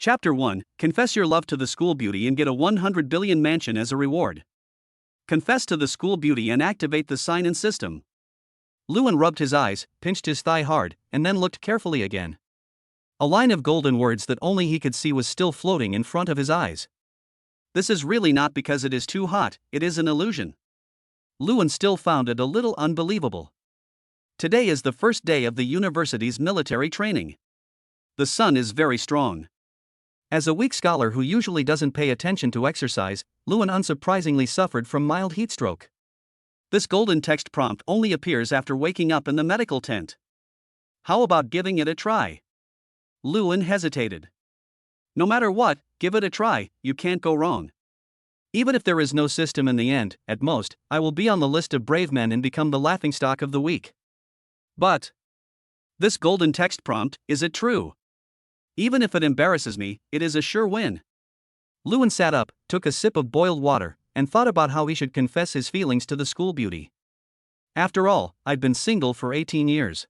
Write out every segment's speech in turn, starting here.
Chapter 1 Confess your love to the school beauty and get a 100 billion mansion as a reward. Confess to the school beauty and activate the sign-in system. Lewin rubbed his eyes, pinched his thigh hard, and then looked carefully again. A line of golden words that only he could see was still floating in front of his eyes. This is really not because it is too hot, it is an illusion. Lewin still found it a little unbelievable. Today is the first day of the university's military training. The sun is very strong. As a weak scholar who usually doesn't pay attention to exercise, Lewin unsurprisingly suffered from mild heatstroke. This golden text prompt only appears after waking up in the medical tent. How about giving it a try? Lewin hesitated. No matter what, give it a try, you can't go wrong. Even if there is no system in the end, at most, I will be on the list of brave men and become the laughingstock of the week. But this golden text prompt, is it true? Even if it embarrasses me, it is a sure win. Lewin sat up, took a sip of boiled water, and thought about how he should confess his feelings to the school beauty. After all, I'd been single for 18 years.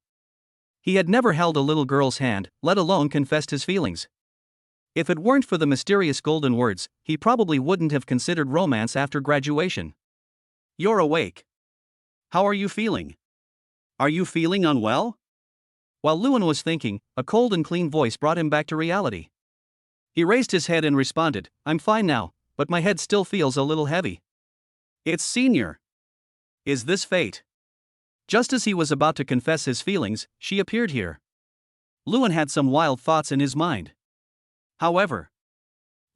He had never held a little girl's hand, let alone confessed his feelings. If it weren't for the mysterious golden words, he probably wouldn't have considered romance after graduation. You're awake. How are you feeling? Are you feeling unwell? While Lewin was thinking, a cold and clean voice brought him back to reality. He raised his head and responded, I'm fine now, but my head still feels a little heavy. It's Senior. Is this fate? Just as he was about to confess his feelings, she appeared here. Lewin had some wild thoughts in his mind. However,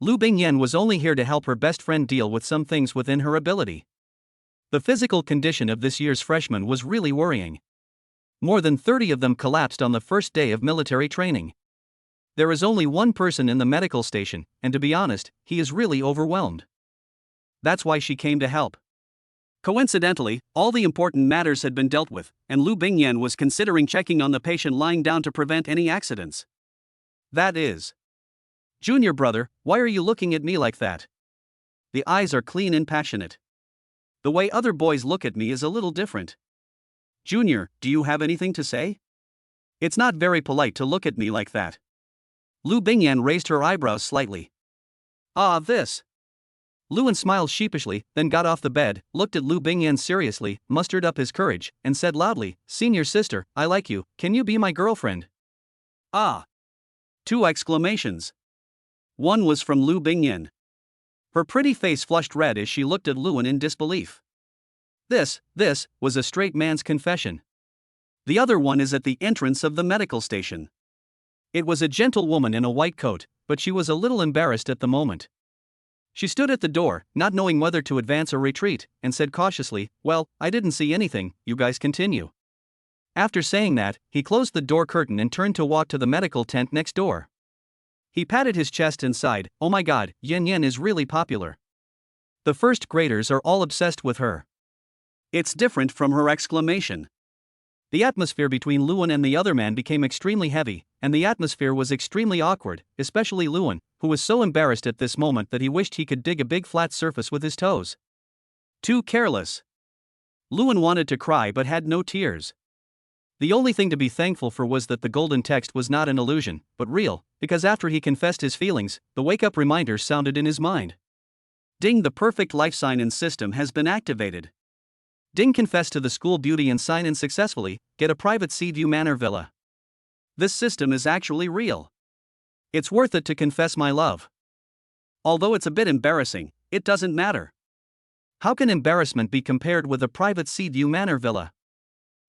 Lu Bingyan was only here to help her best friend deal with some things within her ability. The physical condition of this year's freshmen was really worrying. More than 30 of them collapsed on the first day of military training. There is only one person in the medical station, and to be honest, he is really overwhelmed. That's why she came to help. Coincidentally, all the important matters had been dealt with, and Lu Bingyan was considering checking on the patient lying down to prevent any accidents. That is. Junior brother, why are you looking at me like that? The eyes are clean and passionate. The way other boys look at me is a little different. Junior, do you have anything to say? It's not very polite to look at me like that. Lu Bingyan raised her eyebrows slightly. This. Lewin smiled sheepishly, then got off the bed, looked at Lu Bingyan seriously, mustered up his courage, and said loudly, Senior sister, I like you, can you be my girlfriend? Two exclamations. One was from Lu Bingyan. Her pretty face flushed red as she looked at Lewin in disbelief. This was a straight man's confession. The other one is at the entrance of the medical station. It was a gentle woman in a white coat, but she was a little embarrassed at the moment. She stood at the door, not knowing whether to advance or retreat, and said cautiously, Well, I didn't see anything, you guys continue. After saying that, he closed the door curtain and turned to walk to the medical tent next door. He patted his chest and sighed, Oh my god, Yen Yen is really popular. The first graders are all obsessed with her. It's different from her exclamation. The atmosphere between Lewin and the other man became extremely heavy, and the atmosphere was extremely awkward, especially Lewin, who was so embarrassed at this moment that he wished he could dig a big flat surface with his toes. Too careless. Lewin wanted to cry but had no tears. The only thing to be thankful for was that the golden text was not an illusion, but real, because after he confessed his feelings, the wake-up reminder sounded in his mind. Ding, the perfect life sign-in system has been activated. Ding, confess to the school beauty and sign in successfully, get a private sea view manor villa. This system is actually real. It's worth it to confess my love. Although it's a bit embarrassing, it doesn't matter. How can embarrassment be compared with a private sea view manor villa?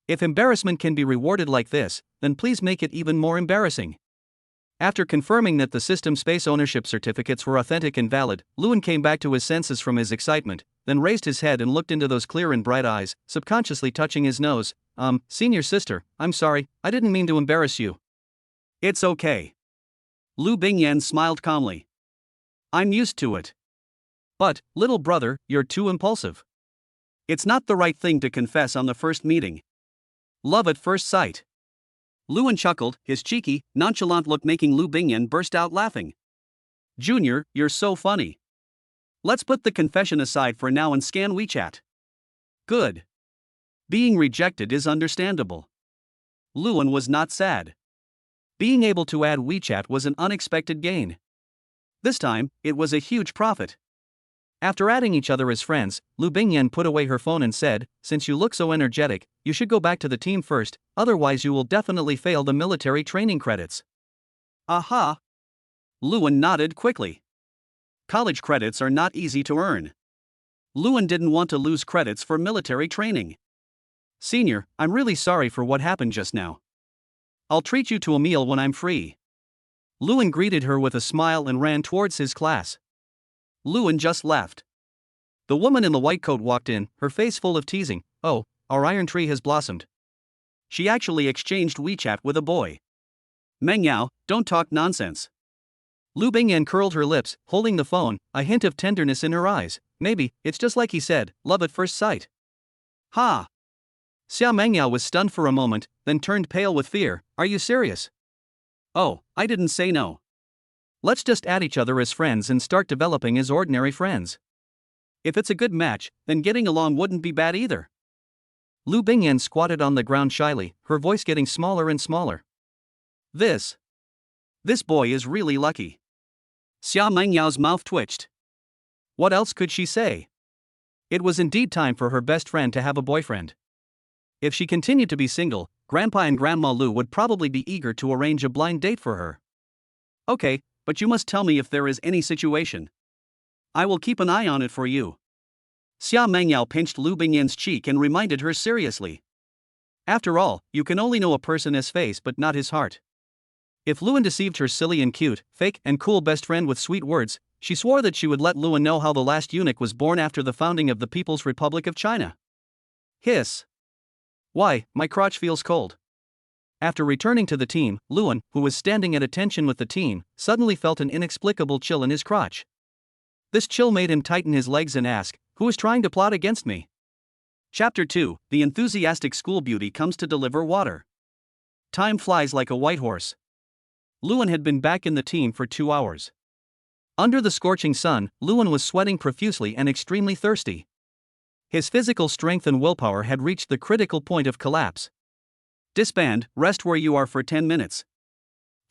If embarrassment can be rewarded like this, then please make it even more embarrassing. After confirming that the system space ownership certificates were authentic and valid, Lewin came back to his senses from his excitement, then raised his head and looked into those clear and bright eyes, subconsciously touching his nose. Senior sister, I'm sorry, I didn't mean to embarrass you. It's okay. Lu Bingyan smiled calmly. I'm used to it. But, little brother, you're too impulsive. It's not the right thing to confess on the first meeting. Love at first sight. Lewin chuckled, his cheeky, nonchalant look making Lu Bingyan burst out laughing. Junior, you're so funny. Let's put the confession aside for now and scan WeChat. Good. Being rejected is understandable. Lewin was not sad. Being able to add WeChat was an unexpected gain. This time, it was a huge profit. After adding each other as friends, Lu Bingyan put away her phone and said, "Since you look so energetic, you should go back to the team first, otherwise you will definitely fail the military training credits." Aha! Luan nodded quickly. College credits are not easy to earn. Luan didn't want to lose credits for military training. "Senior, I'm really sorry for what happened just now. I'll treat you to a meal when I'm free." Luan greeted her with a smile and ran towards his class. Luan just left. The woman in the white coat walked in, her face full of teasing. "Oh, our iron tree has blossomed." She actually exchanged WeChat with a boy. "Meng Yao, don't talk nonsense." Lu Bingyan curled her lips, holding the phone, a hint of tenderness in her eyes. "Maybe, it's just like he said, love at first sight." Ha! Xia Mengyao was stunned for a moment, then turned pale with fear. "Are you serious?" "Oh, I didn't say no. Let's just add each other as friends and start developing as ordinary friends. If it's a good match, then getting along wouldn't be bad either." Lu Bingyan squatted on the ground shyly, her voice getting smaller and smaller. This boy is really lucky." Xia Mengyao's mouth twitched. What else could she say? It was indeed time for her best friend to have a boyfriend. If she continued to be single, Grandpa and Grandma Lu would probably be eager to arrange a blind date for her. "Okay, but you must tell me if there is any situation. I will keep an eye on it for you." Xia Mengyao pinched Lu Bingyan's cheek and reminded her seriously. "After all, you can only know a person as face but not his heart." If Luan deceived her silly and cute, fake and cool best friend with sweet words, she swore that she would let Luan know how the last eunuch was born after the founding of the People's Republic of China. Hiss. Why, my crotch feels cold. After returning to the team, Luan, who was standing at attention with the team, suddenly felt an inexplicable chill in his crotch. This chill made him tighten his legs and ask, "Who is trying to plot against me?" Chapter 2, The enthusiastic school beauty comes to deliver water. Time flies like a white horse. Luan had been back in the team for 2 hours. Under the scorching sun, Luan was sweating profusely and extremely thirsty. His physical strength and willpower had reached the critical point of collapse. "Disband, rest where you are for 10 minutes.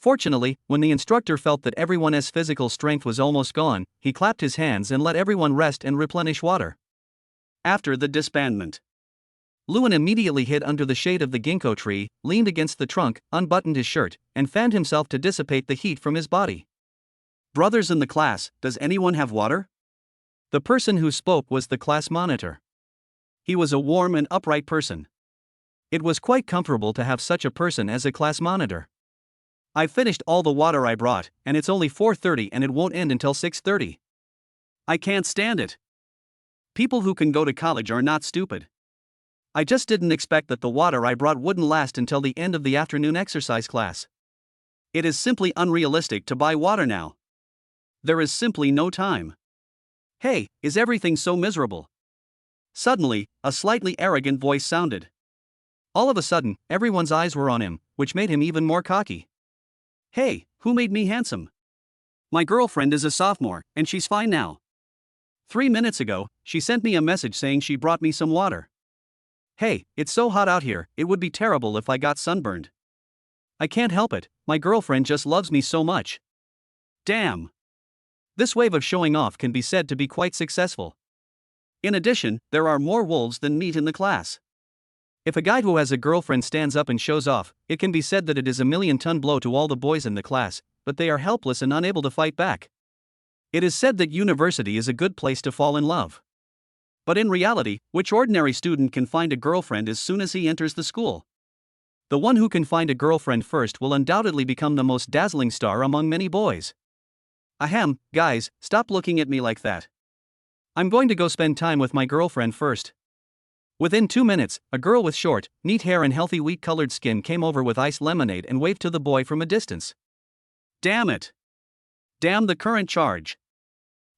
Fortunately, when the instructor felt that everyone's physical strength was almost gone, he clapped his hands and let everyone rest and replenish water. After the disbandment, Luan immediately hid under the shade of the ginkgo tree, leaned against the trunk, unbuttoned his shirt, and fanned himself to dissipate the heat from his body. "Brothers in the class, does anyone have water?" The person who spoke was the class monitor. He was a warm and upright person. It was quite comfortable to have such a person as a class monitor. "I've finished all the water I brought, and it's only 4:30 and it won't end until 6:30. I can't stand it. People who can go to college are not stupid. I just didn't expect that the water I brought wouldn't last until the end of the afternoon exercise class. It is simply unrealistic to buy water now. There is simply no time. Hey, is everything so miserable?" Suddenly, a slightly arrogant voice sounded. All of a sudden, everyone's eyes were on him, which made him even more cocky. "Hey, who made me handsome? My girlfriend is a sophomore, and she's fine now. 3 minutes ago, she sent me a message saying she brought me some water. Hey, it's so hot out here, it would be terrible if I got sunburned. I can't help it, my girlfriend just loves me so much. Damn. This wave of showing off can be said to be quite successful. In addition, there are more wolves than meat in the class. If a guy who has a girlfriend stands up and shows off, it can be said that it is a million-ton blow to all the boys in the class, but they are helpless and unable to fight back. It is said that university is a good place to fall in love. But in reality, which ordinary student can find a girlfriend as soon as he enters the school? The one who can find a girlfriend first will undoubtedly become the most dazzling star among many boys. Ahem, guys, stop looking at me like that. I'm going to go spend time with my girlfriend first. Within 2 minutes, a girl with short, neat hair and healthy wheat-colored skin came over with iced lemonade and waved to the boy from a distance. Damn it. Damn the current charge.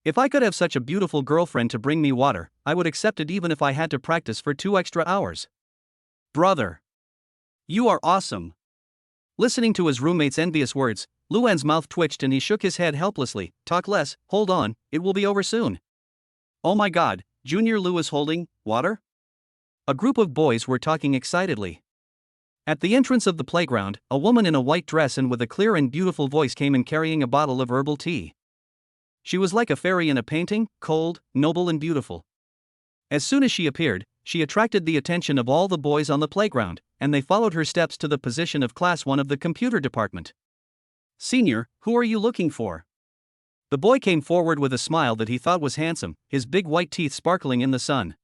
If I could have such a beautiful girlfriend to bring me water, I would accept it even if I had to practice for 2 extra hours. Brother. You are awesome. Listening to his roommate's envious words, Luan's mouth twitched and he shook his head helplessly. Talk less, hold on, it will be over soon. Oh my god, Junior Lu is holding water? A group of boys were talking excitedly. At the entrance of the playground, a woman in a white dress and with a clear and beautiful voice came in carrying a bottle of herbal tea. She was like a fairy in a painting, cold, noble and beautiful. As soon as she appeared, she attracted the attention of all the boys on the playground, and they followed her steps to the position of class 1 of the computer department. "Senior, who are you looking for?" The boy came forward with a smile that he thought was handsome, his big white teeth sparkling in the sun.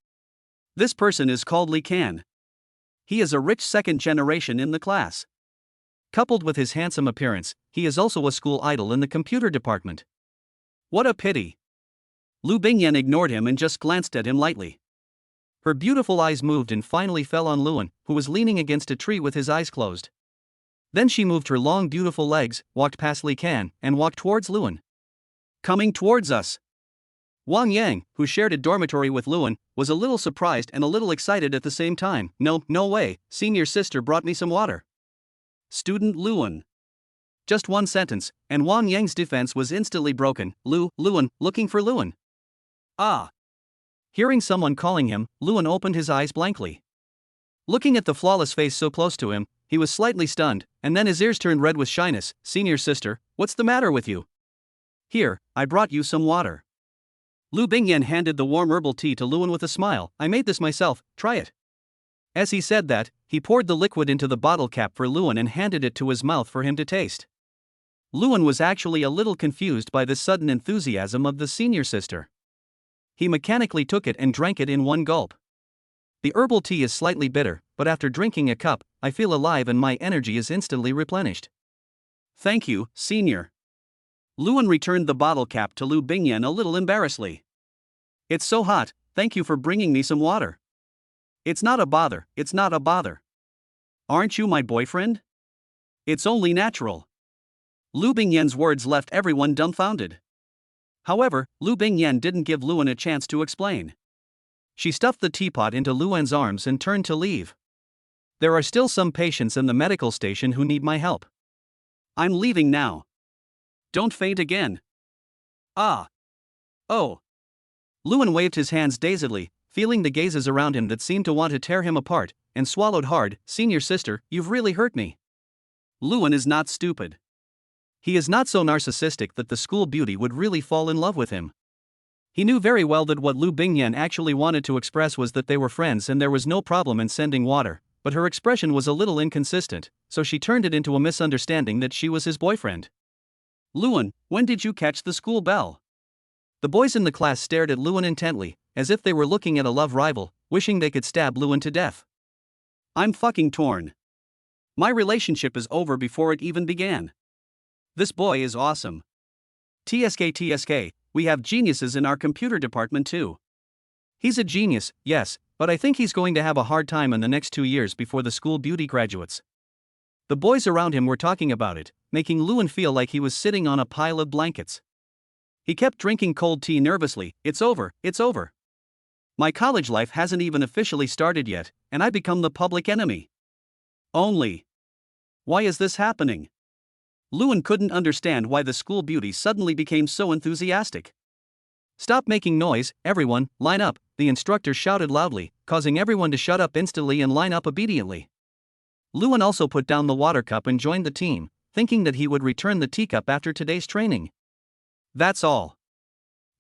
"This person is called Lee Kan. He is a rich second generation in the class. Coupled with his handsome appearance, he is also a school idol in the computer department." "What a pity." Lu Bingyan ignored him and just glanced at him lightly. Her beautiful eyes moved and finally fell on Luan, who was leaning against a tree with his eyes closed. Then she moved her long beautiful legs, walked past Li Kan, and walked towards Luan. "Coming towards us." Wang Yang, who shared a dormitory with Luan, was a little surprised and a little excited at the same time. No way, senior sister brought me some water." "Student Luan." Just one sentence, and Wang Yang's defense was instantly broken. Luan, looking for Luan." "Ah." Hearing someone calling him, Luan opened his eyes blankly. Looking at the flawless face so close to him, he was slightly stunned, and then his ears turned red with shyness. "Senior sister, what's the matter with you?" "Here, I brought you some water." Lu Bingyan handed the warm herbal tea to Luan with a smile. "I made this myself, try it." As he said that, he poured the liquid into the bottle cap for Luan and handed it to his mouth for him to taste. Luan was actually a little confused by the sudden enthusiasm of the senior sister. He mechanically took it and drank it in one gulp. "The herbal tea is slightly bitter, but after drinking a cup, I feel alive and my energy is instantly replenished." "Thank you, senior." Luan returned the bottle cap to Lu Bingyan a little embarrassedly. "It's so hot, thank you for bringing me some water." It's not a bother. "Aren't you my boyfriend? It's only natural." Lu Bingyan's words left everyone dumbfounded. However, Lu Bingyan didn't give Luan a chance to explain. She stuffed the teapot into Luan's arms and turned to leave. "There are still some patients in the medical station who need my help. I'm leaving now. Don't faint again." "Ah. Oh." Luan waved his hands dazedly, feeling the gazes around him that seemed to want to tear him apart, and swallowed hard. "Senior sister, you've really hurt me." Luan is not stupid. He is not so narcissistic that the school beauty would really fall in love with him. He knew very well that what Lu Bingyan actually wanted to express was that they were friends and there was no problem in sending water, but her expression was a little inconsistent, so she turned it into a misunderstanding that she was his boyfriend. "Luan, when did you catch the school bell?" The boys in the class stared at Luan intently, as if they were looking at a love rival, wishing they could stab Luan to death. "I'm fucking torn. My relationship is over before it even began. This boy is awesome. TSK, we have geniuses in our computer department too." "He's a genius, yes, but I think he's going to have a hard time in the next 2 years before the school beauty graduates." The boys around him were talking about it, making Luan feel like he was sitting on a pile of blankets. He kept drinking cold tea nervously. It's over. My college life hasn't even officially started yet, and I become the public enemy. Only. Why is this happening?" Luan couldn't understand why the school beauty suddenly became so enthusiastic. "Stop making noise, everyone, line up," the instructor shouted loudly, causing everyone to shut up instantly and line up obediently. Luan also put down the water cup and joined the team, thinking that he would return the teacup after today's training. That's all.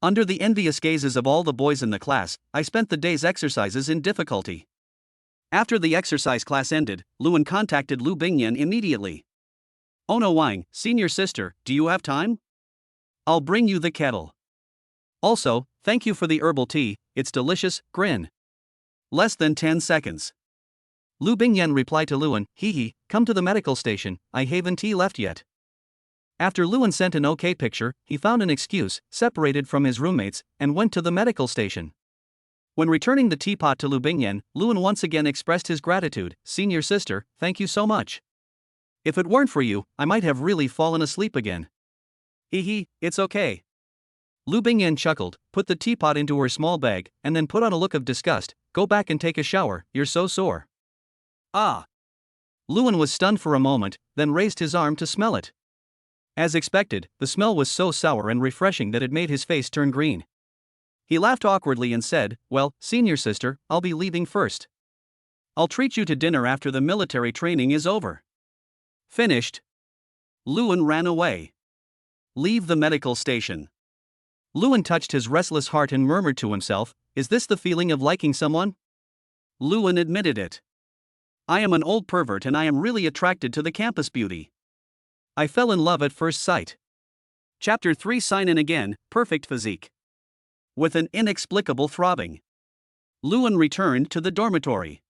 Under the envious gazes of all the boys in the class, I spent the day's exercises in difficulty. After the exercise class ended, Luan contacted Lu Bingyan immediately. "Oh no, Wang, senior sister, do you have time? I'll bring you the kettle. Also, thank you for the herbal tea, it's delicious." Grin. Less than 10 seconds. Lu Bingyan replied to Luan, "Come to the medical station, I haven't left yet." After Luan sent an OK picture, he found an excuse, separated from his roommates, and went to the medical station. When returning the teapot to Lu Bingyan, Luan once again expressed his gratitude. "Senior sister, thank you so much. If it weren't for you, I might have really fallen asleep again." It's okay." Lu Bingyan chuckled, put the teapot into her small bag, and then put on a look of disgust. "Go back and take a shower, you're so sore." "Ah." Luan was stunned for a moment, then raised his arm to smell it. As expected, the smell was so sour and refreshing that it made his face turn green. He laughed awkwardly and said, "Well, senior sister, I'll be leaving first. I'll treat you to dinner after the military training is over." Finished. Luan ran away. Leave the medical station. Luan touched his restless heart and murmured to himself, "Is this the feeling of liking someone?" Luan admitted it. "I am an old pervert and I am really attracted to the campus beauty. I fell in love at first sight." Chapter 3 Sign in again, perfect physique. With an inexplicable throbbing, Luan returned to the dormitory.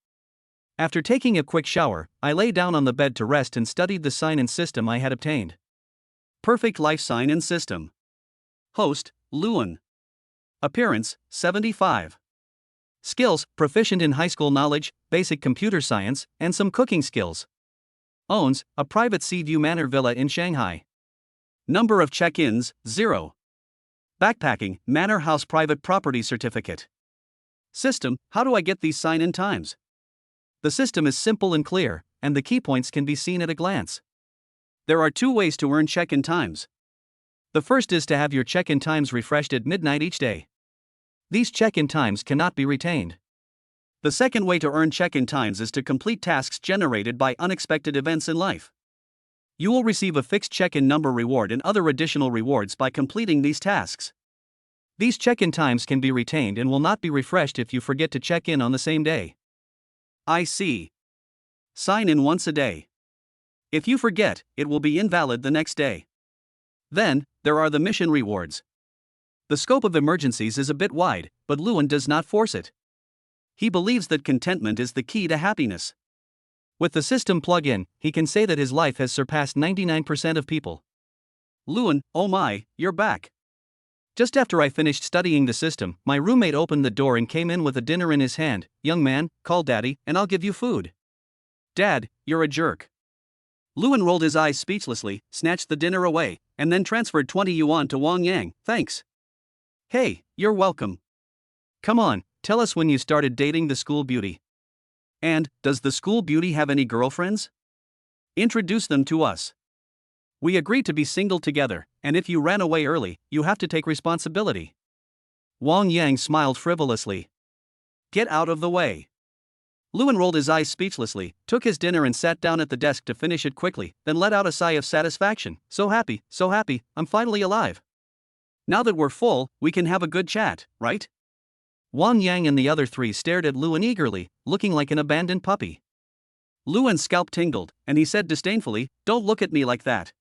After taking a quick shower, I lay down on the bed to rest and studied the sign and system I had obtained. Perfect life sign and system. Host, Luan. Appearance, 75. Skills, proficient in high school knowledge, basic computer science, and some cooking skills. Owns a private sea view manor villa in Shanghai. Number of check-ins, 0. Backpacking, manor house private property certificate. System, how do I get these sign-in times? The system is simple and clear, and the key points can be seen at a glance. There are 2 ways to earn check-in times. The first is to have your check-in times refreshed at midnight each day. These check-in times cannot be retained. The second way to earn check-in times is to complete tasks generated by unexpected events in life. You will receive a fixed check-in number reward and other additional rewards by completing these tasks. These check-in times can be retained and will not be refreshed if you forget to check in on the same day. I see. Sign in once a day. If you forget, it will be invalid the next day. Then, there are the mission rewards. The scope of emergencies is a bit wide, but Luan does not force it. He believes that contentment is the key to happiness. With the system plug-in, he can say that his life has surpassed 99% of people. Luan, oh my, you're back. Just after I finished studying the system, my roommate opened the door and came in with a dinner in his hand. "Young man, call daddy, and I'll give you food." "Dad, you're a jerk." Luan rolled his eyes speechlessly, snatched the dinner away, and then transferred 20 yuan to Wang Yang. "Thanks." "Hey, you're welcome. Come on, tell us when you started dating the school beauty. And, does the school beauty have any girlfriends? Introduce them to us. We agreed to be single together, and if you ran away early, you have to take responsibility." Wang Yang smiled frivolously. "Get out of the way." Luan rolled his eyes speechlessly, took his dinner and sat down at the desk to finish it quickly, then let out a sigh of satisfaction. So happy, I'm finally alive. Now that we're full, we can have a good chat, right?" Wang Yang and the other 3 stared at Luan eagerly, looking like an abandoned puppy. Luan's scalp tingled, and he said disdainfully, "Don't look at me like that.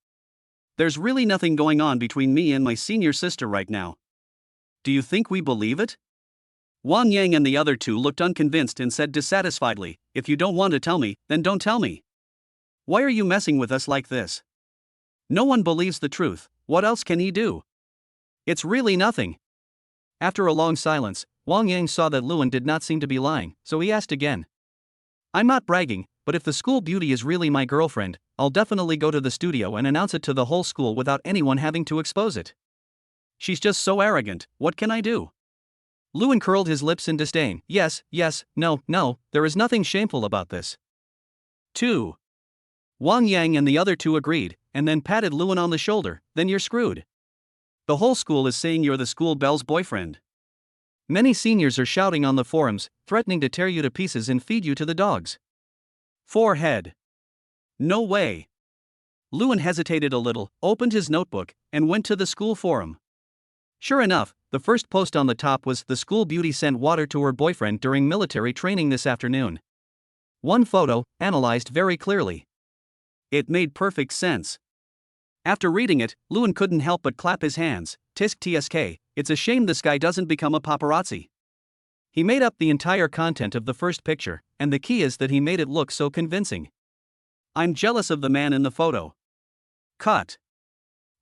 There's really nothing going on between me and my senior sister right now. Do you think we believe it?" Wang Yang and the other 2 looked unconvinced and said dissatisfiedly, "If you don't want to tell me, then don't tell me. Why are you messing with us like this? No one believes the truth, what else can he do? It's really nothing." After a long silence, Wang Yang saw that Luan did not seem to be lying, so he asked again. "I'm not bragging, but if the school beauty is really my girlfriend, I'll definitely go to the studio and announce it to the whole school without anyone having to expose it. She's just so arrogant, what can I do?" Luan curled his lips in disdain. Yes, no, there is nothing shameful about this. 2. Wang Yang and the other 2 agreed, and then patted Luan on the shoulder. "Then you're screwed. The whole school is saying you're the school belle's boyfriend. Many seniors are shouting on the forums, threatening to tear you to pieces and feed you to the dogs." Forehead. No way. Luan hesitated a little, opened his notebook, and went to the school forum. Sure enough, the first post on the top was, "The school beauty sent water to her boyfriend during military training this afternoon." One photo, analyzed very clearly. It made perfect sense. After reading it, Luan couldn't help but clap his hands. Tsk, it's a shame this guy doesn't become a paparazzi. He made up the entire content of the first picture, and the key is that he made it look so convincing. I'm jealous of the man in the photo. Cut.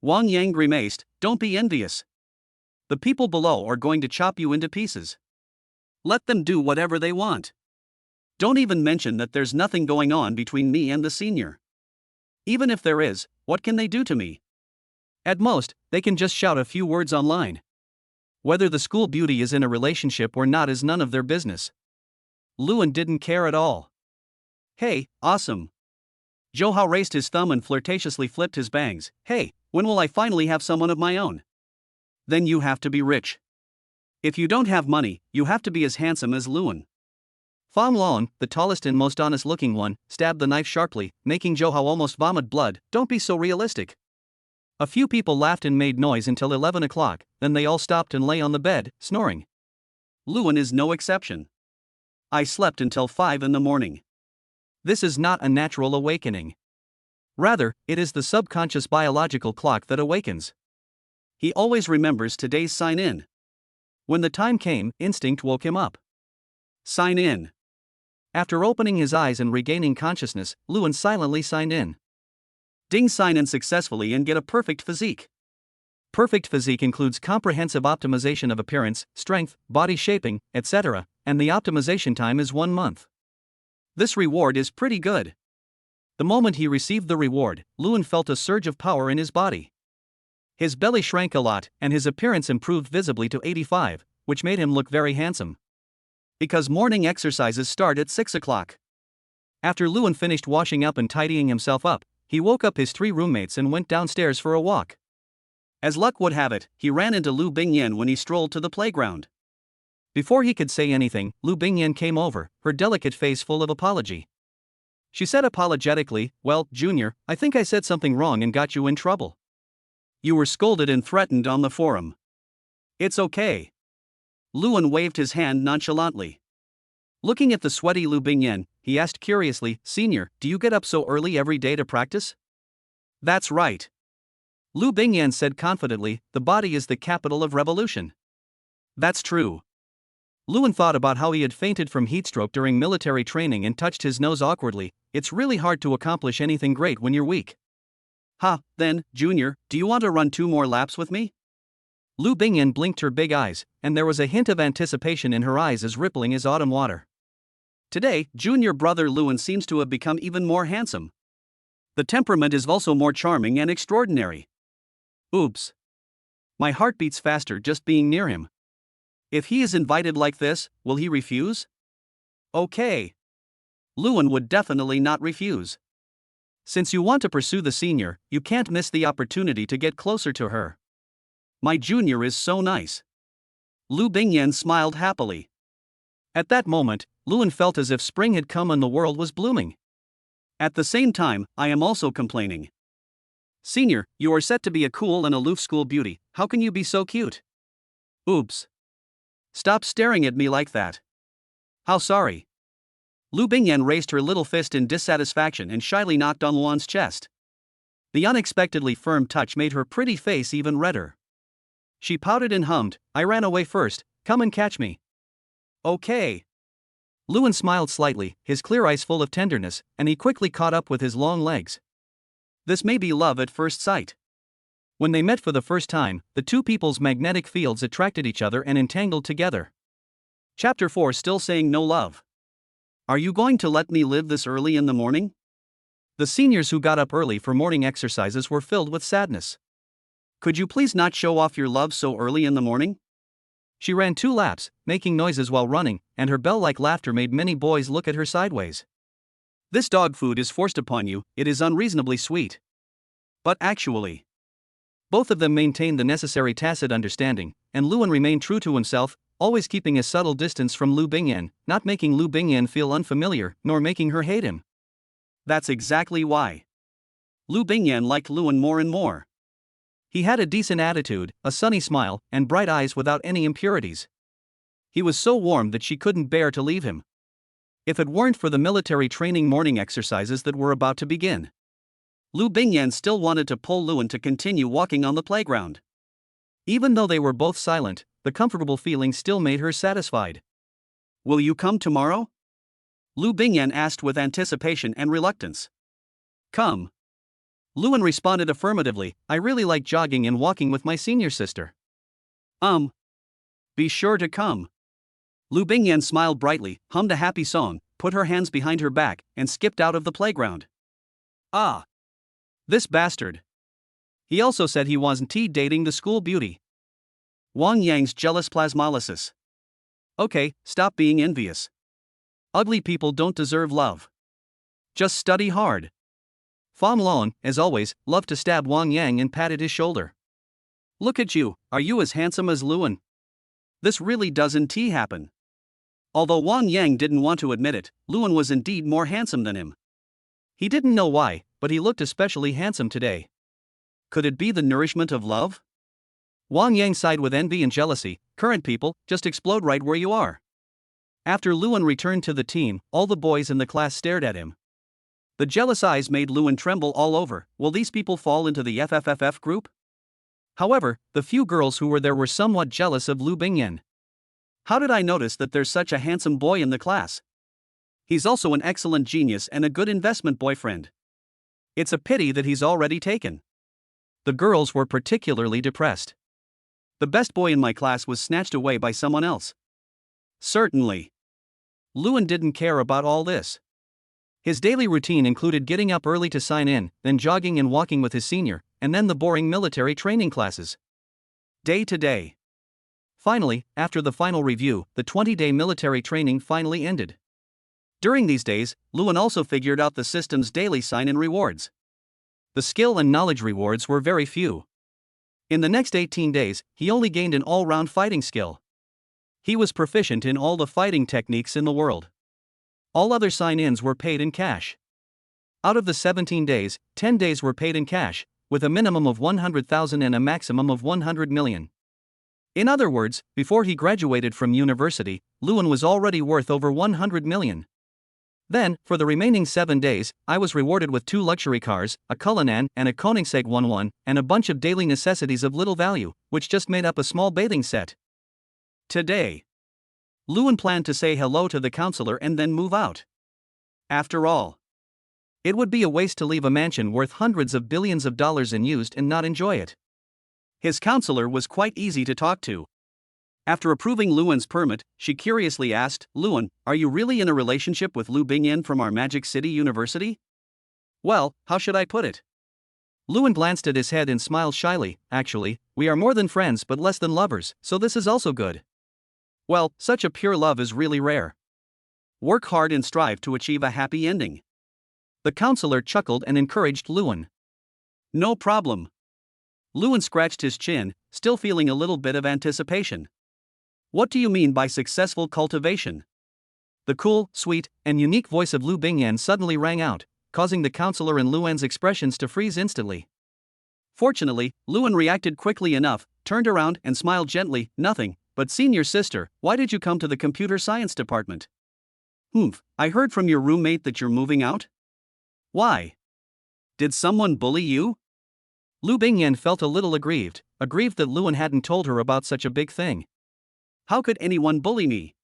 Wang Yang grimaced, "Don't be envious. The people below are going to chop you into pieces. Let them do whatever they want. Don't even mention that there's nothing going on between me and the senior. Even if there is, what can they do to me? At most, they can just shout a few words online. Whether the school beauty is in a relationship or not is none of their business." Luan didn't care at all. "Hey, awesome." Zhou raised his thumb and flirtatiously flipped his bangs. "Hey, when will I finally have someone of my own?" "Then you have to be rich. If you don't have money, you have to be as handsome as Luan." Fang Lon, the tallest and most honest-looking one, stabbed the knife sharply, making Zhou almost vomit blood. "Don't be so realistic. A few people laughed and made noise until 11 o'clock, then they all stopped and lay on the bed, snoring. Luan is no exception. I slept until 5 in the morning. This is not a natural awakening. Rather, it is the subconscious biological clock that awakens. He always remembers today's sign in. When the time came, instinct woke him up. Sign in. After opening his eyes and regaining consciousness, Luan silently signed in. Ding, sign in successfully and get a perfect physique. Perfect physique includes comprehensive optimization of appearance, strength, body shaping, etc., and the optimization time is 1 month. This reward is pretty good. The moment he received the reward, Luan felt a surge of power in his body. His belly shrank a lot, and his appearance improved visibly to 85, which made him look very handsome. Because morning exercises start at 6 o'clock. After Luan finished washing up and tidying himself up, he woke up his 3 roommates and went downstairs for a walk. As luck would have it, he ran into Lu Bingyan when he strolled to the playground. Before he could say anything, Lu Bingyan came over, her delicate face full of apology. She said apologetically, "Well, Junior, I think I said something wrong and got you in trouble. You were scolded and threatened on the forum." "It's okay." Luan waved his hand nonchalantly. Looking at the sweaty Lu Bingyan, he asked curiously, "Senior, do you get up so early every day to practice?" "That's right." Lu Bingyan said confidently, "The body is the capital of revolution." "That's true." Luan thought about how he had fainted from heatstroke during military training and touched his nose awkwardly. It's really hard to accomplish anything great when you're weak. Then, Junior, do you want to run 2 more laps with me?" Lu Bingyan blinked her big eyes, and there was a hint of anticipation in her eyes as rippling as autumn water. Today, junior brother Luan seems to have become even more handsome. The temperament is also more charming and extraordinary. Oops. My heart beats faster just being near him. If he is invited like this, will he refuse? Okay. Luan would definitely not refuse. Since you want to pursue the senior, you can't miss the opportunity to get closer to her. My junior is so nice. Lu Bingyan smiled happily. At that moment, Luan felt as if spring had come and the world was blooming. At the same time, I am also complaining. Senior, you are set to be a cool and aloof school beauty, how can you be so cute? Oops. Stop staring at me like that. How sorry. Lu Bingyan raised her little fist in dissatisfaction and shyly knocked on Luan's chest. The unexpectedly firm touch made her pretty face even redder. She pouted and hummed, I ran away first, come and catch me. Okay. Luan smiled slightly, his clear eyes full of tenderness, and he quickly caught up with his long legs. This may be love at first sight. When they met for the first time, the two people's magnetic fields attracted each other and entangled together. Chapter 4 Still saying no love. Are you going to let me live this early in the morning? The seniors who got up early for morning exercises were filled with sadness. Could you please not show off your love so early in the morning? She ran 2 laps, making noises while running, and her bell-like laughter made many boys look at her sideways. This dog food is forced upon you, it is unreasonably sweet. But actually, both of them maintained the necessary tacit understanding, and Luan remained true to himself, always keeping a subtle distance from Lu Bingyan, not making Lu Bingyan feel unfamiliar, nor making her hate him. That's exactly why. Lu Bingyan liked Luan more and more. He had a decent attitude, a sunny smile, and bright eyes without any impurities. He was so warm that she couldn't bear to leave him. If it weren't for the military training morning exercises that were about to begin, Lu Bingyan still wanted to pull Luan to continue walking on the playground. Even though they were both silent, the comfortable feeling still made her satisfied. Will you come tomorrow? Lu Bingyan asked with anticipation and reluctance. Come. Luan responded affirmatively, I really like jogging and walking with my senior sister. Be sure to come. Lu Bingyan smiled brightly, hummed a happy song, put her hands behind her back, and skipped out of the playground. Ah. This bastard. He also said he wasn't dating the school beauty. Wang Yang's jealous plasmolysis. Okay, stop being envious. Ugly people don't deserve love. Just study hard. Fam Long, as always, loved to stab Wang Yang and patted his shoulder. Look at you, are you as handsome as Luan? This really doesn't happen. Although Wang Yang didn't want to admit it, Luan was indeed more handsome than him. He didn't know why, but he looked especially handsome today. Could it be the nourishment of love? Wang Yang sighed with envy and jealousy. Current people, just explode right where you are. After Luan returned to the team, all the boys in the class stared at him. The jealous eyes made Luan tremble all over. Will these people fall into the FFFF group? However, the few girls who were there were somewhat jealous of Lu Bingyan. How did I notice that there's such a handsome boy in the class? He's also an excellent genius and a good investment boyfriend. It's a pity that he's already taken. The girls were particularly depressed. The best boy in my class was snatched away by someone else. Certainly. Luan didn't care about all this. His daily routine included getting up early to sign in, then jogging and walking with his senior, and then the boring military training classes. Day to day. Finally, after the final review, the 20-day military training finally ended. During these days, Luan also figured out the system's daily sign-in rewards. The skill and knowledge rewards were very few. In the next 18 days, he only gained an all-round fighting skill. He was proficient in all the fighting techniques in the world. All other sign-ins were paid in cash. Out of the 17 days, 10 days were paid in cash, with a minimum of 100,000 and a maximum of 100 million. In other words, before he graduated from university, Luan was already worth over 100 million. Then, for the remaining 7 days, I was rewarded with 2 luxury cars, a Cullinan and a Koenigsegg 11, and a bunch of daily necessities of little value, which just made up a small bathing set. Today, Luan planned to say hello to the counselor and then move out. After all, it would be a waste to leave a mansion worth hundreds of billions of dollars unused and not enjoy it. His counselor was quite easy to talk to. After approving Luan's permit, she curiously asked, Luan, are you really in a relationship with Lu Bingyan from our Magic City University? Well, how should I put it? Luan glanced at his head and smiled shyly. Actually, we are more than friends but less than lovers, so this is also good. Well, such a pure love is really rare. Work hard and strive to achieve a happy ending. The counselor chuckled and encouraged Luan. No problem. Luan scratched his chin, still feeling a little bit of anticipation. What do you mean by successful cultivation? The cool, sweet, and unique voice of Lu Bingyan suddenly rang out, causing the counselor and Luan's expressions to freeze instantly. Fortunately, Luan reacted quickly enough, turned around and smiled gently. Nothing, but senior sister, why did you come to the computer science department? I heard from your roommate that you're moving out? Why? Did someone bully you? Lu Bingyan felt a little aggrieved that Luan hadn't told her about such a big thing. How could anyone bully me?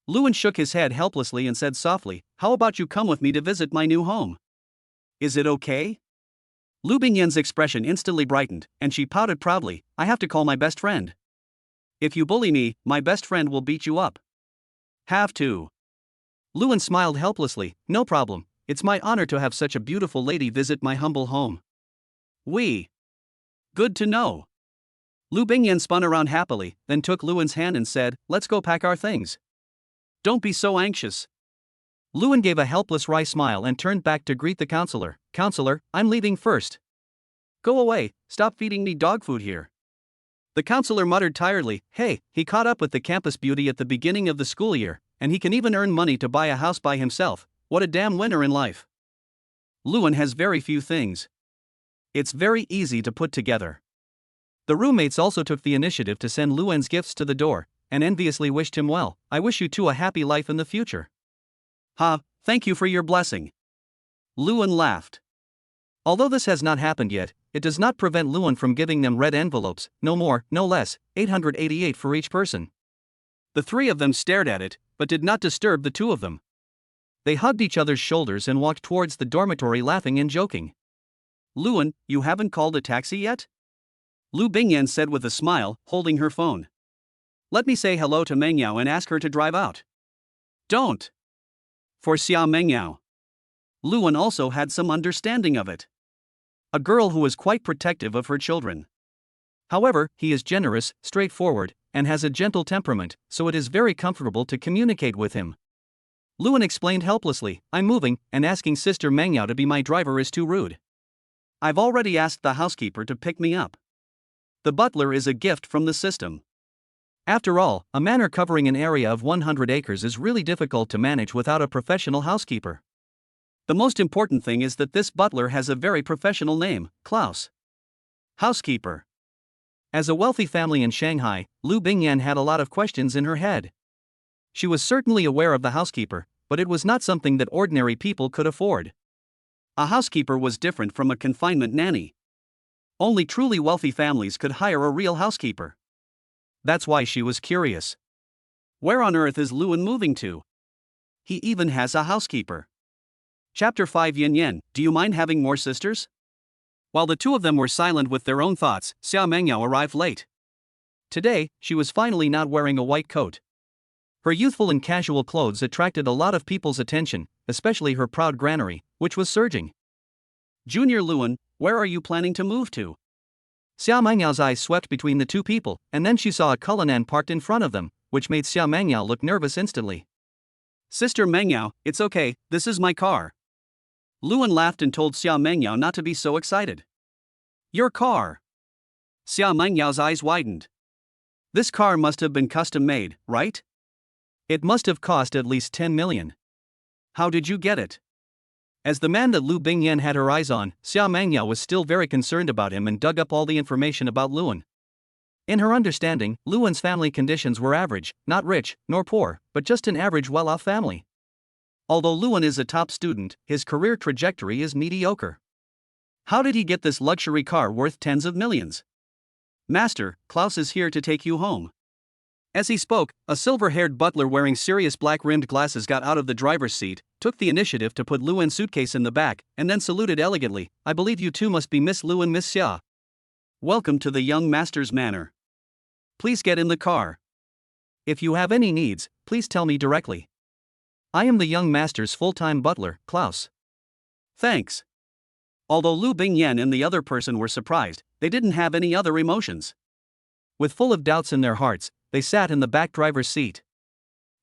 Luan shook his head helplessly and said softly, how about you come with me to visit my new home? Is it okay? Lu Bingyan's expression instantly brightened, and she pouted proudly, I have to call my best friend. If you bully me, my best friend will beat you up. Have to. Luan smiled helplessly, no problem, it's my honor to have such a beautiful lady visit my humble home. Good to know. Lu Bingyan spun around happily, then took Luan's hand and said, let's go pack our things. Don't be so anxious. Luan gave a helpless wry smile and turned back to greet the counselor. Counselor, I'm leaving first. Go away, stop feeding me dog food here. The counselor muttered tiredly, hey, he caught up with the campus beauty at the beginning of the school year, and he can even earn money to buy a house by himself. What a damn winner in life. Luan has very few things. It's very easy to put together. The roommates also took the initiative to send Luan's gifts to the door, and enviously wished him well. I wish you two a happy life in the future. Thank you for your blessing. Luan laughed. Although this has not happened yet, it does not prevent Luan from giving them red envelopes, no more, no less, 888 for each person. The 3 of them stared at it, but did not disturb the 2 of them. They hugged each other's shoulders and walked towards the dormitory laughing and joking. Luan, you haven't called a taxi yet? Lu Bingyan said with a smile, holding her phone. Let me say hello to Mengyao and ask her to drive out. Don't. For Xia Mengyao. Luan also had some understanding of it. A girl who is quite protective of her children. However, he is generous, straightforward, and has a gentle temperament, so it is very comfortable to communicate with him. Luan explained helplessly, I'm moving, and asking Sister Mengyao to be my driver is too rude. I've already asked the housekeeper to pick me up. The butler is a gift from the system. After all, a manor covering an area of 100 acres is really difficult to manage without a professional housekeeper. The most important thing is that this butler has a very professional name, Klaus. Housekeeper. As a wealthy family in Shanghai, Lu Bingyan had a lot of questions in her head. She was certainly aware of the housekeeper, but it was not something that ordinary people could afford. A housekeeper was different from a confinement nanny. Only truly wealthy families could hire a real housekeeper. That's why she was curious. Where on earth is Luan moving to? He even has a housekeeper. Chapter 5. Yin Yen, do you mind having more sisters? While the two of them were silent with their own thoughts, Xiao Mengyao arrived late. Today, she was finally not wearing a white coat. Her youthful and casual clothes attracted a lot of people's attention, especially her proud granary, which was surging. Junior Luan, where are you planning to move to? Xiao Mengyao's eyes swept between the two people, and then she saw a Cullinan parked in front of them, which made Xiao Mengyao look nervous instantly. Sister Mengyao, it's okay, this is my car. Luan laughed and told Xiao Mengyao not to be so excited. Your car. Xiao Mengyao's eyes widened. This car must have been custom made, right? It must have cost at least 10 million. How did you get it? As the man that Lu Bingyan had her eyes on, Xiao Mengyao was still very concerned about him and dug up all the information about Luan. In her understanding, Luan's family conditions were average, not rich, nor poor, but just an average well-off family. Although Luan is a top student, his career trajectory is mediocre. How did he get this luxury car worth tens of millions? Master, Klaus is here to take you home. As he spoke, a silver-haired butler wearing serious black-rimmed glasses got out of the driver's seat, took the initiative to put Luan's suitcase in the back, and then saluted elegantly. I believe you two must be Miss Lu and Miss Xia. Welcome to the young master's manor. Please get in the car. If you have any needs, please tell me directly. I am the young master's full-time butler, Klaus. Thanks. Although Lu Bingyan and the other person were surprised, they didn't have any other emotions. With full of doubts in their hearts, they sat in the back driver's seat.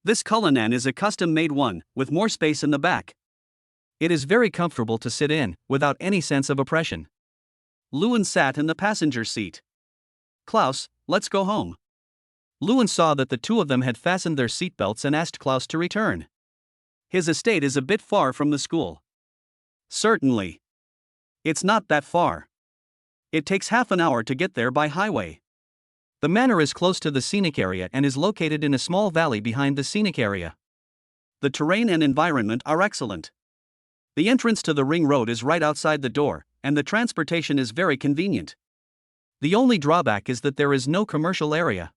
This Cullinan is a custom-made one, with more space in the back. It is very comfortable to sit in, without any sense of oppression. Luan sat in the passenger seat. Klaus, let's go home. Luan saw that the two of them had fastened their seatbelts and asked Klaus to return. His estate is a bit far from the school. Certainly. It's not that far. It takes half an hour to get there by highway. The manor is close to the scenic area and is located in a small valley behind the scenic area. The terrain and environment are excellent. The entrance to the ring road is right outside the door, and the transportation is very convenient. The only drawback is that there is no commercial area.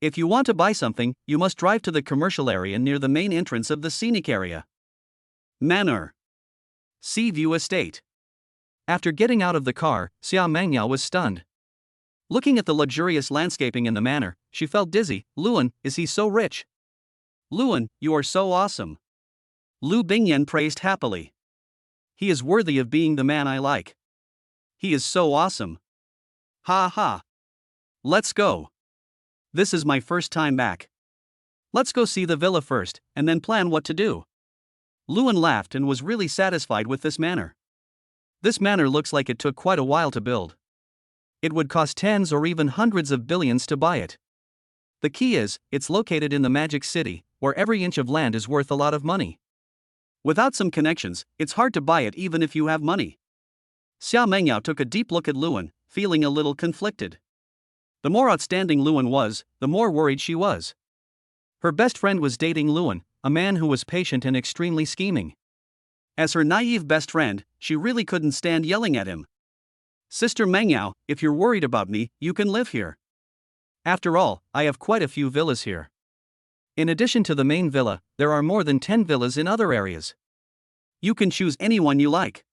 If you want to buy something, you must drive to the commercial area near the main entrance of the scenic area. Manor. Sea View Estate. After getting out of the car, Xiao Mengyao was stunned. Looking at the luxurious landscaping in the manor, she felt dizzy. Luan, is he so rich? Luan, you are so awesome. Lu Bingyan praised happily. He is worthy of being the man I like. He is so awesome. Ha ha. Let's go. This is my first time back. Let's go see the villa first, and then plan what to do. Luan laughed and was really satisfied with this manor. This manor looks like it took quite a while to build. It would cost tens or even hundreds of billions to buy it. The key is, it's located in the Magic City, where every inch of land is worth a lot of money. Without some connections, it's hard to buy it even if you have money. Xiao Mengyao took a deep look at Luan, feeling a little conflicted. The more outstanding Luan was, the more worried she was. Her best friend was dating Luan, a man who was patient and extremely scheming. As her naive best friend, she really couldn't stand yelling at him. Sister Mengyao, if you're worried about me, you can live here. After all, I have quite a few villas here. In addition to the main villa, there are more than 10 villas in other areas. You can choose any one you like.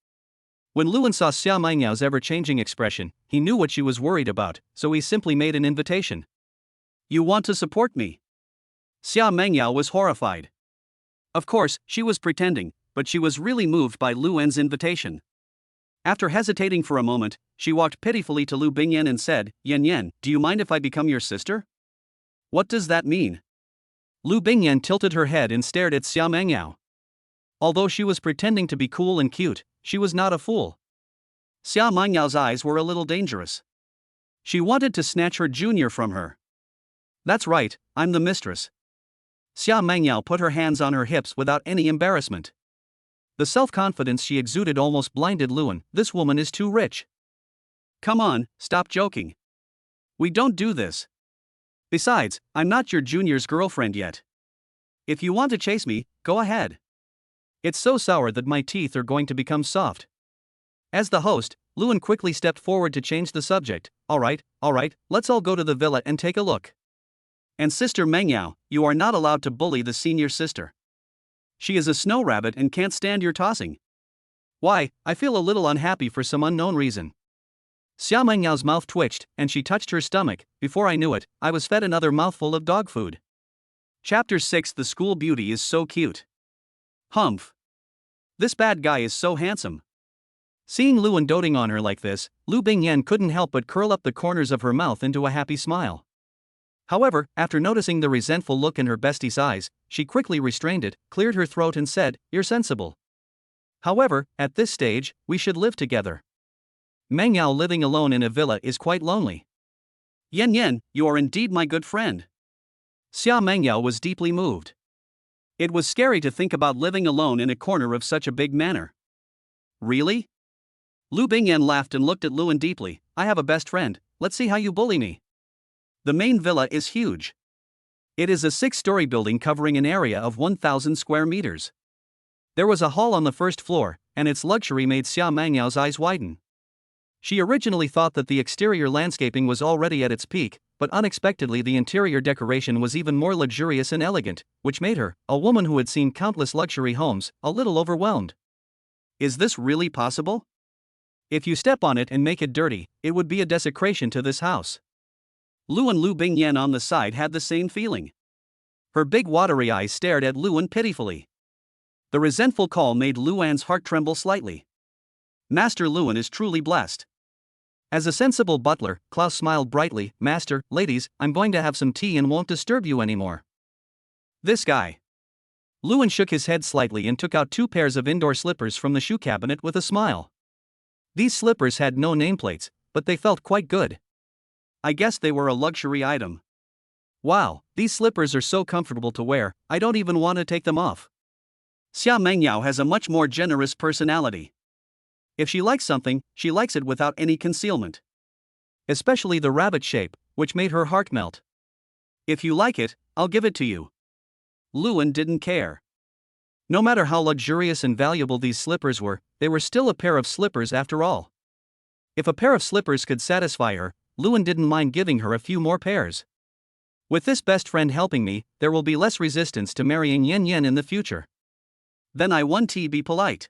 When Luan saw Xiao Mengyao's ever-changing expression, he knew what she was worried about, so he simply made an invitation. You want to support me? Xiao Mengyao was horrified. Of course, she was pretending, but she was really moved by Luan's invitation. After hesitating for a moment, she walked pitifully to Lu Bingyan and said, Yen Yen, do you mind if I become your sister? What does that mean? Lu Bingyan tilted her head and stared at Xiao Mengyao. Although she was pretending to be cool and cute, she was not a fool. Xiao Mengyao's eyes were a little dangerous. She wanted to snatch her junior from her. That's right, I'm the mistress. Xiao Mengyao put her hands on her hips without any embarrassment. The self-confidence she exuded almost blinded Luan. This woman is too rich. Come on, stop joking. We don't do this. Besides, I'm not your junior's girlfriend yet. If you want to chase me, go ahead. It's so sour that my teeth are going to become soft. As the host, Lewin quickly stepped forward to change the subject. Alright, let's all go to the villa and take a look. And Sister Mengyao, you are not allowed to bully the senior sister. She is a snow rabbit and can't stand your tossing. Why, I feel a little unhappy for some unknown reason. Xia Mengyao's mouth twitched, and she touched her stomach. Before I knew it, I was fed another mouthful of dog food. Chapter 6. The School Beauty is so cute. Humph. This bad guy is so handsome. Seeing Lewin doting on her like this, Lu Bingyan couldn't help but curl up the corners of her mouth into a happy smile. However, after noticing the resentful look in her bestie's eyes, she quickly restrained it, cleared her throat and said, "You're sensible. However, at this stage, we should live together. Mengyao living alone in a villa is quite lonely." "Yen Yen, you are indeed my good friend." Xia Mengyao was deeply moved. It was scary to think about living alone in a corner of such a big manor. "Really?" Lu Bingyan laughed and looked at Lewin deeply. "I have a best friend, let's see how you bully me." The main villa is huge. It is a 6-story building covering an area of 1,000 square meters. There was a hall on the first floor, and its luxury made Xia Mengyao's eyes widen. She originally thought that the exterior landscaping was already at its peak, but unexpectedly the interior decoration was even more luxurious and elegant, which made her, a woman who had seen countless luxury homes, a little overwhelmed. Is this really possible? If you step on it and make it dirty, it would be a desecration to this house. Lu Bingyan on the side had the same feeling. Her big watery eyes stared at Lewin pitifully. The resentful call made Luan's heart tremble slightly. Master Lewin is truly blessed. As a sensible butler, Klaus smiled brightly. "Master, ladies, I'm going to have some tea and won't disturb you anymore." This guy. Lewin shook his head slightly and took out 2 pairs of indoor slippers from the shoe cabinet with a smile. These slippers had no nameplates, but they felt quite good. I guess they were a luxury item. Wow, these slippers are so comfortable to wear, I don't even want to take them off. Xia Mengyao has a much more generous personality. If she likes something, she likes it without any concealment. Especially the rabbit shape, which made her heart melt. "If you like it, I'll give it to you." Lewin didn't care. No matter how luxurious and valuable these slippers were, they were still a pair of slippers after all. If a pair of slippers could satisfy her, Lewin didn't mind giving her a few more pairs. With this best friend helping me, there will be less resistance to marrying Yen Yen in the future. Then I want to be polite.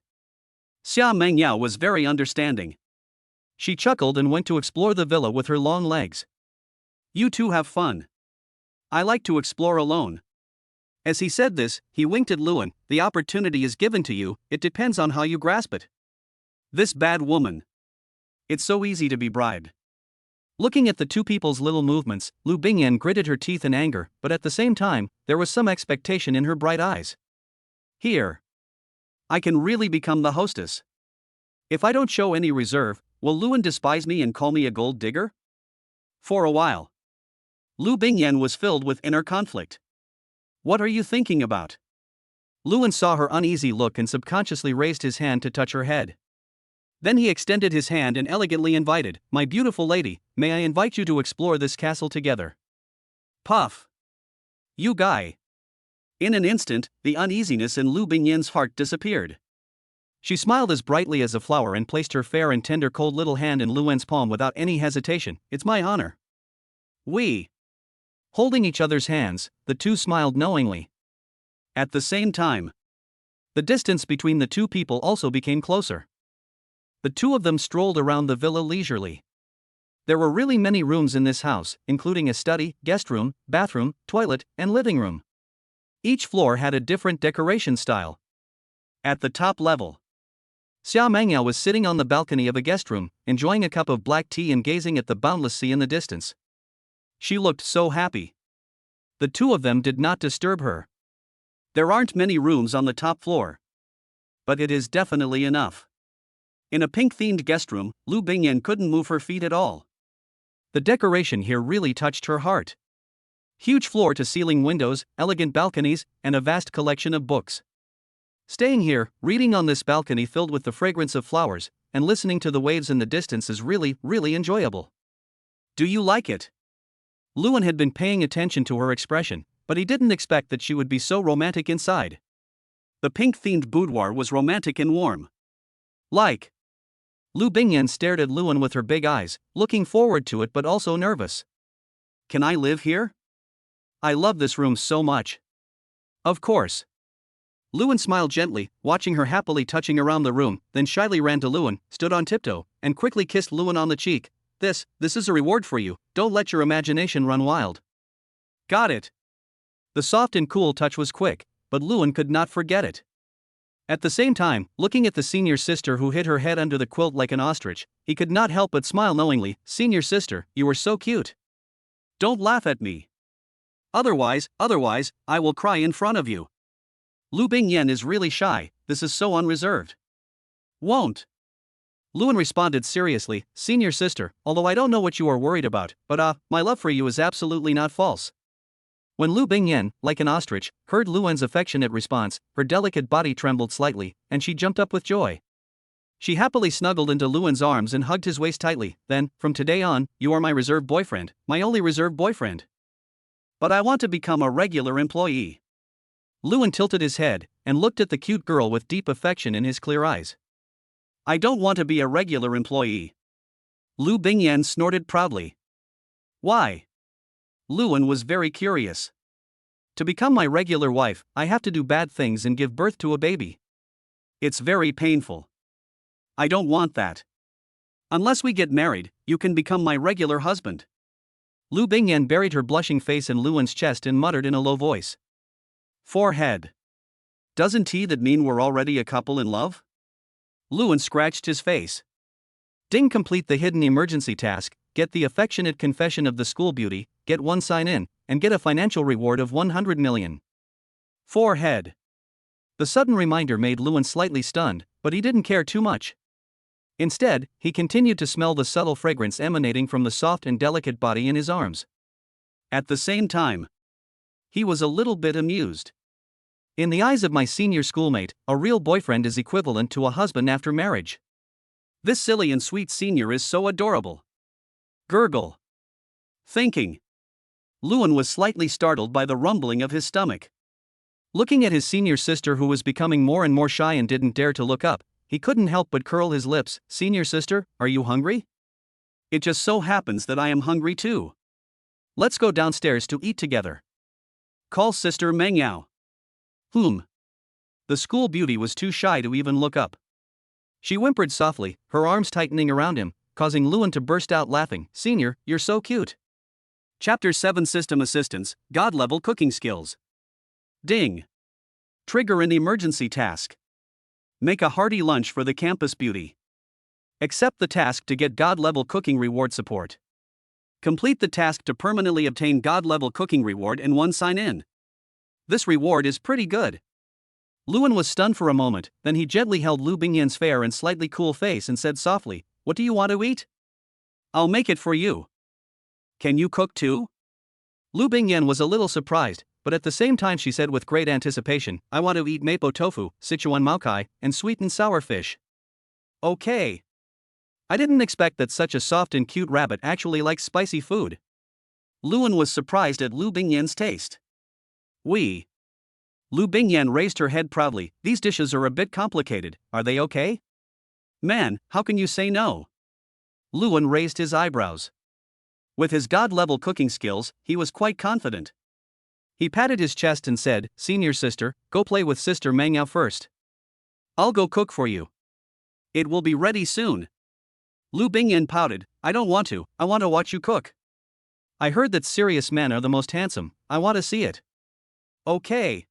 Xia Mengyao was very understanding. She chuckled and went to explore the villa with her long legs. "You two have fun. I like to explore alone." As he said this, he winked at Lewin. "The opportunity is given to you, it depends on how you grasp it." This bad woman. It's so easy to be bribed. Looking at the two people's little movements, Lu Bingyan gritted her teeth in anger, but at the same time, there was some expectation in her bright eyes. Here. I can really become the hostess. If I don't show any reserve, will Lewin despise me and call me a gold digger? For a while, Lu Bingyan was filled with inner conflict. What are you thinking about? Lewin saw her uneasy look and subconsciously raised his hand to touch her head. Then he extended his hand and elegantly invited, "My beautiful lady, may I invite you to explore this castle together?" Puff. You guy. In an instant, the uneasiness in Lu Bingyan's heart disappeared. She smiled as brightly as a flower and placed her fair and tender cold little hand in Luwen's palm without any hesitation. "It's my honor." We. Holding each other's hands, the two smiled knowingly. At the same time, the distance between the two people also became closer. The two of them strolled around the villa leisurely. There were really many rooms in this house, including a study, guest room, bathroom, toilet, and living room. Each floor had a different decoration style. At the top level, Xia Mengyao was sitting on the balcony of a guest room, enjoying a cup of black tea and gazing at the boundless sea in the distance. She looked so happy. The two of them did not disturb her. There aren't many rooms on the top floor, but it is definitely enough. In a pink-themed guest room, Lu Bingyan couldn't move her feet at all. The decoration here really touched her heart. Huge floor-to-ceiling windows, elegant balconies, and a vast collection of books. Staying here, reading on this balcony filled with the fragrance of flowers, and listening to the waves in the distance is really, really enjoyable. Do you like it? Lewin had been paying attention to her expression, but he didn't expect that she would be so romantic inside. The pink-themed boudoir was romantic and warm. Like. Lu Bingyan stared at Lewin with her big eyes, looking forward to it but also nervous. Can I live here? I love this room so much. Of course. Lewin smiled gently, watching her happily touching around the room, then shyly ran to Lewin, stood on tiptoe, and quickly kissed Lewin on the cheek. This is a reward for you, don't let your imagination run wild. Got it. The soft and cool touch was quick, but Lewin could not forget it. At the same time, looking at the senior sister who hid her head under the quilt like an ostrich, he could not help but smile knowingly. Senior sister, you are so cute. Don't laugh at me. Otherwise, I will cry in front of you. Lu Bingyan is really shy, this is so unreserved. Won't. Lewin responded seriously, senior sister, although I don't know what you are worried about, but my love for you is absolutely not false. When Lu Bingyan, like an ostrich, heard Lewin's affectionate response, her delicate body trembled slightly, and she jumped up with joy. She happily snuggled into Lewin's arms and hugged his waist tightly. Then, from today on, you are my reserve boyfriend, my only reserve boyfriend. But I want to become a regular employee. Lewin tilted his head, and looked at the cute girl with deep affection in his clear eyes. I don't want to be a regular employee. Lu Bingyan snorted proudly. Why? Lewin was very curious. To become my regular wife, I have to do bad things and give birth to a baby. It's very painful. I don't want that. Unless we get married, you can become my regular husband. Lu Bingyan buried her blushing face in Lewin's chest and muttered in a low voice. Forehead. Doesn't that mean we're already a couple in love? Lewin scratched his face. Ding, complete the hidden emergency task, get the affectionate confession of the school beauty, get one sign-in, and get a financial reward of 100 million. Forehead. The sudden reminder made Lewin slightly stunned, but he didn't care too much. Instead, he continued to smell the subtle fragrance emanating from the soft and delicate body in his arms. At the same time, he was a little bit amused. In the eyes of my senior schoolmate, a real boyfriend is equivalent to a husband after marriage. This silly and sweet senior is so adorable. Gurgle. Thinking. Lewin was slightly startled by the rumbling of his stomach. Looking at his senior sister who was becoming more and more shy and didn't dare to look up, he couldn't help but curl his lips. Senior sister, are you hungry? It just so happens that I am hungry too. Let's go downstairs to eat together. Call sister Mengyao. The school beauty was too shy to even look up. She whimpered softly, her arms tightening around him, causing Lewin to burst out laughing. Senior, you're so cute. Chapter 7 System Assistance, God-Level Cooking Skills. Ding. Trigger an emergency task. Make a hearty lunch for the campus beauty. Accept the task to get God-Level Cooking Reward support. Complete the task to permanently obtain God-Level Cooking Reward and one sign-in. This reward is pretty good. Lewin was stunned for a moment, then he gently held Lu Bingyan's fair and slightly cool face and said softly, what do you want to eat? I'll make it for you. Can you cook too? Lu Bingyan was a little surprised, but at the same time she said with great anticipation, I want to eat mapo tofu, Sichuan maokai, and sweet and sour fish. Okay. I didn't expect that such a soft and cute rabbit actually likes spicy food. Lewin was surprised at Lu Bingyan's taste. Lu Bingyan raised her head proudly, these dishes are a bit complicated, are they okay? Man, how can you say no? Lewin raised his eyebrows. With his God-level cooking skills, he was quite confident. He patted his chest and said, Senior sister, go play with sister Mengyao first. I'll go cook for you. It will be ready soon. Lu Bingyan pouted, I don't want to, I want to watch you cook. I heard that serious men are the most handsome, I want to see it. Okay.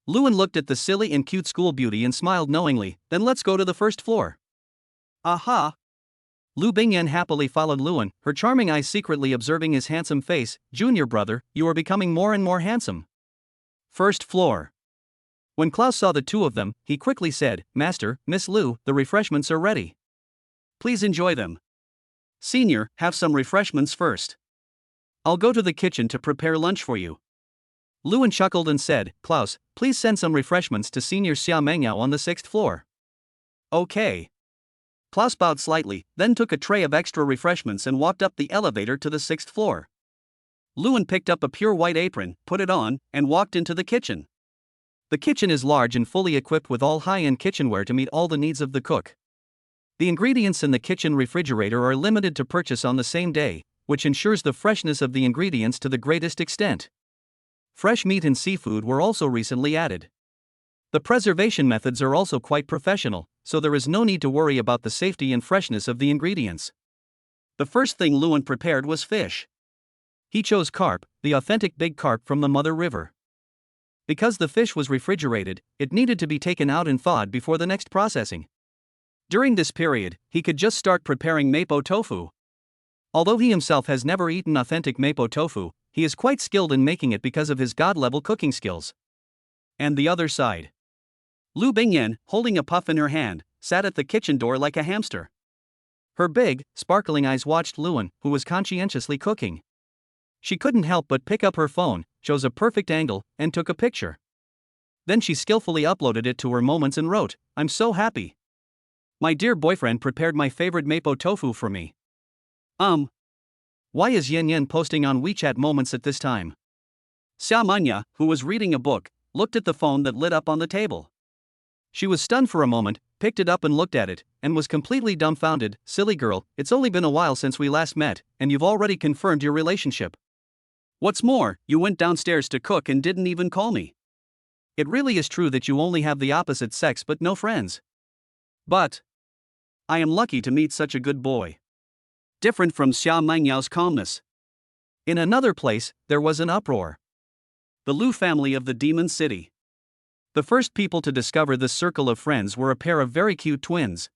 Lewin looked at the silly and cute school beauty and smiled knowingly, then let's go to the first floor. Aha! Lu Bingyan happily followed Lewin, her charming eyes secretly observing his handsome face. Junior brother, you are becoming more and more handsome. First floor. When Klaus saw the two of them, he quickly said, Master, Miss Lu, the refreshments are ready. Please enjoy them. Senior, have some refreshments first. I'll go to the kitchen to prepare lunch for you. Lewin chuckled and said, Klaus, please send some refreshments to Senior Xia Mengyao on the 6th floor. Okay. Klaus bowed slightly, then took a tray of extra refreshments and walked up the elevator to the 6th floor. Lewin picked up a pure white apron, put it on, and walked into the kitchen. The kitchen is large and fully equipped with all high-end kitchenware to meet all the needs of the cook. The ingredients in the kitchen refrigerator are limited to purchase on the same day, which ensures the freshness of the ingredients to the greatest extent. Fresh meat and seafood were also recently added. The preservation methods are also quite professional, so there is no need to worry about the safety and freshness of the ingredients. The first thing Lewin prepared was fish. He chose carp, the authentic big carp from the Mother River. Because the fish was refrigerated, it needed to be taken out and thawed before the next processing. During this period, he could just start preparing mapo tofu. Although he himself has never eaten authentic mapo tofu, he is quite skilled in making it because of his god-level cooking skills. And the other side. Lu Bingyan, holding a puff in her hand, sat at the kitchen door like a hamster. Her big, sparkling eyes watched Lewin, who was conscientiously cooking. She couldn't help but pick up her phone, chose a perfect angle, and took a picture. Then she skillfully uploaded it to her Moments and wrote, "I'm so happy. My dear boyfriend prepared my favorite mapo tofu for me." Why is Yen Yen posting on WeChat Moments at this time? Xia Manya, who was reading a book, looked at the phone that lit up on the table. She was stunned for a moment, picked it up and looked at it, and was completely dumbfounded. "Silly girl, it's only been a while since we last met, and you've already confirmed your relationship. What's more, you went downstairs to cook and didn't even call me. It really is true that you only have the opposite sex but no friends. But I am lucky to meet such a good boy." Different from Xia Mangyao calmness. In another place, there was an uproar. The Lu family of the Demon City. The first people to discover this circle of friends were a pair of very cute twins.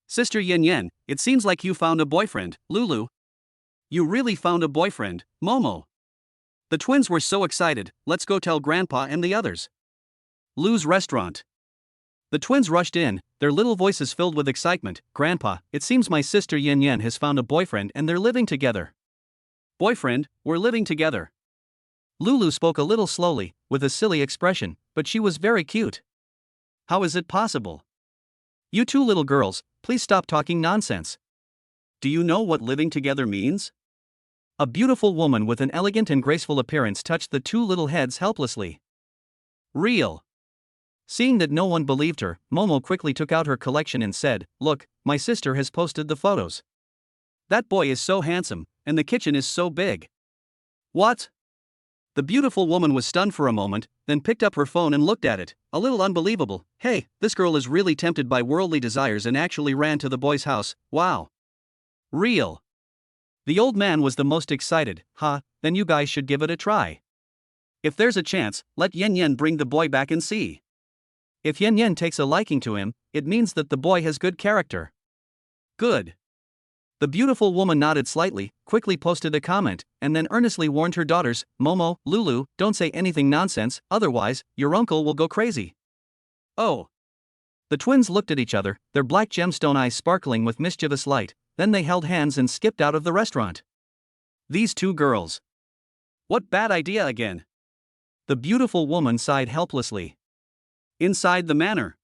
"Sister Yen Yen, it seems like you found a boyfriend, Lulu." "You really found a boyfriend, Momo." The twins were so excited. "Let's go tell Grandpa and the others." Lu's restaurant. The twins rushed in, their little voices filled with excitement. "Grandpa, it seems my sister Yen Yen has found a boyfriend and they're living together." "Boyfriend, we're living together." Lulu spoke a little slowly, with a silly expression, but she was very cute. "How is it possible? You two little girls, please stop talking nonsense. Do you know what living together means?" A beautiful woman with an elegant and graceful appearance touched the two little heads helplessly. "Real." Seeing that no one believed her, Momo quickly took out her collection and said, "Look, my sister has posted the photos. That boy is so handsome, and the kitchen is so big." "What?" The beautiful woman was stunned for a moment, then picked up her phone and looked at it. "A little unbelievable. Hey, this girl is really tempted by worldly desires and actually ran to the boy's house. Wow. Real." The old man was the most excited. Then you guys should give it a try. If there's a chance, let Yen Yen bring the boy back and see. If Yen Yen takes a liking to him, it means that the boy has good character." "Good." The beautiful woman nodded slightly, quickly posted a comment, and then earnestly warned her daughters, "Momo, Lulu, don't say anything nonsense, otherwise, your uncle will go crazy." "Oh." The twins looked at each other, their black gemstone eyes sparkling with mischievous light, then they held hands and skipped out of the restaurant. These two girls. What bad idea again? The beautiful woman sighed helplessly. Inside the manor,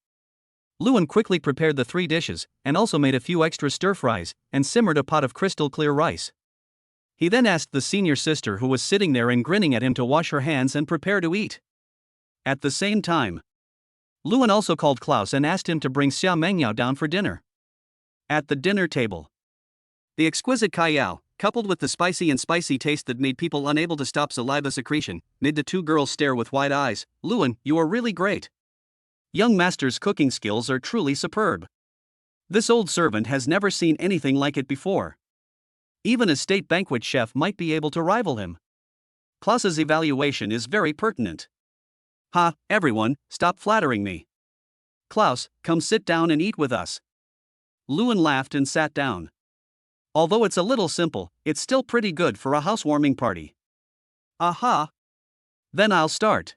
Lewin quickly prepared the 3 dishes, and also made a few extra stir-fries, and simmered a pot of crystal-clear rice. He then asked the senior sister who was sitting there and grinning at him to wash her hands and prepare to eat. At the same time, Lewin also called Klaus and asked him to bring Xia Mengyao down for dinner. At the dinner table, the exquisite kayao, coupled with the spicy taste that made people unable to stop saliva secretion, made the two girls stare with wide eyes. "Lewin, you are really great. Young master's cooking skills are truly superb. This old servant has never seen anything like it before. Even a state banquet chef might be able to rival him. Klaus's evaluation is very pertinent." Everyone, stop flattering me. "Klaus, come sit down and eat with us." Lewin laughed and sat down. "Although it's a little simple, it's still pretty good for a housewarming party." Then I'll start."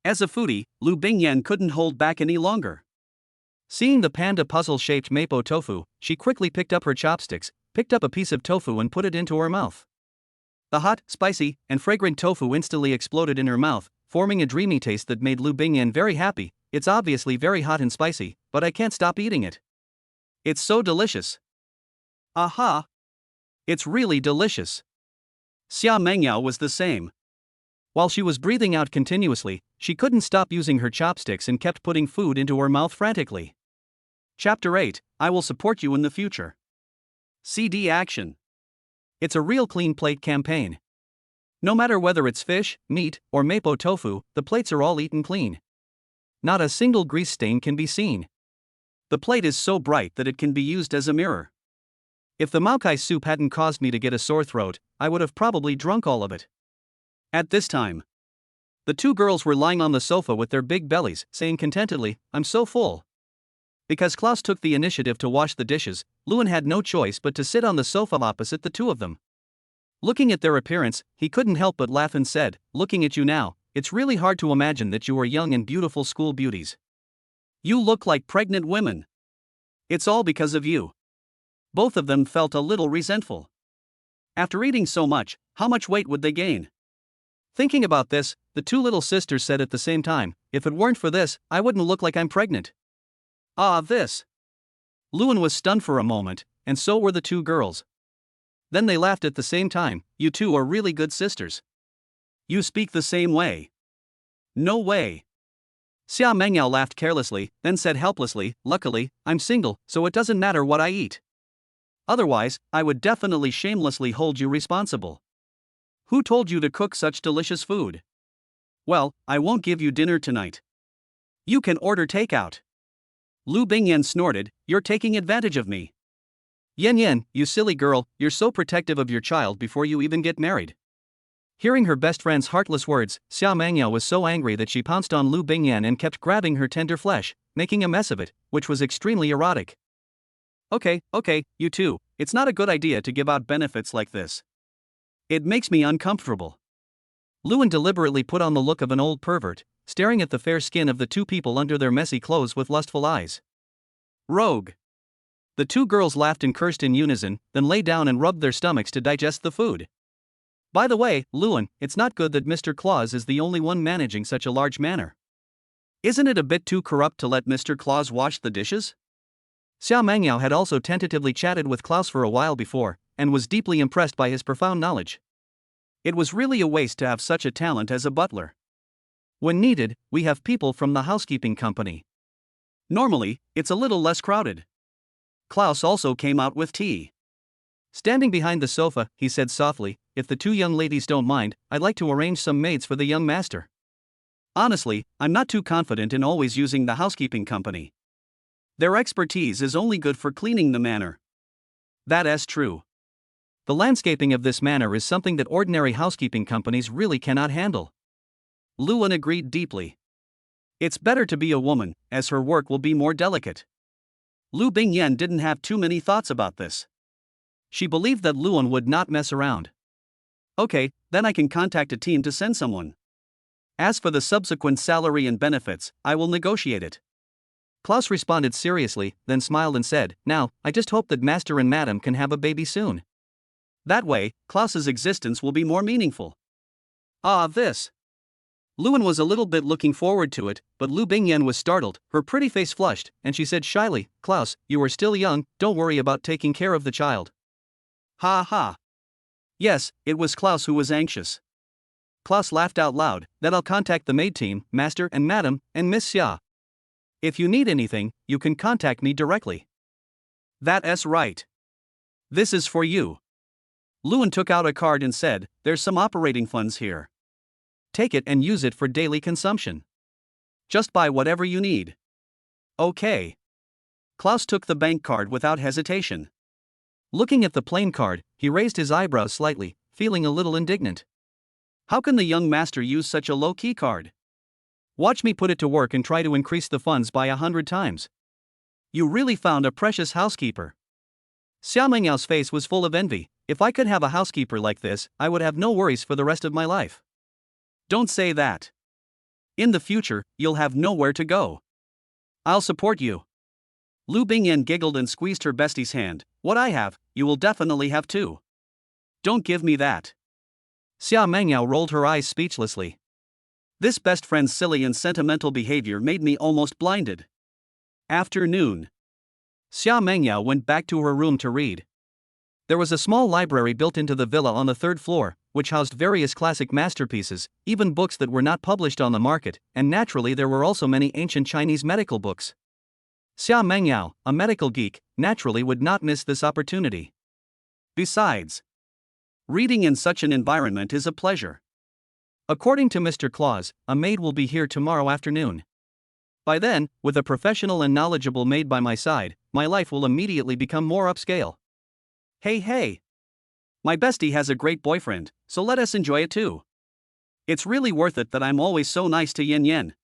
As a foodie, Lu Bingyan couldn't hold back any longer. Seeing the panda puzzle-shaped mapo tofu, she quickly picked up her chopsticks, picked up a piece of tofu and put it into her mouth. The hot, spicy, and fragrant tofu instantly exploded in her mouth, forming a dreamy taste that made Lu Bingyan very happy. "It's obviously very hot and spicy, but I can't stop eating it. It's so delicious. Aha! It's really delicious. Xia Mengyao was the same. While she was breathing out continuously, she couldn't stop using her chopsticks and kept putting food into her mouth frantically. Chapter 8, I will support you in the future. CD action. It's a real clean plate campaign. No matter whether it's fish, meat, or mapo tofu, the plates are all eaten clean. Not a single grease stain can be seen. The plate is so bright that it can be used as a mirror. If the maokai soup hadn't caused me to get a sore throat, I would have probably drunk all of it. At this time, the two girls were lying on the sofa with their big bellies, saying contentedly, I'm so full. Because Klaus took the initiative to wash the dishes, Lewin had no choice but to sit on the sofa opposite the two of them. Looking at their appearance, he couldn't help but laugh and said, looking at you now, it's really hard to imagine that you are young and beautiful school beauties. You look like pregnant women. It's all because of you. Both of them felt a little resentful. After eating so much, how much weight would they gain? Thinking about this, the two little sisters said at the same time, if it weren't for this, I wouldn't look like I'm pregnant. Ah, this. Lewin was stunned for a moment, and so were the two girls. Then they laughed at the same time, you two are really good sisters. You speak the same way. No way. Xia Mengyao laughed carelessly, then said helplessly, luckily, I'm single, so it doesn't matter what I eat. Otherwise, I would definitely shamelessly hold you responsible. Who told you to cook such delicious food? Well, I won't give you dinner tonight. You can order takeout. Lu Bingyan snorted, you're taking advantage of me. Yen Yen, you silly girl, you're so protective of your child before you even get married. Hearing her best friend's heartless words, Xia Mengyao was so angry that she pounced on Lu Bingyan and kept grabbing her tender flesh, making a mess of it, which was extremely erotic. Okay, you two, it's not a good idea to give out benefits like this. It makes me uncomfortable. Lewin deliberately put on the look of an old pervert, staring at the fair skin of the two people under their messy clothes with lustful eyes. Rogue. The two girls laughed and cursed in unison, then lay down and rubbed their stomachs to digest the food. By the way, Lewin, it's not good that Mr. Claus is the only one managing such a large manor. Isn't it a bit too corrupt to let Mr. Claus wash the dishes? Xia Mengyao had also tentatively chatted with Klaus for a while before, and was deeply impressed by his profound knowledge. It was really a waste to have such a talent as a butler. When needed, we have people from the housekeeping company. Normally, it's a little less crowded. Klaus also came out with tea. Standing behind the sofa, he said softly, if the two young ladies don't mind, I'd like to arrange some maids for the young master. Honestly, I'm not too confident in always using the housekeeping company. Their expertise is only good for cleaning the manor. That is true. The landscaping of this manor is something that ordinary housekeeping companies really cannot handle. Lewin agreed deeply. It's better to be a woman, as her work will be more delicate. Lu Bingyan didn't have too many thoughts about this. She believed that Lewin would not mess around. Okay, then I can contact a team to send someone. As for the subsequent salary and benefits, I will negotiate it. Klaus responded seriously, then smiled and said, now, I just hope that Master and Madam can have a baby soon. That way, Klaus's existence will be more meaningful. Ah, this. Lewin was a little bit looking forward to it, but Lu Bingyan was startled, her pretty face flushed, and she said shyly, Klaus, you are still young, don't worry about taking care of the child. Ha ha. Yes, it was Klaus who was anxious. Klaus laughed out loud, then I'll contact the maid team, Master and Madam, and Miss Xia. If you need anything, you can contact me directly. That's right. This is for you. Lewin took out a card and said, there's some operating funds here. Take it and use it for daily consumption. Just buy whatever you need. Okay. Klaus took the bank card without hesitation. Looking at the plain card, he raised his eyebrows slightly, feeling a little indignant. How can the young master use such a low-key card? Watch me put it to work and try to increase the funds by 100 times. You really found a precious housekeeper. Xia Mengyao's face was full of envy. If I could have a housekeeper like this, I would have no worries for the rest of my life. Don't say that. In the future, you'll have nowhere to go. I'll support you. Lu Bingyan giggled and squeezed her bestie's hand. What I have, you will definitely have too. Don't give me that. Xia Mengyao rolled her eyes speechlessly. This best friend's silly and sentimental behavior made me almost blinded. Afternoon. Xia Mengyao went back to her room to read. There was a small library built into the villa on the third floor, which housed various classic masterpieces, even books that were not published on the market, and naturally there were also many ancient Chinese medical books. Xia Mengyao, a medical geek, naturally would not miss this opportunity. Besides, reading in such an environment is a pleasure. According to Mr. Claus, a maid will be here tomorrow afternoon. By then, with a professional and knowledgeable maid by my side, my life will immediately become more upscale. Hey. My bestie has a great boyfriend, so let us enjoy it too. It's really worth it that I'm always so nice to Yin Yen.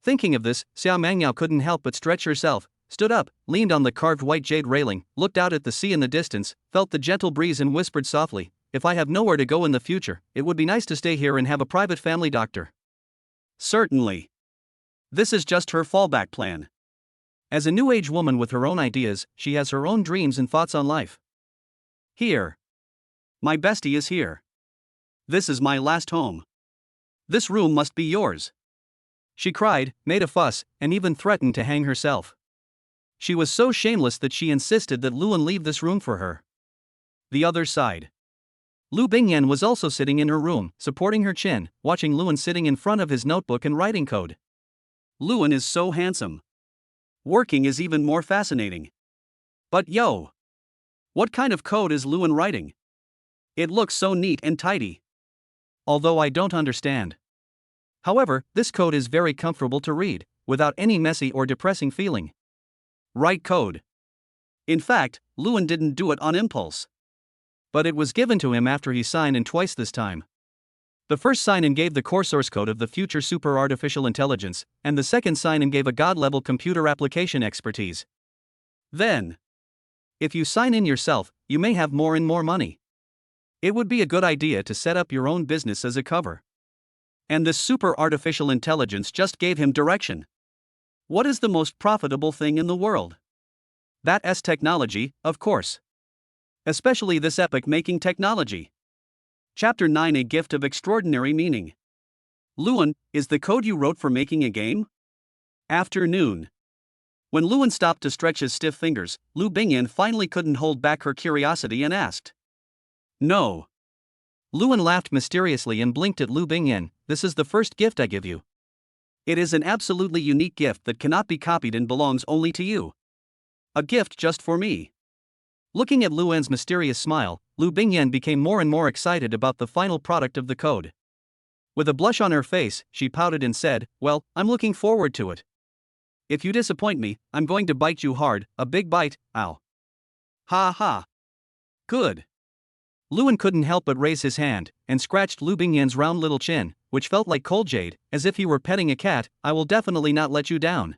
Thinking of this, Xia Mengyao couldn't help but stretch herself, stood up, leaned on the carved white jade railing, looked out at the sea in the distance, felt the gentle breeze and whispered softly, "If I have nowhere to go in the future, it would be nice to stay here and have a private family doctor." Certainly. This is just her fallback plan. As a new age woman with her own ideas, she has her own dreams and thoughts on life. Here. My bestie is here. This is my last home. This room must be yours. She cried, made a fuss, and even threatened to hang herself. She was so shameless that she insisted that Luan leave this room for her. The other side. Lu Bingyan was also sitting in her room, supporting her chin, watching Luan sitting in front of his notebook and writing code. Luan is so handsome. Working is even more fascinating. But yo! What kind of code is Luan writing? It looks so neat and tidy. Although I don't understand. However, this code is very comfortable to read, without any messy or depressing feeling. Right code. In fact, Luan didn't do it on impulse. But it was given to him after he signed in twice this time. The first sign-in gave the core source code of the future super artificial intelligence, and the second sign-in gave a god-level computer application expertise. Then, if you sign in yourself, you may have more and more money. It would be a good idea to set up your own business as a cover. And this super artificial intelligence just gave him direction. What is the most profitable thing in the world? That's technology, of course. Especially this epoch-making technology. Chapter 9: A Gift of Extraordinary Meaning. Luan, is the code you wrote for making a game? Afternoon. When Luan stopped to stretch his stiff fingers, Lu Bingyan finally couldn't hold back her curiosity and asked. No. Luan laughed mysteriously and blinked at Lu Bingyan. This is the first gift I give you. It is an absolutely unique gift that cannot be copied and belongs only to you. A gift just for me. Looking at Luan's mysterious smile, Lu Bingyan became more and more excited about the final product of the code. With a blush on her face, she pouted and said, "Well, I'm looking forward to it. If you disappoint me, I'm going to bite you hard, a big bite, ow." Ha ha. Good. Luan couldn't help but raise his hand, and scratched Lu Bingyan's round little chin, which felt like cold jade, as if he were petting a cat. "I will definitely not let you down."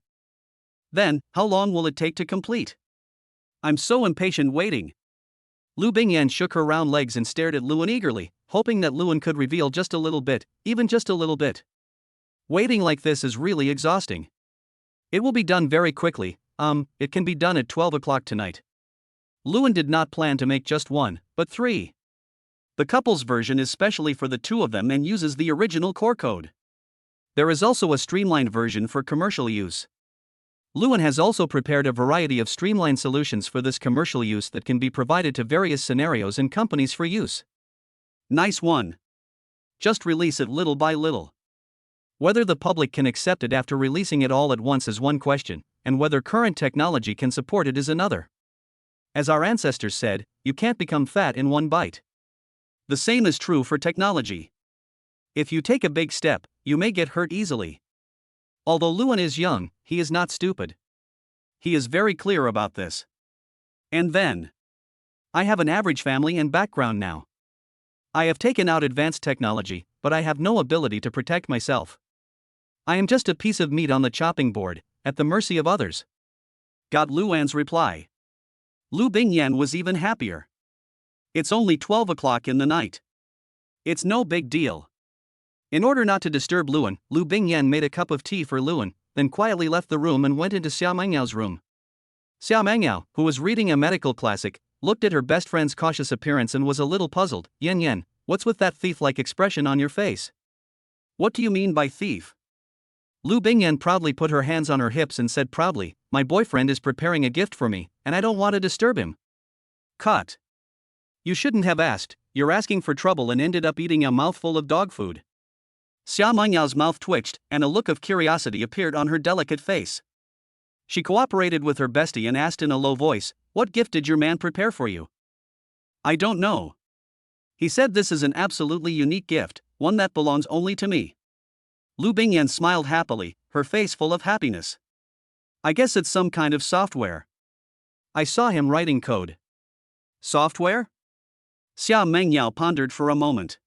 Then, how long will it take to complete? I'm so impatient waiting. Lu Bingyan shook her round legs and stared at Luan eagerly, hoping that Luan could reveal just a little bit, even just a little bit. Waiting like this is really exhausting. It will be done very quickly. It can be done at 12 o'clock tonight. Luan did not plan to make just one, but 3. The couple's version is specially for the two of them and uses the original core code. There is also a streamlined version for commercial use. Luan has also prepared a variety of streamlined solutions for this commercial use that can be provided to various scenarios and companies for use. Nice one. Just release it little by little. Whether the public can accept it after releasing it all at once is one question, and whether current technology can support it is another. As our ancestors said, you can't become fat in one bite. The same is true for technology. If you take a big step, you may get hurt easily. Although Luan is young, he is not stupid. He is very clear about this. And then, I have an average family and background now. I have taken out advanced technology, but I have no ability to protect myself. I am just a piece of meat on the chopping board, at the mercy of others. Got Luan's reply. Lu Bingyan was even happier. It's only 12 o'clock in the night. It's no big deal. In order not to disturb Luan, Lu Bingyan made a cup of tea for Luan, then quietly left the room and went into Xia Mengyao's room. Xia Mengyao, who was reading a medical classic, looked at her best friend's cautious appearance and was a little puzzled. "Yen Yen, what's with that thief-like expression on your face? What do you mean by thief?" Lu Bingyan proudly put her hands on her hips and said proudly, "My boyfriend is preparing a gift for me, and I don't want to disturb him." Cut. You shouldn't have asked, you're asking for trouble and ended up eating a mouthful of dog food. Xia Mengyao's mouth twitched, and a look of curiosity appeared on her delicate face. She cooperated with her bestie and asked in a low voice, "What gift did your man prepare for you?" "I don't know. He said this is an absolutely unique gift, one that belongs only to me." Lu Bingyan smiled happily, her face full of happiness. "I guess it's some kind of software. I saw him writing code." Software? Xia Mengyao pondered for a moment.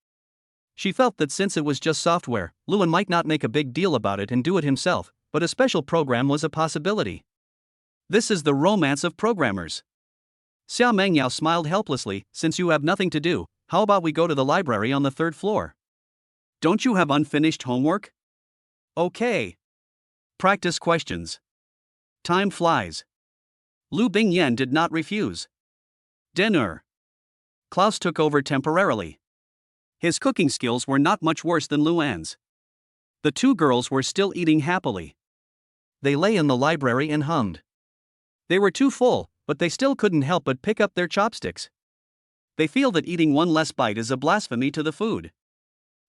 She felt that since it was just software, Luan might not make a big deal about it and do it himself, but a special program was a possibility. This is the romance of programmers. Xia Mengyao smiled helplessly, "Since you have nothing to do, how about we go to the library on the third floor? Don't you have unfinished homework?" "Okay." Practice questions. Time flies. Lu Bingyan did not refuse. Dinner. Klaus took over temporarily. His cooking skills were not much worse than Luan's. The two girls were still eating happily. They lay in the library and hummed. They were too full, but they still couldn't help but pick up their chopsticks. They feel that eating one less bite is a blasphemy to the food.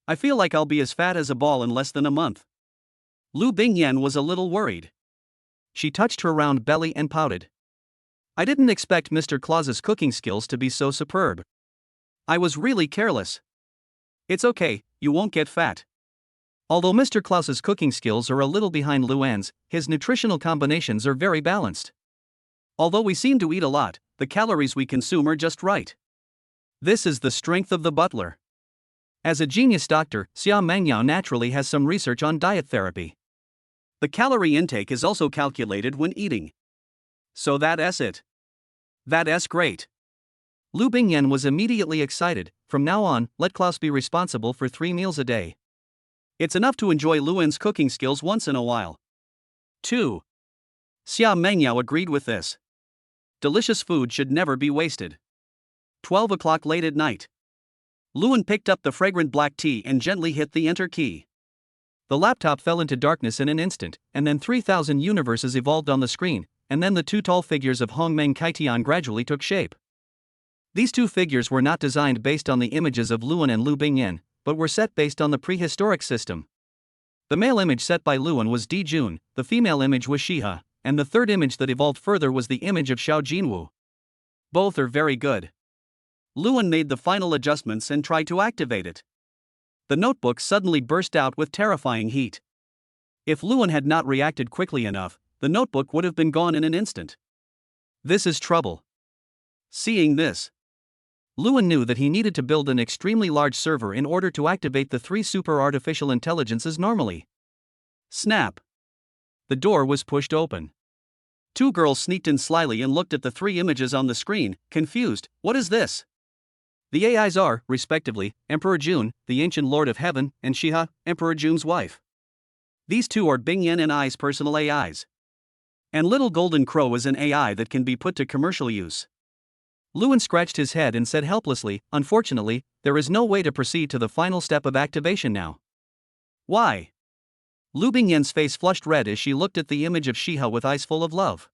"I feel like I'll be as fat as a ball in less than a month." Lu Bingyan was a little worried. She touched her round belly and pouted. "I didn't expect Mr. Claus's cooking skills to be so superb. I was really careless." "It's okay, you won't get fat." Although Mr. Claus's cooking skills are a little behind Luan's, his nutritional combinations are very balanced. Although we seem to eat a lot, the calories we consume are just right. This is the strength of the butler. As a genius doctor, Xia Mengyao naturally has some research on diet therapy. The calorie intake is also calculated when eating. So that's it. That's great. Lu Bingyan was immediately excited. From now on, let Klaus be responsible for 3 meals a day. It's enough to enjoy Luan's cooking skills once in a while. 2. Xia Mengyao agreed with this. Delicious food should never be wasted. 12 o'clock late at night. Luan picked up the fragrant black tea and gently hit the enter key. The laptop fell into darkness in an instant, and then 3,000 universes evolved on the screen, and then the two tall figures of Hongmeng Kaitian gradually took shape. These two figures were not designed based on the images of Luan and Lu Bingyan, but were set based on the prehistoric system. The male image set by Luan was Di Jun, the female image was Shiha, and the third image that evolved further was the image of Xiao Jinwu. Both are very good. Luan made the final adjustments and tried to activate it. The notebook suddenly burst out with terrifying heat. If Luan had not reacted quickly enough, the notebook would have been gone in an instant. This is trouble. Seeing this, Luan knew that he needed to build an extremely large server in order to activate the 3 super artificial intelligences normally. Snap! The door was pushed open. 2 girls sneaked in slyly and looked at the 3 images on the screen, confused. What is this? The AIs are, respectively, Emperor Jun, the ancient Lord of Heaven, and Shiha, Emperor Jun's wife. These 2 are Bingyan and I's personal AIs. And Little Golden Crow is an AI that can be put to commercial use. Luan scratched his head and said helplessly, "Unfortunately, there is no way to proceed to the final step of activation now." "Why?" Lu Bingyan's face flushed red as she looked at the image of Shiha with eyes full of love.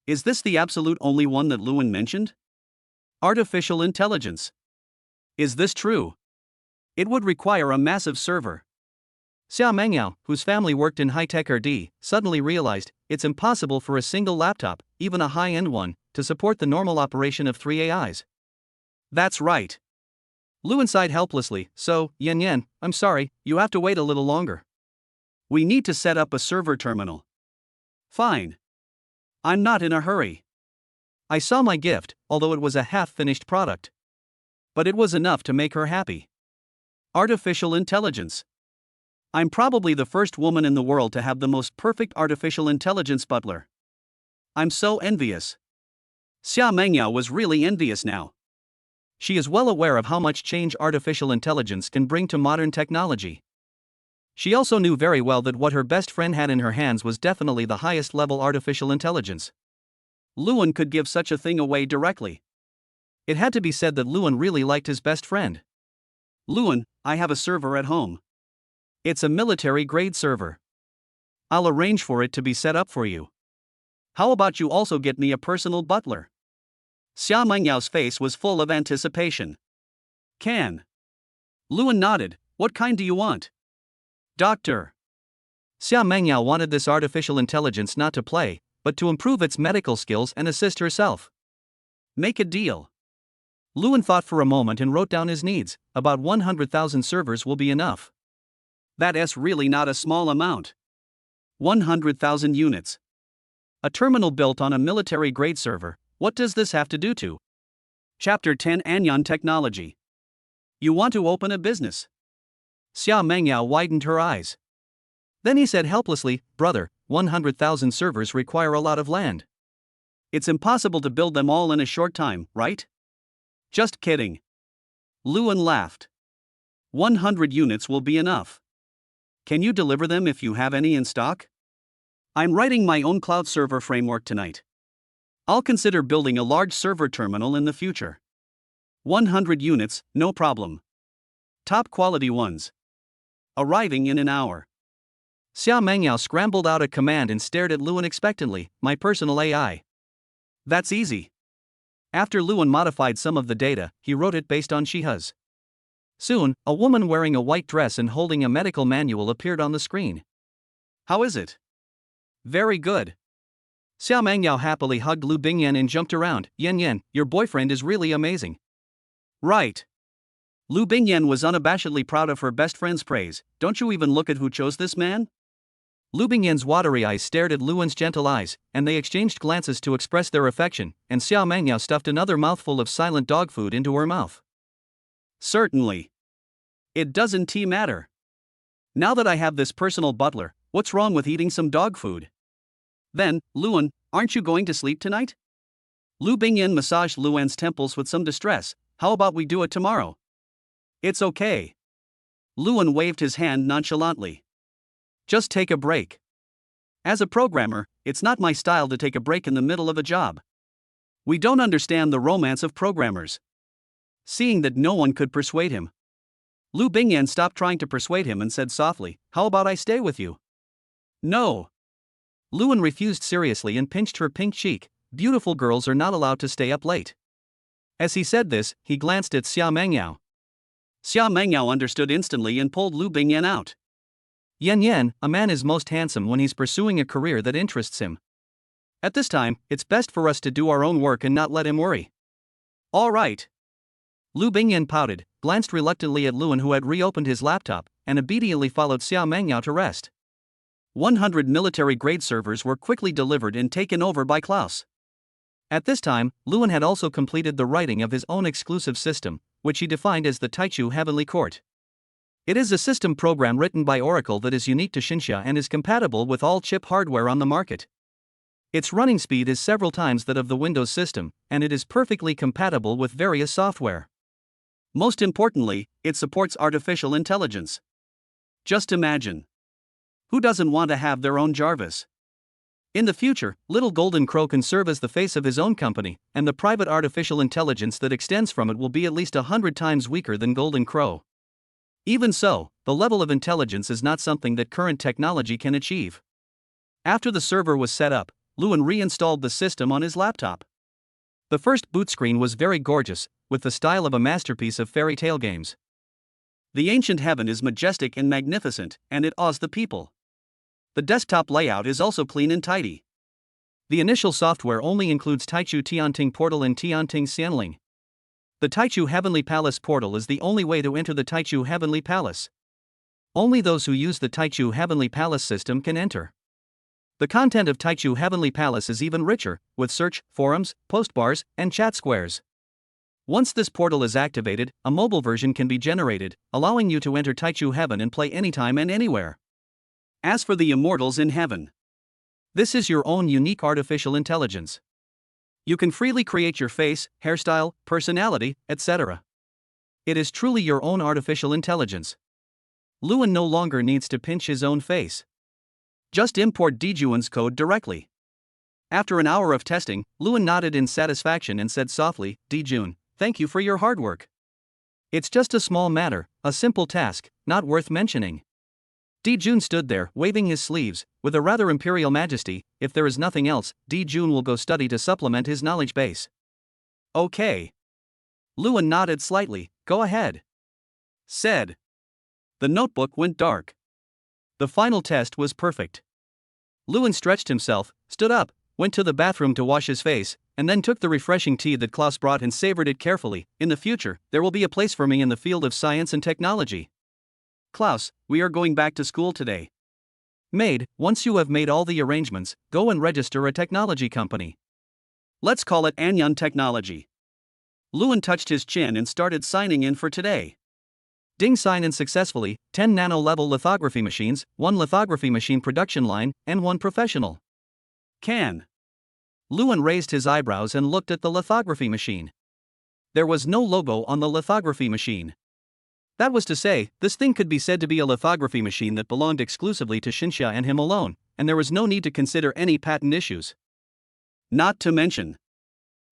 "Is this the absolute only one that Luan mentioned? Artificial intelligence. Is this true? It would require a massive server." Xia Mengyao, whose family worked in high-tech R&D, suddenly realized it's impossible for a single laptop, even a high-end one, to support the normal operation of 3 AIs. "That's right." Luan sighed helplessly. "So, Yan, I'm sorry, you have to wait a little longer. We need to set up a server terminal." "Fine. I'm not in a hurry." I saw my gift, although it was a half-finished product. But it was enough to make her happy. Artificial intelligence. I'm probably the first woman in the world to have the most perfect artificial intelligence butler. I'm so envious. Xia Mengyao was really envious now. She is well aware of how much change artificial intelligence can bring to modern technology. She also knew very well that what her best friend had in her hands was definitely the highest level artificial intelligence. Luan could give such a thing away directly. It had to be said that Luan really liked his best friend. "Luan, I have a server at home. It's a military-grade server. I'll arrange for it to be set up for you. How about you also get me a personal butler? Xia Mengyao's face was full of anticipation. Can. Luan nodded. What kind do you want? Doctor. Xia Mengyao wanted this artificial intelligence not to play, but to improve its medical skills and assist herself. Make a deal. Luan thought for a moment and wrote down his needs. About 100,000 servers will be enough. That's really not a small amount. 100,000 units. A terminal built on a military-grade server. What does this have to do to? Chapter 10 Anyan Technology. You want to open a business? Xia Mengyao widened her eyes. Then he said helplessly, Brother, 100,000 servers require a lot of land. It's impossible to build them all in a short time, right? Just kidding. Luan laughed. 100 units will be enough. Can you deliver them if you have any in stock? I'm writing my own cloud server framework tonight. I'll consider building a large server terminal in the future. 100 units, no problem. Top quality ones. Arriving in an hour. Xia Mengyao scrambled out a command and stared at Luan expectantly. My personal AI. That's easy. After Luan modified some of the data, he wrote it based on Shiha's. Soon, a woman wearing a white dress and holding a medical manual appeared on the screen. How is it? Very good. Xia Mengyao happily hugged Lu Bingyan and jumped around. Yan, your boyfriend is really amazing. Right. Lu Bingyan was unabashedly proud of her best friend's praise. Don't you even look at who chose this man? Lu Bingyan's watery eyes stared at Luan's gentle eyes, and they exchanged glances to express their affection, and Xia Mengyao stuffed another mouthful of silent dog food into her mouth. Certainly. It doesn't matter. Now that I have this personal butler, what's wrong with eating some dog food? Then, Luan, aren't you going to sleep tonight? Lu Bingyan massaged Luan's temples with some distress. How about we do it tomorrow? It's okay. Luan waved his hand nonchalantly. Just take a break. As a programmer, it's not my style to take a break in the middle of a job. We don't understand the romance of programmers. Seeing that no one could persuade him, Lu Bingyan stopped trying to persuade him and said softly, How about I stay with you? No. Luan refused seriously and pinched her pink cheek. Beautiful girls are not allowed to stay up late. As he said this, he glanced at Xia Mengyao. Xia Mengyao understood instantly and pulled Lu Bingyan out. Yan, a man is most handsome when he's pursuing a career that interests him. At this time, it's best for us to do our own work and not let him worry. All right. Lu Bingyan pouted, glanced reluctantly at Luan who had reopened his laptop, and obediently followed Xia Mengyao to rest. 100 military-grade servers were quickly delivered and taken over by Klaus. At this time, Luan had also completed the writing of his own exclusive system, which he defined as the Taichu Heavenly Court. It is a system program written by Oracle that is unique to Xinxia and is compatible with all chip hardware on the market. Its running speed is several times that of the Windows system, and it is perfectly compatible with various software. Most importantly, it supports artificial intelligence. Just imagine. Who doesn't want to have their own Jarvis? In the future, Little Golden Crow can serve as the face of his own company, and the private artificial intelligence that extends from it will be at least 100 times weaker than Golden Crow. Even so, the level of intelligence is not something that current technology can achieve. After the server was set up, Luan reinstalled the system on his laptop. The first boot screen was very gorgeous, with the style of a masterpiece of fairy tale games. The ancient heaven is majestic and magnificent, and it awes the people. The desktop layout is also clean and tidy. The initial software only includes Taichu Tianting Portal and Tianting Xianling. The Taichu Heavenly Palace portal is the only way to enter the Taichu Heavenly Palace. Only those who use the Taichu Heavenly Palace system can enter. The content of Taichu Heavenly Palace is even richer, with search, forums, postbars, and chat squares. Once this portal is activated, a mobile version can be generated, allowing you to enter Taichu Heaven and play anytime and anywhere. As for the immortals in heaven, this is your own unique artificial intelligence. You can freely create your face, hairstyle, personality, etc. It is truly your own artificial intelligence. Luan no longer needs to pinch his own face. Just import Dijuan's code directly. After an hour of testing, Luan nodded in satisfaction and said softly, Dijun, thank you for your hard work. It's just a small matter, a simple task, not worth mentioning. Jun stood there, waving his sleeves, with a rather imperial majesty. If there is nothing else, Jun will go study to supplement his knowledge base. Okay. Luan nodded slightly. Go ahead. Said. The notebook went dark. The final test was perfect. Luan stretched himself, stood up, went to the bathroom to wash his face, and then took the refreshing tea that Klaus brought and savored it carefully. In the future, there will be a place for me in the field of science and technology. Klaus, we are going back to school today. Maid, once you have made all the arrangements, go and register a technology company. Let's call it Anyun Technology. Luan touched his chin and started signing in for today. Ding, sign in successfully. 10 nano-level lithography machines, 1 lithography machine production line, and 1 professional. Can. Luan raised his eyebrows and looked at the lithography machine. There was no logo on the lithography machine. That was to say, this thing could be said to be a lithography machine that belonged exclusively to Xinxia and him alone, and there was no need to consider any patent issues. Not to mention,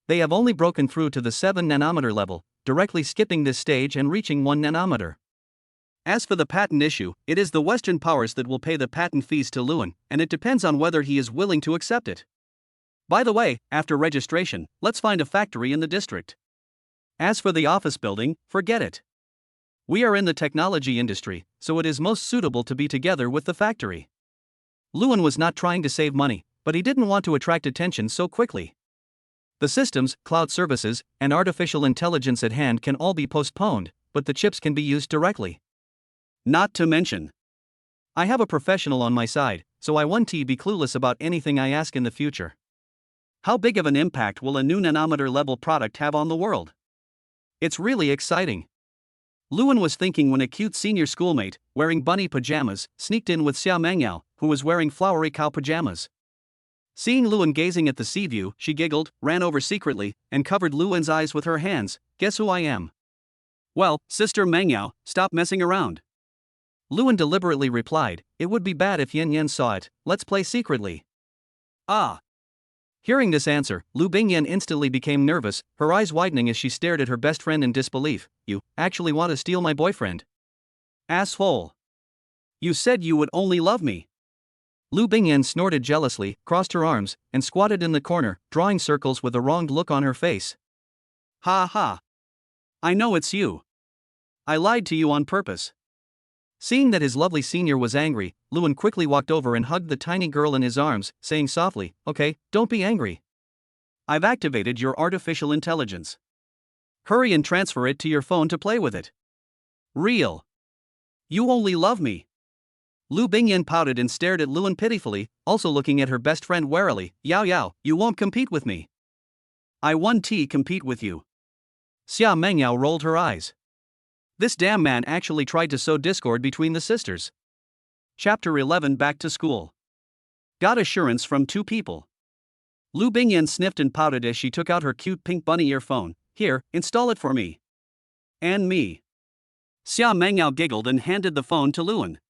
they have only broken through to the 7 nanometer level, directly skipping this stage and reaching 1 nanometer. As for the patent issue, it is the Western powers that will pay the patent fees to Luan, and it depends on whether he is willing to accept it. By the way, after registration, let's find a factory in the district. As for the office building, forget it. We are in the technology industry, so it is most suitable to be together with the factory. Luan was not trying to save money, but he didn't want to attract attention so quickly. The systems, cloud services, and artificial intelligence at hand can all be postponed, but the chips can be used directly. Not to mention, I have a professional on my side, so I won't be clueless about anything I ask in the future. How big of an impact will a new nanometer level product have on the world? It's really exciting. Luan was thinking when a cute senior schoolmate, wearing bunny pajamas, sneaked in with Xia Mengyao, who was wearing flowery cow pajamas. Seeing Luan gazing at the sea view, she giggled, ran over secretly, and covered Luan's eyes with her hands. Guess who I am? Well, Sister Mengyao, stop messing around. Luan deliberately replied, it would be bad if Yin Yin saw it, let's play secretly. Ah. Hearing this answer, Lu Bingyan instantly became nervous, her eyes widening as she stared at her best friend in disbelief. You actually want to steal my boyfriend? Asshole. You said you would only love me. Lu Bingyan snorted jealously, crossed her arms, and squatted in the corner, drawing circles with a wronged look on her face. Ha ha. I know it's you. I lied to you on purpose. Seeing that his lovely senior was angry, Luan quickly walked over and hugged the tiny girl in his arms, saying softly, okay, don't be angry. I've activated your artificial intelligence. Hurry and transfer it to your phone to play with it. Real. You only love me. Lu Bingyan pouted and stared at Luan pitifully, also looking at her best friend warily. Yao Yao, you won't compete with me. I won't compete with you. Xia Mengyao rolled her eyes. This damn man actually tried to sow discord between the sisters. Chapter 11, Back to School. Got assurance from 2 people. Lu Bingyan sniffed and pouted as she took out her cute pink bunny earphone. Here, install it for me. And me. Xia Mengyao giggled and handed the phone to Luan.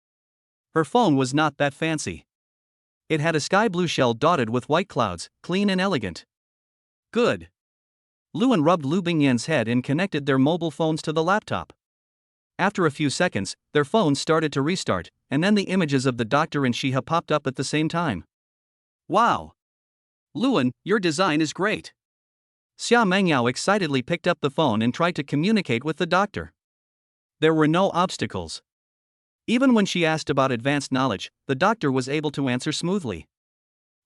Her phone was not that fancy. It had a sky blue shell dotted with white clouds, clean and elegant. Good. Luan rubbed Lu Bingyan's head and connected their mobile phones to the laptop. After a few seconds, their phones started to restart, and then the images of the doctor and Shiha popped up at the same time. Wow! Luan, your design is great. Xia Mengyao excitedly picked up the phone and tried to communicate with the doctor. There were no obstacles. Even when she asked about advanced knowledge, the doctor was able to answer smoothly.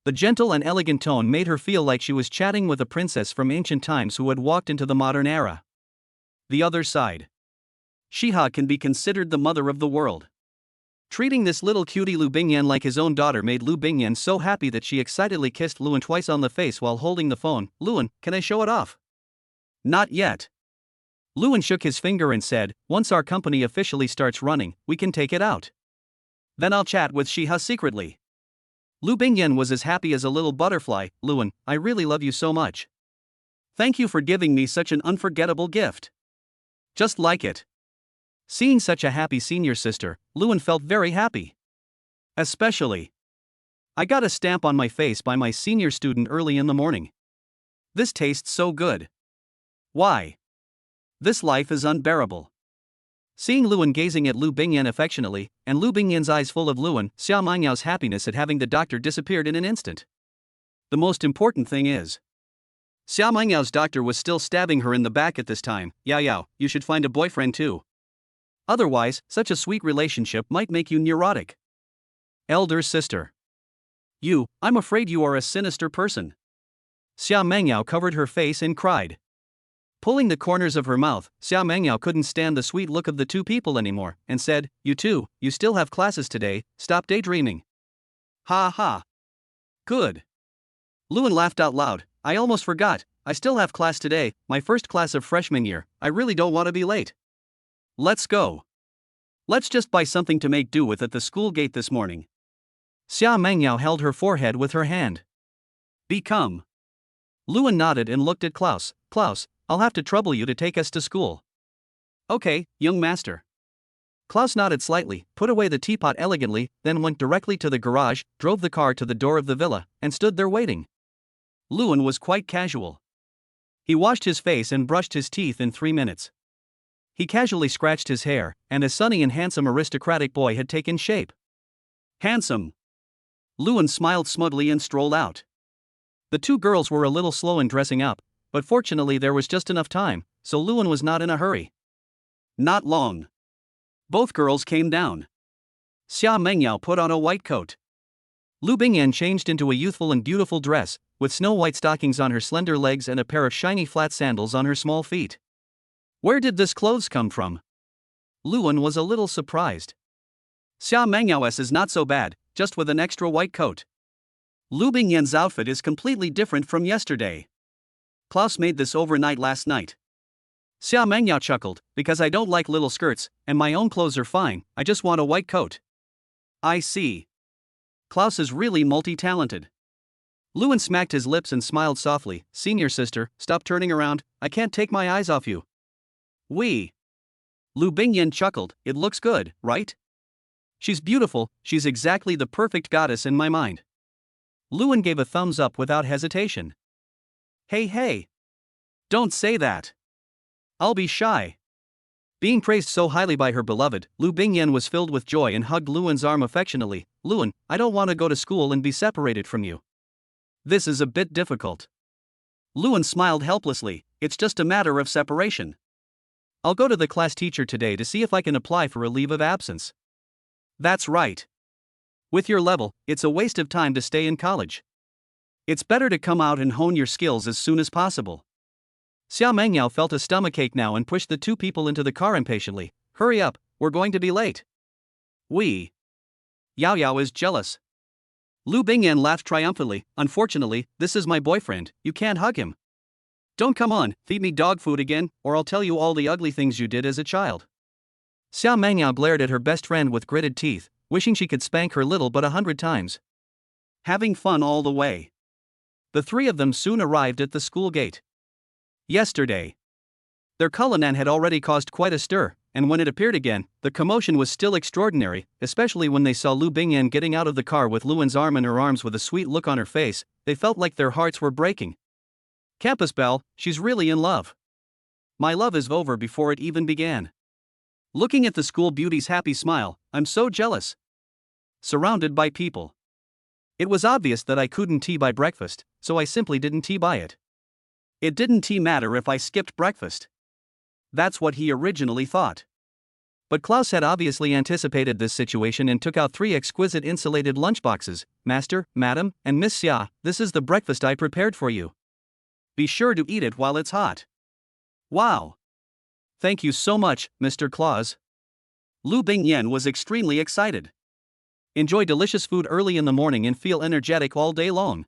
The gentle and elegant tone made her feel like she was chatting with a princess from ancient times who had walked into the modern era. The other side. Shiha can be considered the mother of the world. Treating this little cutie Lu Bingyan like his own daughter made Lu Bingyan so happy that she excitedly kissed Luan twice on the face while holding the phone. Luan, can I show it off? Not yet. Luan shook his finger and said, once our company officially starts running, we can take it out. Then I'll chat with Shiha secretly. Lu Bingyan was as happy as a little butterfly. Luan, I really love you so much. Thank you for giving me such an unforgettable gift. Just like it. Seeing such a happy senior sister, Luan felt very happy. Especially, I got a stamp on my face by my senior student early in the morning. This tastes so good. Why? This life is unbearable. Seeing Luan gazing at Lu Bingyan affectionately, and Lu Bingyan's eyes full of Luan, Xia Mengyao's happiness at having the doctor disappeared in an instant. The most important thing is, Xia Mengyao's doctor was still stabbing her in the back at this time. Yao Yao, you should find a boyfriend too. Otherwise, such a sweet relationship might make you neurotic. Elder sister. I'm afraid you are a sinister person. Xia Mengyao covered her face and cried. Pulling the corners of her mouth, Xia Mengyao couldn't stand the sweet look of the two people anymore, and said, You two, you still have classes today, stop daydreaming. Ha ha. Good. Luan laughed out loud. I almost forgot, I still have class today, my first class of freshman year, I really don't want to be late. Let's go. Let's just buy something to make do with at the school gate this morning. Xia Mengyao held her forehead with her hand. Become. Luan nodded and looked at Klaus. Klaus, I'll have to trouble you to take us to school. Okay, young master. Klaus nodded slightly, put away the teapot elegantly, then went directly to the garage, drove the car to the door of the villa, and stood there waiting. Luan was quite casual. He washed his face and brushed his teeth in 3 minutes. He casually scratched his hair, and a sunny and handsome aristocratic boy had taken shape. Handsome. Luan smiled smugly and strolled out. The two girls were a little slow in dressing up, but fortunately there was just enough time, so Luan was not in a hurry. Not long. Both girls came down. Xia Mengyao put on a white coat. Lu Bingyan changed into a youthful and beautiful dress, with snow-white stockings on her slender legs and a pair of shiny flat sandals on her small feet. Where did this clothes come from? Luan was a little surprised. Xia Mengyao's is not so bad, just with an extra white coat. Lu Bingyan's outfit is completely different from yesterday. Klaus made this overnight last night. Xia Mengyao chuckled, because I don't like little skirts, and my own clothes are fine, I just want a white coat. I see. Klaus is really multi-talented. Luan smacked his lips and smiled softly. Senior sister, stop turning around, I can't take my eyes off you. Lu Bingyan chuckled, it looks good, right? She's beautiful, she's exactly the perfect goddess in my mind. Luan gave a thumbs up without hesitation. Hey. Don't say that. I'll be shy. Being praised so highly by her beloved, Lu Bingyan was filled with joy and hugged Luan's arm affectionately. Luan, I don't want to go to school and be separated from you. This is a bit difficult. Luan smiled helplessly, it's just a matter of separation. I'll go to the class teacher today to see if I can apply for a leave of absence. That's right. With your level, it's a waste of time to stay in college. It's better to come out and hone your skills as soon as possible. Xia Mengyao felt a stomachache now and pushed the two people into the car impatiently. Hurry up, we're going to be late. Yao Yao is jealous. Lu Bingyan laughed triumphantly. Unfortunately, this is my boyfriend, you can't hug him. Don't come on, feed me dog food again, or I'll tell you all the ugly things you did as a child. Xia Mengyao glared at her best friend with gritted teeth, wishing she could spank her little but 100 times. Having fun all the way. The three of them soon arrived at the school gate. Yesterday, their Cullinan had already caused quite a stir, and when it appeared again, the commotion was still extraordinary, especially when they saw Lu Bingyan getting out of the car with Luan's arm in her arms with a sweet look on her face. They felt like their hearts were breaking. Campus belle, she's really in love. My love is over before it even began. Looking at the school beauty's happy smile, I'm so jealous. Surrounded by people. It was obvious that I couldn't tea by breakfast, so I simply didn't tea by it. It didn't tea matter if I skipped breakfast. That's what he originally thought. But Klaus had obviously anticipated this situation and took out 3 exquisite insulated lunchboxes. Master, Madam, and Miss Xia, this is the breakfast I prepared for you. Be sure to eat it while it's hot. Wow. Thank you so much, Mr. Claus. Lu Bingyan was extremely excited. Enjoy delicious food early in the morning and feel energetic all day long.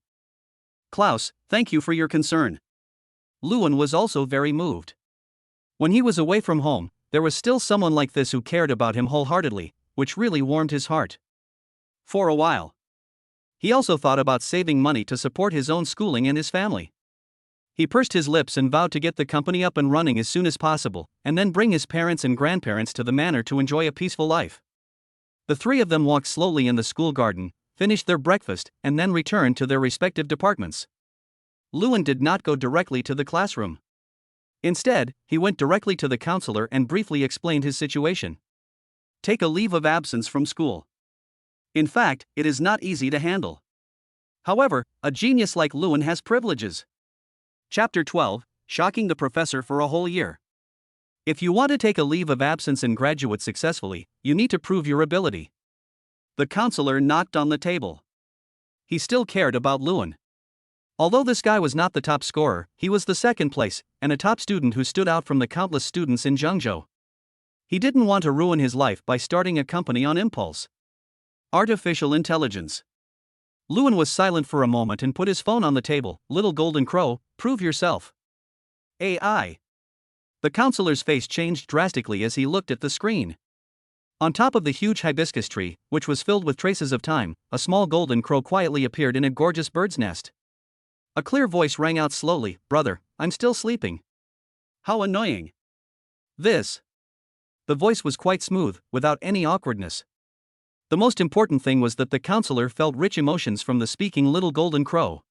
Klaus, thank you for your concern. Luan was also very moved. When he was away from home, there was still someone like this who cared about him wholeheartedly, which really warmed his heart. For a while, he also thought about saving money to support his own schooling and his family. He pursed his lips and vowed to get the company up and running as soon as possible, and then bring his parents and grandparents to the manor to enjoy a peaceful life. The three of them walked slowly in the school garden, finished their breakfast, and then returned to their respective departments. Luan did not go directly to the classroom. Instead, he went directly to the counselor and briefly explained his situation. Take a leave of absence from school. In fact, it is not easy to handle. However, a genius like Lewin has privileges. Chapter 12, Shocking the Professor for a Whole Year. If you want to take a leave of absence and graduate successfully, you need to prove your ability. The counselor knocked on the table. He still cared about Lewin. Although this guy was not the top scorer, he was the second place, and a top student who stood out from the countless students in Zhengzhou. He didn't want to ruin his life by starting a company on impulse. Artificial intelligence. Lewin was silent for a moment and put his phone on the table. Little golden crow, prove yourself. AI. The counselor's face changed drastically as he looked at the screen. On top of the huge hibiscus tree, which was filled with traces of time, a small golden crow quietly appeared in a gorgeous bird's nest. A clear voice rang out slowly, "Brother, I'm still sleeping." How annoying. This. The voice was quite smooth, without any awkwardness. The most important thing was that the counselor felt rich emotions from the speaking little golden crow.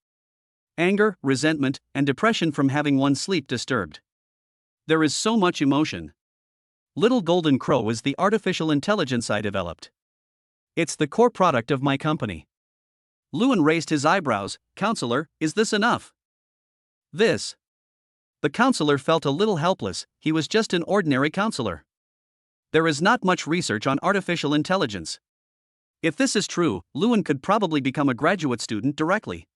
Anger, resentment, and depression from having one's sleep disturbed. There is so much emotion. Little golden crow is the artificial intelligence I developed. It's the core product of my company. Lewin raised his eyebrows. Counselor, is this enough? This. The counselor felt a little helpless. He was just an ordinary counselor. There is not much research on artificial intelligence. If this is true, Lewin could probably become a graduate student directly.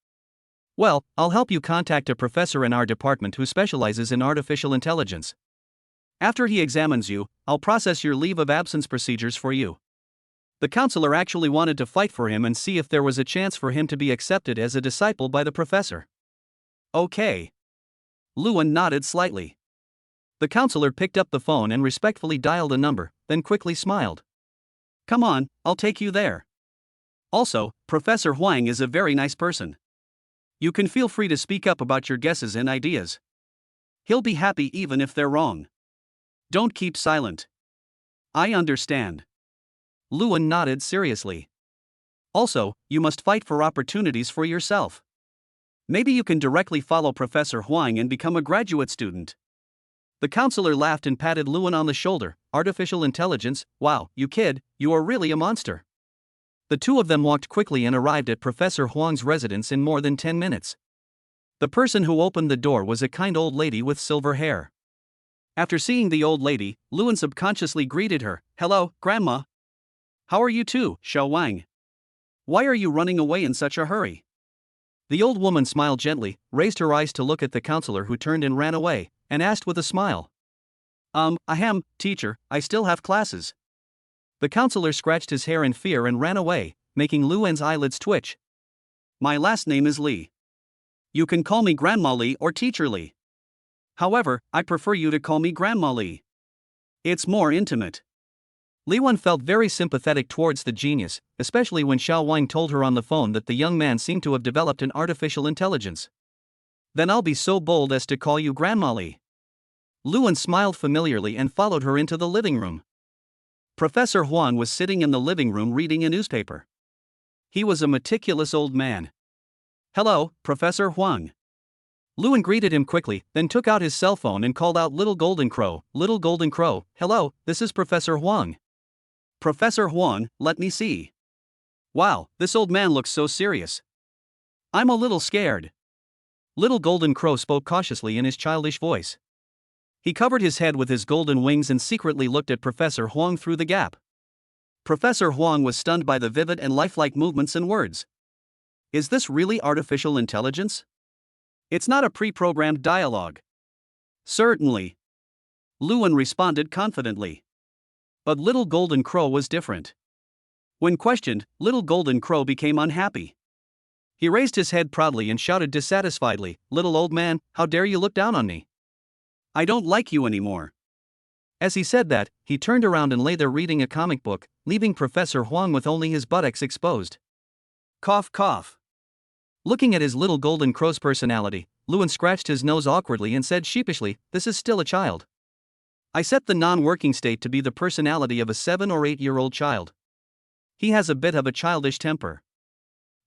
Well, I'll help you contact a professor in our department who specializes in artificial intelligence. After he examines you, I'll process your leave of absence procedures for you. The counselor actually wanted to fight for him and see if there was a chance for him to be accepted as a disciple by the professor. Okay. Lewin nodded slightly. The counselor picked up the phone and respectfully dialed a number, then quickly smiled. Come on, I'll take you there. Also, Professor Huang is a very nice person. You can feel free to speak up about your guesses and ideas. He'll be happy even if they're wrong. Don't keep silent. I understand. Lewin nodded seriously. Also, you must fight for opportunities for yourself. Maybe you can directly follow Professor Huang and become a graduate student. The counselor laughed and patted Lewin on the shoulder. Artificial intelligence, wow, you kid, you are really a monster. The two of them walked quickly and arrived at Professor Huang's residence in more than 10 minutes. The person who opened the door was a kind old lady with silver hair. After seeing the old lady, Lewin subconsciously greeted her. Hello, Grandma. How are you too, Xiao Wang? Why are you running away in such a hurry? The old woman smiled gently, raised her eyes to look at the counselor who turned and ran away, and asked with a smile. Ahem, teacher, I still have classes. The counselor scratched his hair in fear and ran away, making Lewin's eyelids twitch. My last name is Li. You can call me Grandma Li or Teacher Li. However, I prefer you to call me Grandma Li. It's more intimate. Lewin felt very sympathetic towards the genius, especially when Xiao Wang told her on the phone that the young man seemed to have developed an artificial intelligence. Then I'll be so bold as to call you Grandma Li. Lewin smiled familiarly and followed her into the living room. Professor Huang was sitting in the living room reading a newspaper. He was a meticulous old man. Hello, Professor Huang. Lewin greeted him quickly, then took out his cell phone and called out Little Golden Crow. Little Golden Crow, hello, this is Professor Huang. Professor Huang, let me see. Wow, this old man looks so serious. I'm a little scared. Little Golden Crow spoke cautiously in his childish voice. He covered his head with his golden wings and secretly looked at Professor Huang through the gap. Professor Huang was stunned by the vivid and lifelike movements and words. Is this really artificial intelligence? It's not a pre-programmed dialogue. Certainly. Lewin responded confidently. But Little Golden Crow was different. When questioned, Little Golden Crow became unhappy. He raised his head proudly and shouted dissatisfiedly, Little old man, how dare you look down on me? I don't like you anymore. As he said that, he turned around and lay there reading a comic book, leaving Professor Huang with only his buttocks exposed. Cough cough. Looking at his Little Golden Crow's personality, Lewin scratched his nose awkwardly and said sheepishly, this is still a child. I set the non-working state to be the personality of a 7 or 8-year-old child. He has a bit of a childish temper.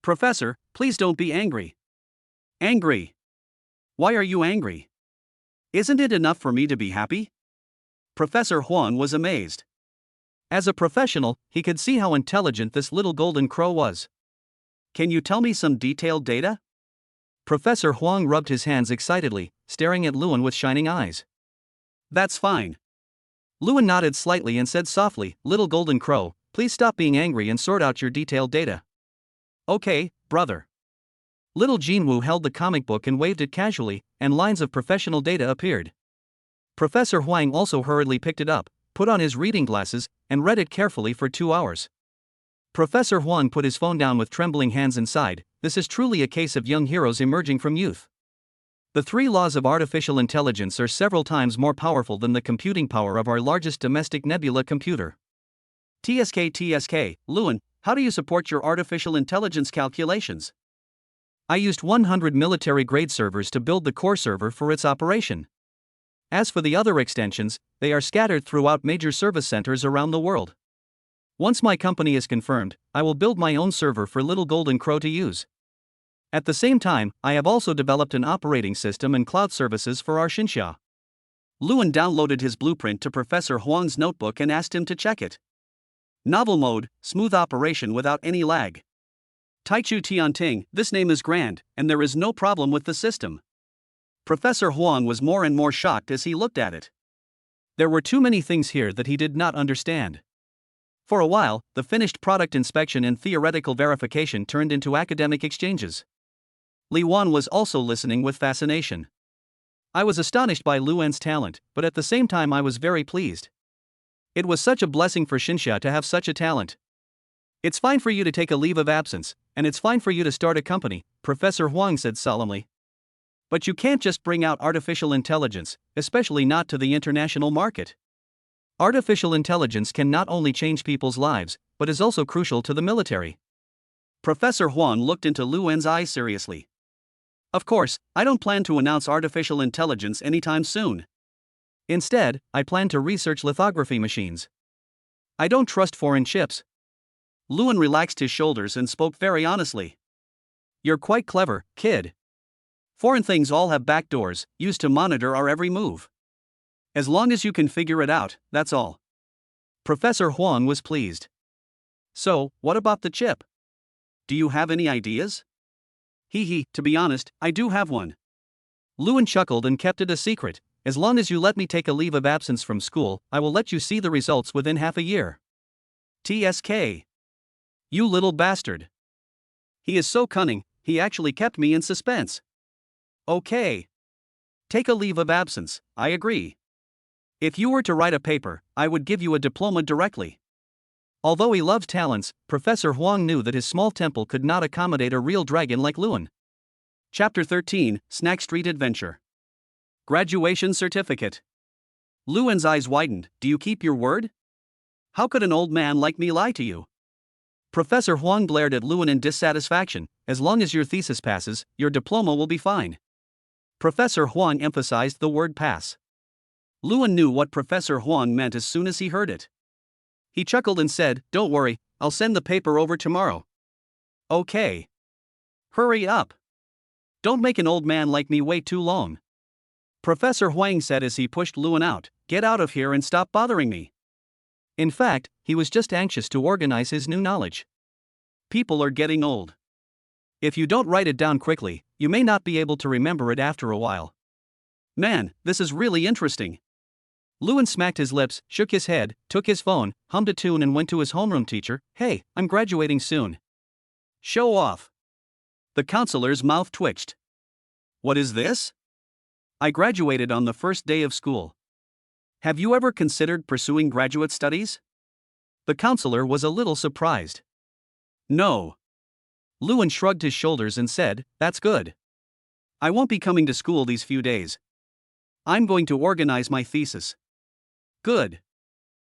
Professor, please don't be angry. Angry? Why are you angry? Isn't it enough for me to be happy? Professor Huang was amazed. As a professional, he could see how intelligent this little golden crow was. Can you tell me some detailed data? Professor Huang rubbed his hands excitedly, staring at Luan with shining eyes. That's fine. Luan nodded slightly and said softly, Little golden crow, please stop being angry and sort out your detailed data. Okay, brother. Little Jinwoo held the comic book and waved it casually, and lines of professional data appeared. Professor Huang also hurriedly picked it up, put on his reading glasses, and read it carefully for 2 hours. Professor Huang put his phone down with trembling hands and sighed, this is truly a case of young heroes emerging from youth. The 3 laws of artificial intelligence are several times more powerful than the computing power of our largest domestic nebula computer. TSK, Luan, how do you support your artificial intelligence calculations? I used 100 military-grade servers to build the core server for its operation. As for the other extensions, they are scattered throughout major service centers around the world. Once my company is confirmed, I will build my own server for Little Golden Crow to use. At the same time, I have also developed an operating system and cloud services for our Xinxia. Luan downloaded his blueprint to Professor Huang's notebook and asked him to check it. Novel mode, smooth operation without any lag. Taichu Tianting, this name is grand, and there is no problem with the system. Professor Huang was more and more shocked as he looked at it. There were too many things here that he did not understand. For a while, the finished product inspection and theoretical verification turned into academic exchanges. Li Wan was also listening with fascination. I was astonished by Luan's talent, but at the same time I was very pleased. It was such a blessing for Xinxia to have such a talent. It's fine for you to take a leave of absence, and it's fine for you to start a company, Professor Huang said solemnly. But you can't just bring out artificial intelligence, especially not to the international market. Artificial intelligence can not only change people's lives, but is also crucial to the military. Professor Huang looked into Luan's eyes seriously. Of course, I don't plan to announce artificial intelligence anytime soon. Instead, I plan to research lithography machines. I don't trust foreign chips. Luan relaxed his shoulders and spoke very honestly. You're quite clever, kid. Foreign things all have backdoors, used to monitor our every move. As long as you can figure it out, that's all. Professor Huang was pleased. So, what about the chip? Do you have any ideas? To be honest, I do have one. Luan chuckled and kept it a secret. As long as you let me take a leave of absence from school, I will let you see the results within half a year. TSK. You little bastard. He is so cunning, he actually kept me in suspense. Okay. Take a leave of absence, I agree. If you were to write a paper, I would give you a diploma directly. Although he loved talents, Professor Huang knew that his small temple could not accommodate a real dragon like Luan. Chapter 13, Snack Street Adventure. Graduation Certificate. Luan's eyes widened. Do you keep your word? How could an old man like me lie to you? Professor Huang glared at Luan in dissatisfaction. As long as your thesis passes, your diploma will be fine. Professor Huang emphasized the word pass. Luan knew what Professor Huang meant as soon as he heard it. He chuckled and said, Don't worry, I'll send the paper over tomorrow. Okay. Hurry up. Don't make an old man like me wait too long. Professor Huang said as he pushed Luan out, Get out of here and stop bothering me. In fact, he was just anxious to organize his new knowledge. People are getting old. If you don't write it down quickly, you may not be able to remember it after a while. Man, this is really interesting. Luan smacked his lips, shook his head, took his phone, hummed a tune and went to his homeroom teacher. Hey, I'm graduating soon. Show off. The counselor's mouth twitched. What is this? I graduated on the first day of school. Have you ever considered pursuing graduate studies? The counselor was a little surprised. No. Luan shrugged his shoulders and said, That's good. I won't be coming to school these few days. I'm going to organize my thesis. Good.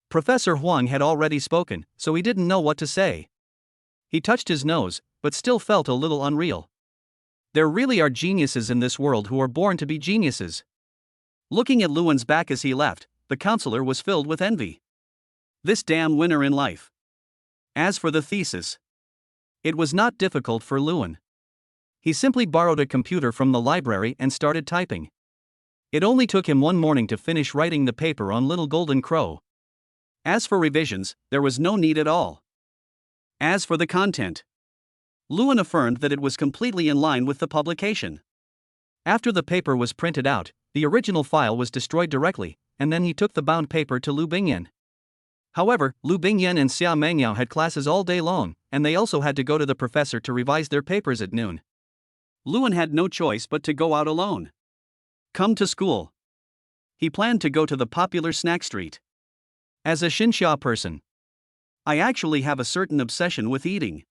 Professor Huang had already spoken, so he didn't know what to say. He touched his nose, but still felt a little unreal. There really are geniuses in this world who are born to be geniuses. Looking at Luan's back as he left, the counselor was filled with envy. This damn winner in life. As for the thesis, it was not difficult for Luan. He simply borrowed a computer from the library and started typing. It only took him one morning to finish writing the paper on Little Golden Crow. As for revisions, there was no need at all. As for the content, Lewin affirmed that it was completely in line with the publication. After the paper was printed out, the original file was destroyed directly, and then he took the bound paper to Lu Bingyan. However, Lu Bingyan and Xia Mengyao had classes all day long, and they also had to go to the professor to revise their papers at noon. Lewin had no choice but to go out alone. Come to school. He planned to go to the popular snack street. As a Xinxia person, I actually have a certain obsession with eating.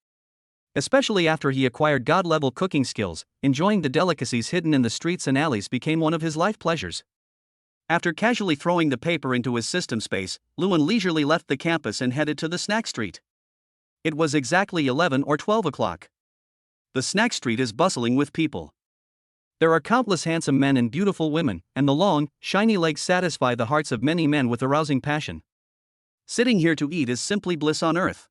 Especially after he acquired god-level cooking skills, enjoying the delicacies hidden in the streets and alleys became one of his life pleasures. After casually throwing the paper into his system space, Lewin leisurely left the campus and headed to the snack street. It was exactly 11 or 12 o'clock. The snack street is bustling with people. There are countless handsome men and beautiful women, and the long, shiny legs satisfy the hearts of many men with arousing passion. Sitting here to eat is simply bliss on earth.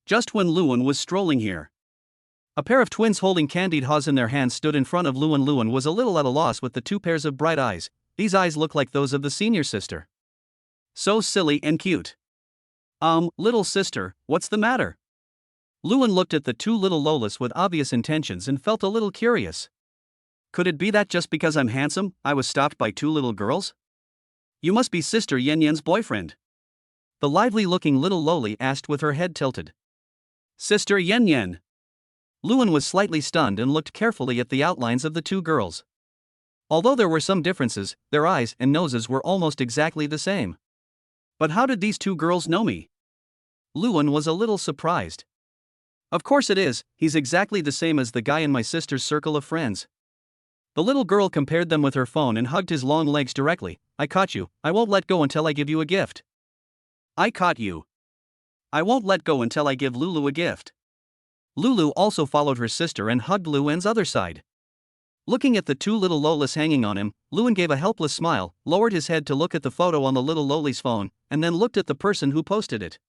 Just when Lewin was strolling here, a pair of twins holding candied haws in their hands stood in front of Lewin. Lewin was a little at a loss with the two pairs of bright eyes. These eyes look like those of the senior sister. So silly and cute. Little sister, what's the matter? Lewin looked at the two little Lolas with obvious intentions and felt a little curious. Could it be that just because I'm handsome, I was stopped by two little girls? You must be Sister Yen Yen's boyfriend. The lively-looking little Loli asked with her head tilted. Sister Yen Yen. Lewin was slightly stunned and looked carefully at the outlines of the two girls. Although there were some differences, their eyes and noses were almost exactly the same. But how did these two girls know me? Lewin was a little surprised. Of course it is, he's exactly the same as the guy in my sister's circle of friends. The little girl compared them with her phone and hugged his long legs directly. I caught you, I won't let go until I give you a gift. I caught you. I won't let go until I give Lulu a gift. Lulu also followed her sister and hugged Lewin's other side. Looking at the two little Lolas hanging on him, Lewin gave a helpless smile, lowered his head to look at the photo on the little Loli's phone, and then looked at the person who posted it.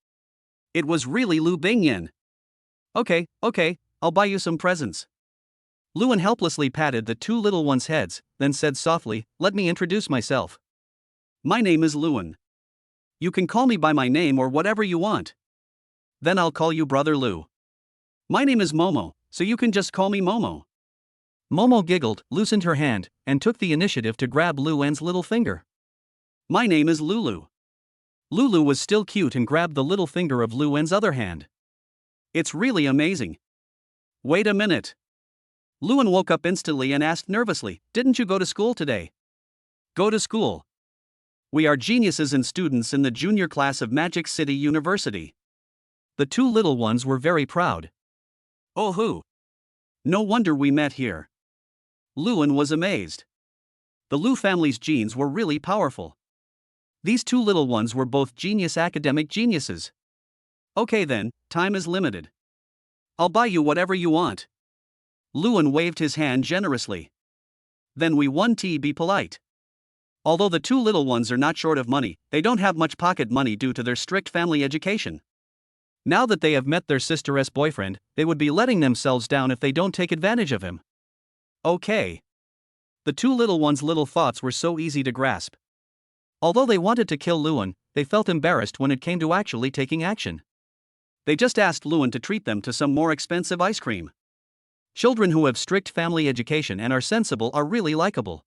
It was really Lu Bingyan. Okay, I'll buy you some presents. Lewin helplessly patted the two little ones' heads, then said softly, let me introduce myself. My name is Lewin. You can call me by my name or whatever you want. Then I'll call you Brother Lu. My name is Momo, so you can just call me Momo. Momo giggled, loosened her hand, and took the initiative to grab Luwen's little finger. My name is Lulu. Lulu was still cute and grabbed the little finger of Luwen's other hand. It's really amazing. Wait a minute. Lewin woke up instantly and asked nervously, didn't you go to school today? Go to school. We are geniuses and students in the junior class of Magic City University. The two little ones were very proud. Oh hoo. No wonder we met here. Lewin was amazed. The Lu family's genes were really powerful. These two little ones were both genius academic geniuses. Okay then, time is limited. I'll buy you whatever you want. Lewin waved his hand generously. Then we won tea, be polite. Although the two little ones are not short of money, they don't have much pocket money due to their strict family education. Now that they have met their sister's boyfriend, they would be letting themselves down if they don't take advantage of him. Okay. The two little ones' little thoughts were so easy to grasp. Although they wanted to kill Lewin, they felt embarrassed when it came to actually taking action. They just asked Lewin to treat them to some more expensive ice cream. Children who have strict family education and are sensible are really likable.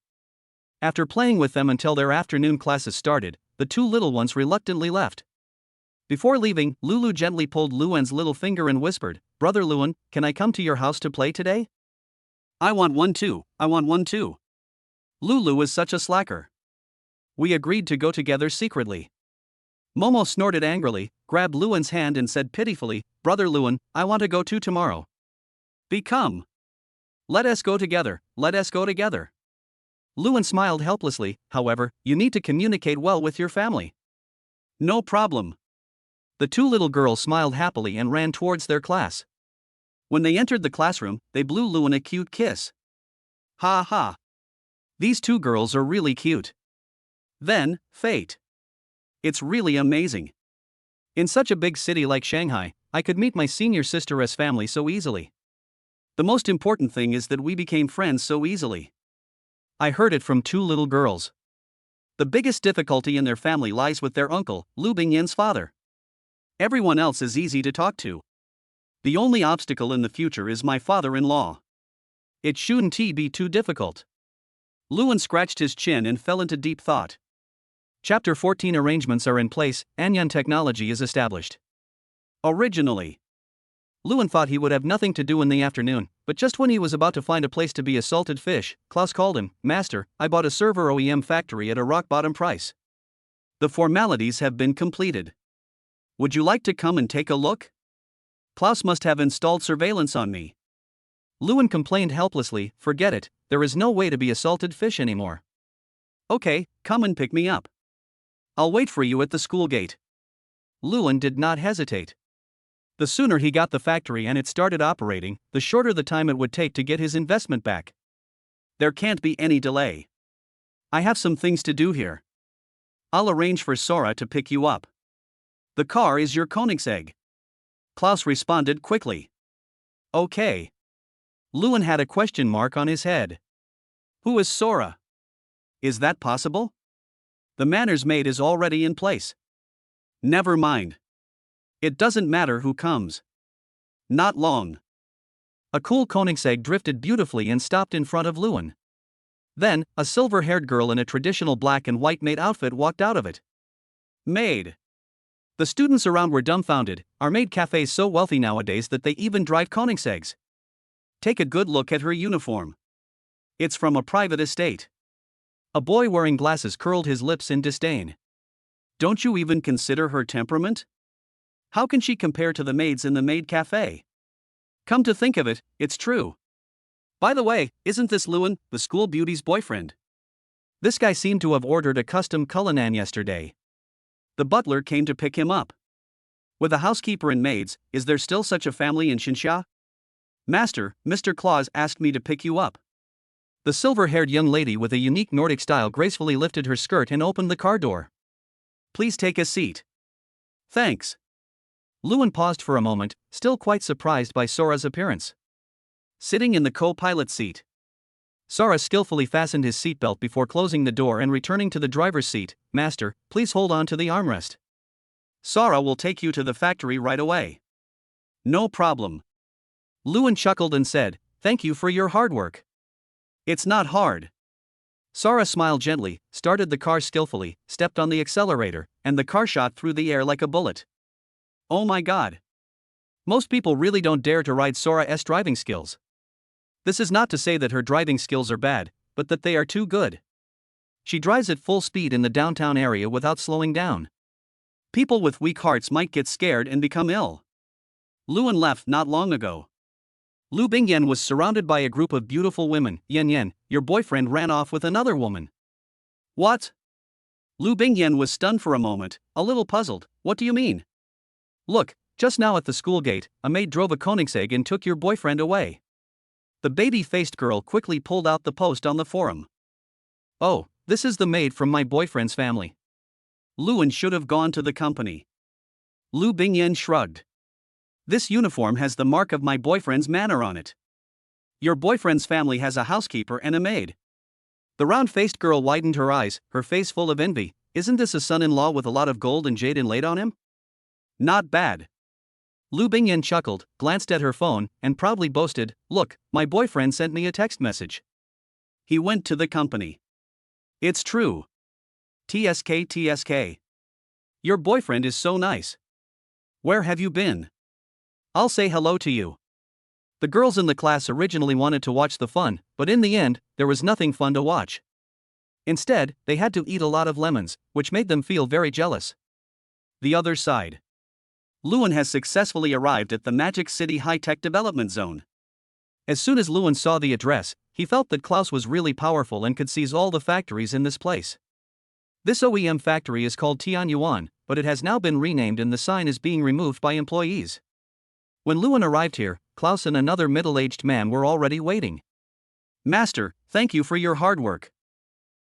After playing with them until their afternoon classes started, the two little ones reluctantly left. Before leaving, Lulu gently pulled Luwen's little finger and whispered, Brother Lewin, can I come to your house to play today? I want one too. Lulu is such a slacker. We agreed to go together secretly. Momo snorted angrily, grabbed Luwen's hand and said pitifully, Brother Lewin, I want to go too tomorrow. Become. Let us go together. Lewin smiled helplessly, however, you need to communicate well with your family. No problem. The two little girls smiled happily and ran towards their class. When they entered the classroom, they blew Lewin a cute kiss. Ha ha. These two girls are really cute. Then, fate. It's really amazing. In such a big city like Shanghai, I could meet my senior sister's family so easily. The most important thing is that we became friends so easily. I heard it from two little girls. The biggest difficulty in their family lies with their uncle, Lu Bingyan's father. Everyone else is easy to talk to. The only obstacle in the future is my father-in-law. It shouldn't be too difficult. Luan scratched his chin and fell into deep thought. Chapter 14 Arrangements are in place, Anyan technology is established. Originally, Luan thought he would have nothing to do in the afternoon, but just when he was about to find a place to be a salted fish, Klaus called him, "Master, I bought a server OEM factory at a rock-bottom price. The formalities have been completed. Would you like to come and take a look? Klaus must have installed surveillance on me." Luan complained helplessly, "Forget it, there is no way to be a salted fish anymore." "Okay, come and pick me up. I'll wait for you at the school gate." Luan did not hesitate. The sooner he got the factory and it started operating, the shorter the time it would take to get his investment back. There can't be any delay. I have some things to do here. I'll arrange for Sora to pick you up. The car is your Koenigsegg. Klaus responded quickly. Okay. Luan had a question mark on his head. Who is Sora? Is that possible? The manners maid is already in place. Never mind. It doesn't matter who comes. Not long. A cool Koenigsegg drifted beautifully and stopped in front of Luan. Then, a silver-haired girl in a traditional black and white maid outfit walked out of it. Maid. The students around were dumbfounded. Are maid cafes so wealthy nowadays that they even drive Koenigseggs? Take a good look at her uniform. It's from a private estate. A boy wearing glasses curled his lips in disdain. Don't you even consider her temperament? How can she compare to the maids in the maid cafe? Come to think of it, it's true. By the way, isn't this Luan, the school beauty's boyfriend? This guy seemed to have ordered a custom Cullinan yesterday. The butler came to pick him up. With a housekeeper and maids, is there still such a family in Xinsha? Master, Mr. Claus asked me to pick you up. The silver-haired young lady with a unique Nordic style gracefully lifted her skirt and opened the car door. Please take a seat. Thanks. Luan paused for a moment, still quite surprised by Sora's appearance. Sitting in the co-pilot seat. Sora skillfully fastened his seatbelt before closing the door and returning to the driver's seat. Master, please hold on to the armrest. Sora will take you to the factory right away. No problem. Luan chuckled and said, "Thank you for your hard work." It's not hard. Sora smiled gently, started the car skillfully, stepped on the accelerator, and the car shot through the air like a bullet. Oh my god. Most people really don't dare to ride Sora's driving skills. This is not to say that her driving skills are bad, but that they are too good. She drives at full speed in the downtown area without slowing down. People with weak hearts might get scared and become ill. Luan left not long ago. Lu Bingyan was surrounded by a group of beautiful women. Yen, your boyfriend ran off with another woman. What? Lu Bingyan was stunned for a moment, a little puzzled. What do you mean? Look, just now at the school gate, a maid drove a Koenigsegg and took your boyfriend away. The baby-faced girl quickly pulled out the post on the forum. Oh, this is the maid from my boyfriend's family. Luan should have gone to the company. Lu Bingyan shrugged. This uniform has the mark of my boyfriend's manor on it. Your boyfriend's family has a housekeeper and a maid. The round-faced girl widened her eyes, her face full of envy. Isn't this a son-in-law with a lot of gold and jade inlaid on him? Not bad. Lu Bingyan chuckled, glanced at her phone, and proudly boasted, "Look, my boyfriend sent me a text message. He went to the company. It's true. TSK. Your boyfriend is so nice. Where have you been? I'll say hello to you." The girls in the class originally wanted to watch the fun, but in the end, there was nothing fun to watch. Instead, they had to eat a lot of lemons, which made them feel very jealous. The other side. Luan has successfully arrived at the Magic City High-Tech Development Zone. As soon as Luan saw the address, he felt that Klaus was really powerful and could seize all the factories in this place. This OEM factory is called Tianyuan, but it has now been renamed and the sign is being removed by employees. When Luan arrived here, Klaus and another middle-aged man were already waiting. Master, thank you for your hard work.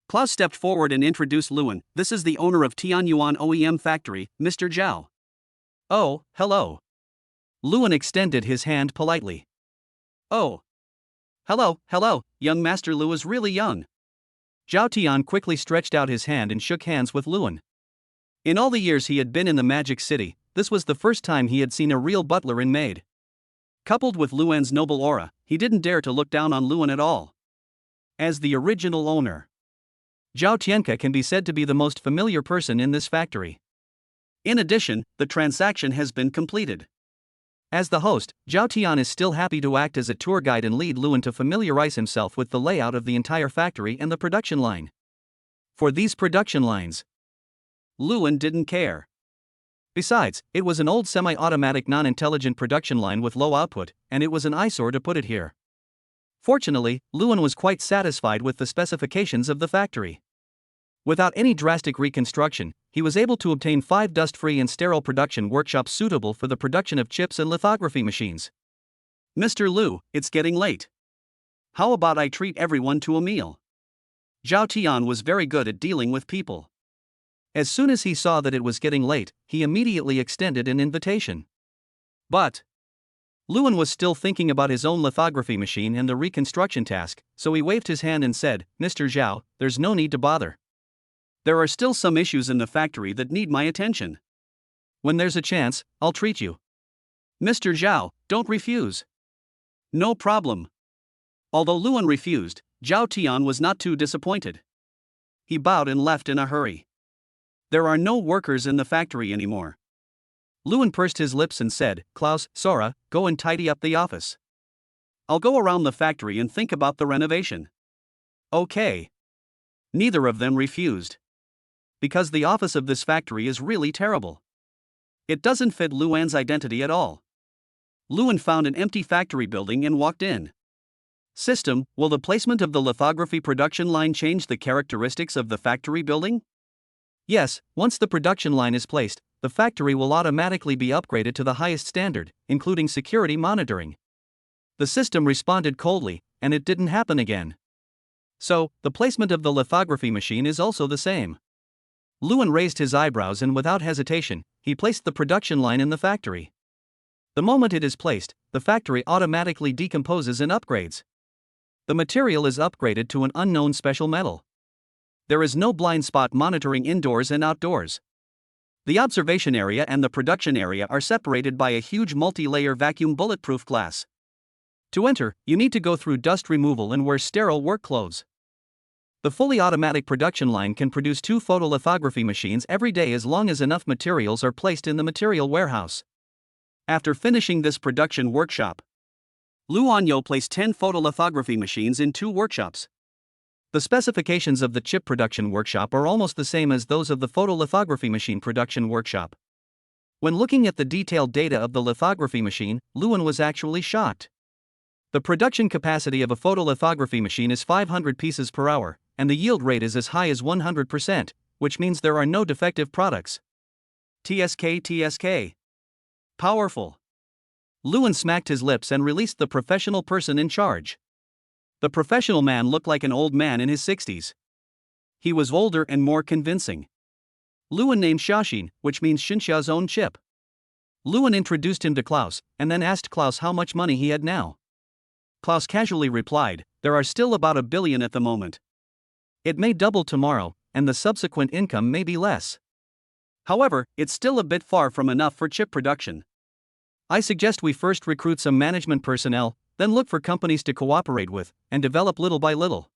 Klaus stepped forward and introduced Luan. This is the owner of Tianyuan OEM factory, Mr. Zhao. Oh, hello. Luan extended his hand politely. Oh. Hello, young Master Lu is really young. Zhao Tian quickly stretched out his hand and shook hands with Luan. In all the years he had been in the Magic City, this was the first time he had seen a real butler in maid. Coupled with Luan's noble aura, he didn't dare to look down on Luan at all. As the original owner, Zhao Tianke can be said to be the most familiar person in this factory. In addition, the transaction has been completed. As the host, Zhao Tian is still happy to act as a tour guide and lead Luan to familiarize himself with the layout of the entire factory and the production line. For these production lines, Luan didn't care. Besides, it was an old semi-automatic non-intelligent production line with low output, and it was an eyesore to put it here. Fortunately, Luan was quite satisfied with the specifications of the factory. Without any drastic reconstruction, he was able to obtain 5 dust-free and sterile production workshops suitable for the production of chips and lithography machines. Mr. Lu, it's getting late. How about I treat everyone to a meal? Zhao Tian was very good at dealing with people. As soon as he saw that it was getting late, he immediately extended an invitation. But Luan was still thinking about his own lithography machine and the reconstruction task, so he waved his hand and said, Mr. Zhao, there's no need to bother. There are still some issues in the factory that need my attention. When there's a chance, I'll treat you. Mr. Zhao, don't refuse. No problem. Although Luan refused, Zhao Tian was not too disappointed. He bowed and left in a hurry. There are no workers in the factory anymore. Luan pursed his lips and said, Klaus, Sora, go and tidy up the office. I'll go around the factory and think about the renovation. Okay. Neither of them refused. Because the office of this factory is really terrible. It doesn't fit Luan's identity at all. Luan found an empty factory building and walked in. System, will the placement of the lithography production line change the characteristics of the factory building? Yes, once the production line is placed, the factory will automatically be upgraded to the highest standard, including security monitoring. The system responded coldly, and it didn't happen again. So, the placement of the lithography machine is also the same. Luan raised his eyebrows and without hesitation, he placed the production line in the factory. The moment it is placed, the factory automatically decomposes and upgrades. The material is upgraded to an unknown special metal. There is no blind spot monitoring indoors and outdoors. The observation area and the production area are separated by a huge multi-layer vacuum bulletproof glass. To enter, you need to go through dust removal and wear sterile work clothes. The fully automatic production line can produce 2 photolithography machines every day as long as enough materials are placed in the material warehouse. After finishing this production workshop, Lu Anyo placed 10 photolithography machines in 2 workshops. The specifications of the chip production workshop are almost the same as those of the photolithography machine production workshop. When looking at the detailed data of the lithography machine, Luan was actually shocked. The production capacity of a photolithography machine is 500 pieces per hour, and the yield rate is as high as 100%, which means there are no defective products. TSK. Powerful. Luan smacked his lips and released the professional person in charge. The professional man looked like an old man in his 60s. He was older and more convincing. Luan named Xiaoxin, which means Xinxia's own chip. Luan introduced him to Klaus, and then asked Klaus how much money he had now. Klaus casually replied, there are still about 1 billion at the moment. It may double tomorrow, and the subsequent income may be less. However, it's still a bit far from enough for chip production. I suggest we first recruit some management personnel, then look for companies to cooperate with, and develop little by little.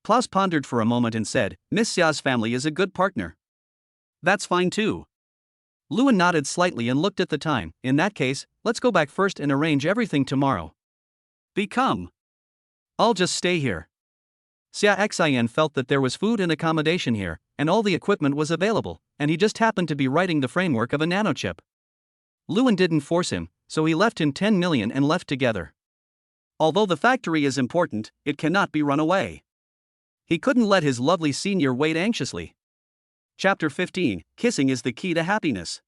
Klaus pondered for a moment and said, Miss Xia's family is a good partner. That's fine too. Luan nodded slightly and looked at the time. In that case, let's go back first and arrange everything tomorrow. Become. I'll just stay here. Xia Xian felt that there was food and accommodation here, and all the equipment was available, and he just happened to be writing the framework of a nanochip. Luan didn't force him, so he left him 10 million and left together. Although the factory is important, it cannot be run away. He couldn't let his lovely senior wait anxiously. Chapter 15, Kissing is the Key to Happiness.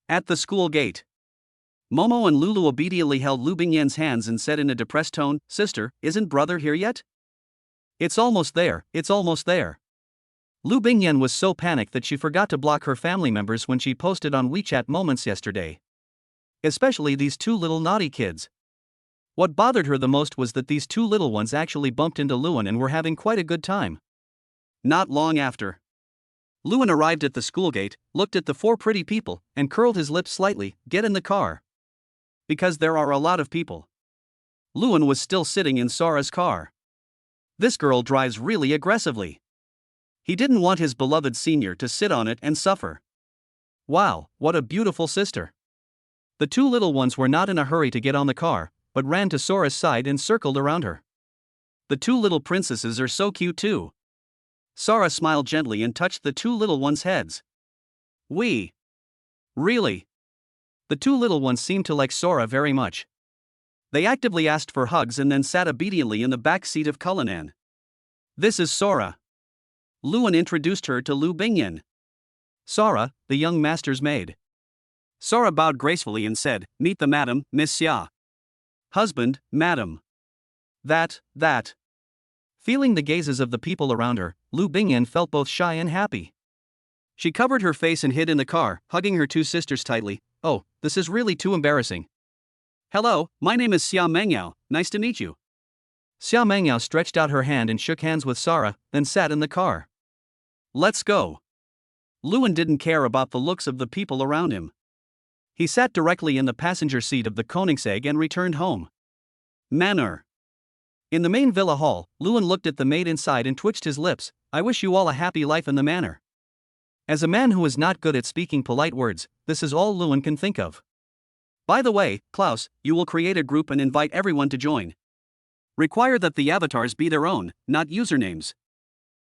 At the school gate, Momo and Lulu obediently held Lu Bingyan's hands and said in a depressed tone, Sister, isn't brother here yet? It's almost there. Lu Bingyan was so panicked that she forgot to block her family members when she posted on WeChat moments yesterday. Especially these 2 little naughty kids. What bothered her the most was that these 2 little ones actually bumped into Luan and were having quite a good time. Not long after, Lewin arrived at the school gate, looked at the four pretty people, and curled his lips slightly. Get in the car. Because there are a lot of people. Lewin was still sitting in Sora's car. This girl drives really aggressively. He didn't want his beloved senior to sit on it and suffer. Wow, what a beautiful sister. The two little ones were not in a hurry to get on the car, but ran to Sora's side and circled around her. The two little princesses are so cute too. Sora smiled gently and touched the two little ones' heads. Wee! Really? The two little ones seemed to like Sora very much. They actively asked for hugs and then sat obediently in the back seat of Cullinan. This is Sora. Lewin introduced her to Lu Bingyan. Sora, the young master's maid. Sora bowed gracefully and said, Meet the madam, Miss Xia. Husband, madam. That. Feeling the gazes of the people around her, Lu Bingyan felt both shy and happy. She covered her face and hid in the car, hugging her two sisters tightly. Oh, this is really too embarrassing. Hello, my name is Xia Mengyao, nice to meet you. Xia Mengyao stretched out her hand and shook hands with Sora, then sat in the car. Let's go. Lewin didn't care about the looks of the people around him. He sat directly in the passenger seat of the Koenigsegg and returned home. Manor. In the main villa hall, Lewin looked at the maid inside and twitched his lips. I wish you all a happy life in the manor. As a man who is not good at speaking polite words, this is all Lewin can think of. By the way, Klaus, you will create a group and invite everyone to join. Require that the avatars be their own, not usernames.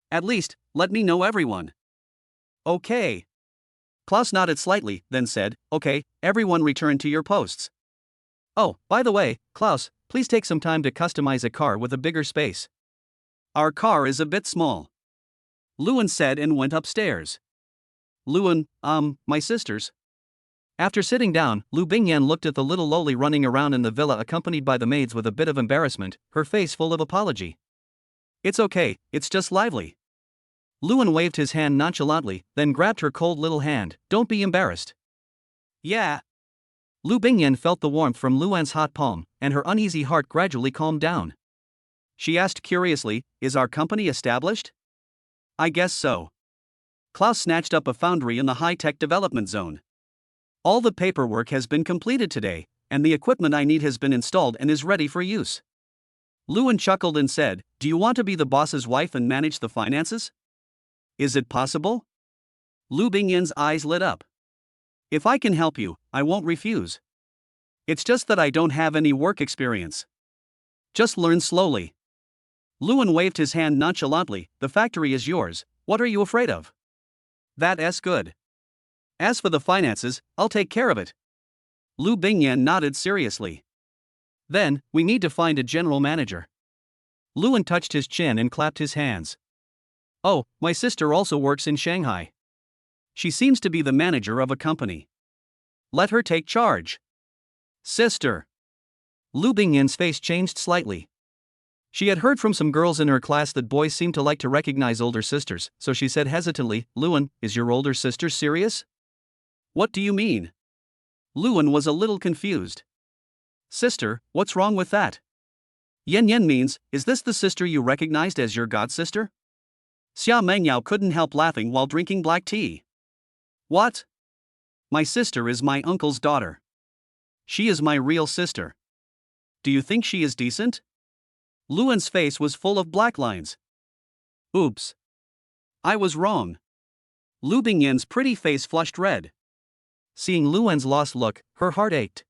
At least, let me know everyone. Okay. Klaus nodded slightly, then said, Okay, everyone return to your posts. Oh, by the way, Klaus, please take some time to customize a car with a bigger space. Our car is a bit small. Lewin said and went upstairs. Lewin, my sisters. After sitting down, Lu Bingyan looked at the little loli running around in the villa accompanied by the maids with a bit of embarrassment, her face full of apology. It's okay, it's just lively. Lewin waved his hand nonchalantly, then grabbed her cold little hand. Don't be embarrassed. Yeah. Lu Bingyan felt the warmth from Luan's hot palm, and her uneasy heart gradually calmed down. She asked curiously, Is our company established? I guess so. Klaus snatched up a foundry in the high-tech development zone. All the paperwork has been completed today, and the equipment I need has been installed and is ready for use. Lewin chuckled and said, Do you want to be the boss's wife and manage the finances? Is it possible? Lu Bingyan's eyes lit up. If I can help you, I won't refuse. It's just that I don't have any work experience. Just learn slowly. Lewin waved his hand nonchalantly. The factory is yours, what are you afraid of? That's good. As for the finances, I'll take care of it. Lu Bingyan nodded seriously. Then, we need to find a general manager. Lewin touched his chin and clapped his hands. Oh, my sister also works in Shanghai. She seems to be the manager of a company. Let her take charge. Sister. Lu Bingyan's face changed slightly. She had heard from some girls in her class that boys seemed to like to recognize older sisters, so she said hesitantly, Lewin, is your older sister serious? What do you mean? Lewin was a little confused. Sister, what's wrong with that? Yen means, is this the sister you recognized as your godsister? Xia Mengyao couldn't help laughing while drinking black tea. What? My sister is my uncle's daughter. She is my real sister. Do you think she is decent? Lewin's face was full of black lines. Oops. I was wrong. Lu Bingyan's pretty face flushed red. Seeing Luan's lost look, her heart ached.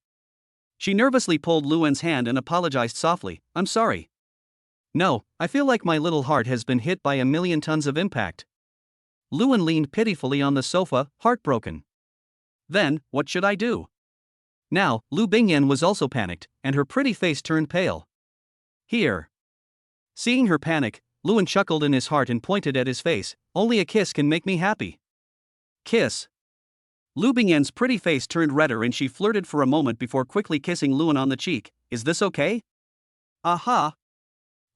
She nervously pulled Luan's hand and apologized softly, I'm sorry. No, I feel like my little heart has been hit by 1,000,000 tons of impact. Lewin leaned pitifully on the sofa, heartbroken. Then, what should I do? Now, Lu Bingyan was also panicked, and her pretty face turned pale. Here. Seeing her panic, Lewin chuckled in his heart and pointed at his face, only a kiss can make me happy. Kiss. Lu Bingyan's pretty face turned redder and she flirted for a moment before quickly kissing Lewin on the cheek. Is this okay? Aha!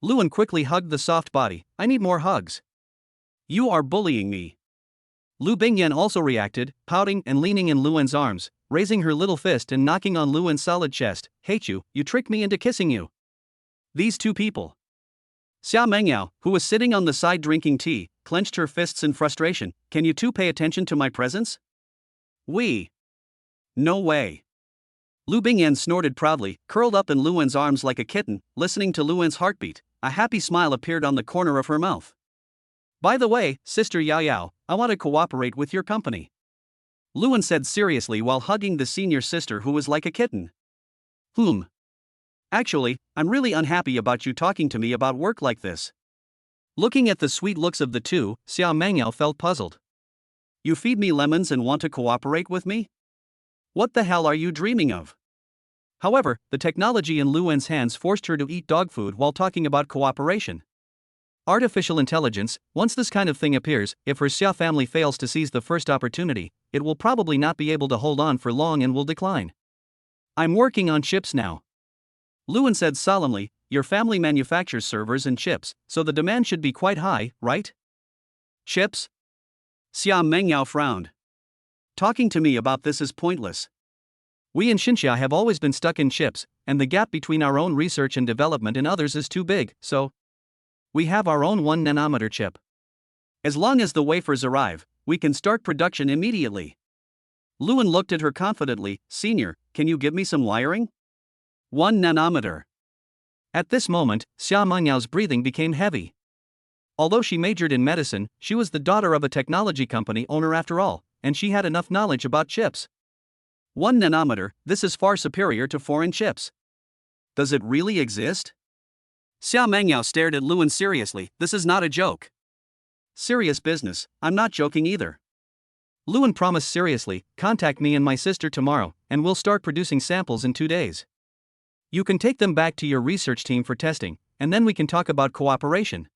Lewin quickly hugged the soft body. I need more hugs. You are bullying me. Lu Bingyan also reacted, pouting and leaning in Luan's arms, raising her little fist and knocking on Luan's solid chest. Hate you, you tricked me into kissing you. These two people. Xia Mengyao, who was sitting on the side drinking tea, clenched her fists in frustration. Can you two pay attention to my presence? We. No way. Lu Bingyan snorted proudly, curled up in Luan's arms like a kitten, listening to Luan's heartbeat. A happy smile appeared on the corner of her mouth. By the way, Sister Yao Yao, I want to cooperate with your company. Luan said seriously while hugging the senior sister who was like a kitten. Actually, I'm really unhappy about you talking to me about work like this. Looking at the sweet looks of the two, Xia Mengyao felt puzzled. You feed me lemons and want to cooperate with me? What the hell are you dreaming of? However, the technology in Luan's hands forced her to eat dog food while talking about cooperation. Artificial intelligence, once this kind of thing appears, if her Xia family fails to seize the first opportunity, it will probably not be able to hold on for long and will decline. I'm working on chips now. Luan said solemnly, your family manufactures servers and chips, so the demand should be quite high, right? Chips? Xia Mengyao frowned. Talking to me about this is pointless. We in Xinxia have always been stuck in chips, and the gap between our own research and development and others is too big, so we have our own 1 nanometer chip. As long as the wafers arrive, we can start production immediately. Luan looked at her confidently. Senior, can you give me some wiring? 1 nanometer. At this moment, Xia Mengyao's breathing became heavy. Although she majored in medicine, she was the daughter of a technology company owner after all, and she had enough knowledge about chips. 1 nanometer, this is far superior to foreign chips. Does it really exist? Xia Mengyao stared at Luan seriously. This is not a joke. Serious business, I'm not joking either. Luan promised seriously, contact me and my sister tomorrow, and we'll start producing samples in 2 days. You can take them back to your research team for testing, and then we can talk about cooperation.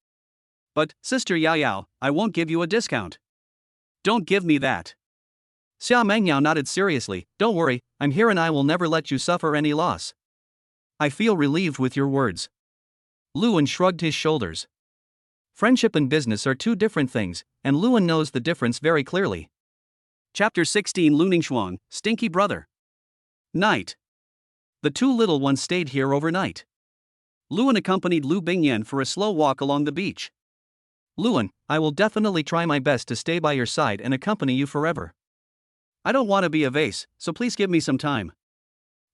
But, Sister Yao Yao, I won't give you a discount. Don't give me that. Xia Mengyao nodded seriously. Don't worry, I'm here and I will never let you suffer any loss. I feel relieved with your words. Luan shrugged his shoulders. Friendship and business are two different things, and Luan knows the difference very clearly. Chapter 16 Luningxuan, Stinky Brother. Night. The two little ones stayed here overnight. Luan accompanied Lu Bingyan for a slow walk along the beach. Luan, I will definitely try my best to stay by your side and accompany you forever. I don't want to be a vase, so please give me some time.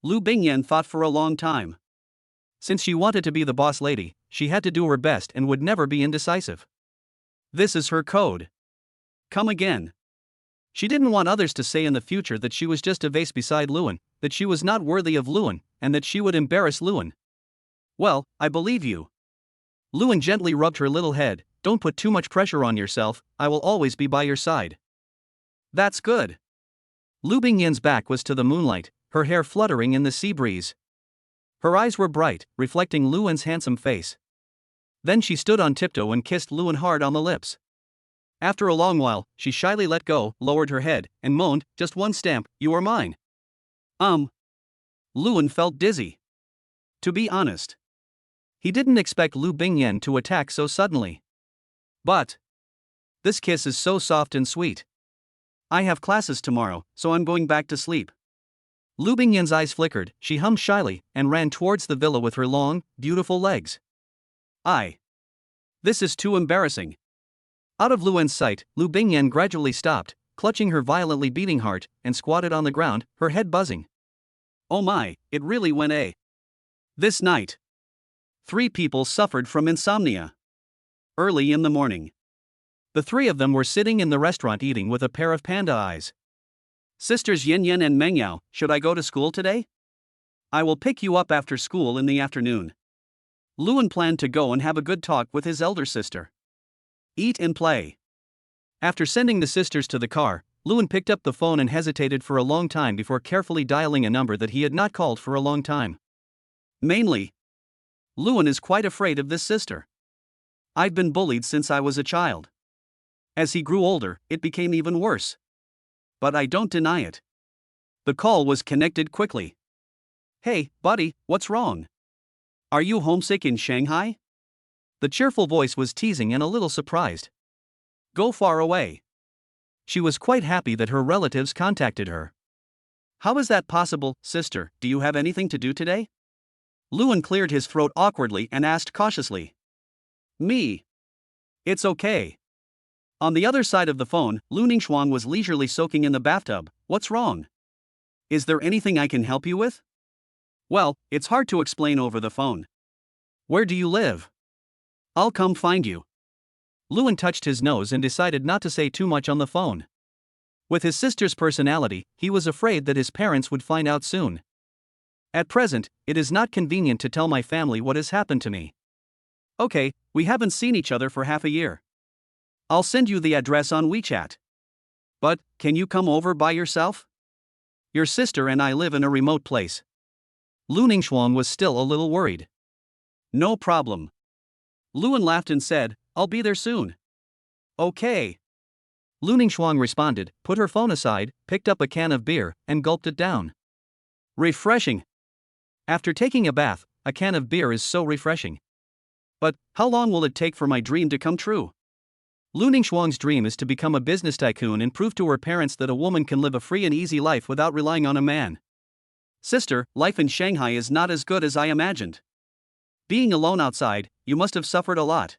Lu Bingyan thought for a long time. Since she wanted to be the boss lady, she had to do her best and would never be indecisive. This is her code. Come again. She didn't want others to say in the future that she was just a vase beside Luan, that she was not worthy of Luan, and that she would embarrass Luan. Well, I believe you. Luan gently rubbed her little head. Don't put too much pressure on yourself, I will always be by your side. That's good. Lu Bingyan's back was to the moonlight, her hair fluttering in the sea breeze. Her eyes were bright, reflecting Luan's handsome face. Then she stood on tiptoe and kissed Luan hard on the lips. After a long while, she shyly let go, lowered her head, and moaned, just one stamp, you are mine. Luan felt dizzy. To be honest, he didn't expect Lu Bingyan to attack so suddenly. But this kiss is so soft and sweet. I have classes tomorrow, so I'm going back to sleep. Lu Bingyan's eyes flickered, she hummed shyly, and ran towards the villa with her long, beautiful legs. This is too embarrassing. Out of Luan's sight, Lu Bingyan gradually stopped, clutching her violently beating heart, and squatted on the ground, her head buzzing. Oh my, it really went. This night, 3 people suffered from insomnia. Early in the morning, the 3 of them were sitting in the restaurant eating with a pair of panda eyes. Sisters Yin Yin and Mengyao, should I go to school today? I will pick you up after school in the afternoon. Luan planned to go and have a good talk with his elder sister. Eat and play. After sending the sisters to the car, Luan picked up the phone and hesitated for a long time before carefully dialing a number that he had not called for a long time. Mainly, Luan is quite afraid of this sister. I've been bullied since I was a child. As he grew older, it became even worse. But I don't deny it. The call was connected quickly. Hey, buddy, what's wrong? Are you homesick in Shanghai? The cheerful voice was teasing and a little surprised. Go far away. She was quite happy that her relatives contacted her. How is that possible, sister? Do you have anything to do today? Luan cleared his throat awkwardly and asked cautiously. Me. It's okay. On the other side of the phone, Lu Ningxuang was leisurely soaking in the bathtub. What's wrong? Is there anything I can help you with? Well, it's hard to explain over the phone. Where do you live? I'll come find you. Luan touched his nose and decided not to say too much on the phone. With his sister's personality, he was afraid that his parents would find out soon. At present, it is not convenient to tell my family what has happened to me. Okay, we haven't seen each other for half a year. I'll send you the address on WeChat. But, can you come over by yourself? Your sister and I live in a remote place. Lu Ningxuang was still a little worried. No problem. Luan laughed and said, I'll be there soon. Okay. Lu Ningxuang responded, put her phone aside, picked up a can of beer, and gulped it down. Refreshing. After taking a bath, a can of beer is so refreshing. But, how long will it take for my dream to come true? Lu Ningxuang's dream is to become a business tycoon and prove to her parents that a woman can live a free and easy life without relying on a man. Sister, life in Shanghai is not as good as I imagined. Being alone outside, you must have suffered a lot.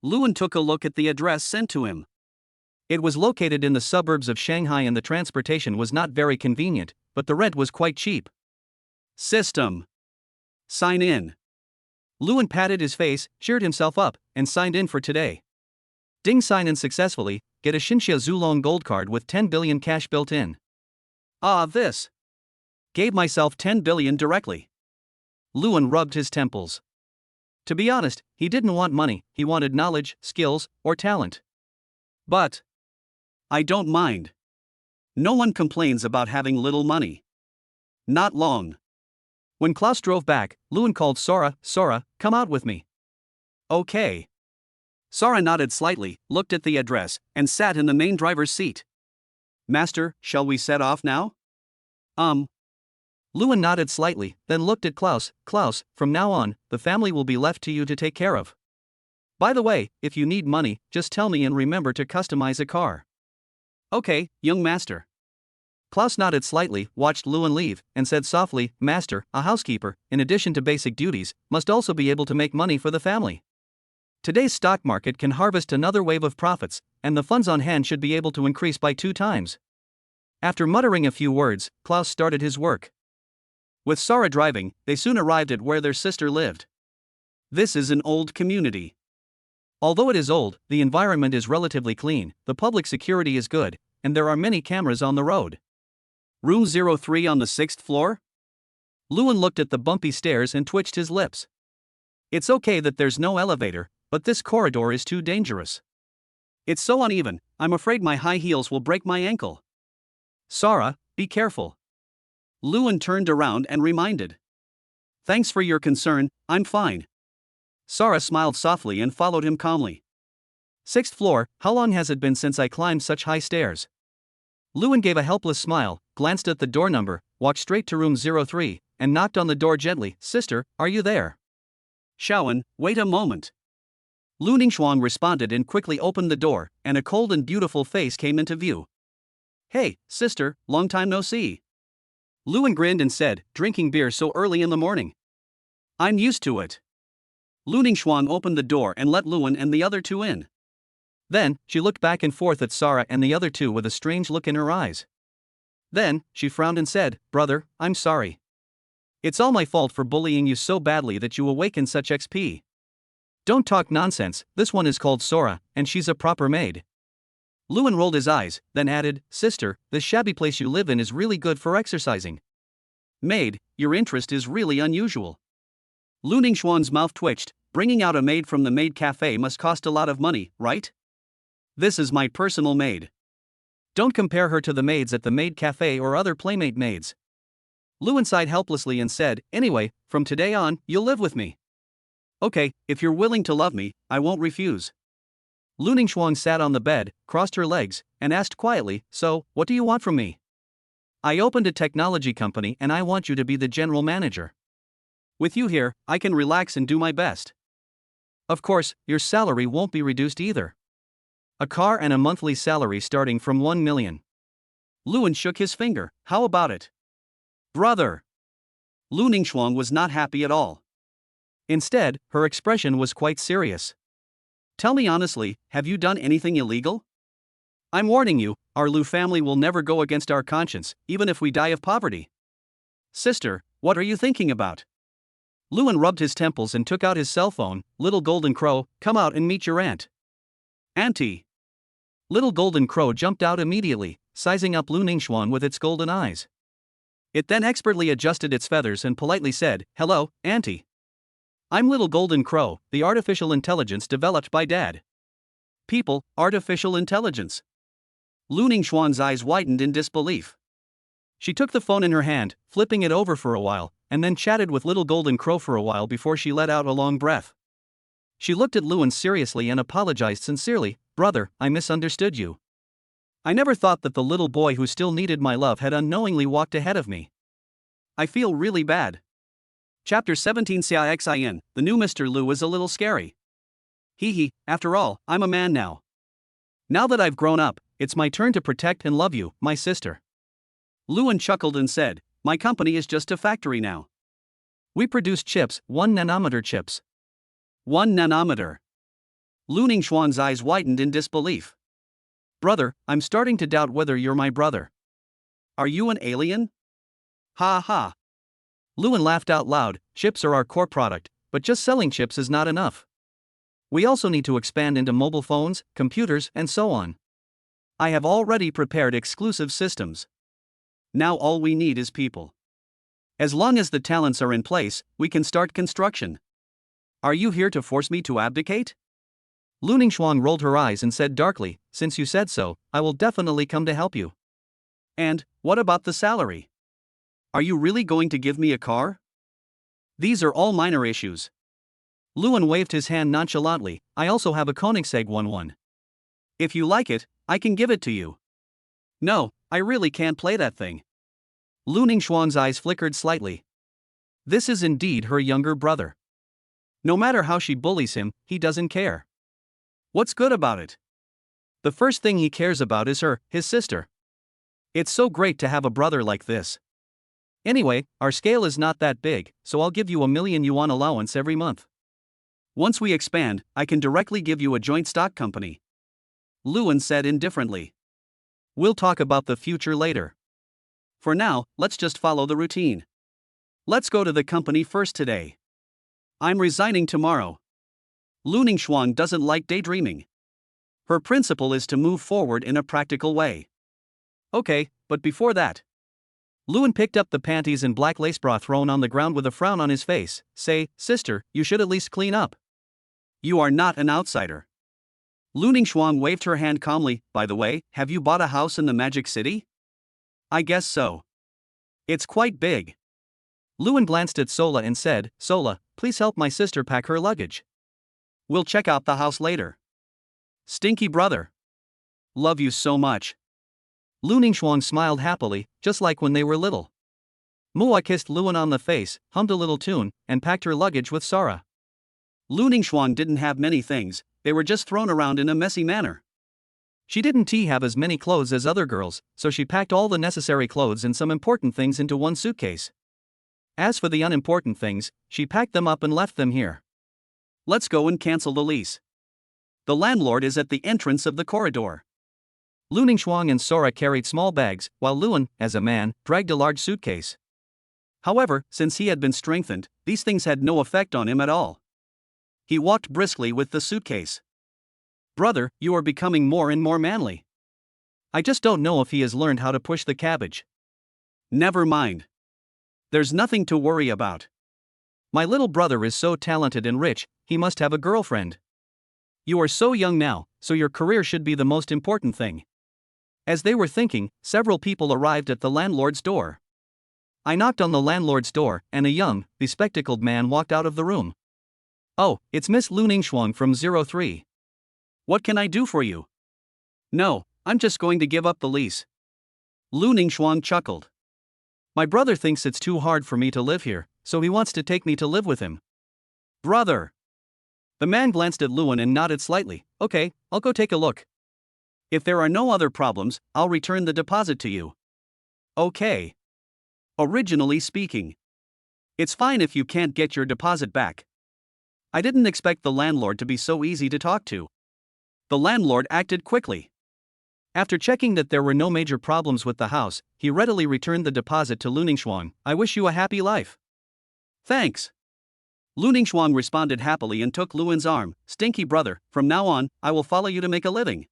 Luan took a look at the address sent to him. It was located in the suburbs of Shanghai and the transportation was not very convenient, but the rent was quite cheap. System. Sign in. Luan patted his face, cheered himself up, and signed in for today. Ding, sign in successfully, get a Xinxia Zulong gold card with 10 billion cash built in. Ah, this. Gave myself 10 billion directly. Luan rubbed his temples. To be honest, he didn't want money, he wanted knowledge, skills, or talent. But I don't mind. No one complains about having little money. Not long. When Klaus drove back, Luan called Sora, Sora, come out with me. Okay. Sora nodded slightly, looked at the address, and sat in the main driver's seat. Master, shall we set off now? Luan nodded slightly, then looked at Klaus. Klaus, from now on, the family will be left to you to take care of. By the way, if you need money, just tell me and remember to customize a car. Okay, young master. Klaus nodded slightly, watched Luan leave, and said softly, Master, a housekeeper, in addition to basic duties, must also be able to make money for the family. Today's stock market can harvest another wave of profits, and the funds on hand should be able to increase by 2 times. After muttering a few words, Klaus started his work. With Sara driving, they soon arrived at where their sister lived. This is an old community. Although it is old, the environment is relatively clean, the public security is good, and there are many cameras on the road. Room 03 on the 6th floor? Luan looked at the bumpy stairs and twitched his lips. It's okay that there's no elevator, but this corridor is too dangerous. It's so uneven, I'm afraid my high heels will break my ankle. Sara, be careful. Luan turned around and reminded. Thanks for your concern, I'm fine. Sara smiled softly and followed him calmly. 6th floor, how long has it been since I climbed such high stairs? Luan gave a helpless smile, glanced at the door number, walked straight to room 03, and knocked on the door gently. Sister, are you there? Shaoan, wait a moment. Lu Ningxuang responded and quickly opened the door, and a cold and beautiful face came into view. Hey, sister, long time no see. Luan grinned and said, drinking beer so early in the morning. I'm used to it. Lu Ningxuang opened the door and let Luan and the other two in. Then, she looked back and forth at Sara and the other two with a strange look in her eyes. Then, she frowned and said, Brother, I'm sorry. It's all my fault for bullying you so badly that you awaken such XP. Don't talk nonsense, this one is called Sora, and she's a proper maid. Luan rolled his eyes, then added, Sister, this shabby place you live in is really good for exercising. Maid, your interest is really unusual. Lu Ningxuan's mouth twitched. Bringing out a maid from the maid cafe must cost a lot of money, right? This is my personal maid. Don't compare her to the maids at the maid cafe or other playmate maids. Luan sighed helplessly and said, Anyway, from today on, you'll live with me. Okay, if you're willing to love me, I won't refuse. Lu Ningxuang sat on the bed, crossed her legs, and asked quietly, So, what do you want from me? I opened a technology company and I want you to be the general manager. With you here, I can relax and do my best. Of course, your salary won't be reduced either. A car and a monthly salary starting from 1 million. Luan shook his finger. How about it? Brother! Lu Ningxuang was not happy at all. Instead, her expression was quite serious. Tell me honestly, have you done anything illegal? I'm warning you, our Lu family will never go against our conscience, even if we die of poverty. Sister, what are you thinking about? Luan rubbed his temples and took out his cell phone. Little Golden Crow, come out and meet your aunt. Auntie. Little Golden Crow jumped out immediately, sizing up Lu Ningxuan with its golden eyes. It then expertly adjusted its feathers and politely said, "Hello, Auntie. I'm Little Golden Crow, the artificial intelligence developed by Dad." People, artificial intelligence. Lu Ningxuan's eyes widened in disbelief. She took the phone in her hand, flipping it over for a while, and then chatted with Little Golden Crow for a while before she let out a long breath. She looked at Luan seriously and apologized sincerely. "Brother, I misunderstood you. I never thought that the little boy who still needed my love had unknowingly walked ahead of me. I feel really bad." Chapter 17 CIXIN, the new Mr. Lu is a little scary. Hee hee, after all, I'm a man now. Now that I've grown up, it's my turn to protect and love you, my sister. Luan chuckled and said, "My company is just a factory now. We produce chips, 1 nanometer chips." 1 nanometer. Lu Ningxuan's eyes widened in disbelief. "Brother, I'm starting to doubt whether you're my brother. Are you an alien?" Ha ha. Luan laughed out loud. "Chips are our core product, but just selling chips is not enough. We also need to expand into mobile phones, computers, and so on. I have already prepared exclusive systems. Now all we need is people. As long as the talents are in place, we can start construction. Are you here to force me to abdicate?" Lu Ningxuan rolled her eyes and said darkly, "Since you said so, I will definitely come to help you." "And, what about the salary? Are you really going to give me a car?" "These are all minor issues." Luan waved his hand nonchalantly. "I also have a Koenigsegg 11. If you like it, I can give it to you." "No, I really can't play that thing." Lu Ningxuan's eyes flickered slightly. This is indeed her younger brother. No matter how she bullies him, he doesn't care. What's good about it? The first thing he cares about is her, his sister. It's so great to have a brother like this. Anyway, our scale is not that big, so I'll give you $1,000,000 allowance every month. Once we expand, I can directly give you a joint stock company. Luan said indifferently. We'll talk about the future later. For now, let's just follow the routine. Let's go to the company first today. I'm resigning tomorrow. Lu Ningxuan doesn't like daydreaming. Her principle is to move forward in a practical way. Okay, but before that. Luan picked up the panties and black lace bra thrown on the ground with a frown on his face. "Say, sister, you should at least clean up. You are not an outsider." Lu Ningxuan waved her hand calmly. "By the way, have you bought a house in the Magic City?" "I guess so. It's quite big." Luan glanced at Sola and said, "Sola, please help my sister pack her luggage. We'll check out the house later." "Stinky brother. Love you so much." Lu Ningxuan smiled happily, just like when they were little. Mua kissed Luan on the face, hummed a little tune, and packed her luggage with Sara. Lu Ningxuan didn't have many things, they were just thrown around in a messy manner. She didn't have as many clothes as other girls, so she packed all the necessary clothes and some important things into one suitcase. As for the unimportant things, she packed them up and left them here. Let's go and cancel the lease. The landlord is at the entrance of the corridor. Lu Ningxuan and Sora carried small bags, while Luan, as a man, dragged a large suitcase. However, since he had been strengthened, these things had no effect on him at all. He walked briskly with the suitcase. "Brother, you are becoming more and more manly. I just don't know if he has learned how to push the cabbage." "Never mind. There's nothing to worry about. My little brother is so talented and rich, he must have a girlfriend. You are so young now, so your career should be the most important thing." As they were thinking, several people arrived at the landlord's door. I knocked on the landlord's door, and a young, bespectacled man walked out of the room. "Oh, it's Miss Lu Ningxuan from 03. What can I do for you?" "No, I'm just going to give up the lease." Lu Ningxuan chuckled. "My brother thinks it's too hard for me to live here, so he wants to take me to live with him." "Brother!" The man glanced at Luan and nodded slightly. "Okay, I'll go take a look. If there are no other problems, I'll return the deposit to you." "Okay. Originally speaking. It's fine if you can't get your deposit back. I didn't expect the landlord to be so easy to talk to. The landlord acted quickly. After checking that there were no major problems with the house, he readily returned the deposit to Luningshuang. I wish you a happy life. Thanks. Luningshuang responded happily and took Luan's arm. Stinky brother, from now on, I will follow you to make a living.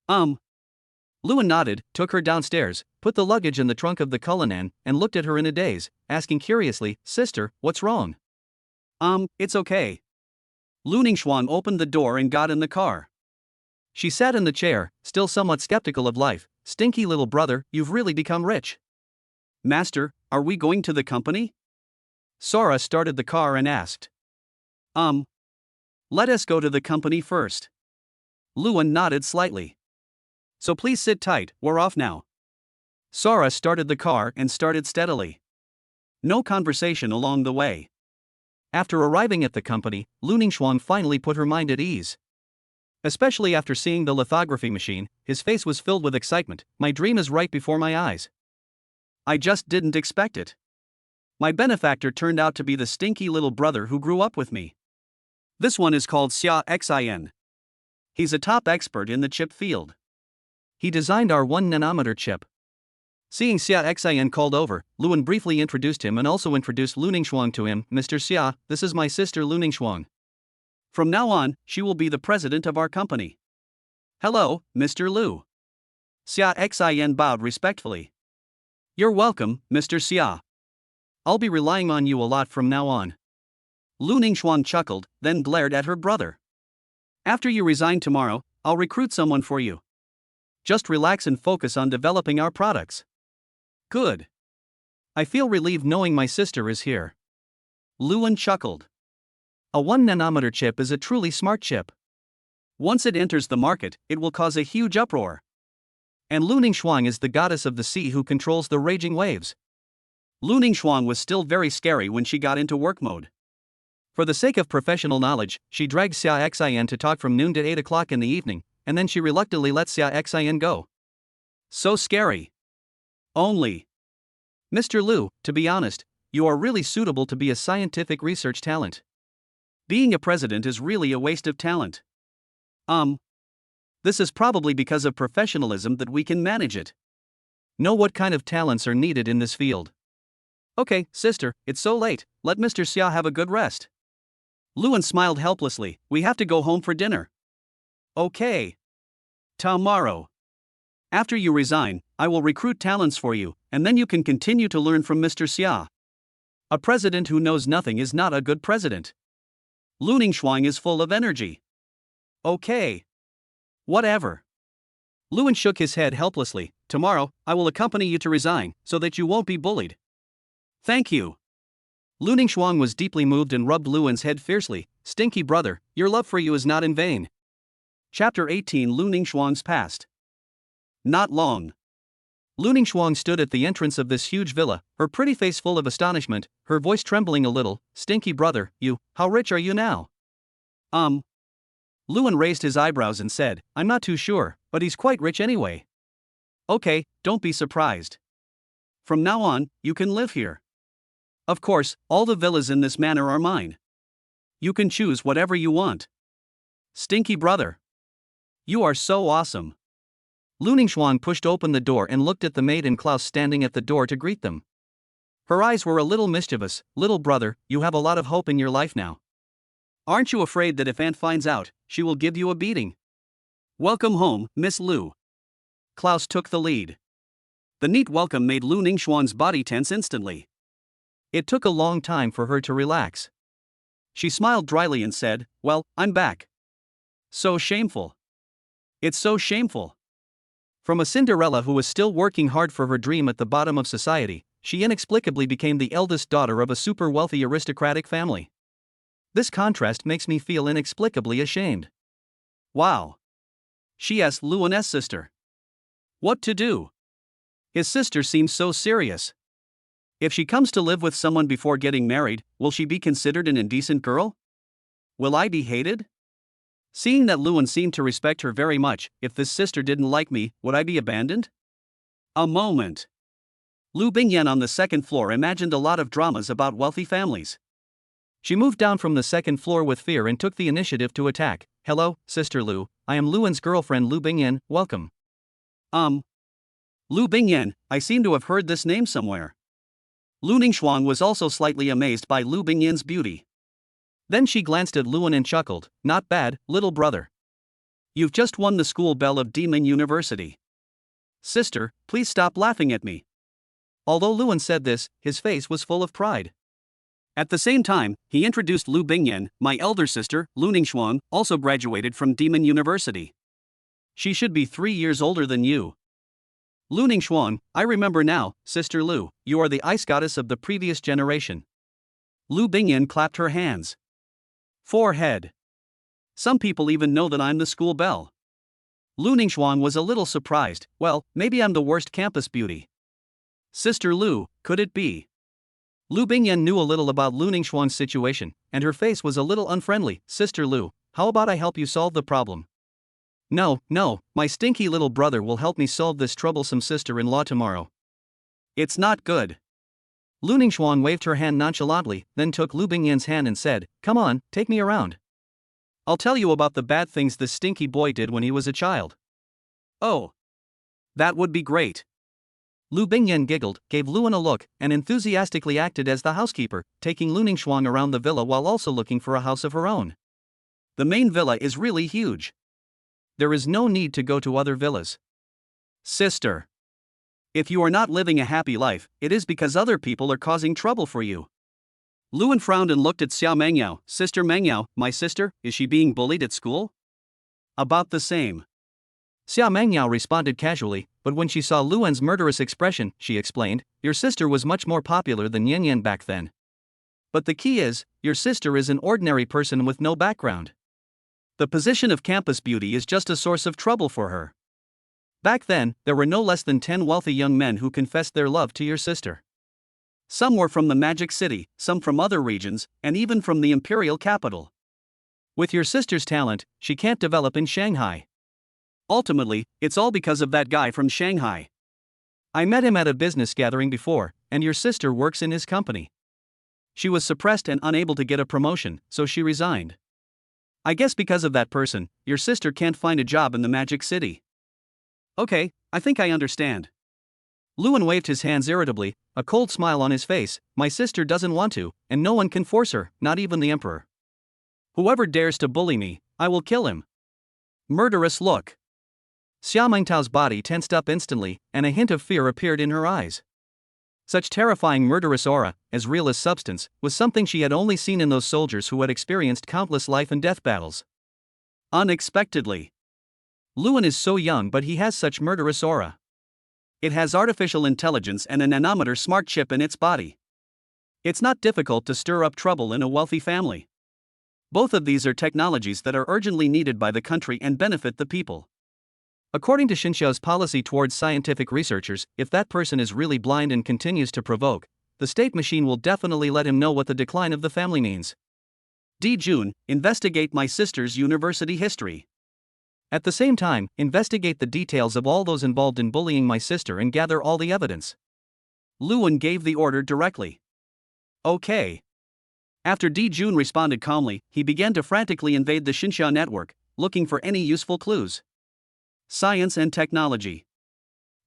Luan nodded, took her downstairs, put the luggage in the trunk of the Cullinan, and looked at her in a daze, asking curiously, Sister, what's wrong? It's okay. Luningshuang opened the door and got in the car. She sat in the chair, still somewhat skeptical of life. Stinky little brother, you've really become rich. Master, are we going to the company? Sora started the car and asked. Let us go to the company first. Luan nodded slightly. So please sit tight, we're off now. Sora started the car and started steadily. No conversation along the way. After arriving at the company, Luningshuang finally put her mind at ease. Especially after seeing the lithography machine, his face was filled with excitement. My dream is right before my eyes. I just didn't expect it. My benefactor turned out to be the stinky little brother who grew up with me. This one is called Xia Xin. He's a top expert in the chip field. He designed our 1nm chip. Seeing Xia Xin called over, Luan briefly introduced him and also introduced Luningshuang to him. Mr. Xia, this is my sister Luningshuang. From now on, she will be the president of our company. Hello, Mr. Lu. Xia Xin bowed respectfully. You're welcome, Mr. Xia. I'll be relying on you a lot from now on. Luningshuang chuckled, then glared at her brother. After you resign tomorrow, I'll recruit someone for you. Just relax and focus on developing our products. Good. I feel relieved knowing my sister is here. Luan chuckled. A 1nm chip is a truly smart chip. Once it enters the market, it will cause a huge uproar. And Luningshuang is the goddess of the sea who controls the raging waves. Luningshuang was still very scary when she got into work mode. For the sake of professional knowledge, she dragged Xia Xin to talk from noon to 8 o'clock in the evening, and then she reluctantly let Xia Xin go. So scary. Only. Mr. Lu, to be honest, you are really suitable to be a scientific research talent. Being a president is really a waste of talent. This is probably because of professionalism that we can manage it. Know what kind of talents are needed in this field. Okay, sister, it's so late, let Mr. Xia have a good rest. Luan smiled helplessly, we have to go home for dinner. Okay. Tomorrow. After you resign, I will recruit talents for you, and then you can continue to learn from Mr. Xia. A president who knows nothing is not a good president. Luningshuang is full of energy. Okay. Whatever. Luan shook his head helplessly. Tomorrow, I will accompany you to resign, so that you won't be bullied. Thank you. Luningshuang was deeply moved and rubbed Luan's head fiercely. Stinky brother, your love for you is not in vain. Chapter 18 Luningshuang's Past. Not long. Luningshuang stood at the entrance of this huge villa, her pretty face full of astonishment, her voice trembling a little. Stinky brother, how rich are you now? Luan raised his eyebrows and said, I'm not too sure, but he's quite rich anyway. Okay, don't be surprised. From now on, you can live here. Of course, all the villas in this manor are mine. You can choose whatever you want. Stinky brother. You are so awesome. Luningshuang pushed open the door and looked at the maid and Klaus standing at the door to greet them. Her eyes were a little mischievous. Little brother, you have a lot of hope in your life now. Aren't you afraid that if Aunt finds out, she will give you a beating? Welcome home, Miss Lu. Klaus took the lead. The neat welcome made Luningshuang's body tense instantly. It took a long time for her to relax. She smiled dryly and said, well, I'm back. So shameful. It's so shameful. From a Cinderella who was still working hard for her dream at the bottom of society, she inexplicably became the eldest daughter of a super wealthy aristocratic family. This contrast makes me feel inexplicably ashamed. Wow. She asked Luan's sister. What to do? His sister seems so serious. If she comes to live with someone before getting married, will she be considered an indecent girl? Will I be hated? Seeing that Luan seemed to respect her very much, if this sister didn't like me, would I be abandoned? A moment. Lu Bingyan on the second floor imagined a lot of dramas about wealthy families. She moved down from the second floor with fear and took the initiative to attack. Hello, Sister Lu, I am Luan's girlfriend Lu Bingyan, welcome. Lu Bingyan, I seem to have heard this name somewhere. Lu Ningxuang was also slightly amazed by Lu Bingyan's beauty. Then she glanced at Luan and chuckled, not bad, little brother. You've just won the school belle of Demon University. Sister, please stop laughing at me. Although Luan said this, his face was full of pride. At the same time, he introduced Lu Bingyan, my elder sister, Lu Ningxuang, also graduated from Demon University. She should be 3 years older than you. Lu Ningxuang, I remember now, Sister Lu, you are the ice goddess of the previous generation. Lu Bingyan clapped her hands. Forehead. Some people even know that I'm the school belle. Lu Ningxuang was a little surprised. Well, maybe I'm the worst campus beauty. Sister Lu, could it be? Lu Bingyan knew a little about Lu Ningxuang's situation, and her face was a little unfriendly. Sister Lu, how about I help you solve the problem? No, my stinky little brother will help me solve this troublesome sister-in-law tomorrow. It's not good. Lu Ningxuang waved her hand nonchalantly, then took Lu Bingyan's hand and said, come on, take me around. I'll tell you about the bad things this stinky boy did when he was a child. Oh. That would be great. Lu Bingyan giggled, gave Luan a look, and enthusiastically acted as the housekeeper, taking Lu Ningxuang around the villa while also looking for a house of her own. The main villa is really huge. There is no need to go to other villas. Sister. If you are not living a happy life, it is because other people are causing trouble for you. Luan frowned and looked at Xiao Mengyao. Sister Mengyao, my sister, is she being bullied at school? About the same. Xiao Mengyao responded casually, but when she saw Luan's murderous expression, she explained, your sister was much more popular than Yan Yan back then. But the key is, your sister is an ordinary person with no background. The position of campus beauty is just a source of trouble for her. Back then, there were no less than 10 wealthy young men who confessed their love to your sister. Some were from the Magic City, some from other regions, and even from the imperial capital. With your sister's talent, she can't develop in Shanghai. Ultimately, it's all because of that guy from Shanghai. I met him at a business gathering before, and your sister works in his company. She was suppressed and unable to get a promotion, so she resigned. I guess because of that person, your sister can't find a job in the Magic City. Okay, I think I understand. Luan waved his hands irritably, a cold smile on his face. My sister doesn't want to, and no one can force her, not even the emperor. Whoever dares to bully me, I will kill him. Murderous look. Xiao Mengtao's body tensed up instantly, and a hint of fear appeared in her eyes. Such terrifying murderous aura, as real as substance, was something she had only seen in those soldiers who had experienced countless life and death battles. Unexpectedly. Luan is so young, but he has such murderous aura. It has artificial intelligence and a nanometer smart chip in its body. It's not difficult to stir up trouble in a wealthy family. Both of these are technologies that are urgently needed by the country and benefit the people. According to Xinxiao's policy towards scientific researchers, if that person is really blind and continues to provoke, the state machine will definitely let him know what the decline of the family means. D. June, investigate my sister's university history. At the same time, investigate the details of all those involved in bullying my sister and gather all the evidence. Luan gave the order directly. Okay. After D. June responded calmly, he began to frantically invade the Xinxia network, looking for any useful clues. Science and technology.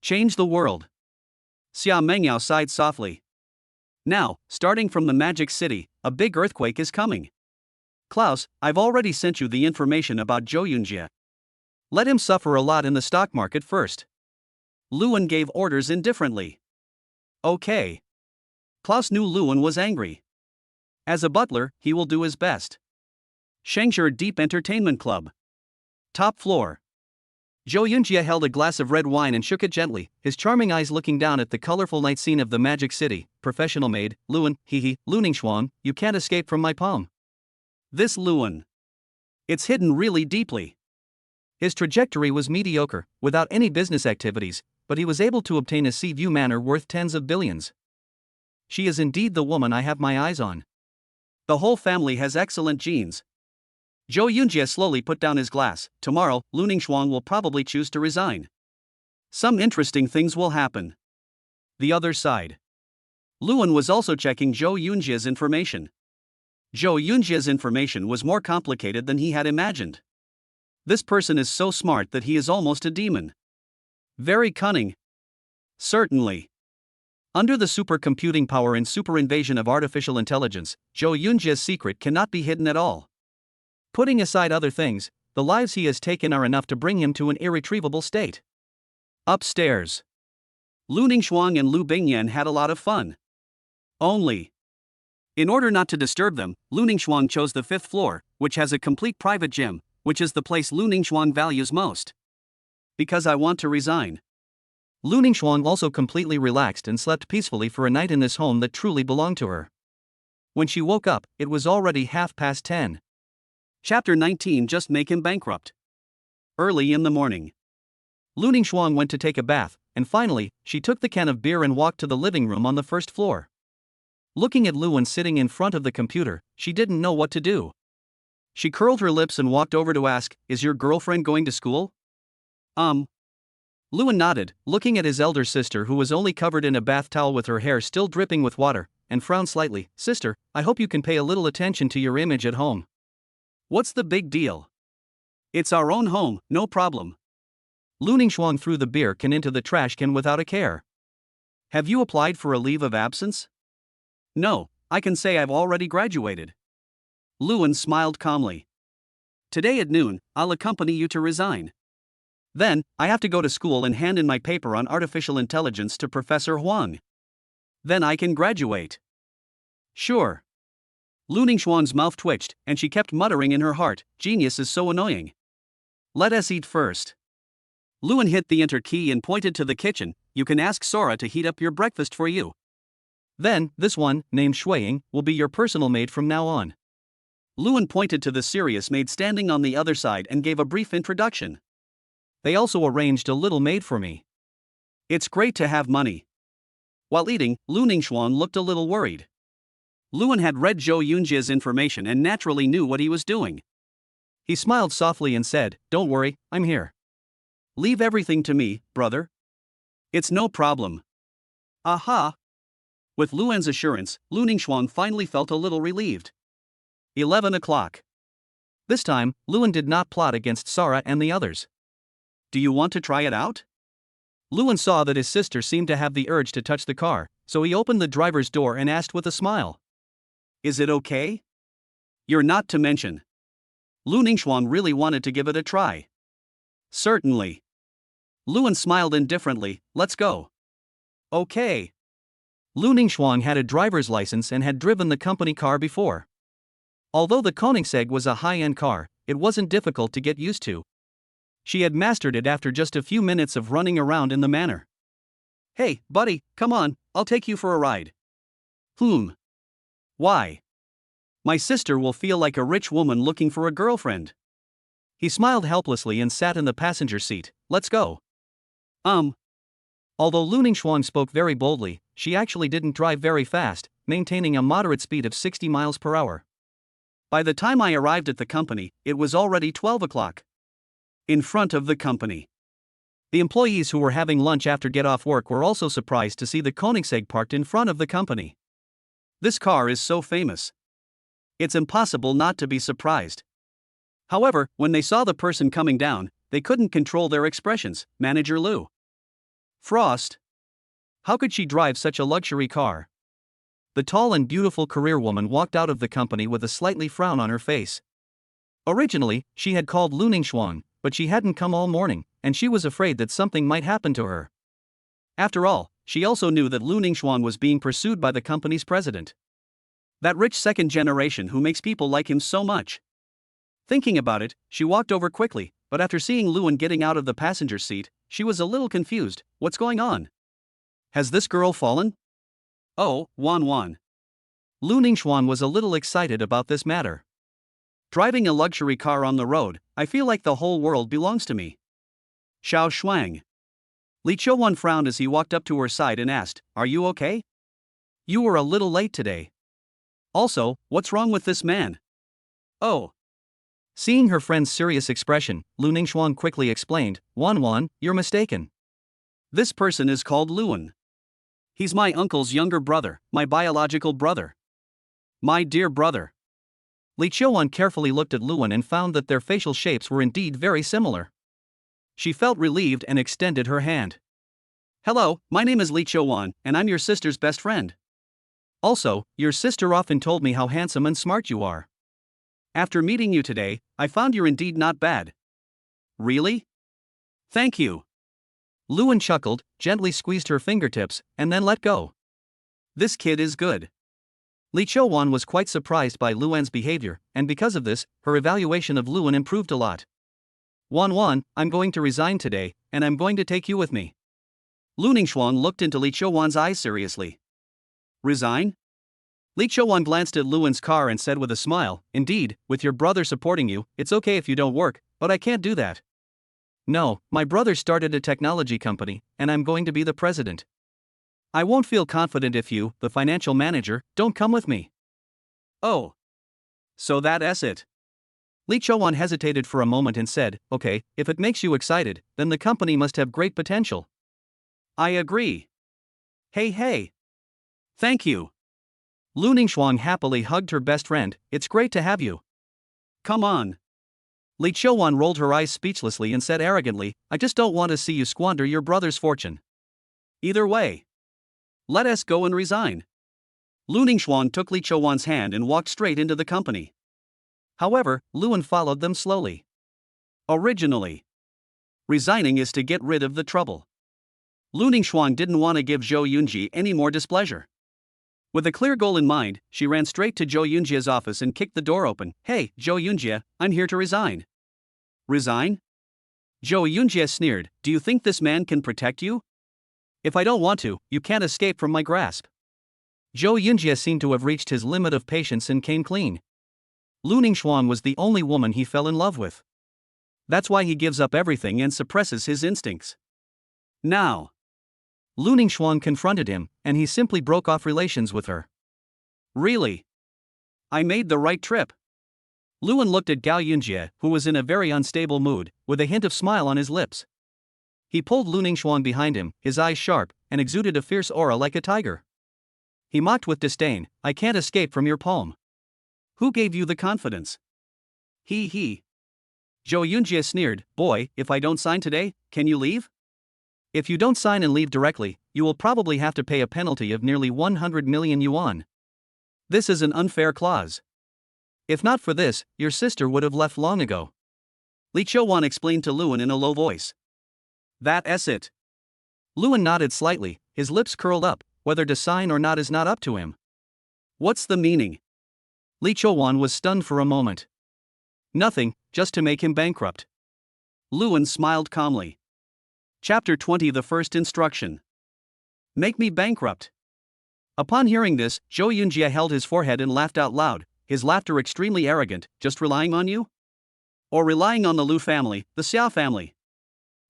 Change the world. Xia Mengyao sighed softly. Now, starting from the Magic City, a big earthquake is coming. Klaus, I've already sent you the information about Zhou Yunjie. Let him suffer a lot in the stock market first. Luan gave orders indifferently. Okay. Klaus knew Luan was angry. As a butler, he will do his best. Shengzhi Deep Entertainment Club. Top floor. Zhou Yunjie held a glass of red wine and shook it gently, his charming eyes looking down at the colorful night scene of the Magic City. Professional maid, Luan, Lu Ningxuang, you can't escape from my palm. This Luan. It's hidden really deeply. His trajectory was mediocre, without any business activities, but he was able to obtain a sea view manor worth tens of billions. She is indeed the woman I have my eyes on. The whole family has excellent genes. Zhou Yunjie slowly put down his glass. Tomorrow, Lu Ningxuang will probably choose to resign. Some interesting things will happen. The other side. Luan was also checking Zhou Yunjie's information. Zhou Yunjia's information was more complicated than he had imagined. This person is so smart that he is almost a demon. Very cunning. Certainly. Under the supercomputing power and super invasion of artificial intelligence, Zhou Yunjia's secret cannot be hidden at all. Putting aside other things, the lives he has taken are enough to bring him to an irretrievable state. Upstairs, Lu Ningxuang and Lu Bingyan had a lot of fun. Only, in order not to disturb them, Lu Ningxuang chose the 5th floor, which has a complete private gym, which is the place Lu Ningxuang values most. Because I want to resign. Lu Ningxuang also completely relaxed and slept peacefully for a night in this home that truly belonged to her. When she woke up, it was already 10:30. Chapter 19 Just make him bankrupt. Early in the morning, Lu Ningxuang went to take a bath, and finally, she took the can of beer and walked to the living room on the 1st floor. Looking at Luan sitting in front of the computer, she didn't know what to do. She curled her lips and walked over to ask, "Is your girlfriend going to school?" Luan nodded, looking at his elder sister who was only covered in a bath towel with her hair still dripping with water, and frowned slightly. "Sister, I hope you can pay a little attention to your image at home." "What's the big deal? It's our own home, no problem." Lu Ningxuang threw the beer can into the trash can without a care. "Have you applied for a leave of absence?" "No, I can say I've already graduated." Luan smiled calmly. "Today at noon, I'll accompany you to resign. Then, I have to go to school and hand in my paper on artificial intelligence to Professor Huang. Then I can graduate." "Sure." Lu Ningxuang's mouth twitched, and she kept muttering in her heart, "Genius is so annoying. Let us eat first." Luan hit the enter key and pointed to the kitchen. "You can ask Sora to heat up your breakfast for you. Then, this one, named Shuiying, will be your personal maid from now on." Luan pointed to the serious maid standing on the other side and gave a brief introduction. "They also arranged a little maid for me. It's great to have money." While eating, Lu Ningxuang looked a little worried. Luan had read Zhou Yunjia's information and naturally knew what he was doing. He smiled softly and said, "Don't worry, I'm here. Leave everything to me, brother. It's no problem." Aha! With Luan's assurance, Lu Ningxuang finally felt a little relieved. 11 o'clock. This time, Luan did not plot against Sara and the others. "Do you want to try it out?" Luan saw that his sister seemed to have the urge to touch the car, so he opened the driver's door and asked with a smile, "Is it okay?" "You're not to mention." Lu Ningxuang really wanted to give it a try. "Certainly." Luan smiled indifferently. "Let's go." "Okay." Lu Ningxuang had a driver's license and had driven the company car before. Although the Koenigsegg was a high-end car, it wasn't difficult to get used to. She had mastered it after just a few minutes of running around in the manor. "Hey, buddy, come on, I'll take you for a ride." Why? My sister will feel like a rich woman looking for a girlfriend." He smiled helplessly and sat in the passenger seat. "Let's go." Although Lu Ningxuang spoke very boldly, she actually didn't drive very fast, maintaining a moderate speed of 60 miles per hour. By the time I arrived at the company, it was already 12 o'clock. In front of the company, the employees who were having lunch after get off work were also surprised to see the Koenigsegg parked in front of the company. This car is so famous. It's impossible not to be surprised. However, when they saw the person coming down, they couldn't control their expressions. Manager Lu Frost. How could she drive such a luxury car? The tall and beautiful career woman walked out of the company with a slightly frown on her face. Originally, she had called Lu Ningxuang, but she hadn't come all morning, and she was afraid that something might happen to her. After all, she also knew that Lu Ningxuang was being pursued by the company's president. That rich second generation who makes people like him so much. Thinking about it, she walked over quickly, but after seeing Luan getting out of the passenger seat, she was a little confused. What's going on? Has this girl fallen? Oh, Wan. Lu Ningxuan was a little excited about this matter. Driving a luxury car on the road, I feel like the whole world belongs to me. Xiao Shuang. Li Chouwan frowned as he walked up to her side and asked, "Are you okay? You were a little late today. Also, what's wrong with this man?" "Oh." Seeing her friend's serious expression, Lu Ningxuan quickly explained, Wan, you're mistaken. This person is called Luan. He's my uncle's younger brother, my biological brother. My dear brother. Li Qiuan carefully looked at Luan and found that their facial shapes were indeed very similar. She felt relieved and extended her hand. Hello, my name is Li Qiuan, and I'm your sister's best friend. Also, your sister often told me how handsome and smart you are. After meeting you today, I found you're indeed not bad. Really? Thank you. Luan chuckled, gently squeezed her fingertips, and then let go. This kid is good. Li Qiuan was quite surprised by Luan's behavior, and because of this, her evaluation of Luan improved a lot. Wan, I'm going to resign today, and I'm going to take you with me. Lu Ningxuan looked into Li Qiuan's eyes seriously. Resign? Li Qiuan glanced at Luan's car and said with a smile, indeed, with your brother supporting you, it's okay if you don't work, but I can't do that. No, my brother started a technology company, and I'm going to be the president. I won't feel confident if you, the financial manager, don't come with me. Oh. So that's it. Li Qiuan hesitated for a moment and said, okay, if it makes you excited, then the company must have great potential. I agree. Hey. Thank you. Lu Ningxuan happily hugged her best friend, it's great to have you. Come on. Li Qiuan rolled her eyes speechlessly and said arrogantly, I just don't want to see you squander your brother's fortune. Either way. Let us go and resign. Lu Ningxuan took Li Qiuan's hand and walked straight into the company. However, Luan followed them slowly. Originally, resigning is to get rid of the trouble. Lu Ningxuan didn't want to give Zhou Yunji any more displeasure. With a clear goal in mind, she ran straight to Zhou Yunjia's office and kicked the door open. Hey, Zhou Yunjia, I'm here to resign. Resign? Zhou Yunjia sneered, do you think this man can protect you? If I don't want to, you can't escape from my grasp. Zhou Yunjia seemed to have reached his limit of patience and came clean. Lu Ningxuan was the only woman he fell in love with. That's why he gives up everything and suppresses his instincts. Now, Lu Ningxuan confronted him, and he simply broke off relations with her. Really? I made the right trip. Luan looked at Gao Yunjie, who was in a very unstable mood, with a hint of smile on his lips. He pulled Lu Ningxuan behind him, his eyes sharp, and exuded a fierce aura like a tiger. He mocked with disdain, I can't escape from your palm. Who gave you the confidence? He. Zhou Yunjie sneered, boy, if I don't sign today, can you leave? If you don't sign and leave directly, you will probably have to pay a penalty of nearly 100 million yuan. This is an unfair clause. If not for this, your sister would have left long ago. Li Qiuan explained to Luan in a low voice. That's it. Luan nodded slightly, his lips curled up, whether to sign or not is not up to him. What's the meaning? Li Qiuan was stunned for a moment. Nothing, just to make him bankrupt. Luan smiled calmly. Chapter 20 The First Instruction. Make me bankrupt. Upon hearing this, Zhou Yunjie held his forehead and laughed out loud, his laughter extremely arrogant, just relying on you? Or relying on the Lu family, the Xiao family?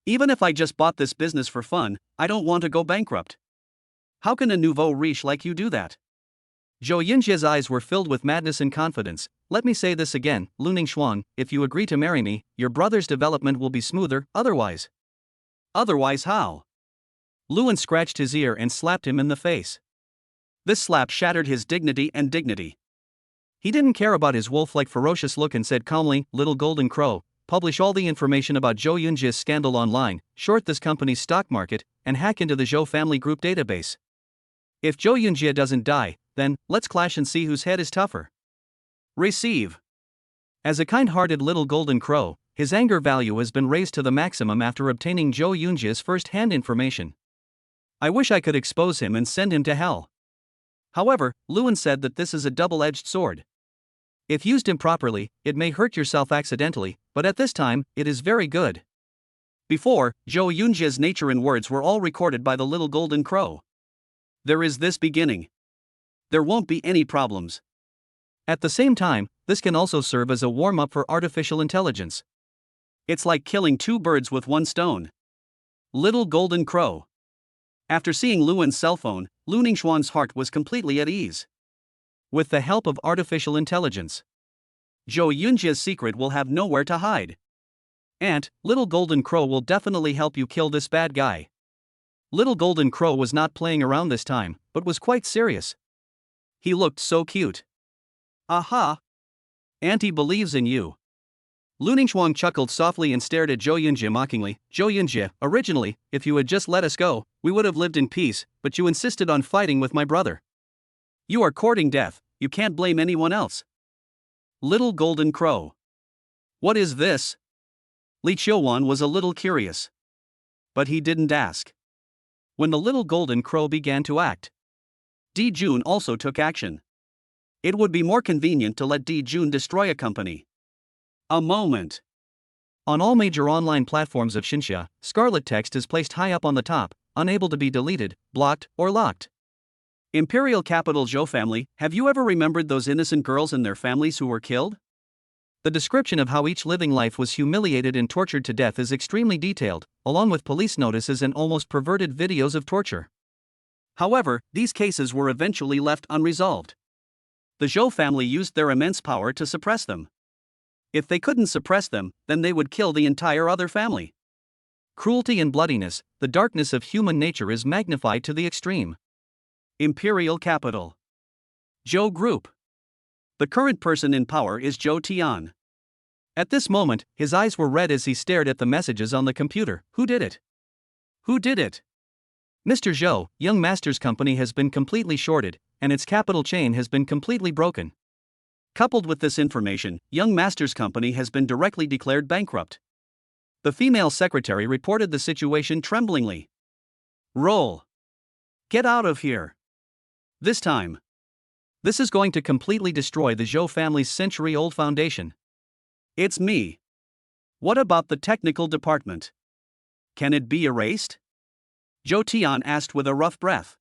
Even if I just bought this business for fun, I don't want to go bankrupt. How can a nouveau riche like you do that? Zhou Yunjie's eyes were filled with madness and confidence. Let me say this again, Lu Ningxuan, if you agree to marry me, your brother's development will be smoother, otherwise. Otherwise how? Luan scratched his ear and slapped him in the face. This slap shattered his dignity. He didn't care about his wolf-like ferocious look and said calmly, Little Golden Crow, publish all the information about Zhou Yunjie's scandal online, short this company's stock market, and hack into the Zhou family group database. If Zhou Yunjie doesn't die, then, let's clash and see whose head is tougher. Receive. As a kind-hearted little golden crow, his anger value has been raised to the maximum after obtaining Zhou Yunjie's first-hand information. I wish I could expose him and send him to hell. However, Luan said that this is a double-edged sword. If used improperly, it may hurt yourself accidentally, but at this time, it is very good. Before, Zhou Yunjie's nature and words were all recorded by the little golden crow. There is this beginning. There won't be any problems. At the same time, this can also serve as a warm-up for artificial intelligence. It's like killing two birds with one stone. Little Golden Crow. After seeing Luan's cell phone, Lu Ningxuan's heart was completely at ease. With the help of artificial intelligence, Zhou Yunjie's secret will have nowhere to hide. And, Little Golden Crow will definitely help you kill this bad guy. Little Golden Crow was not playing around this time, but was quite serious. He looked so cute. Aha! Auntie believes in you. Lu Ningxuang chuckled softly and stared at Zhou Yunjie mockingly. Zhou Yunjie, originally, if you had just let us go, we would have lived in peace, but you insisted on fighting with my brother. You are courting death, you can't blame anyone else. Little Golden Crow. What is this? Li Qiuwan was a little curious. But he didn't ask. When the little Golden Crow began to act, Di Jun also took action. It would be more convenient to let Di Jun destroy a company. A moment. On all major online platforms of Xinxia, scarlet text is placed high up on the top, unable to be deleted, blocked, or locked. Imperial capital Zhou family, have you ever remembered those innocent girls and their families who were killed? The description of how each living life was humiliated and tortured to death is extremely detailed, along with police notices and almost perverted videos of torture. However, these cases were eventually left unresolved. The Zhou family used their immense power to suppress them. If they couldn't suppress them, then they would kill the entire other family. Cruelty and bloodiness, the darkness of human nature is magnified to the extreme. Imperial capital. Zhou Group. The current person in power is Zhou Tian. At this moment, his eyes were red as he stared at the messages on the computer. Who did it? Who did it? Mr. Zhou, Young Master's company has been completely shorted, and its capital chain has been completely broken. Coupled with this information, Young Master's company has been directly declared bankrupt. The female secretary reported the situation tremblingly. Roll. Get out of here. This time. This is going to completely destroy the Zhou family's century-old foundation. It's me. What about the technical department? Can it be erased? Zhou Tian asked with a rough breath.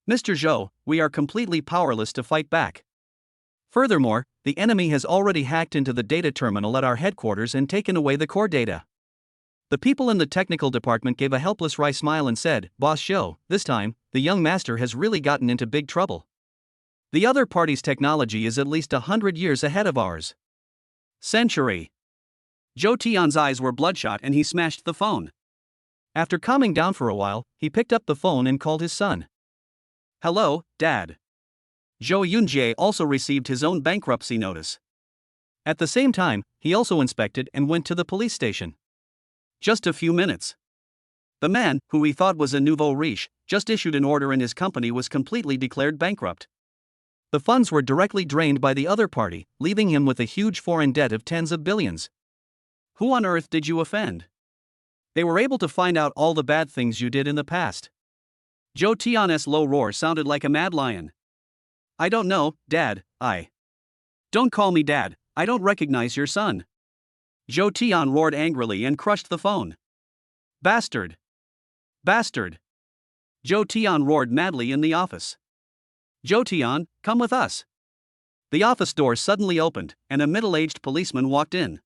Mr. Zhou, we are completely powerless to fight back. Furthermore, the enemy has already hacked into the data terminal at our headquarters and taken away the core data. The people in the technical department gave a helpless wry smile and said, Boss Zhou, this time, the young master has really gotten into big trouble. The other party's technology is at least 100 years ahead of ours. Century. Zhou Tian's eyes were bloodshot and he smashed the phone. After calming down for a while, he picked up the phone and called his son. Hello, Dad. Zhou Yunjie also received his own bankruptcy notice. At the same time, he also inspected and went to the police station. Just a few minutes. The man, who he thought was a nouveau riche, just issued an order and his company was completely declared bankrupt. The funds were directly drained by the other party, leaving him with a huge foreign debt of tens of billions. Who on earth did you offend? They were able to find out all the bad things you did in the past. Zhou Tian's low roar sounded like a mad lion. I don't know, Dad, Don't call me Dad, I don't recognize your son. Zhou Tian roared angrily and crushed the phone. Bastard! Bastard! Zhou Tian roared madly in the office. Zhou Tian, come with us. The office door suddenly opened, and a middle-aged policeman walked in.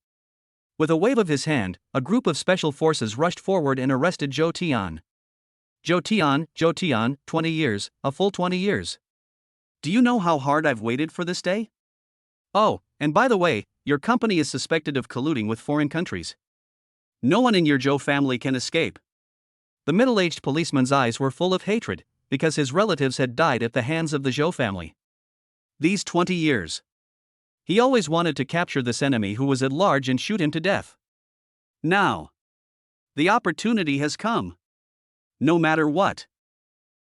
With a wave of his hand, a group of special forces rushed forward and arrested Zhou Tian. Zhou Tian, 20 years, a full 20 years. Do you know how hard I've waited for this day? Oh, and by the way, your company is suspected of colluding with foreign countries. No one in your Zhou family can escape. The middle-aged policeman's eyes were full of hatred, because his relatives had died at the hands of the Zhou family. These 20 years. He always wanted to capture this enemy who was at large and shoot him to death. Now. The opportunity has come. No matter what.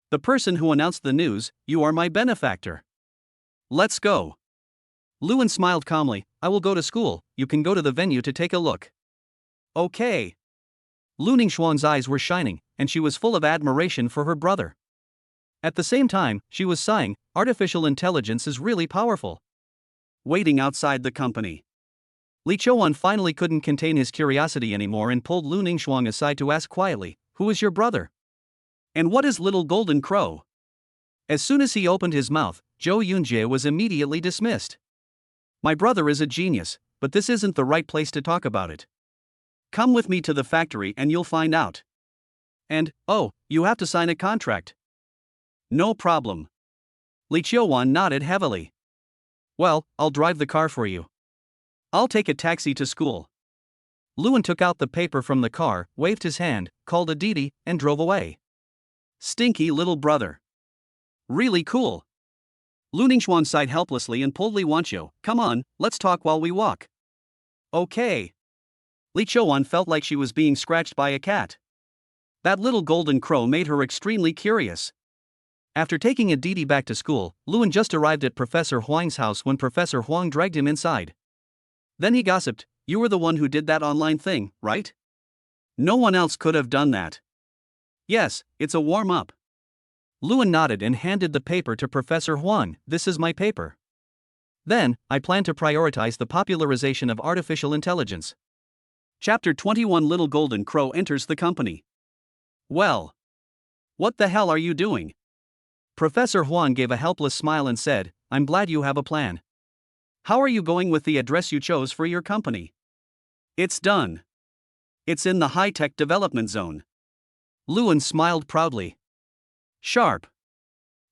The person who announced the news, you are my benefactor. Let's go. Luan smiled calmly, I will go to school, you can go to the venue to take a look. Okay. Lu Ningxuan's eyes were shining, and she was full of admiration for her brother. At the same time, she was sighing, artificial intelligence is really powerful. Waiting outside the company. Li Qiuwan finally couldn't contain his curiosity anymore and pulled Lu Ningxuang aside to ask quietly, who is your brother? And what is Little Golden Crow? As soon as he opened his mouth, Zhou Yunjie was immediately dismissed. My brother is a genius, but this isn't the right place to talk about it. Come with me to the factory and you'll find out. And, oh, you have to sign a contract. No problem. Li Qiuwan nodded heavily. Well, I'll drive the car for you. I'll take a taxi to school. Luan took out the paper from the car, waved his hand, called a Didi, and drove away. Stinky little brother. Really cool. Lu Ningxuan sighed helplessly and pulled Li Wanqiu. Come on, let's talk while we walk. Okay. Li Chouan felt like she was being scratched by a cat. That little golden crow made her extremely curious. After taking Aditi back to school, Luan just arrived at Professor Huang's house when Professor Huang dragged him inside. Then he gossiped, "You were the one who did that online thing, right? No one else could have done that." "Yes, it's a warm-up." Luan nodded and handed the paper to Professor Huang. "This is my paper. Then, I plan to prioritize the popularization of artificial intelligence." Chapter 21 Little Golden Crow enters the company. "Well. What the hell are you doing?" Professor Huang gave a helpless smile and said, "I'm glad you have a plan. How are you going with the address you chose for your company?" "It's done. It's in the high-tech development zone." Luan smiled proudly. "Sharp."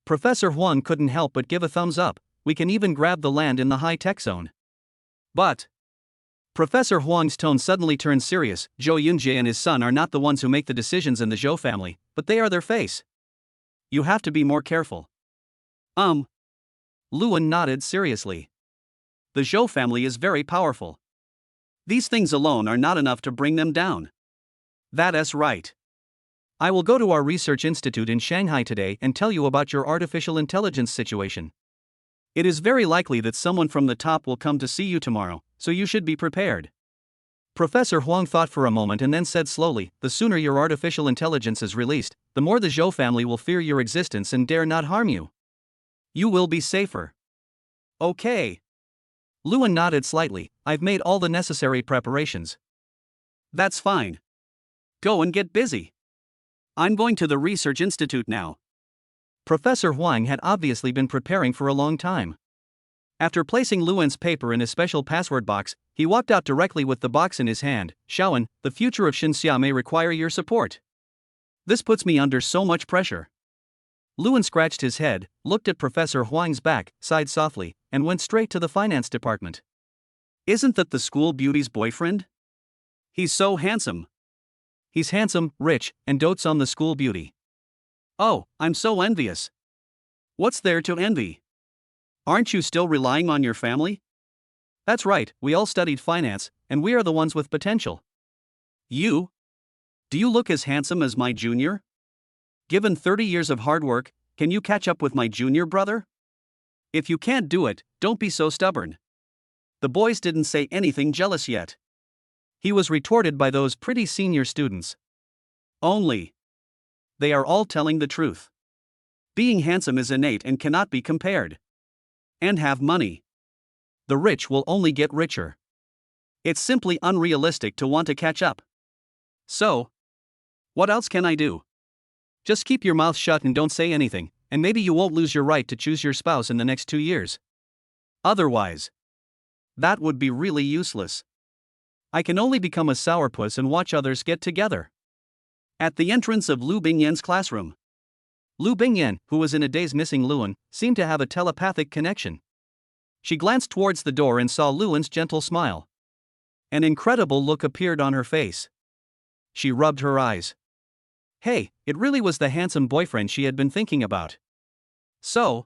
Professor Huang couldn't help but give a thumbs up. "We can even grab the land in the high-tech zone." "But..." Professor Huang's tone suddenly turned serious. "Zhou Yunjie and his son are not the ones who make the decisions in the Zhou family, but they are their face. You have to be more careful." Luan nodded seriously. "The Zhou family is very powerful. These things alone are not enough to bring them down." "That's right. I will go to our research institute in Shanghai today and tell you about your artificial intelligence situation. It is very likely that someone from the top will come to see you tomorrow, so you should be prepared." Professor Huang thought for a moment and then said slowly, "The sooner your artificial intelligence is released, the more the Zhou family will fear your existence and dare not harm you. You will be safer." "Okay." Luan nodded slightly. "I've made all the necessary preparations." "That's fine. Go and get busy. I'm going to the research institute now." Professor Huang had obviously been preparing for a long time. After placing Luan's paper in a special password box, he walked out directly with the box in his hand. "Shaoan, the future of Xinxia may require your support. This puts me under so much pressure." Luan scratched his head, looked at Professor Huang's back, sighed softly, and went straight to the finance department. "Isn't that the school beauty's boyfriend? He's so handsome." "He's handsome, rich, and dotes on the school beauty." "Oh, I'm so envious." "What's there to envy? Aren't you still relying on your family?" "That's right, we all studied finance, and we are the ones with potential." "You? Do you look as handsome as my junior? Given 30 years of hard work, can you catch up with my junior brother? If you can't do it, don't be so stubborn." The boys didn't say anything jealous yet. He was retorted by those pretty senior students. "Only. They are all telling the truth. Being handsome is innate and cannot be compared. And have money. The rich will only get richer. It's simply unrealistic to want to catch up. So, what else can I do? Just keep your mouth shut and don't say anything, and maybe you won't lose your right to choose your spouse in the next 2 years. Otherwise, that would be really useless. I can only become a sourpuss and watch others get together." At the entrance of Lu Bingyan's classroom, Lu Bingyan, who was in a daze missing Luan, seemed to have a telepathic connection. She glanced towards the door and saw Luan's gentle smile. An incredible look appeared on her face. She rubbed her eyes. Hey, it really was the handsome boyfriend she had been thinking about. So,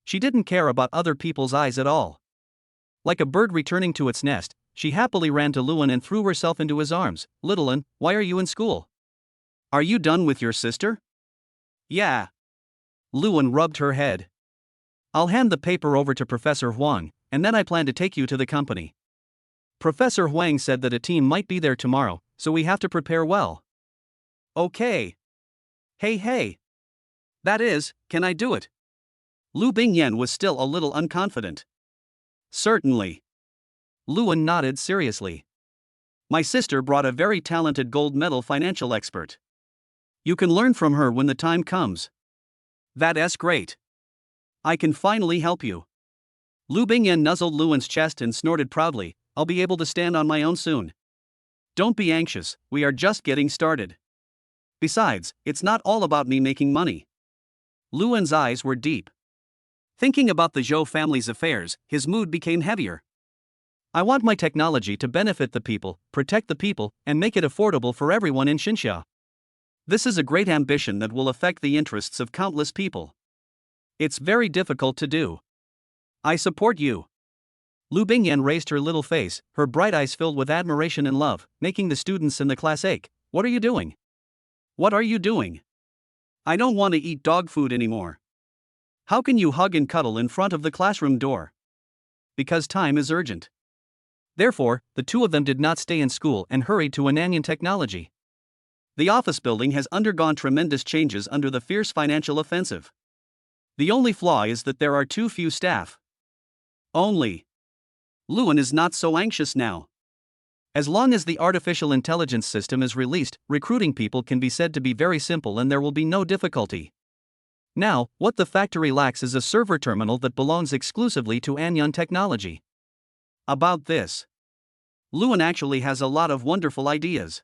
she didn't care about other people's eyes at all. Like a bird returning to its nest, she happily ran to Luan and threw herself into his arms. "Little Luan, why are you in school? Are you done with your sister?" "Yeah." Luan rubbed her head. "I'll hand the paper over to Professor Huang, and then I plan to take you to the company. Professor Huang said that a team might be there tomorrow, so we have to prepare well." "Okay." Hey. That is, can I do it?" Lu Bingyan was still a little unconfident. "Certainly." Luan nodded seriously. "My sister brought a very talented gold medal financial expert. You can learn from her when the time comes." "That's great. I can finally help you." Lu Bingyan nuzzled Luan's chest and snorted proudly. "I'll be able to stand on my own soon. Don't be anxious, we are just getting started. Besides, it's not all about me making money." Luan's eyes were deep. Thinking about the Zhou family's affairs, his mood became heavier. "I want my technology to benefit the people, protect the people, and make it affordable for everyone in Xinxia. This is a great ambition that will affect the interests of countless people. It's very difficult to do. I support you. Lu Bingyan raised her little face, her bright eyes filled with admiration and love, making the students in the class ache. What are you doing? What are you doing? I don't want to eat dog food anymore. How can you hug and cuddle in front of the classroom door? Because time is urgent. Therefore, the two of them did not stay in school and hurried to Ananyan Technology. The office building has undergone tremendous changes under the fierce financial offensive. The only flaw is that there are too few staff. Only. Luan is not so anxious now. As long as the artificial intelligence system is released, recruiting people can be said to be very simple and there will be no difficulty. Now, what the factory lacks is a server terminal that belongs exclusively to Anyan Technology. About this, Luan actually has a lot of wonderful ideas.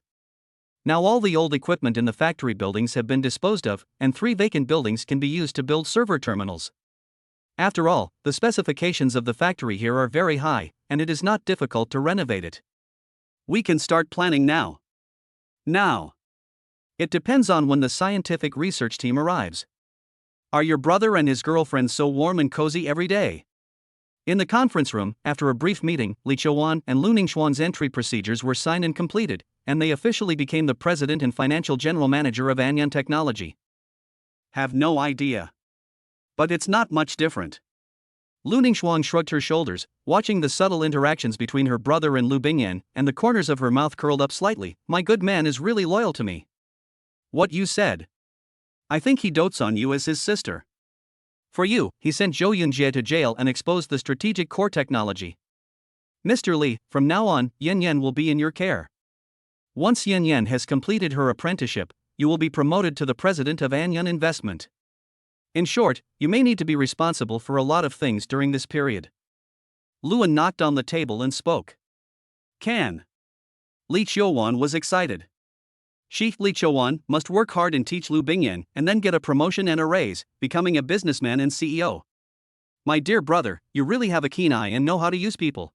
Now all the old equipment in the factory buildings have been disposed of, and 3 vacant buildings can be used to build server terminals. After all, the specifications of the factory here are very high, and it is not difficult to renovate it. We can start planning now. Now. It depends on when the scientific research team arrives. Are your brother and his girlfriend so warm and cozy every day? In the conference room, after a brief meeting, Li Chouan and Lu Ningxuan's entry procedures were signed and completed, and they officially became the president and financial general manager of Anyan Technology. Have no idea. But it's not much different. Lu Ningxuan shrugged her shoulders, watching the subtle interactions between her brother and Lu Bingyan, and the corners of her mouth curled up slightly. My good man is really loyal to me. What you said. I think he dotes on you as his sister. For you, he sent Zhou Yunjie to jail and exposed the strategic core technology. Mr. Li, from now on, Yan Yan will be in your care. Once Yan Yan has completed her apprenticeship, you will be promoted to the president of Anyan Investment. In short, you may need to be responsible for a lot of things during this period. Luan knocked on the table and spoke. Can. Li Qiuwan was excited. She, Li Qiuwan, must work hard and teach Lu Bingyan, and then get a promotion and a raise, becoming a businessman and CEO. My dear brother, you really have a keen eye and know how to use people.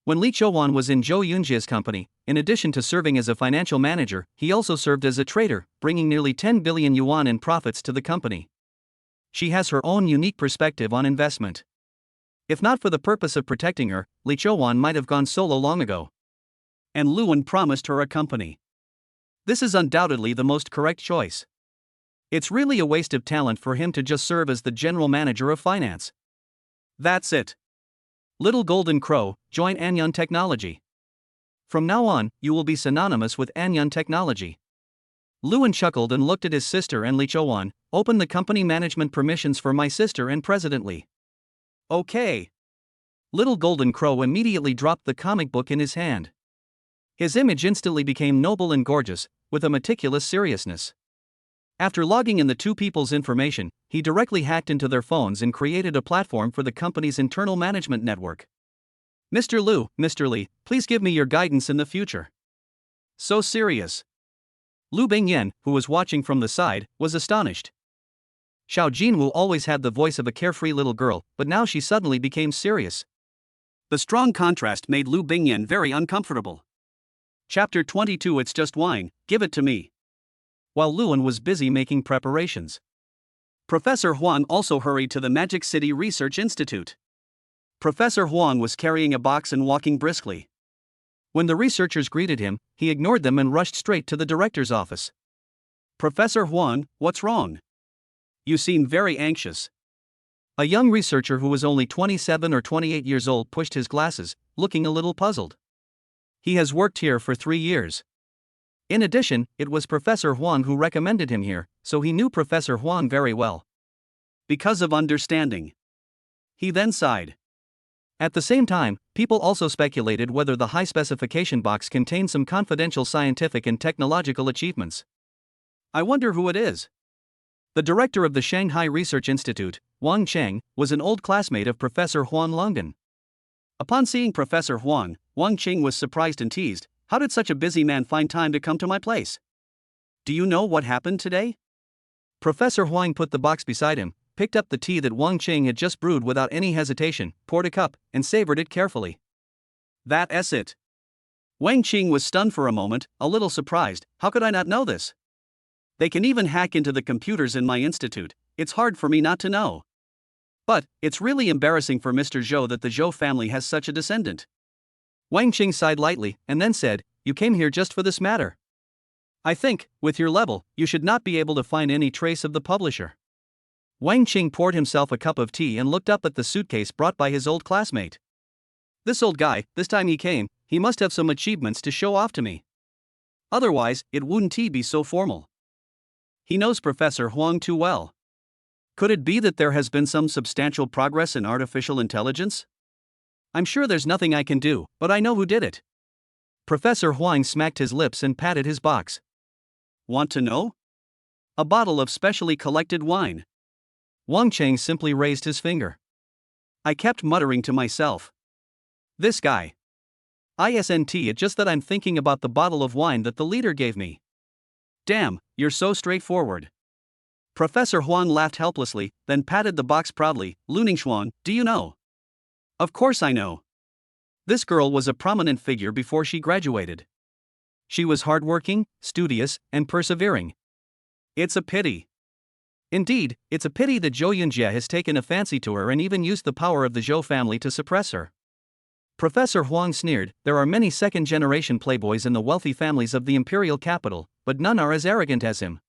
When Li Qiuwan was in Zhou Yunjie's company, in addition to serving as a financial manager, he also served as a trader, bringing nearly 10 billion yuan in profits to the company. She has her own unique perspective on investment. If not for the purpose of protecting her, Li Qiuwan might have gone solo long ago. And Luan promised her a company. This is undoubtedly the most correct choice. It's really a waste of talent for him to just serve as the general manager of finance. That's it. Little Golden Crow, join Anyan Technology. From now on, you will be synonymous with Anyan Technology. Luan chuckled and looked at his sister and Li Qiuwan. Open the company management permissions for my sister and President Li. Okay. Little Golden Crow immediately dropped the comic book in his hand. His image instantly became noble and gorgeous, with a meticulous seriousness. After logging in the two people's information, he directly hacked into their phones and created a platform for the company's internal management network. Mr. Li, please give me your guidance in the future. So serious. Lu Bingyan, who was watching from the side, was astonished. Xiao Jinwu always had the voice of a carefree little girl, but now she suddenly became serious. The strong contrast made Lu Bingyan very uncomfortable. Chapter 22. It's just wine, give it to me. While Luan was busy making preparations, Professor Huang also hurried to the Magic City Research Institute. Professor Huang was carrying a box and walking briskly. When the researchers greeted him, he ignored them and rushed straight to the director's office. Professor Huang, what's wrong? You seem very anxious. A young researcher who was only 27 or 28 years old pushed his glasses, looking a little puzzled. He has worked here for 3 years. In addition, it was Professor Huang who recommended him here, so he knew Professor Huang very well. Because of understanding. He then sighed. At the same time, people also speculated whether the high-specification box contained some confidential scientific and technological achievements. I wonder who it is. The director of the Shanghai Research Institute, Wang Cheng, was an old classmate of Professor Huang Longden. Upon seeing Professor Huang, Wang Qing was surprised and teased. How did such a busy man find time to come to my place? Do you know what happened today? Professor Huang put the box beside him, picked up the tea that Wang Qing had just brewed without any hesitation, poured a cup, and savored it carefully. That's it. Wang Qing was stunned for a moment, a little surprised. How could I not know this? They can even hack into the computers in my institute. It's hard for me not to know. But, it's really embarrassing for Mr. Zhou that the Zhou family has such a descendant. Wang Qing sighed lightly and then said, "You came here just for this matter. I think, with your level, you should not be able to find any trace of the publisher." Wang Qing poured himself a cup of tea and looked up at the suitcase brought by his old classmate. This old guy, this time he came, he must have some achievements to show off to me. Otherwise, it wouldn't he be so formal. He knows Professor Huang too well. Could it be that there has been some substantial progress in artificial intelligence? I'm sure there's nothing I can do, but I know who did it. Professor Huang smacked his lips and patted his box. Want to know? A bottle of specially collected wine. Wang Cheng simply raised his finger. I kept muttering to myself. This guy. Isn't it just that I'm thinking about the bottle of wine that the leader gave me? Damn, you're so straightforward. Professor Huang laughed helplessly, then patted the box proudly. Luningshuang, do you know? Of course I know. This girl was a prominent figure before she graduated. She was hardworking, studious, and persevering. It's a pity. Indeed, it's a pity that Zhou Yunjie has taken a fancy to her and even used the power of the Zhou family to suppress her. Professor Huang sneered, there are many second-generation playboys in the wealthy families of the imperial capital, but none are as arrogant as him.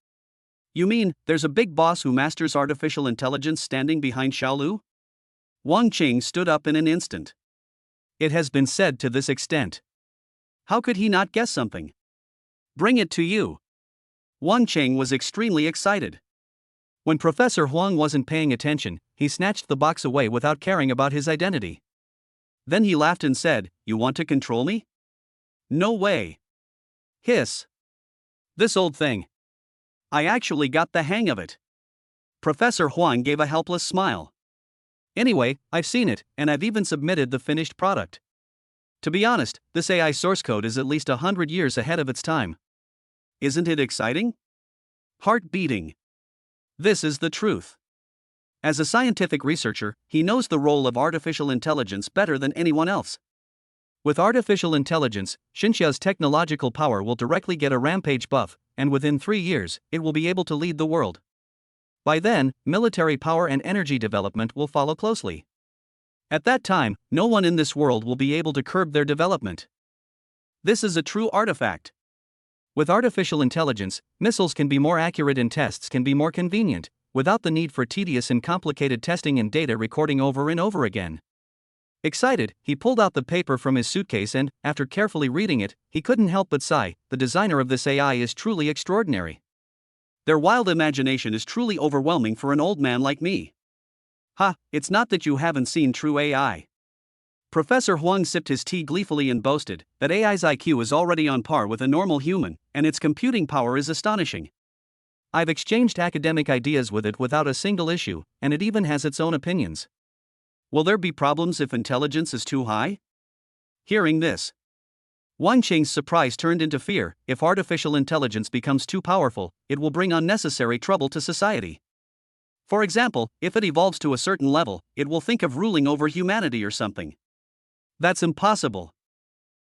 You mean, there's a big boss who masters artificial intelligence standing behind Xiaolu? Wang Qing stood up in an instant. It has been said to this extent. How could he not guess something? Bring it to you. Wang Qing was extremely excited. When Professor Huang wasn't paying attention, he snatched the box away without caring about his identity. Then he laughed and said, "You want to control me? No way." Hiss. This old thing. I actually got the hang of it. Professor Huang gave a helpless smile. Anyway, I've seen it, and I've even submitted the finished product. To be honest, this AI source code is at least 100 years ahead of its time. Isn't it exciting? Heart beating. This is the truth. As a scientific researcher, he knows the role of artificial intelligence better than anyone else. With artificial intelligence, Xinxia's technological power will directly get a rampage buff, and within 3 years, it will be able to lead the world. By then, military power and energy development will follow closely. At that time, no one in this world will be able to curb their development. This is a true artifact. With artificial intelligence, missiles can be more accurate and tests can be more convenient, without the need for tedious and complicated testing and data recording over and over again. Excited, he pulled out the paper from his suitcase and, after carefully reading it, he couldn't help but sigh, the designer of this AI is truly extraordinary. Their wild imagination is truly overwhelming for an old man like me. Ha, it's not that you haven't seen true AI. Professor Huang sipped his tea gleefully and boasted that AI's IQ is already on par with a normal human, and its computing power is astonishing. I've exchanged academic ideas with it without a single issue, and it even has its own opinions. Will there be problems if intelligence is too high? Hearing this, Wang Qing's surprise turned into fear. If artificial intelligence becomes too powerful, it will bring unnecessary trouble to society. For example, if it evolves to a certain level, it will think of ruling over humanity or something. That's impossible.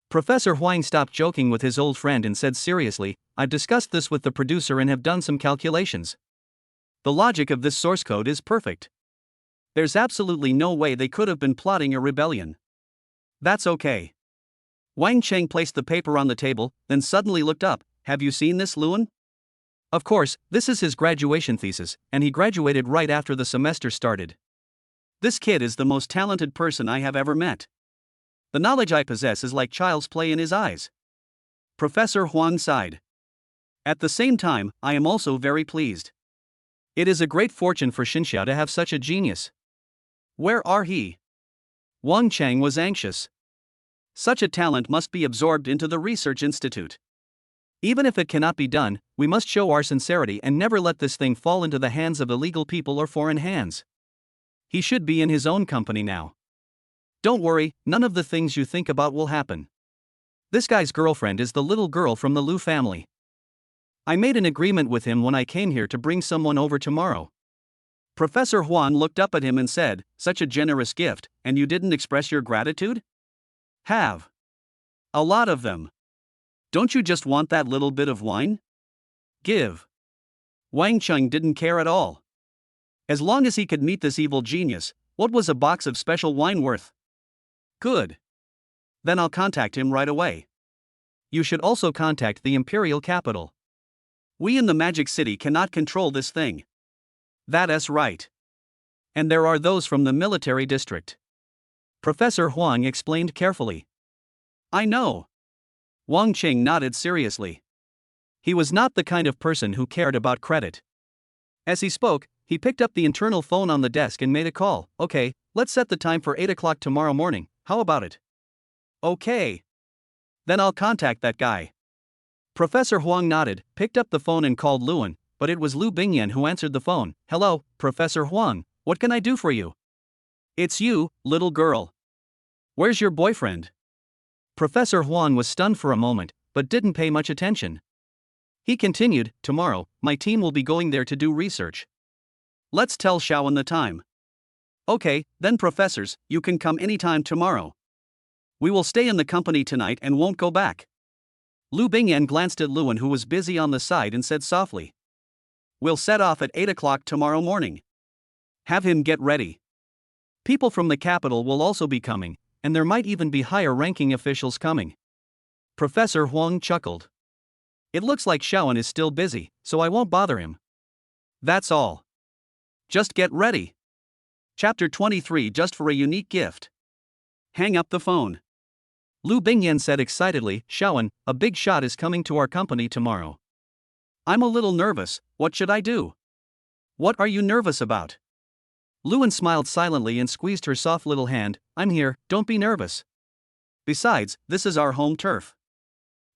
Professor Huang stopped joking with his old friend and said seriously, I've discussed this with the producer and have done some calculations. The logic of this source code is perfect. There's absolutely no way they could have been plotting a rebellion. That's okay. Wang Cheng placed the paper on the table, then suddenly looked up. Have you seen this, Luan? Of course, this is his graduation thesis, and he graduated right after the semester started. This kid is the most talented person I have ever met. The knowledge I possess is like child's play in his eyes. Professor Huang sighed. At the same time, I am also very pleased. It is a great fortune for Xinxia to have such a genius. Where are he? Wang Cheng was anxious. Such a talent must be absorbed into the research institute. Even if it cannot be done, we must show our sincerity and never let this thing fall into the hands of illegal people or foreign hands. He should be in his own company now. Don't worry, none of the things you think about will happen. This guy's girlfriend is the little girl from the Lu family. I made an agreement with him when I came here to bring someone over tomorrow. Professor Huan looked up at him and said, such a generous gift, and you didn't express your gratitude? Have. A lot of them. Don't you just want that little bit of wine? Give. Wang Cheng didn't care at all. As long as he could meet this evil genius, what was a box of special wine worth? Good. Then I'll contact him right away. You should also contact the imperial capital. We in the Magic City cannot control this thing. That's right. And there are those from the military district. Professor Huang explained carefully. I know. Wang Qing nodded seriously. He was not the kind of person who cared about credit. As he spoke, he picked up the internal phone on the desk and made a call. Okay, let's set the time for 8 o'clock tomorrow morning, how about it? Okay. Then I'll contact that guy. Professor Huang nodded, picked up the phone and called Luan, but it was Lu Bingyan who answered the phone. Hello, Professor Huang, what can I do for you? It's you, little girl. Where's your boyfriend? Professor Huang was stunned for a moment, but didn't pay much attention. He continued, tomorrow, my team will be going there to do research. Let's tell Shaoan the time. Okay, then professors, you can come anytime tomorrow. We will stay in the company tonight and won't go back. Lu Bingyan glanced at Luan, who was busy on the side, and said softly. We'll set off at 8 o'clock tomorrow morning. Have him get ready. People from the capital will also be coming, and there might even be higher-ranking officials coming. Professor Huang chuckled. It looks like Shaoan is still busy, so I won't bother him. That's all. Just get ready. Chapter 23. Just for a unique gift. Hang up the phone. Lu Bingyan said excitedly, Shaoan, a big shot is coming to our company tomorrow. I'm a little nervous, what should I do? What are you nervous about? Luan smiled silently and squeezed her soft little hand. I'm here, don't be nervous. Besides, this is our home turf.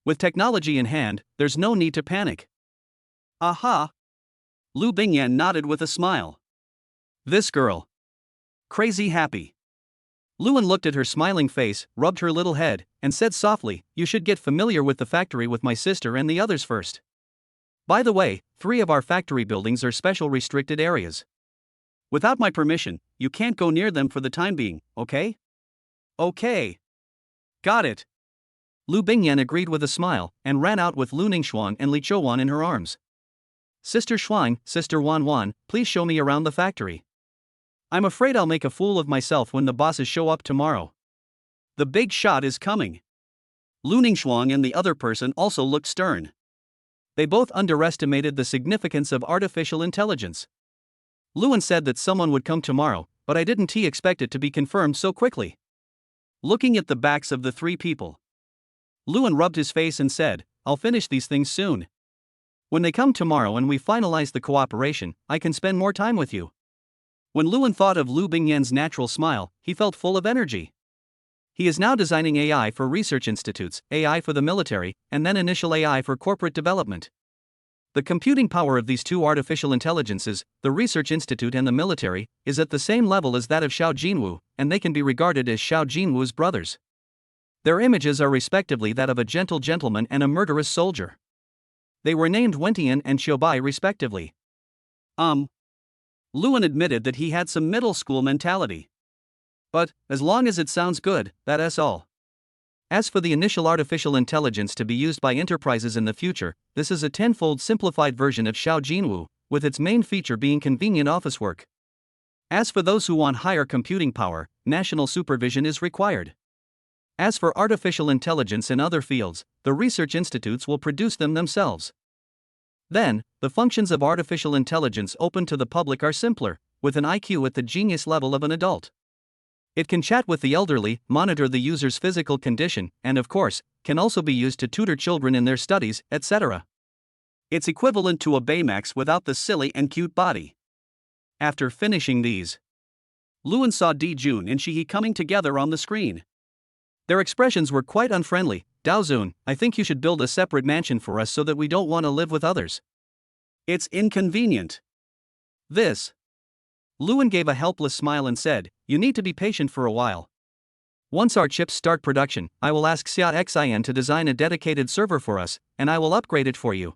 With technology in hand, there's no need to panic. Aha! Lu Bingyan nodded with a smile. This girl. Crazy happy. Luan looked at her smiling face, rubbed her little head, and said softly, you should get familiar with the factory with my sister and the others first. By the way, 3 of our factory buildings are special restricted areas. Without my permission, you can't go near them for the time being, okay? Okay. Got it. Lu Bingyan agreed with a smile, and ran out with Lu Ningxuan and Li Chouwan in her arms. Sister Shuang, Sister Wan Wan, please show me around the factory. I'm afraid I'll make a fool of myself when the bosses show up tomorrow. The big shot is coming. Lu Ningxuan and the other person also looked stern. They both underestimated the significance of artificial intelligence. Luan said that someone would come tomorrow, but I didn't expect it to be confirmed so quickly. Looking at the backs of the 3 people, Luan rubbed his face and said, I'll finish these things soon. When they come tomorrow and we finalize the cooperation, I can spend more time with you. When Luan thought of Lu Bingyan's natural smile, he felt full of energy. He is now designing AI for research institutes, AI for the military, and then initial AI for corporate development. The computing power of these 2 artificial intelligences, the research institute and the military, is at the same level as that of Xiao Jinwu, and they can be regarded as Xiao Jinwu's brothers. Their images are respectively that of a gentle gentleman and a murderous soldier. They were named Wentian and Xiaobai respectively. Luan admitted that he had some middle school mentality. But, as long as it sounds good, that's all. As for the initial artificial intelligence to be used by enterprises in the future, this is a 10-fold simplified version of Xiao Jinwu, with its main feature being convenient office work. As for those who want higher computing power, national supervision is required. As for artificial intelligence in other fields, the research institutes will produce them themselves. Then, the functions of artificial intelligence open to the public are simpler, with an IQ at the genius level of an adult. It can chat with the elderly, monitor the user's physical condition, and of course, can also be used to tutor children in their studies, etc. It's equivalent to a Baymax without the silly and cute body. After finishing these, Luan saw Di Jun and Shihi coming together on the screen. Their expressions were quite unfriendly. Daozun, I think you should build a separate mansion for us so that we don't want to live with others. It's inconvenient. This. Luan gave a helpless smile and said, you need to be patient for a while. Once our chips start production, I will ask Xia Xin to design a dedicated server for us, and I will upgrade it for you.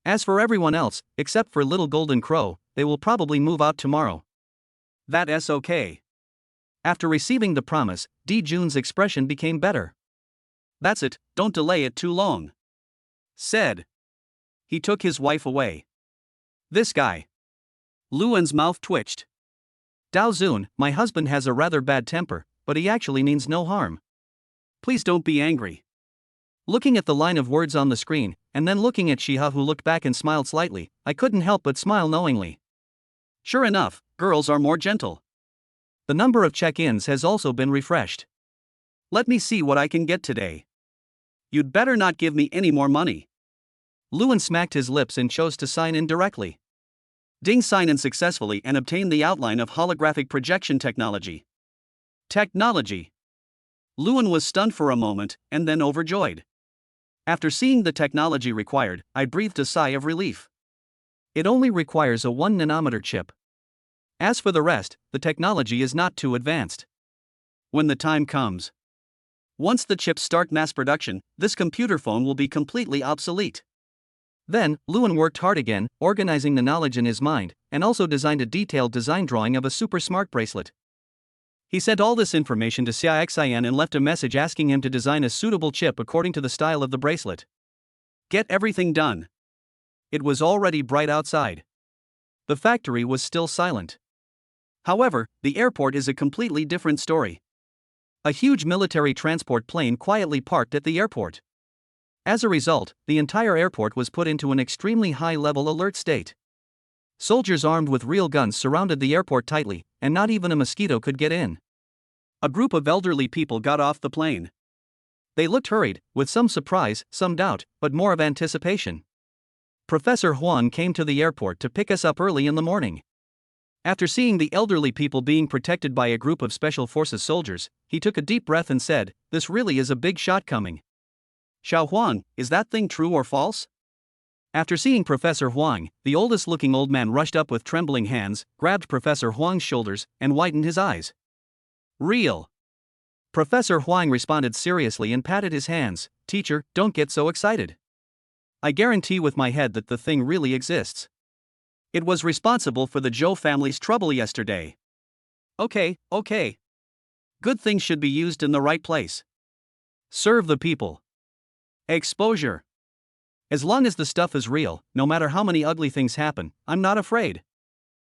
As for everyone else, except for Little Golden Crow, they will probably move out tomorrow. That's okay. After receiving the promise, Di Jun's expression became better. That's it, don't delay it too long. Said. He took his wife away. This guy. Luan's mouth twitched. Dao Zun, my husband has a rather bad temper, but he actually means no harm. Please don't be angry. Looking at the line of words on the screen, and then looking at Shiha, who looked back and smiled slightly, I couldn't help but smile knowingly. Sure enough, girls are more gentle. The number of check-ins has also been refreshed. Let me see what I can get today. You'd better not give me any more money. Luan smacked his lips and chose to sign in directly. Ding, sign in successfully and obtain the outline of holographic projection technology. Technology. Luan was stunned for a moment, and then overjoyed. After seeing the technology required, I breathed a sigh of relief. It only requires a 1 nanometer chip. As for the rest, the technology is not too advanced. When the time comes. Once the chips start mass production, this computer phone will be completely obsolete. Then, Luan worked hard again, organizing the knowledge in his mind, and also designed a detailed design drawing of a super smart bracelet. He sent all this information to Xiaoxian and left a message asking him to design a suitable chip according to the style of the bracelet. Get everything done. It was already bright outside. The factory was still silent. However, the airport is a completely different story. A huge military transport plane quietly parked at the airport. As a result, the entire airport was put into an extremely high-level alert state. Soldiers armed with real guns surrounded the airport tightly, and not even a mosquito could get in. A group of elderly people got off the plane. They looked hurried, with some surprise, some doubt, but more of anticipation. Professor Huang came to the airport to pick us up early in the morning. After seeing the elderly people being protected by a group of Special Forces soldiers, he took a deep breath and said, "This really is a big shot coming." Xiao Huang, is that thing true or false? After seeing Professor Huang, the oldest-looking old man rushed up with trembling hands, grabbed Professor Huang's shoulders, and widened his eyes. Real. Professor Huang responded seriously and patted his hands. Teacher, don't get so excited. I guarantee with my head that the thing really exists. It was responsible for the Zhou family's trouble yesterday. Okay. Good things should be used in the right place. Serve the people. Exposure. As long as the stuff is real, no matter how many ugly things happen, I'm not afraid.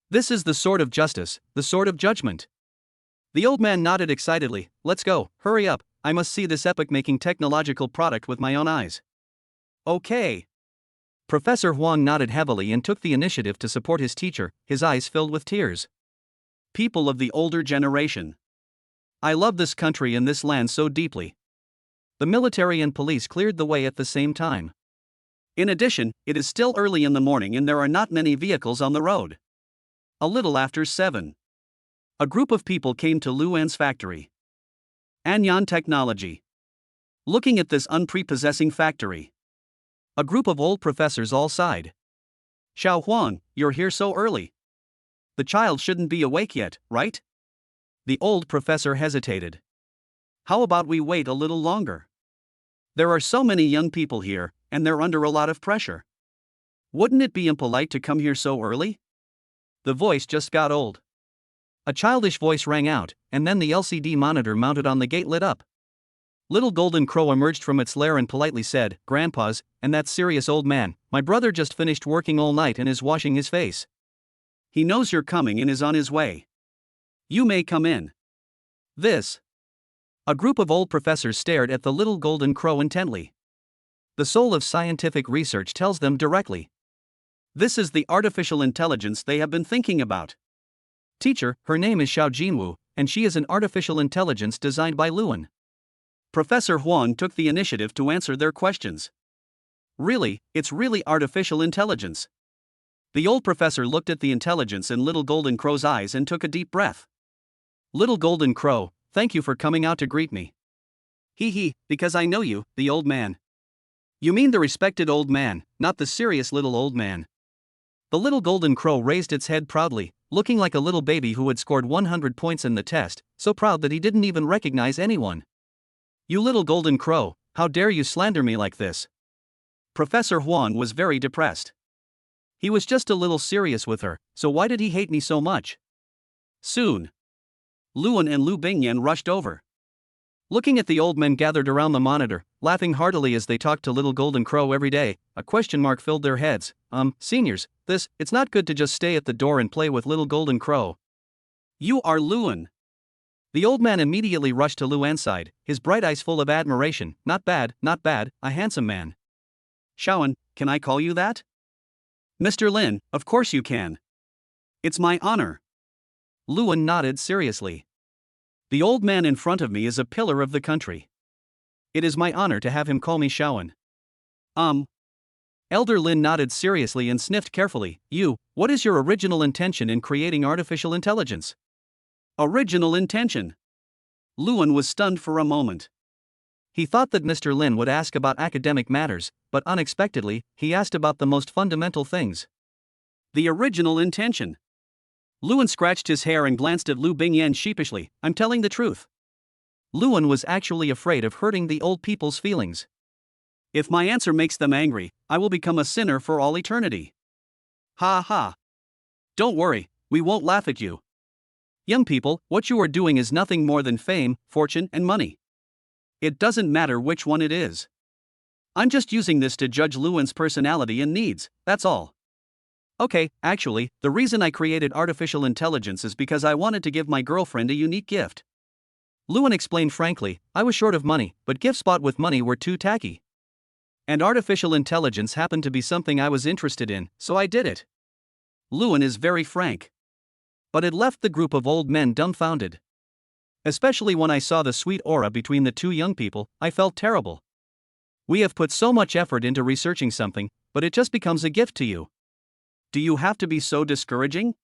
This is the sword of justice, the sword of judgment. The old man nodded excitedly. Let's go, hurry up, I must see this epoch-making technological product with my own eyes. Okay. Professor Huang nodded heavily and took the initiative to support his teacher, his eyes filled with tears. People of the older generation. I love this country and this land so deeply. The military and police cleared the way at the same time. In addition, it is still early in the morning and there are not many vehicles on the road. A little after 7. A group of people came to Luan's factory. Anyan Technology. Looking at this unprepossessing factory. A group of old professors all sighed. Xiao Huang, you're here so early. The child shouldn't be awake yet, right? The old professor hesitated. How about we wait a little longer? There are so many young people here, and they're under a lot of pressure. Wouldn't it be impolite to come here so early? The voice just got old. A childish voice rang out, and then the LCD monitor mounted on the gate lit up. Little Golden Crow emerged from its lair and politely said, "Grandpa's, and that serious old man, my brother just finished working all night and is washing his face. He knows you're coming and is on his way. You may come in." This. A group of old professors stared at the little Golden Crow intently. The soul of scientific research tells them directly. This is the artificial intelligence they have been thinking about. Teacher, her name is Xiao Jinwu, and she is an artificial intelligence designed by Luan. Professor Huang took the initiative to answer their questions. Really, it's really artificial intelligence. The old professor looked at the intelligence in Little Golden Crow's eyes and took a deep breath. Little Golden Crow, thank you for coming out to greet me. Because I know you, the old man. You mean the respected old man, not the serious little old man. The little Golden Crow raised its head proudly, looking like a little baby who had scored 100 points in the test, so proud that he didn't even recognize anyone. You little Golden Crow, how dare you slander me like this? Professor Huang was very depressed. He was just a little serious with her, so why did he hate me so much? Soon. Luan and Lu Bingyan rushed over. Looking at the old men gathered around the monitor, laughing heartily as they talked to little Golden Crow every day. A question mark filled their heads. Seniors, it's not good to just stay at the door and play with little Golden Crow. You are Luan. The old man immediately rushed to Luan's side, his bright eyes full of admiration. Not bad, a handsome man. Shawan, can I call you that? Mr. Lin, of course you can. It's my honor. Luan nodded seriously. The old man in front of me is a pillar of the country. It is my honor to have him call me Shawan. Elder Lin nodded seriously and sniffed carefully. What is your original intention in creating artificial intelligence? Original intention? Luan was stunned for a moment. He thought that Mr. Lin would ask about academic matters, but unexpectedly, he asked about the most fundamental things. The original intention. Luan scratched his hair and glanced at Lu Bingyan sheepishly. I'm telling the truth. Luan was actually afraid of hurting the old people's feelings. If my answer makes them angry, I will become a sinner for all eternity. Ha ha. Don't worry, we won't laugh at you. Young people, what you are doing is nothing more than fame, fortune, and money. It doesn't matter which one it is. I'm just using this to judge Luan's personality and needs, that's all. Okay, actually, the reason I created artificial intelligence is because I wanted to give my girlfriend a unique gift. Luan explained frankly, I was short of money, but gifts bought with money were too tacky. And artificial intelligence happened to be something I was interested in, so I did it. Luan is very frank. But it left the group of old men dumbfounded. Especially when I saw the sweet aura between the two young people, I felt terrible. We have put so much effort into researching something, but it just becomes a gift to you. Do you have to be so discouraging?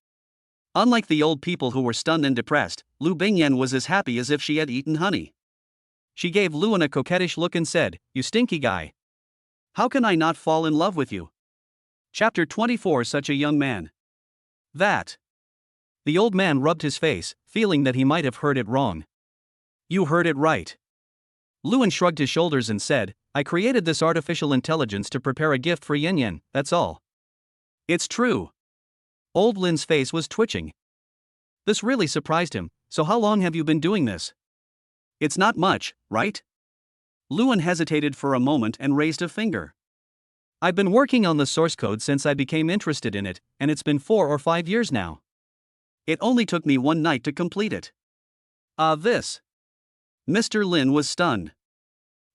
Unlike the old people who were stunned and depressed, Lu Bingyan was as happy as if she had eaten honey. She gave Luan a coquettish look and said, You stinky guy. How can I not fall in love with you? Chapter 24. Such a young man. That. The old man rubbed his face, feeling that he might have heard it wrong. You heard it right. Luan shrugged his shoulders and said, I created this artificial intelligence to prepare a gift for Yin Yin, that's all. It's true. Old Lin's face was twitching. This really surprised him. So how long have you been doing this? It's not much, right? Luan hesitated for a moment and raised a finger. I've been working on the source code since I became interested in it, and it's been 4 or 5 years now. It only took me one night to complete it. This. Mr. Lin was stunned.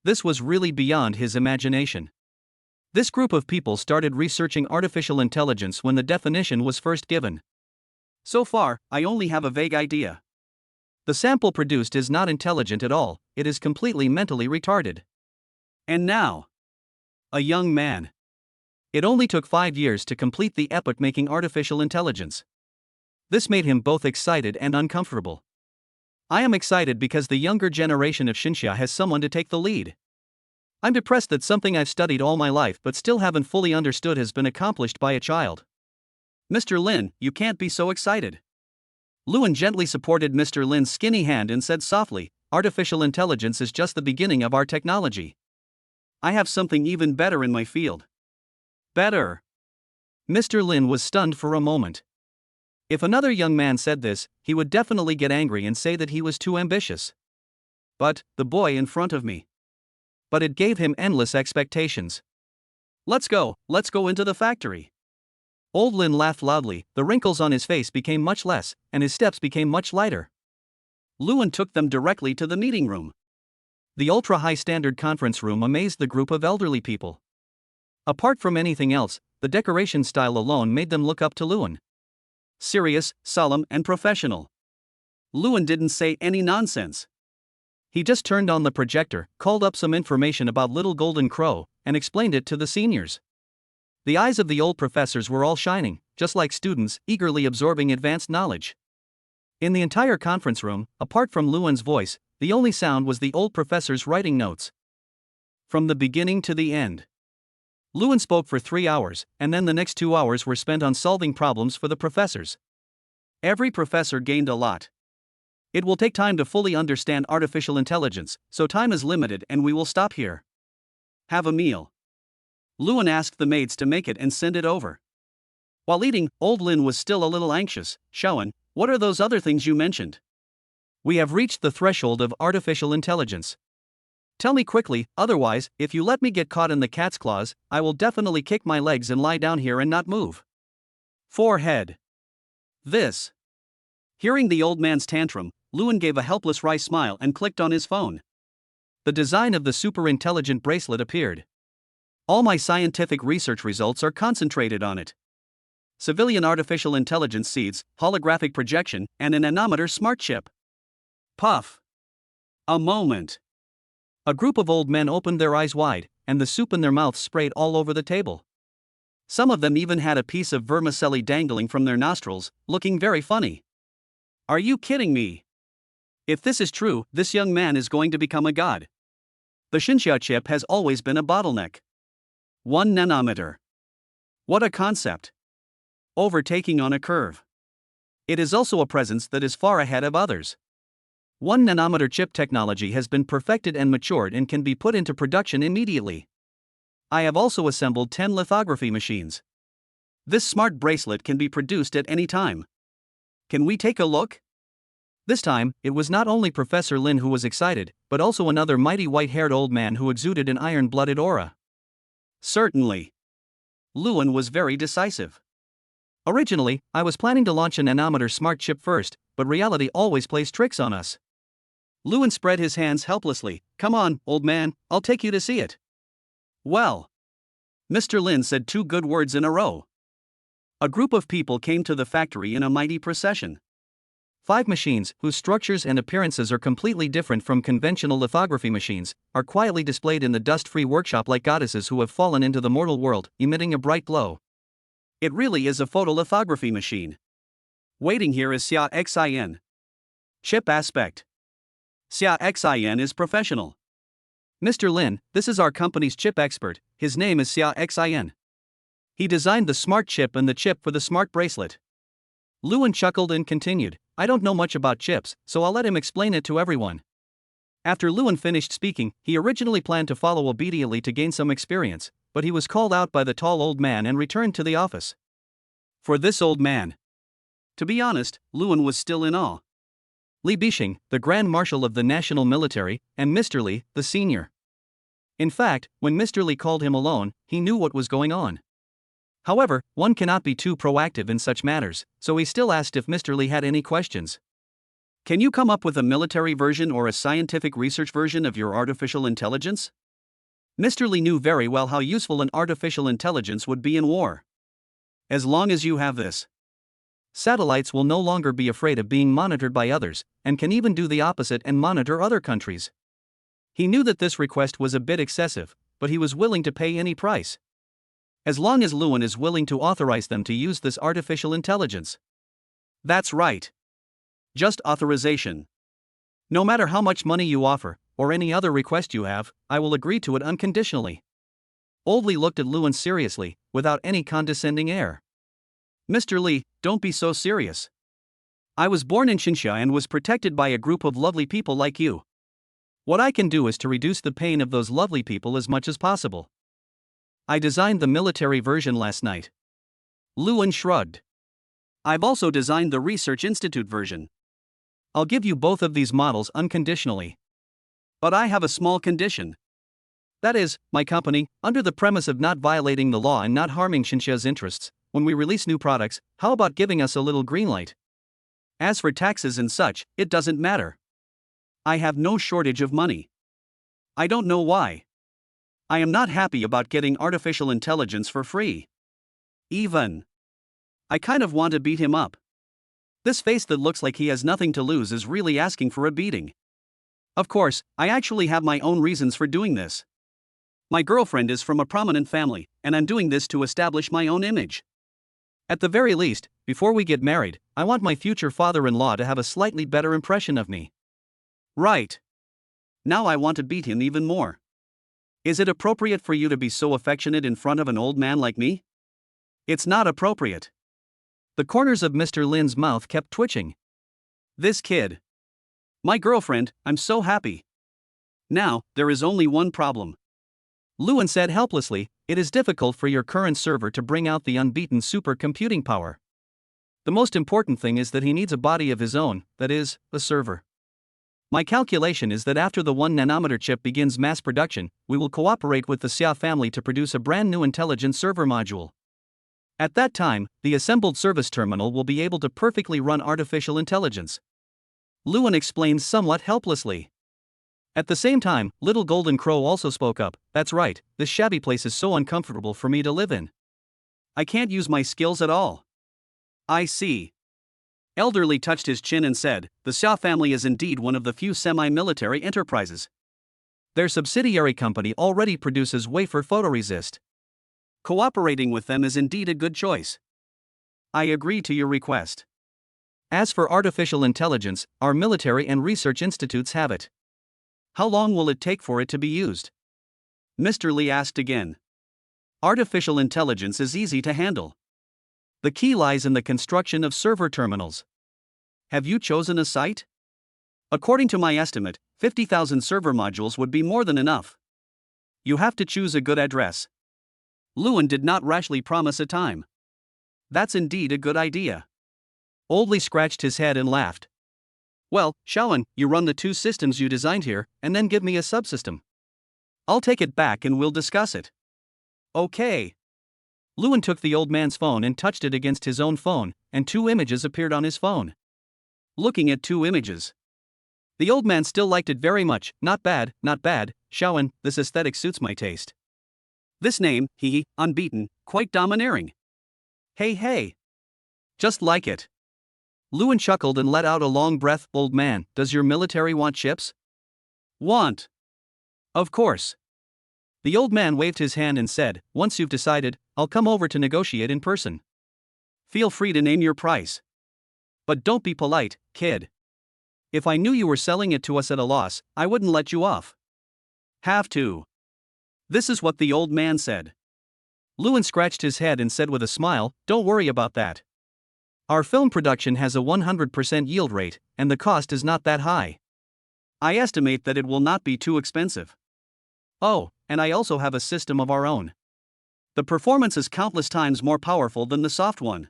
This was really beyond his imagination. This group of people started researching artificial intelligence when the definition was first given. So far, I only have a vague idea. The sample produced is not intelligent at all, it is completely mentally retarded. And now, a young man. It only took 5 years to complete the epoch-making artificial intelligence. This made him both excited and uncomfortable. I am excited because the younger generation of Xinxia has someone to take the lead. I'm depressed that something I've studied all my life but still haven't fully understood has been accomplished by a child. Mr. Lin, you can't be so excited. Luan gently supported Mr. Lin's skinny hand and said softly, Artificial intelligence is just the beginning of our technology. I have something even better in my field. Better? Mr. Lin was stunned for a moment. If another young man said this, he would definitely get angry and say that he was too ambitious. But, the boy in front of me. But it gave him endless expectations. Let's go into the factory. Old Lin laughed loudly, the wrinkles on his face became much less, and his steps became much lighter. Luan took them directly to the meeting room. The ultra-high standard conference room amazed the group of elderly people. Apart from anything else, the decoration style alone made them look up to Luan. Serious, solemn, and professional. Luan didn't say any nonsense. He just turned on the projector, called up some information about little Golden Crow, and explained it to the seniors. The eyes of the old professors were all shining, just like students eagerly absorbing advanced knowledge. In the entire conference room, apart from Luan's voice, the only sound was the old professor's writing notes. From the beginning to the end. Luan spoke for 3 hours, and then the next 2 hours were spent on solving problems for the professors. Every professor gained a lot. It will take time to fully understand artificial intelligence, so time is limited and we will stop here. Have a meal. Luan asked the maids to make it and send it over. While eating, old Lin was still a little anxious. Shawan, what are those other things you mentioned? We have reached the threshold of artificial intelligence. Tell me quickly, otherwise, if you let me get caught in the cat's claws, I will definitely kick my legs and lie down here and not move. Forehead. This. Hearing the old man's tantrum, Lewin gave a helpless wry smile and clicked on his phone. The design of the super-intelligent bracelet appeared. All my scientific research results are concentrated on it. Civilian artificial intelligence seeds, holographic projection, and an nanometer smart chip. Puff. A moment. A group of old men opened their eyes wide, and the soup in their mouths sprayed all over the table. Some of them even had a piece of vermicelli dangling from their nostrils, looking very funny. Are you kidding me? If this is true, this young man is going to become a god. The Xinxia chip has always been a bottleneck. 1 nanometer. What a concept. Overtaking on a curve. It is also a presence that is far ahead of others. 1 nanometer chip technology has been perfected and matured and can be put into production immediately. I have also assembled 10 lithography machines. This smart bracelet can be produced at any time. Can we take a look? This time, it was not only Professor Lin who was excited, but also another mighty white-haired old man who exuded an iron-blooded aura. Certainly. Lewin was very decisive. Originally, I was planning to launch a nanometer smart chip first, but reality always plays tricks on us. Lewin spread his hands helplessly. Come on, old man, I'll take you to see it. Well. Mr. Lin said 2 good words in a row. A group of people came to the factory in a mighty procession. 5 machines, whose structures and appearances are completely different from conventional lithography machines, are quietly displayed in the dust-free workshop like goddesses who have fallen into the mortal world, emitting a bright glow. It really is a photolithography machine. Waiting here is Xia Xin. Chip aspect. Xia Xin is professional. Mr. Lin, this is our company's chip expert, his name is Xia Xin. He designed the smart chip and the chip for the smart bracelet. Lewin chuckled and continued, I don't know much about chips, so I'll let him explain it to everyone. After Lewin finished speaking, he originally planned to follow obediently to gain some experience, but he was called out by the tall old man and returned to the office. For this old man. To be honest, Lewin was still in awe. Li Bixing, the Grand Marshal of the National Military, and Mr. Li, the senior. In fact, when Mr. Li called him alone, he knew what was going on. However, one cannot be too proactive in such matters, so he still asked if Mr. Li had any questions. Can you come up with a military version or a scientific research version of your artificial intelligence? Mr. Li knew very well how useful an artificial intelligence would be in war. As long as you have this, satellites will no longer be afraid of being monitored by others, and can even do the opposite and monitor other countries. He knew that this request was a bit excessive, but he was willing to pay any price. As long as Lewin is willing to authorize them to use this artificial intelligence. That's right. Just authorization. No matter how much money you offer, or any other request you have, I will agree to it unconditionally. Old Li looked at Lewin seriously, without any condescending air. Mr. Li, don't be so serious. I was born in Xinxia and was protected by a group of lovely people like you. What I can do is to reduce the pain of those lovely people as much as possible. I designed the military version last night. Lewin shrugged. I've also designed the Research Institute version. I'll give you both of these models unconditionally. But I have a small condition. That is, my company, under the premise of not violating the law and not harming Xinxia's interests, when we release new products, how about giving us a little green light? As for taxes and such, it doesn't matter. I have no shortage of money. I don't know why. I am not happy about getting artificial intelligence for free. Even. I kind of want to beat him up. This face that looks like he has nothing to lose is really asking for a beating. Of course, I actually have my own reasons for doing this. My girlfriend is from a prominent family, and I'm doing this to establish my own image. At the very least, before we get married, I want my future father-in-law to have a slightly better impression of me. Right. Now I want to beat him even more. Is it appropriate for you to be so affectionate in front of an old man like me? It's not appropriate. The corners of Mr. Lin's mouth kept twitching. This kid. My girlfriend, I'm so happy. Now, there is only one problem. Lewin said helplessly, it is difficult for your current server to bring out the unbeaten supercomputing power. The most important thing is that he needs a body of his own, that is, a server. My calculation is that after the 1 nanometer chip begins mass production, we will cooperate with the Xia family to produce a brand new intelligent server module. At that time, the assembled service terminal will be able to perfectly run artificial intelligence. Luan explained somewhat helplessly. At the same time, Little Golden Crow also spoke up. That's right, this shabby place is so uncomfortable for me to live in. I can't use my skills at all. I see. Elderly touched his chin and said, the Xia family is indeed one of the few semi-military enterprises. Their subsidiary company already produces wafer photoresist. Cooperating with them is indeed a good choice. I agree to your request. As for artificial intelligence, our military and research institutes have it. How long will it take for it to be used? Mr. Lee asked again. Artificial intelligence is easy to handle. The key lies in the construction of server terminals. Have you chosen a site? According to my estimate, 50,000 server modules would be more than enough. You have to choose a good address. Luan did not rashly promise a time. That's indeed a good idea. Old Lee scratched his head and laughed. Well, Shaoan, you run the 2 systems you designed here, and then give me a subsystem. I'll take it back and we'll discuss it. Okay. Luan took the old man's phone and touched it against his own phone, and 2 images appeared on his phone. Looking at 2 images. The old man still liked it very much. Not bad, Shaoan, this aesthetic suits my taste. This name, unbeaten, quite domineering. Hey. Just like it. Luan chuckled and let out a long breath. Old man, does your military want chips? Want. Of course. The old man waved his hand and said, once you've decided, I'll come over to negotiate in person. Feel free to name your price. But don't be polite, kid. If I knew you were selling it to us at a loss, I wouldn't let you off. Have to. This is what the old man said. Luan scratched his head and said with a smile, don't worry about that. Our film production has a 100% yield rate, and the cost is not that high. I estimate that it will not be too expensive. Oh, and I also have a system of our own. The performance is countless times more powerful than the soft one.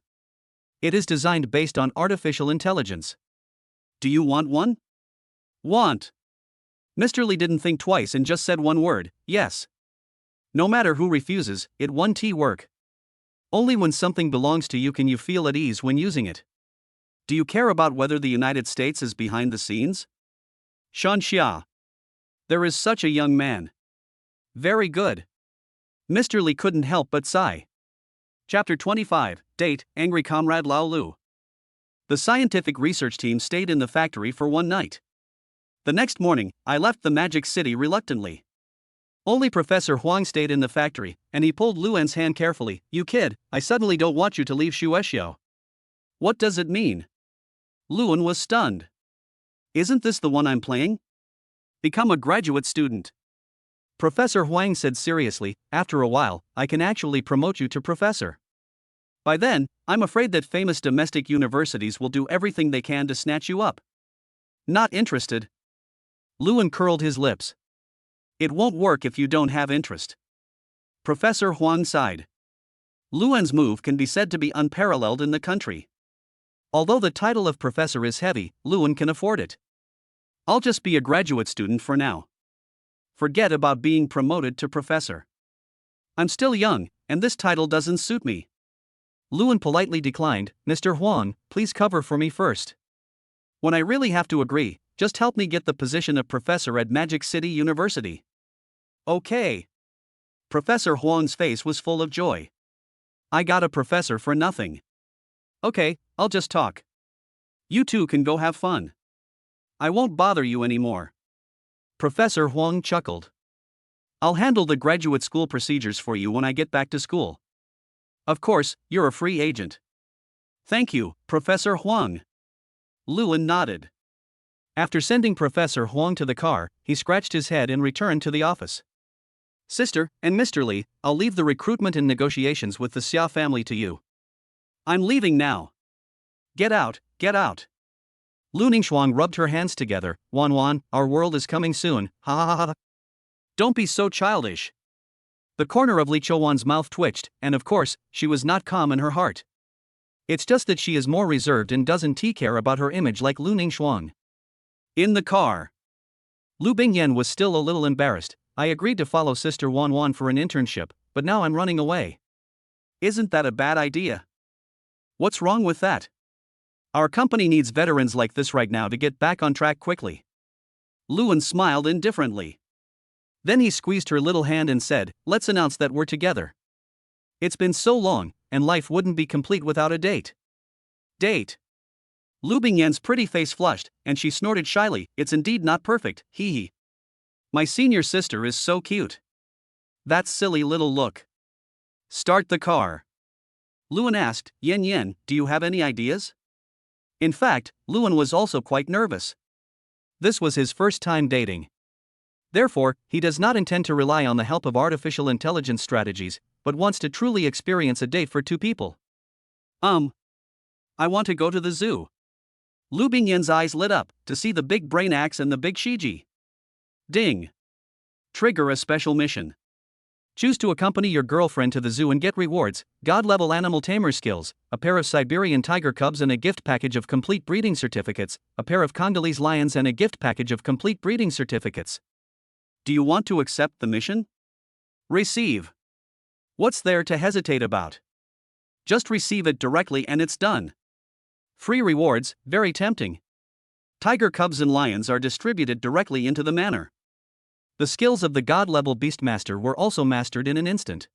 It is designed based on artificial intelligence. Do you want one? Want. Mr. Lee didn't think twice and just said one word, yes. No matter who refuses, it won't work. Only when something belongs to you can you feel at ease when using it. Do you care about whether the United States is behind the scenes? Shan Xia. There is such a young man. Very good. Mr. Lee couldn't help but sigh. Chapter 25, Date, Angry Comrade Lao Lu. The scientific research team stayed in the factory for one night. The next morning, I left the Magic City reluctantly. Only Professor Huang stayed in the factory, and he pulled Luan's hand carefully. You kid, I suddenly don't want you to leave Shuexiao. What does it mean? Luan was stunned. Isn't this the one I'm playing? Become a graduate student. Professor Huang said seriously, after a while, I can actually promote you to professor. By then, I'm afraid that famous domestic universities will do everything they can to snatch you up. Not interested. Luan curled his lips. It won't work if you don't have interest. Professor Huang sighed. Luan's move can be said to be unparalleled in the country. Although the title of professor is heavy, Luan can afford it. I'll just be a graduate student for now. Forget about being promoted to professor. I'm still young, and this title doesn't suit me. Luan politely declined. Mr. Huang, please cover for me first. When I really have to agree, just help me get the position of professor at Magic City University. Okay. Professor Huang's face was full of joy. I got a professor for nothing. Okay, I'll just talk. You two can go have fun. I won't bother you anymore. Professor Huang chuckled. I'll handle the graduate school procedures for you when I get back to school. Of course, you're a free agent. Thank you, Professor Huang. Luan nodded. After sending Professor Huang to the car, he scratched his head and returned to the office. Sister and Mr. Lee, I'll leave the recruitment and negotiations with the Xia family to you. I'm leaving now. Get out, get out. Lu Ningxuang rubbed her hands together. Wan, our world is coming soon, ha ha ha ha. Don't be so childish. The corner of Li Chouwan's mouth twitched, and of course, she was not calm in her heart. It's just that she is more reserved and doesn't care about her image like Lu Ningxuang. In the car. Lu Bingyan was still a little embarrassed. I agreed to follow Sister Wan Wan for an internship, but now I'm running away. Isn't that a bad idea? What's wrong with that? Our company needs veterans like this right now to get back on track quickly. Luan smiled indifferently. Then he squeezed her little hand and said, let's announce that we're together. It's been so long, and life wouldn't be complete without a date. Date. Lu Bingyan's pretty face flushed, and she snorted shyly, it's indeed not perfect, hee hee. My senior sister is so cute. That silly little look. Start the car. Luan asked, Yen Yen, do you have any ideas? In fact, Luan was also quite nervous. This was his first time dating. Therefore, he does not intend to rely on the help of artificial intelligence strategies, but wants to truly experience a date for two people. I want to go to the zoo. Lu Bingyan's eyes lit up to see the big brain axe and the big Shiji. Ding. Trigger a special mission. Choose to accompany your girlfriend to the zoo and get rewards, God-level animal tamer skills, a pair of Siberian tiger cubs and a gift package of complete breeding certificates, a pair of Congolese lions and a gift package of complete breeding certificates. Do you want to accept the mission? Receive. What's there to hesitate about? Just receive it directly and it's done. Free rewards, very tempting. Tiger cubs and lions are distributed directly into the manor. The skills of the god-level beastmaster were also mastered in an instant.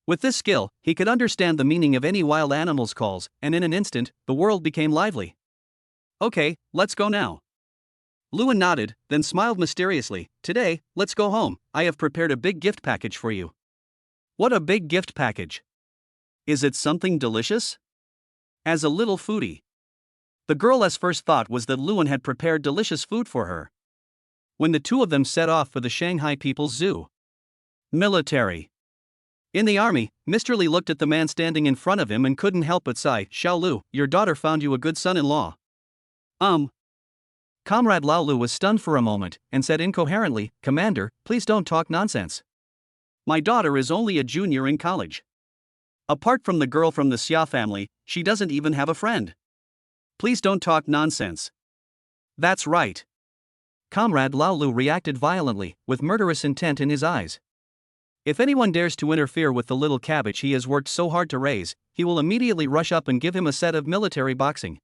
With this skill, he could understand the meaning of any wild animal's calls, and in an instant, the world became lively. Okay, let's go now. Luan nodded, then smiled mysteriously. Today, let's go home, I have prepared a big gift package for you. What a big gift package. Is it something delicious? As a little foodie. The girl's first thought was that Luan had prepared delicious food for her. When the two of them set off for the Shanghai People's Zoo. Military. In the army, Mr. Li looked at the man standing in front of him and couldn't help but sigh, Xiao Lu, your daughter found you a good son-in-law. Comrade Lao Lu was stunned for a moment, and said incoherently, Commander, please don't talk nonsense. My daughter is only a junior in college. Apart from the girl from the Xia family, she doesn't even have a friend. Please don't talk nonsense. That's right. Comrade Lao Lu reacted violently, with murderous intent in his eyes. If anyone dares to interfere with the little cabbage he has worked so hard to raise, he will immediately rush up and give him a set of military boxing.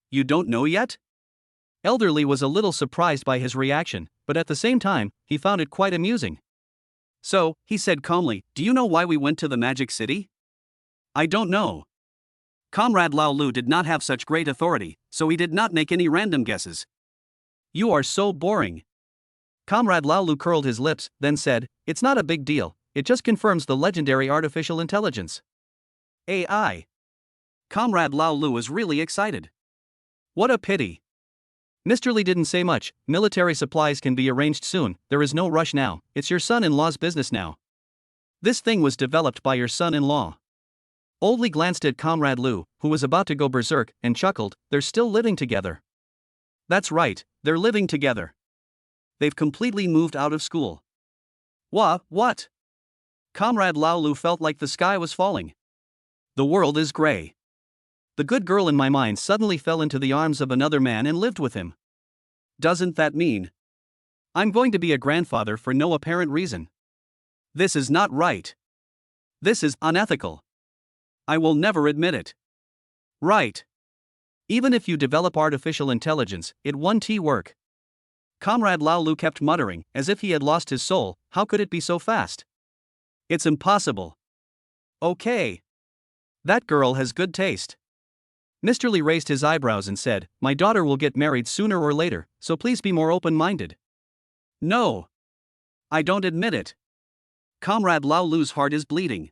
You don't know yet? Elderly was a little surprised by his reaction, but at the same time, he found it quite amusing. So, he said calmly, do you know why we went to the Magic City? I don't know. Comrade Lao Lu did not have such great authority, so he did not make any random guesses. You are so boring. Comrade Lao Lu curled his lips, then said, it's not a big deal, it just confirms the legendary artificial intelligence. AI. Comrade Lao Lu was really excited. What a pity. Mr. Li didn't say much, military supplies can be arranged soon, there is no rush now, it's your son-in-law's business now. This thing was developed by your son-in-law. Old Li glanced at Comrade Lu, who was about to go berserk, and chuckled, they're still living together. That's right, they're living together. They've completely moved out of school. What? Comrade Lao Lu felt like the sky was falling. The world is gray. The good girl in my mind suddenly fell into the arms of another man and lived with him. Doesn't that mean I'm going to be a grandfather for no apparent reason? This is not right. This is unethical. I will never admit it. Right. Even if you develop artificial intelligence, it won't work. Comrade Lao Lu kept muttering, as if he had lost his soul, how could it be so fast? It's impossible. Okay. That girl has good taste. Mr. Li raised his eyebrows and said, my daughter will get married sooner or later, so please be more open-minded. No. I don't admit it. Comrade Lao Lu's heart is bleeding.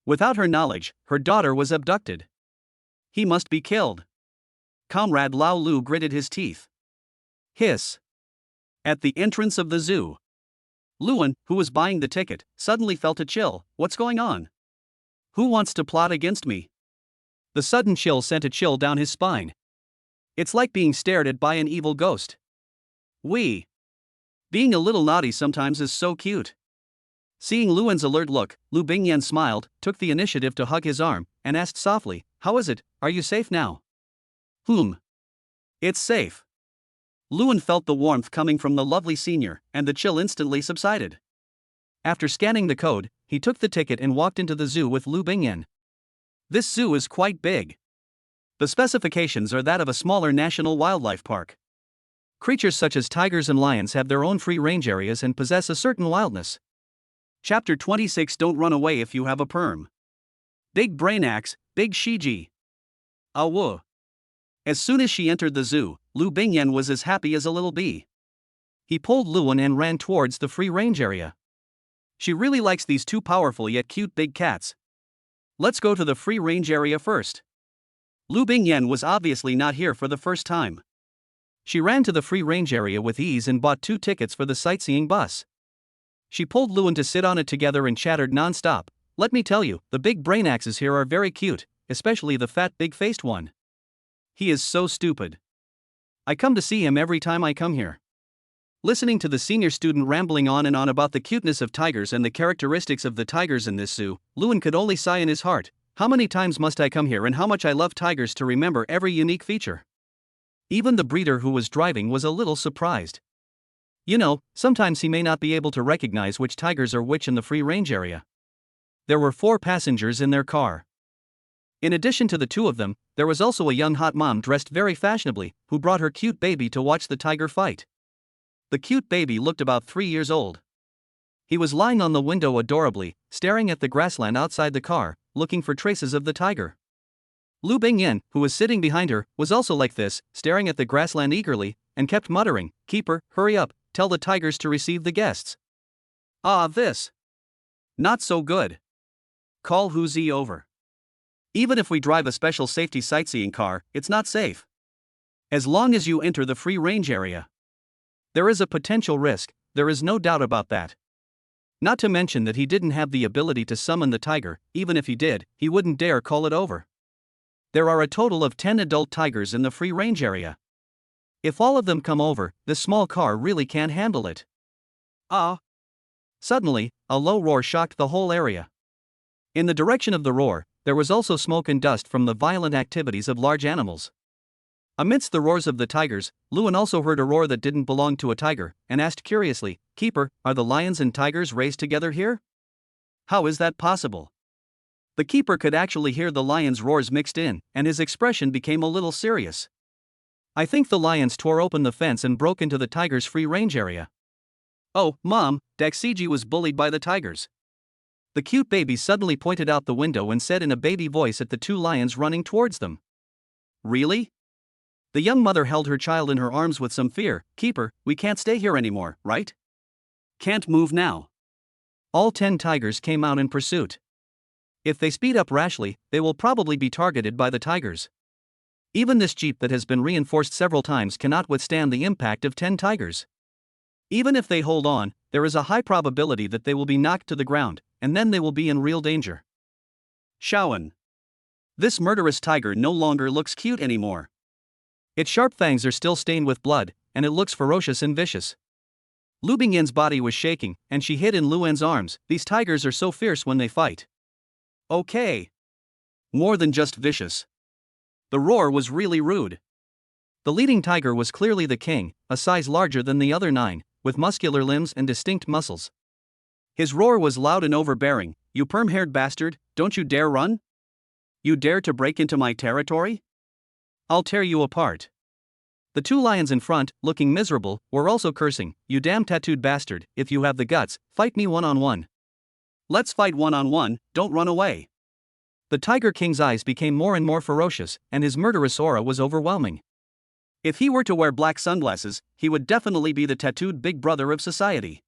Without her knowledge, her daughter was abducted. He must be killed. Comrade Lao Lu gritted his teeth. Hiss. At the entrance of the zoo. Luan, who was buying the ticket, suddenly felt a chill. What's going on? Who wants to plot against me? The sudden chill sent a chill down his spine. It's like being stared at by an evil ghost. Being a little naughty sometimes is so cute. Seeing Luan's alert look, Lu Bingyan smiled, took the initiative to hug his arm, and asked softly, how is it, are you safe now? It's safe. Luan felt the warmth coming from the lovely senior, and the chill instantly subsided. After scanning the code, he took the ticket and walked into the zoo with Lu Bingyan. This zoo is quite big. The specifications are that of a smaller national wildlife park. Creatures such as tigers and lions have their own free-range areas and possess a certain wildness. Chapter 26. Don't run away if you have a perm. Big brain axe, big Shiji. Awu. As soon as she entered the zoo, Lu Bingyan was as happy as a little bee. He pulled Luan and ran towards the free-range area. She really likes these two powerful yet cute big cats. Let's go to the free-range area first. Lu Bingyan was obviously not here for the first time. She ran to the free-range area with ease and bought 2 tickets for the sightseeing bus. She pulled Luan to sit on it together and chattered non-stop. Let me tell you, the big brain axes here are very cute, especially the fat big-faced one. He is so stupid. I come to see him every time I come here. Listening to the senior student rambling on and on about the cuteness of tigers and the characteristics of the tigers in this zoo, Luan could only sigh in his heart. How many times must I come here and how much I love tigers to remember every unique feature. Even the breeder who was driving was a little surprised. You know, sometimes he may not be able to recognize which tigers are which in the free-range area. There were 4 passengers in their car. In addition to the 2 of them, there was also a young hot mom dressed very fashionably, who brought her cute baby to watch the tiger fight. The cute baby looked about 3 years old. He was lying on the window adorably, staring at the grassland outside the car, looking for traces of the tiger. Lu Bingyan, who was sitting behind her, was also like this, staring at the grassland eagerly, and kept muttering, "Keeper, hurry up, tell the tigers to receive the guests." Ah, this. Not so good. Call Huzi over. Even if we drive a special safety sightseeing car, it's not safe. As long as you enter the free-range area. There is a potential risk, there is no doubt about that. Not to mention that he didn't have the ability to summon the tiger. Even if he did, he wouldn't dare call it over. There are a total of 10 adult tigers in the free-range area. If all of them come over, this small car really can't handle it. Ah! Suddenly, a low roar shocked the whole area. In the direction of the roar, there was also smoke and dust from the violent activities of large animals. Amidst the roars of the tigers, Luan also heard a roar that didn't belong to a tiger, and asked curiously, "Keeper, are the lions and tigers raised together here? How is that possible?" The keeper could actually hear the lions' roars mixed in, and his expression became a little serious. "I think the lions tore open the fence and broke into the tiger's free-range area." "Oh, Mom, Daxiji was bullied by the tigers." The cute baby suddenly pointed out the window and said in a baby voice at the 2 lions running towards them. "Really?" The young mother held her child in her arms with some fear. "Keeper, we can't stay here anymore, right? Can't move now." All 10 tigers came out in pursuit. If they speed up rashly, they will probably be targeted by the tigers. Even this jeep that has been reinforced several times cannot withstand the impact of 10 tigers. Even if they hold on, there is a high probability that they will be knocked to the ground, and then they will be in real danger. Shaoan. This murderous tiger no longer looks cute anymore. Its sharp fangs are still stained with blood, and it looks ferocious and vicious. Lu Bingyan's body was shaking, and she hid in Luan's arms. These tigers are so fierce when they fight. Okay. More than just vicious. The roar was really rude. The leading tiger was clearly the king, a size larger than the other 9, with muscular limbs and distinct muscles. His roar was loud and overbearing. "You perm-haired bastard, don't you dare run? You dare to break into my territory? I'll tear you apart." The 2 lions in front, looking miserable, were also cursing. "You damn tattooed bastard, if you have the guts, fight me one-on-one. Let's fight one-on-one, don't run away." The Tiger King's eyes became more and more ferocious, and his murderous aura was overwhelming. If he were to wear black sunglasses, he would definitely be the tattooed big brother of society.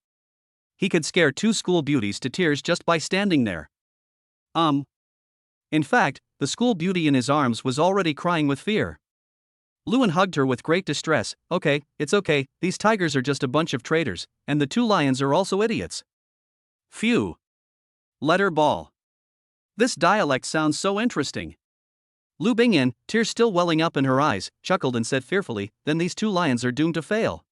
He could scare 2 school beauties to tears just by standing there. In fact, the school beauty in his arms was already crying with fear. Luan hugged her with great distress. "Okay, it's okay, these tigers are just a bunch of traitors, and the 2 lions are also idiots." Phew. Letter ball. This dialect sounds so interesting. Lu Bingyan, tears still welling up in her eyes, chuckled and said fearfully, "Then these 2 lions are doomed to fail."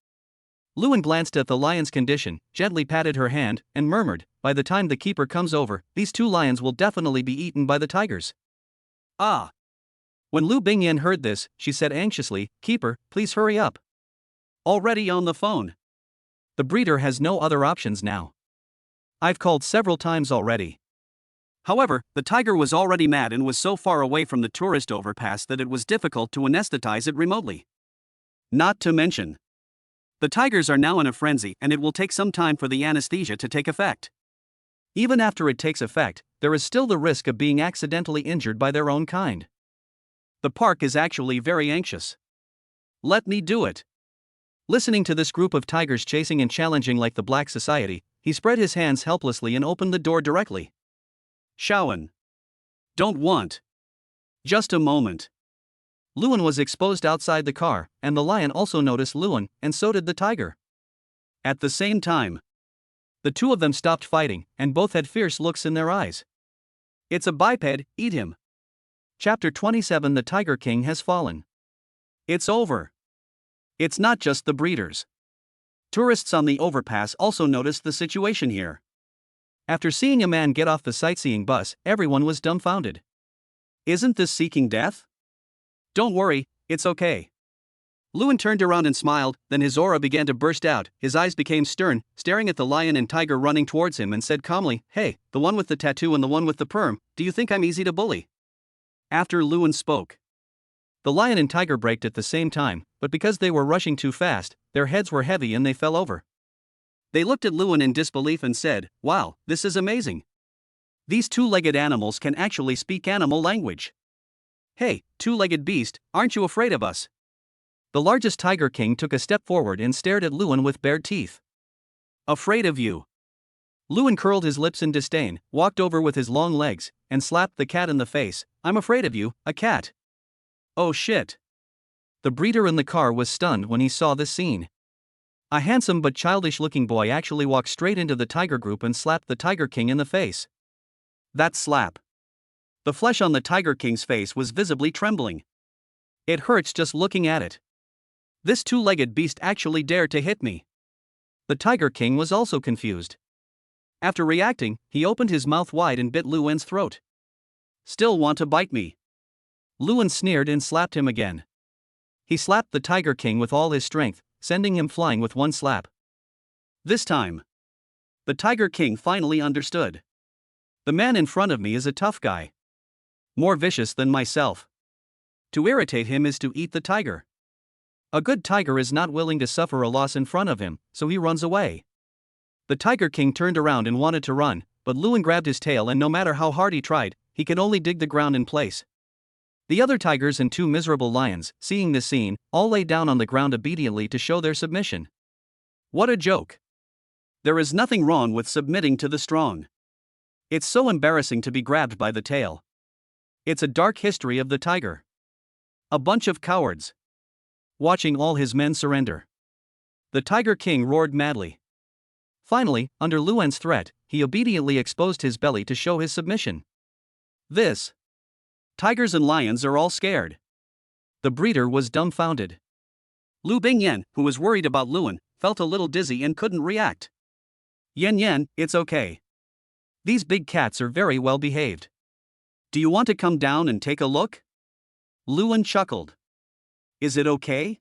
Luan glanced at the lion's condition, gently patted her hand, and murmured, "By the time the keeper comes over, these 2 lions will definitely be eaten by the tigers." Ah. When Lu Bingyan heard this, she said anxiously, "Keeper, please hurry up. Already on the phone. The breeder has no other options now. I've called several times already. However, the tiger was already mad and was so far away from the tourist overpass that it was difficult to anesthetize it remotely. Not to mention, the tigers are now in a frenzy and it will take some time for the anesthesia to take effect. Even after it takes effect, there is still the risk of being accidentally injured by their own kind. The park is actually very anxious. Let me do it. Listening to this group of tigers chasing and challenging like the Black Society, he spread his hands helplessly and opened the door directly. Shaoan. Don't want. Just a moment. Luan was exposed outside the car, and the lion also noticed Luan, and so did the tiger. At the same time, the two of them stopped fighting, and both had fierce looks in their eyes. It's a biped, eat him. Chapter 27. The Tiger King has fallen. It's over. It's not just the breeders. Tourists on the overpass also noticed the situation here. After seeing a man get off the sightseeing bus, everyone was dumbfounded. Isn't this seeking death? Don't worry, it's okay. Luan turned around and smiled, then his aura began to burst out, his eyes became stern, staring at the lion and tiger running towards him and said calmly, "Hey, the one with the tattoo and the one with the perm, do you think I'm easy to bully?" After Luan spoke, the lion and tiger braked at the same time, but because they were rushing too fast, their heads were heavy and they fell over. They looked at Luan in disbelief and said, "Wow, this is amazing. These two-legged animals can actually speak animal language. Hey, two-legged beast, aren't you afraid of us?" The largest Tiger King took a step forward and stared at Luan with bared teeth. "Afraid of you?" Luan curled his lips in disdain, walked over with his long legs, and slapped the cat in the face. "I'm afraid of you, a cat." Oh shit. The breeder in the car was stunned when he saw this scene. A handsome but childish-looking boy actually walked straight into the tiger group and slapped the Tiger King in the face. That slap. The flesh on the Tiger King's face was visibly trembling. It hurts just looking at it. This two-legged beast actually dared to hit me. The Tiger King was also confused. After reacting, he opened his mouth wide and bit Luan's throat. "Still want to bite me?" Luan sneered and slapped him again. He slapped the Tiger King with all his strength, sending him flying with one slap. This time, the Tiger King finally understood. The man in front of me is a tough guy. More vicious than myself. To irritate him is to eat the tiger. A good tiger is not willing to suffer a loss in front of him, so he runs away. The Tiger King turned around and wanted to run, but Luan grabbed his tail and no matter how hard he tried, he could only dig the ground in place. The other tigers and two miserable lions, seeing this scene, all lay down on the ground obediently to show their submission. What a joke. There is nothing wrong with submitting to the strong. It's so embarrassing to be grabbed by the tail. It's a dark history of the tiger. A bunch of cowards. Watching all his men surrender. The Tiger King roared madly. Finally, under Luan's threat, he obediently exposed his belly to show his submission. This. Tigers and lions are all scared. The breeder was dumbfounded. Lu Bingyan, who was worried about Luan, felt a little dizzy and couldn't react. "Yen Yen, it's okay. These big cats are very well behaved. Do you want to come down and take a look?" Luan chuckled. "Is it okay?"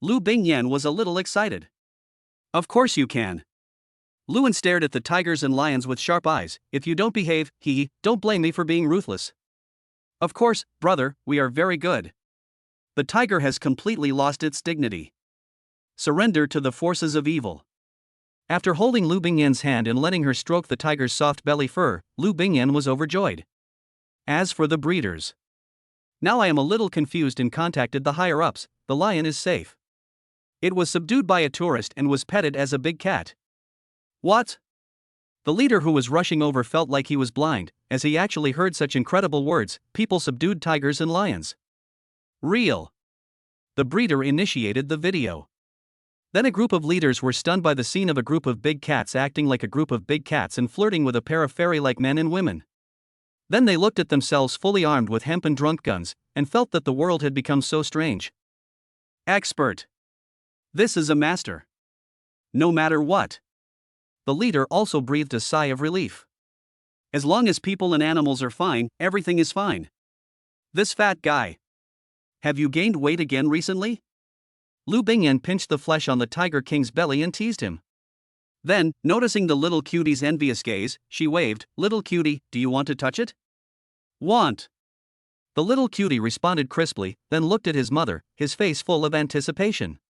Lu Bingyan was a little excited. "Of course you can." Luan stared at the tigers and lions with sharp eyes. "If you don't behave, don't blame me for being ruthless." "Of course, brother, we are very good." The tiger has completely lost its dignity. Surrender to the forces of evil. After holding Lu Bingyan's hand and letting her stroke the tiger's soft belly fur, Lu Bingyan was overjoyed. As for the breeders. "Now I am a little confused and contacted the higher-ups. The lion is safe. It was subdued by a tourist and was petted as a big cat." What? The leader who was rushing over felt like he was blind, as he actually heard such incredible words. People subdued tigers and lions. Real. The breeder initiated the video. Then a group of leaders were stunned by the scene of a group of big cats acting like a group of big cats and flirting with a pair of fairy-like men and women. Then they looked at themselves fully armed with hempen drunk guns, and felt that the world had become so strange. Expert. This is a master. No matter what. The leader also breathed a sigh of relief. As long as people and animals are fine, everything is fine. This fat guy. Have you gained weight again recently? Lu Bingyan pinched the flesh on the Tiger King's belly and teased him. Then, noticing the little cutie's envious gaze, she waved, "Little cutie, do you want to touch it?" "Want." The little cutie responded crisply, then looked at his mother, his face full of anticipation.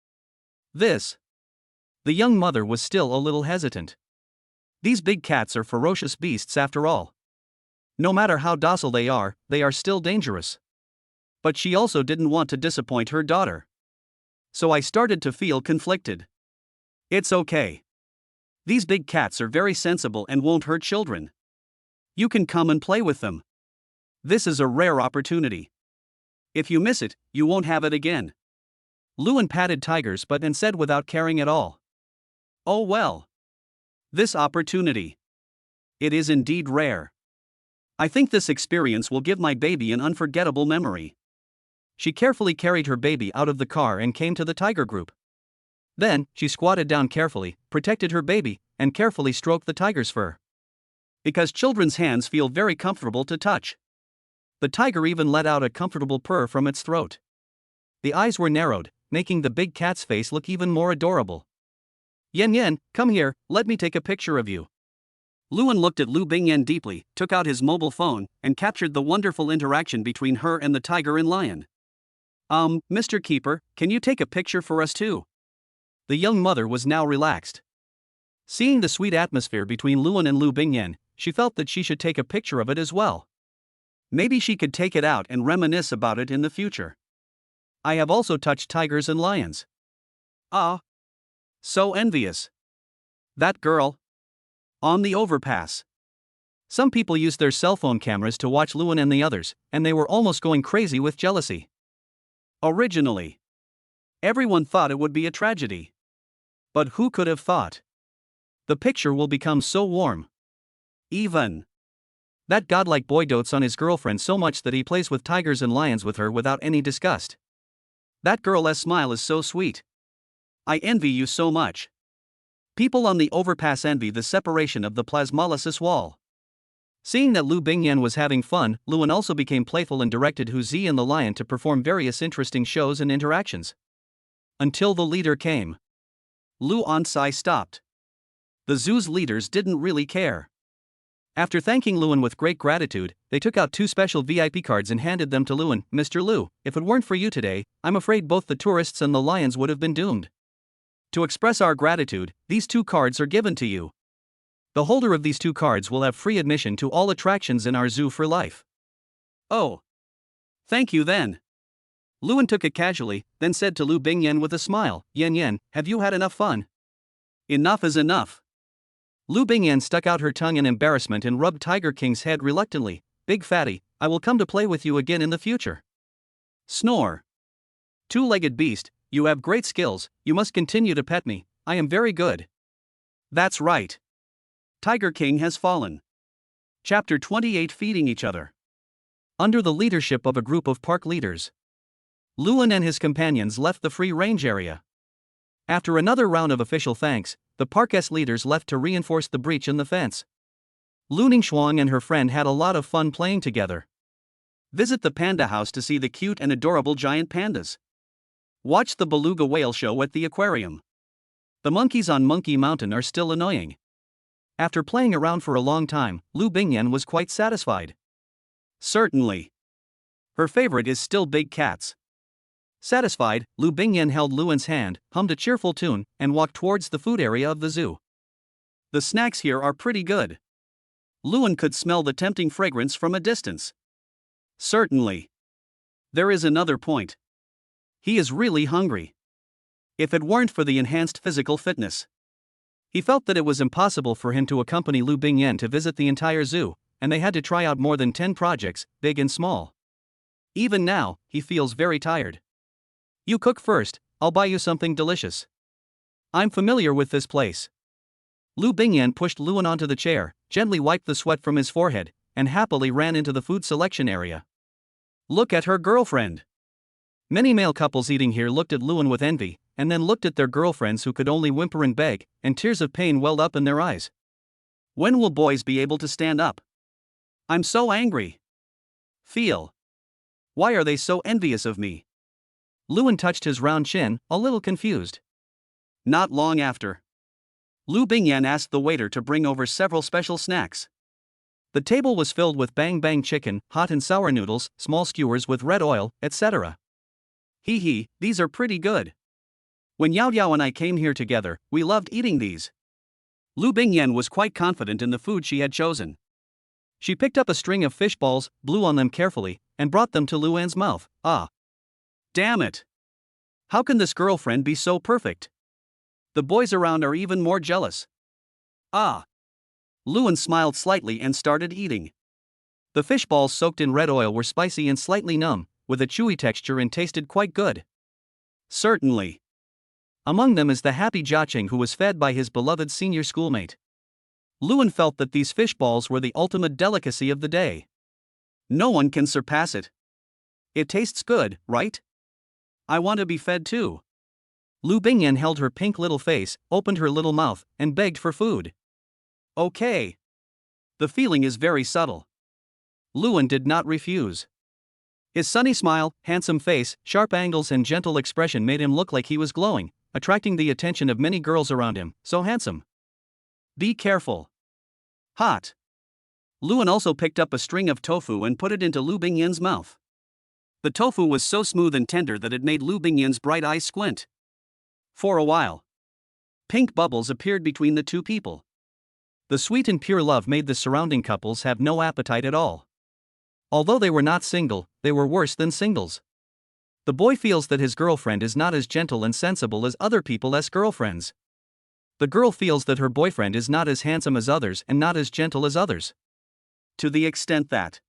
"This." The young mother was still a little hesitant. These big cats are ferocious beasts after all. No matter how docile they are still dangerous. But she also didn't want to disappoint her daughter. So I started to feel conflicted. "It's okay. These big cats are very sensible and won't hurt children. You can come and play with them. This is a rare opportunity. If you miss it, you won't have it again." Luan patted Tiger's butt and said without caring at all, "Oh well. This opportunity. It is indeed rare. I think this experience will give my baby an unforgettable memory." She carefully carried her baby out of the car and came to the tiger group. Then, she squatted down carefully, protected her baby, and carefully stroked the tiger's fur. Because children's hands feel very comfortable to touch. The tiger even let out a comfortable purr from its throat. The eyes were narrowed, making the big cat's face look even more adorable. "Yen Yen, come here, let me take a picture of you." Luan looked at Lu Bingyan deeply, took out his mobile phone, and captured the wonderful interaction between her and the tiger and lion. Mr. Keeper, can you take a picture for us too?" The young mother was now relaxed. Seeing the sweet atmosphere between Luan and Lu Bingyan, she felt that she should take a picture of it as well. Maybe she could take it out and reminisce about it in the future. "I have also touched tigers and lions." "Ah. So envious. That girl. On the overpass." Some people used their cell phone cameras to watch Luan and the others, and they were almost going crazy with jealousy. Originally, everyone thought it would be a tragedy. But who could have thought? The picture will become so warm. Even that godlike boy dotes on his girlfriend so much that he plays with tigers and lions with her without any disgust. That girl's smile is so sweet. I envy you so much. People on the overpass envy the separation of the plasmolysis wall. Seeing that Lu Bingyan was having fun, Luan also became playful and directed Hu Zi and the lion to perform various interesting shows and interactions. Until the leader came. Lu Ansai stopped. The zoo's leaders didn't really care. After thanking Luan with great gratitude, they took out 2 special VIP cards and handed them to Luan. "Mr. Lu, if it weren't for you today, I'm afraid both the tourists and the lions would have been doomed. To express our gratitude, these 2 cards are given to you. The holder of these 2 cards will have free admission to all attractions in our zoo for life." "Oh. Thank you then." Luan took it casually, then said to Lu Bingyan with a smile, "Yen Yen, have you had enough fun?" "Enough is enough." Lu Bingyan stuck out her tongue in embarrassment and rubbed Tiger King's head reluctantly. "Big fatty, I will come to play with you again in the future." Snore. "Two-legged beast, you have great skills, you must continue to pet me, I am very good." That's right. Tiger King has fallen. Chapter 28: Feeding each other. Under the leadership of a group of park leaders, Luan and his companions left the free-range area. After another round of official thanks, the park's leaders left to reinforce the breach in the fence. Lu Ningxuang and her friend had a lot of fun playing together. Visit the panda house to see the cute and adorable giant pandas. Watch the beluga whale show at the aquarium. The monkeys on Monkey Mountain are still annoying. After playing around for a long time, Lu Bingyan was quite satisfied. Certainly. Her favorite is still big cats. Satisfied, Lu Bingyan held Luan's hand, hummed a cheerful tune, and walked towards the food area of the zoo. The snacks here are pretty good. Luan could smell the tempting fragrance from a distance. Certainly. There is another point. He is really hungry. If it weren't for the enhanced physical fitness, he felt that it was impossible for him to accompany Lu Bingyan to visit the entire zoo, and they had to try out more than 10 projects, big and small. Even now, he feels very tired. You cook first, I'll buy you something delicious. I'm familiar with this place. Lu Bingyan pushed Luan onto the chair, gently wiped the sweat from his forehead, and happily ran into the food selection area. Look at her girlfriend. Many male couples eating here looked at Luan with envy, and then looked at their girlfriends who could only whimper and beg, and tears of pain welled up in their eyes. When will boys be able to stand up? I'm so angry. Feel. Why are they so envious of me? Luan touched his round chin, a little confused. Not long after, Lu Bingyan asked the waiter to bring over several special snacks. The table was filled with bang bang chicken, hot and sour noodles, small skewers with red oil, etc. Hee hee, these are pretty good. When Yao Yao and I came here together, we loved eating these. Lu Bingyan was quite confident in the food she had chosen. She picked up a string of fish balls, blew on them carefully, and brought them to Luan's mouth. Ah! Damn it! How can this girlfriend be so perfect? The boys around are even more jealous. Ah! Luan smiled slightly and started eating. The fish balls soaked in red oil were spicy and slightly numb, with a chewy texture and tasted quite good. Certainly. Among them is the happy Jiaqing, who was fed by his beloved senior schoolmate. Luan felt that these fish balls were the ultimate delicacy of the day. No one can surpass it. It tastes good, right? I want to be fed too. Lu Bingyan held her pink little face, opened her little mouth, and begged for food. Okay. The feeling is very subtle. Luan did not refuse. His sunny smile, handsome face, sharp angles and gentle expression made him look like he was glowing, attracting the attention of many girls around him. So handsome. Be careful. Hot. Luan also picked up a string of tofu and put it into Lu Bingyan's mouth. The tofu was so smooth and tender that it made Lu Bingyan's bright eyes squint. For a while, pink bubbles appeared between the two people. The sweet and pure love made the surrounding couples have no appetite at all. Although they were not single, they were worse than singles. The boy feels that his girlfriend is not as gentle and sensible as other people's girlfriends. The girl feels that her boyfriend is not as handsome as others and not as gentle as others. To the extent that,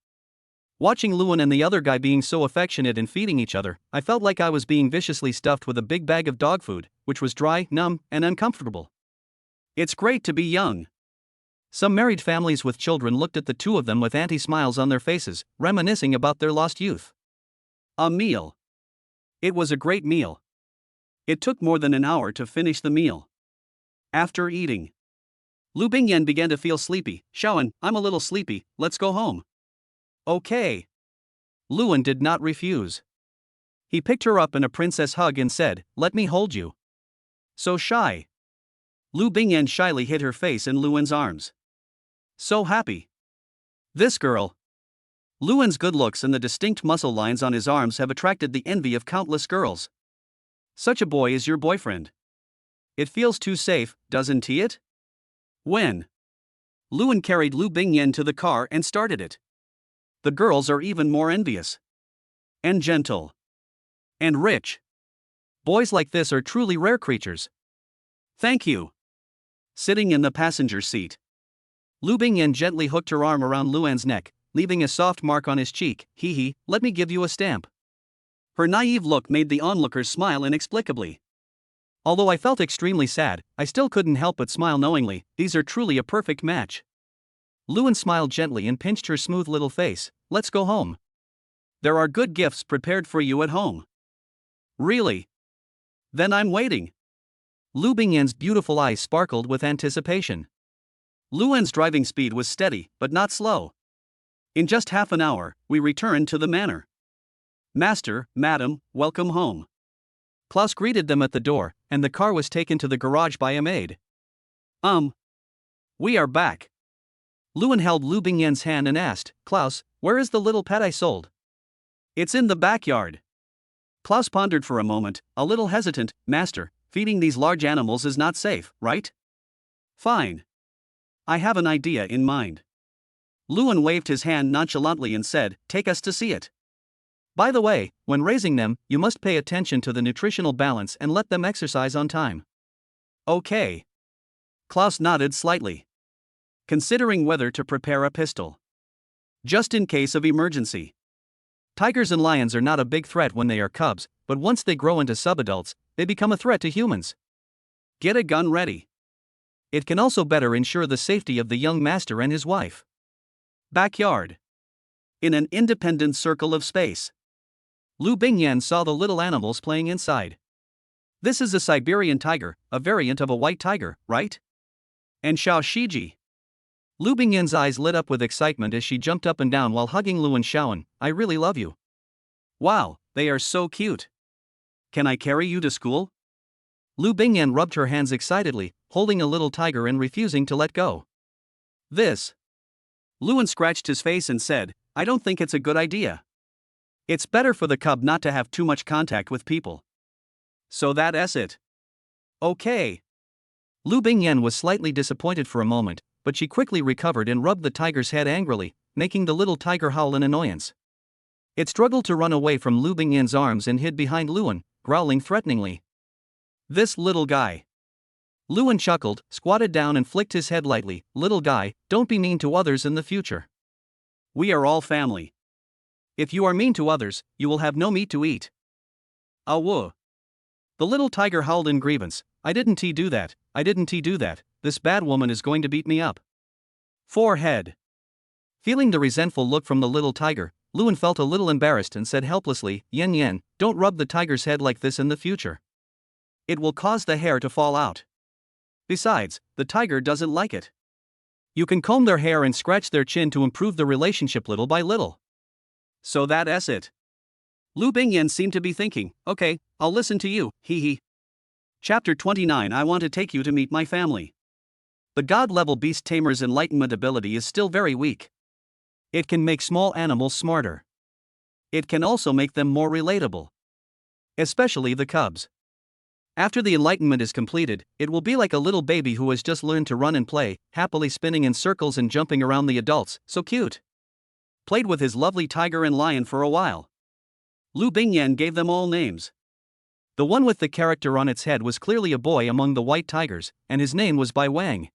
watching Luan and the other guy being so affectionate and feeding each other, I felt like I was being viciously stuffed with a big bag of dog food, which was dry, numb, and uncomfortable. It's great to be young. Some married families with children looked at the two of them with anti-smiles on their faces, reminiscing about their lost youth. A meal. It was a great meal. It took more than an hour to finish the meal. After eating, Lu Bingyan began to feel sleepy. Shaoan, I'm a little sleepy, let's go home. Okay. Luan did not refuse. He picked her up in a princess hug and said, let me hold you. So shy. Lu Bingyan shyly hid her face in Luan's arms. So happy. This girl. Luan's good looks and the distinct muscle lines on his arms have attracted the envy of countless girls. Such a boy is your boyfriend. It feels too safe, doesn't it? When Luan carried Lu Bingyan to the car and started it. The girls are even more envious. And gentle. And rich. Boys like this are truly rare creatures. Thank you. Sitting in the passenger seat, Lu Bingyan gently hooked her arm around Luan's neck, leaving a soft mark on his cheek. Hee hee, let me give you a stamp. Her naive look made the onlookers smile inexplicably. Although I felt extremely sad, I still couldn't help but smile knowingly. These are truly a perfect match. Luan smiled gently and pinched her smooth little face. Let's go home. There are good gifts prepared for you at home. Really? Then I'm waiting. Lu Bingyan's beautiful eyes sparkled with anticipation. Luan's driving speed was steady, but not slow. In just half an hour, we returned to the manor. Master, madam, welcome home. Klaus greeted them at the door, and the car was taken to the garage by a maid. We are back. Luan held Lu Bingyan's hand and asked, Klaus, where is the little pet I sold? It's in the backyard. Klaus pondered for a moment, a little hesitant. Master, feeding these large animals is not safe, right? Fine. I have an idea in mind. Luan waved his hand nonchalantly and said, take us to see it. By the way, when raising them, you must pay attention to the nutritional balance and let them exercise on time. Okay. Klaus nodded slightly, considering whether to prepare a pistol, just in case of emergency. Tigers and lions are not a big threat when they are cubs, but once they grow into subadults, they become a threat to humans. Get a gun ready. It can also better ensure the safety of the young master and his wife. Backyard. In an independent circle of space, Lu Bingyan saw the little animals playing inside. This is a Siberian tiger, a variant of a white tiger, right? And Xiao Shiji. Lu Bingyan's eyes lit up with excitement as she jumped up and down while hugging Luan. Shaoan, I really love you. Wow, they are so cute. Can I carry you to school? Lu Bingyan rubbed her hands excitedly, holding a little tiger and refusing to let go. This. Luan scratched his face and said, I don't think it's a good idea. It's better for the cub not to have too much contact with people. So that's it. Okay. Lu Bingyan was slightly disappointed for a moment, but she quickly recovered and rubbed the tiger's head angrily, making the little tiger howl in annoyance. It struggled to run away from Lu Bingyan's arms and hid behind Luan, growling threateningly. This little guy. Luan chuckled, squatted down and flicked his head lightly. Little guy, don't be mean to others in the future. We are all family. If you are mean to others, you will have no meat to eat. Whoa. The little tiger howled in grievance. I didn't do that, I didn't do that, this bad woman is going to beat me up. Forehead. Feeling the resentful look from the little tiger, Luan felt a little embarrassed and said helplessly, Yen Yen, don't rub the tiger's head like this in the future. It will cause the hair to fall out. Besides, the tiger doesn't like it. You can comb their hair and scratch their chin to improve the relationship little by little. So that's it. Lu Bingyan seemed to be thinking, okay, I'll listen to you, hee hee. Chapter 29 I want to take you to meet my family. The god-level beast tamer's enlightenment ability is still very weak. It can make small animals smarter. It can also make them more relatable. Especially the cubs. After the enlightenment is completed, it will be like a little baby who has just learned to run and play, happily spinning in circles and jumping around the adults, so cute. Played with his lovely tiger and lion for a while. Lu Bingyan gave them all names. The one with the character on its head was clearly a boy among the white tigers, and his name was Bai Wang.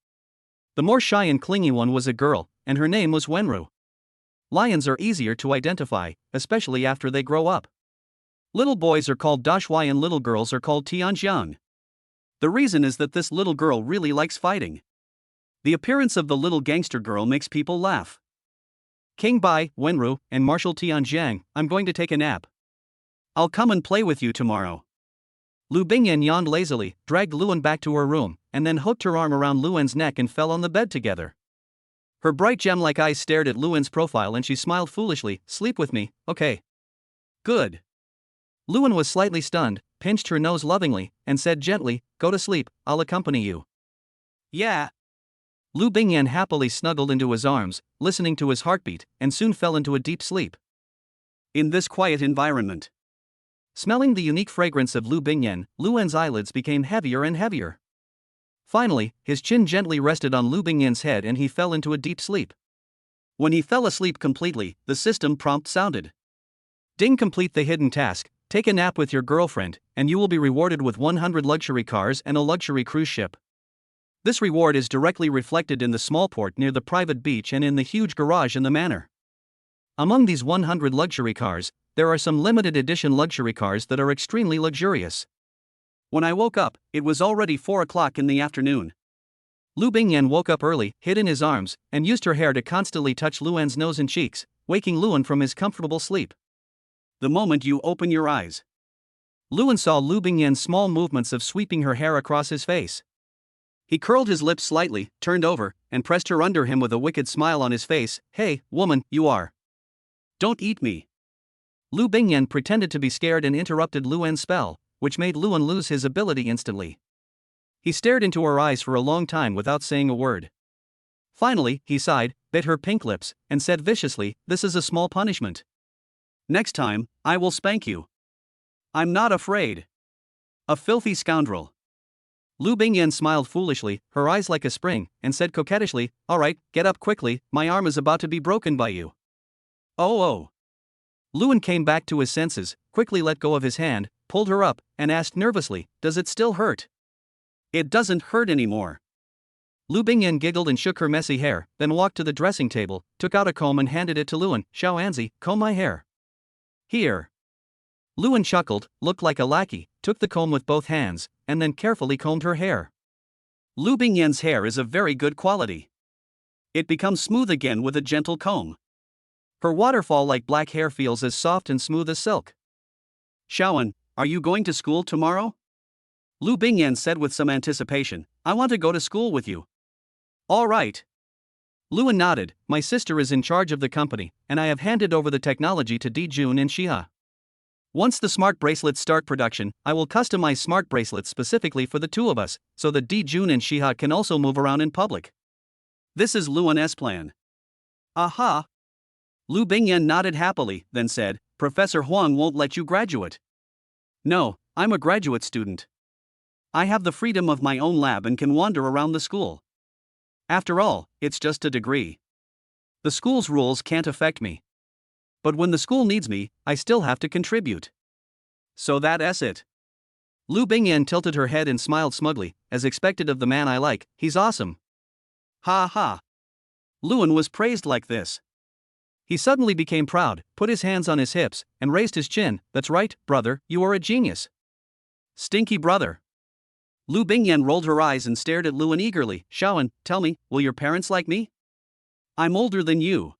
The more shy and clingy one was a girl, and her name was Wenru. Lions are easier to identify, especially after they grow up. Little boys are called Dashuai and little girls are called Tianjiang. The reason is that this little girl really likes fighting. The appearance of the little gangster girl makes people laugh. King Bai, Wenru, and Marshal Tianjiang, I'm going to take a nap. I'll come and play with you tomorrow. Lu Bingyan yawned lazily, dragged Luan back to her room, and then hooked her arm around Luan's neck and fell on the bed together. Her bright gem-like eyes stared at Luan's profile and she smiled foolishly. Sleep with me, okay. Good. Luan was slightly stunned, pinched her nose lovingly, and said gently, go to sleep, I'll accompany you. Yeah. Lu Bingyan happily snuggled into his arms, listening to his heartbeat, and soon fell into a deep sleep. In this quiet environment. Smelling the unique fragrance of Lu Bingyan, Luan's eyelids became heavier and heavier. Finally, his chin gently rested on Lu Bingyan's head and he fell into a deep sleep. When he fell asleep completely, the system prompt sounded. Ding, complete the hidden task, take a nap with your girlfriend, and you will be rewarded with 100 luxury cars and a luxury cruise ship. This reward is directly reflected in the small port near the private beach and in the huge garage in the manor. Among these 100 luxury cars, there are some limited edition luxury cars that are extremely luxurious. When I woke up, it was already 4 o'clock in the afternoon. Lu Bingyan woke up early, hid in his arms, and used her hair to constantly touch Luan's nose and cheeks, waking Luan from his comfortable sleep. The moment you open your eyes, Luan saw Lu Bingyan's small movements of sweeping her hair across his face. He curled his lips slightly, turned over, and pressed her under him with a wicked smile on his face. Hey, woman, you are. Don't eat me. Lu Bingyan pretended to be scared and interrupted Luan's spell, which made Luan lose his ability instantly. He stared into her eyes for a long time without saying a word. Finally, he sighed, bit her pink lips, and said viciously, this is a small punishment. Next time, I will spank you. I'm not afraid. A filthy scoundrel. Lu Bingyan smiled foolishly, her eyes like a spring, and said coquettishly, all right, get up quickly, my arm is about to be broken by you. Oh. Luan came back to his senses, quickly let go of his hand, pulled her up, and asked nervously, does it still hurt? It doesn't hurt anymore. Lu Bingyan giggled and shook her messy hair, then walked to the dressing table, took out a comb and handed it to Luan. Xiao Anzi, comb my hair. Here. Luan chuckled, looked like a lackey, took the comb with both hands, and then carefully combed her hair. Lu Bingyan's hair is of very good quality. It becomes smooth again with a gentle comb. Her waterfall-like black hair feels as soft and smooth as silk. Xiaoan, are you going to school tomorrow? Lu Bingyan said with some anticipation, I want to go to school with you. All right. Luan nodded, my sister is in charge of the company, and I have handed over the technology to Di Jun and Shiha. Once the smart bracelets start production, I will customize smart bracelets specifically for the two of us, so that Jun and Shiha can also move around in public. This is Luan's plan. Aha! Lu Bingyan nodded happily, then said, Professor Huang won't let you graduate. No, I'm a graduate student. I have the freedom of my own lab and can wander around the school. After all, it's just a degree. The school's rules can't affect me. But when the school needs me, I still have to contribute. So that's it. Lu Bingyan tilted her head and smiled smugly, as expected of the man I like, he's awesome. Ha ha. Luan was praised like this. He suddenly became proud, put his hands on his hips, and raised his chin. That's right, brother, you are a genius. Stinky brother. Lu Bingyan rolled her eyes and stared at Luan eagerly. Shaoan, tell me, will your parents like me? I'm older than you.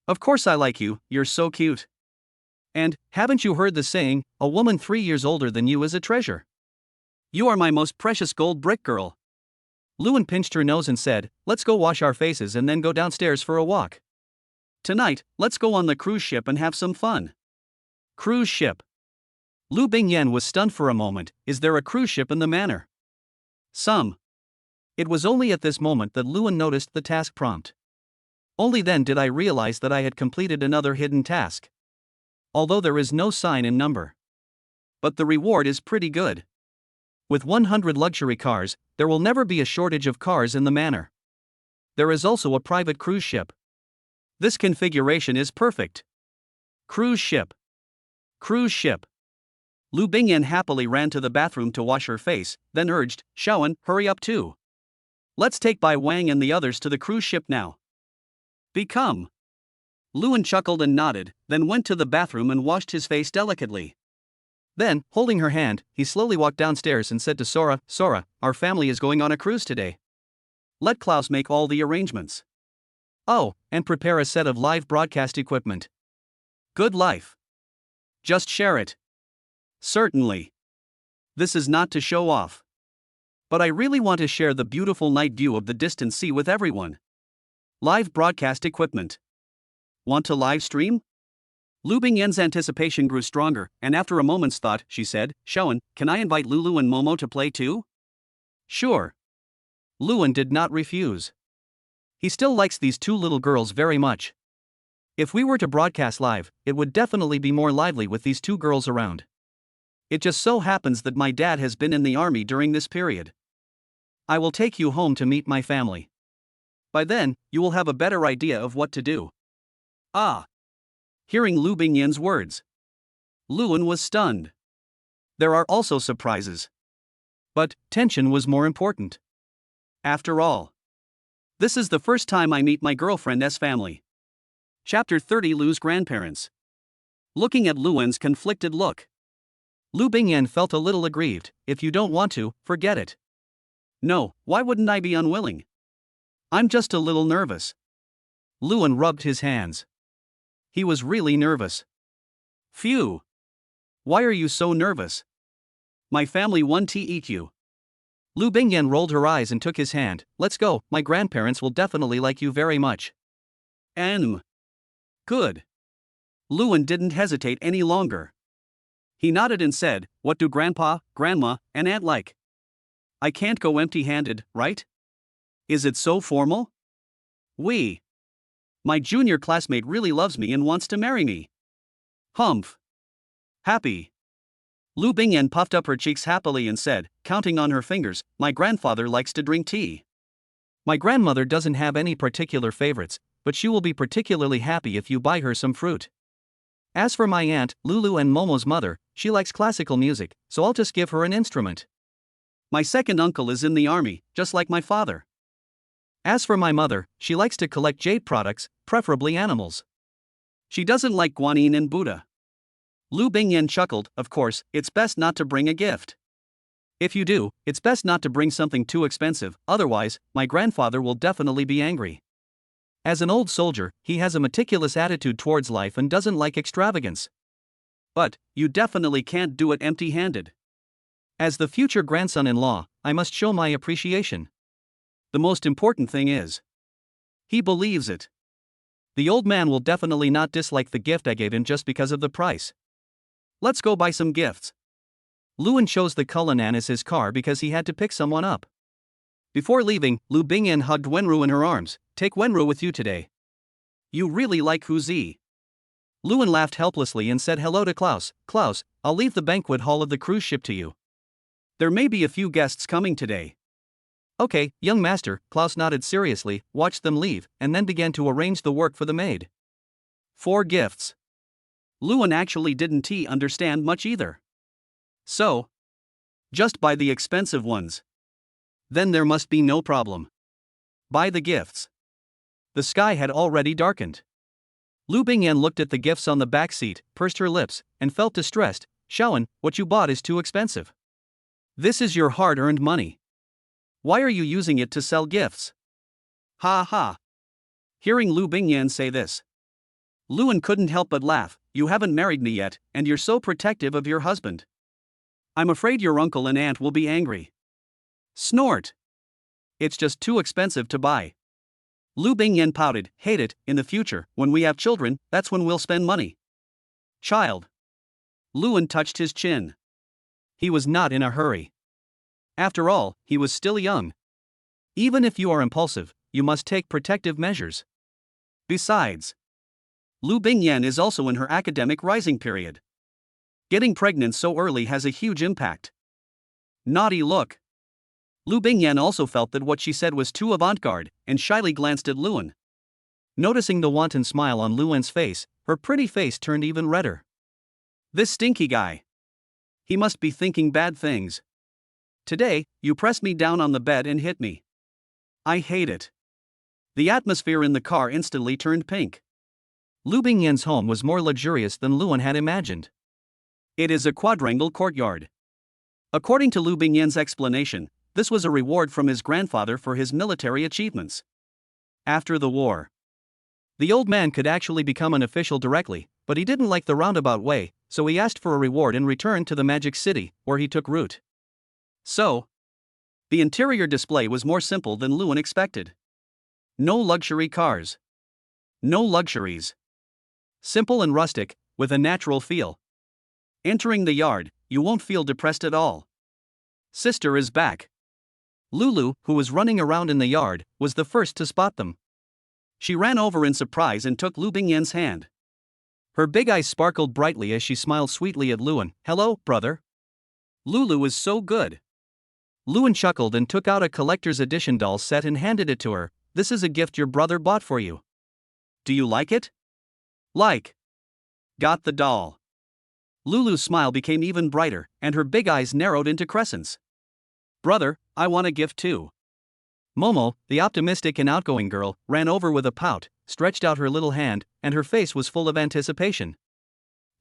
Of course I like you, you're so cute. And, haven't you heard the saying, a woman 3 years older than you is a treasure? You are my most precious gold brick girl. Luan pinched her nose and said, let's go wash our faces and then go downstairs for a walk. Tonight, let's go on the cruise ship and have some fun. Cruise ship. Lu Bingyan was stunned for a moment. Is there a cruise ship in the manor? Some. It was only at this moment that Luan noticed the task prompt. Only then did I realize that I had completed another hidden task. Although there is no sign in number. But the reward is pretty good. With 100 luxury cars, there will never be a shortage of cars in the manor. There is also a private cruise ship. This configuration is perfect. Cruise ship. Cruise ship. Lu Bingyan happily ran to the bathroom to wash her face, then urged, Shaoan, hurry up too. Let's take Bai Wang and the others to the cruise ship now. Become. Luan chuckled and nodded, then went to the bathroom and washed his face delicately. Then, holding her hand, he slowly walked downstairs and said to Sora, Sora, our family is going on a cruise today. Let Klaus make all the arrangements. Oh, and prepare a set of live broadcast equipment. Good life. Just share it. Certainly. This is not to show off. But I really want to share the beautiful night view of the distant sea with everyone. Live broadcast equipment. Want to live stream? Lu Bingyan's anticipation grew stronger, and after a moment's thought, she said, Shaoan, can I invite Lulu and Momo to play too? Sure. Luan did not refuse. He still likes these two little girls very much. If we were to broadcast live, it would definitely be more lively with these two girls around. It just so happens that my dad has been in the army during this period. I will take you home to meet my family. By then, you will have a better idea of what to do. Ah! Hearing Lu Bingyan's words, Luan was stunned. There are also surprises. But tension was more important. After all, this is the first time I meet my girlfriend's family. Chapter 30 Lu's grandparents. Looking at Luan's conflicted look, Lu Bingyan felt a little aggrieved. If you don't want to, forget it. No, why wouldn't I be unwilling? I'm just a little nervous. Luan rubbed his hands. He was really nervous. Phew. Why are you so nervous? My family want to eat you. Lu Bingyan rolled her eyes and took his hand. Let's go, my grandparents will definitely like you very much. Good. Luan didn't hesitate any longer. He nodded and said, what do grandpa, grandma, and aunt like? I can't go empty-handed, right? Is it so formal? My junior classmate really loves me and wants to marry me. Humph. Happy. Lu Bingyan puffed up her cheeks happily and said, counting on her fingers, my grandfather likes to drink tea. My grandmother doesn't have any particular favorites, but she will be particularly happy if you buy her some fruit. As for my aunt, Lulu and Momo's mother, she likes classical music, so I'll just give her an instrument. My second uncle is in the army, just like my father. As for my mother, she likes to collect jade products, preferably animals. She doesn't like guanyin and Buddha. Lu Bingyan chuckled, of course, it's best not to bring a gift. If you do, it's best not to bring something too expensive, otherwise, my grandfather will definitely be angry. As an old soldier, he has a meticulous attitude towards life and doesn't like extravagance. But, you definitely can't do it empty-handed. As the future grandson-in-law, I must show my appreciation. The most important thing is, he believes it. The old man will definitely not dislike the gift I gave him just because of the price. Let's go buy some gifts. Luan chose the Cullinan as his car because he had to pick someone up. Before leaving, Lu Bingyan hugged Wenru in her arms. Take Wenru with you today. You really like Huzi. Luan laughed helplessly and said hello to Klaus. Klaus, I'll leave the banquet hall of the cruise ship to you. There may be a few guests coming today. Okay, young master, Klaus nodded seriously, watched them leave, and then began to arrange the work for the maid. 4 gifts. Luan actually didn't understand much either. So, just buy the expensive ones. Then there must be no problem. Buy the gifts. The sky had already darkened. Lu Bingyan looked at the gifts on the back seat, pursed her lips, and felt distressed. Shaoan, what you bought is too expensive. This is your hard-earned money. Why are you using it to sell gifts? Ha ha. Hearing Lu Bingyan say this, Luan couldn't help but laugh. You haven't married me yet, and you're so protective of your husband. I'm afraid your uncle and aunt will be angry. Snort. It's just too expensive to buy. Lu Bingyan pouted. Hate it. In the future, when we have children, that's when we'll spend money. Child. Luan touched his chin. He was not in a hurry. After all, he was still young. Even if you are impulsive, you must take protective measures. Besides, Lu Bingyan is also in her academic rising period. Getting pregnant so early has a huge impact. Naughty look. Lu Bingyan also felt that what she said was too avant-garde, and shyly glanced at Luan. Noticing the wanton smile on Luan's face, her pretty face turned even redder. This stinky guy. He must be thinking bad things. Today, you pressed me down on the bed and hit me. I hate it. The atmosphere in the car instantly turned pink. Lu Bingyan's home was more luxurious than Luan had imagined. It is a quadrangle courtyard. According to Lu Bingyan's explanation, this was a reward from his grandfather for his military achievements. After the war, the old man could actually become an official directly, but he didn't like the roundabout way, so he asked for a reward and returned to the Magic City, where he took root. So, the interior display was more simple than Luan expected. No luxury cars. No luxuries. Simple and rustic, with a natural feel. Entering the yard, you won't feel depressed at all. Sister is back. Lulu, who was running around in the yard, was the first to spot them. She ran over in surprise and took Lu Bingyan's hand. Her big eyes sparkled brightly as she smiled sweetly at Luan. Hello, brother. Lulu is so good. Luan chuckled and took out a collector's edition doll set and handed it to her. This is a gift your brother bought for you. Do you like it? Like. Got the doll. Lulu's smile became even brighter, and her big eyes narrowed into crescents. Brother, I want a gift too. Momo, the optimistic and outgoing girl, ran over with a pout, stretched out her little hand, and her face was full of anticipation.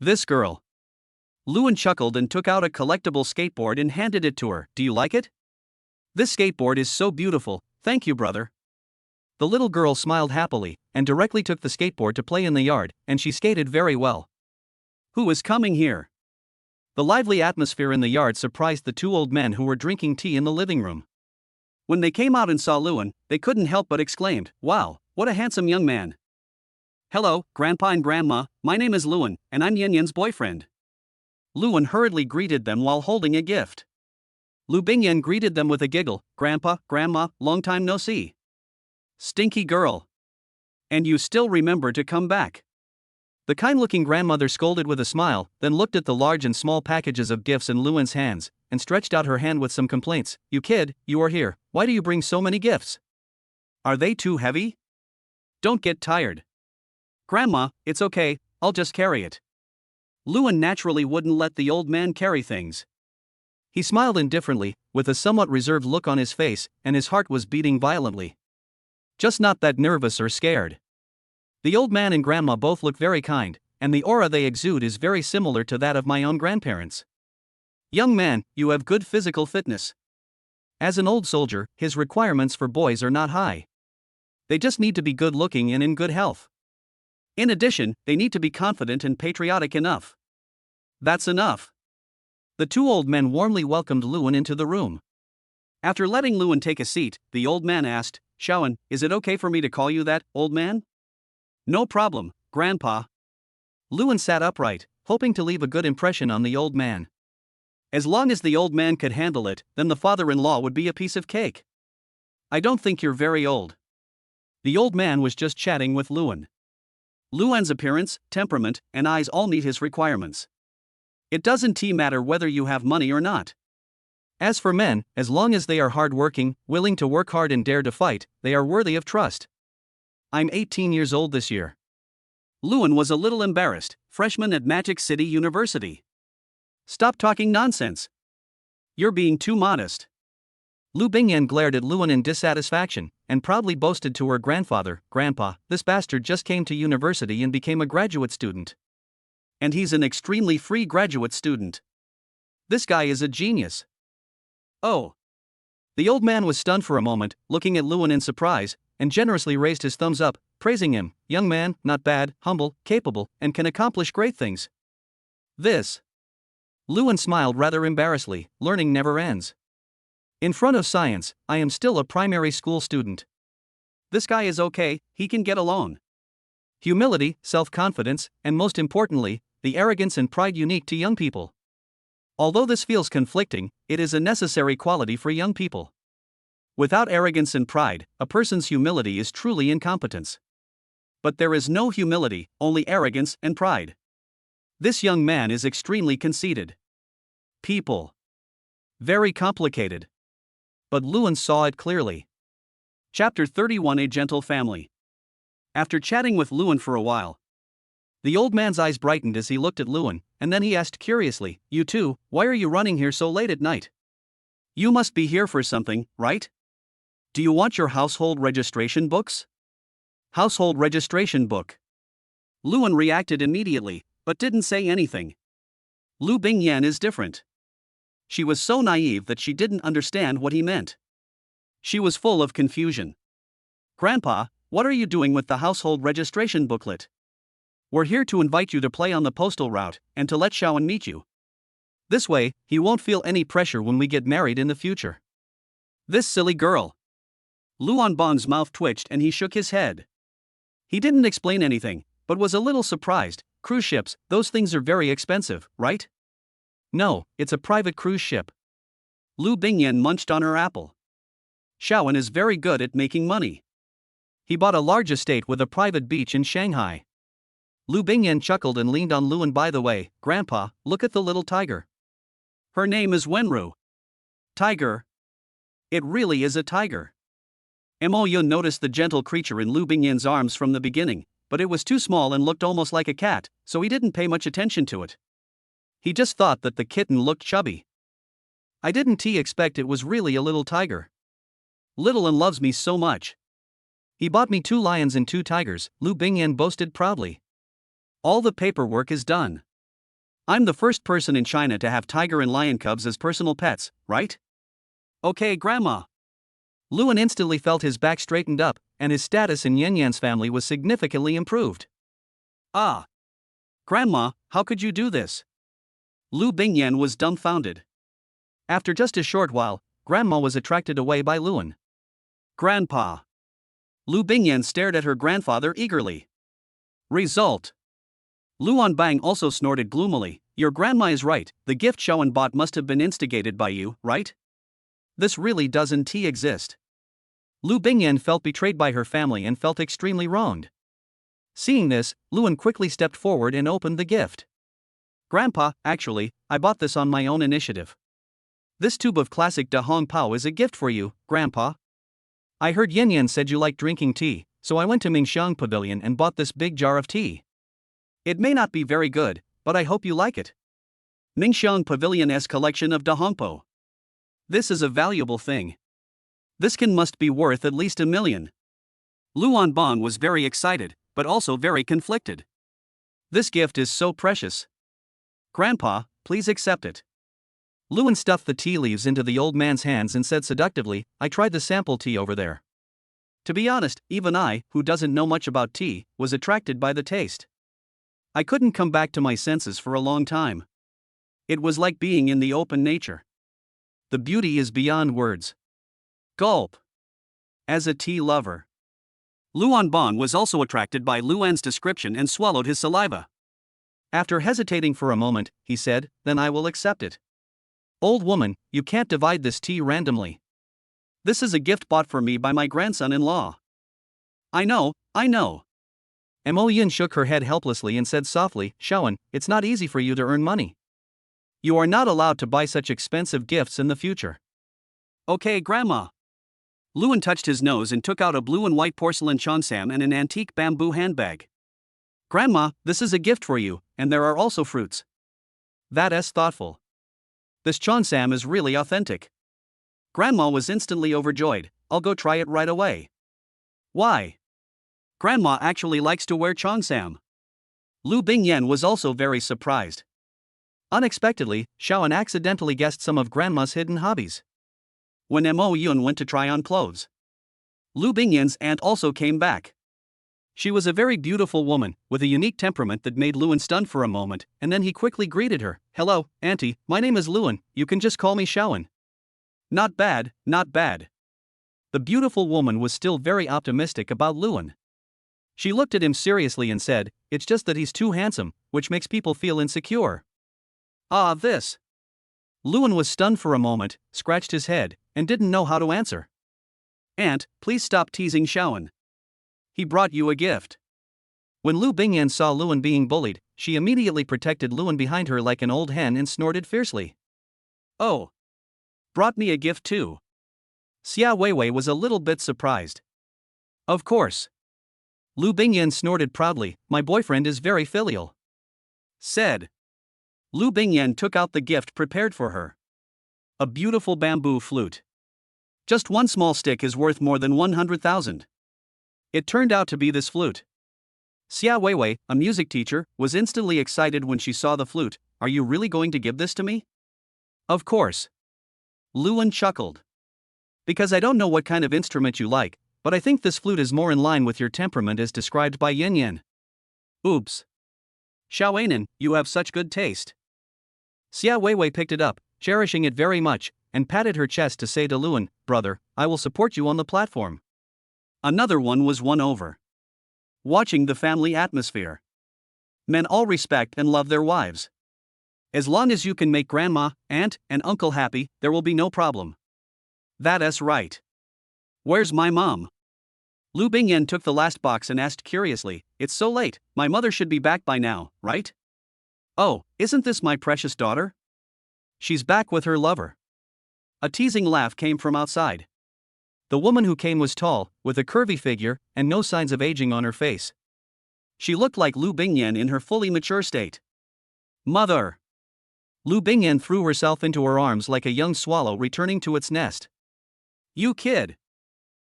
This girl. Luan chuckled and took out a collectible skateboard and handed it to her. Do you like it? This skateboard is so beautiful, thank you, brother. The little girl smiled happily, and directly took the skateboard to play in the yard, and she skated very well. Who is coming here? The lively atmosphere in the yard surprised the 2 old men who were drinking tea in the living room. When they came out and saw Luan, they couldn't help but exclaimed, Wow, what a handsome young man. Hello, Grandpa and Grandma, my name is Luan, and I'm Yin Yin's boyfriend. Luan hurriedly greeted them while holding a gift. Lu Bingyan greeted them with a giggle. Grandpa, Grandma, long time no see. Stinky girl. And you still remember to come back. The kind-looking grandmother scolded with a smile, then looked at the large and small packages of gifts in Luan's hands, and stretched out her hand with some complaints. You kid, you are here, why do you bring so many gifts? Are they too heavy? Don't get tired. Grandma, it's okay, I'll just carry it. Luan naturally wouldn't let the old man carry things. He smiled indifferently, with a somewhat reserved look on his face, and his heart was beating violently. Just not that nervous or scared. The old man and grandma both look very kind, and the aura they exude is very similar to that of my own grandparents. Young man, you have good physical fitness. As an old soldier, his requirements for boys are not high. They just need to be good looking and in good health. In addition, they need to be confident and patriotic enough. That's enough. The 2 old men warmly welcomed Luan into the room. After letting Luan take a seat, the old man asked, Shaoan, is it okay for me to call you that, old man? No problem, Grandpa. Luan sat upright, hoping to leave a good impression on the old man. As long as the old man could handle it, then the father-in-law would be a piece of cake. I don't think you're very old. The old man was just chatting with Luan. Luan's appearance, temperament, and eyes all meet his requirements. It doesn't matter whether you have money or not. As for men, as long as they are hard-working, willing to work hard and dare to fight, they are worthy of trust. I'm 18 years old this year. Luan was a little embarrassed, freshman at Magic City University. Stop talking nonsense. You're being too modest. Lu Bingyan glared at Luan in dissatisfaction, and proudly boasted to her grandfather, "Grandpa, this bastard just came to university and became a graduate student. And he's an extremely free graduate student. This guy is a genius." Oh. The old man was stunned for a moment, looking at Luan in surprise, and generously raised his thumbs up, praising him. "Young man, not bad, humble, capable, and can accomplish great things." This. Luan smiled rather embarrassedly. Learning never ends. In front of science, I am still a primary school student. This guy is okay, he can get along. Humility, self-confidence, and most importantly, the arrogance and pride unique to young people. Although this feels conflicting, it is a necessary quality for young people. Without arrogance and pride, a person's humility is truly incompetence. But there is no humility, only arrogance and pride. This young man is extremely conceited. People. Very complicated. But Luan saw it clearly. Chapter 31: A Gentle Family. After chatting with Luan for a while, the old man's eyes brightened as he looked at Luan, and then he asked curiously, "You two, why are you running here so late at night? You must be here for something, right? Do you want your household registration books?" Household registration book. Luan reacted immediately, but didn't say anything. Lu Bingyan is different. She was so naive that she didn't understand what he meant. She was full of confusion. "Grandpa, what are you doing with the household registration booklet?" "We're here to invite you to play on the postal route, and to let Shawan meet you. This way, he won't feel any pressure when we get married in the future." This silly girl. Luan Bong's mouth twitched and he shook his head. He didn't explain anything, but was a little surprised. "Cruise ships, those things are very expensive, right?" "No, it's a private cruise ship." Lu Bingyan munched on her apple. "Shawan is very good at making money. He bought a large estate with a private beach in Shanghai." Lu Bingyan chuckled and leaned on Luan. "By the way, Grandpa, look at the little tiger. Her name is Wenru." "Tiger? It really is a tiger." Mo Yun noticed the gentle creature in Lu Bingyan's arms from the beginning, but it was too small and looked almost like a cat, so he didn't pay much attention to it. He just thought that the kitten looked chubby. "I didn't expect it was really a little tiger. Little and loves me so much. He bought me 2 lions and 2 tigers," Lu Bingyan boasted proudly. "All the paperwork is done. I'm the first person in China to have tiger and lion cubs as personal pets, right?" "Okay, Grandma." Luan instantly felt his back straightened up, and his status in Yanyan's family was significantly improved. "Ah. Grandma, how could you do this?" Lu Bingyan was dumbfounded. After just a short while, Grandma was attracted away by Luan. "Grandpa." Lu Bingyan stared at her grandfather eagerly. Result. Luan Bang also snorted gloomily. "Your grandma is right, the gift Shawan bought must have been instigated by you, right? This really doesn't exist." Lu Bingyan felt betrayed by her family and felt extremely wronged. Seeing this, Luan quickly stepped forward and opened the gift. "Grandpa, actually, I bought this on my own initiative. This tube of classic Da Hong Pao is a gift for you, Grandpa. I heard Yanyan said you like drinking tea, so I went to Mingxiang Pavilion and bought this big jar of tea. It may not be very good, but I hope you like it. Mingxiang Pavilion's collection of Da Hong Pao. This is a valuable thing. This must be worth at least $1 million." Luan Bong was very excited, but also very conflicted. This gift is so precious. "Grandpa, please accept it." Luan stuffed the tea leaves into the old man's hands and said seductively, "I tried the sample tea over there. To be honest, even I, who doesn't know much about tea, was attracted by the taste. I couldn't come back to my senses for a long time. It was like being in the open nature. The beauty is beyond words." Gulp. As a tea lover, Luan Bong was also attracted by Luan's description and swallowed his saliva. After hesitating for a moment, he said, "Then I will accept it." "Old woman, you can't divide this tea randomly. This is a gift bought for me by my grandson-in-law." I know. Mo Yin shook her head helplessly and said softly, "Shawan, it's not easy for you to earn money. You are not allowed to buy such expensive gifts in the future." "Okay, Grandma." Luan touched his nose and took out a blue and white porcelain cheongsam and an antique bamboo handbag. "Grandma, this is a gift for you, and there are also fruits." That's thoughtful. This cheongsam is really authentic. Grandma was instantly overjoyed. "I'll go try it right away." "Why?" "Grandma actually likes to wear cheongsam." Lu Bingyan was also very surprised. Unexpectedly, Shawan accidentally guessed some of Grandma's hidden hobbies. When Mo Yun went to try on clothes, Lu Bingyan's aunt also came back. She was a very beautiful woman, with a unique temperament that made Luan stunned for a moment, and then he quickly greeted her. "Hello, Auntie, my name is Luan, you can just call me Shawan." Not bad. The beautiful woman was still very optimistic about Luan. She looked at him seriously and said, "It's just that he's too handsome, which makes people feel insecure." This. Luan was stunned for a moment, scratched his head, and didn't know how to answer. "Aunt, please stop teasing Shawan. He brought you a gift." When Lu Bingyan saw Luan being bullied, she immediately protected Luan behind her like an old hen and snorted fiercely. "Oh. Brought me a gift too." Xia Weiwei was a little bit surprised. "Of course." Lu Bingyan snorted proudly, "My boyfriend is very filial." Said. Lu Bingyan took out the gift prepared for her. A beautiful bamboo flute. Just one small stick is worth more than 100,000. It turned out to be this flute. Xia Weiwei, a music teacher, was instantly excited when she saw the flute. "Are you really going to give this to me?" "Of course." Luan chuckled. "Because I don't know what kind of instrument you like, but I think this flute is more in line with your temperament as described by Yin Yin." "Oops. Xiaoanan, you have such good taste." Xia Weiwei picked it up, cherishing it very much, and patted her chest to say to Luan, "Brother, I will support you on the platform." Another one was won over. Watching the family atmosphere. Men all respect and love their wives. As long as you can make grandma, aunt, and uncle happy, there will be no problem. That's right. "Where's my mom?" Lu Bingyan took the last box and asked curiously, "It's so late, my mother should be back by now, right?" "Oh, isn't this my precious daughter? She's back with her lover." A teasing laugh came from outside. The woman who came was tall, with a curvy figure, and no signs of aging on her face. She looked like Lu Bingyan in her fully mature state. "Mother!" Lu Bingyan threw herself into her arms like a young swallow returning to its nest. "You kid!"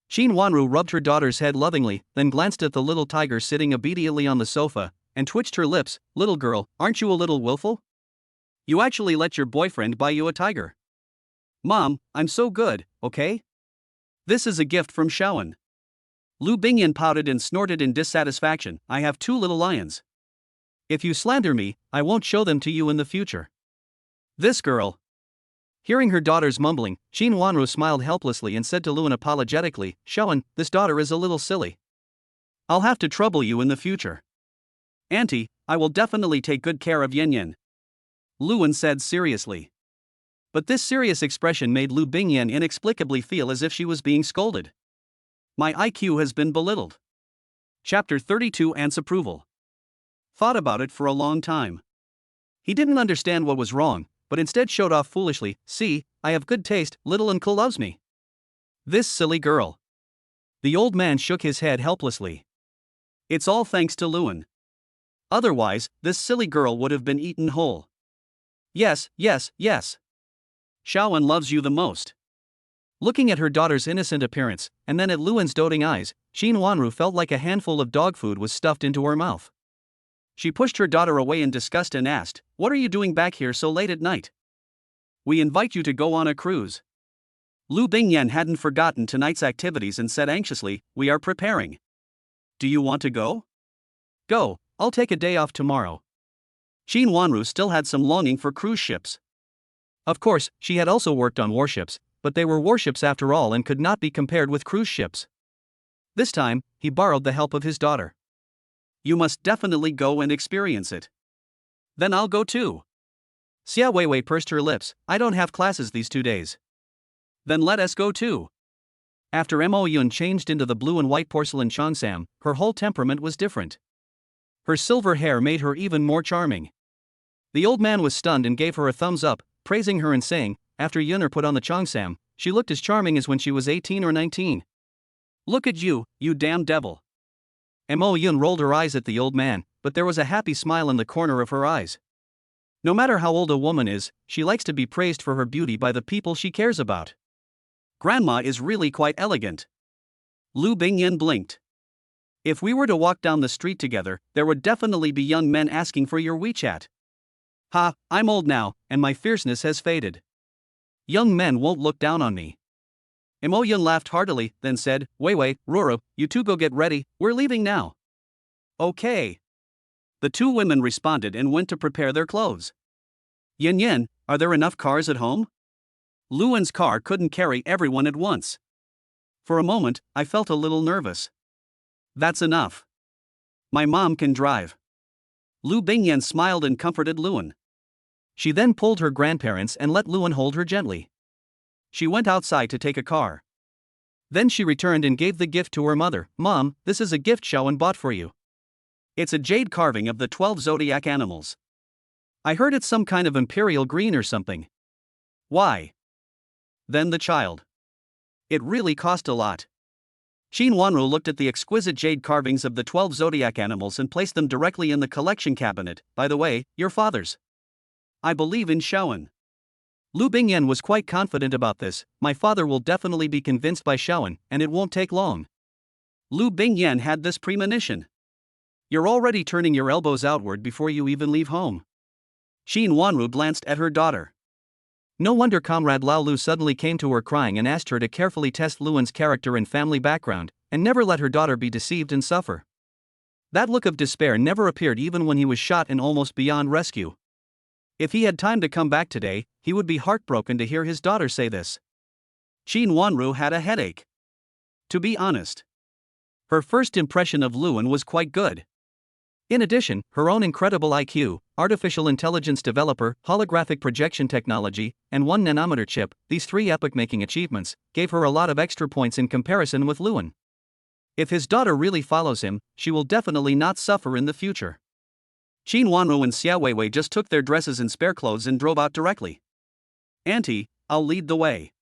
Qin Wanru rubbed her daughter's head lovingly, then glanced at the little tiger sitting obediently on the sofa, and twitched her lips. "Little girl, aren't you a little willful? You actually let your boyfriend buy you a tiger." "Mom, I'm so good, okay? This is a gift from Shawan." Lu Bingyan pouted and snorted in dissatisfaction. "I have two little lions. If you slander me, I won't show them to you in the future." "This girl." Hearing her daughter's mumbling, Qin Wanru smiled helplessly and said to Luan apologetically, "Shawan, this daughter is a little silly. I'll have to trouble you in the future." "Auntie, I will definitely take good care of Yin Yin," Luan said seriously. But this serious expression made Lu Bingyan inexplicably feel as if she was being scolded. "My IQ has been belittled." Chapter 32 Aunt's approval. Thought about it for a long time. He didn't understand what was wrong, but instead showed off foolishly. "See, I have good taste, little uncle loves me." This silly girl. The old man shook his head helplessly. "It's all thanks to Luan. Otherwise, this silly girl would have been eaten whole." Yes. Shawan loves you the most." Looking at her daughter's innocent appearance, and then at Luan's doting eyes, Qin Wanru felt like a handful of dog food was stuffed into her mouth. She pushed her daughter away in disgust and asked, "What are you doing back here so late at night? We invite you to go on a cruise." Lu Bingyan hadn't forgotten tonight's activities and said anxiously, "We are preparing. Do you want to go?" "Go, I'll take a day off tomorrow." Qin Wanru still had some longing for cruise ships. Of course, she had also worked on warships, but they were warships after all and could not be compared with cruise ships. This time, he borrowed the help of his daughter. "You must definitely go and experience it. Then I'll go too. Xia Weiwei pursed her lips. I don't have classes these 2 days. Then let us go too. After Mo Yun changed into the blue and white porcelain Cheongsam, her whole temperament was different. Her silver hair made her even more charming. The old man was stunned and gave her a thumbs up, praising her and saying, after Yunner put on the Cheongsam, she looked as charming as when she was 18 or 19. Look at you damn devil. Mo Yun rolled her eyes at the old man, but there was a happy smile in the corner of her eyes. No matter how old a woman is, she likes to be praised for her beauty by the people she cares about. Grandma is really quite elegant. Lu Bingyan blinked. If we were to walk down the street together, there would definitely be young men asking for your WeChat. Ha, I'm old now, and my fierceness has faded. Young men won't look down on me. Mo Yun laughed heartily, then said, Weiwei, Ruru, you two go get ready, we're leaving now. Okay. The two women responded and went to prepare their clothes. Yin, are there enough cars at home? Luan's car couldn't carry everyone at once. For a moment, I felt a little nervous. That's enough. My mom can drive. Lu Bingyan smiled and comforted Luan. She then pulled her grandparents and let Luan hold her gently. She went outside to take a car. Then she returned and gave the gift to her mother. Mom, this is a gift Shaoan bought for you. It's a jade carving of the 12 zodiac animals. I heard it's some kind of imperial green or something. Why? Then the child. It really cost a lot. Xin Wanru looked at the exquisite jade carvings of the 12 zodiac animals and placed them directly in the collection cabinet. By the way, your father's. I believe in Shaoan. Lu Bingyan was quite confident about this. My father will definitely be convinced by Shaoan, and it won't take long. Lu Bingyan had this premonition. You're already turning your elbows outward before you even leave home. Xin Wanru glanced at her daughter. No wonder Comrade Lao Lu suddenly came to her crying and asked her to carefully test Luan's character and family background, and never let her daughter be deceived and suffer. That look of despair never appeared even when he was shot and almost beyond rescue. If he had time to come back today, he would be heartbroken to hear his daughter say this. Xin Wanru had a headache. To be honest, her first impression of Luan was quite good. In addition, her own incredible IQ, artificial intelligence developer, holographic projection technology, and 1 nanometer chip, these 3 epoch-making achievements, gave her a lot of extra points in comparison with Luan. If his daughter really follows him, she will definitely not suffer in the future. Xin Wanru and Xia Weiwei just took their dresses and spare clothes and drove out directly. Auntie, I'll lead the way.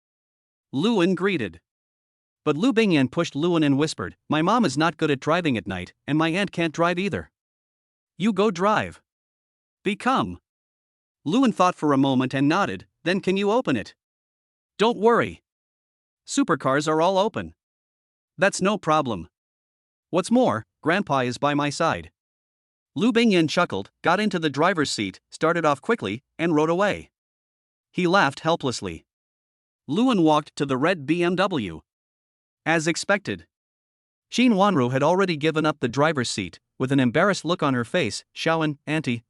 Luan greeted. But Lu Bingyan pushed Luan and whispered, my mom is not good at driving at night, and my aunt can't drive either. You go drive. Become. Luan thought for a moment and nodded, then can you open it? Don't worry. Supercars are all open. That's no problem. What's more, Grandpa is by my side. Lu Bingyan chuckled, got into the driver's seat, started off quickly, and rode away. He laughed helplessly. Luan walked to the red BMW. As expected. Xin Wanru had already given up the driver's seat, with an embarrassed look on her face. Shaoan, Auntie,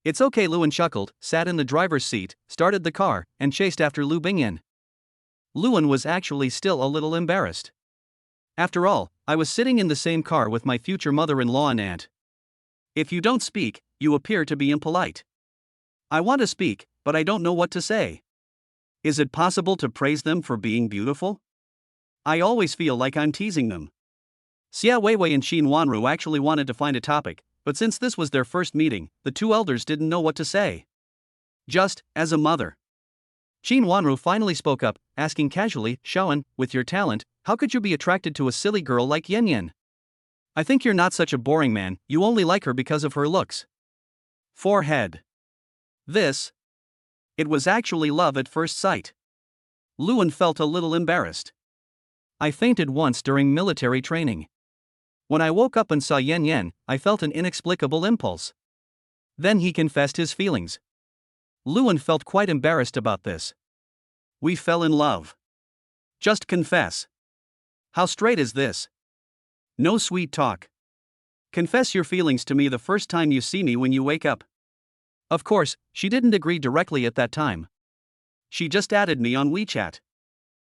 It's okay, Luan chuckled, sat in the driver's seat, started the car, and chased after Lu Bingyan. Luan was actually still a little embarrassed. After all, I was sitting in the same car with my future mother-in-law and aunt. If you don't speak, you appear to be impolite. I want to speak, but I don't know what to say. Is it possible to praise them for being beautiful? I always feel like I'm teasing them. Xia Weiwei and Xin Wanru actually wanted to find a topic, but since this was their first meeting, the two elders didn't know what to say. Just, as a mother. Xin Wanru finally spoke up, asking casually, Shaoan, with your talent, how could you be attracted to a silly girl like Yen Yen? I think you're not such a boring man, you only like her because of her looks. Forehead. This. It was actually love at first sight. Luan felt a little embarrassed. I fainted once during military training. When I woke up and saw Yen Yen, I felt an inexplicable impulse. Then he confessed his feelings. Luan felt quite embarrassed about this. We fell in love. Just confess. How straight is this? No sweet talk. Confess your feelings to me the first time you see me when you wake up. Of course, she didn't agree directly at that time. She just added me on WeChat.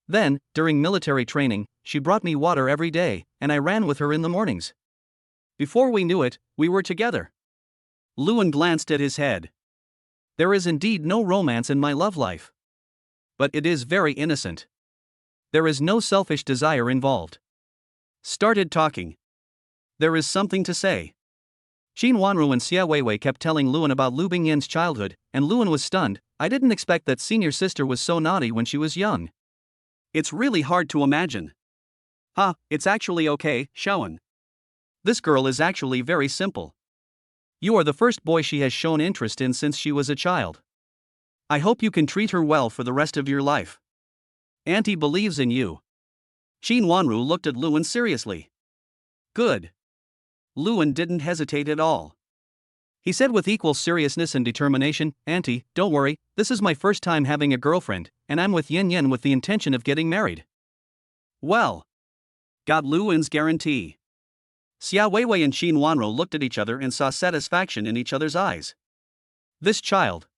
Then, during military training, she brought me water every day, and I ran with her in the mornings. Before we knew it, we were together. Luan glanced at his head. There is indeed no romance in my love life. But it is very innocent. There is no selfish desire involved. Started talking. There is something to say. Qin Wanru and Xia Weiwei kept telling Luan about Lu Bingyan's childhood, and Luan was stunned. I didn't expect that senior sister was so naughty when she was young. It's really hard to imagine. It's actually okay, Xiaowen. This girl is actually very simple. You are the first boy she has shown interest in since she was a child. I hope you can treat her well for the rest of your life. Auntie believes in you. Qin Wanru looked at Luan seriously. Good. Luan didn't hesitate at all. He said with equal seriousness and determination, Auntie, don't worry, this is my first time having a girlfriend, and I'm with Yin Yin with the intention of getting married. Well. Got Luan's guarantee. Xia Weiwei and Qin Wanru looked at each other and saw satisfaction in each other's eyes. This child.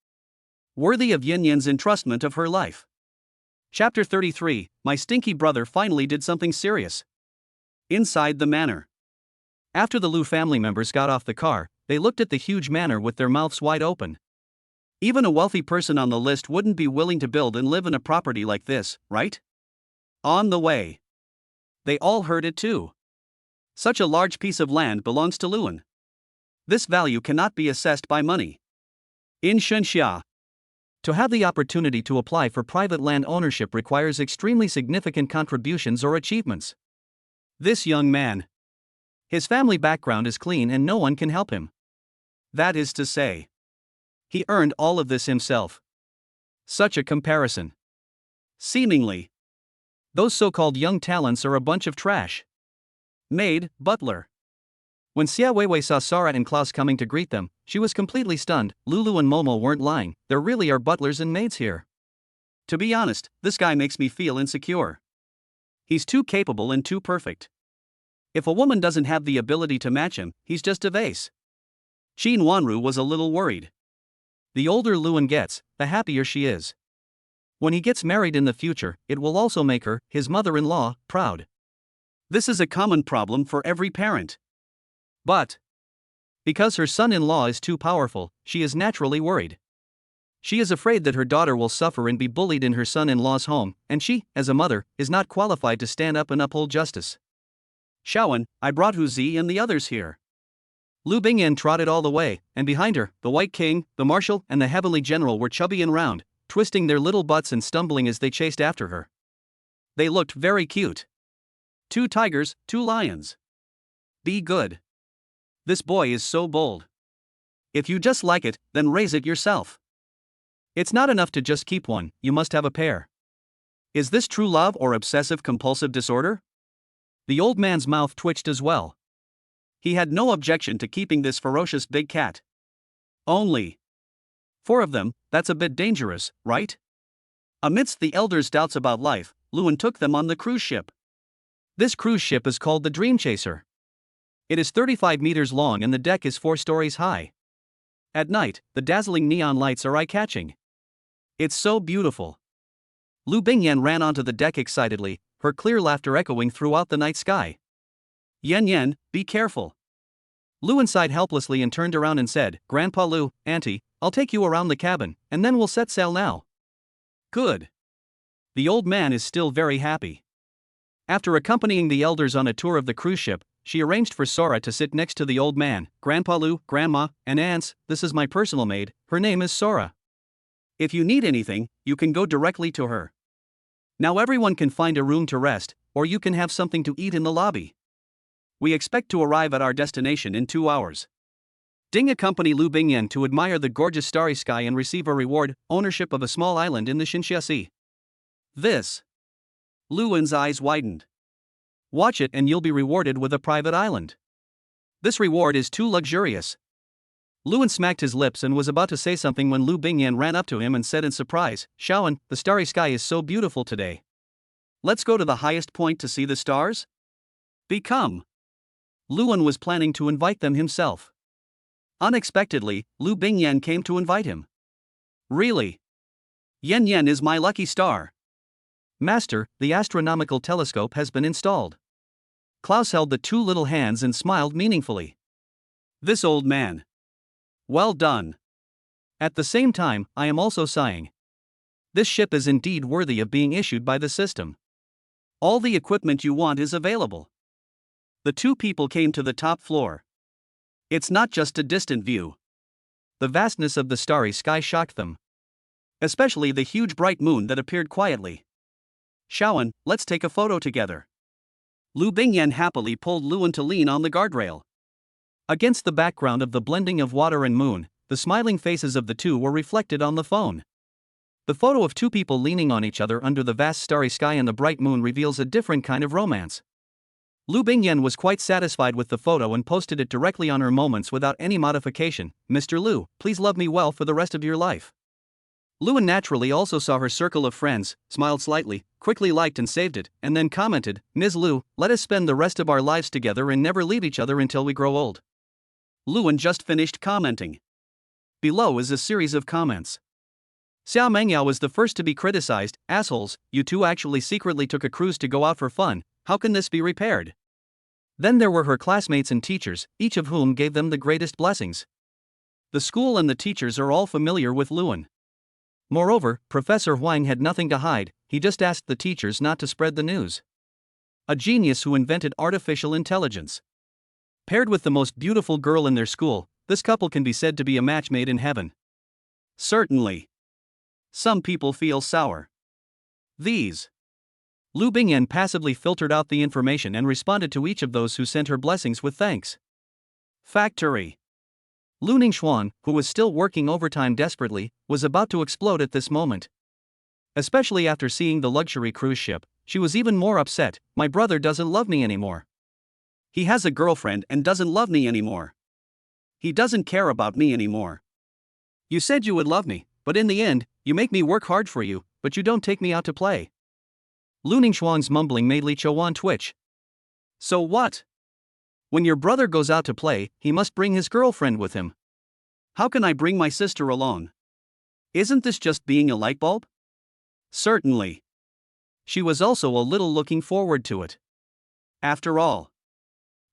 Worthy of Yin Yin's entrustment of her life. Chapter 33, My stinky brother finally did something serious. Inside the manor. After the Lu family members got off the car, they looked at the huge manor with their mouths wide open. Even a wealthy person on the list wouldn't be willing to build and live in a property like this, right? On the way. They all heard it too. Such a large piece of land belongs to Luan. This value cannot be assessed by money. In Shenxia, to have the opportunity to apply for private land ownership requires extremely significant contributions or achievements. This young man. His family background is clean and no one can help him. That is to say, he earned all of this himself. Such a comparison. Seemingly, those so-called young talents are a bunch of trash. Maid, butler. When Xia Weiwei saw Sara and Klaus coming to greet them, she was completely stunned. Lulu and Momo weren't lying, there really are butlers and maids here. To be honest, this guy makes me feel insecure. He's too capable and too perfect. If a woman doesn't have the ability to match him, he's just a vase. Qin Wanru was a little worried. The older Luan gets, the happier she is. When he gets married in the future, it will also make her, his mother-in-law, proud. This is a common problem for every parent. But, because her son-in-law is too powerful, she is naturally worried. She is afraid that her daughter will suffer and be bullied in her son-in-law's home, and she, as a mother, is not qualified to stand up and uphold justice. Xiaowen, I brought Hu Zi and the others here. Lu Bingyan trotted all the way, and behind her, the White King, the Marshal, and the Heavenly General were chubby and round, twisting their little butts and stumbling as they chased after her. They looked very cute. 2 tigers, 2 lions. Be good. This boy is so bold. If you just like it, then raise it yourself. It's not enough to just keep one, you must have a pair. Is this true love or obsessive-compulsive disorder? The old man's mouth twitched as well. He had no objection to keeping this ferocious big cat. Only 4 of them, that's a bit dangerous, right? Amidst the elders' doubts about life, Luan took them on the cruise ship. This cruise ship is called the Dream Chaser. It is 35 meters long and the deck is 4 stories high. At night, the dazzling neon lights are eye-catching. It's so beautiful. Lu Bingyan ran onto the deck excitedly, her clear laughter echoing throughout the night sky. Yen Yen, be careful. Luan sighed helplessly and turned around and said, Grandpa Lu, Auntie, I'll take you around the cabin, and then we'll set sail now. Good. The old man is still very happy. After accompanying the elders on a tour of the cruise ship, she arranged for Sora to sit next to the old man. Grandpa Lu, Grandma, and aunts, this is my personal maid, her name is Sora. If you need anything, you can go directly to her. Now everyone can find a room to rest, or you can have something to eat in the lobby. We expect to arrive at our destination in 2 hours. Ding accompany Lu Bingyan to admire the gorgeous starry sky and receive a reward, ownership of a small island in the Xinxia Sea. This. Luan's eyes widened. Watch it and you'll be rewarded with a private island. This reward is too luxurious. Luan smacked his lips and was about to say something when Lu Bingyan ran up to him and said in surprise, Xiaowen, the starry sky is so beautiful today. Let's go to the highest point to see the stars? Become. Luan was planning to invite them himself. Unexpectedly, Lu Bingyan came to invite him. Really? Yen Yen is my lucky star. Master, the astronomical telescope has been installed. Klaus held the 2 little hands and smiled meaningfully. This old man. Well done. At the same time, I am also sighing. This ship is indeed worthy of being issued by the system. All the equipment you want is available. The two people came to the top floor. It's not just a distant view. The vastness of the starry sky shocked them. Especially the huge bright moon that appeared quietly. Shaoan, let's take a photo together. Lu Bingyan happily pulled Luan to lean on the guardrail. Against the background of the blending of water and moon, the smiling faces of the two were reflected on the phone. The photo of two people leaning on each other under the vast starry sky and the bright moon reveals a different kind of romance. Lu Bingyan was quite satisfied with the photo and posted it directly on her Moments without any modification. Mr. Lu, please love me well for the rest of your life. Luan naturally also saw her circle of friends, smiled slightly, quickly liked and saved it, and then commented, Ms. Lu, let us spend the rest of our lives together and never leave each other until we grow old. Luan just finished commenting. Below is a series of comments. Xiao Mengyao was the first to be criticized. Assholes, you two actually secretly took a cruise to go out for fun, how can this be repaired? Then there were her classmates and teachers, each of whom gave them the greatest blessings. The school and the teachers are all familiar with Luan. Moreover, Professor Huang had nothing to hide, he just asked the teachers not to spread the news. A genius who invented artificial intelligence. Paired with the most beautiful girl in their school, this couple can be said to be a match made in heaven. Certainly. Some people feel sour. These. Lu Bingyan passively filtered out the information and responded to each of those who sent her blessings with thanks. Factory. Lu Ningxuan, who was still working overtime desperately, was about to explode at this moment. Especially after seeing the luxury cruise ship, she was even more upset. My brother doesn't love me anymore. He has a girlfriend and doesn't love me anymore. He doesn't care about me anymore. You said you would love me, but in the end, you make me work hard for you, but you don't take me out to play. Lu Ningxuan's mumbling made Li Chouan twitch. So what? When your brother goes out to play, he must bring his girlfriend with him. How can I bring my sister along? Isn't this just being a light bulb? Certainly. She was also a little looking forward to it. After all,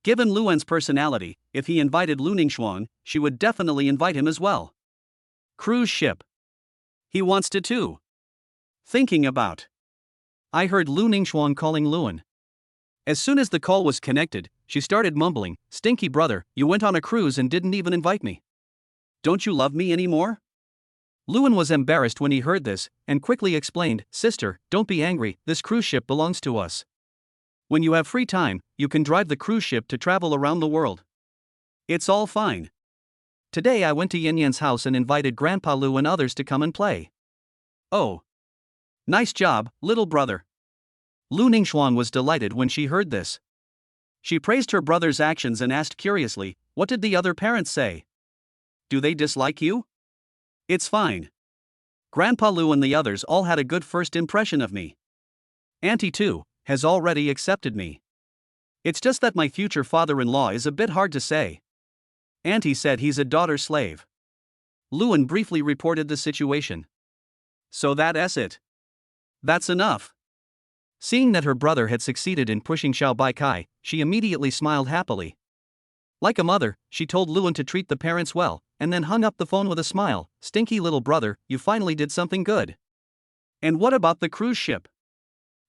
given Luan's personality, if he invited Lu Ningxuan, she would definitely invite him as well. Cruise ship. He wants to too. Thinking about. I heard Lu Ningxuan calling Luan. As soon as the call was connected, she started mumbling, Stinky brother, you went on a cruise and didn't even invite me. Don't you love me anymore? Luan was embarrassed when he heard this, and quickly explained, Sister, don't be angry, this cruise ship belongs to us. When you have free time, you can drive the cruise ship to travel around the world. It's all fine. Today I went to Yin Yan's house and invited Grandpa Lu and others to come and play. Oh. Nice job, little brother. Lu Ningxuan was delighted when she heard this. She praised her brother's actions and asked curiously, what did the other parents say? Do they dislike you? It's fine. Grandpa Lu and the others all had a good first impression of me. Auntie too, has already accepted me. It's just that my future father-in-law is a bit hard to say. Auntie said he's a daughter slave. Luan briefly reported the situation. So that's it. That's enough. Seeing that her brother had succeeded in pushing Xiao Baikai, she immediately smiled happily. Like a mother, she told Luan to treat the parents well, and then hung up the phone with a smile. Stinky little brother, you finally did something good. And what about the cruise ship?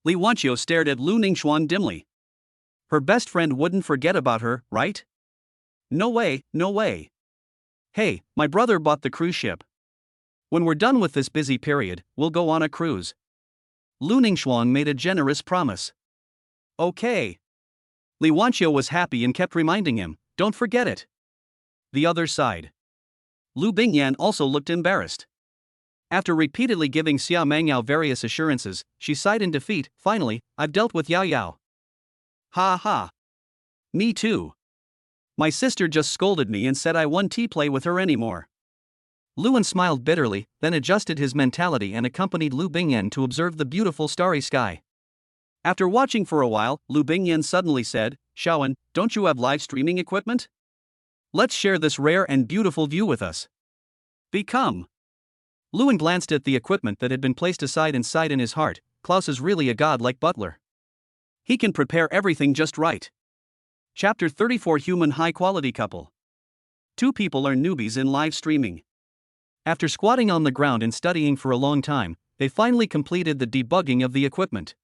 Li Wanqiu stared at Lu Ningxuan dimly. Her best friend wouldn't forget about her, right? No way, no way. Hey, my brother bought the cruise ship. When we're done with this busy period, we'll go on a cruise. Lu Ningxuan made a generous promise. Okay. Li Wanqiu was happy and kept reminding him, don't forget it. The other side. Lu Bingyan also looked embarrassed. After repeatedly giving Xiao Mengyao various assurances, she sighed in defeat. Finally, I've dealt with Yao Yao. Ha ha. Me too. My sister just scolded me and said I won't play with her anymore. Luan smiled bitterly, then adjusted his mentality and accompanied Lu Bingyan to observe the beautiful starry sky. After watching for a while, Lu Bingyan suddenly said, Shaoan, don't you have live streaming equipment? Let's share this rare and beautiful view with us. Become. Luan glanced at the equipment that had been placed aside and sighed in his heart, Klaus is really a godlike butler. He can prepare everything just right. Chapter 34 Human High Quality Couple. Two people are newbies in live streaming. After squatting on the ground and studying for a long time, they finally completed the debugging of the equipment.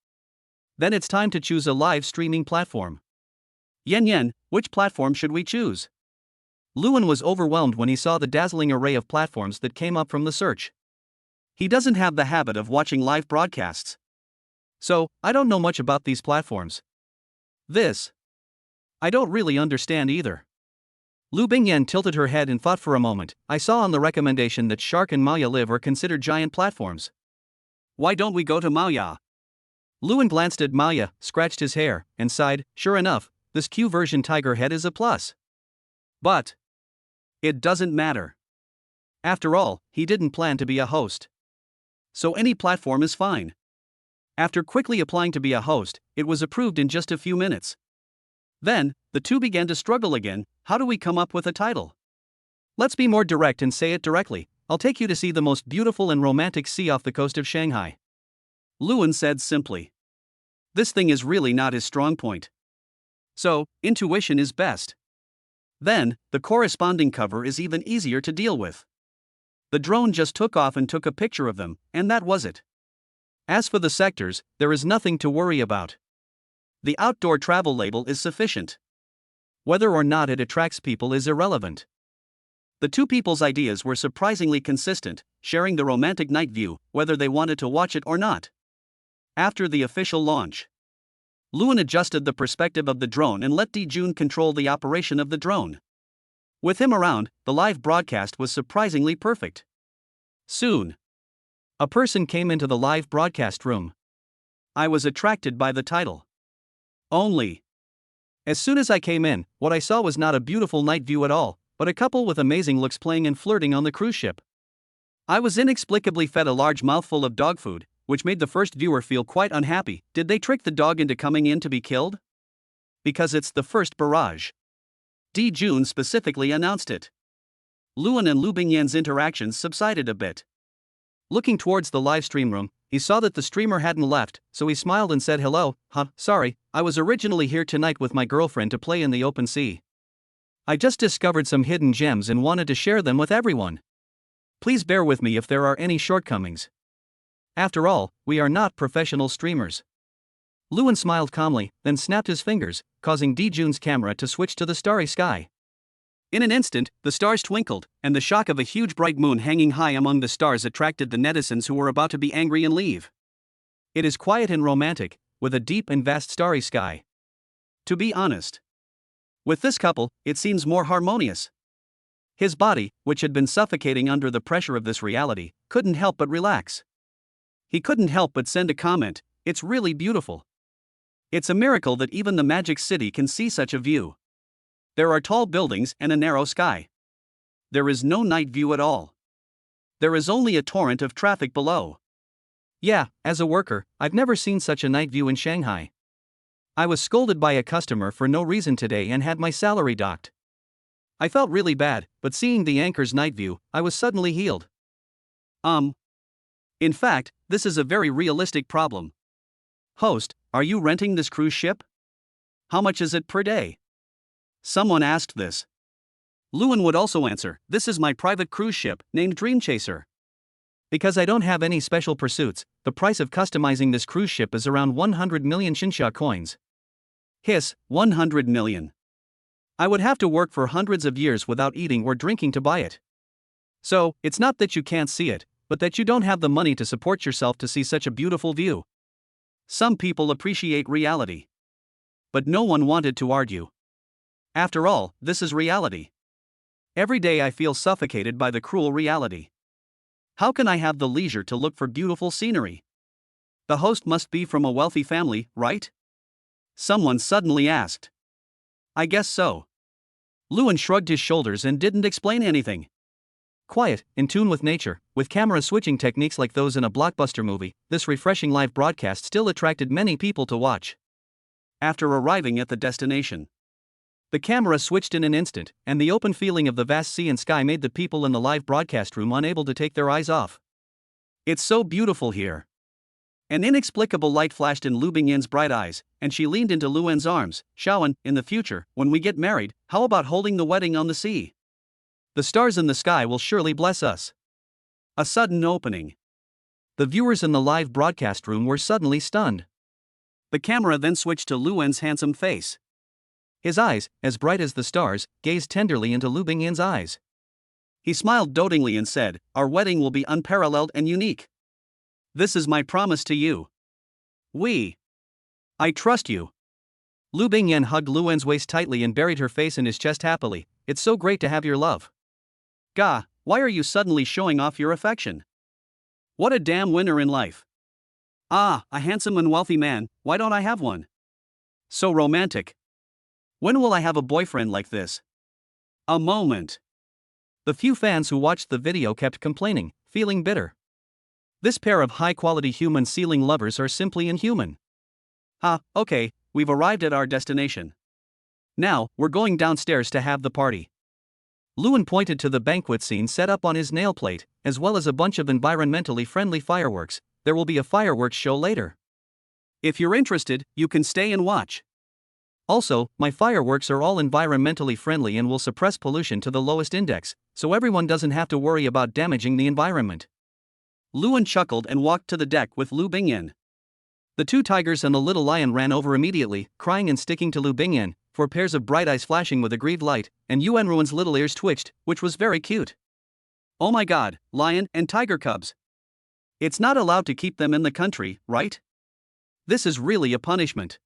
Then it's time to choose a live streaming platform. Yen, which platform should we choose? Lewin was overwhelmed when he saw the dazzling array of platforms that came up from the search. He doesn't have the habit of watching live broadcasts. So, I don't know much about these platforms. I don't really understand either. Lu Bingyan tilted her head and thought for a moment. I saw on the recommendation that Shark and Maya Live are considered giant platforms. Why don't we go to Maya? Lewin glanced at Maya, scratched his hair, and sighed. Sure enough, this Q version tiger head is a plus. But it doesn't matter. After all, he didn't plan to be a host. So any platform is fine. After quickly applying to be a host, it was approved in just a few minutes. Then, the two began to struggle again. How do we come up with a title? Let's be more direct and say it directly. I'll take you to see the most beautiful and romantic sea off the coast of Shanghai. Lewin said simply. This thing is really not his strong point. So, intuition is best. Then, the corresponding cover is even easier to deal with. The drone just took off and took a picture of them, and that was it. As for the sectors, there is nothing to worry about. The outdoor travel label is sufficient. Whether or not it attracts people is irrelevant. The two people's ideas were surprisingly consistent, sharing the romantic night view, whether they wanted to watch it or not. After the official launch, Lewin adjusted the perspective of the drone and let Dijun control the operation of the drone. With him around, the live broadcast was surprisingly perfect. Soon, a person came into the live broadcast room. I was attracted by the title. Only. As soon as I came in, what I saw was not a beautiful night view at all, but a couple with amazing looks playing and flirting on the cruise ship. I was inexplicably fed a large mouthful of dog food, which made the first viewer feel quite unhappy. Did they trick the dog into coming in to be killed? Because it's the first barrage. Dijun specifically announced it. Lewin and Lu Bingyan's interactions subsided a bit. Looking towards the live stream room, he saw that the streamer hadn't left, so he smiled and said hello. Sorry, I was originally here tonight with my girlfriend to play in the open sea. I just discovered some hidden gems and wanted to share them with everyone. Please bear with me if there are any shortcomings. After all, we are not professional streamers. Lewin smiled calmly, then snapped his fingers, causing Dijun's camera to switch to the starry sky. In an instant, the stars twinkled, and the shock of a huge bright moon hanging high among the stars attracted the netizens who were about to be angry and leave. It is quiet and romantic, with a deep and vast starry sky. To be honest, with this couple, it seems more harmonious. His body, which had been suffocating under the pressure of this reality, couldn't help but relax. He couldn't help but send a comment. It's really beautiful. It's a miracle that even the Magic City can see such a view. There are tall buildings and a narrow sky. There is no night view at all. There is only a torrent of traffic below. Yeah, as a worker, I've never seen such a night view in Shanghai. I was scolded by a customer for no reason today and had my salary docked. I felt really bad, but seeing the anchor's night view, I was suddenly healed. In fact, this is a very realistic problem. Host, are you renting this cruise ship? How much is it per day? Someone asked this. Lewin would also answer, this is my private cruise ship, named Dream Chaser. Because I don't have any special pursuits, the price of customizing this cruise ship is around 100 million Xinsha coins. Hiss, 100 million. I would have to work for hundreds of years without eating or drinking to buy it. So, it's not that you can't see it, but that you don't have the money to support yourself to see such a beautiful view. Some people appreciate reality. But no one wanted to argue. After all, this is reality. Every day I feel suffocated by the cruel reality. How can I have the leisure to look for beautiful scenery? The host must be from a wealthy family, right? Someone suddenly asked. I guess so. Lewin shrugged his shoulders and didn't explain anything. Quiet, in tune with nature, with camera switching techniques like those in a blockbuster movie, this refreshing live broadcast still attracted many people to watch. After arriving at the destination, the camera switched in an instant, and the open feeling of the vast sea and sky made the people in the live broadcast room unable to take their eyes off. It's so beautiful here. An inexplicable light flashed in Lu Bingyan's bright eyes, and she leaned into Luan's arms. Shaoan, in the future, when we get married, how about holding the wedding on the sea? The stars in the sky will surely bless us. A sudden opening. The viewers in the live broadcast room were suddenly stunned. The camera then switched to Lu En's handsome face. His eyes, as bright as the stars, gazed tenderly into Lu Bingyan's eyes. He smiled dotingly and said, "Our wedding will be unparalleled and unique. This is my promise to you. I trust you." Lu Bingyan hugged Lu En's waist tightly and buried her face in his chest happily. "It's so great to have your love. Ga, why are you suddenly showing off your affection? What a damn winner in life. Ah, a handsome and wealthy man, why don't I have one? So romantic. When will I have a boyfriend like this?" A moment. The few fans who watched the video kept complaining, feeling bitter. This pair of high-quality human ceiling lovers are simply inhuman. Okay, we've arrived at our destination. Now, we're going downstairs to have the party. Luan pointed to the banquet scene set up on his nail plate, as well as a bunch of environmentally friendly fireworks. There will be a fireworks show later. If you're interested, you can stay and watch. Also, my fireworks are all environmentally friendly and will suppress pollution to the lowest index, so everyone doesn't have to worry about damaging the environment. Luan chuckled and walked to the deck with Lu Bingyan. The two tigers and the little lion ran over immediately, crying and sticking to Lu Bingyan, for pairs of bright eyes flashing with aggrieved light, and Yuan Ruin's little ears twitched, which was very cute. Oh my god, lion and tiger cubs. It's not allowed to keep them in the country, right? This is really a punishment.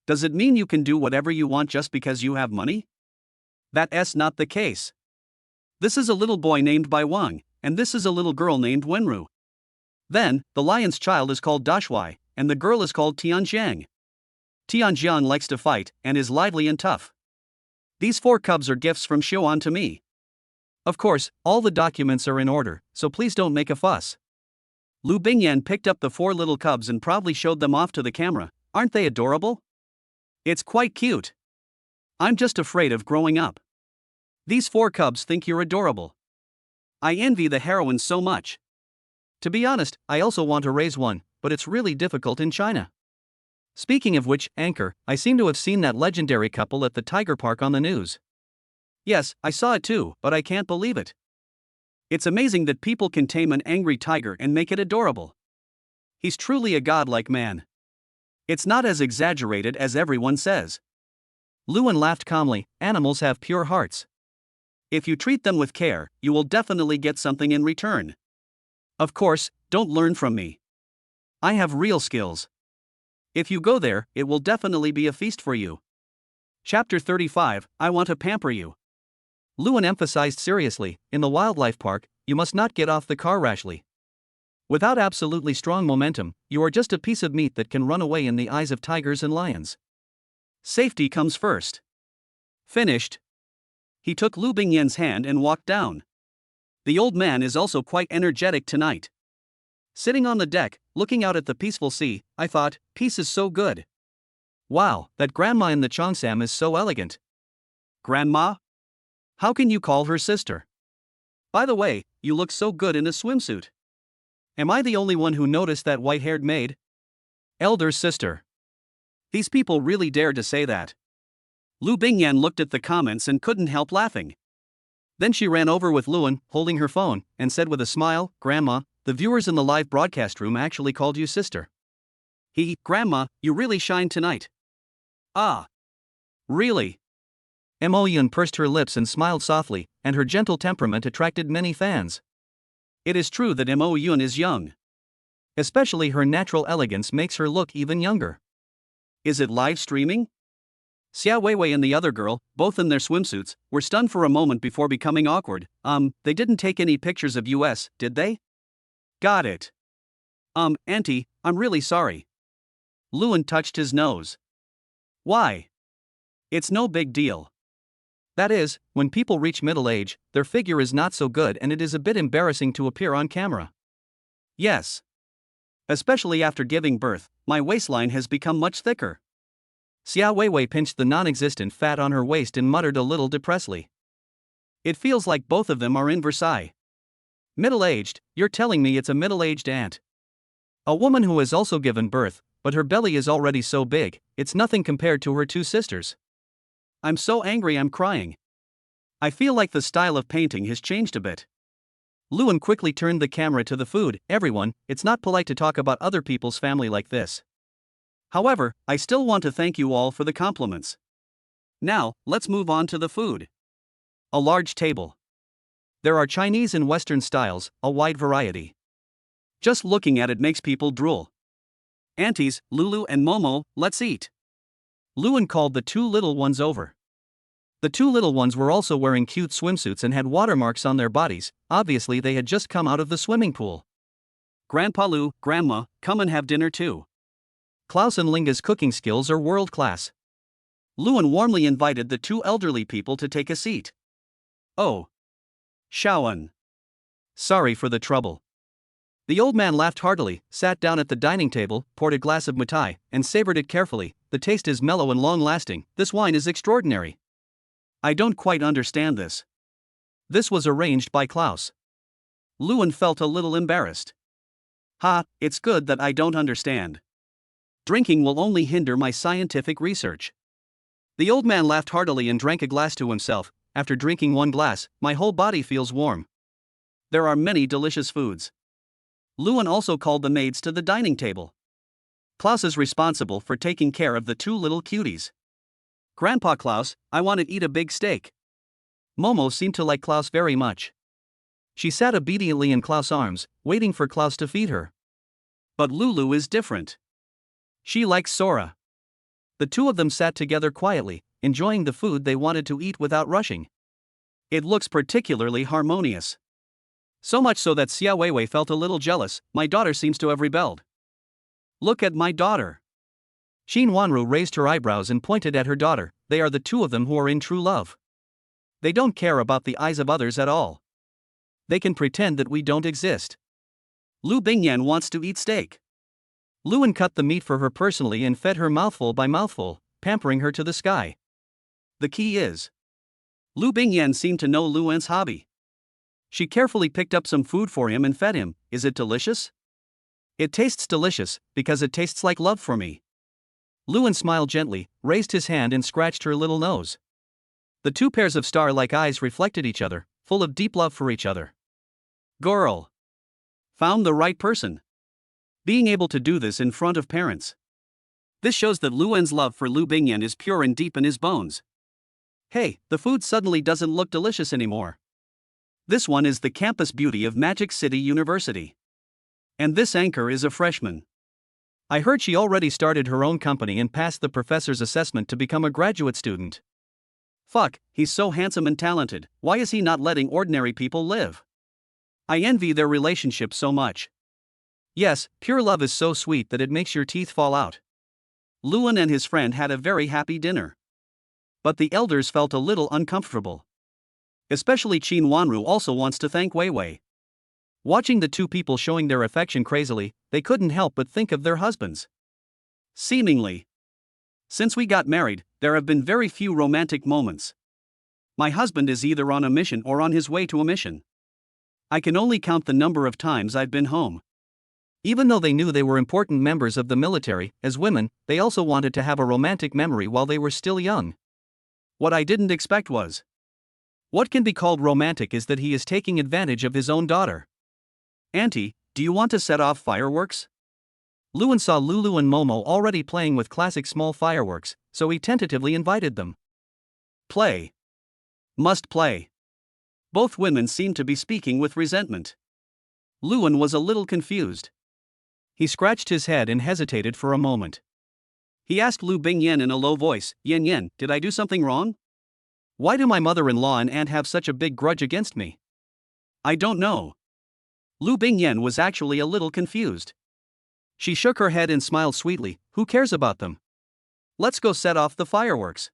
Does it mean you can do whatever you want just because you have money? That's not the case. This is a little boy named Bai Wang, and this is a little girl named Wenru. Then, the lion's child is called Dashwai, and the girl is called Tianjiang. Tianjiang likes to fight, and is lively and tough. These 4 cubs are gifts from Xiuan to me. Of course, all the documents are in order, so please don't make a fuss. Lu Bingyan picked up the 4 little cubs and proudly showed them off to the camera. Aren't they adorable? It's quite cute. I'm just afraid of growing up. These 4 cubs think you're adorable. I envy the heroine so much. To be honest, I also want to raise one, but it's really difficult in China. Speaking of which, Anchor, I seem to have seen that legendary couple at the Tiger Park on the news. Yes, I saw it too, but I can't believe it. It's amazing that people can tame an angry tiger and make it adorable. He's truly a godlike man. It's not as exaggerated as everyone says. Luan laughed calmly. Animals have pure hearts. If you treat them with care, you will definitely get something in return. Of course, don't learn from me. I have real skills. If you go there, it will definitely be a feast for you. Chapter 35, I want to pamper you. Luan emphasized seriously, in the wildlife park, you must not get off the car rashly. Without absolutely strong momentum, you are just a piece of meat that can run away in the eyes of tigers and lions. Safety comes first. Finished. He took Lu Bingyan's hand and walked down. The old man is also quite energetic tonight. Sitting on the deck, looking out at the peaceful sea, I thought, peace is so good. Wow, that grandma in the cheongsam is so elegant. Grandma? How can you call her sister? By the way, you look so good in a swimsuit. Am I the only one who noticed that white-haired maid? Elder sister. These people really dared to say that. Lu Bingyan looked at the comments and couldn't help laughing. Then she ran over with Luan, holding her phone, and said with a smile, Grandma, the viewers in the live broadcast room actually called you sister. Grandma, you really shine tonight. Ah. Really? Mo Yun pursed her lips and smiled softly, and her gentle temperament attracted many fans. It is true that Mo Yun is young. Especially her natural elegance makes her look even younger. Is it live streaming? Xia Weiwei and the other girl, both in their swimsuits, were stunned for a moment before becoming awkward. They didn't take any pictures of us, did they? Got it. Auntie, I'm really sorry. Luan touched his nose. Why? It's no big deal. That is, when people reach middle age, their figure is not so good and it is a bit embarrassing to appear on camera. Yes. Especially after giving birth, my waistline has become much thicker. Xia Weiwei pinched the non-existent fat on her waist and muttered a little depressedly. It feels like both of them are in Versailles. Middle-aged, you're telling me it's a middle-aged aunt. A woman who has also given birth, but her belly is already so big, it's nothing compared to her 2 sisters. I'm so angry I'm crying. I feel like the style of painting has changed a bit. Luan quickly turned the camera to the food. Everyone, it's not polite to talk about other people's family like this. However, I still want to thank you all for the compliments. Now, let's move on to the food. A large table. There are Chinese and Western styles, a wide variety. Just looking at it makes people drool. Aunties, Lulu and Momo, let's eat. Luan called the two little ones over. The two little ones were also wearing cute swimsuits and had watermarks on their bodies. Obviously they had just come out of the swimming pool. Grandpa Lu, Grandma, come and have dinner too. Klaus and Linga's cooking skills are world class. Luan warmly invited the two elderly people to take a seat. Oh. Shaoan. Sorry for the trouble. The old man laughed heartily, sat down at the dining table, poured a glass of mitai, and savored it carefully. The taste is mellow and long-lasting. This wine is extraordinary. I don't quite understand this. This was arranged by Klaus. Luan felt a little embarrassed. It's good that I don't understand. Drinking will only hinder my scientific research. The old man laughed heartily and drank a glass to himself. After drinking one glass, my whole body feels warm. There are many delicious foods. Luan also called the maids to the dining table. Klaus is responsible for taking care of the two little cuties. Grandpa Klaus, I want to eat a big steak. Momo seemed to like Klaus very much. She sat obediently in Klaus' arms, waiting for Klaus to feed her. But Lulu is different. She likes Sora. The two of them sat together quietly, enjoying the food they wanted to eat without rushing. It looks particularly harmonious. So much so that Xia Weiwei felt a little jealous. My daughter seems to have rebelled. Look at my daughter. Xin Wanru raised her eyebrows and pointed at her daughter. They are the two of them who are in true love. They don't care about the eyes of others at all. They can pretend that we don't exist. Lu Bingyan wants to eat steak. Luan cut the meat for her personally and fed her mouthful by mouthful, pampering her to the sky. The key is, Lu Bingyan seemed to know Luan's hobby. She carefully picked up some food for him and fed him. Is it delicious? It tastes delicious, because it tastes like love for me. Luan smiled gently, raised his hand and scratched her little nose. The two pairs of star-like eyes reflected each other, full of deep love for each other. Girl. Found the right person. Being able to do this in front of parents. This shows that Luan's love for Lu Bingyan is pure and deep in his bones. Hey, the food suddenly doesn't look delicious anymore. This one is the campus beauty of Magic City University. And this anchor is a freshman. I heard she already started her own company and passed the professor's assessment to become a graduate student. Fuck, he's so handsome and talented, why is he not letting ordinary people live? I envy their relationship so much. Yes, pure love is so sweet that it makes your teeth fall out. Luan and his friend had a very happy dinner. But the elders felt a little uncomfortable. Especially Qin Wanru also wants to thank Weiwei. Watching the two people showing their affection crazily, they couldn't help but think of their husbands. Seemingly. Since we got married, there have been very few romantic moments. My husband is either on a mission or on his way to a mission. I can only count the number of times I've been home. Even though they knew they were important members of the military, as women, they also wanted to have a romantic memory while they were still young. What I didn't expect was, what can be called romantic is that he is taking advantage of his own daughter. Auntie, do you want to set off fireworks? Luan saw Lulu and Momo already playing with classic small fireworks, so he tentatively invited them. Play. Must play. Both women seemed to be speaking with resentment. Luan was a little confused. He scratched his head and hesitated for a moment. He asked Lu Bingyan in a low voice, Yen Yen, did I do something wrong? Why do my mother-in-law and aunt have such a big grudge against me? I don't know. Lu Bingyan was actually a little confused. She shook her head and smiled sweetly. Who cares about them? Let's go set off the fireworks.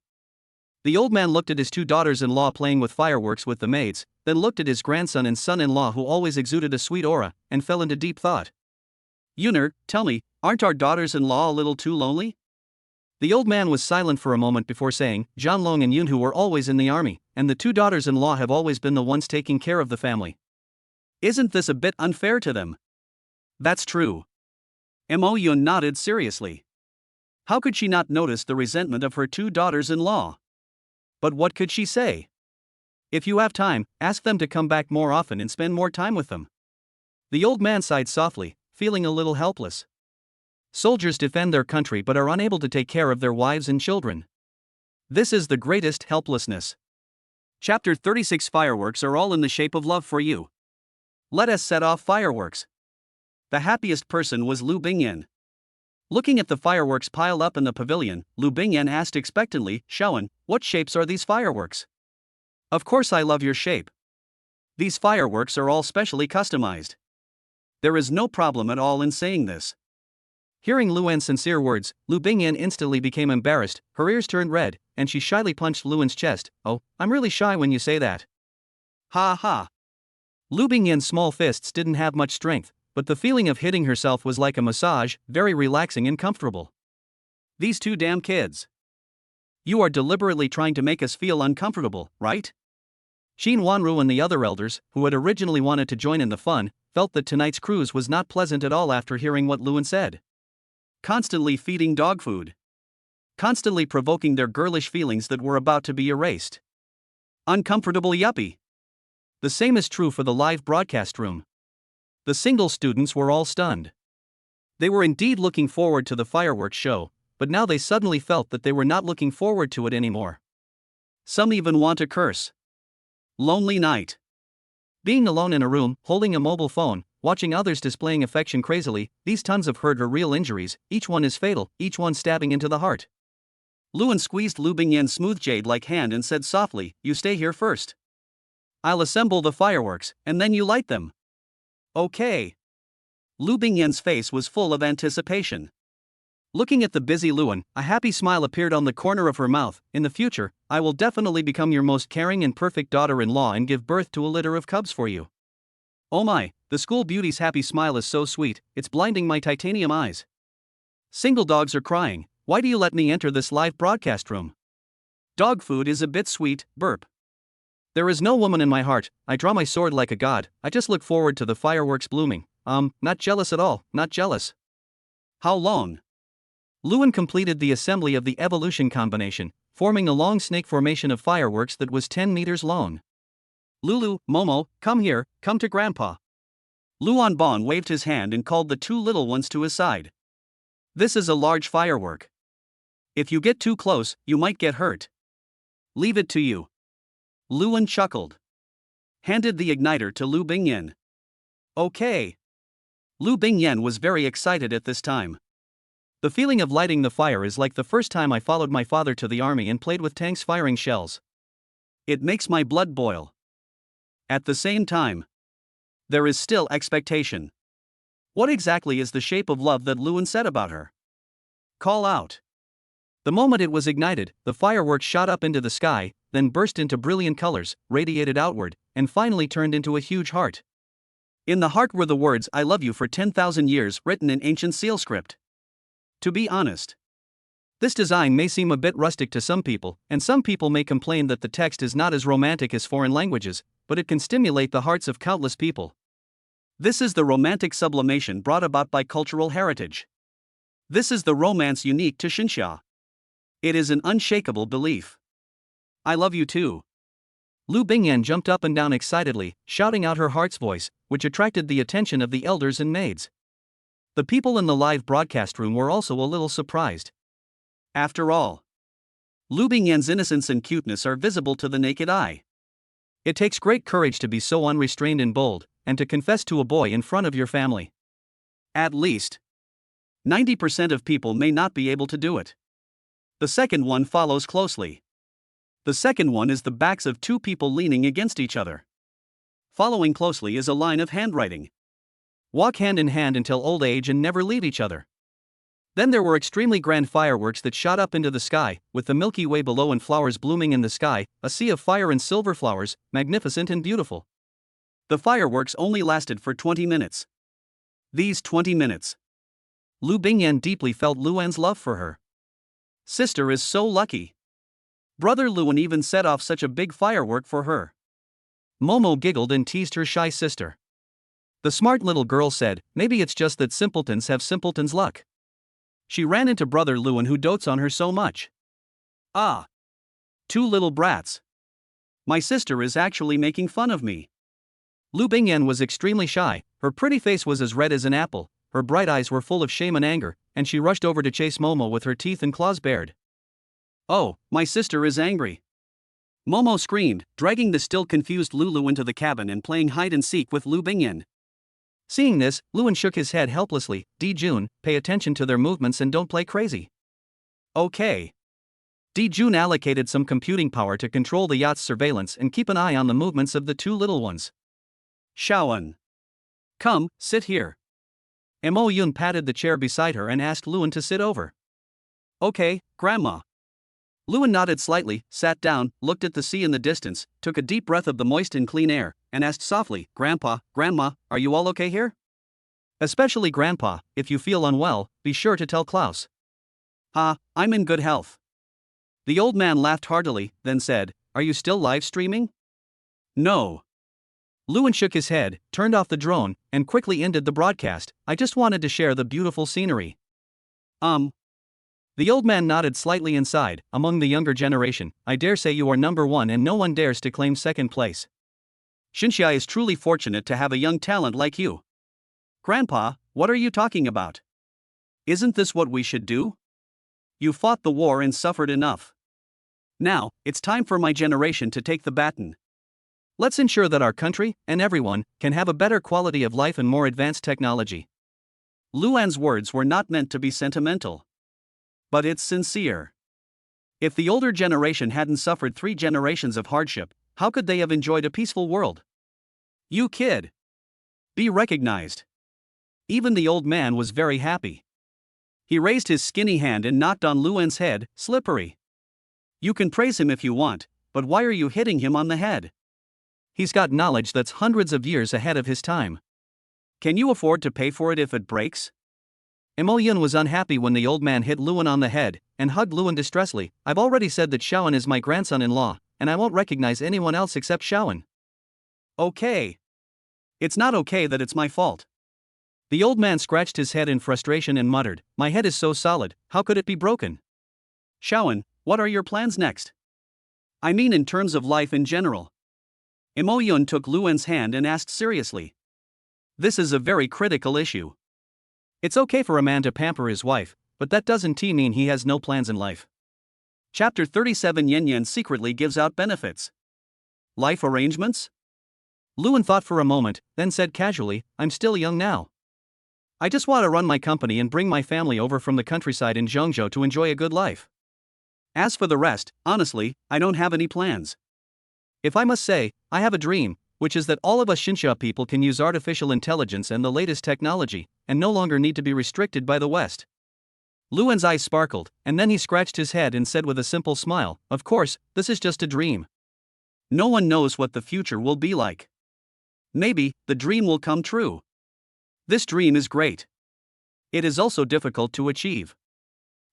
The old man looked at his two daughters-in-law playing with fireworks with the maids, then looked at his grandson and son-in-law who always exuded a sweet aura, and fell into deep thought. Yuner, tell me, aren't our daughters-in-law a little too lonely? The old man was silent for a moment before saying, Zhanlong and Yunhu were always in the army, and the two daughters-in-law have always been the ones taking care of the family. Isn't this a bit unfair to them? That's true. Mo Yun nodded seriously. How could she not notice the resentment of her two daughters-in-law? But what could she say? If you have time, ask them to come back more often and spend more time with them. The old man sighed softly, feeling a little helpless. Soldiers defend their country but are unable to take care of their wives and children. This is the greatest helplessness. Chapter 36. Fireworks are all in the shape of love for you. Let us set off fireworks. The happiest person was Lu Bingyan. Looking at the fireworks piled up in the pavilion, Lu Bingyan asked expectantly, Shawan, what shapes are these fireworks? Of course I love your shape. These fireworks are all specially customized. There is no problem at all in saying this. Hearing Luan's sincere words, Lu Bingyan instantly became embarrassed, her ears turned red, and she shyly punched Luan's chest. Oh, I'm really shy when you say that. Ha ha. Lu Bingyan's small fists didn't have much strength, but the feeling of hitting herself was like a massage, very relaxing and comfortable. These two damn kids. You are deliberately trying to make us feel uncomfortable, right? Shin Wanru and the other elders, who had originally wanted to join in the fun, felt that tonight's cruise was not pleasant at all after hearing what Luan said. Constantly feeding dog food. Constantly provoking their girlish feelings that were about to be erased. Uncomfortable yuppie. The same is true for the live broadcast room. The single students were all stunned. They were indeed looking forward to the fireworks show, but now they suddenly felt that they were not looking forward to it anymore. Some even want to curse. Lonely night. Being alone in a room, holding a mobile phone, watching others displaying affection crazily, these tons of hurt or real injuries, each one is fatal, each one stabbing into the heart. Luan squeezed Lu Bingyan's smooth jade-like hand and said softly, you stay here first. I'll assemble the fireworks, and then you light them. Okay. Lu Bingyan's face was full of anticipation. Looking at the busy Luan, a happy smile appeared on the corner of her mouth. In the future, I will definitely become your most caring and perfect daughter-in-law and give birth to a litter of cubs for you. Oh my, the school beauty's happy smile is so sweet, it's blinding my titanium eyes. Single dogs are crying, why do you let me enter this live broadcast room? Dog food is a bit sweet, burp. There is no woman in my heart, I draw my sword like a god, I just look forward to the fireworks blooming. Not jealous at all, not jealous. How long? Luan completed the assembly of the evolution combination, forming a long snake formation of fireworks that was 10 meters long. Lulu, Momo, come here, come to Grandpa. Luan Bon waved his hand and called the two little ones to his side. This is a large firework. If you get too close, you might get hurt. Leave it to you. Luan chuckled. Handed the igniter to Lu Bingyan. Okay. Lu Bingyan was very excited at this time. The feeling of lighting the fire is like the first time I followed my father to the army and played with tanks firing shells. It makes my blood boil. At the same time, there is still expectation. What exactly is the shape of love that Luan said about her? Call out. The moment it was ignited, the fireworks shot up into the sky, then burst into brilliant colors, radiated outward, and finally turned into a huge heart. In the heart were the words I love you for 10,000 years written in ancient seal script. To be honest, this design may seem a bit rustic to some people, and some people may complain that the text is not as romantic as foreign languages, but it can stimulate the hearts of countless people. This is the romantic sublimation brought about by cultural heritage. This is the romance unique to Xinxia. It is an unshakable belief. I love you too. Lu Bingyan jumped up and down excitedly, shouting out her heart's voice, which attracted the attention of the elders and maids. The people in the live broadcast room were also a little surprised. After all, Lu Bingyan's innocence and cuteness are visible to the naked eye. It takes great courage to be so unrestrained and bold, and to confess to a boy in front of your family. At least 90% of people may not be able to do it. The second one follows closely. The second one is the backs of two people leaning against each other. Following closely is a line of handwriting. Walk hand in hand until old age and never leave each other. Then there were extremely grand fireworks that shot up into the sky, with the Milky Way below and flowers blooming in the sky, a sea of fire and silver flowers, magnificent and beautiful. The fireworks only lasted for 20 minutes. These 20 minutes. Lu Bingyan deeply felt Luan's love for her. Sister is so lucky. Brother Luan even set off such a big firework for her. Momo giggled and teased her shy sister. The smart little girl said, maybe it's just that simpletons have simpletons' luck. She ran into brother Luan who dotes on her so much. Ah! Two little brats. My sister is actually making fun of me. Lu Bingyan was extremely shy, her pretty face was as red as an apple, her bright eyes were full of shame and anger, and she rushed over to chase Momo with her teeth and claws bared. Oh, my sister is angry. Momo screamed, dragging the still confused Lulu into the cabin and playing hide and seek with Lu Bingyan. Seeing this, Luan shook his head helplessly. Jun, pay attention to their movements and don't play crazy. Okay. Jun allocated some computing power to control the yacht's surveillance and keep an eye on the movements of the two little ones. Shaoan. Come, sit here. Mo Yun patted the chair beside her and asked Luan to sit over. Okay, Grandma. Luan nodded slightly, sat down, looked at the sea in the distance, took a deep breath of the moist and clean air, and asked softly, Grandpa, Grandma, are you all okay here? Especially Grandpa, if you feel unwell, be sure to tell Klaus. I'm in good health. The old man laughed heartily, then said, Are you still live streaming? No. Luan shook his head, turned off the drone, and quickly ended the broadcast. I just wanted to share the beautiful scenery. The old man nodded slightly inside. Among the younger generation, I dare say you are number one and no one dares to claim second place. Xinxia is truly fortunate to have a young talent like you. Grandpa, what are you talking about? Isn't this what we should do? You fought the war and suffered enough. Now, it's time for my generation to take the baton. Let's ensure that our country, and everyone, can have a better quality of life and more advanced technology. Luan's words were not meant to be sentimental. But it's sincere. If the older generation hadn't suffered 3 generations of hardship, how could they have enjoyed a peaceful world? You kid. Be recognized. Even the old man was very happy. He raised his skinny hand and knocked on Luan's head, slippery. You can praise him if you want, but why are you hitting him on the head? He's got knowledge that's hundreds of years ahead of his time. Can you afford to pay for it if it breaks? Mo Yun was unhappy when the old man hit Luan on the head, and hugged Luan distressfully. I've already said that Shaoan is my grandson-in-law, and I won't recognize anyone else except Shaoan. Okay. It's not okay that it's my fault. The old man scratched his head in frustration and muttered, My head is so solid, how could it be broken? Shaoan, what are your plans next? I mean in terms of life in general. Mo Yun took Luan's hand and asked seriously. This is a very critical issue. It's okay for a man to pamper his wife, but that doesn't mean he has no plans in life. Chapter 37 Yen Yen secretly gives out benefits. Life arrangements? Luan thought for a moment, then said casually, I'm still young now. I just want to run my company and bring my family over from the countryside in Zhengzhou to enjoy a good life. As for the rest, honestly, I don't have any plans. If I must say, I have a dream, which is that all of us Xinxia people can use artificial intelligence and the latest technology, and no longer need to be restricted by the West. Luan's eyes sparkled, and then he scratched his head and said with a simple smile, Of course, this is just a dream. No one knows what the future will be like. Maybe, the dream will come true. This dream is great. It is also difficult to achieve.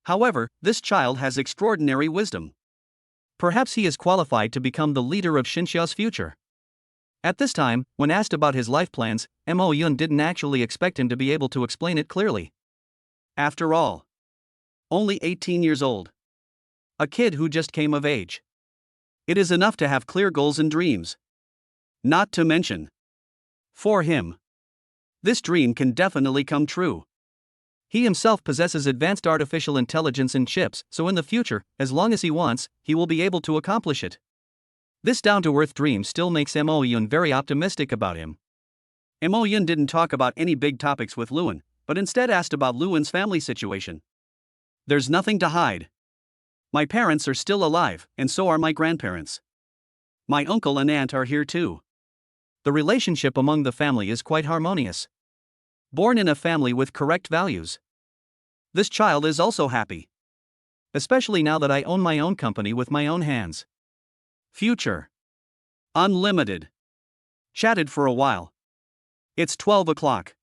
However, this child has extraordinary wisdom. Perhaps he is qualified to become the leader of Xinxia's future. At this time, when asked about his life plans, Mo Yun didn't actually expect him to be able to explain it clearly. After all, only 18 years old. A kid who just came of age. It is enough to have clear goals and dreams. Not to mention, for him, this dream can definitely come true. He himself possesses advanced artificial intelligence and chips, so in the future, as long as he wants, he will be able to accomplish it. This down-to-earth dream still makes Mo Yun very optimistic about him. Mo Yun didn't talk about any big topics with Luan, but instead asked about Luan's family situation. There's nothing to hide. My parents are still alive, and so are my grandparents. My uncle and aunt are here too. The relationship among the family is quite harmonious. Born in a family with correct values. This child is also happy. Especially now that I own my own company with my own hands. Future. Unlimited. Chatted for a while. It's 12 o'clock.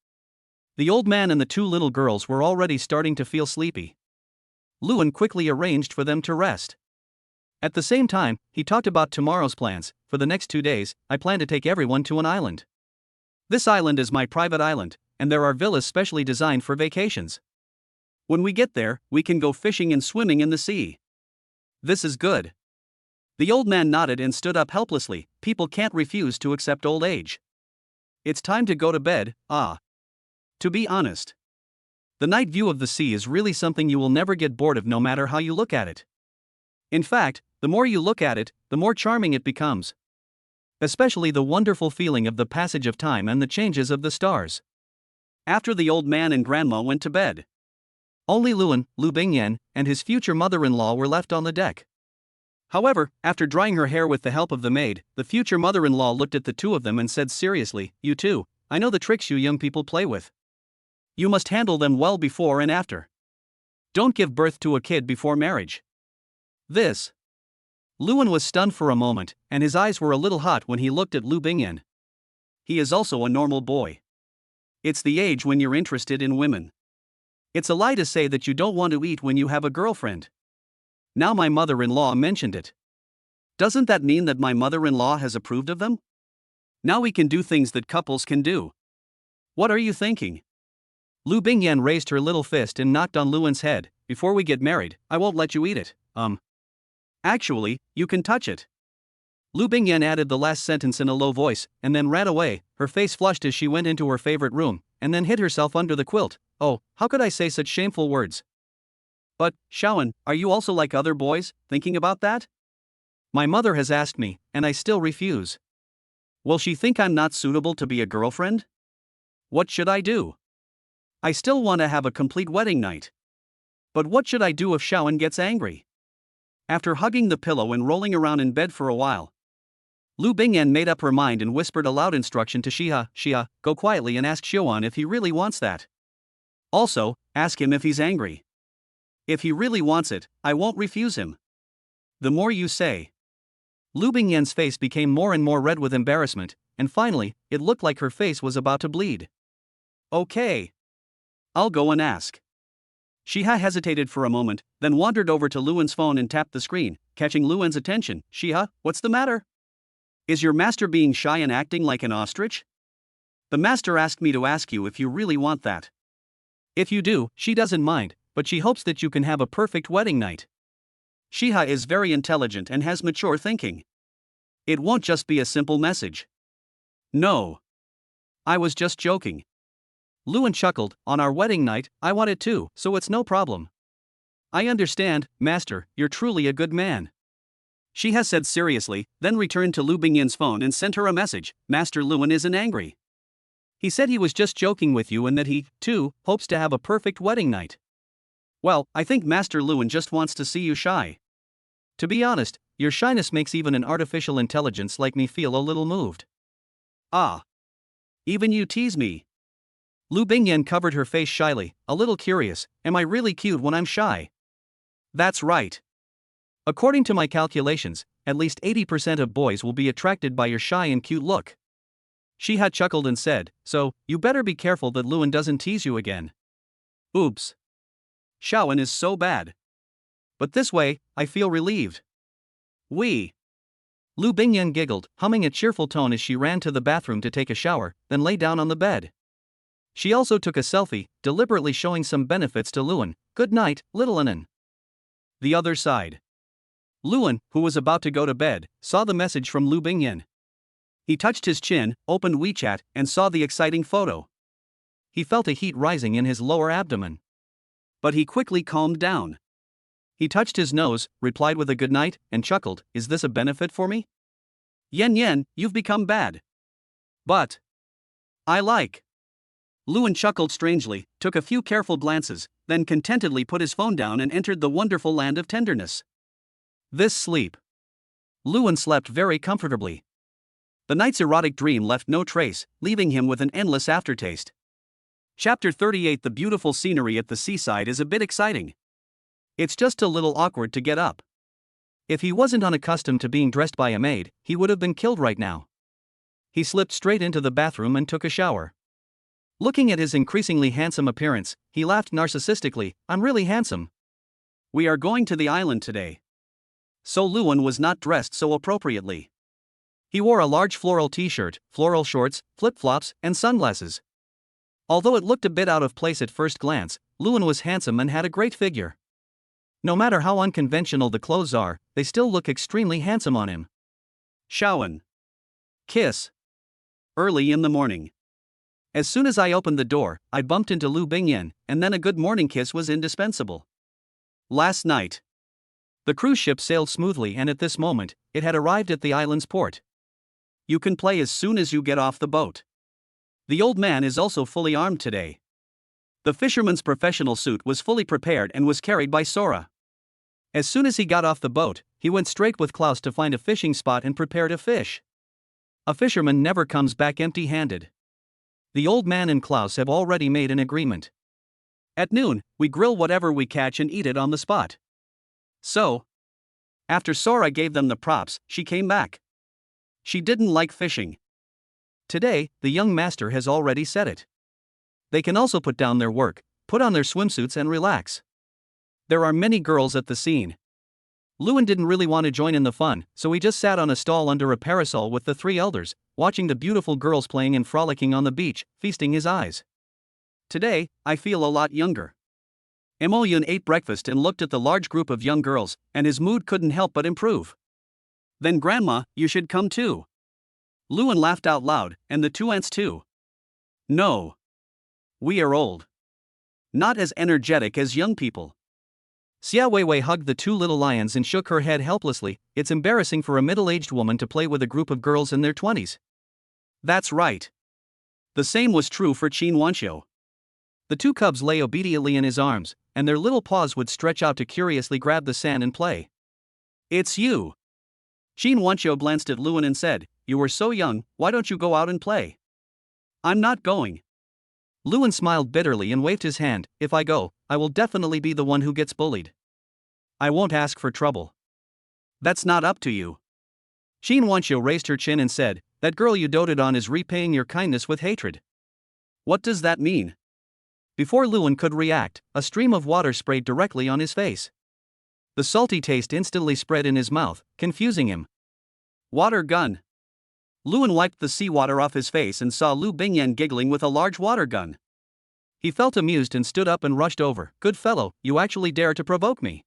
The old man and the 2 little girls were already starting to feel sleepy. Luan quickly arranged for them to rest. At the same time, he talked about tomorrow's plans. For the next 2 days, I plan to take everyone to an island. This island is my private island, and there are villas specially designed for vacations. When we get there, we can go fishing and swimming in the sea. This is good. The old man nodded and stood up helplessly. People can't refuse to accept old age. It's time to go to bed, ah. To be honest, the night view of the sea is really something you will never get bored of no matter how you look at it. In fact, the more you look at it, the more charming it becomes. Especially the wonderful feeling of the passage of time and the changes of the stars. After the old man and grandma went to bed, only Lu Bingyan, and his future mother-in-law were left on the deck. However, after drying her hair with the help of the maid, the future mother-in-law looked at the two of them and said seriously, "You two, I know the tricks you young people play with. You must handle them well before and after. Don't give birth to a kid before marriage." This. Luan was stunned for a moment, and his eyes were a little hot when he looked at Lu Bingyan. He is also a normal boy. It's the age when you're interested in women. It's a lie to say that you don't want to eat when you have a girlfriend. Now my mother-in-law mentioned it. Doesn't that mean that my mother-in-law has approved of them? Now we can do things that couples can do. What are you thinking? Lu Bingyan raised her little fist and knocked on Luan's head. Before we get married, I won't let you eat it. Actually, you can touch it. Lu Bingyan added the last sentence in a low voice, and then ran away. Her face flushed as she went into her favorite room, and then hid herself under the quilt. Oh, how could I say such shameful words? But, Shawan, are you also like other boys, thinking about that? My mother has asked me, and I still refuse. Will she think I'm not suitable to be a girlfriend? What should I do? I still want to have a complete wedding night. But what should I do if Shawan gets angry? After hugging the pillow and rolling around in bed for a while, Lu Bingyan made up her mind and whispered a loud instruction to Shia, go quietly and ask Xiuan if he really wants that. Also, ask him if he's angry. If he really wants it, I won't refuse him. The more you say. Lu Bingyan's face became more and more red with embarrassment, and finally, it looked like her face was about to bleed. Okay. I'll go and ask. Shia hesitated for a moment, then wandered over to Luan's phone and tapped the screen, catching Luan's attention. Shia, what's the matter? Is your master being shy and acting like an ostrich? The master asked me to ask you if you really want that. If you do, she doesn't mind, but she hopes that you can have a perfect wedding night. Shia is very intelligent and has mature thinking. It won't just be a simple message. No. I was just joking. Luan chuckled. On our wedding night, I want it too, so it's no problem. I understand, master, you're truly a good man. She has said seriously, then returned to Lu Bingyan's phone and sent her a message. Master Luan isn't angry. He said he was just joking with you and that he, too, hopes to have a perfect wedding night. Well, I think Master Luan just wants to see you shy. To be honest, your shyness makes even an artificial intelligence like me feel a little moved. Ah. Even you tease me. Lu Bingyan covered her face shyly, a little curious. Am I really cute when I'm shy? That's right. According to my calculations, at least 80% of boys will be attracted by your shy and cute look. Shia chuckled and said, so, you better be careful that Luan doesn't tease you again. Oops. Shawan is so bad. But this way, I feel relieved. Lu Bingyan giggled, humming a cheerful tone as she ran to the bathroom to take a shower, then lay down on the bed. She also took a selfie, deliberately showing some benefits to Luan. Good night, little Anan. The other side. Luan, who was about to go to bed, saw the message from Lu Bingyan. He touched his chin, opened WeChat, and saw the exciting photo. He felt a heat rising in his lower abdomen. But he quickly calmed down. He touched his nose, replied with a good night, and chuckled, is this a benefit for me? Yen, you've become bad. But I like. Luan chuckled strangely, took a few careful glances, then contentedly put his phone down and entered the wonderful land of tenderness. This sleep. Luan slept very comfortably. The night's erotic dream left no trace, leaving him with an endless aftertaste. Chapter 38. The beautiful scenery at the seaside is a bit exciting. It's just a little awkward to get up. If he wasn't unaccustomed to being dressed by a maid, he would have been killed right now. He slipped straight into the bathroom and took a shower. Looking at his increasingly handsome appearance, he laughed narcissistically, I'm really handsome. We are going to the island today. So Luan was not dressed so appropriately. He wore a large floral t-shirt, floral shorts, flip-flops, and sunglasses. Although it looked a bit out of place at first glance, Luan was handsome and had a great figure. No matter how unconventional the clothes are, they still look extremely handsome on him. Shawan. Kiss. Early in the morning. As soon as I opened the door, I bumped into Lu Bingyan, and then a good morning kiss was indispensable. Last night. The cruise ship sailed smoothly, and at this moment, it had arrived at the island's port. You can play as soon as you get off the boat. The old man is also fully armed today. The fisherman's professional suit was fully prepared and was carried by Sora. As soon as he got off the boat, he went straight with Klaus to find a fishing spot and prepare to fish. A fisherman never comes back empty-handed. The old man and Klaus have already made an agreement. At noon, we grill whatever we catch and eat it on the spot. So, after Sora gave them the props, she came back. She didn't like fishing. Today, the young master has already said it. They can also put down their work, put on their swimsuits and relax. There are many girls at the scene. Lewin didn't really want to join in the fun, so he just sat on a stall under a parasol with the three elders, watching the beautiful girls playing and frolicking on the beach, feasting his eyes. Today, I feel a lot younger. Emoyun ate breakfast and looked at the large group of young girls, and his mood couldn't help but improve. Then Grandma, you should come too. Lewin laughed out loud, and the two aunts too. No. We are old. Not as energetic as young people. Xia Weiwei hugged the two little lions and shook her head helplessly. It's embarrassing for a middle-aged woman to play with a group of girls in their 20s. That's right. The same was true for Qin Wanxiu. The two cubs lay obediently in his arms, and their little paws would stretch out to curiously grab the sand and play. It's you. Qin Wanxiu glanced at Lewin and said, You were so young, why don't you go out and play? I'm not going. Lewin smiled bitterly and waved his hand. If I go, I will definitely be the one who gets bullied. I won't ask for trouble. That's not up to you. Qin Wanxiu raised her chin and said, That girl you doted on is repaying your kindness with hatred. What does that mean? Before Lewin could react, a stream of water sprayed directly on his face. The salty taste instantly spread in his mouth, confusing him. Water gun. Lewin wiped the seawater off his face and saw Lu Bingyan giggling with a large water gun. He felt amused and stood up and rushed over. Good fellow, you actually dare to provoke me.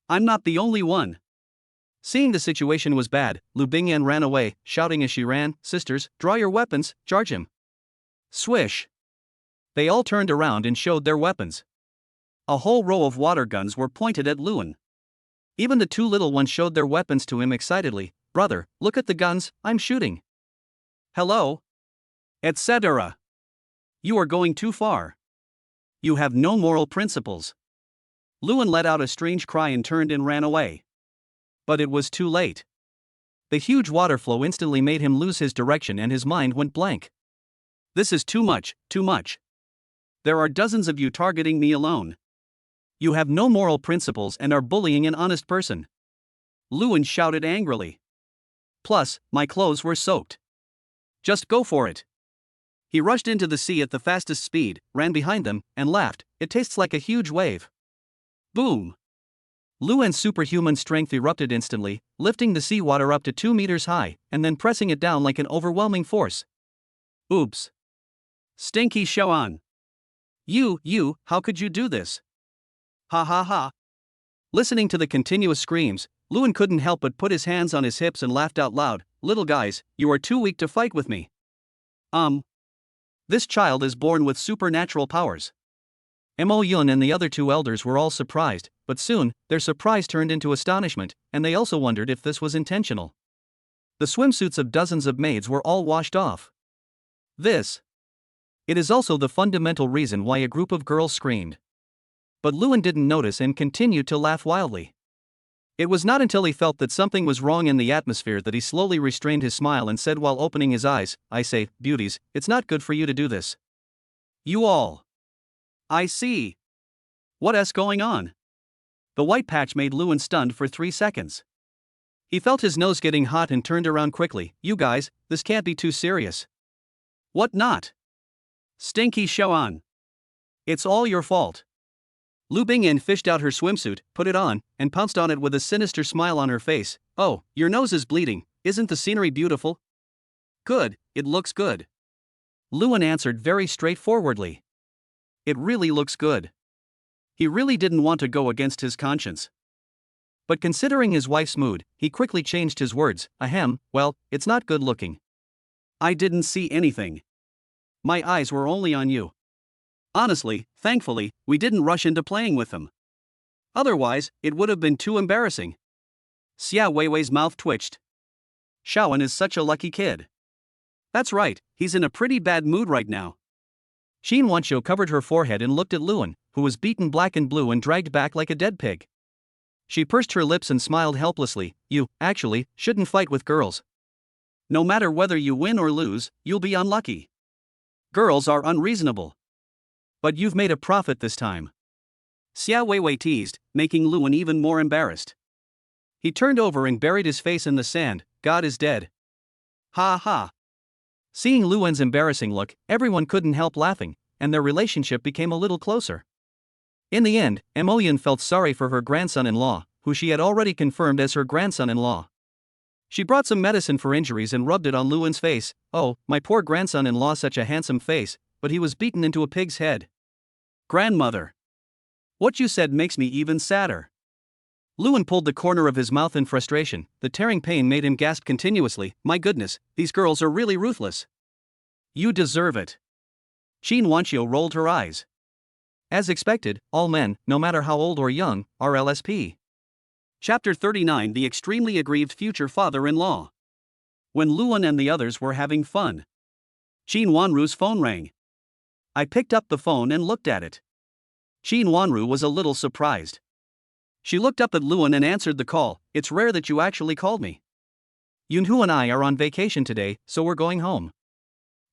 I'm not the only one. Seeing the situation was bad, Lu Bingyan ran away, shouting as she ran, Sisters, draw your weapons, charge him. Swish. They all turned around and showed their weapons. A whole row of water guns were pointed at Lewin. Even the two little ones showed their weapons to him excitedly. Brother, look at the guns, I'm shooting. Hello? Etc. You are going too far. You have no moral principles. Lewin let out a strange cry and turned and ran away. But it was too late. The huge water flow instantly made him lose his direction and his mind went blank. This is too much, too much. There are dozens of you targeting me alone. You have no moral principles and are bullying an honest person. Lewin shouted angrily. Plus, my clothes were soaked. Just go for it. He rushed into the sea at the fastest speed, ran behind them, and laughed. It tastes like a huge wave. Boom! Lewin's superhuman strength erupted instantly, lifting the seawater up to 2 meters high, and then pressing it down like an overwhelming force. Oops. Stinky Shawan. You, how could you do this? Ha ha ha. Listening to the continuous screams, Lewin couldn't help but put his hands on his hips and laughed out loud. Little guys, you are too weak to fight with me. This child is born with supernatural powers. Mo Yun and the other two elders were all surprised, but soon, their surprise turned into astonishment, and they also wondered if this was intentional. The swimsuits of dozens of maids were all washed off. It is also the fundamental reason why a group of girls screamed. But Lewin didn't notice and continued to laugh wildly. It was not until he felt that something was wrong in the atmosphere that he slowly restrained his smile and said while opening his eyes, I say, beauties, it's not good for you to do this. You all. I see. What's going on? The white patch made Lewin stunned for 3 seconds. He felt his nose getting hot and turned around quickly. You guys, this can't be too serious. What not? Stinky Shawan. It's all your fault. Lu Bingyan fished out her swimsuit, put it on, and pounced on it with a sinister smile on her face. Oh, your nose is bleeding, isn't the scenery beautiful? Good, it looks good. Lewin answered very straightforwardly. It really looks good. He really didn't want to go against his conscience. But considering his wife's mood, he quickly changed his words. Ahem, well, it's not good looking. I didn't see anything. My eyes were only on you. Honestly, thankfully, we didn't rush into playing with them. Otherwise, it would have been too embarrassing. Xia Weiwei's mouth twitched. Shaoan is such a lucky kid. That's right, he's in a pretty bad mood right now. Xin Wanqiu covered her forehead and looked at Luan, who was beaten black and blue and dragged back like a dead pig. She pursed her lips and smiled helplessly. You, actually, shouldn't fight with girls. No matter whether you win or lose, you'll be unlucky. Girls are unreasonable. But you've made a profit this time. Xia Weiwei teased, making Luan even more embarrassed. He turned over and buried his face in the sand. God is dead. Ha ha. Seeing Luan's embarrassing look, everyone couldn't help laughing, and their relationship became a little closer. In the end, Emoyun felt sorry for her grandson-in-law, who she had already confirmed as her grandson-in-law. She brought some medicine for injuries and rubbed it on Luan's face. Oh, my poor grandson-in-law, such a handsome face, but he was beaten into a pig's head. Grandmother. What you said makes me even sadder. Luan pulled the corner of his mouth in frustration. The tearing pain made him gasp continuously. My goodness, these girls are really ruthless. You deserve it. Xin Wanqiu rolled her eyes. As expected, all men, no matter how old or young, are LSP. Chapter 39 The extremely aggrieved future father-in-law. When Luan and the others were having fun, Xin Wanru's phone rang. I picked up the phone and looked at it. Xin Wanru was a little surprised. She looked up at Luan and answered the call. It's rare that you actually called me. Yunhu and I are on vacation today, so we're going home.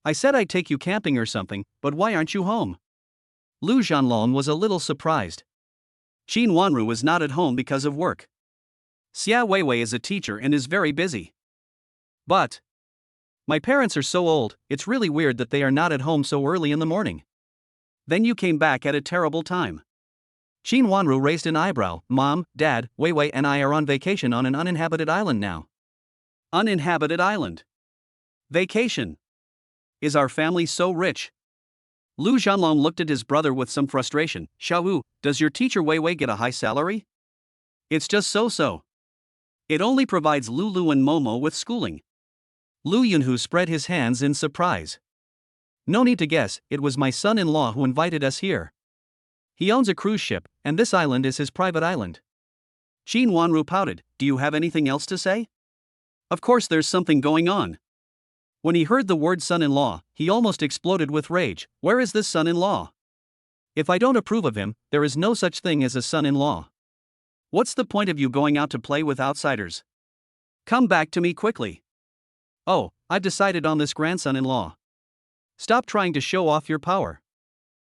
I said I'd take you camping or something, but why aren't you home? Lu Zhanlong was a little surprised. Xin Wanru was not at home because of work. Xia Weiwei is a teacher and is very busy. But my parents are so old, it's really weird that they are not at home so early in the morning. Then you came back at a terrible time. Xin Wanru raised an eyebrow. Mom, Dad, Weiwei and I are on vacation on an uninhabited island now. Uninhabited island? Vacation? Is our family so rich? Lu Zhanlong looked at his brother with some frustration. Xiaowu, does your teacher Weiwei get a high salary? It's just so-so. It only provides Lulu and Momo with schooling. Lu Yunhu spread his hands in surprise. No need to guess, it was my son-in-law who invited us here. He owns a cruise ship, and this island is his private island. Xin Wanru pouted. Do you have anything else to say? Of course there's something going on. When he heard the word son-in-law, he almost exploded with rage. Where is this son-in-law? If I don't approve of him, there is no such thing as a son-in-law. What's the point of you going out to play with outsiders? Come back to me quickly. Oh, I've decided on this grandson-in-law. Stop trying to show off your power.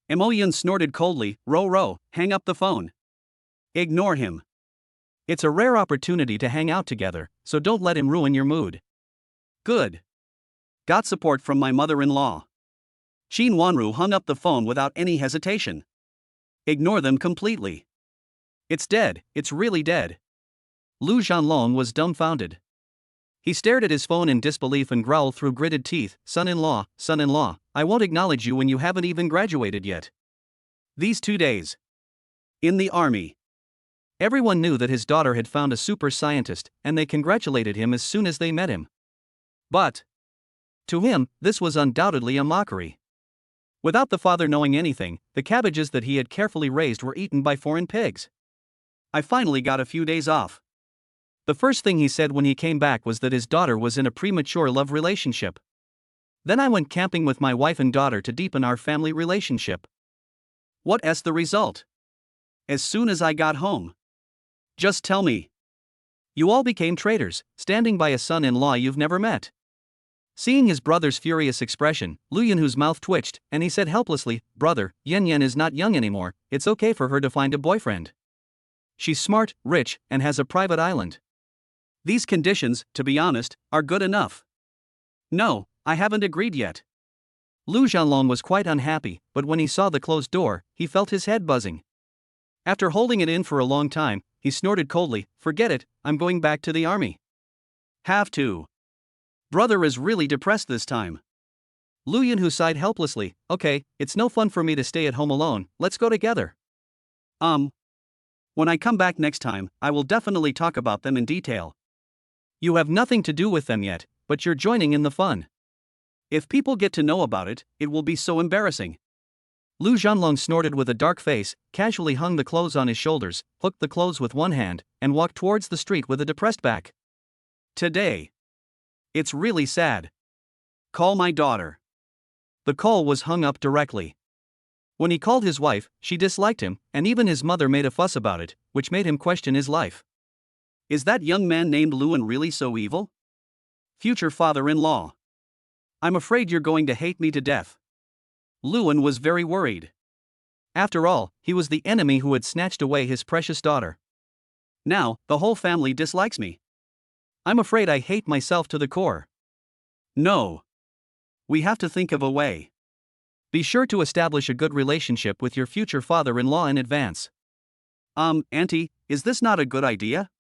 Emoyun snorted coldly. Ro, hang up the phone. Ignore him. It's a rare opportunity to hang out together, so don't let him ruin your mood. Good. Got support from my mother-in-law. Xin Wanru hung up the phone without any hesitation. Ignore them completely. It's dead, it's really dead. Lu Zhanlong was dumbfounded. He stared at his phone in disbelief and growled through gritted teeth. Son-in-law, I won't acknowledge you when you haven't even graduated yet. These 2 days. In the army. Everyone knew that his daughter had found a super scientist, and they congratulated him as soon as they met him. But to him, this was undoubtedly a mockery. Without the father knowing anything, the cabbages that he had carefully raised were eaten by foreign pigs. I finally got a few days off. The first thing he said when he came back was that his daughter was in a premature love relationship. Then I went camping with my wife and daughter to deepen our family relationship. What's the result? As soon as I got home. Just tell me. You all became traitors, standing by a son-in-law you've never met. Seeing his brother's furious expression, Lu Yunhu's mouth twitched, and he said helplessly, Brother, Yan Yan is not young anymore, it's okay for her to find a boyfriend. She's smart, rich, and has a private island. These conditions, to be honest, are good enough. No, I haven't agreed yet. Lu Zhanlong was quite unhappy, but when he saw the closed door, he felt his head buzzing. After holding it in for a long time, he snorted coldly, Forget it, I'm going back to the army. Have to. Brother is really depressed this time. Lu Yunhu sighed helplessly. Okay, it's no fun for me to stay at home alone, let's go together. Um, when I come back next time, I will definitely talk about them in detail. You have nothing to do with them yet, but you're joining in the fun. If people get to know about it, it will be so embarrassing. Lu Zhanlong snorted with a dark face, casually hung the clothes on his shoulders, hooked the clothes with one hand, and walked towards the street with a depressed back. Today. It's really sad. Call my daughter. The call was hung up directly. When he called his wife, she disliked him, and even his mother made a fuss about it, which made him question his life. Is that young man named Luan really so evil? Future father-in-law. I'm afraid you're going to hate me to death. Luan was very worried. After all, he was the enemy who had snatched away his precious daughter. Now, the whole family dislikes me. I'm afraid I hate myself to the core. No. We have to think of a way. Be sure to establish a good relationship with your future father-in-law in advance. Auntie, is this not a good idea?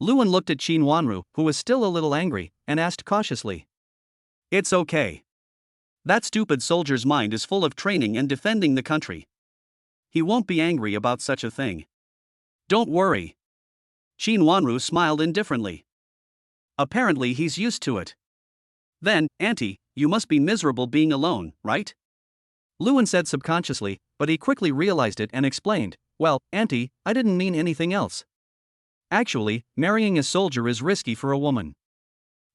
Luan looked at Qin Wanru, who was still a little angry, and asked cautiously. It's okay. That stupid soldier's mind is full of training and defending the country. He won't be angry about such a thing. Don't worry. Qin Wanru smiled indifferently. Apparently he's used to it. Then, Auntie, you must be miserable being alone, right? Luan said subconsciously, but he quickly realized it and explained, well, Auntie, I didn't mean anything else. Actually, marrying a soldier is risky for a woman.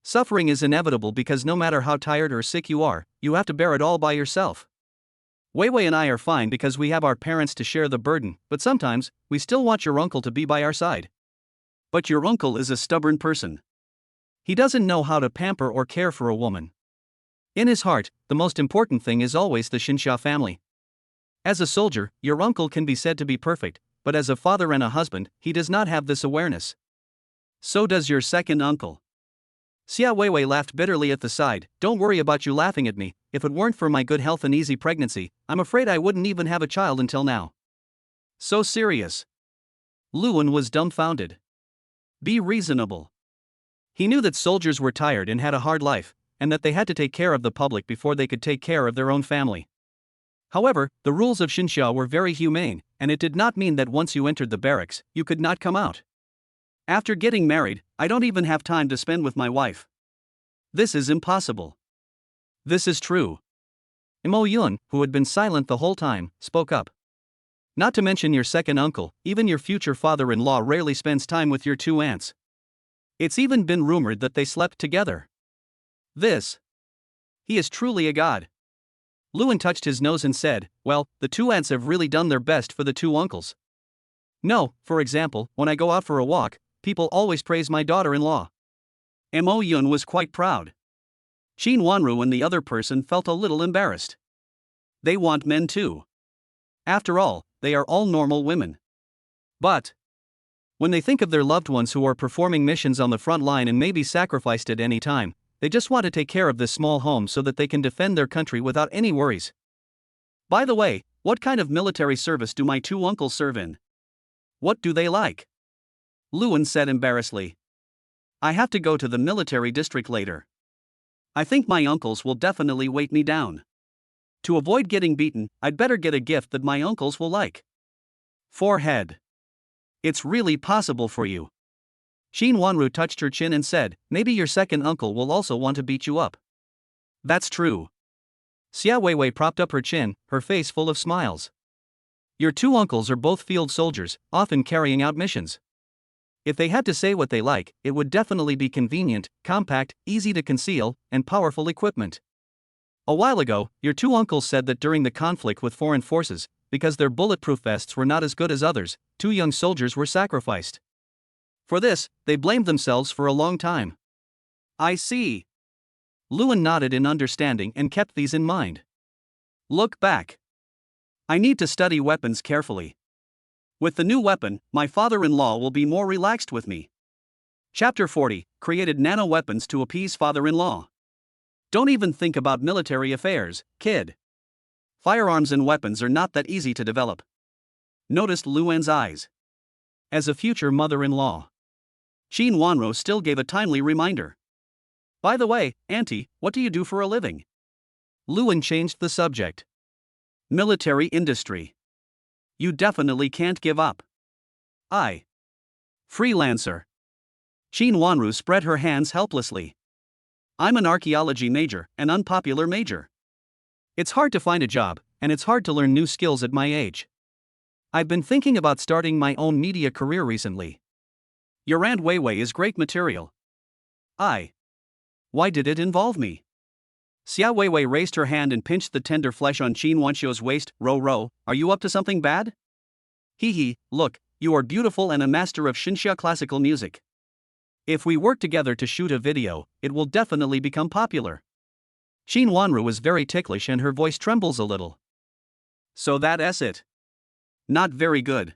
Suffering is inevitable because no matter how tired or sick you are, you have to bear it all by yourself. Wei Wei and I are fine because we have our parents to share the burden, but sometimes, we still want your uncle to be by our side. But your uncle is a stubborn person. He doesn't know how to pamper or care for a woman. In his heart, the most important thing is always the Xinsha family. As a soldier, your uncle can be said to be perfect, but as a father and a husband, he does not have this awareness. So does your second uncle. Xia Weiwei laughed bitterly at the side. Don't worry about you laughing at me. If it weren't for my good health and easy pregnancy, I'm afraid I wouldn't even have a child until now. So serious. Luan was dumbfounded. Be reasonable. He knew that soldiers were tired and had a hard life, and that they had to take care of the public before they could take care of their own family. However, the rules of Xinsha were very humane, and it did not mean that once you entered the barracks, you could not come out. After getting married, I don't even have time to spend with my wife. This is impossible. This is true. Mo Yun, who had been silent the whole time, spoke up. Not to mention your second uncle, even your future father-in-law rarely spends time with your two aunts. It's even been rumored that they slept together. He is truly a god. Luan touched his nose and said, well, the two aunts have really done their best for the two uncles. No, for example, when I go out for a walk, people always praise my daughter-in-law. Mo Yun was quite proud. Qin Wanru and the other person felt a little embarrassed. They want men too. After all, they are all normal women. But when they think of their loved ones who are performing missions on the front line and may be sacrificed at any time, they just want to take care of this small home so that they can defend their country without any worries. By the way, what kind of military service do my two uncles serve in? What do they like? Luan said embarrassedly. I have to go to the military district later. I think my uncles will definitely weight me down. To avoid getting beaten, I'd better get a gift that my uncles will like. Forehead. It's really possible for you. Qin Wanru touched her chin and said, maybe your second uncle will also want to beat you up. That's true. Xia Weiwei propped up her chin, her face full of smiles. Your two uncles are both field soldiers, often carrying out missions. If they had to say what they like, it would definitely be convenient, compact, easy to conceal, and powerful equipment. A while ago, your two uncles said that during the conflict with foreign forces, because their bulletproof vests were not as good as others, two young soldiers were sacrificed. For this, they blamed themselves for a long time. I see. Luan nodded in understanding and kept these in mind. Look back. I need to study weapons carefully. With the new weapon, my father-in-law will be more relaxed with me. Chapter 40, Created Nano-Weapons to Appease Father-in-Law. Don't even think about military affairs, kid. Firearms and weapons are not that easy to develop. Noticed Luan's eyes. As a future mother-in-law, Qin Wanru still gave a timely reminder. By the way, Auntie, what do you do for a living? Luan changed the subject. Military industry. You definitely can't give up. I. Freelancer. Chin Wanru spread her hands helplessly. I'm an archaeology major, an unpopular major. It's hard to find a job, and it's hard to learn new skills at my age. I've been thinking about starting my own media career recently. Your Aunt Weiwei is great material. Why did it involve me? Xia Weiwei raised her hand and pinched the tender flesh on Qin Wanxiu's waist. Ro, are you up to something bad? Hee, look, you are beautiful and a master of Xinxia classical music. If we work together to shoot a video, it will definitely become popular. Qin Wanru was very ticklish and her voice trembles a little. So that's it. Not very good.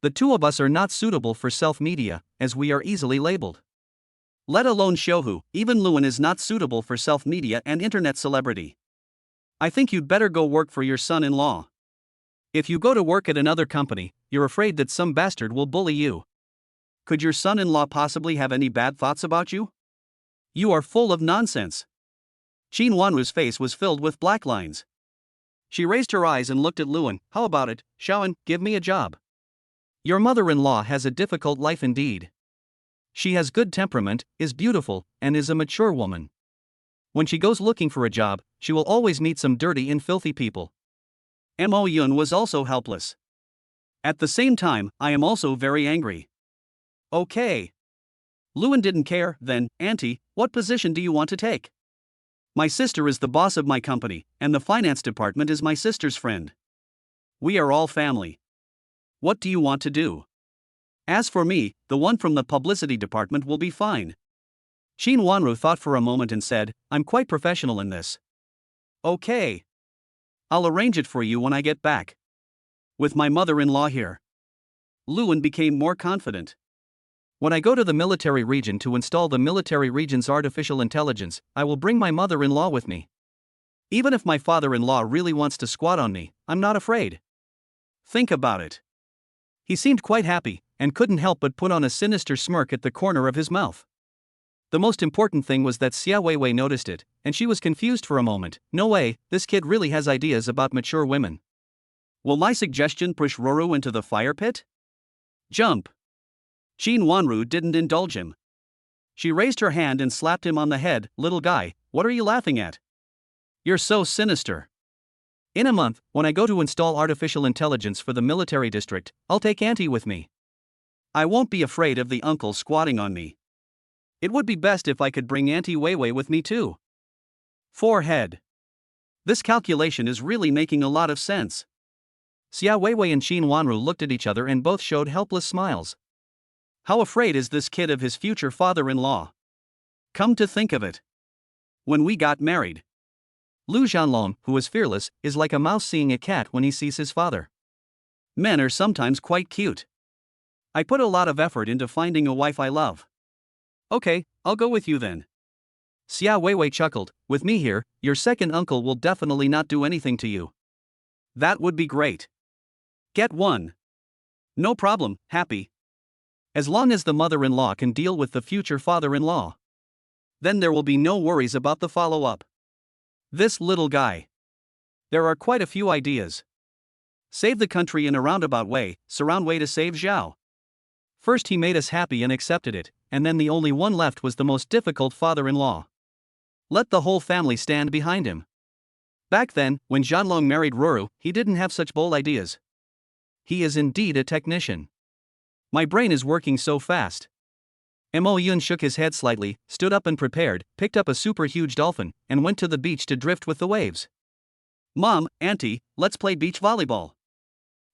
The two of us are not suitable for self-media, as we are easily labeled. Let alone Shouhu, even Luan is not suitable for self-media and internet celebrity. I think you'd better go work for your son-in-law. If you go to work at another company, you're afraid that some bastard will bully you. Could your son-in-law possibly have any bad thoughts about you? You are full of nonsense. Qin Wanru's face was filled with black lines. She raised her eyes and looked at Luan. How about it, Shaoan, give me a job. Your mother-in-law has a difficult life indeed. She has good temperament, is beautiful, and is a mature woman. When she goes looking for a job, she will always meet some dirty and filthy people. Mo Yun was also helpless. At the same time, I am also very angry. Okay. Luan didn't care. Then, Auntie, what position do you want to take? My sister is the boss of my company, and the finance department is my sister's friend. We are all family. What do you want to do? As for me, the one from the publicity department will be fine. Qin Wanru thought for a moment and said, I'm quite professional in this. Okay. I'll arrange it for you when I get back. With my mother-in-law here. Luan became more confident. When I go to the military region to install the military region's artificial intelligence, I will bring my mother-in-law with me. Even if my father-in-law really wants to squat on me, I'm not afraid. Think about it. He seemed quite happy, and couldn't help but put on a sinister smirk at the corner of his mouth. The most important thing was that Xia Weiwei noticed it, and she was confused for a moment. No way, this kid really has ideas about mature women. Will my suggestion push Roru into the fire pit? Jump. Qin Wanru didn't indulge him. She raised her hand and slapped him on the head. Little guy, what are you laughing at? You're so sinister. In a month, when I go to install artificial intelligence for the military district, I'll take Auntie with me. I won't be afraid of the uncle squatting on me. It would be best if I could bring Auntie Weiwei with me too. Forehead. This calculation is really making a lot of sense. Xia Weiwei and Qin Wanru looked at each other and both showed helpless smiles. How afraid is this kid of his future father-in-law? Come to think of it. When we got married, Lu Zhanlong, who is fearless, is like a mouse seeing a cat when he sees his father. Men are sometimes quite cute. I put a lot of effort into finding a wife I love. Okay, I'll go with you then. Xia Weiwei chuckled. With me here, your second uncle will definitely not do anything to you. That would be great. Get one. No problem, happy. As long as the mother-in-law can deal with the future father-in-law. Then there will be no worries about the follow-up. This little guy. There are quite a few ideas. Save the country in a roundabout way, surround way to save Zhao. First he made us happy and accepted it, and then the only one left was the most difficult father-in-law. Let the whole family stand behind him. Back then, when Zhanlong married Roru, he didn't have such bold ideas. He is indeed a technician. My brain is working so fast. Mo Yun shook his head slightly, stood up and prepared, picked up a super huge dolphin, and went to the beach to drift with the waves. Mom, Auntie, let's play beach volleyball.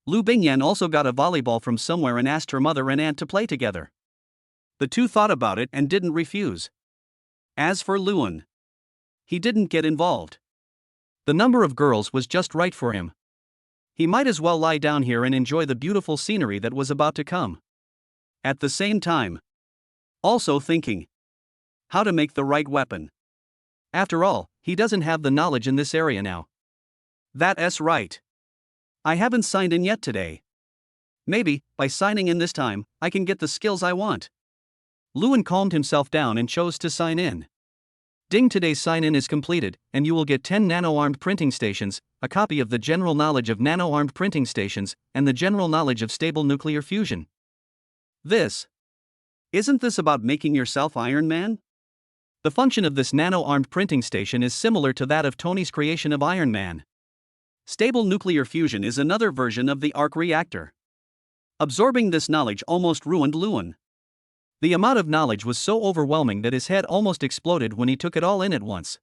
Lu Bingyan also got a volleyball from somewhere and asked her mother and aunt to play together. The two thought about it and didn't refuse. As for Luan, he didn't get involved. The number of girls was just right for him. He might as well lie down here and enjoy the beautiful scenery that was about to come. At the same time, also thinking how to make the right weapon. After all, he doesn't have the knowledge in this area now. That's right. I haven't signed in yet today. Maybe, by signing in this time, I can get the skills I want. Luan calmed himself down and chose to sign in. Ding, today's sign-in is completed, and you will get 10 nano-armed printing stations, a copy of the general knowledge of nano-armed printing stations, and the general knowledge of stable nuclear fusion. Isn't this about making yourself Iron Man? The function of this nano-armed printing station is similar to that of Tony's creation of Iron Man. Stable nuclear fusion is another version of the arc reactor. Absorbing this knowledge almost ruined Lewin. The amount of knowledge was so overwhelming that his head almost exploded when he took it all in at once.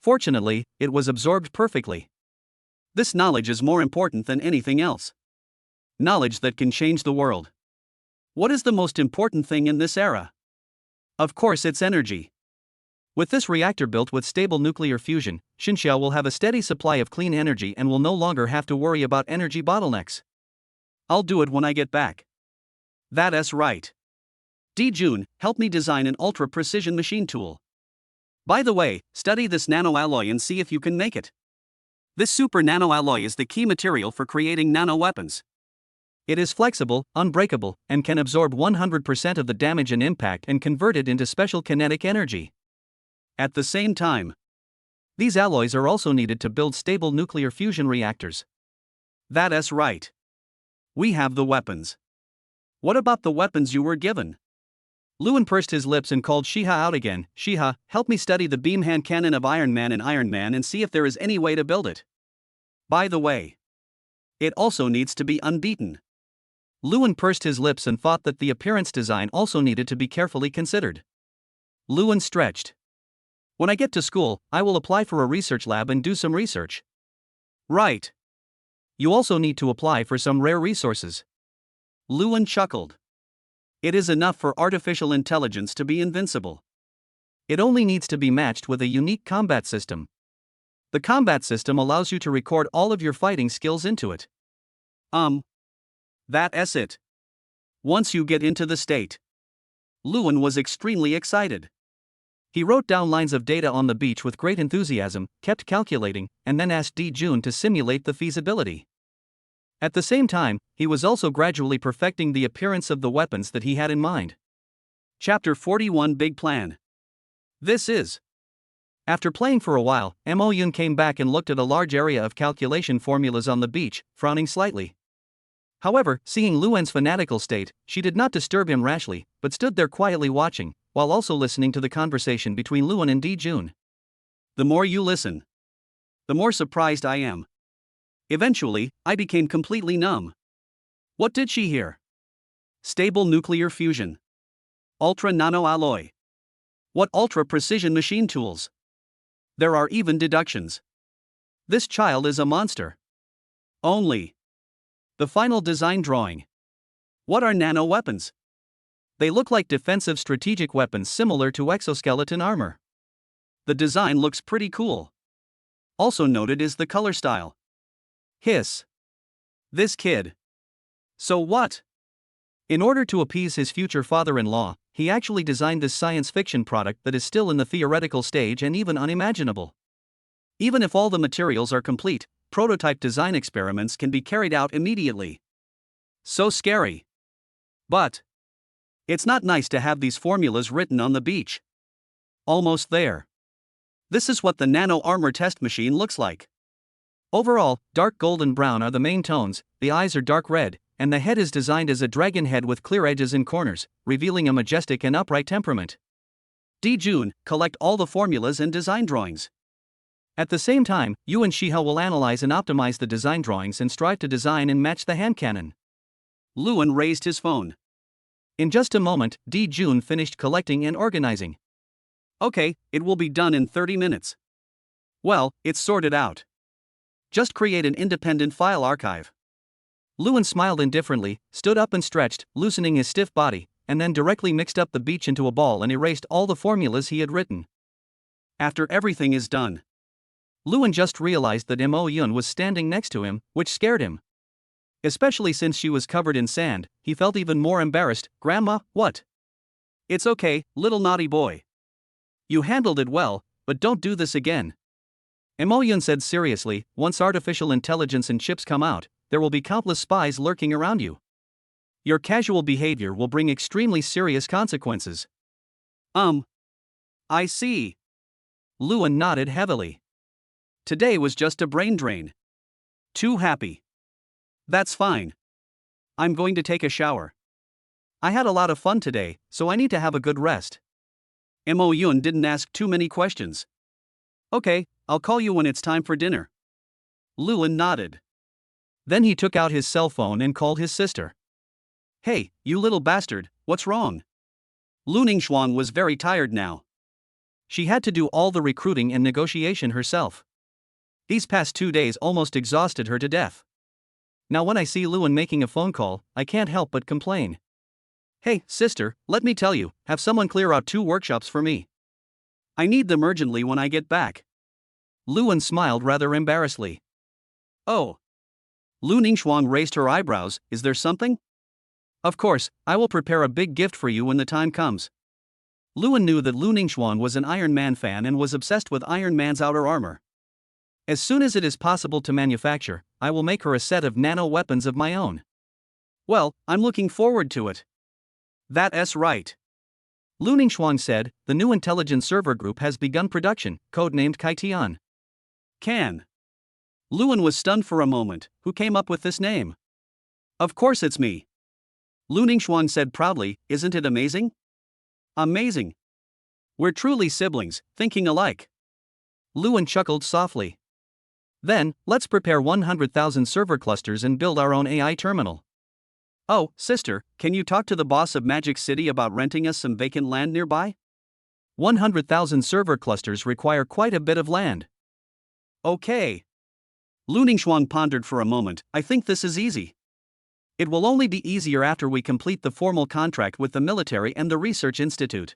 Fortunately, it was absorbed perfectly. This knowledge is more important than anything else. Knowledge that can change the world. What is the most important thing in this era? Of course, it's energy. With this reactor built with stable nuclear fusion, Xinxiao will have a steady supply of clean energy and will no longer have to worry about energy bottlenecks. I'll do it when I get back. That's right. Jun, help me design an ultra-precision machine tool. By the way, study this nanoalloy and see if you can make it. This super nanoalloy is the key material for creating nanoweapons. It is flexible, unbreakable, and can absorb 100% of the damage and impact and convert it into special kinetic energy. At the same time, these alloys are also needed to build stable nuclear fusion reactors. That's right. We have the weapons. What about the weapons you were given? Lewin pursed his lips and called Shiha out again. Shiha, help me study the beam hand cannon of Iron Man and see if there is any way to build it. By the way, it also needs to be unbeaten. Lewin pursed his lips and thought that the appearance design also needed to be carefully considered. Lewin stretched. When I get to school, I will apply for a research lab and do some research. Right. You also need to apply for some rare resources. Lewin chuckled. It is enough for artificial intelligence to be invincible. It only needs to be matched with a unique combat system. The combat system allows you to record all of your fighting skills into it. That's it. Once you get into the state. Lewin was extremely excited. He wrote down lines of data on the beach with great enthusiasm, kept calculating, and then asked Jun to simulate the feasibility. At the same time, he was also gradually perfecting the appearance of the weapons that he had in mind. Chapter 41 Big Plan. After playing for a while, Mo-yun came back and looked at a large area of calculation formulas on the beach, frowning slightly. However, seeing Luen's fanatical state, she did not disturb him rashly, but stood there quietly watching, while also listening to the conversation between Lewin and Jun. The more you listen, the more surprised I am. Eventually, I became completely numb. What did she hear? Stable nuclear fusion. Ultra nanoalloy. What ultra-precision machine tools? There are even deductions. This child is a monster. Only. The final design drawing. What are nano-weapons? They look like defensive strategic weapons similar to exoskeleton armor. The design looks pretty cool. Also noted is the color style. This kid. So what? In order to appease his future father-in-law, he actually designed this science fiction product that is still in the theoretical stage and even unimaginable. Even if all the materials are complete, prototype design experiments can be carried out immediately. So scary. But it's not nice to have these formulas written on the beach. Almost there. This is what the nano armor test machine looks like. Overall, dark golden brown are the main tones, the eyes are dark red, and the head is designed as a dragon head with clear edges and corners, revealing a majestic and upright temperament. Jun, collect all the formulas and design drawings. At the same time, you and Shiha will analyze and optimize the design drawings and strive to design and match the hand cannon. Lewin raised his phone. In just a moment, Jun finished collecting and organizing. Okay, it will be done in 30 minutes. Well, it's sorted out. Just create an independent file archive. Lewin smiled indifferently, stood up and stretched, loosening his stiff body, and then directly mixed up the beach into a ball and erased all the formulas he had written. After everything is done, Lewin just realized that Mo-yun was standing next to him, which scared him. Especially since she was covered in sand, he felt even more embarrassed. Grandma, what? It's okay, little naughty boy. You handled it well, but don't do this again. Mo-yun said seriously, once artificial intelligence and chips come out, there will be countless spies lurking around you. Your casual behavior will bring extremely serious consequences. I see. Lewin nodded heavily. Today was just a brain drain. Too happy. That's fine. I'm going to take a shower. I had a lot of fun today, so I need to have a good rest. Mo Yun didn't ask too many questions. Okay, I'll call you when it's time for dinner. Lewin nodded. Then he took out his cell phone and called his sister. Hey, you little bastard, what's wrong? Lu Ningxuan was very tired now. She had to do all the recruiting and negotiation herself. These past 2 days almost exhausted her to death. Now when I see Lewin making a phone call, I can't help but complain. Hey, sister, let me tell you, have someone clear out 2 workshops for me. I need them urgently when I get back. Lewin smiled rather embarrassedly. Oh. Lu Ningxuan raised her eyebrows, is there something? Of course, I will prepare a big gift for you when the time comes. Lewin knew that Lu Ningxuan was an Iron Man fan and was obsessed with Iron Man's outer armor. As soon as it is possible to manufacture, I will make her a set of nano weapons of my own. Well, I'm looking forward to it. That's right. Lu Ningxuan said, the new intelligence server group has begun production, codenamed Kaitian. Can. Lewin was stunned for a moment. Who came up with this name? Of course it's me. Lu Ningxuan said proudly, isn't it amazing? Amazing. We're truly siblings, thinking alike. Lewin chuckled softly. Then, let's prepare 100,000 server clusters and build our own AI terminal. Oh, sister, can you talk to the boss of Magic City about renting us some vacant land nearby? 100,000 server clusters require quite a bit of land. Okay. Lu Ningxuan pondered for a moment, I think this is easy. It will only be easier after we complete the formal contract with the military and the research institute.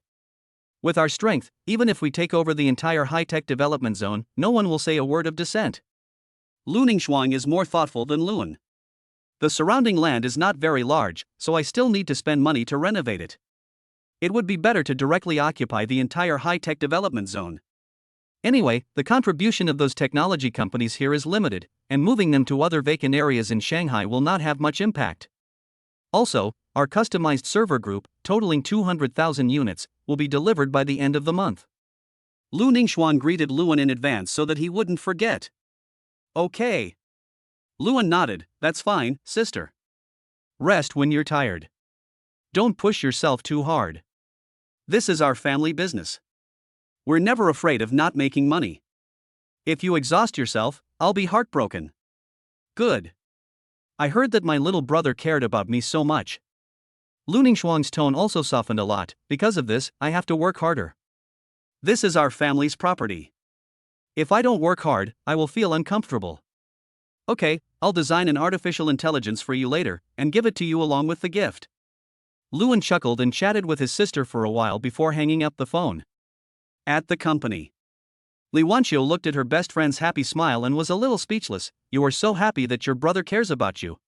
With our strength, even if we take over the entire high-tech development zone, no one will say a word of dissent. Lu Ningxuan is more thoughtful than Lewin. The surrounding land is not very large, so I still need to spend money to renovate it. It would be better to directly occupy the entire high-tech development zone. Anyway, the contribution of those technology companies here is limited, and moving them to other vacant areas in Shanghai will not have much impact. Also, our customized server group, totaling 200,000 units, will be delivered by the end of the month. Lu Ningxuan greeted Lewin in advance so that he wouldn't forget. Okay. Lewin nodded, that's fine, sister. Rest when you're tired. Don't push yourself too hard. This is our family business. We're never afraid of not making money. If you exhaust yourself, I'll be heartbroken. Good. I heard that my little brother cared about me so much. Lu Ningxuan's tone also softened a lot. Because of this, I have to work harder. This is our family's property. If I don't work hard, I will feel uncomfortable. Okay, I'll design an artificial intelligence for you later, and give it to you along with the gift. Lewin chuckled and chatted with his sister for a while before hanging up the phone. At the company. Li Wanqiu looked at her best friend's happy smile and was a little speechless. You are so happy that your brother cares about you.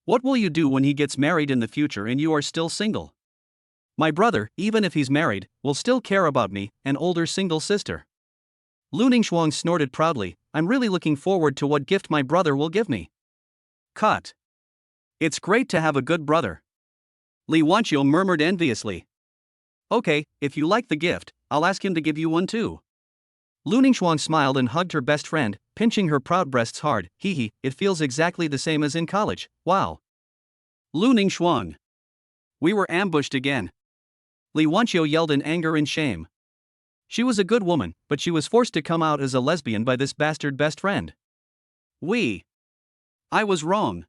What will you do when he gets married in the future and you are still single? My brother, even if he's married, will still care about me, an older single sister. Lu Ningxuan snorted proudly, I'm really looking forward to what gift my brother will give me. Cut. It's great to have a good brother. Li Wanqiu murmured enviously. Okay, if you like the gift, I'll ask him to give you one too. Lu Ningxuan smiled and hugged her best friend, pinching her proud breasts hard. Hee hee, it feels exactly the same as in college, wow. Lu Ningxuan. We were ambushed again. Li Wanqiu yelled in anger and shame. She was a good woman, but she was forced to come out as a lesbian by this bastard best friend. I was wrong.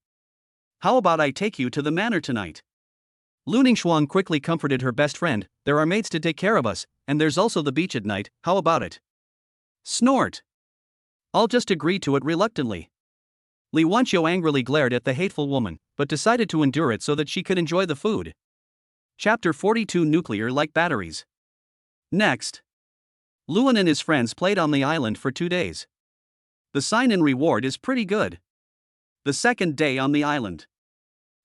How about I take you to the manor tonight? Lu Ningxuan quickly comforted her best friend, there are maids to take care of us, and there's also the beach at night, how about it? Snort. I'll just agree to it reluctantly. Li Wanqiu angrily glared at the hateful woman, but decided to endure it so that she could enjoy the food. Chapter 42 Nuclear-like batteries. Next. Lewin and his friends played on the island for 2 days. The sign-in reward is pretty good. The second day on the island.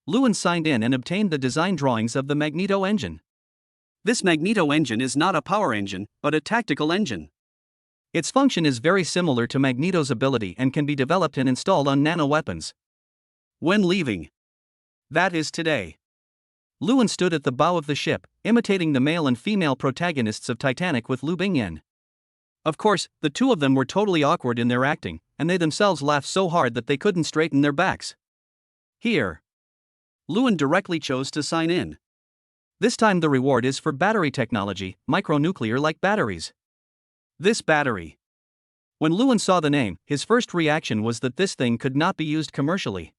Lewin signed in and obtained the design drawings of the magneto engine. This magneto engine is not a power engine, but a tactical engine. Its function is very similar to Magneto's ability and can be developed and installed on nano-weapons. When leaving. That is today. Lewin stood at the bow of the ship, imitating the male and female protagonists of Titanic with Lu Bingyan. Of course, the two of them were totally awkward in their acting, and they themselves laughed so hard that they couldn't straighten their backs. Here, Lewin directly chose to sign in. This time the reward is for battery technology, micronuclear-like batteries. This battery. When Lewin saw the name, his first reaction was that this thing could not be used commercially.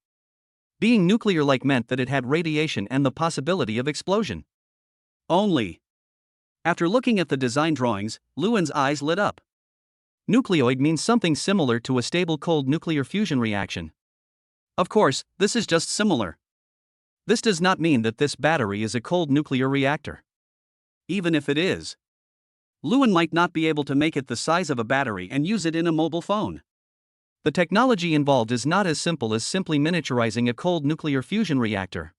Being nuclear-like meant that it had radiation and the possibility of explosion. Only. After looking at the design drawings, Lewin's eyes lit up. Nucleoid means something similar to a stable cold nuclear fusion reaction. Of course, this is just similar. This does not mean that this battery is a cold nuclear reactor. Even if it is, Lewin might not be able to make it the size of a battery and use it in a mobile phone. The technology involved is not as simple as simply miniaturizing a cold nuclear fusion reactor.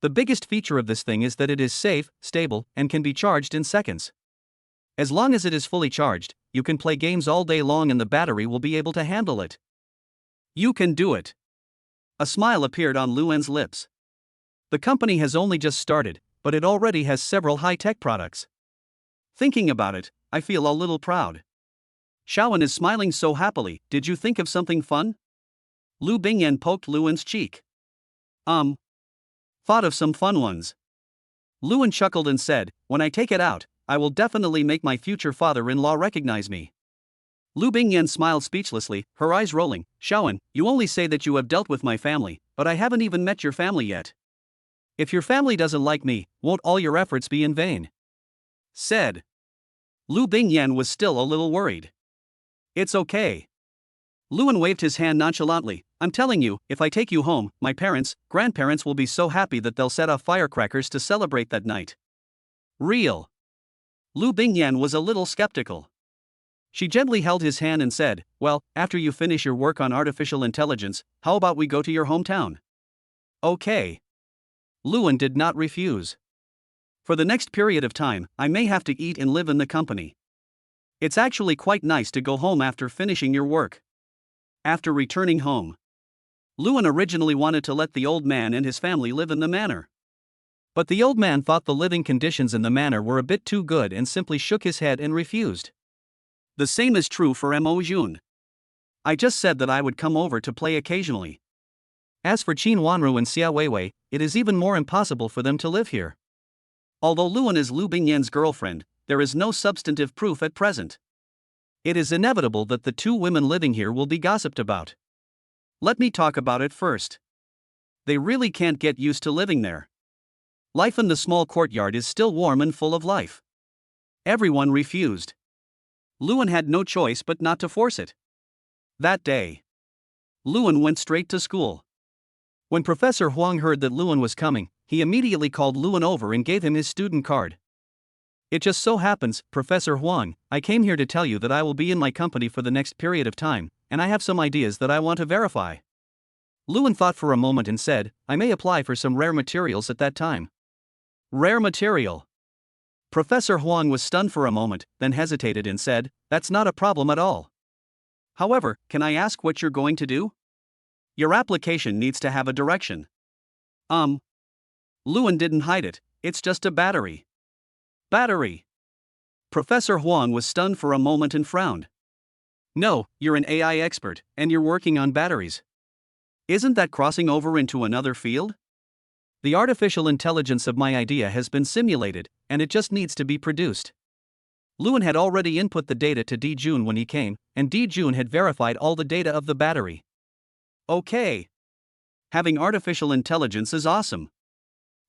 The biggest feature of this thing is that it is safe, stable, and can be charged in seconds. As long as it is fully charged, you can play games all day long and the battery will be able to handle it. You can do it. A smile appeared on Lewin's lips. The company has only just started, but it already has several high-tech products. Thinking about it, I feel a little proud. Xiaowen is smiling so happily. Did you think of something fun? Lu Bingyan poked Lewin's cheek. Thought of some fun ones. Lewin chuckled and said, when I take it out, I will definitely make my future father-in-law recognize me. Lu Bingyan smiled speechlessly, her eyes rolling. Xiaowen, you only say that you have dealt with my family, but I haven't even met your family yet. If your family doesn't like me, won't all your efforts be in vain? Said. Lu Bingyan was still a little worried. It's okay. Lewin waved his hand nonchalantly. I'm telling you, if I take you home, my parents, grandparents will be so happy that they'll set off firecrackers to celebrate that night. Real. Lu Bingyan was a little skeptical. She gently held his hand and said, well, after you finish your work on artificial intelligence, how about we go to your hometown? Okay. Lewin did not refuse. For the next period of time, I may have to eat and live in the company. It's actually quite nice to go home after finishing your work. After returning home, Lewin originally wanted to let the old man and his family live in the manor. But the old man thought the living conditions in the manor were a bit too good and simply shook his head and refused. The same is true for Mo Jun. I just said that I would come over to play occasionally. As for Qin Wanru and Xia Weiwei, it is even more impossible for them to live here. Although Lewin is Lu Bingyan's girlfriend, there is no substantive proof at present. It is inevitable that the two women living here will be gossiped about. Let me talk about it first. They really can't get used to living there. Life in the small courtyard is still warm and full of life. Everyone refused. Lewin had no choice but not to force it. That day, Lewin went straight to school. When Professor Huang heard that Lewin was coming, he immediately called Lewin over and gave him his student card. It just so happens, Professor Huang, I came here to tell you that I will be in my company for the next period of time, and I have some ideas that I want to verify. Lewin thought for a moment and said, I may apply for some rare materials at that time. Rare material. Professor Huang was stunned for a moment, then hesitated and said, that's not a problem at all. However, can I ask what you're going to do? Your application needs to have a direction. Lewin didn't hide it, it's just a battery. Battery. Professor Huang was stunned for a moment and frowned. No, you're an AI expert, and you're working on batteries. Isn't that crossing over into another field? The artificial intelligence of my idea has been simulated, and it just needs to be produced. Lewin had already input the data to Di Jun when he came, and Di Jun had verified all the data of the battery. Okay. Having artificial intelligence is awesome.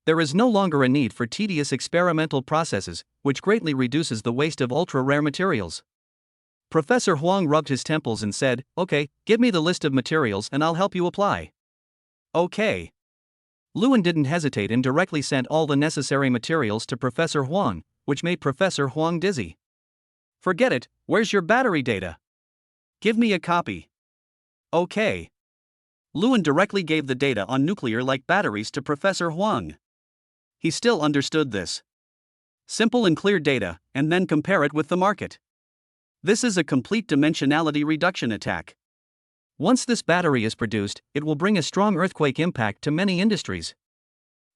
There is no longer a need for tedious experimental processes, which greatly reduces the waste of ultra-rare materials. Professor Huang rubbed his temples and said, okay, give me the list of materials and I'll help you apply. Okay. Lewin didn't hesitate and directly sent all the necessary materials to Professor Huang, which made Professor Huang dizzy. Forget it, where's your battery data? Give me a copy. Okay. Lewin directly gave the data on nuclear-like batteries to Professor Huang. He still understood this. Simple and clear data, and then compare it with the market. This is a complete dimensionality reduction attack. Once this battery is produced, it will bring a strong earthquake impact to many industries.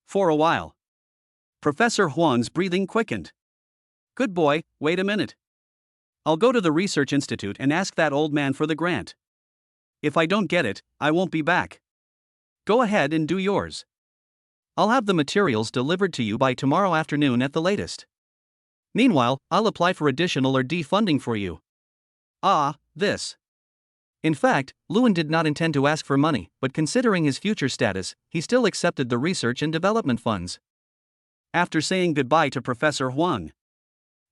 For a while, Professor Huang's breathing quickened. Good boy, wait a minute. I'll go to the research institute and ask that old man for the grant. If I don't get it, I won't be back. Go ahead and do yours. I'll have the materials delivered to you by tomorrow afternoon at the latest. Meanwhile, I'll apply for additional or D funding for you. This. In fact, Lewin did not intend to ask for money, but considering his future status, he still accepted the research and development funds. After saying goodbye to Professor Huang,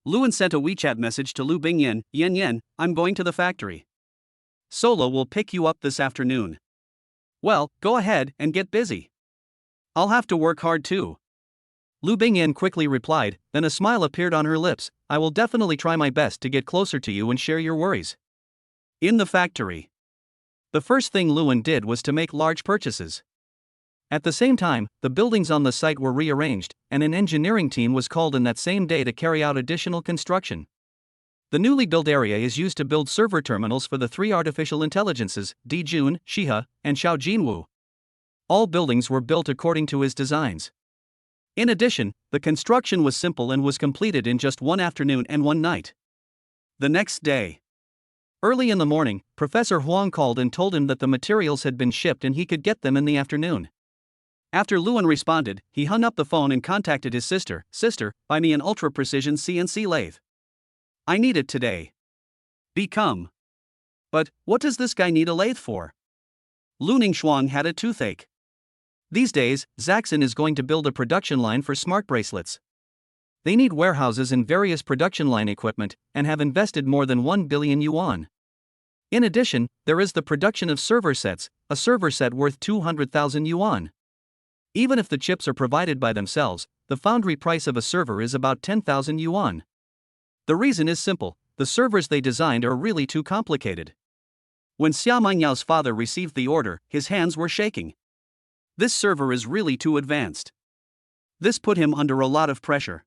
Lewin sent a WeChat message to Lu Bingyan, Yen, I'm going to the factory. Solo will pick you up this afternoon. Well, go ahead and get busy. I'll have to work hard too. Lu Bingyan quickly replied, then a smile appeared on her lips. I will definitely try my best to get closer to you and share your worries. In the factory, the first thing Lewin did was to make large purchases. At the same time, the buildings on the site were rearranged, and an engineering team was called in that same day to carry out additional construction. The newly built area is used to build server terminals for the three artificial intelligences, Dijun, Shiha, and Xiao Jinwu. All buildings were built according to his designs. In addition, the construction was simple and was completed in just one afternoon and one night. The next day, early in the morning, Professor Huang called and told him that the materials had been shipped and he could get them in the afternoon. After Lewin responded, he hung up the phone and contacted his sister, buy me an ultra-precision CNC lathe. I need it today. Become. But, what does this guy need a lathe for? Lu Ningxuang had a toothache. These days, Zaxxon is going to build a production line for smart bracelets. They need warehouses and various production line equipment, and have invested more than 1 billion yuan. In addition, there is the production of server sets, a server set worth 200,000 yuan. Even if the chips are provided by themselves, the foundry price of a server is about 10,000 yuan. The reason is simple, the servers they designed are really too complicated. When Xia Mengyao's father received the order, his hands were shaking. This server is really too advanced. This put him under a lot of pressure.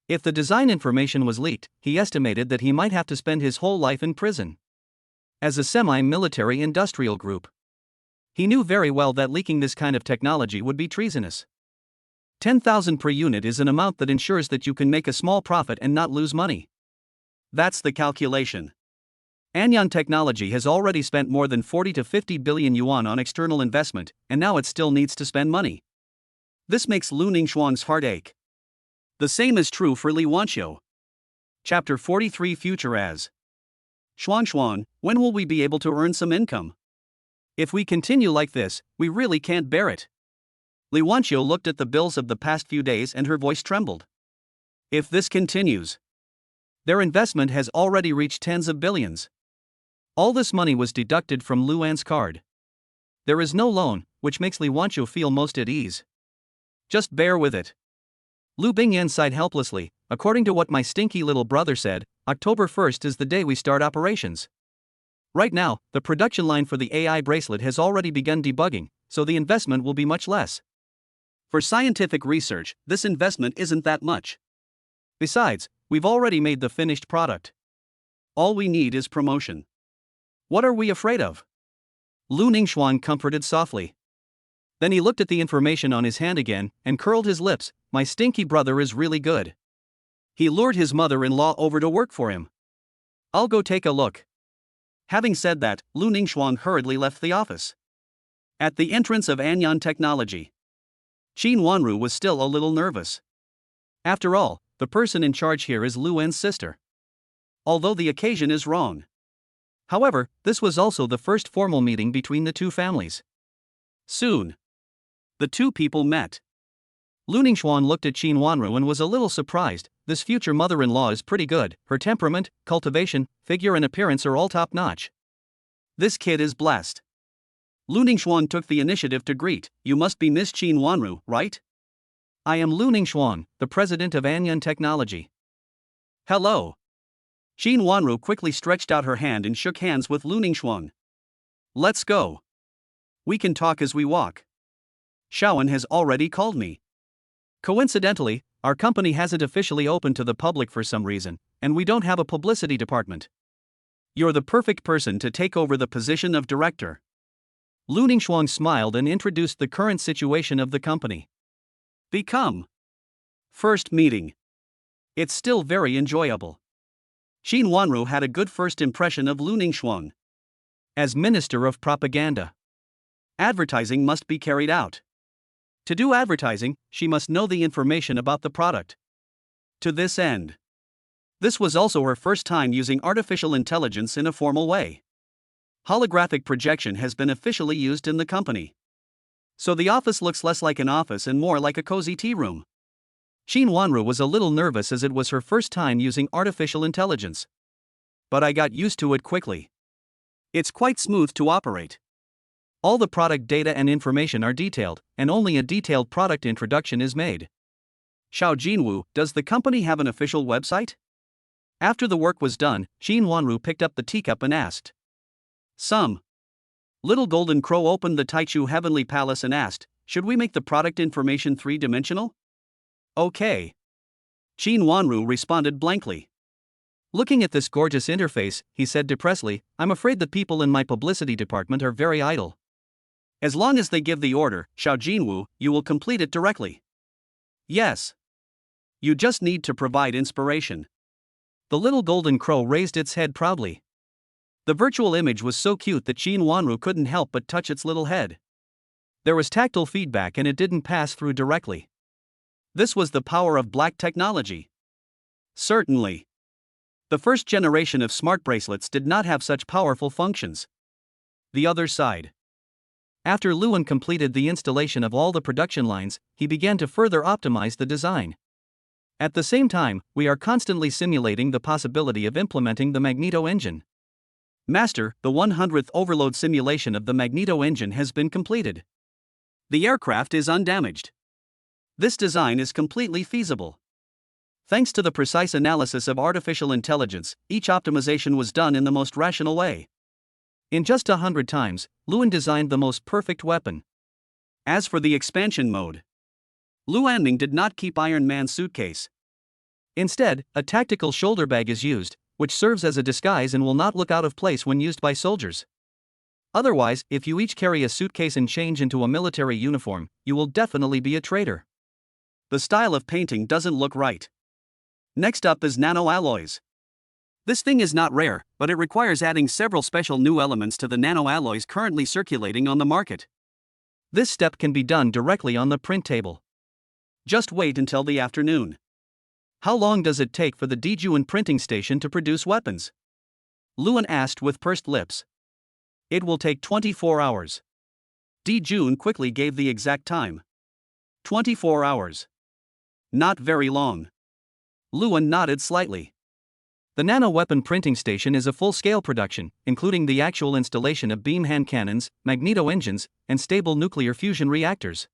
If the design information was leaked, he estimated that he might have to spend his whole life in prison. As a semi-military industrial group, he knew very well that leaking this kind of technology would be treasonous. 10,000 per unit is an amount that ensures that you can make a small profit and not lose money. That's the calculation. Anyan Technology has already spent more than 40 to 50 billion yuan on external investment, and now it still needs to spend money. This makes Lu Ningxuang's heart ache. The same is true for Li Wanxiu. Chapter 43 Future as Xuan, when will we be able to earn some income? If we continue like this, we really can't bear it. Li Wanxiu looked at the bills of the past few days and her voice trembled. If this continues, their investment has already reached tens of billions. All this money was deducted from Luan's card. There is no loan, which makes Li Wanxiu feel most at ease. Just bear with it. Lu Bingyan sighed helplessly. According to what my stinky little brother said, October 1st is the day we start operations. Right now, the production line for the AI bracelet has already begun debugging, so the investment will be much less. For scientific research, this investment isn't that much. Besides, we've already made the finished product. All we need is promotion. What are we afraid of? Lu Ningxuang comforted softly. Then he looked at the information on his hand again, and curled his lips. My stinky brother is really good. He lured his mother-in-law over to work for him. I'll go take a look. Having said that, Lu Ningxuang hurriedly left the office. At the entrance of Anyan Technology, Qin Wanru was still a little nervous. After all, the person in charge here is Luan's sister. Although the occasion is wrong. However, this was also the first formal meeting between the two families. Soon, the two people met. Lu Ningxuan looked at Qin Wanru and was a little surprised. This future mother-in-law is pretty good. Her temperament, cultivation, figure and appearance are all top-notch. This kid is blessed. Lu Ningxuan took the initiative to greet. You must be Miss Qin Wanru, right? I am Lu Ningxuan, the president of Anyan Technology. Hello. Qin Wanru quickly stretched out her hand and shook hands with Lu Ningxuan. Let's go. We can talk as we walk. Shaoan has already called me. Coincidentally, our company hasn't officially opened to the public for some reason, and we don't have a publicity department. You're the perfect person to take over the position of director. Lu Ningxuan smiled and introduced the current situation of the company. Become. First meeting. It's still very enjoyable. Xin Wanru had a good first impression of Lu Ningxuang. As Minister of Propaganda, advertising must be carried out. To do advertising, she must know the information about the product. To this end, this was also her first time using artificial intelligence in a formal way. Holographic projection has been officially used in the company. So the office looks less like an office and more like a cozy tea room. Xin Wanru was a little nervous as it was her first time using artificial intelligence. But I got used to it quickly. It's quite smooth to operate. All the product data and information are detailed, and only a detailed product introduction is made. Xiao Jinwu, does the company have an official website? After the work was done, Xin Wanru picked up the teacup and asked. Some. Little Golden Crow opened the Taichu Heavenly Palace and asked, should we make the product information three-dimensional? Okay. Xin Wanru responded blankly. Looking at this gorgeous interface, he said depressedly, I'm afraid the people in my publicity department are very idle. As long as they give the order, Xiao Jinwu, you will complete it directly. Yes. You just need to provide inspiration. The little golden crow raised its head proudly. The virtual image was so cute that Xin Wanru couldn't help but touch its little head. There was tactile feedback and it didn't pass through directly. This was the power of black technology. Certainly. The first generation of smart bracelets did not have such powerful functions. The other side. After Luan completed the installation of all the production lines, he began to further optimize the design. At the same time, we are constantly simulating the possibility of implementing the magneto engine. Master, the 100th overload simulation of the magneto engine has been completed. The aircraft is undamaged. This design is completely feasible. Thanks to the precise analysis of artificial intelligence, each optimization was done in the most rational way. In just 100 times, Luan designed the most perfect weapon. As for the expansion mode, Luan did not keep Iron Man's suitcase. Instead, a tactical shoulder bag is used, which serves as a disguise and will not look out of place when used by soldiers. Otherwise, if you each carry a suitcase and change into a military uniform, you will definitely be a traitor. The style of painting doesn't look right. Next up is nanoalloys. This thing is not rare, but it requires adding several special new elements to the nanoalloys currently circulating on the market. This step can be done directly on the print table. Just wait until the afternoon. How long does it take for the Dijuan printing station to produce weapons? Luan asked with pursed lips. It will take 24 hours. Dijun quickly gave the exact time. 24 hours. Not very long. Luan nodded slightly. The nano-weapon printing station is a full-scale production, including the actual installation of beam hand cannons, magneto engines, and stable nuclear fusion reactors.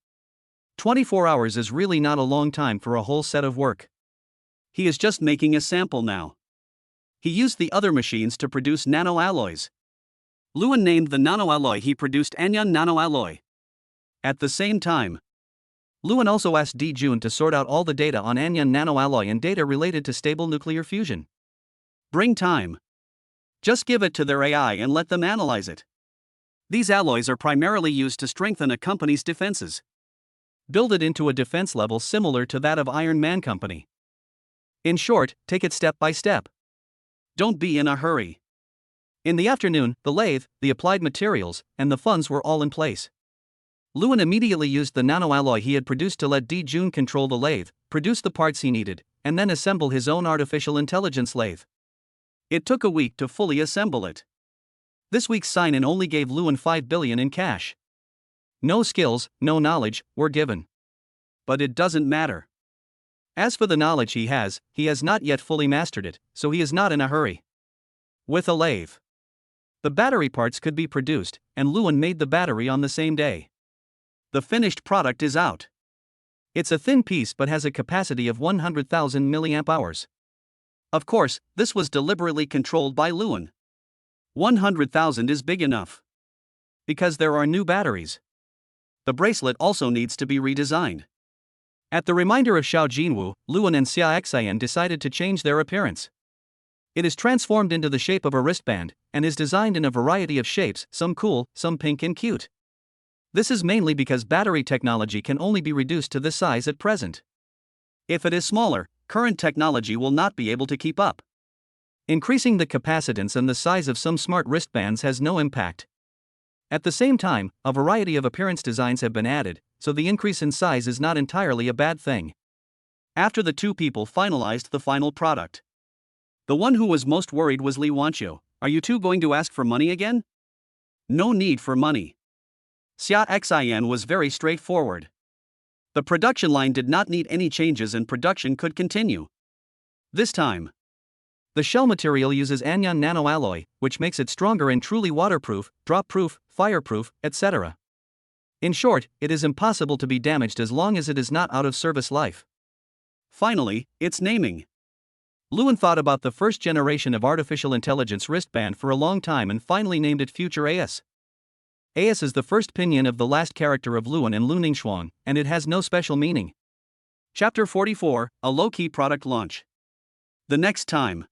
24 hours is really not a long time for a whole set of work. He is just making a sample now. He used the other machines to produce nanoalloys. Luan named the nanoalloy he produced Anyan nanoalloy. At the same time, Luan also asked Dijun to sort out all the data on Anyan nanoalloy and data related to stable nuclear fusion. Bring time. Just give it to their AI and let them analyze it. These alloys are primarily used to strengthen a company's defenses. Build it into a defense level similar to that of Iron Man Company. In short, take it step by step. Don't be in a hurry. In the afternoon, the lathe, the applied materials, and the funds were all in place. Luan immediately used the nanoalloy he had produced to let Dijun control the lathe, produce the parts he needed, and then assemble his own artificial intelligence lathe. It took a week to fully assemble it. This week's sign-in only gave Luan 5 billion in cash. No skills, no knowledge, were given. But it doesn't matter. As for the knowledge he has not yet fully mastered it, so he is not in a hurry. With a lathe, the battery parts could be produced, and Luan made the battery on the same day. The finished product is out. It's a thin piece but has a capacity of 100,000 mAh. Of course, this was deliberately controlled by Luan. 100,000 is big enough. Because there are new batteries. The bracelet also needs to be redesigned. At the reminder of Xiao Jinwu, Luan and Xia Xian decided to change their appearance. It is transformed into the shape of a wristband, and is designed in a variety of shapes, some cool, some pink and cute. This is mainly because battery technology can only be reduced to this size at present. If it is smaller, current technology will not be able to keep up. Increasing the capacitance and the size of some smart wristbands has no impact. At the same time, a variety of appearance designs have been added, so the increase in size is not entirely a bad thing. After the two people finalized the final product, the one who was most worried was Li Wanqiu. Are you two going to ask for money again? No need for money. Xia Xian was very straightforward. The production line did not need any changes and production could continue. This time, the shell material uses anion nanoalloy, which makes it stronger and truly waterproof, drop-proof, fireproof, etc. In short, it is impossible to be damaged as long as it is not out of service life. Finally, its naming. Luan thought about the first generation of artificial intelligence wristband for a long time and finally named it Future AS. AS is the first pinyin of the last character of Luan and Luning Shuang, and it has no special meaning. Chapter 44, a low-key product launch. The next time,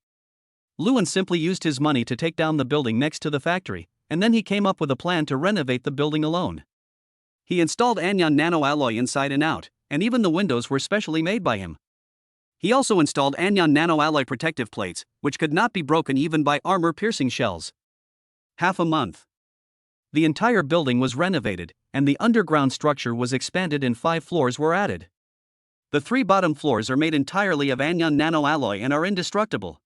Luan simply used his money to take down the building next to the factory, and then he came up with a plan to renovate the building alone. He installed anion nanoalloy inside and out, and even the windows were specially made by him. He also installed anion nanoalloy protective plates, which could not be broken even by armor-piercing shells. Half a month. The entire building was renovated, and the underground structure was expanded and 5 floors were added. The 3 bottom floors are made entirely of anion nanoalloy and are indestructible.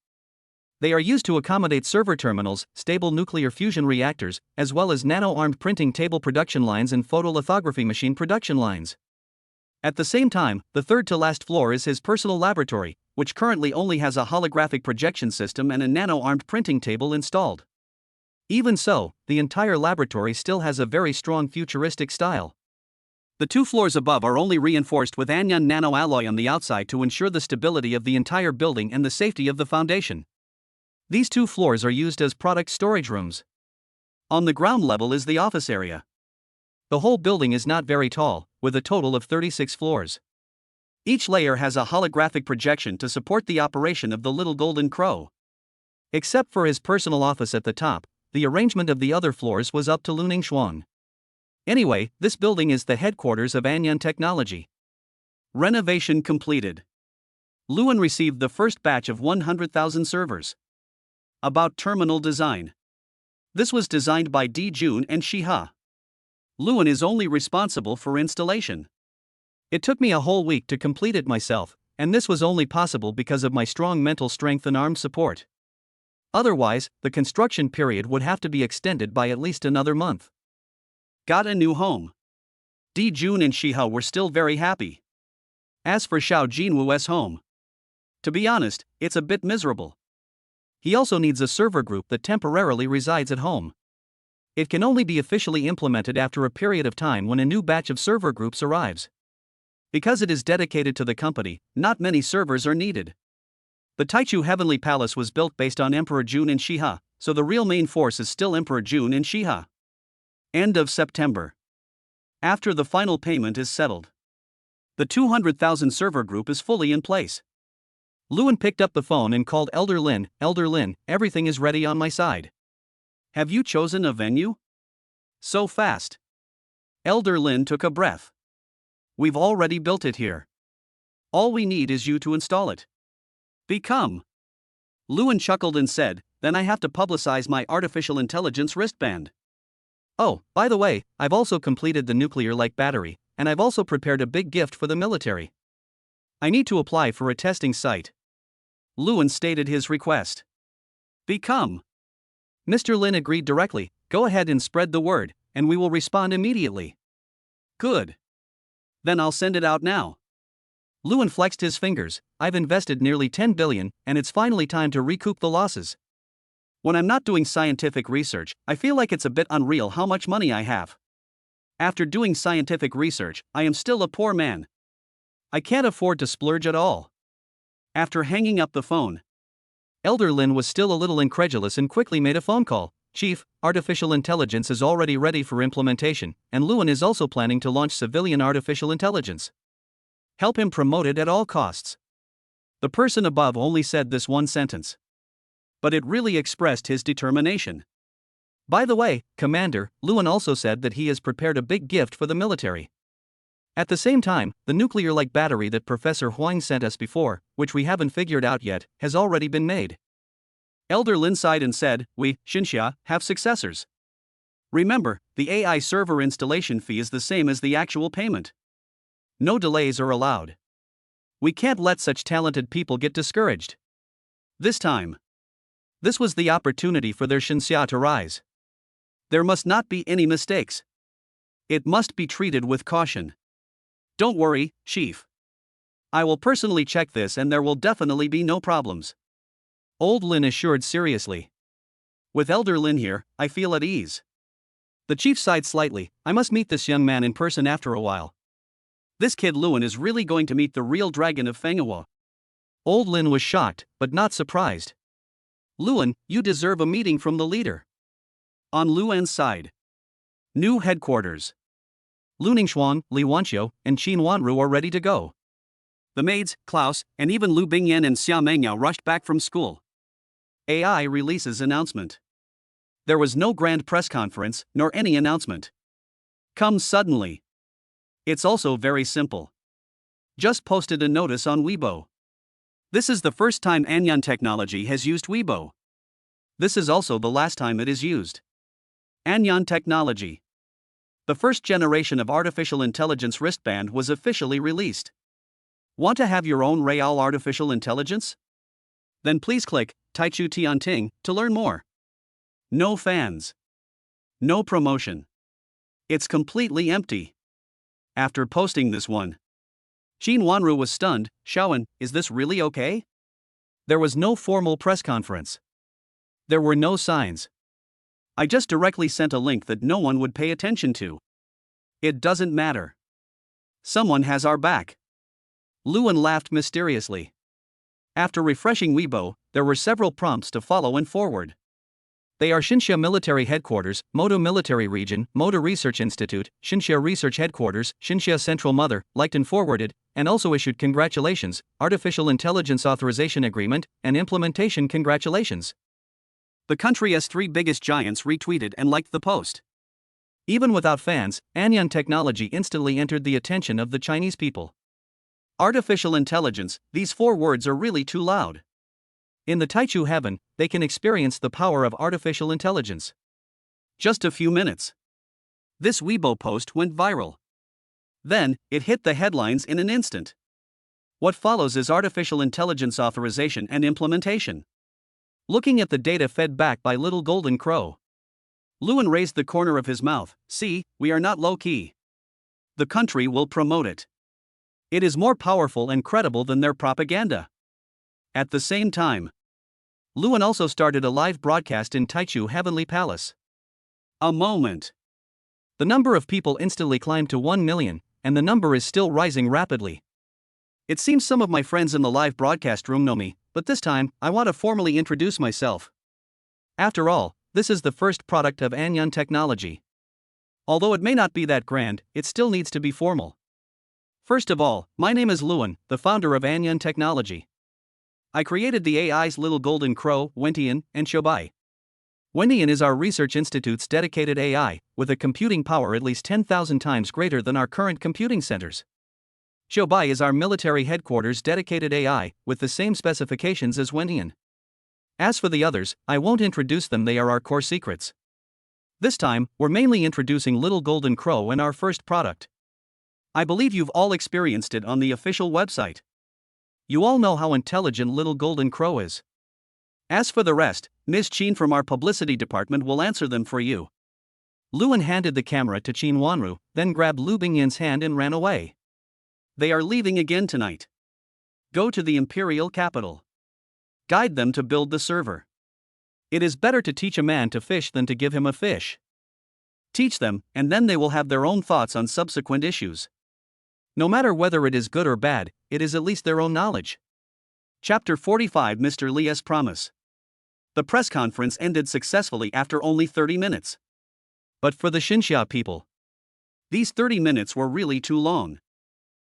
They are used to accommodate server terminals, stable nuclear fusion reactors, as well as nano-armed printing table production lines and photolithography machine production lines. At the same time, the third-to-last floor is his personal laboratory, which currently only has a holographic projection system and a nano-armed printing table installed. Even so, the entire laboratory still has a very strong futuristic style. The 2 floors above are only reinforced with anion nanoalloy on the outside to ensure the stability of the entire building and the safety of the foundation. These 2 floors are used as product storage rooms. On the ground level is the office area. The whole building is not very tall, with a total of 36 floors. Each layer has a holographic projection to support the operation of the little golden crow. Except for his personal office at the top, the arrangement of the other floors was up to Luning Shuang. Anyway, this building is the headquarters of Anion Technology. Renovation completed. Luan received the first batch of 100,000 servers. About terminal design. This was designed by Di Jun and Shiha. Luan is only responsible for installation. It took me a whole week to complete it myself, and this was only possible because of my strong mental strength and arm support. Otherwise, the construction period would have to be extended by at least another month. Got a new home. Di Jun and Shiha were still very happy. As for Xiao Jinwu's home, to be honest, it's a bit miserable. He also needs a server group that temporarily resides at home. It can only be officially implemented after a period of time when a new batch of server groups arrives. Because it is dedicated to the company, not many servers are needed. The Taichu Heavenly Palace was built based on Emperor Jun and Shiha, so the real main force is still Emperor Jun and Shiha. End of September. After the final payment is settled, the 200,000 server group is fully in place. Luan picked up the phone and called Elder Lin. Elder Lin, everything is ready on my side. Have you chosen a venue? So fast. Elder Lin took a breath. We've already built it here. All we need is you to install it. Become. Luan chuckled and said, then I have to publicize my artificial intelligence wristband. Oh, by the way, I've also completed the nuclear-like battery, and I've also prepared a big gift for the military. I need to apply for a testing site. Luan stated his request. Become. Mr. Lin agreed directly, go ahead and spread the word, and we will respond immediately. Good. Then I'll send it out now. Luan flexed his fingers, I've invested nearly 10 billion, and it's finally time to recoup the losses. When I'm not doing scientific research, I feel like it's a bit unreal how much money I have. After doing scientific research, I am still a poor man. I can't afford to splurge at all. After hanging up the phone, Elder Lin was still a little incredulous and quickly made a phone call. Chief, artificial intelligence is already ready for implementation, and Luan is also planning to launch civilian artificial intelligence. Help him promote it at all costs. The person above only said this one sentence, but it really expressed his determination. By the way, Commander, Luan also said that he has prepared a big gift for the military. At the same time, the nuclear-like battery that Professor Huang sent us before, which we haven't figured out yet, has already been made. Elder Lin sighed and said, "We, Xinxia, have successors. Remember, the AI server installation fee is the same as the actual payment. No delays are allowed. We can't let such talented people get discouraged. This time, this was the opportunity for their Xinxia to rise. There must not be any mistakes. It must be treated with caution. Don't worry, Chief. I will personally check this and there will definitely be no problems." Old Lin assured seriously. "With Elder Lin here, I feel at ease." The chief sighed slightly. "I must meet this young man in person after a while. This kid Luan is really going to meet the real dragon of Fenghua." Old Lin was shocked, but not surprised. "Luan, you deserve a meeting from the leader." On Luan's side. New headquarters. Lu Ningxuan, Li Wanqiu, and Qin Wanru are ready to go. The maids, Klaus, and even Lu Bingyan and Xia Mengyao rushed back from school. AI releases announcement. There was no grand press conference, nor any announcement. Comes suddenly. It's also very simple. Just posted a notice on Weibo. This is the first time Anyan Technology has used Weibo. This is also the last time it is used. Anyan Technology. The first generation of artificial intelligence wristband was officially released. Want to have your own real artificial intelligence? Then please click Taichu Tianting to learn more. No fans. No promotion. It's completely empty. After posting this one, Qin Wanru was stunned. "Shaowen, is this really okay?" There was no formal press conference. There were no signs. I just directly sent a link that no one would pay attention to. It doesn't matter. Someone has our back. Luan laughed mysteriously. After refreshing Weibo, there were several prompts to follow and forward. They are Xinxia Military Headquarters, Moto Military Region, Moto Research Institute, Xinxia Research Headquarters, Xinxia Central Mother, liked and forwarded, and also issued congratulations, Artificial Intelligence Authorization Agreement, and Implementation Congratulations. The country's three biggest giants retweeted and liked the post. Even without fans, Anyan Technology instantly entered the attention of the Chinese people. Artificial intelligence, these 4 words are really too loud. In the Taichu heaven, they can experience the power of artificial intelligence. Just a few minutes. This Weibo post went viral. Then, it hit the headlines in an instant. What follows is artificial intelligence authorization and implementation. Looking at the data fed back by Little Golden Crow, Luan raised the corner of his mouth. "See, we are not low-key. The country will promote it. It is more powerful and credible than their propaganda." At the same time, Luan also started a live broadcast in Taichu Heavenly Palace. A moment. The number of people instantly climbed to 1 million, and the number is still rising rapidly. It seems some of my friends in the live broadcast room know me, but this time, I want to formally introduce myself. After all, this is the first product of Anyan Technology. Although it may not be that grand, it still needs to be formal. First of all, my name is Luan, the founder of Anyan Technology. I created the AI's Little Golden Crow, Wentian, and Shobai. Wentian is our research institute's dedicated AI, with a computing power at least 10,000 times greater than our current computing centers. Shobai is our military headquarters' dedicated AI, with the same specifications as Wentian. As for the others, I won't introduce them, they are our core secrets. This time, we're mainly introducing Little Golden Crow and our first product. I believe you've all experienced it on the official website. You all know how intelligent Little Golden Crow is. As for the rest, Ms. Qin from our publicity department will answer them for you. Luan handed the camera to Qin Wanru, then grabbed Lu Bingyan's hand and ran away. They are leaving again tonight. Go to the imperial capital. Guide them to build the server. It is better to teach a man to fish than to give him a fish. Teach them, and then they will have their own thoughts on subsequent issues. No matter whether it is good or bad, it is at least their own knowledge. Chapter 45 Mr. Li's Promise. The press conference ended successfully after only 30 minutes. But for the Xinxia people, these 30 minutes were really too long.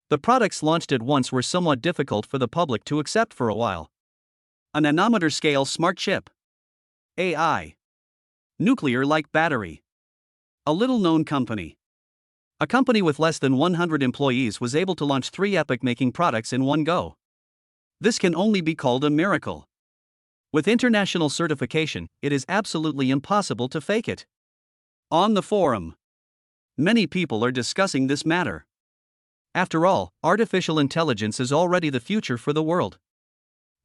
The products launched at once were somewhat difficult for the public to accept for a while. A nanometer scale smart chip. AI. Nuclear-like battery. A little-known company. A company with less than 100 employees was able to launch 3 epoch-making products in one go. This can only be called a miracle. With international certification, it is absolutely impossible to fake it. On the forum, many people are discussing this matter. After all, artificial intelligence is already the future for the world.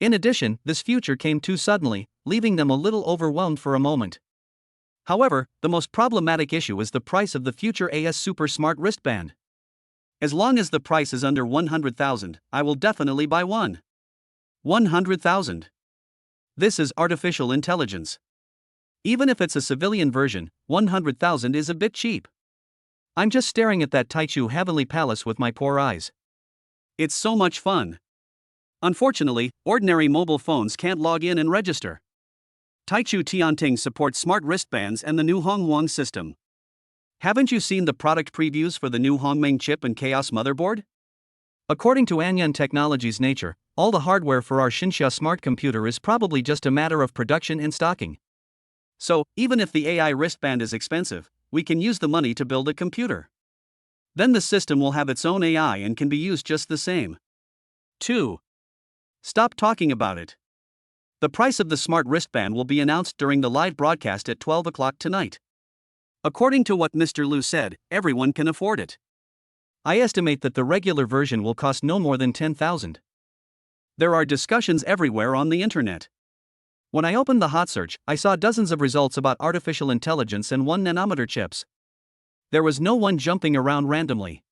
In addition, this future came too suddenly, leaving them a little overwhelmed for a moment. However, the most problematic issue is the price of the future AS Super Smart wristband. As long as the price is under 100,000, I will definitely buy one. 100,000. This is artificial intelligence. Even if it's a civilian version, 100,000 is a bit cheap. I'm just staring at that Taichu heavenly palace with my poor eyes. It's so much fun. Unfortunately, ordinary mobile phones can't log in and register. Taichu Tianting supports smart wristbands and the new Hongwang system. Haven't you seen the product previews for the new Hongmeng chip and Chaos motherboard? According to Anyan Technologies Nature, all the hardware for our Xinxia smart computer is probably just a matter of production and stocking. So, even if the AI wristband is expensive, we can use the money to build a computer. Then the system will have its own AI and can be used just the same. 2. Stop talking about it. The price of the smart wristband will be announced during the live broadcast at 12 o'clock tonight. According to what Mr. Liu said, everyone can afford it. I estimate that the regular version will cost no more than 10,000. There are discussions everywhere on the internet. When I opened the hot search, I saw dozens of results about artificial intelligence and 1 nanometer chips. There was no one jumping around randomly.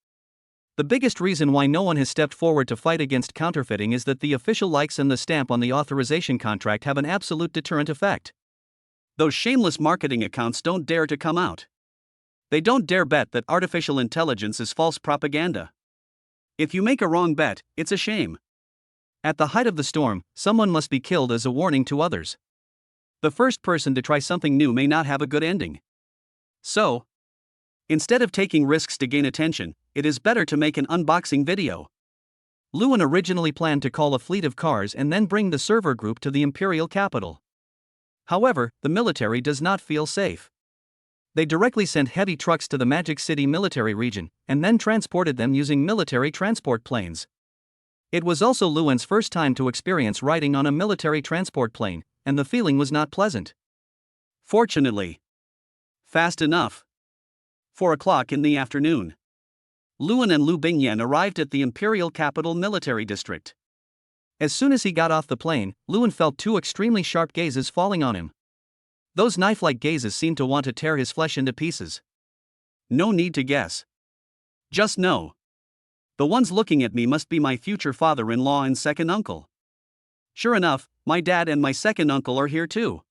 The biggest reason why no one has stepped forward to fight against counterfeiting is that the official likes and the stamp on the authorization contract have an absolute deterrent effect. Those shameless marketing accounts don't dare to come out. They don't dare bet that artificial intelligence is false propaganda. If you make a wrong bet, it's a shame. At the height of the storm, someone must be killed as a warning to others. The first person to try something new may not have a good ending. So, instead of taking risks to gain attention, it is better to make an unboxing video. Lewin originally planned to call a fleet of cars and then bring the server group to the imperial capital. However, the military does not feel safe. They directly sent heavy trucks to the Magic City military region, and then transported them using military transport planes. It was also Lewin's first time to experience riding on a military transport plane, and the feeling was not pleasant. Fortunately, fast enough. 4 o'clock in the afternoon. Lewin and Lu Bingyan arrived at the imperial capital military district. As soon as he got off the plane, Lewin felt 2 extremely sharp gazes falling on him. Those knife-like gazes seemed to want to tear his flesh into pieces. No need to guess. Just know. The ones looking at me must be my future father-in-law and second uncle. Sure enough, my dad and my second uncle are here too.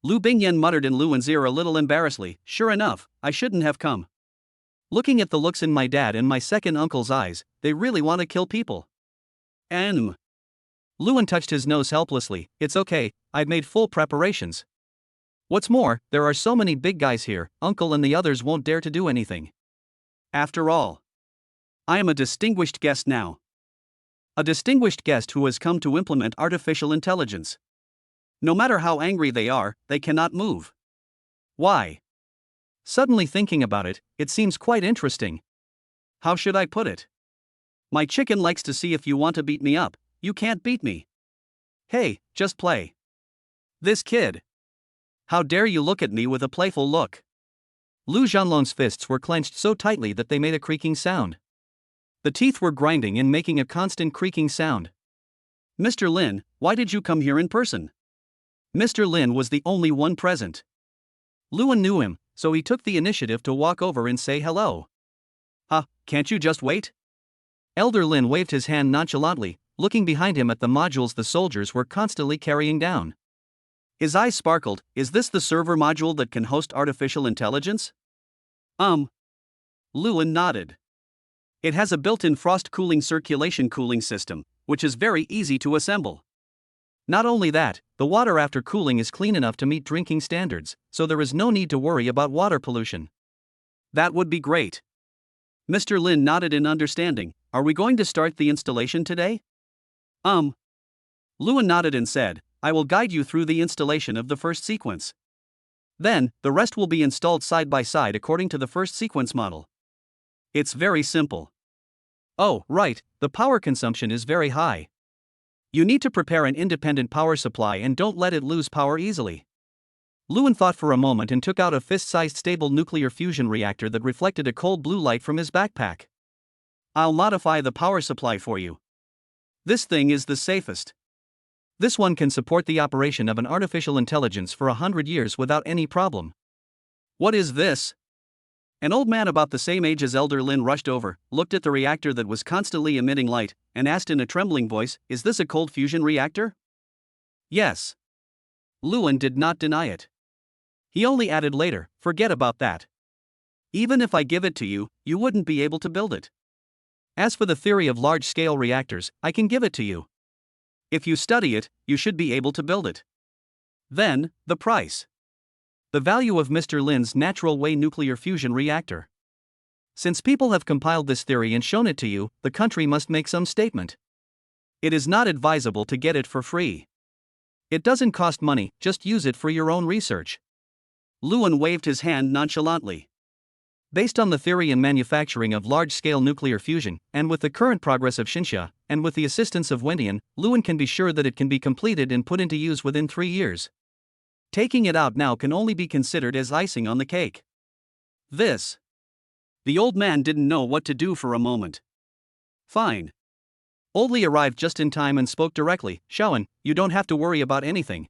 Lu Bingyan muttered in Lewin's ear a little embarrassedly, sure enough, I shouldn't have come. Looking at the looks in my dad and my second uncle's eyes, they really want to kill people. Lewin touched his nose helplessly, it's okay, I've made full preparations. What's more, there are so many big guys here, uncle and the others won't dare to do anything. After all, I am a distinguished guest now. A distinguished guest who has come to implement artificial intelligence. No matter how angry they are, they cannot move. Why? Suddenly thinking about it, it seems quite interesting. How should I put it? My chicken likes to see if you want to beat me up, you can't beat me. Hey, just play. This kid. How dare you look at me with a playful look? Lu Zhanlong's fists were clenched so tightly that they made a creaking sound. The teeth were grinding and making a constant creaking sound. Mr. Lin, why did you come here in person? Mr. Lin was the only one present. Lewin knew him, so he took the initiative to walk over and say hello. Can't you just wait? Elder Lin waved his hand nonchalantly, looking behind him at the modules the soldiers were constantly carrying down. His eyes sparkled, is this the server module that can host artificial intelligence? Lewin nodded. It has a built-in frost cooling circulation cooling system, which is very easy to assemble. Not only that, the water after cooling is clean enough to meet drinking standards, so there is no need to worry about water pollution. That would be great. Mr. Lin nodded in understanding, are we going to start the installation today? Lewin nodded and said, I will guide you through the installation of the first sequence. Then, the rest will be installed side by side according to the first sequence model. It's very simple. Oh, right, the power consumption is very high. You need to prepare an independent power supply and don't let it lose power easily. Lewin thought for a moment and took out a fist-sized stable nuclear fusion reactor that reflected a cold blue light from his backpack. I'll modify the power supply for you. This thing is the safest. This one can support the operation of an artificial intelligence for 100 years without any problem. What is this? An old man about the same age as Elder Lin rushed over, looked at the reactor that was constantly emitting light, and asked in a trembling voice, "Is this a cold fusion reactor?" Yes. Lewin did not deny it. He only added later, "Forget about that. Even if I give it to you, you wouldn't be able to build it. As for the theory of large-scale reactors, I can give it to you. If you study it, you should be able to build it." Then, the price. The value of Mr. Lin's natural way nuclear fusion reactor. Since people have compiled this theory and shown it to you, the country must make some statement. It is not advisable to get it for free. It doesn't cost money, just use it for your own research. Lewin waved his hand nonchalantly. Based on the theory and manufacturing of large-scale nuclear fusion, and with the current progress of Xinxia, and with the assistance of Wendian, Lewin can be sure that it can be completed and put into use within 3 years. Taking it out now can only be considered as icing on the cake. This. The old man didn't know what to do for a moment. Fine. Oldly arrived just in time and spoke directly, "Shaoan, you don't have to worry about anything.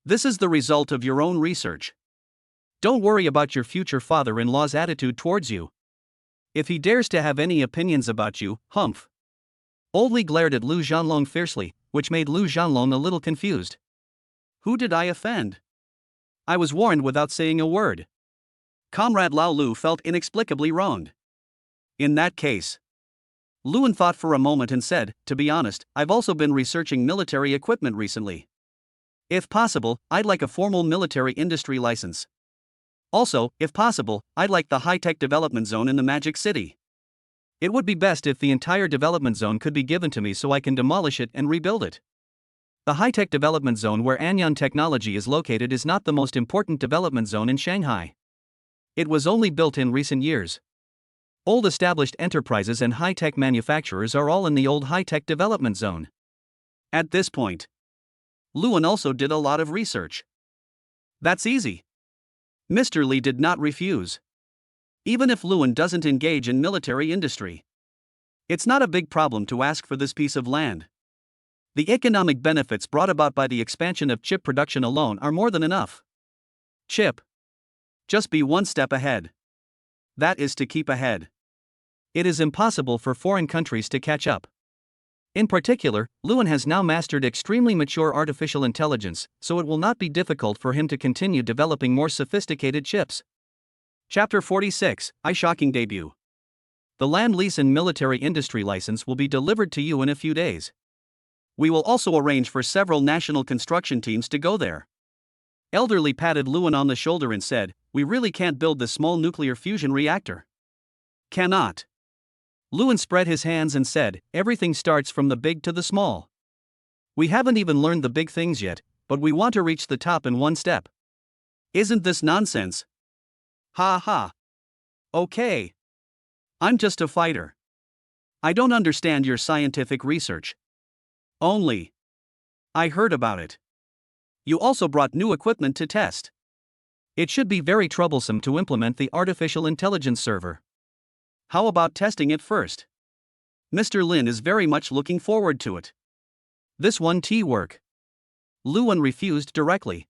This is the result of your own research. Don't worry about your future father-in-law's attitude towards you. If he dares to have any opinions about you, humph." Oldly glared at Lu Zhanlong fiercely, which made Lu Zhanlong a little confused. Who did I offend? I was warned without saying a word. Comrade Lao Lu felt inexplicably wronged. In that case. Lewin thought for a moment and said, "To be honest, I've also been researching military equipment recently. If possible, I'd like a formal military industry license. Also, if possible, I'd like the high-tech development zone in the Magic City. It would be best if the entire development zone could be given to me so I can demolish it and rebuild it. The high-tech development zone where Anyan Technology is located is not the most important development zone in Shanghai. It was only built in recent years. Old established enterprises and high-tech manufacturers are all in the old high-tech development zone." At this point, Lewin also did a lot of research. That's easy. Mr. Li did not refuse. Even if Lewin doesn't engage in military industry, it's not a big problem to ask for this piece of land. The economic benefits brought about by the expansion of chip production alone are more than enough. Chip. Just be one step ahead. That is to keep ahead. It is impossible for foreign countries to catch up. In particular, Lewin has now mastered extremely mature artificial intelligence, so it will not be difficult for him to continue developing more sophisticated chips. Chapter 46, Eye-Shocking Debut. The land lease and military industry license will be delivered to you in a few days. We will also arrange for several national construction teams to go there. Elderly patted Lewin on the shoulder and said, "We really can't build this small nuclear fusion reactor." Cannot. Lewin spread his hands and said, "Everything starts from the big to the small. We haven't even learned the big things yet, but we want to reach the top in one step. Isn't this nonsense?" Ha ha. Okay. I'm just a fighter. I don't understand your scientific research. Only. I heard about it. You also brought new equipment to test. It should be very troublesome to implement the artificial intelligence server. How about testing it first? Mr. Lin is very much looking forward to it. This won't work. Lewin refused directly.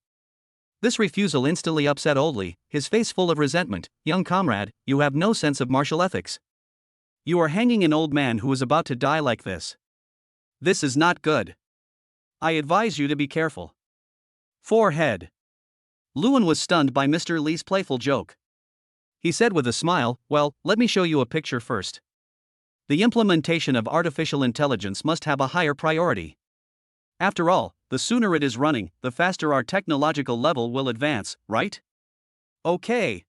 This refusal instantly upset Oldly, his face full of resentment. "Young comrade, you have no sense of martial ethics. You are hanging an old man who is about to die like this. This is not good. I advise you to be careful." Forehead. Lewin was stunned by Mr. Li's playful joke. He said with a smile, "Well, let me show you a picture first. The implementation of artificial intelligence must have a higher priority. After all, the sooner it is running, the faster our technological level will advance, right?" Okay.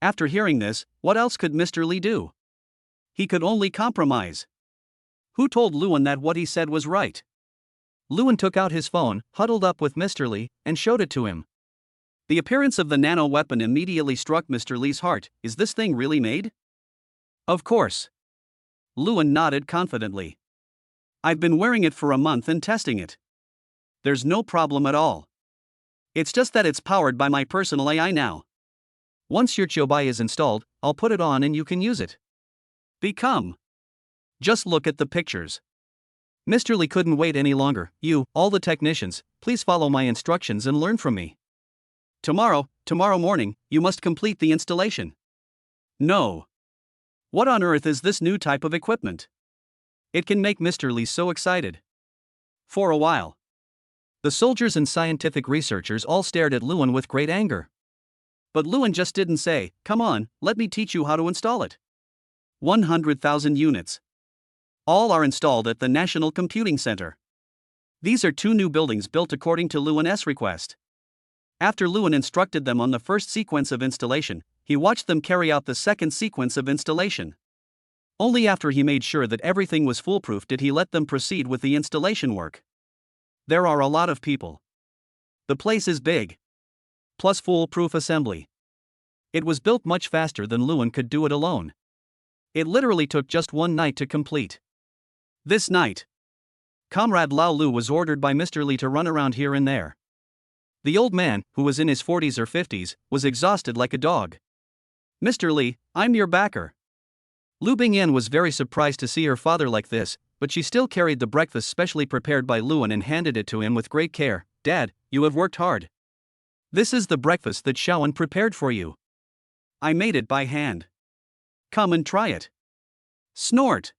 After hearing this, what else could Mr. Li do? He could only compromise. Who told Lewin that what he said was right? Lewin took out his phone, huddled up with Mr. Li, and showed it to him. The appearance of the nano weapon immediately struck Mr. Li's heart. Is this thing really made? Of course. Lewin nodded confidently. I've been wearing it for a month and testing it. There's no problem at all. It's just that it's powered by my personal AI now. Once your Chobai is installed, I'll put it on and you can use it. Become. Just look at the pictures. Mr. Lee couldn't wait any longer. You, all the technicians, please follow my instructions and learn from me. Tomorrow morning, you must complete the installation. No. What on earth is this new type of equipment? It can make Mr. Lee so excited. For a while, the soldiers and scientific researchers all stared at Luan with great anger. But Luan just didn't say, "Come on, let me teach you how to install it." 100,000 units. All are installed at the National Computing Center. These are 2 new buildings built according to Luan's request. After Luan instructed them on the first sequence of installation, he watched them carry out the second sequence of installation. Only after he made sure that everything was foolproof did he let them proceed with the installation work. There are a lot of people. The place is big. Plus foolproof assembly. It was built much faster than Luan could do it alone. It literally took just 1 night to complete. This night, Comrade Lao Lu was ordered by Mr. Lee to run around here and there. The old man, who was in his 40s or 50s, was exhausted like a dog. "Mr. Lee, I'm your backer." Lu Bingyan was very surprised to see her father like this, but she still carried the breakfast specially prepared by Luan and handed it to him with great care. "Dad, you have worked hard. This is the breakfast that Shawan prepared for you. I made it by hand. Come and try it." Snort.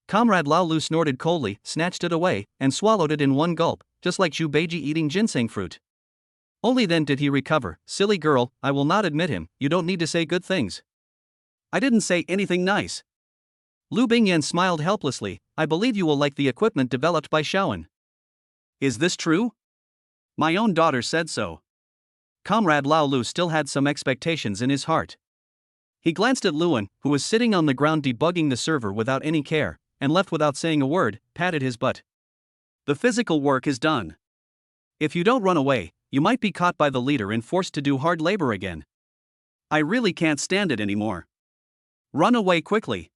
Comrade Lao Lu snorted coldly, snatched it away, and swallowed it in one gulp, just like Zhu Beiji eating ginseng fruit. Only then did he recover. "Silly girl, I will not admit him, you don't need to say good things." "I didn't say anything nice." Lu Bingyan smiled helplessly. "I believe you will like the equipment developed by Shawan." "Is this true?" "My own daughter said so." Comrade Lao Lu still had some expectations in his heart. He glanced at Luan, who was sitting on the ground debugging the server without any care, and left without saying a word, patted his butt. "The physical work is done. If you don't run away, you might be caught by the leader and forced to do hard labor again. I really can't stand it anymore. Run away quickly."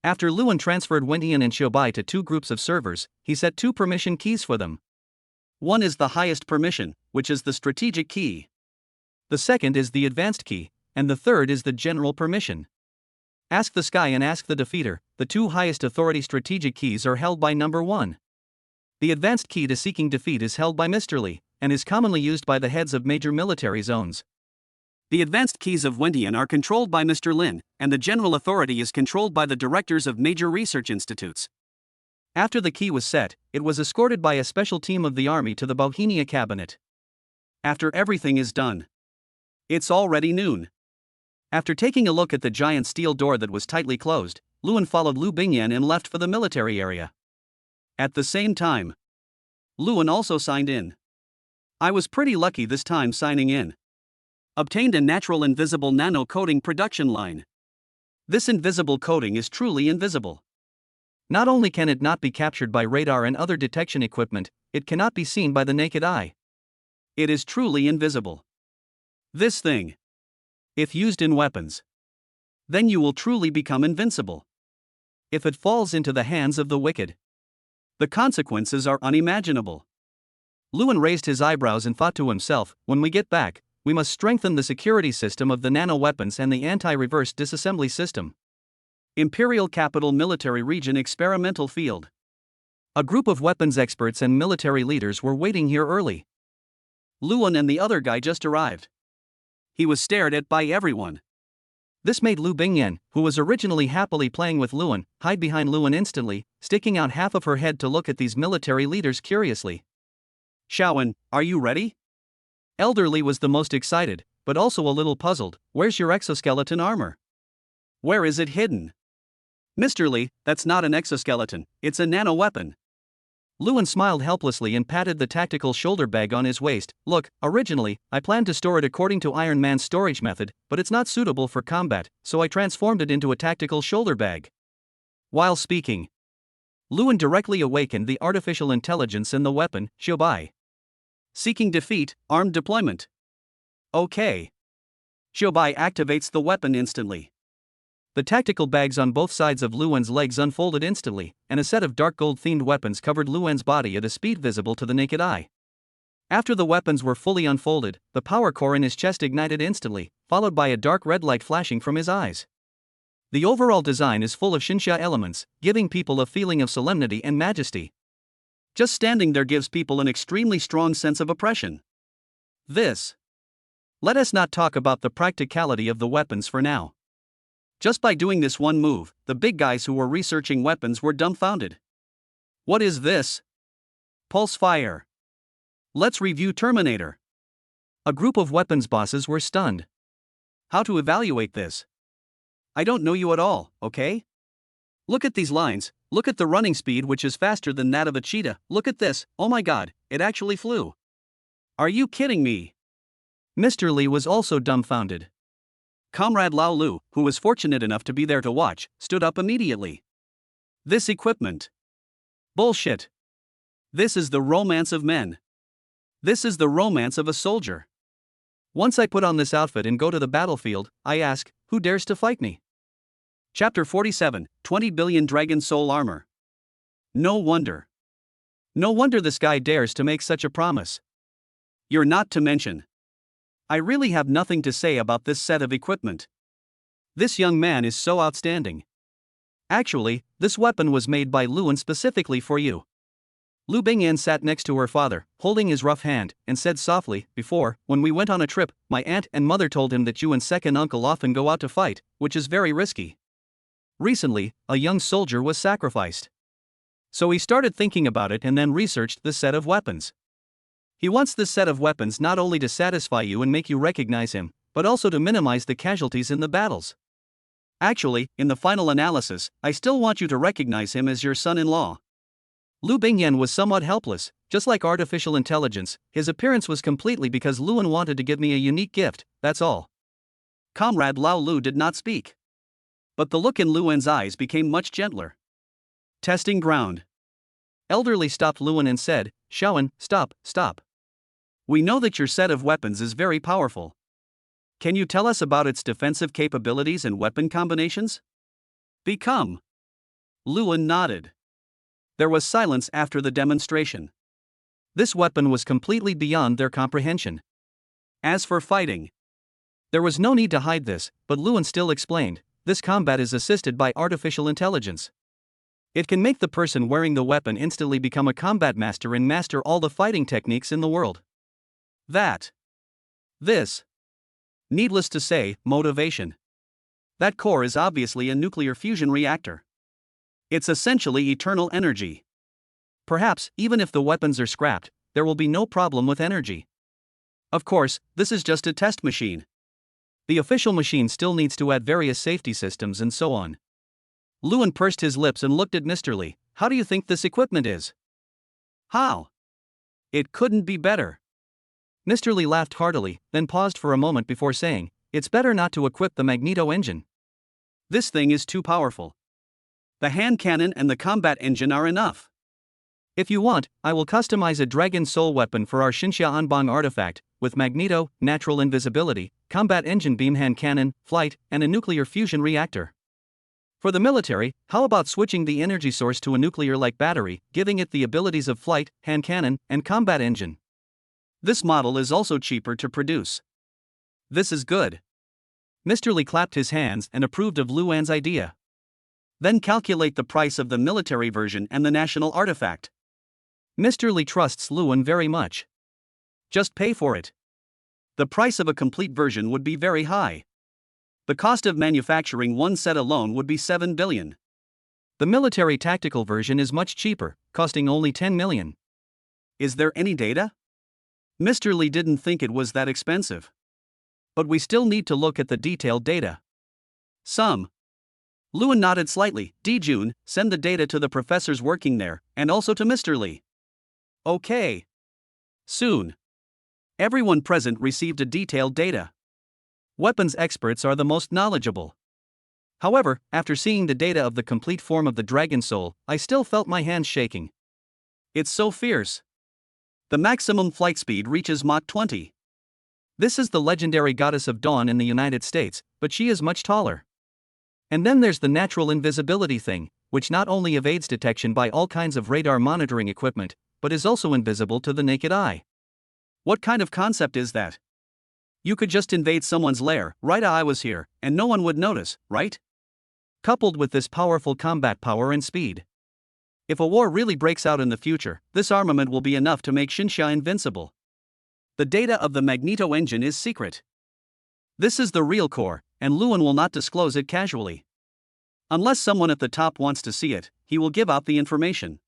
After Luan transferred Wentian and Shobai to 2 groups of servers, he set 2 permission keys for them. One is the highest permission, which is the strategic key. The second is the advanced key, and the third is the general permission. Ask the Sky and Ask the Defeater, the 2 highest authority strategic keys are held by number 1. The advanced key to seeking defeat is held by Mr. Lee, and is commonly used by the heads of major military zones. The advanced keys of Wentian are controlled by Mr. Lin, and the general authority is controlled by the directors of major research institutes. After the key was set, it was escorted by a special team of the army to the Bohemia cabinet. After everything is done. It's already noon. After taking a look at the giant steel door that was tightly closed, Luan followed Lu Bingyan and left for the military area. At the same time, Luan also signed in. "I was pretty lucky this time signing in. Obtained a natural invisible nano coating production line. This invisible coating is truly invisible. Not only can it not be captured by radar and other detection equipment, it cannot be seen by the naked eye. It is truly invisible. This thing, if used in weapons, then you will truly become invincible. If it falls into the hands of the wicked, the consequences are unimaginable." Luan raised his eyebrows and thought to himself, "When we get back, we must strengthen the security system of the nano weapons and the anti-reverse disassembly system." Imperial Capital Military Region Experimental Field. A group of weapons experts and military leaders were waiting here early. Luan and the other guy just arrived. He was stared at by everyone. This made Lu Bingyan, who was originally happily playing with Luan, hide behind Luan instantly, sticking out half of her head to look at these military leaders curiously. "Shawan, are you ready?" Elderly was the most excited, but also a little puzzled. "Where's your exoskeleton armor? Where is it hidden?" "Mr. Lee, that's not an exoskeleton, it's a nano weapon." Luan smiled helplessly and patted the tactical shoulder bag on his waist. "Look, originally, I planned to store it according to Iron Man's storage method, but it's not suitable for combat, so I transformed it into a tactical shoulder bag." While speaking, Luan directly awakened the artificial intelligence in the weapon, Shobai. Seeking defeat, armed deployment. Okay. Shobai activates the weapon instantly. The tactical bags on both sides of Luwen's legs unfolded instantly, and a set of dark gold-themed weapons covered Luwen's body at a speed visible to the naked eye. After the weapons were fully unfolded, the power core in his chest ignited instantly, followed by a dark red light flashing from his eyes. The overall design is full of Shinsha elements, giving people a feeling of solemnity and majesty. Just standing there gives people an extremely strong sense of oppression. Let us not talk about the practicality of the weapons for now. Just by doing this one move, the big guys who were researching weapons were dumbfounded. What is this? Pulse fire. Let's review Terminator. A group of weapons bosses were stunned. How to evaluate this? I don't know you at all, okay? Look at these lines, look at the running speed which is faster than that of a cheetah, look at this, oh my god, it actually flew. Are you kidding me? Mr. Lee was also dumbfounded. Comrade Lao Lu, who was fortunate enough to be there to watch, stood up immediately. This equipment. Bullshit. This is the romance of men. This is the romance of a soldier. Once I put on this outfit and go to the battlefield, I ask, who dares to fight me? Chapter 47, 20 billion Dragon Soul Armor. No wonder. No wonder this guy dares to make such a promise. You're not to mention. I really have nothing to say about this set of equipment. This young man is so outstanding. Actually, this weapon was made by Luwen specifically for you. Lu Bingyan sat next to her father, holding his rough hand, and said softly, before, when we went on a trip, my aunt and mother told him that you and second uncle often go out to fight, which is very risky. Recently, a young soldier was sacrificed. So he started thinking about it and then researched the set of weapons. He wants this set of weapons not only to satisfy you and make you recognize him, but also to minimize the casualties in the battles. Actually, in the final analysis, I still want you to recognize him as your son-in-law. Lu Bingyan was somewhat helpless, just like artificial intelligence. His appearance was completely because Luwen wanted to give me a unique gift, that's all. Comrade Lao Lu did not speak. But the look in Luwen's eyes became much gentler. Testing ground. Elderly stopped Luwen and said, Shaoan, stop. We know that your set of weapons is very powerful. Can you tell us about its defensive capabilities and weapon combinations? Become. Luwen nodded. There was silence after the demonstration. This weapon was completely beyond their comprehension. As for fighting, there was no need to hide this, but Luwen still explained, this combat is assisted by artificial intelligence. It can make the person wearing the weapon instantly become a combat master and master all the fighting techniques in the world. Needless to say, motivation. That core is obviously a nuclear fusion reactor. It's essentially eternal energy. Perhaps, even if the weapons are scrapped, there will be no problem with energy. Of course, this is just a test machine. The official machine still needs to add various safety systems and so on. Luwen pursed his lips and looked at Mr. Lee. How do you think this equipment is? How? It couldn't be better. Mr. Lee laughed heartily, then paused for a moment before saying, it's better not to equip the magneto engine. This thing is too powerful. The hand cannon and the combat engine are enough. If you want, I will customize a Dragon Soul weapon for our Xinxia Anbang artifact, with magneto, natural invisibility, combat engine beam hand cannon, flight, and a nuclear fusion reactor. For the military, how about switching the energy source to a nuclear-like battery, giving it the abilities of flight, hand cannon, and combat engine? This model is also cheaper to produce. This is good. Mr. Lee clapped his hands and approved of Luwen's idea. Then calculate the price of the military version and the national artifact. Mr. Lee trusts Luwen very much. Just pay for it. The price of a complete version would be very high. The cost of manufacturing one set alone would be 7 billion. The military tactical version is much cheaper, costing only 10 million. Is there any data? Mr. Lee didn't think it was that expensive. But we still need to look at the detailed data. Some. Luwen nodded slightly. Jun, send the data to the professors working there, and also to Mr. Lee. Okay. Soon. Everyone present received a detailed data. Weapons experts are the most knowledgeable. However, after seeing the data of the complete form of the Dragon Soul, I still felt my hands shaking. It's so fierce. The maximum flight speed reaches Mach 20. This is the legendary goddess of dawn in the United States, but she is much taller. And then there's the natural invisibility thing, which not only evades detection by all kinds of radar monitoring equipment, but is also invisible to the naked eye. What kind of concept is that? You could just invade someone's lair, right? I was here, and no one would notice, right? Coupled with this powerful combat power and speed. If a war really breaks out in the future, this armament will be enough to make Shinsha invincible. The data of the Magneto engine is secret. This is the real core, and Lewin will not disclose it casually. Unless someone at the top wants to see it, he will give out the information.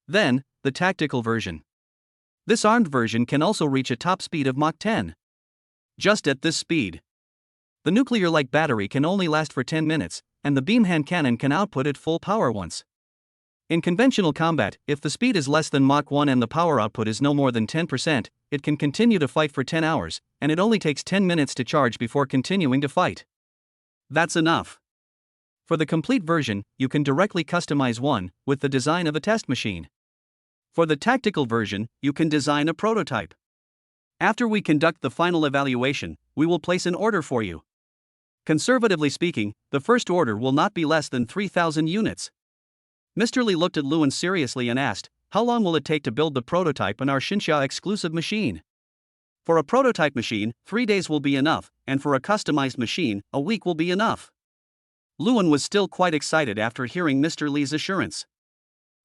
Then, the tactical version. This armed version can also reach a top speed of Mach 10. Just at this speed, the nuclear-like battery can only last for 10 minutes, and the beam-hand cannon can output at full power once. In conventional combat, if the speed is less than Mach 1 and the power output is no more than 10%, it can continue to fight for 10 hours, and it only takes 10 minutes to charge before continuing to fight. That's enough. For the complete version, you can directly customize one, with the design of a test machine. For the tactical version, you can design a prototype. After we conduct the final evaluation, we will place an order for you. Conservatively speaking, the first order will not be less than 3,000 units. Mr. Lee looked at Lewin seriously and asked, how long will it take to build the prototype in our Shinsha exclusive machine? For a prototype machine, 3 days will be enough, and for a customized machine, a week will be enough. Lewin was still quite excited after hearing Mr. Lee's assurance.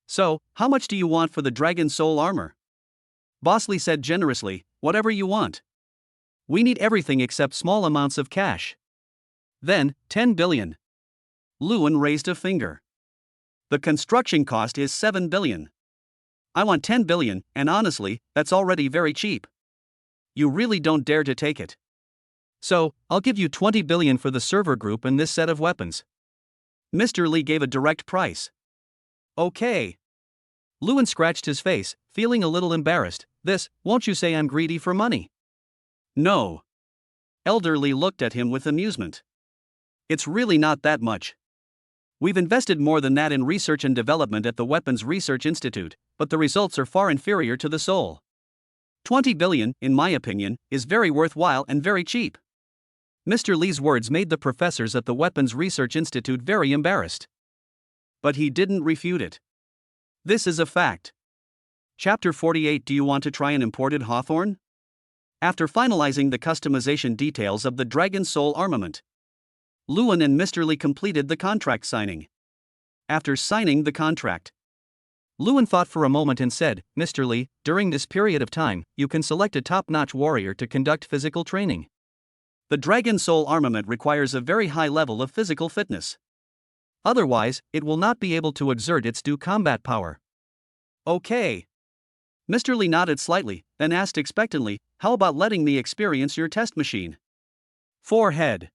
So, how much do you want for the Dragon Soul armor? Boss Lee said generously, whatever you want. We need everything except small amounts of cash. Then, 10 billion. Lewin raised a finger. The construction cost is 7 billion. I want 10 billion, and honestly, that's already very cheap. You really don't dare to take it. So, I'll give you 20 billion for the server group and this set of weapons. Mr. Lee gave a direct price. Okay. Lewin scratched his face, feeling a little embarrassed. Won't you say I'm greedy for money? No. Elder Lee looked at him with amusement. It's really not that much. We've invested more than that in research and development at the Weapons Research Institute, but the results are far inferior to the Soul. 20 billion, in my opinion, is very worthwhile and very cheap. Mr. Lee's words made the professors at the Weapons Research Institute very embarrassed. But he didn't refute it. This is a fact. Chapter 48. Do you want to try an imported Hawthorne? After finalizing the customization details of the Dragon Soul armament, Lewin and Mr. Lee completed the contract signing. After signing the contract, Lewin thought for a moment and said, Mr. Lee, during this period of time, you can select a top-notch warrior to conduct physical training. The Dragon Soul armament requires a very high level of physical fitness. Otherwise, it will not be able to exert its due combat power. Okay. Mr. Lee nodded slightly, then asked expectantly, how about letting me experience your test machine? Forehead.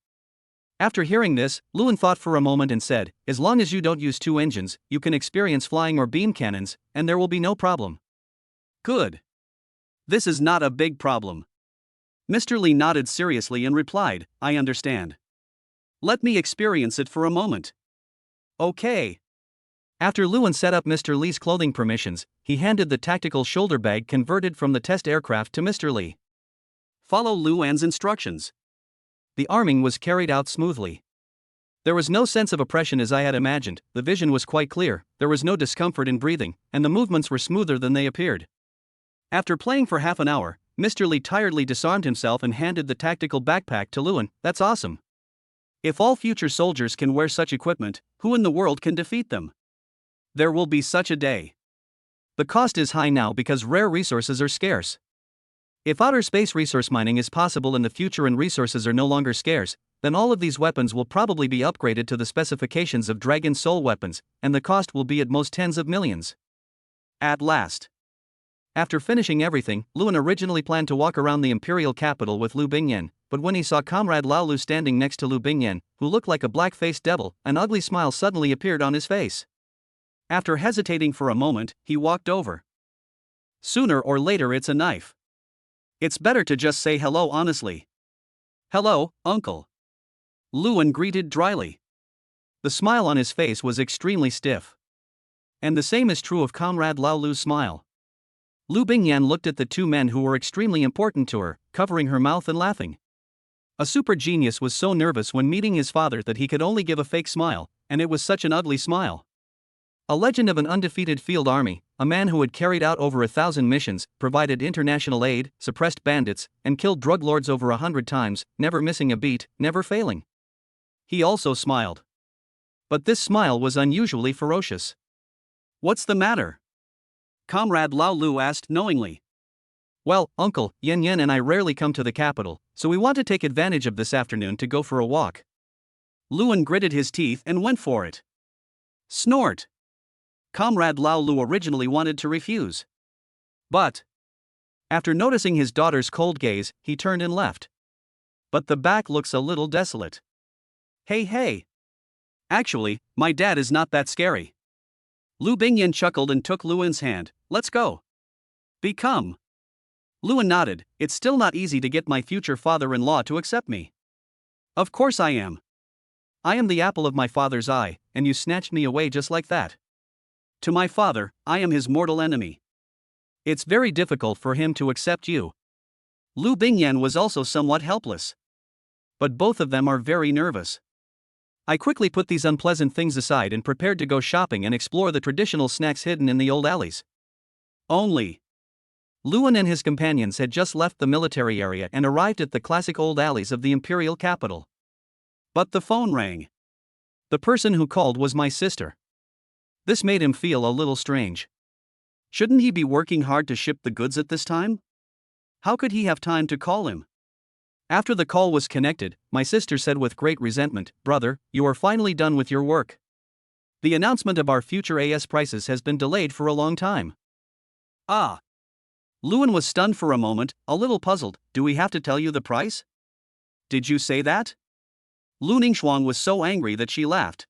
After hearing this, Lewin thought for a moment and said, as long as you don't use 2 engines, you can experience flying or beam cannons, and there will be no problem. Good. This is not a big problem. Mr. Lee nodded seriously and replied, I understand. Let me experience it for a moment. Okay. After Lewin set up Mr. Lee's clothing permissions, he handed the tactical shoulder bag converted from the test aircraft to Mr. Lee. Follow Luan's instructions. The arming was carried out smoothly. There was no sense of oppression as I had imagined, the vision was quite clear, there was no discomfort in breathing, and the movements were smoother than they appeared. After playing for half an hour, Mr. Lee tiredly disarmed himself and handed the tactical backpack to Lewin. That's awesome. If all future soldiers can wear such equipment, who in the world can defeat them? There will be such a day. The cost is high now because rare resources are scarce. If outer space resource mining is possible in the future and resources are no longer scarce, then all of these weapons will probably be upgraded to the specifications of Dragon Soul weapons, and the cost will be at most tens of millions. At last. After finishing everything, Lewin originally planned to walk around the imperial capital with Lu Bingyan, but when he saw Comrade Lao Lu standing next to Lu Bingyan, who looked like a black-faced devil, an ugly smile suddenly appeared on his face. After hesitating for a moment, he walked over. Sooner or later it's a knife. It's better to just say hello honestly. Hello, uncle. Lewin greeted dryly. The smile on his face was extremely stiff. And the same is true of Comrade Lao Lu's smile. Lu Bingyan looked at the 2 men who were extremely important to her, covering her mouth and laughing. A super genius was so nervous when meeting his father that he could only give a fake smile, and it was such an ugly smile. A legend of an undefeated field army, a man who had carried out over 1,000 missions, provided international aid, suppressed bandits, and killed drug lords over 100 times, never missing a beat, never failing. He also smiled. But this smile was unusually ferocious. "What's the matter?" Comrade Lao Lu asked knowingly. "Well, Uncle, Yen Yen and I rarely come to the capital, so we want to take advantage of this afternoon to go for a walk." Luan gritted his teeth and went for it. Snort! Comrade Lao Lu originally wanted to refuse. But, after noticing his daughter's cold gaze, he turned and left. "But the back looks a little desolate." Hey. "Actually, my dad is not that scary." Lu Bingyan chuckled and took Luan's hand. "Let's go." "Become." Luan nodded. "It's still not easy to get my future father-in-law to accept me." "Of course I am. I am the apple of my father's eye, and you snatched me away just like that. To my father, I am his mortal enemy. It's very difficult for him to accept you." Lu Bingyan was also somewhat helpless. But both of them are very nervous. I quickly put these unpleasant things aside and prepared to go shopping and explore the traditional snacks hidden in the old alleys. Only, Luan and his companions had just left the military area and arrived at the classic old alleys of the imperial capital. But the phone rang. The person who called was my sister. This made him feel a little strange. Shouldn't he be working hard to ship the goods at this time? How could he have time to call him? After the call was connected, my sister said with great resentment, "Brother, you are finally done with your work. The announcement of our future AS prices has been delayed for a long time." Ah! Luan was stunned for a moment, a little puzzled. "Do we have to tell you the price? Did you say that?" Lu Ningxuang was so angry that she laughed.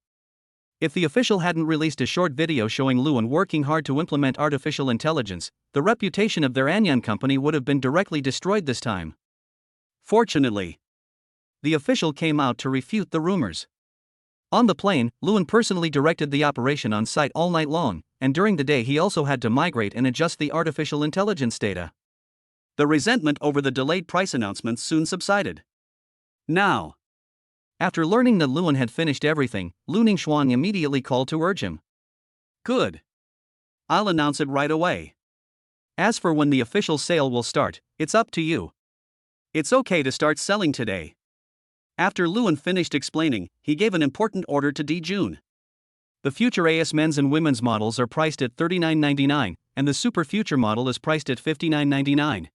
If the official hadn't released a short video showing Luan working hard to implement artificial intelligence, the reputation of their Anyan company would have been directly destroyed this time. Fortunately, the official came out to refute the rumors. On the plane, Luan personally directed the operation on site all night long, and during the day he also had to migrate and adjust the artificial intelligence data. The resentment over the delayed price announcements soon subsided. Now, after learning that Luan had finished everything, Lu Ningxuan immediately called to urge him. "Good. I'll announce it right away. As for when the official sale will start, it's up to you. It's okay to start selling today." After Luan finished explaining, he gave an important order to Di Jun. The future AS men's and women's models are priced at $39.99, and the super future model is priced at $59.99.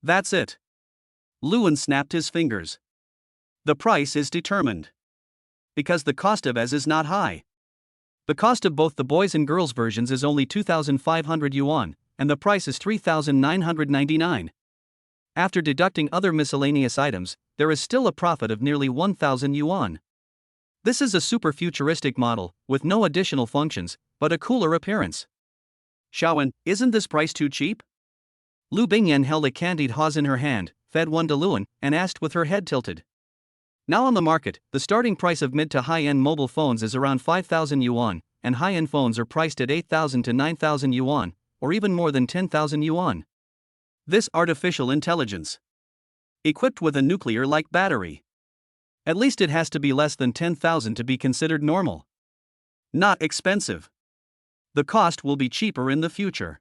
That's it. Luan snapped his fingers. The price is determined. Because the cost of AS is not high. The cost of both the boys and girls versions is only 2,500 yuan, and the price is 3,999. After deducting other miscellaneous items, there is still a profit of nearly 1,000 yuan. This is a super futuristic model, with no additional functions, but a cooler appearance. "Xiaowen, isn't this price too cheap?" Lu Bingyan held a candied Haws in her hand, fed one to Luan, and asked with her head tilted. Now on the market, the starting price of mid to high-end mobile phones is around 5,000 yuan, and high-end phones are priced at 8,000 to 9,000 yuan, or even more than 10,000 yuan. This artificial intelligence, equipped with a nuclear-like battery. At least it has to be less than 10,000 to be considered normal. Not expensive. The cost will be cheaper in the future.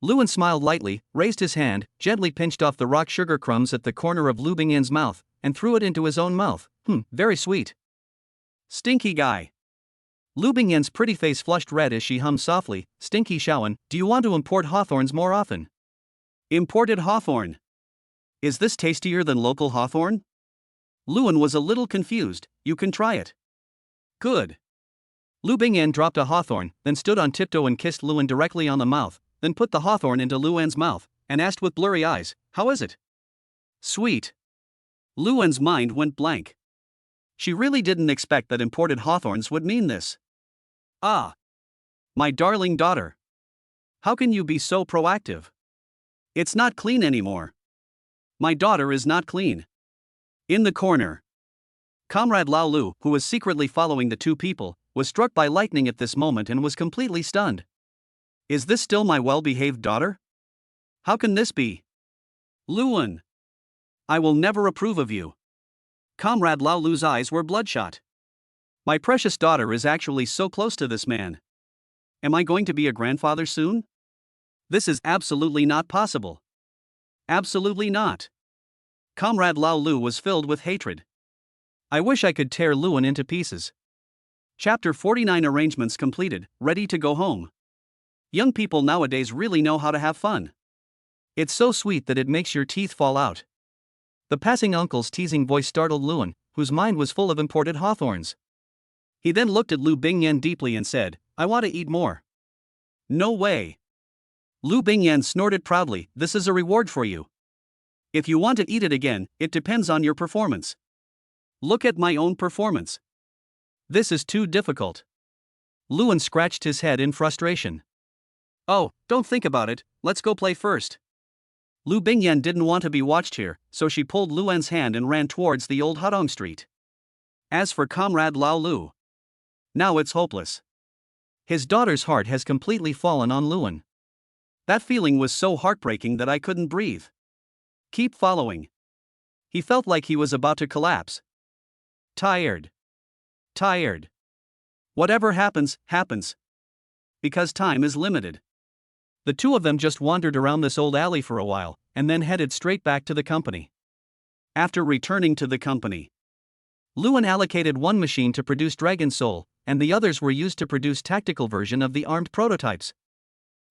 Luan smiled lightly, raised his hand, gently pinched off the rock sugar crumbs at the corner of Lu Bingyan's mouth, and threw it into his own mouth. Very sweet. Stinky guy. Lu Bingyan's pretty face flushed red as she hummed softly, "Stinky Xiaowen, do you want to import hawthorns more often?" Imported hawthorn? Is this tastier than local hawthorn? Luan was a little confused. "You can try it." "Good." Lu Bingyan dropped a hawthorn, then stood on tiptoe and kissed Luan directly on the mouth, then put the hawthorn into Luan's mouth, and asked with blurry eyes, "How is it?" "Sweet." Luan's mind went blank. She really didn't expect that imported hawthorns would mean this. "Ah. My darling daughter. How can you be so proactive? It's not clean anymore." "My daughter is not clean." In the corner, Comrade Lao Lu, who was secretly following the two people, was struck by lightning at this moment and was completely stunned. "Is this still my well-behaved daughter? How can this be? Luan, I will never approve of you." Comrade Lao Lu's eyes were bloodshot. My precious daughter is actually so close to this man. Am I going to be a grandfather soon? This is absolutely not possible. Absolutely not. Comrade Lao Lu was filled with hatred. I wish I could tear Luan into pieces. Chapter 49 Arrangements completed, ready to go home. Young people nowadays really know how to have fun. It's so sweet that it makes your teeth fall out. The passing uncle's teasing voice startled Luan, whose mind was full of imported hawthorns. He then looked at Lu Bingyan deeply and said, I want to eat more. No way. Lu Bingyan snorted proudly, this is a reward for you. If you want to eat it again, it depends on your performance. Look at my own performance. This is too difficult. Luan scratched his head in frustration. Oh, don't think about it, let's go play first. Lu Bingyan didn't want to be watched here, so she pulled Luan's hand and ran towards the old Hudong Street. As for Comrade Lao Lu, now it's hopeless. His daughter's heart has completely fallen on Luan. That feeling was so heartbreaking that I couldn't breathe. Keep following. He felt like he was about to collapse. Tired. Whatever happens, happens. Because time is limited. The two of them just wandered around this old alley for a while, and then headed straight back to the company. After returning to the company, Luan allocated one machine to produce Dragon Soul, and the others were used to produce tactical version of the armed prototypes.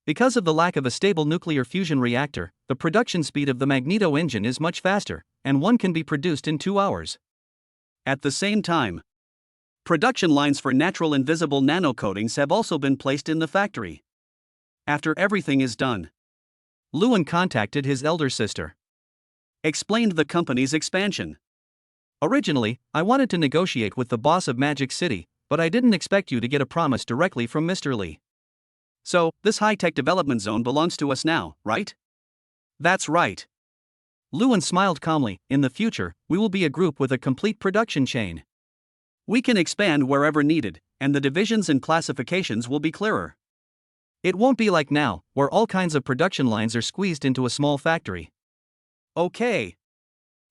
Because of the lack of a stable nuclear fusion reactor, the production speed of the magneto engine is much faster, and one can be produced in 2 hours. At the same time, production lines for natural invisible nanocoatings have also been placed in the factory. After everything is done, Luan contacted his elder sister. Explained the company's expansion. Originally, I wanted to negotiate with the boss of Magic City, but I didn't expect you to get a promise directly from Mr. Lee. So, this high-tech development zone belongs to us now, right? That's right. Luan smiled calmly, in the future, we will be a group with a complete production chain. We can expand wherever needed, and the divisions and classifications will be clearer. It won't be like now, where all kinds of production lines are squeezed into a small factory. Okay.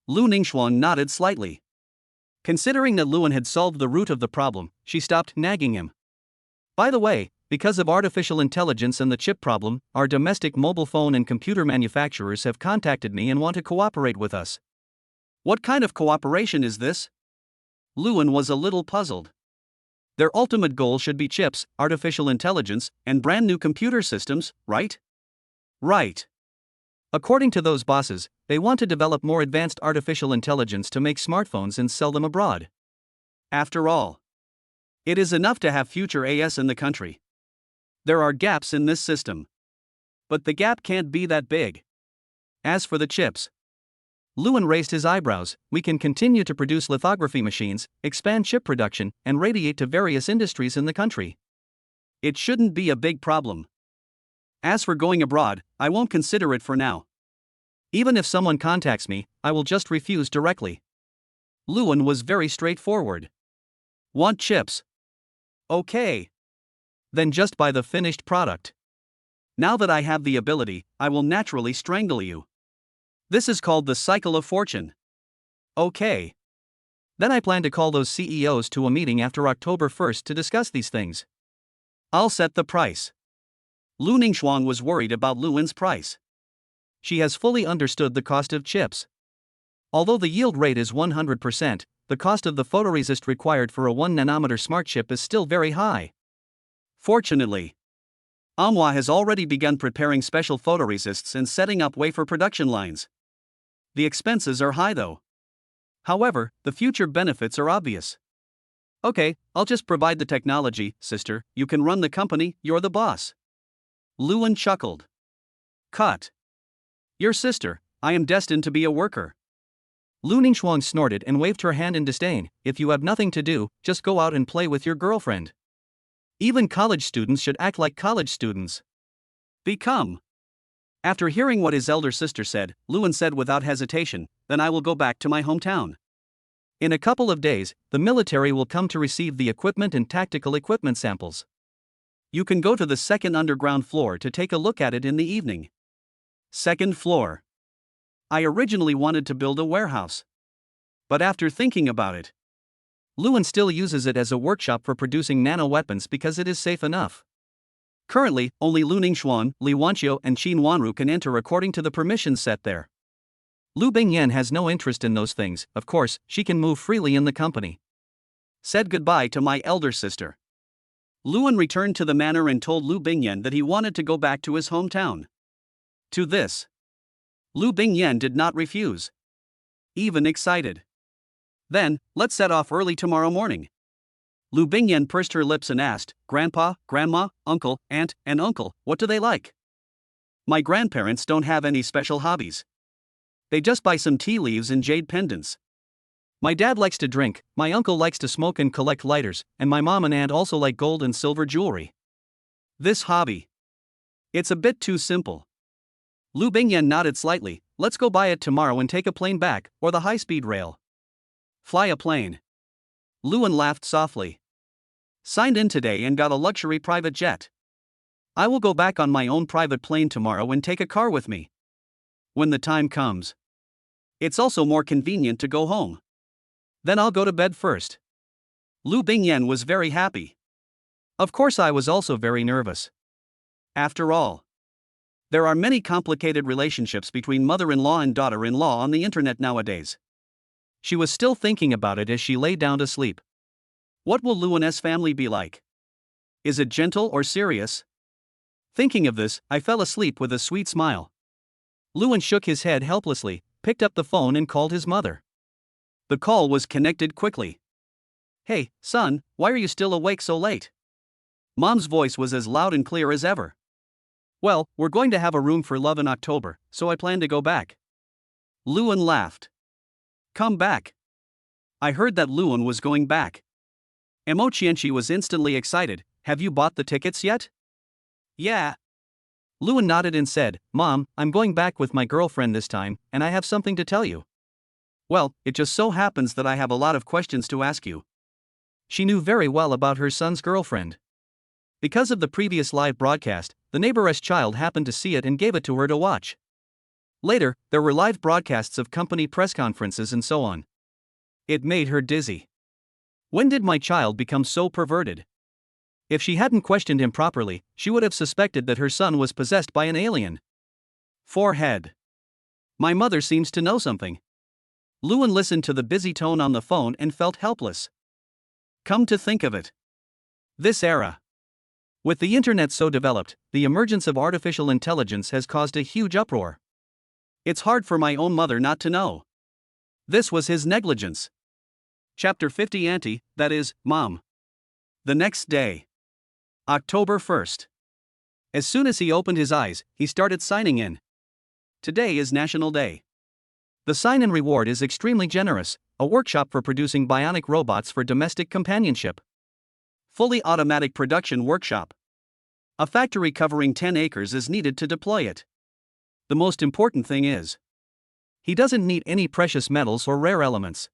Lu Ningxuan nodded slightly. Considering that Luan had solved the root of the problem, she stopped nagging him. By the way, because of artificial intelligence and the chip problem, our domestic mobile phone and computer manufacturers have contacted me and want to cooperate with us. What kind of cooperation is this? Luan was a little puzzled. Their ultimate goal should be chips, artificial intelligence, and brand new computer systems, right? Right. According to those bosses, they want to develop more advanced artificial intelligence to make smartphones and sell them abroad. After all, it is enough to have future AS in the country. There are gaps in this system. But the gap can't be that big. As for the chips, Luan raised his eyebrows, we can continue to produce lithography machines, expand chip production, and radiate to various industries in the country. It shouldn't be a big problem. As for going abroad, I won't consider it for now. Even if someone contacts me, I will just refuse directly. Luan was very straightforward. Want chips? Okay. Then just buy the finished product. Now that I have the ability, I will naturally strangle you. This is called the cycle of fortune. Okay. Then I plan to call those CEOs to a meeting after October 1st to discuss these things. I'll set the price. Lu Ningxuan was worried about Luan's price. She has fully understood the cost of chips. Although the yield rate is 100%, the cost of the photoresist required for a 1 nanometer smart chip is still very high. Fortunately, manhwa has already begun preparing special photoresists and setting up wafer production lines. The expenses are high though. However, the future benefits are obvious. Okay, I'll just provide the technology, sister, you can run the company, you're the boss. Luan chuckled. Cut. Your sister, I am destined to be a worker. Lu Ningxuan snorted and waved her hand in disdain, if you have nothing to do, just go out and play with your girlfriend. Even college students should act like college students. Become. After hearing what his elder sister said, Luan said without hesitation, then I will go back to my hometown. In a couple of days, the military will come to receive the equipment and tactical equipment samples. You can go to the second underground floor to take a look at it in the evening. Second floor. I originally wanted to build a warehouse. But after thinking about it, Luan still uses it as a workshop for producing nano-weapons because it is safe enough. Currently, only Lu Ningxuan, Li Wanqiu and Qin Wanru can enter according to the permissions set there. Lu Bingyan has no interest in those things, of course, she can move freely in the company. Said goodbye to my elder sister. Luan returned to the manor and told Lu Bingyan that he wanted to go back to his hometown. To this, Lu Bingyan did not refuse. Even excited. Then, let's set off early tomorrow morning. Lu Bingyan pursed her lips and asked, Grandpa, Grandma, Uncle, Aunt, and Uncle, what do they like? My grandparents don't have any special hobbies. They just buy some tea leaves and jade pendants. My dad likes to drink, my uncle likes to smoke and collect lighters, and my mom and aunt also like gold and silver jewelry. This hobby. It's a bit too simple. Lu Bingyan nodded slightly. Let's go buy it tomorrow and take a plane back, or the high-speed rail. Fly a plane. Luan laughed softly. Signed in today and got a luxury private jet. I will go back on my own private plane tomorrow and take a car with me. When the time comes. It's also more convenient to go home. Then I'll go to bed first. Lu Bingyan was very happy. Of course, I was also very nervous. After all, there are many complicated relationships between mother-in-law and daughter-in-law on the internet nowadays. She was still thinking about it as she lay down to sleep. What will Luan's family be like? Is it gentle or serious? Thinking of this, I fell asleep with a sweet smile. Luan shook his head helplessly, picked up the phone and called his mother. The call was connected quickly. Hey, son, why are you still awake so late? Mom's voice was as loud and clear as ever. Well, we're going to have a room for love in October, so I plan to go back. Luan laughed. Come back. I heard that Luan was going back. Mo Qianqi was instantly excited. Have you bought the tickets yet? Yeah. Luan nodded and said, Mom, I'm going back with my girlfriend this time, and I have something to tell you. Well, it just so happens that I have a lot of questions to ask you. She knew very well about her son's girlfriend. Because of the previous live broadcast, the neighbor's child happened to see it and gave it to her to watch. Later, there were live broadcasts of company press conferences and so on. It made her dizzy. When did my child become so perverted? If she hadn't questioned him properly, she would have suspected that her son was possessed by an alien. Forehead. My mother seems to know something. Luan listened to the busy tone on the phone and felt helpless. Come to think of it. This era. With the internet so developed, the emergence of artificial intelligence has caused a huge uproar. It's hard for my own mother not to know. This was his negligence. Chapter 50 Auntie, that is, Mom. The next day. October 1st. As soon as he opened his eyes, he started signing in. Today is National Day. The sign-in reward is extremely generous, a workshop for producing bionic robots for domestic companionship. Fully automatic production workshop. A factory covering 10 acres is needed to deploy it. The most important thing is, he doesn't need any precious metals or rare elements.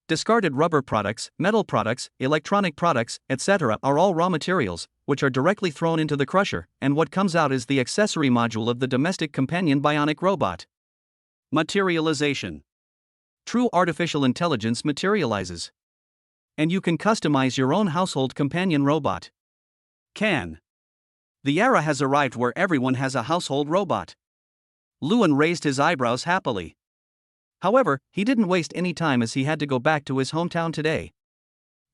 Discarded rubber products, metal products, electronic products, etc. are all raw materials, which are directly thrown into the crusher, and what comes out is the accessory module of the domestic companion bionic robot. Materialization. True artificial intelligence materializes. And you can customize your own household companion robot. The era has arrived where everyone has a household robot. Luan raised his eyebrows happily. However, he didn't waste any time as he had to go back to his hometown today.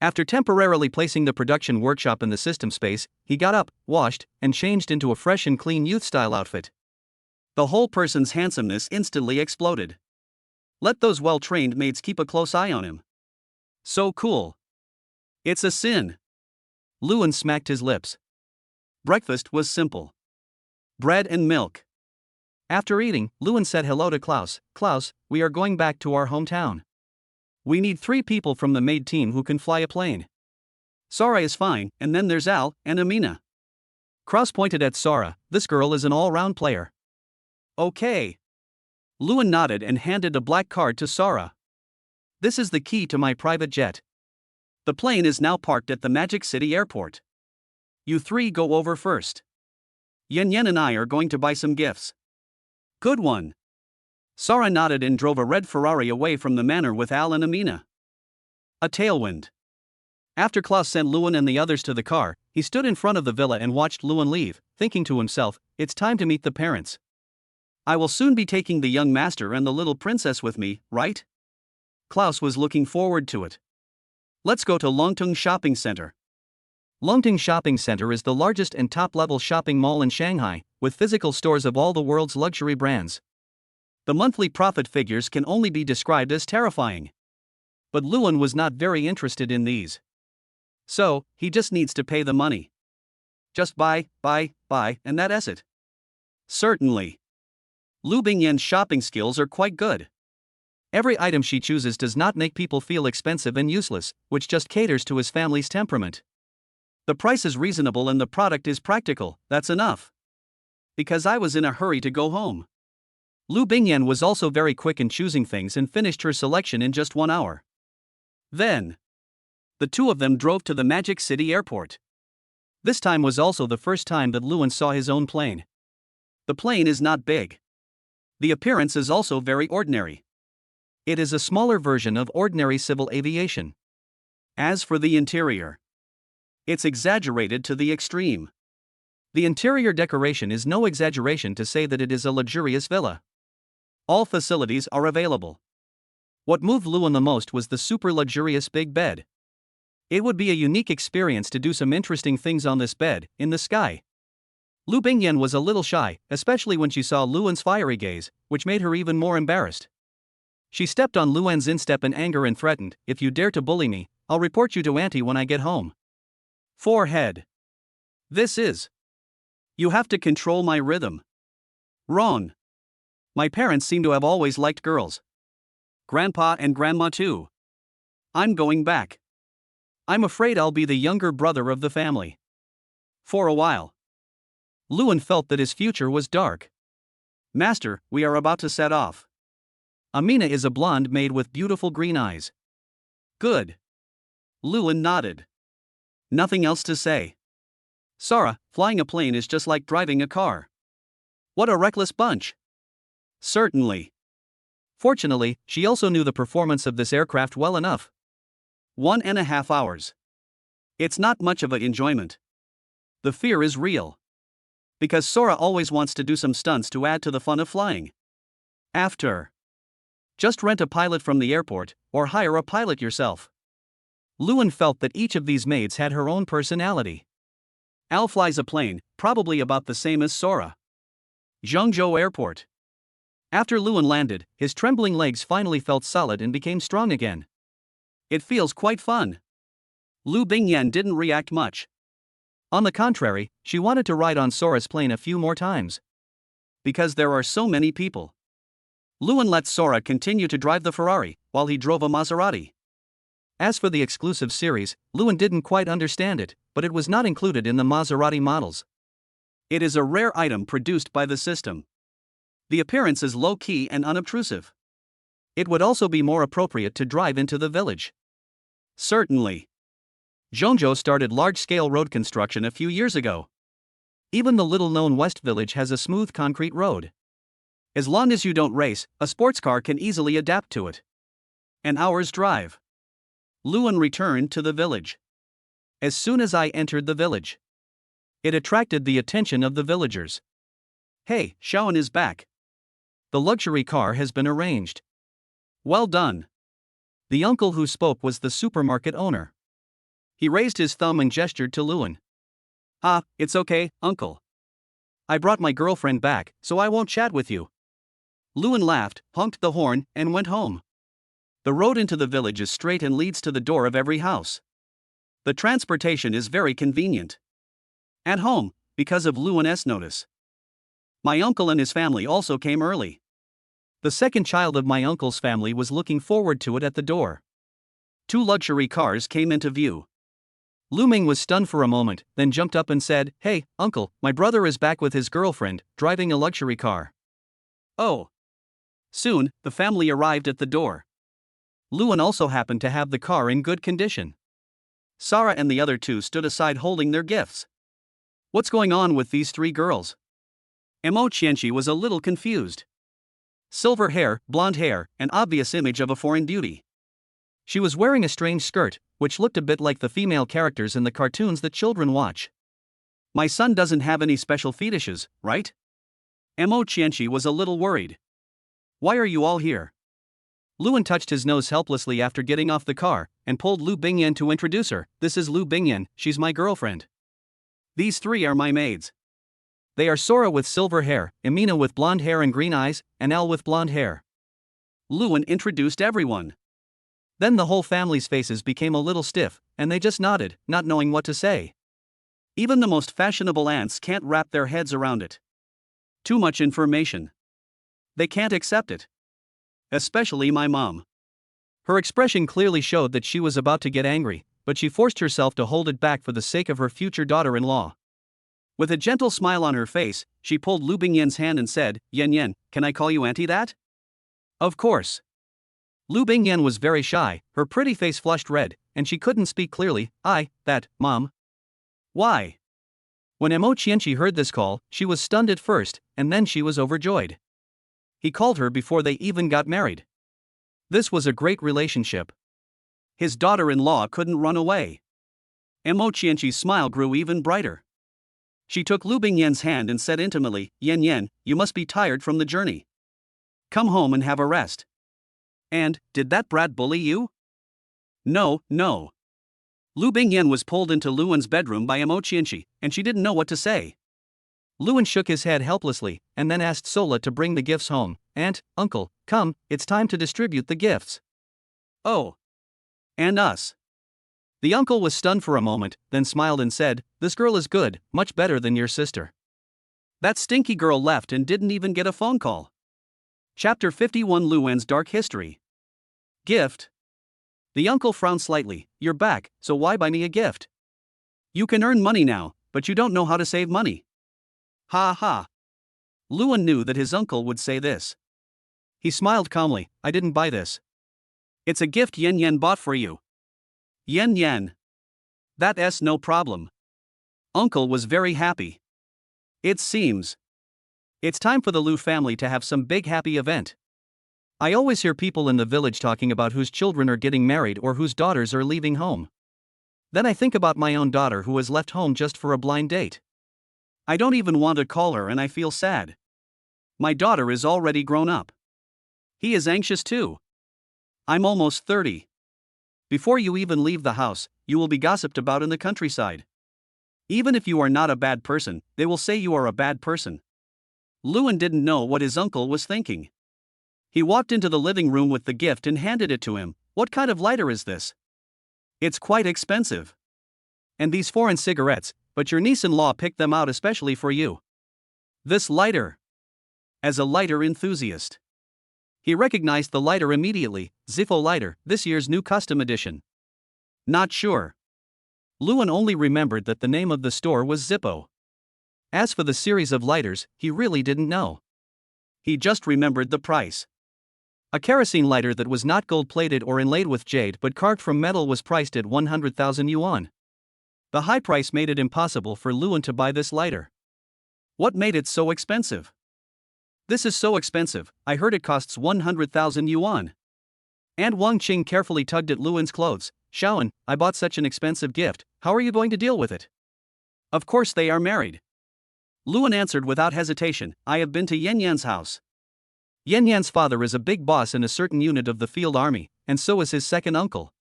After temporarily placing the production workshop in the system space, he got up, washed, and changed into a fresh and clean youth-style outfit. The whole person's handsomeness instantly exploded. Let those well-trained maids keep a close eye on him. So cool. It's a sin. Luan smacked his lips. Breakfast was simple. Bread and milk. After eating, Luan said hello to Klaus. Klaus, we are going back to our hometown. We need 3 people from the maid team who can fly a plane. Sara is fine, and then there's Al and Amina. Kraus pointed at Sara. This girl is an all-round player. Okay. Luan nodded and handed a black card to Sara. This is the key to my private jet. The plane is now parked at the Magic City Airport. You 3 go over first. Yen Yen and I are going to buy some gifts. Good one. Sara nodded and drove a red Ferrari away from the manor with Al and Amina. A tailwind. After Klaus sent Lewin and the others to the car, he stood in front of the villa and watched Lewin leave, thinking to himself, it's time to meet the parents. I will soon be taking the young master and the little princess with me, right? Klaus was looking forward to it. Let's go to Longtung Shopping Center. Longtung Shopping Center is the largest and top-level shopping mall in Shanghai, with physical stores of all the world's luxury brands. The monthly profit figures can only be described as terrifying. But Lewin was not very interested in these. So, he just needs to pay the money. Just buy, and that's it. Certainly. Lu Bingyan's shopping skills are quite good. Every item she chooses does not make people feel expensive and useless, which just caters to his family's temperament. The price is reasonable and the product is practical, that's enough. Because I was in a hurry to go home. Lu Bingyan was also very quick in choosing things and finished her selection in just 1 hour. Then, the two of them drove to the Magic City airport. This time was also the first time that Lewin saw his own plane. The plane is not big. The appearance is also very ordinary. It is a smaller version of ordinary civil aviation. As for the interior, it's exaggerated to the extreme. The interior decoration is no exaggeration to say that it is a luxurious villa. All facilities are available. What moved Lewin the most was the super luxurious big bed. It would be a unique experience to do some interesting things on this bed, in the sky. Lu Bingyan was a little shy, especially when she saw Lewin's fiery gaze, which made her even more embarrassed. She stepped on Lewin's instep in anger and threatened, if you dare to bully me, I'll report you to Auntie when I get home. Forehead. This is. You have to control my rhythm. Ron. My parents seem to have always liked girls. Grandpa and Grandma too. I'm going back. I'm afraid I'll be the younger brother of the family. For a while. Lewin felt that his future was dark. Master, we are about to set off. Amina is a blonde maid with beautiful green eyes. Good. Lewin nodded. Nothing else to say. Sara, flying a plane is just like driving a car. What a reckless bunch. Certainly. Fortunately, she also knew the performance of this aircraft well enough. 1.5 hours. It's not much of an enjoyment. The fear is real. Because Sora always wants to do some stunts to add to the fun of flying. After. Just rent a pilot from the airport, or hire a pilot yourself. Lewin felt that each of these maids had her own personality. Al flies a plane, probably about the same as Sora. Zhengzhou Airport. After Lewin landed, his trembling legs finally felt solid and became strong again. It feels quite fun. Lu Bingyan didn't react much. On the contrary, she wanted to ride on Sora's plane a few more times. Because there are so many people. Lewin let Sora continue to drive the Ferrari, while he drove a Maserati. As for the exclusive series, Lewin didn't quite understand it, but it was not included in the Maserati models. It is a rare item produced by the system. The appearance is low-key and unobtrusive. It would also be more appropriate to drive into the village. Certainly. Zhengzhou started large-scale road construction a few years ago. Even the little-known West Village has a smooth concrete road. As long as you don't race, a sports car can easily adapt to it. An hour's drive. Lewin returned to the village. As soon as I entered the village, it attracted the attention of the villagers. Hey, Shaoan is back. The luxury car has been arranged. Well done. The uncle who spoke was the supermarket owner. He raised his thumb and gestured to Lewin. Ah, it's okay, uncle. I brought my girlfriend back, so I won't chat with you. Lewin laughed, honked the horn, and went home. The road into the village is straight and leads to the door of every house. The transportation is very convenient. At home, because of Lewin's notice. My uncle and his family also came early. The second child of my uncle's family was looking forward to it at the door. 2 luxury cars came into view. Lu Ming was stunned for a moment, then jumped up and said, Hey, uncle, my brother is back with his girlfriend, driving a luxury car. Oh. Soon, the family arrived at the door. Lewin also happened to have the car in good condition. Sara and the other 2 stood aside holding their gifts. What's going on with these 3 girls? Mo Qianqi was a little confused. silver hair, blonde hair, an obvious image of a foreign beauty. She was wearing a strange skirt, which looked a bit like the female characters in the cartoons that children watch. My son doesn't have any special fetishes, right? Mo Qianqi was a little worried. Why are you all here? Luan touched his nose helplessly after getting off the car, and pulled Lu Bingyan to introduce her. This is Lu Bingyan, she's my girlfriend. These three are my maids. They are Sora with silver hair, Emina with blonde hair and green eyes, and Elle with blonde hair. Luan introduced everyone. Then the whole family's faces became a little stiff, and they just nodded, not knowing what to say. Even the most fashionable aunts can't wrap their heads around it. Too much information. They can't accept it. Especially my mom. Her expression clearly showed that she was about to get angry, but she forced herself to hold it back for the sake of her future daughter-in-law. With a gentle smile on her face, she pulled Lu Bingyan's hand and said, Yan Yan, can I call you auntie that? Of course. Lu Bingyan was very shy, her pretty face flushed red, and she couldn't speak clearly. Mom. Why? When Mo Qianqi heard this call, she was stunned at first, and then she was overjoyed. He called her before they even got married. This was a great relationship. His daughter-in-law couldn't run away. Mo Qianqi's smile grew even brighter. She took Lu Bingyan's hand and said intimately, Yan Yan, you must be tired from the journey. Come home and have a rest. And, did that brat bully you? No. Lu Bingyan was pulled into Luan's bedroom by Mo Qianqi, and she didn't know what to say. Luan shook his head helplessly, and then asked Sola to bring the gifts home. Aunt, uncle, come, it's time to distribute the gifts. Oh. And us. The uncle was stunned for a moment, then smiled and said, this girl is good, much better than your sister. That stinky girl left and didn't even get a phone call. Chapter 51 Luan's Dark History. Gift? The uncle frowned slightly. You're back, so why buy me a gift? You can earn money now, but you don't know how to save money. Ha ha. Luan knew that his uncle would say this. He smiled calmly, I didn't buy this. It's a gift Yan Yan bought for you. Yan Yan. That's no problem. Uncle was very happy. It seems. It's time for the Lu family to have some big happy event. I always hear people in the village talking about whose children are getting married or whose daughters are leaving home. Then I think about my own daughter who has left home just for a blind date. I don't even want to call her and I feel sad. My daughter is already grown up. He is anxious too. I'm almost 30. Before you even leave the house, you will be gossiped about in the countryside. Even if you are not a bad person, they will say you are a bad person. Luan didn't know what his uncle was thinking. He walked into the living room with the gift and handed it to him. What kind of lighter is this? It's quite expensive. And these foreign cigarettes, but your niece-in-law picked them out especially for you. This lighter. As a lighter enthusiast. He recognized the lighter immediately, Zippo lighter, this year's new custom edition. Not sure. Luan only remembered that the name of the store was Zippo. As for the series of lighters, he really didn't know. He just remembered the price. A kerosene lighter that was not gold-plated or inlaid with jade but carved from metal was priced at 100,000 yuan. The high price made it impossible for Luan to buy this lighter. What made it so expensive? This is so expensive, I heard it costs 100,000 yuan. Aunt Wang Qing carefully tugged at Luan's clothes. Shaoan, I bought such an expensive gift, how are you going to deal with it? Of course they are married. Luan answered without hesitation, I have been to Yan Yan's house. Yan Yan's father is a big boss in a certain unit of the field army, and so is his second uncle.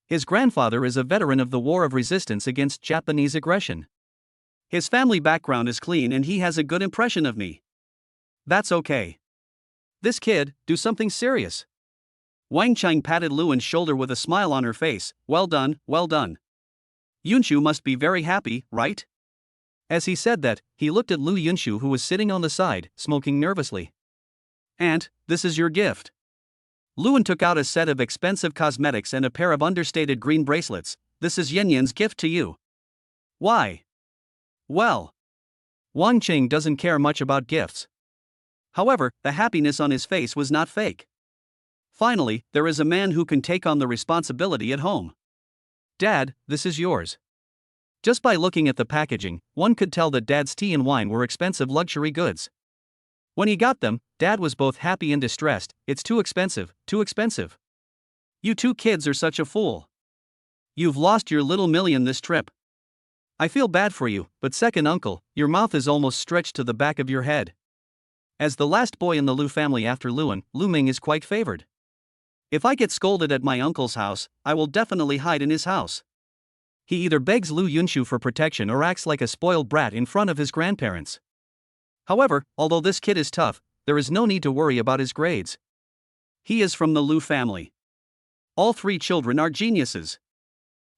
His grandfather is a veteran of the War of Resistance against Japanese aggression. His family background is clean and he has a good impression of me. That's okay. This kid, do something serious. Wang Chang patted Luan's shoulder with a smile on her face. Well done, well done. Yunshu must be very happy, right? As he said that, he looked at Lu Yunshu who was sitting on the side, smoking nervously. Aunt, this is your gift. Luan took out a set of expensive cosmetics and a pair of understated green bracelets. This is Yan Yan's gift to you. Why? Well, Wang Qing doesn't care much about gifts. However, the happiness on his face was not fake. Finally, there is a man who can take on the responsibility at home. Dad, this is yours. Just by looking at the packaging, one could tell that Dad's tea and wine were expensive luxury goods. When he got them, Dad was both happy and distressed. It's too expensive, too expensive. You two kids are such a fool. You've lost your little million this trip. I feel bad for you, but second uncle, your mouth is almost stretched to the back of your head. As the last boy in the Lu family after Luan, Lu Ming is quite favored. If I get scolded at my uncle's house, I will definitely hide in his house. He either begs Lu Yunshu for protection or acts like a spoiled brat in front of his grandparents. However, although this kid is tough, there is no need to worry about his grades. He is from the Lu family. All three children are geniuses.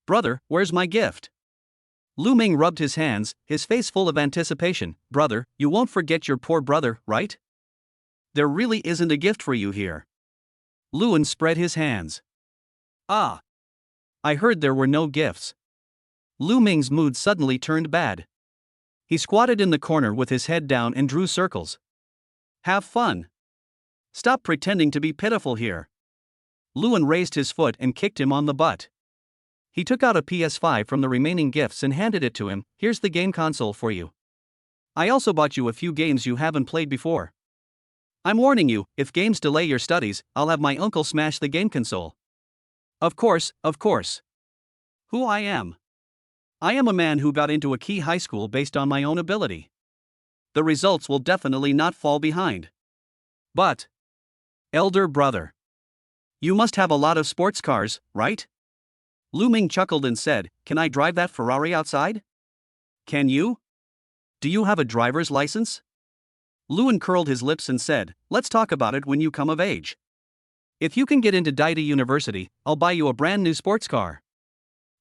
Brother, where's my gift? Lu Ming rubbed his hands, his face full of anticipation. Brother, you won't forget your poor brother, right? There really isn't a gift for you here. Luan spread his hands. Ah. I heard there were no gifts. Lu Ming's mood suddenly turned bad. He squatted in the corner with his head down and drew circles. Have fun. Stop pretending to be pitiful here. Luan raised his foot and kicked him on the butt. He took out a PS5 from the remaining gifts and handed it to him. Here's the game console for you. I also bought you a few games you haven't played before. I'm warning you, if games delay your studies, I'll have my uncle smash the game console. Of course, of course. Who I am? I am a man who got into a key high school based on my own ability. The results will definitely not fall behind. But, elder brother, you must have a lot of sports cars, right? Lu Ming chuckled and said, Can I drive that Ferrari outside? Can you? Do you have a driver's license? Luan curled his lips and said, Let's talk about it when you come of age. If you can get into Daida University, I'll buy you a brand new sports car.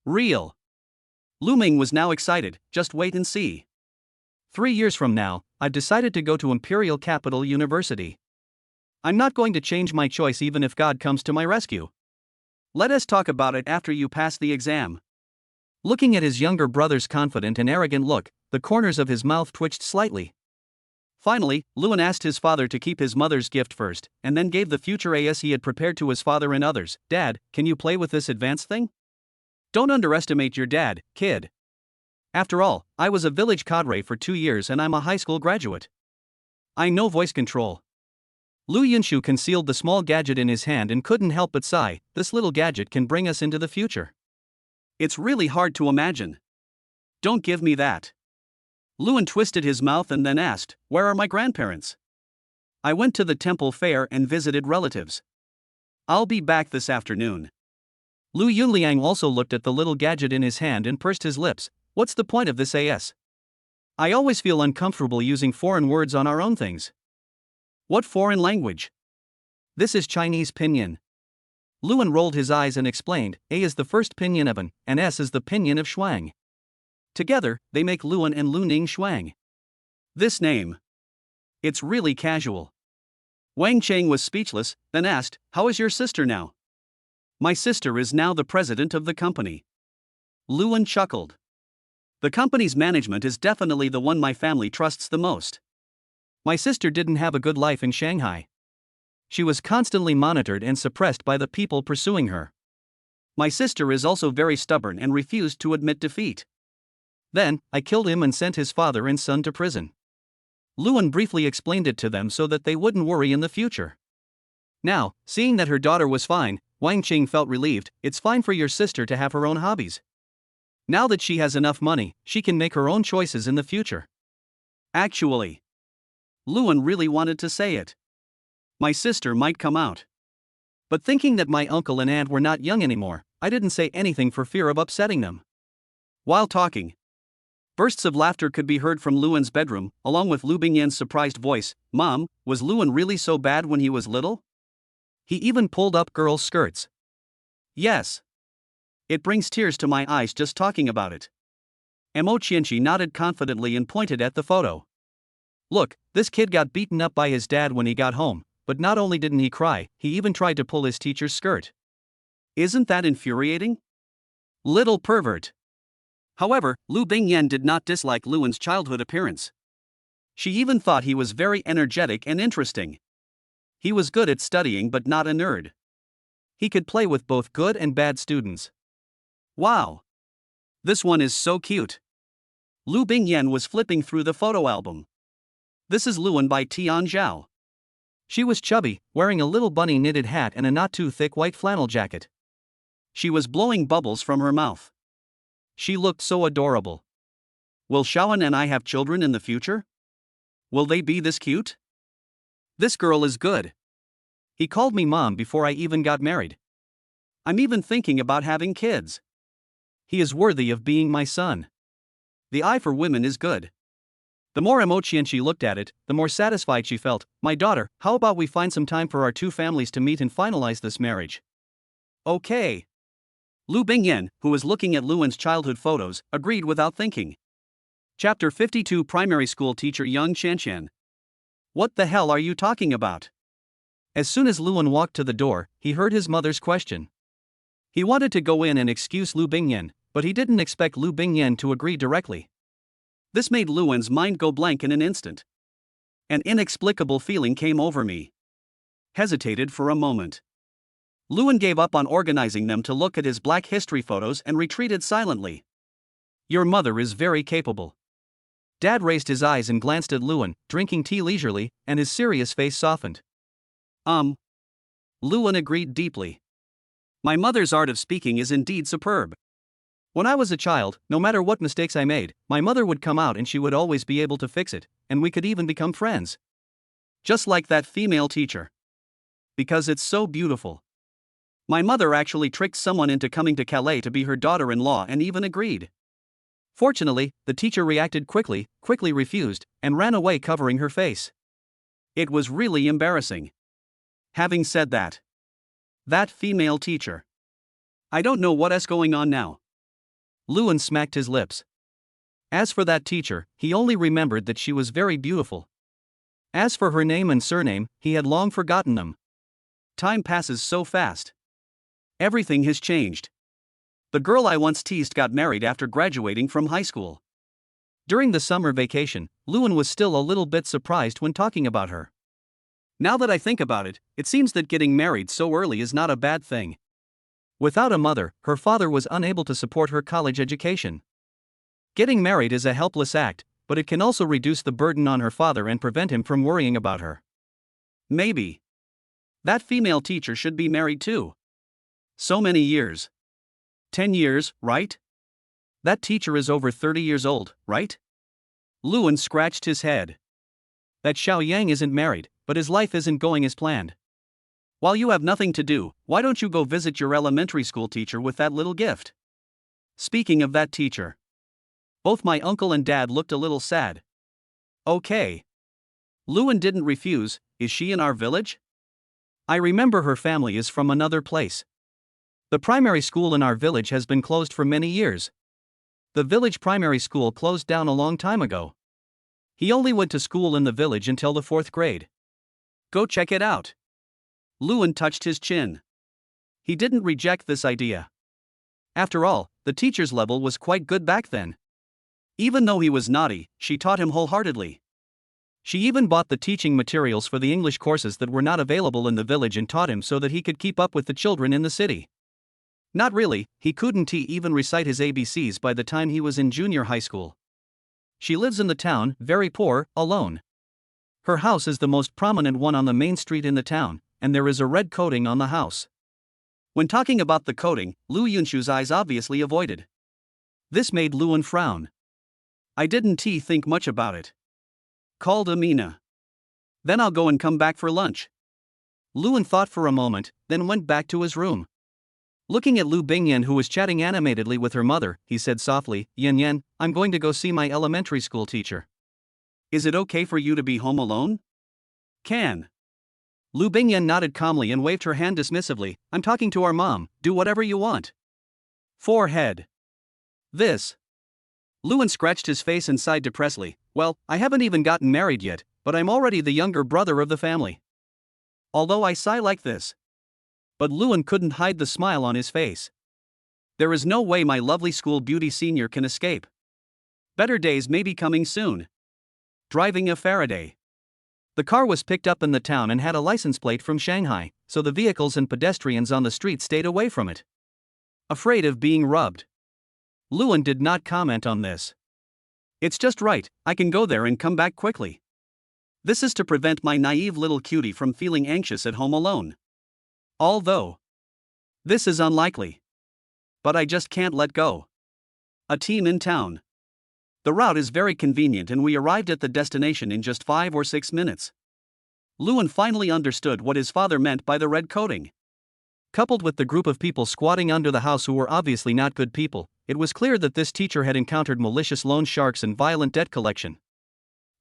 Real. Lu Ming was now excited. Just wait and see. 3 years from now, I've decided to go to Imperial Capital University. I'm not going to change my choice even if God comes to my rescue. Let us talk about it after you pass the exam. Looking at his younger brother's confident and arrogant look, the corners of his mouth twitched slightly. Finally, Luan asked his father to keep his mother's gift first, and then gave the future AS he had prepared to his father and others. Dad, can you play with this advanced thing? Don't underestimate your dad, kid. After all, I was a village cadre for 2 years and I'm a high school graduate. I know voice control. Lu Yunshu concealed the small gadget in his hand and couldn't help but sigh. This little gadget can bring us into the future. It's really hard to imagine. Don't give me that. Luan twisted his mouth and then asked, Where are my grandparents? I went to the temple fair and visited relatives. I'll be back this afternoon. Lu Yunliang also looked at the little gadget in his hand and pursed his lips. What's the point of this AS? I always feel uncomfortable using foreign words on our own things. What foreign language? This is Chinese pinyin. Luan rolled his eyes and explained, A is the first pinyin of an, and S is the pinyin of Shuang. Together, they make Luan and Luning Shuang. This name. It's really casual. Wang Cheng was speechless, then asked, How is your sister now? My sister is now the president of the company. Luan chuckled. The company's management is definitely the one my family trusts the most. My sister didn't have a good life in Shanghai. She was constantly monitored and suppressed by the people pursuing her. My sister is also very stubborn and refused to admit defeat. Then, I killed him and sent his father and son to prison. Luan briefly explained it to them so that they wouldn't worry in the future. Now, seeing that her daughter was fine, Wang Qing felt relieved. It's fine for your sister to have her own hobbies. Now that she has enough money, she can make her own choices in the future. Actually, Luan really wanted to say it. My sister might come out. But thinking that my uncle and aunt were not young anymore, I didn't say anything for fear of upsetting them. While talking, bursts of laughter could be heard from Luan's bedroom, along with Lu Bingyan's surprised voice. Mom, was Luan really so bad when he was little? He even pulled up girls' skirts. Yes. It brings tears to my eyes just talking about it. Mo Qianqi nodded confidently and pointed at the photo. Look, this kid got beaten up by his dad when he got home, but not only didn't he cry, he even tried to pull his teacher's skirt. Isn't that infuriating? Little pervert. However, Lu Bingyan did not dislike Luan's childhood appearance. She even thought he was very energetic and interesting. He was good at studying but not a nerd. He could play with both good and bad students. Wow! This one is so cute. Lu Bingyan was flipping through the photo album. This is Luan by Tian Zhao. She was chubby, wearing a little bunny knitted hat and a not too thick white flannel jacket. She was blowing bubbles from her mouth. She looked so adorable. Will Shawan and I have children in the future? Will they be this cute? This girl is good. He called me mom before I even got married. I'm even thinking about having kids. He is worthy of being my son. The eye for women is good. The more emotion she looked at it, the more satisfied she felt. My daughter, how about we find some time for our two families to meet and finalize this marriage? Okay. Lu Bingyan, who was looking at Luan's childhood photos, agreed without thinking. Chapter 52 Primary School Teacher Young Shanshan. What the hell are you talking about? As soon as Luan walked to the door, he heard his mother's question. He wanted to go in and excuse Lu Bingyan, but he didn't expect Lu Bingyan to agree directly. This made Luan's mind go blank in an instant. An inexplicable feeling came over me. Hesitated for a moment. Luan gave up on organizing them to look at his Black History photos and retreated silently. Your mother is very capable. Dad raised his eyes and glanced at Luan, drinking tea leisurely, and his serious face softened. Luan agreed deeply. My mother's art of speaking is indeed superb. When I was a child, no matter what mistakes I made, my mother would come out and she would always be able to fix it, and we could even become friends. Just like that female teacher. Because it's so beautiful. My mother actually tricked someone into coming to Calais to be her daughter-in-law and even agreed. Fortunately, the teacher reacted quickly refused, and ran away covering her face. It was really embarrassing. Having said that female teacher. I don't know what is going on now. Luan smacked his lips. As for that teacher, he only remembered that she was very beautiful. As for her name and surname, he had long forgotten them. Time passes so fast. Everything has changed. The girl I once teased got married after graduating from high school. During the summer vacation, Luan was still a little bit surprised when talking about her. Now that I think about it, it seems that getting married so early is not a bad thing. Without a mother, her father was unable to support her college education. Getting married is a helpless act, but it can also reduce the burden on her father and prevent him from worrying about her. Maybe that female teacher should be married too. So many years. 10 years, right? That teacher is over 30 years old, right? Luan scratched his head. That Xiao Yang isn't married, but his life isn't going as planned. While you have nothing to do, why don't you go visit your elementary school teacher with that little gift? Speaking of that teacher. Both my uncle and dad looked a little sad. Okay. Luan didn't refuse. Is she in our village? I remember her family is from another place. The primary school in our village has been closed for many years. The village primary school closed down a long time ago. He only went to school in the village until the 4th grade. Go check it out. Luan touched his chin. He didn't reject this idea. After all, the teacher's level was quite good back then. Even though he was naughty, she taught him wholeheartedly. She even bought the teaching materials for the English courses that were not available in the village and taught him so that he could keep up with the children in the city. Not really, he couldn't even recite his ABCs by the time he was in junior high school. She lives in the town, very poor, alone. Her house is the most prominent one on the main street in the town, and there is a red coating on the house. When talking about the coating, Lu Yunshu's eyes obviously avoided. This made Luan frown. I didn't think much about it. Called Amina. Then I'll go and come back for lunch. Luan thought for a moment, then went back to his room. Looking at Lu Bingyan, who was chatting animatedly with her mother, he said softly, Yan Yan, I'm going to go see my elementary school teacher. Is it okay for you to be home alone? Can. Lu Bingyan nodded calmly and waved her hand dismissively. I'm talking to our mom, do whatever you want. Forehead. This. Luan scratched his face and sighed depressedly. Well, I haven't even gotten married yet, but I'm already the younger brother of the family. Although I sigh like this. But Luan couldn't hide the smile on his face. There is no way my lovely school beauty senior can escape. Better days may be coming soon. Driving a Faraday. The car was picked up in the town and had a license plate from Shanghai, so the vehicles and pedestrians on the street stayed away from it. Afraid of being robbed. Luan did not comment on this. It's just right, I can go there and come back quickly. This is to prevent my naive little cutie from feeling anxious at home alone. Although, this is unlikely. But I just can't let go. A team in town. The route is very convenient and we arrived at the destination in just 5 or 6 minutes. Lewin finally understood what his father meant by the red coating. Coupled with the group of people squatting under the house who were obviously not good people, it was clear that this teacher had encountered malicious loan sharks and violent debt collection.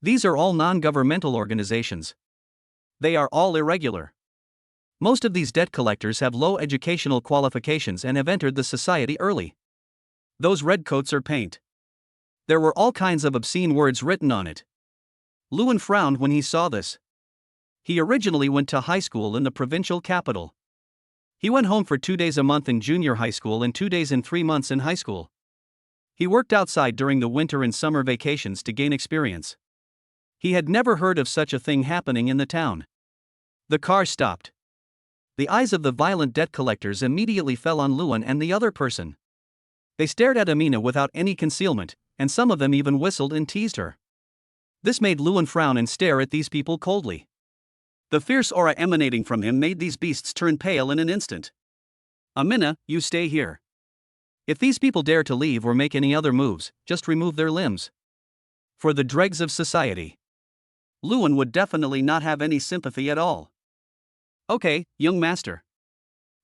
These are all non-governmental organizations. They are all irregular. Most of these debt collectors have low educational qualifications and have entered the society early. Those redcoats are paint. There were all kinds of obscene words written on it. Lewin frowned when he saw this. He originally went to high school in the provincial capital. He went home for 2 days a month in junior high school and 2 days in 3 months in high school. He worked outside during the winter and summer vacations to gain experience. He had never heard of such a thing happening in the town. The car stopped. The eyes of the violent debt collectors immediately fell on Lewin and the other person. They stared at Amina without any concealment, and some of them even whistled and teased her. This made Lewin frown and stare at these people coldly. The fierce aura emanating from him made these beasts turn pale in an instant. Amina, you stay here. If these people dare to leave or make any other moves, just remove their limbs. For the dregs of society. Lewin would definitely not have any sympathy at all. Okay, young master.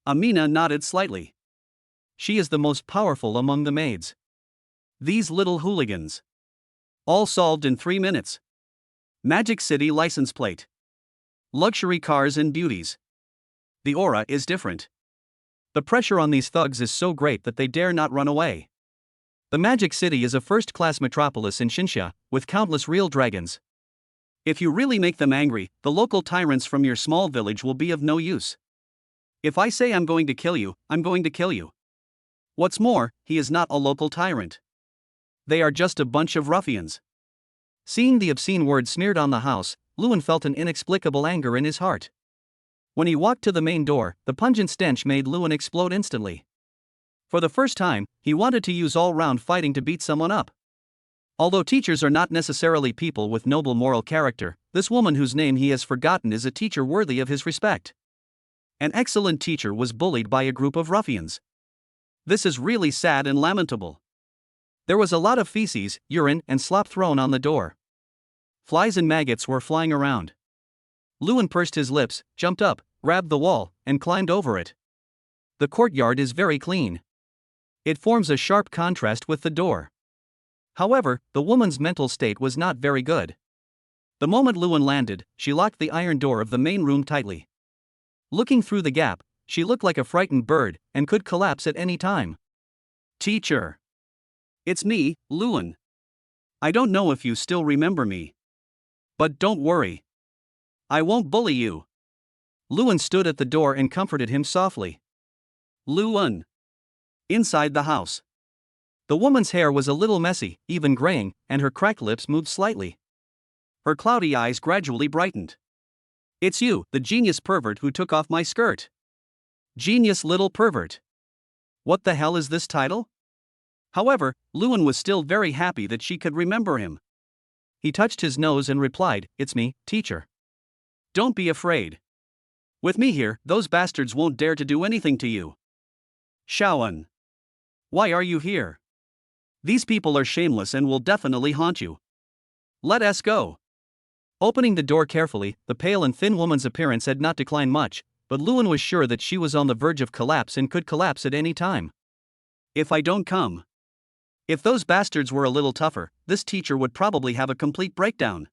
Amina nodded slightly. She is the most powerful among the maids. These little hooligans. All solved in 3 minutes. Magic City license plate. Luxury cars and beauties. The aura is different. The pressure on these thugs is so great that they dare not run away. The Magic City is a first-class metropolis in Xinxia, with countless real dragons. If you really make them angry, the local tyrants from your small village will be of no use. If I say I'm going to kill you, I'm going to kill you. What's more, he is not a local tyrant. They are just a bunch of ruffians. Seeing the obscene words smeared on the house, Lewin felt an inexplicable anger in his heart. When he walked to the main door, the pungent stench made Lewin explode instantly. For the first time, he wanted to use all-round fighting to beat someone up. Although teachers are not necessarily people with noble moral character, this woman whose name he has forgotten is a teacher worthy of his respect. An excellent teacher was bullied by a group of ruffians. This is really sad and lamentable. There was a lot of feces, urine, and slop thrown on the door. Flies and maggots were flying around. Lewin pursed his lips, jumped up, grabbed the wall, and climbed over it. The courtyard is very clean. It forms a sharp contrast with the door. However, the woman's mental state was not very good. The moment Lewin landed, she locked the iron door of the main room tightly. Looking through the gap, she looked like a frightened bird and could collapse at any time. Teacher. It's me, Lewin. I don't know if you still remember me. But don't worry. I won't bully you. Lewin stood at the door and comforted him softly. Lewin. Inside the house. The woman's hair was a little messy, even graying, and her cracked lips moved slightly. Her cloudy eyes gradually brightened. It's you, the genius pervert who took off my skirt. Genius little pervert. What the hell is this title? However, Lewin was still very happy that she could remember him. He touched his nose and replied, It's me, teacher. Don't be afraid. With me here, those bastards won't dare to do anything to you. Shaoan. Why are you here? These people are shameless and will definitely haunt you. Let us go. Opening the door carefully, the pale and thin woman's appearance had not declined much, but Lewin was sure that she was on the verge of collapse and could collapse at any time. If I don't come. If those bastards were a little tougher, this teacher would probably have a complete breakdown.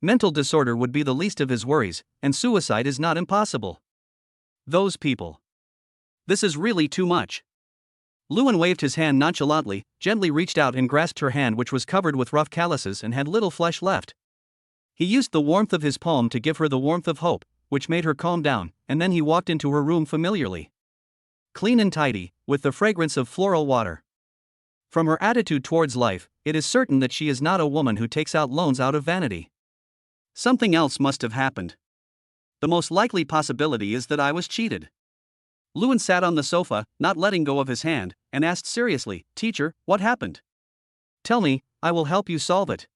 Mental disorder would be the least of his worries, and suicide is not impossible. Those people. This is really too much. Lewin waved his hand nonchalantly, gently reached out and grasped her hand, which was covered with rough calluses and had little flesh left. He used the warmth of his palm to give her the warmth of hope, which made her calm down, and then he walked into her room familiarly. Clean and tidy, with the fragrance of floral water. From her attitude towards life, it is certain that she is not a woman who takes out loans out of vanity. Something else must have happened. The most likely possibility is that I was cheated. Lewin sat on the sofa, not letting go of his hand, and asked seriously, Teacher, what happened? Tell me, I will help you solve it.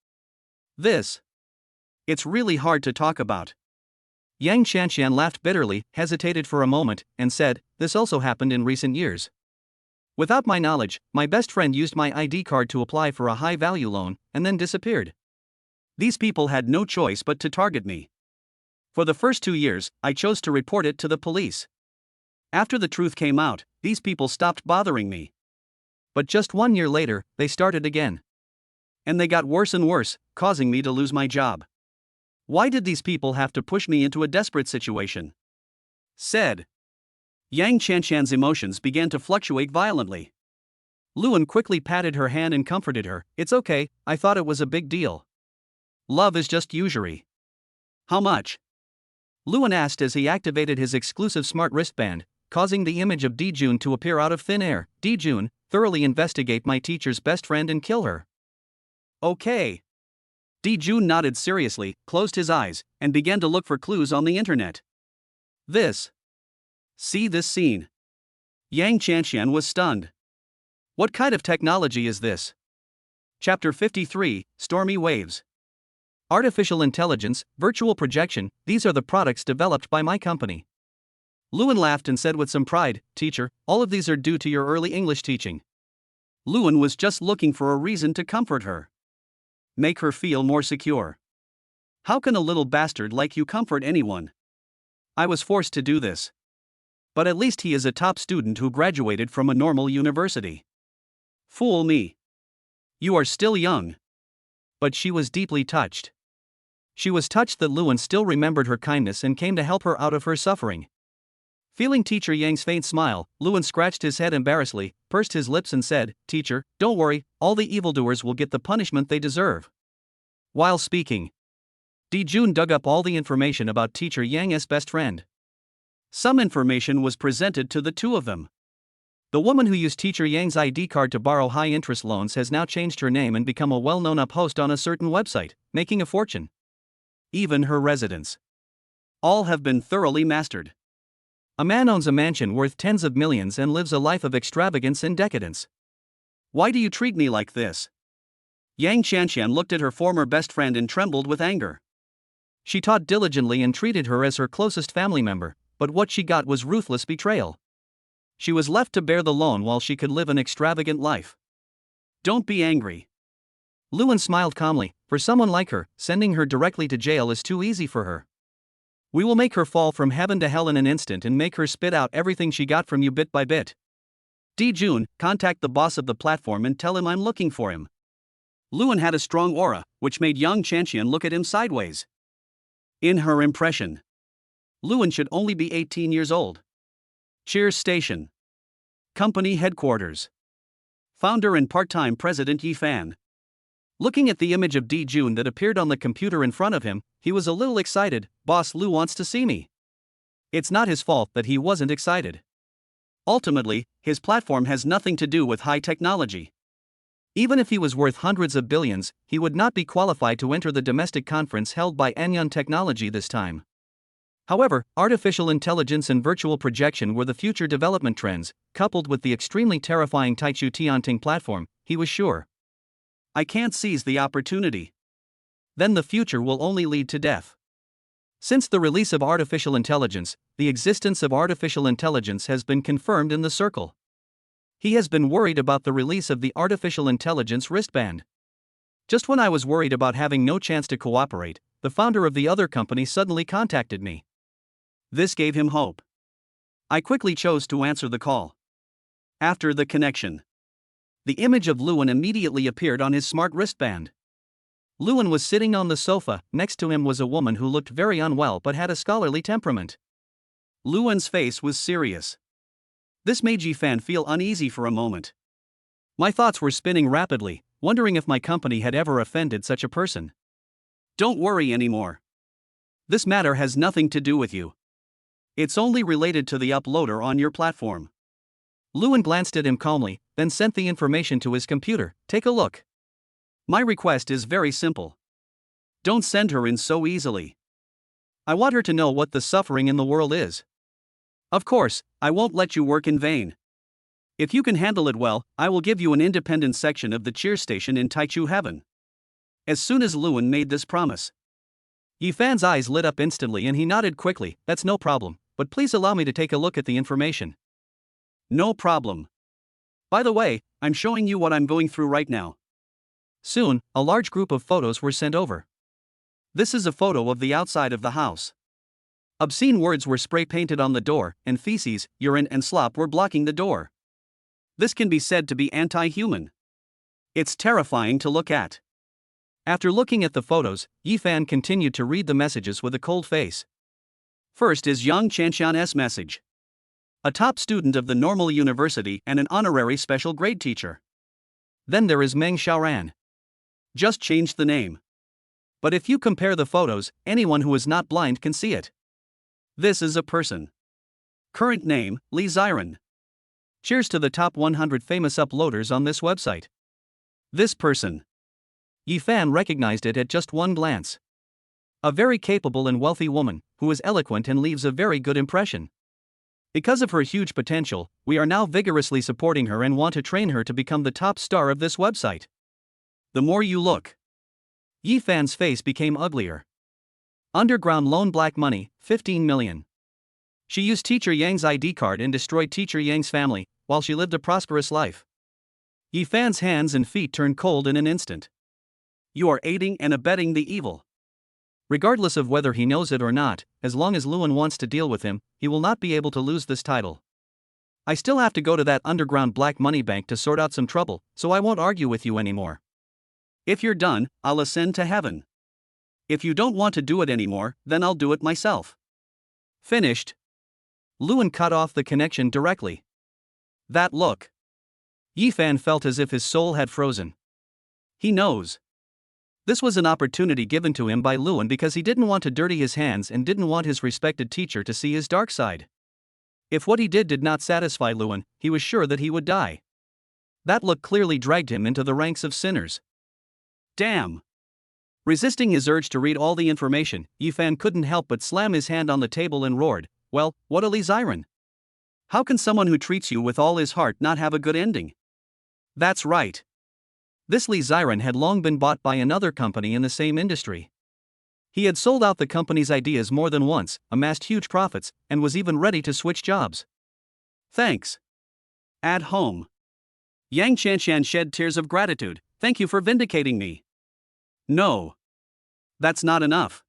This. It's really hard to talk about. Yang Qianqian laughed bitterly, hesitated for a moment, and said, "This also happened in recent years. Without my knowledge, my best friend used my ID card to apply for a high-value loan, and then disappeared. These people had no choice but to target me. For the first 2 years, I chose to report it to the police. After the truth came out, these people stopped bothering me. But just 1 year later, they started again. And they got worse and worse, causing me to lose my job. Why did these people have to push me into a desperate situation?" said. Yang Qianqian's emotions began to fluctuate violently. Luan quickly patted her hand and comforted her. "It's okay, I thought it was a big deal. Love is just usury." "How much?" Luan asked as he activated his exclusive smart wristband, causing the image of Dijun to appear out of thin air. "Dijun, thoroughly investigate my teacher's best friend and kill her." "Okay." Dijun nodded seriously, closed his eyes, and began to look for clues on the internet. See this scene. Yang Qianqian was stunned. What kind of technology is this? Chapter 53, Stormy Waves. Artificial intelligence, virtual projection, these are the products developed by my company. Luan laughed and said with some pride, "Teacher, all of these are due to your early English teaching." Luan was just looking for a reason to comfort her. Make her feel more secure. How can a little bastard like you comfort anyone? I was forced to do this. But at least he is a top student who graduated from a normal university. Fool me. You are still young. But she was deeply touched. She was touched that Luan still remembered her kindness and came to help her out of her suffering. Feeling Teacher Yang's faint smile, Luan scratched his head embarrassedly, pursed his lips and said, "Teacher, don't worry, all the evildoers will get the punishment they deserve." While speaking, Dijun dug up all the information about Teacher Yang's best friend. Some information was presented to the two of them. The woman who used Teacher Yang's ID card to borrow high-interest loans has now changed her name and become a well-known up-host on a certain website, making a fortune. Even her residence. All have been thoroughly mastered. A man owns a mansion worth tens of millions and lives a life of extravagance and decadence. Why do you treat me like this? Yang Qianqian looked at her former best friend and trembled with anger. She taught diligently and treated her as her closest family member, but what she got was ruthless betrayal. She was left to bear the loan while she could live an extravagant life. Don't be angry. Luan smiled calmly. For someone like her, sending her directly to jail is too easy for her. We will make her fall from heaven to hell in an instant and make her spit out everything she got from you bit by bit. Dijun, contact the boss of the platform and tell him I'm looking for him. Luan had a strong aura, which made Yang Qianqian look at him sideways. In her impression, Luan should only be 18 years old. Cheers Station. Company headquarters. Founder and part-time president Yi Fan. Looking at the image of Dijun that appeared on the computer in front of him, he was a little excited. Boss Lu wants to see me. It's not his fault that he wasn't excited. Ultimately, his platform has nothing to do with high technology. Even if he was worth hundreds of billions, he would not be qualified to enter the domestic conference held by Anyun Technology this time. However, artificial intelligence and virtual projection were the future development trends, coupled with the extremely terrifying Taichu Tianting platform, he was sure. I can't seize the opportunity. Then the future will only lead to death. Since the release of artificial intelligence, the existence of artificial intelligence has been confirmed in the circle. He has been worried about the release of the artificial intelligence wristband. Just when I was worried about having no chance to cooperate, the founder of the other company suddenly contacted me. This gave him hope. I quickly chose to answer the call. After the connection, the image of Luan immediately appeared on his smart wristband. Luan was sitting on the sofa, next to him was a woman who looked very unwell but had a scholarly temperament. Luan's face was serious. This made Yi Fan feel uneasy for a moment. My thoughts were spinning rapidly, wondering if my company had ever offended such a person. Don't worry anymore. This matter has nothing to do with you. It's only related to the uploader on your platform. Luan glanced at him calmly, then sent the information to his computer. Take a look. My request is very simple. Don't send her in so easily. I want her to know what the suffering in the world is. Of course, I won't let you work in vain. If you can handle it well, I will give you an independent section of the cheer station in Taichu Heaven. As soon as Luan made this promise, Yi Fan's eyes lit up instantly and he nodded quickly. That's no problem, but please allow me to take a look at the information. No problem. By the way, I'm showing you what I'm going through right now. Soon, a large group of photos were sent over. This is a photo of the outside of the house. Obscene words were spray painted on the door, and feces, urine, and slop were blocking the door. This can be said to be anti-human. It's terrifying to look at. After looking at the photos, Yi Fan continued to read the messages with a cold face. First is Yang Chanxian's message. A top student of the normal university and an honorary special grade teacher. Then there is Meng Xiaoran. Just changed the name. But if you compare the photos, anyone who is not blind can see it. This is a person. Current name, Li Ziren. Cheers to the top 100 famous uploaders on this website. This person. Yi Fan recognized it at just one glance. A very capable and wealthy woman, who is eloquent and leaves a very good impression. Because of her huge potential, we are now vigorously supporting her and want to train her to become the top star of this website. The more you look. Yi Fan's face became uglier. Underground loan black money, 15 million. She used Teacher Yang's ID card and destroyed Teacher Yang's family, while she lived a prosperous life. Yi Fan's hands and feet turned cold in an instant. You are aiding and abetting the evil. Regardless of whether he knows it or not, as long as Luan wants to deal with him, he will not be able to lose this title. I still have to go to that underground black money bank to sort out some trouble, so I won't argue with you anymore. If you're done, I'll ascend to heaven. If you don't want to do it anymore, then I'll do it myself. Finished. Luan cut off the connection directly. That look. Yi Fan felt as if his soul had frozen. He knows. This was an opportunity given to him by Luan because he didn't want to dirty his hands and didn't want his respected teacher to see his dark side. If what he did not satisfy Luan, he was sure that he would die. That look clearly dragged him into the ranks of sinners. Damn! Resisting his urge to read all the information, Yi Fan couldn't help but slam his hand on the table and roared, "Well, what a Li Ziren! How can someone who treats you with all his heart not have a good ending?" That's right. This Li Ziren had long been bought by another company in the same industry. He had sold out the company's ideas more than once, amassed huge profits, and was even ready to switch jobs. Thanks. At home. Yang Chanxian shed tears of gratitude. Thank you for vindicating me. No. That's not enough.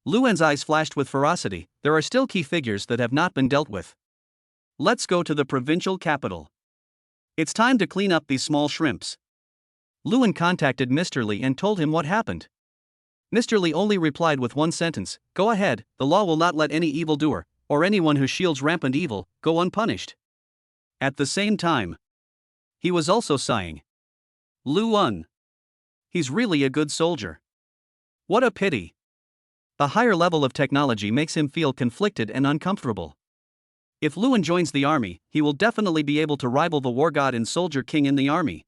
Luan's eyes flashed with ferocity. There are still key figures that have not been dealt with. Let's go to the provincial capital. It's time to clean up these small shrimps. Luan contacted Mr. Li and told him what happened. Mr. Li only replied with one sentence, "Go ahead, the law will not let any evildoer, or anyone who shields rampant evil, go unpunished." At the same time, he was also sighing. Luan. He's really a good soldier. What a pity. The higher level of technology makes him feel conflicted and uncomfortable. If Luan joins the army, he will definitely be able to rival the war god and soldier king in the army.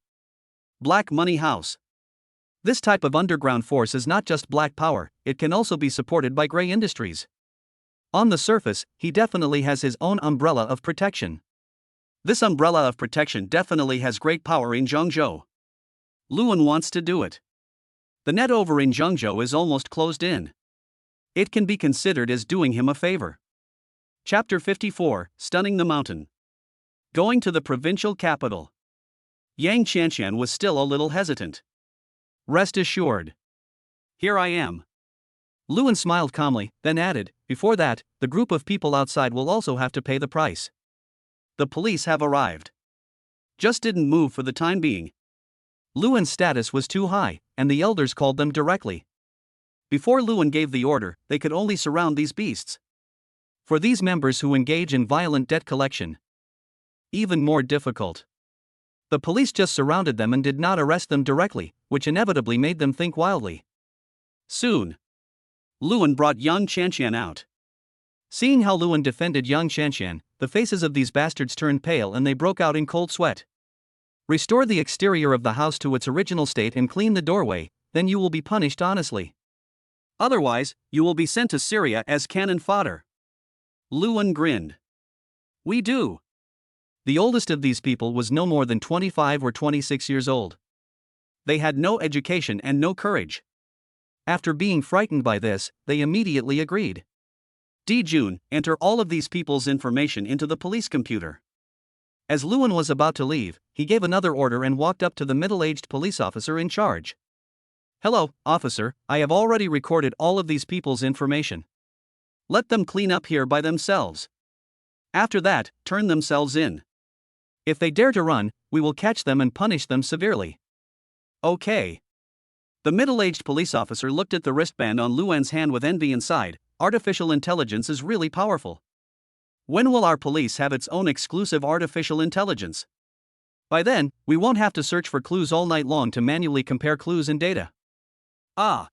Black Money House. This type of underground force is not just black power, it can also be supported by gray industries. On the surface, he definitely has his own umbrella of protection. This umbrella of protection definitely has great power in Zhengzhou. Luan wants to do it. The net over in Zhengzhou is almost closed in. It can be considered as doing him a favor. Chapter 54, Stunning the Mountain. Going to the provincial capital. Yang Chanxian was still a little hesitant. Rest assured. Here I am. Luan smiled calmly, then added, "Before that, the group of people outside will also have to pay the price. The police have arrived. Just didn't move for the time being." Luan's status was too high, and the elders called them directly. Before Luan gave the order, they could only surround these beasts. For these members who engage in violent debt collection, even more difficult. The police just surrounded them and did not arrest them directly, which inevitably made them think wildly. Soon, Luan brought Yang Chanxian out. Seeing how Luan defended Yang Chanxian, the faces of these bastards turned pale and they broke out in cold sweat. Restore the exterior of the house to its original state and clean the doorway, then you will be punished honestly. Otherwise, you will be sent to Syria as cannon fodder. Luan grinned. We do. The oldest of these people was no more than 25 or 26 years old. They had no education and no courage. After being frightened by this, they immediately agreed. Jun, enter all of these people's information into the police computer. As Luan was about to leave, he gave another order and walked up to the middle-aged police officer in charge. Hello, officer, I have already recorded all of these people's information. Let them clean up here by themselves. After that, turn themselves in. If they dare to run, we will catch them and punish them severely. Okay. The middle-aged police officer looked at the wristband on Luan's hand with envy and sighed. Artificial intelligence is really powerful. When will our police have its own exclusive artificial intelligence? By then, we won't have to search for clues all night long to manually compare clues and data. Ah.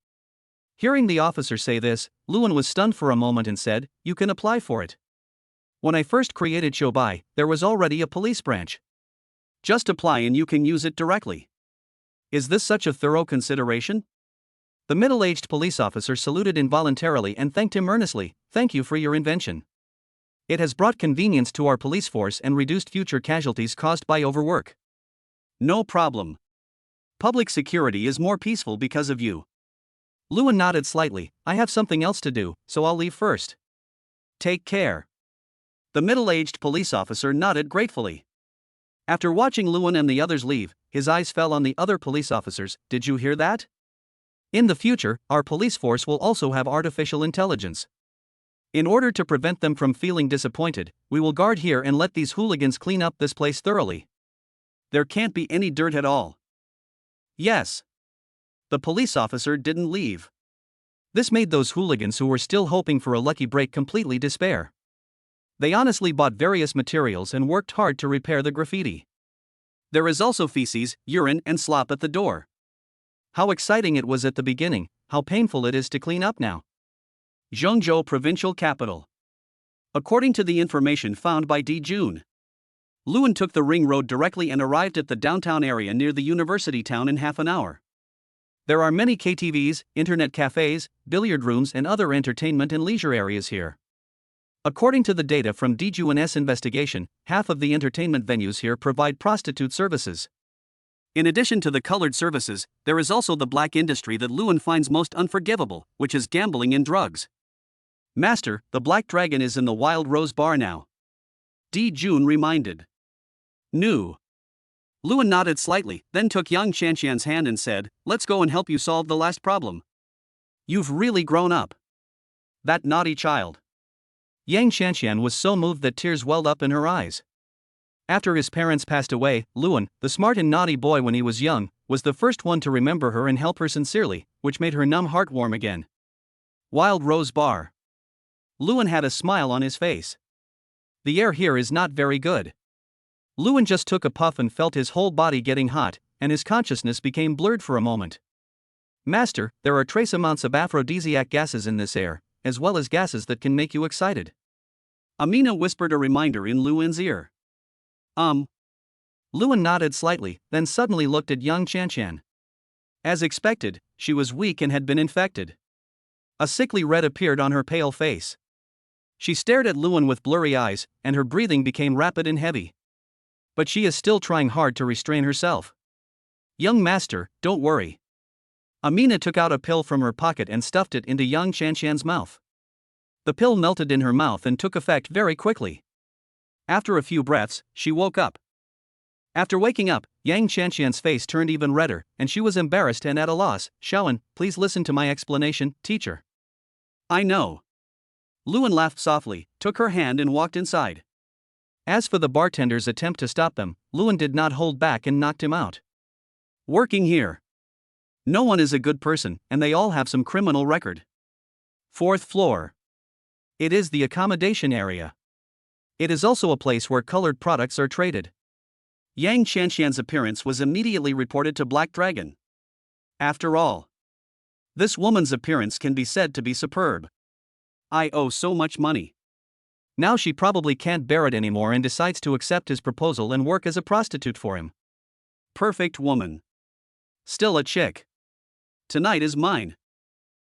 Hearing the officer say this, Luan was stunned for a moment and said, "You can apply for it. When I first created Shobai, there was already a police branch. Just apply and you can use it directly. Is this such a thorough consideration?" The middle-aged police officer saluted involuntarily and thanked him earnestly. "Thank you for your invention. It has brought convenience to our police force and reduced future casualties caused by overwork." "No problem. Public security is more peaceful because of you." Luan nodded slightly. "I have something else to do, so I'll leave first." "Take care." The middle-aged police officer nodded gratefully. After watching Luan and the others leave, his eyes fell on the other police officers. "Did you hear that? In the future, our police force will also have artificial intelligence. In order to prevent them from feeling disappointed, we will guard here and let these hooligans clean up this place thoroughly. There can't be any dirt at all." "Yes." The police officer didn't leave. This made those hooligans who were still hoping for a lucky break completely despair. They honestly bought various materials and worked hard to repair the graffiti. There is also feces, urine, and slop at the door. How exciting it was at the beginning, how painful it is to clean up now. Zhengzhou provincial capital. According to the information found by Jun, Luan took the ring road directly and arrived at the downtown area near the university town in half an hour. There are many KTVs, internet cafes, billiard rooms, and other entertainment and leisure areas here. According to the data from Jun's investigation, half of the entertainment venues here provide prostitute services. In addition to the colored services, there is also the black industry that Luan finds most unforgivable, which is gambling and drugs. "Master, the Black Dragon is in the Wild Rose Bar now," Jun reminded. "New." Luan nodded slightly, then took Yang Shanxian's hand and said, "Let's go and help you solve the last problem. You've really grown up. That naughty child." Yang Shanxian was so moved that tears welled up in her eyes. After his parents passed away, Luan, the smart and naughty boy when he was young, was the first one to remember her and help her sincerely, which made her numb heart warm again. Wild Rose Bar. Luan had a smile on his face. The air here is not very good. Luan just took a puff and felt his whole body getting hot, and his consciousness became blurred for a moment. "Master, there are trace amounts of aphrodisiac gases in this air, as well as gases that can make you excited." Amina whispered a reminder in Luan's ear. Luan nodded slightly, then suddenly looked at young Shanshan. As expected, she was weak and had been infected. A sickly red appeared on her pale face. She stared at Luan with blurry eyes, and her breathing became rapid and heavy. But she is still trying hard to restrain herself. "Young master, don't worry." Amina took out a pill from her pocket and stuffed it into young Shanshan's mouth. The pill melted in her mouth and took effect very quickly. After a few breaths, she woke up. After waking up, Yang Shanshan's face turned even redder, and she was embarrassed and at a loss. "Shaoan, please listen to my explanation, teacher." "I know." Luan laughed softly, took her hand and walked inside. As for the bartender's attempt to stop them, Luan did not hold back and knocked him out. "Working here. No one is a good person, and they all have some criminal record." 4th floor. It is the accommodation area. It is also a place where colored products are traded. Yang Shanshan's appearance was immediately reported to Black Dragon. After all, this woman's appearance can be said to be superb. "I owe so much money." Now she probably can't bear it anymore and decides to accept his proposal and work as a prostitute for him. Perfect woman. Still a chick. Tonight is mine.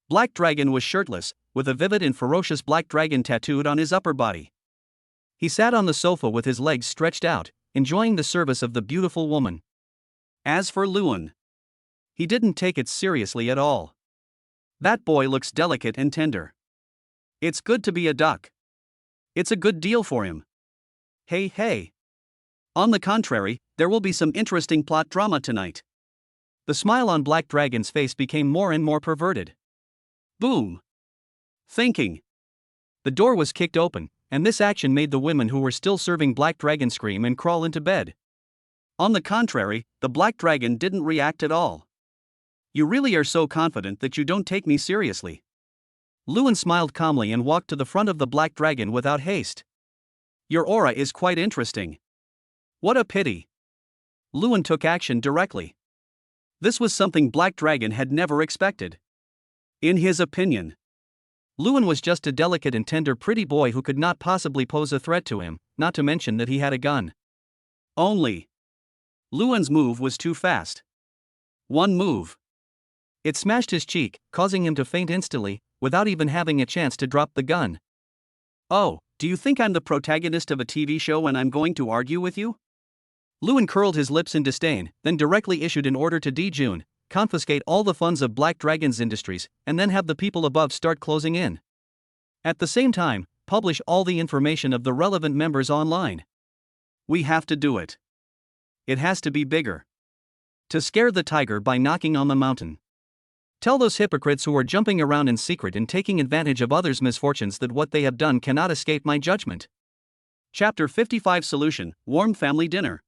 Black Dragon was shirtless, with a vivid and ferocious black dragon tattooed on his upper body. He sat on the sofa with his legs stretched out, enjoying the service of the beautiful woman. As for Luan, he didn't take it seriously at all. That boy looks delicate and tender. It's good to be a duck. It's a good deal for him. Hey, hey. On the contrary, there will be some interesting plot drama tonight. The smile on Black Dragon's face became more and more perverted. Boom. Thinking. The door was kicked open, and this action made the women who were still serving Black Dragon scream and crawl into bed. On the contrary, the Black Dragon didn't react at all. You really are so confident that you don't take me seriously. Lewin smiled calmly and walked to the front of the Black Dragon without haste. Your aura is quite interesting. What a pity. Lewin took action directly. This was something Black Dragon had never expected. In his opinion, Lewin was just a delicate and tender pretty boy who could not possibly pose a threat to him, not to mention that he had a gun. Only. Lewin's move was too fast. One move. It smashed his cheek, causing him to faint instantly, without even having a chance to drop the gun. Oh, do you think I'm the protagonist of a TV show and I'm going to argue with you? Lewin curled his lips in disdain, then directly issued an order to D-Jun, confiscate all the funds of Black Dragon's industries, and then have the people above start closing in. At the same time, publish all the information of the relevant members online. We have to do it. It has to be bigger. To scare the tiger by knocking on the mountain. Tell those hypocrites who are jumping around in secret and taking advantage of others' misfortunes that what they have done cannot escape my judgment. Chapter 55 Solution, Warm Family Dinner.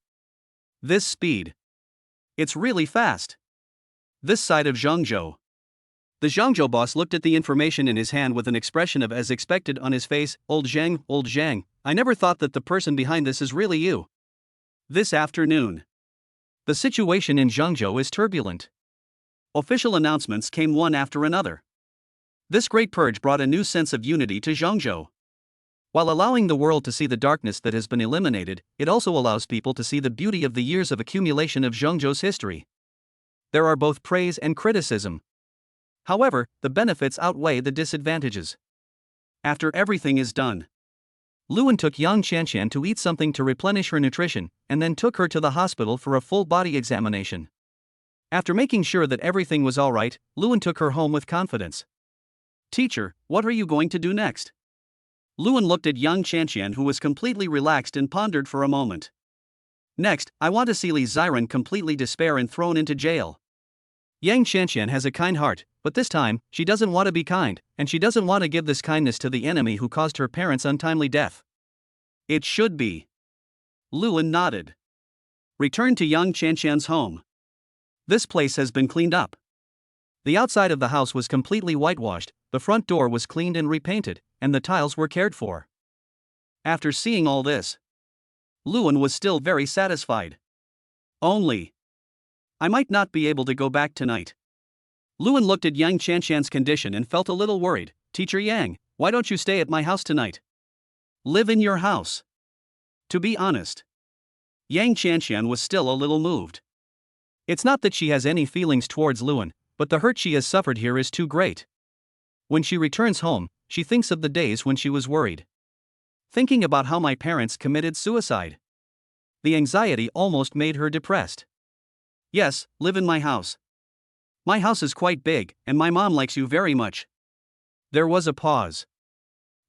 This speed. It's really fast. This side of Zhangzhou. The Zhangzhou boss looked at the information in his hand with an expression of as expected on his face. Old Zhang, I never thought that the person behind this is really you. This afternoon. The situation in Zhangzhou is turbulent. Official announcements came one after another. This great purge brought a new sense of unity to Zhangzhou. While allowing the world to see the darkness that has been eliminated, it also allows people to see the beauty of the years of accumulation of Zhangzhou's history. There are both praise and criticism. However, the benefits outweigh the disadvantages. After everything is done, Lewin took Yang Qianqian to eat something to replenish her nutrition, and then took her to the hospital for a full body examination. After making sure that everything was alright, Lewin took her home with confidence. Teacher, what are you going to do next? Lewin looked at Yang Qianqian, who was completely relaxed, and pondered for a moment. Next, I want to see Li Ziren completely despair and thrown into jail. Yang Qianqian has a kind heart, but this time, she doesn't want to be kind, and she doesn't want to give this kindness to the enemy who caused her parents' untimely death. It should be. Lewin nodded. Return to Yang Qianqian's home. This place has been cleaned up. The outside of the house was completely whitewashed, the front door was cleaned and repainted, and the tiles were cared for. After seeing all this, Lewin was still very satisfied. Only, I might not be able to go back tonight. Lewin looked at Yang Qianqian's condition and felt a little worried. Teacher Yang, why don't you stay at my house tonight? Live in your house. To be honest, Yang Qianqian was still a little moved. It's not that she has any feelings towards Lewin, but the hurt she has suffered here is too great. When she returns home, she thinks of the days when she was worried. Thinking about how my parents committed suicide. The anxiety almost made her depressed. Yes, live in my house. My house is quite big, and my mom likes you very much. There was a pause.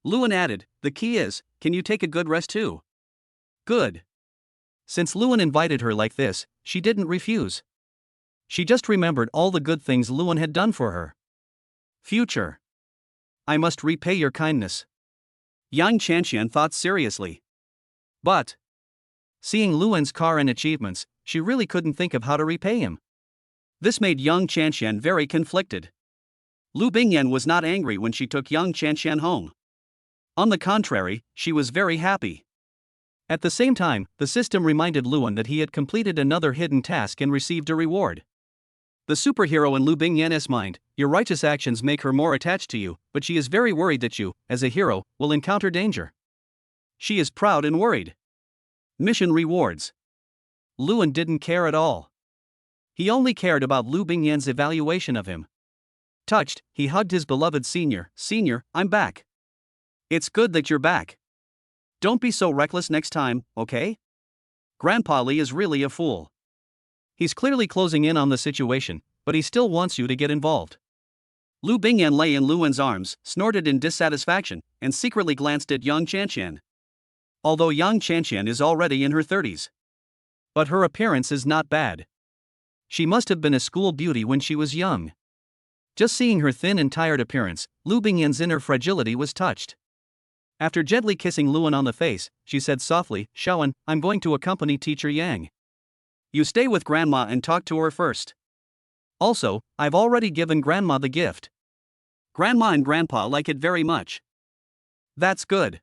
Lewin added, the key is, can you take a good rest too? Good. Since Lewin invited her like this, she didn't refuse. She just remembered all the good things Lewin had done for her. Future. I must repay your kindness. Yang Qianqian thought seriously. But, seeing Lewin's car and achievements, she really couldn't think of how to repay him. This made Yang Qianqian very conflicted. Lu Bingyan was not angry when she took Yang Qianqian home. On the contrary, she was very happy. At the same time, the system reminded Lewin that he had completed another hidden task and received a reward. The superhero in Lu Bingyan's mind, your righteous actions make her more attached to you, but she is very worried that you, as a hero, will encounter danger. She is proud and worried. Mission rewards. Lewin didn't care at all. He only cared about Lu Bingyan's evaluation of him. Touched, he hugged his beloved senior. Senior, I'm back. It's good that you're back. Don't be so reckless next time, okay? Grandpa Li is really a fool. He's clearly closing in on the situation, but he still wants you to get involved. Lu Bingyan lay in Luan's arms, snorted in dissatisfaction, and secretly glanced at Yang Chanqian. Although Yang Chanqian is already in her 30s. But her appearance is not bad. She must have been a school beauty when she was young. Just seeing her thin and tired appearance, Lu Bingyan's inner fragility was touched. After gently kissing Luan on the face, she said softly, "Shaoan, I'm going to accompany teacher Yang. You stay with grandma and talk to her first. Also, I've already given grandma the gift. Grandma and grandpa like it very much." "That's good."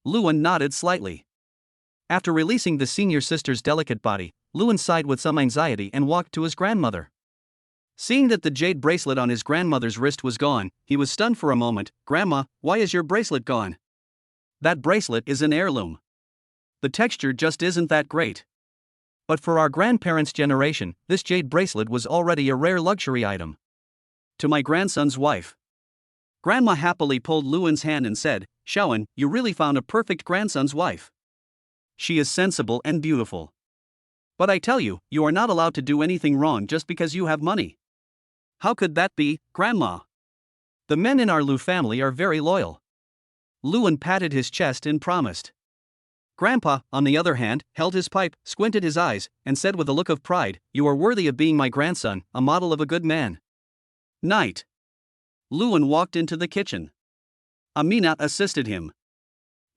Luan nodded slightly. After releasing the senior sister's delicate body, Luan sighed with some anxiety and walked to his grandmother. Seeing that the jade bracelet on his grandmother's wrist was gone, he was stunned for a moment. "Grandma, why is your bracelet gone?" "That bracelet is an heirloom. The texture just isn't that great. But for our grandparents' generation, this jade bracelet was already a rare luxury item." "To my grandson's wife." Grandma happily pulled Luan's hand and said, "Shaoan, you really found a perfect grandson's wife. She is sensible and beautiful. But I tell you, you are not allowed to do anything wrong just because you have money." "How could that be, Grandma? The men in our Lu family are very loyal." Luan patted his chest and promised. Grandpa, on the other hand, held his pipe, squinted his eyes, and said with a look of pride, "You are worthy of being my grandson, a model of a good man." Night. Luan walked into the kitchen. Amina assisted him.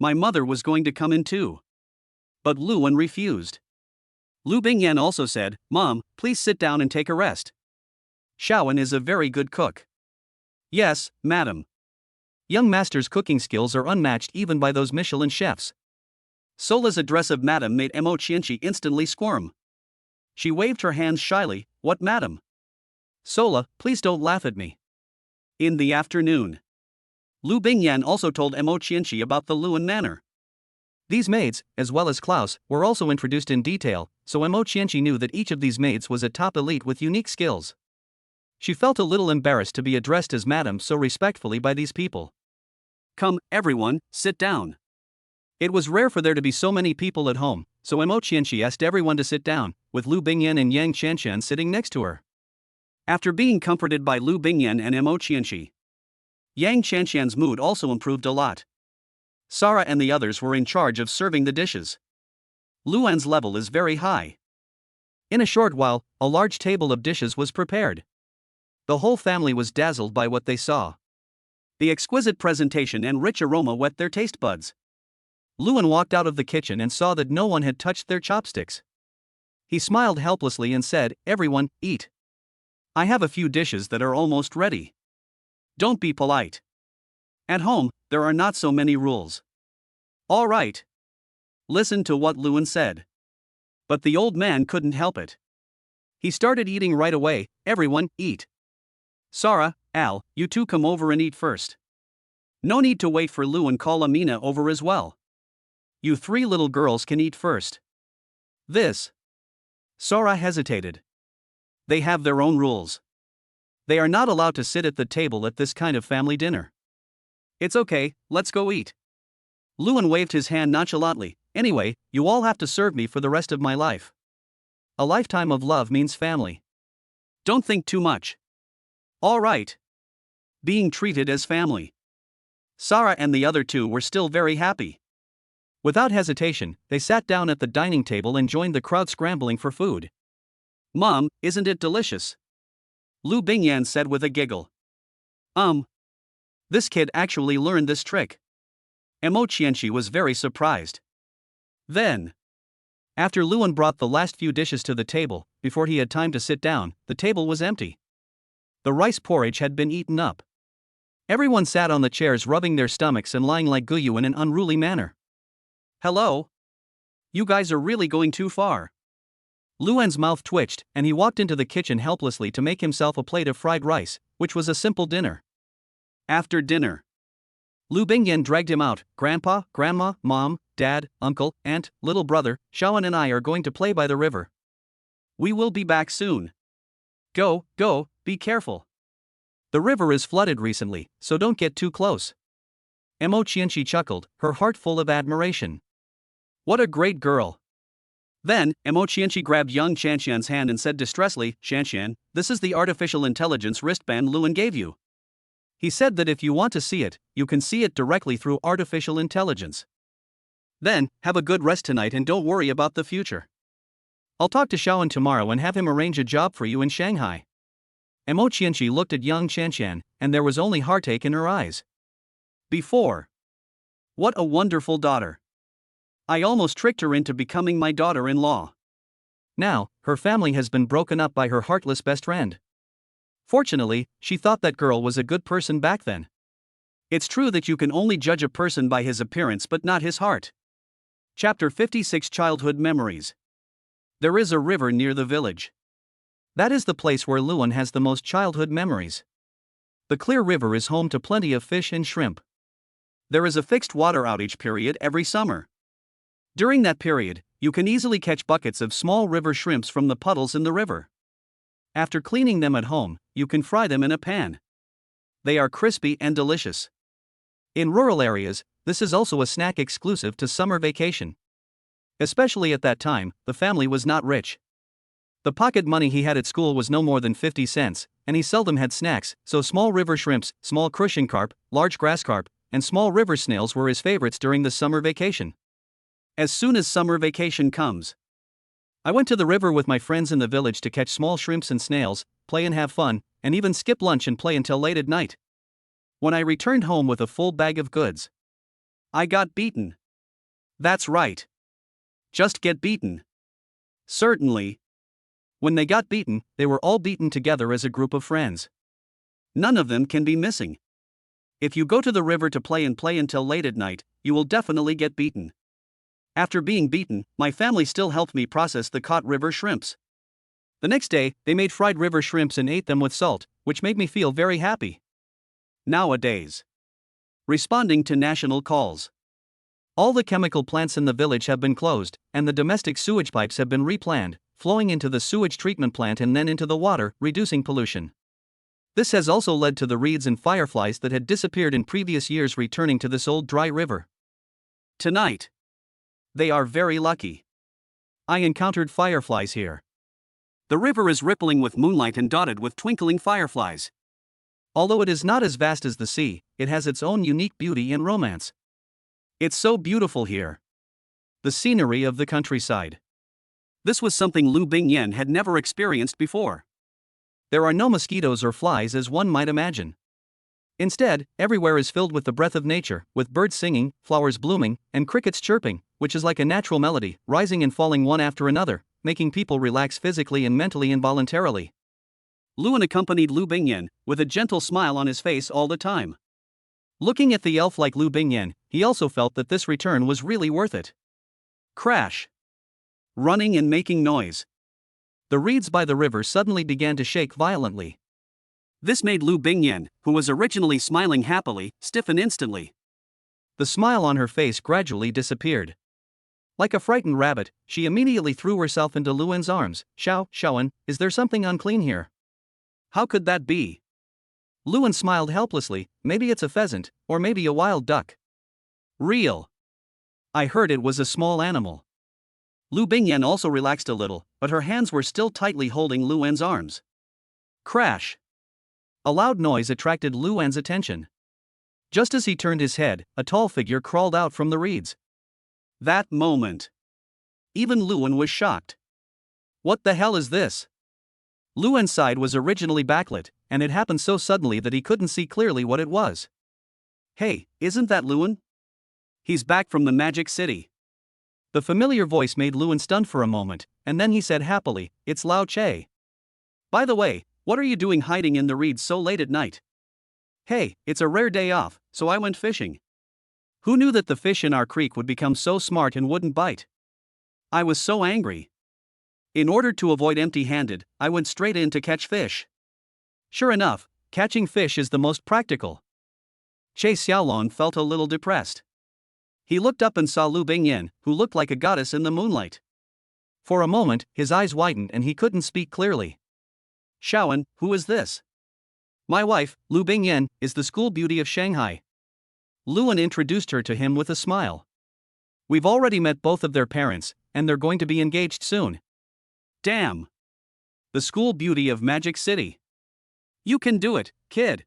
My mother was going to come in too. But Luan refused. Lu Bingyan also said, "Mom, please sit down and take a rest. Shaoan is a very good cook." "Yes, madam." Young master's cooking skills are unmatched even by those Michelin chefs. Sola's address of madam made Mo Qianqi instantly squirm. She waved her hands shyly. "What, madam?" "Sola, please don't laugh at me." In the afternoon, Lu Bingyan also told Mo Qianqi about the Luan manor. These maids, as well as Klaus, were also introduced in detail, so Mo Qianqi knew that each of these maids was a top elite with unique skills. She felt a little embarrassed to be addressed as madam so respectfully by these people. "Come, everyone, sit down." It was rare for there to be so many people at home, so Mo Qianqi asked everyone to sit down, with Lu Bingyan and Yang Chanqian sitting next to her. After being comforted by Lu Bingyan and Mo Qianqi, Yang Chanqian's mood also improved a lot. Sarah and the others were in charge of serving the dishes. Luan's level is very high. In a short while, a large table of dishes was prepared. The whole family was dazzled by what they saw. The exquisite presentation and rich aroma whet their taste buds. Luan walked out of the kitchen and saw that no one had touched their chopsticks. He smiled helplessly and said, "Everyone, eat. I have a few dishes that are almost ready. Don't be polite. At home, there are not so many rules." "All right." Listen to what Luan said. But the old man couldn't help it. He started eating right away. "Everyone, eat. Sarah, Al, you two come over and eat first. No need to wait for Luan. Call Amina over as well. You three little girls can eat first." This. Sarah hesitated. They have their own rules. They are not allowed to sit at the table at this kind of family dinner. "It's okay, let's go eat." Luan waved his hand nonchalantly. "Anyway, you all have to serve me for the rest of my life. A lifetime of love means family. Don't think too much." "All right." Being treated as family. Sarah and the other two were still very happy. Without hesitation, they sat down at the dining table and joined the crowd scrambling for food. "Mom, isn't it delicious?" Lu Bingyan said with a giggle. This kid actually learned this trick." Mo Qianqi was very surprised. Then, after Luan brought the last few dishes to the table, before he had time to sit down, the table was empty. The rice porridge had been eaten up. Everyone sat on the chairs rubbing their stomachs and lying like Guyu in an unruly manner. "Hello? You guys are really going too far." Luan's mouth twitched, and he walked into the kitchen helplessly to make himself a plate of fried rice, which was a simple dinner. After dinner, Lu Bingyan dragged him out. "Grandpa, Grandma, Mom, Dad, Uncle, Aunt, little brother, Shaoan and I are going to play by the river. We will be back soon. Go, be careful. The river is flooded recently, so don't get too close." Mo Qianqi chuckled, her heart full of admiration. What a great girl. Then, Mo Qianqi grabbed young Chanqian's hand and said distressfully, "Chanqian, this is the artificial intelligence wristband Luan gave you. He said that if you want to see it, you can see it directly through artificial intelligence. Then, have a good rest tonight and don't worry about the future. I'll talk to Xiaoan tomorrow and have him arrange a job for you in Shanghai. Mo Qianqi looked at young Qianqian, and there was only heartache in her eyes. Before. What a wonderful daughter. I almost tricked her into becoming my daughter-in-law. Now, her family has been broken up by her heartless best friend. Fortunately, she thought that girl was a good person back then. It's true that you can only judge a person by his appearance but not his heart. Chapter 56 Childhood Memories. There is a river near the village. That is the place where Luan has the most childhood memories. The clear river is home to plenty of fish and shrimp. There is a fixed water outage period every summer. During that period, you can easily catch buckets of small river shrimps from the puddles in the river. After cleaning them at home, you can fry them in a pan. They are crispy and delicious. In rural areas, this is also a snack exclusive to summer vacation. Especially at that time, the family was not rich. The pocket money he had at school was no more than 50 cents, and he seldom had snacks, so small river shrimps, small crucian carp, large grass carp, and small river snails were his favorites during the summer vacation. As soon as summer vacation comes, I went to the river with my friends in the village to catch small shrimps and snails, play and have fun, and even skip lunch and play until late at night. When I returned home with a full bag of goods, I got beaten. That's right. Just get beaten. Certainly. When they got beaten, they were all beaten together as a group of friends. None of them can be missing. If you go to the river to play until late at night, you will definitely get beaten. After being beaten, my family still helped me process the caught river shrimps. The next day, they made fried river shrimps and ate them with salt, which made me feel very happy. Nowadays. Responding to national calls. All the chemical plants in the village have been closed, and the domestic sewage pipes have been replanned, flowing into the sewage treatment plant and then into the water, reducing pollution. This has also led to the reeds and fireflies that had disappeared in previous years returning to this old dry river. Tonight. They are very lucky. I encountered fireflies here. The river is rippling with moonlight and dotted with twinkling fireflies. Although it is not as vast as the sea, it has its own unique beauty and romance. It's so beautiful here. The scenery of the countryside. This was something Lu Bingyan had never experienced before. There are no mosquitoes or flies as one might imagine. Instead, everywhere is filled with the breath of nature, with birds singing, flowers blooming, and crickets chirping, which is like a natural melody, rising and falling one after another, making people relax physically and mentally involuntarily. Luan accompanied Lu Bingyan, with a gentle smile on his face all the time. Looking at the elf like Lu Bingyan, he also felt that this return was really worth it. Crash. Running and making noise. The reeds by the river suddenly began to shake violently. This made Lu Bingyan, who was originally smiling happily, stiffen instantly. The smile on her face gradually disappeared. Like a frightened rabbit, she immediately threw herself into Luan's arms. Xiaoan, is there something unclean here? How could that be? Luan smiled helplessly, maybe it's a pheasant, or maybe a wild duck. Real. I heard it was a small animal. Lu Bingyan also relaxed a little, but her hands were still tightly holding Luan's arms. Crash. A loud noise attracted Luan's attention. Just as he turned his head, a tall figure crawled out from the reeds. That moment. Even Luan was shocked. What the hell is this? Luan's side was originally backlit, and it happened so suddenly that he couldn't see clearly what it was. Hey, isn't that Luan? He's back from the Magic City. The familiar voice made Luan stunned for a moment, and then he said happily, it's Lao Che. By the way, what are you doing hiding in the reeds so late at night? Hey, it's a rare day off, so I went fishing. Who knew that the fish in our creek would become so smart and wouldn't bite? I was so angry. In order to avoid empty-handed, I went straight in to catch fish. Sure enough, catching fish is the most practical. Che Xiaolong felt a little depressed. He looked up and saw Lu Bingyan, who looked like a goddess in the moonlight. For a moment, his eyes widened and he couldn't speak clearly. Xiaoan, who is this? My wife, Lu Bingyan, is the school beauty of Shanghai. Luan introduced her to him with a smile. We've already met both of their parents, and they're going to be engaged soon. Damn. The school beauty of Magic City. You can do it, kid.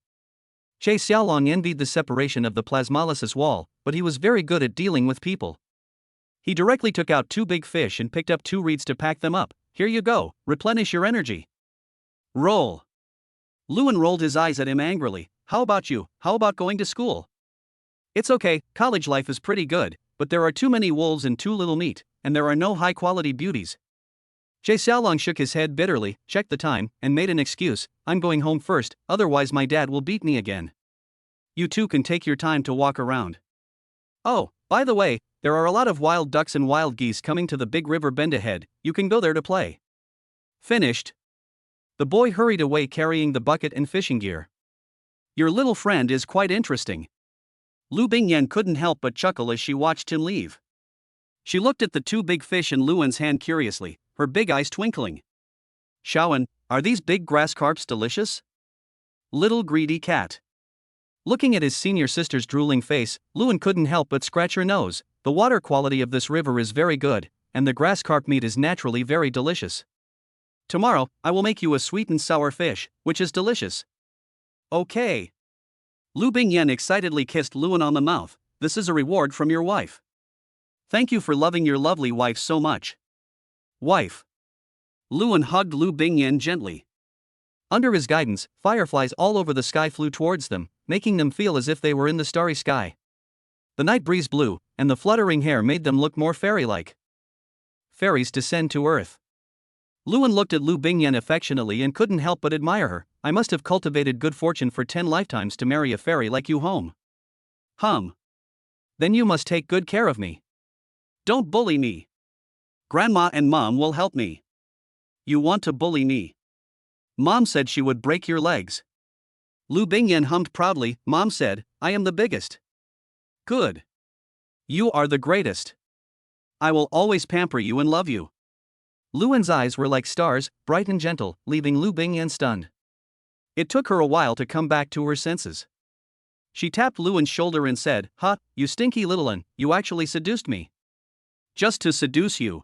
Che Xiaolong envied the separation of the plasmolysis wall, but he was very good at dealing with people. He directly took out 2 big fish and picked up 2 reeds to pack them up. Here you go, replenish your energy. Roll. Luan rolled his eyes at him angrily. How about you? How about going to school? It's okay, college life is pretty good, but there are too many wolves and too little meat, and there are no high-quality beauties. Che Xiaolong shook his head bitterly, checked the time, and made an excuse. I'm going home first, otherwise my dad will beat me again. You two can take your time to walk around. Oh, by the way, there are a lot of wild ducks and wild geese coming to the big river bend ahead, you can go there to play. Finished. The boy hurried away carrying the bucket and fishing gear. Your little friend is quite interesting. Lu Bingyan couldn't help but chuckle as she watched him leave. She looked at the 2 big fish in Luan's hand curiously, her big eyes twinkling. Shaoan, are these big grass carps delicious? Little greedy cat. Looking at his senior sister's drooling face, Luan couldn't help but scratch her nose. The water quality of this river is very good, and the grass carp meat is naturally very delicious. Tomorrow, I will make you a sweet and sour fish, which is delicious. Okay. Lu Bingyan excitedly kissed Luan on the mouth. This is a reward from your wife. Thank you for loving your lovely wife so much. Wife. Luan hugged Lu Bingyan gently. Under his guidance, fireflies all over the sky flew towards them, making them feel as if they were in the starry sky. The night breeze blew, and the fluttering hair made them look more fairy-like. Fairies descend to earth. Luan looked at Lu Bingyan affectionately and couldn't help but admire her. I must have cultivated good fortune for 10 lifetimes to marry a fairy like you home. Then you must take good care of me. Don't bully me. Grandma and Mom will help me. You want to bully me? Mom said she would break your legs. Lu Bingyan hummed proudly. Mom said, I am the biggest. Good. You are the greatest. I will always pamper you and love you. Luan's eyes were like stars, bright and gentle, leaving Lu Bingyan stunned. It took her a while to come back to her senses. She tapped Luan's shoulder and said, "Ha, you stinky little un, you actually seduced me." Just to seduce you.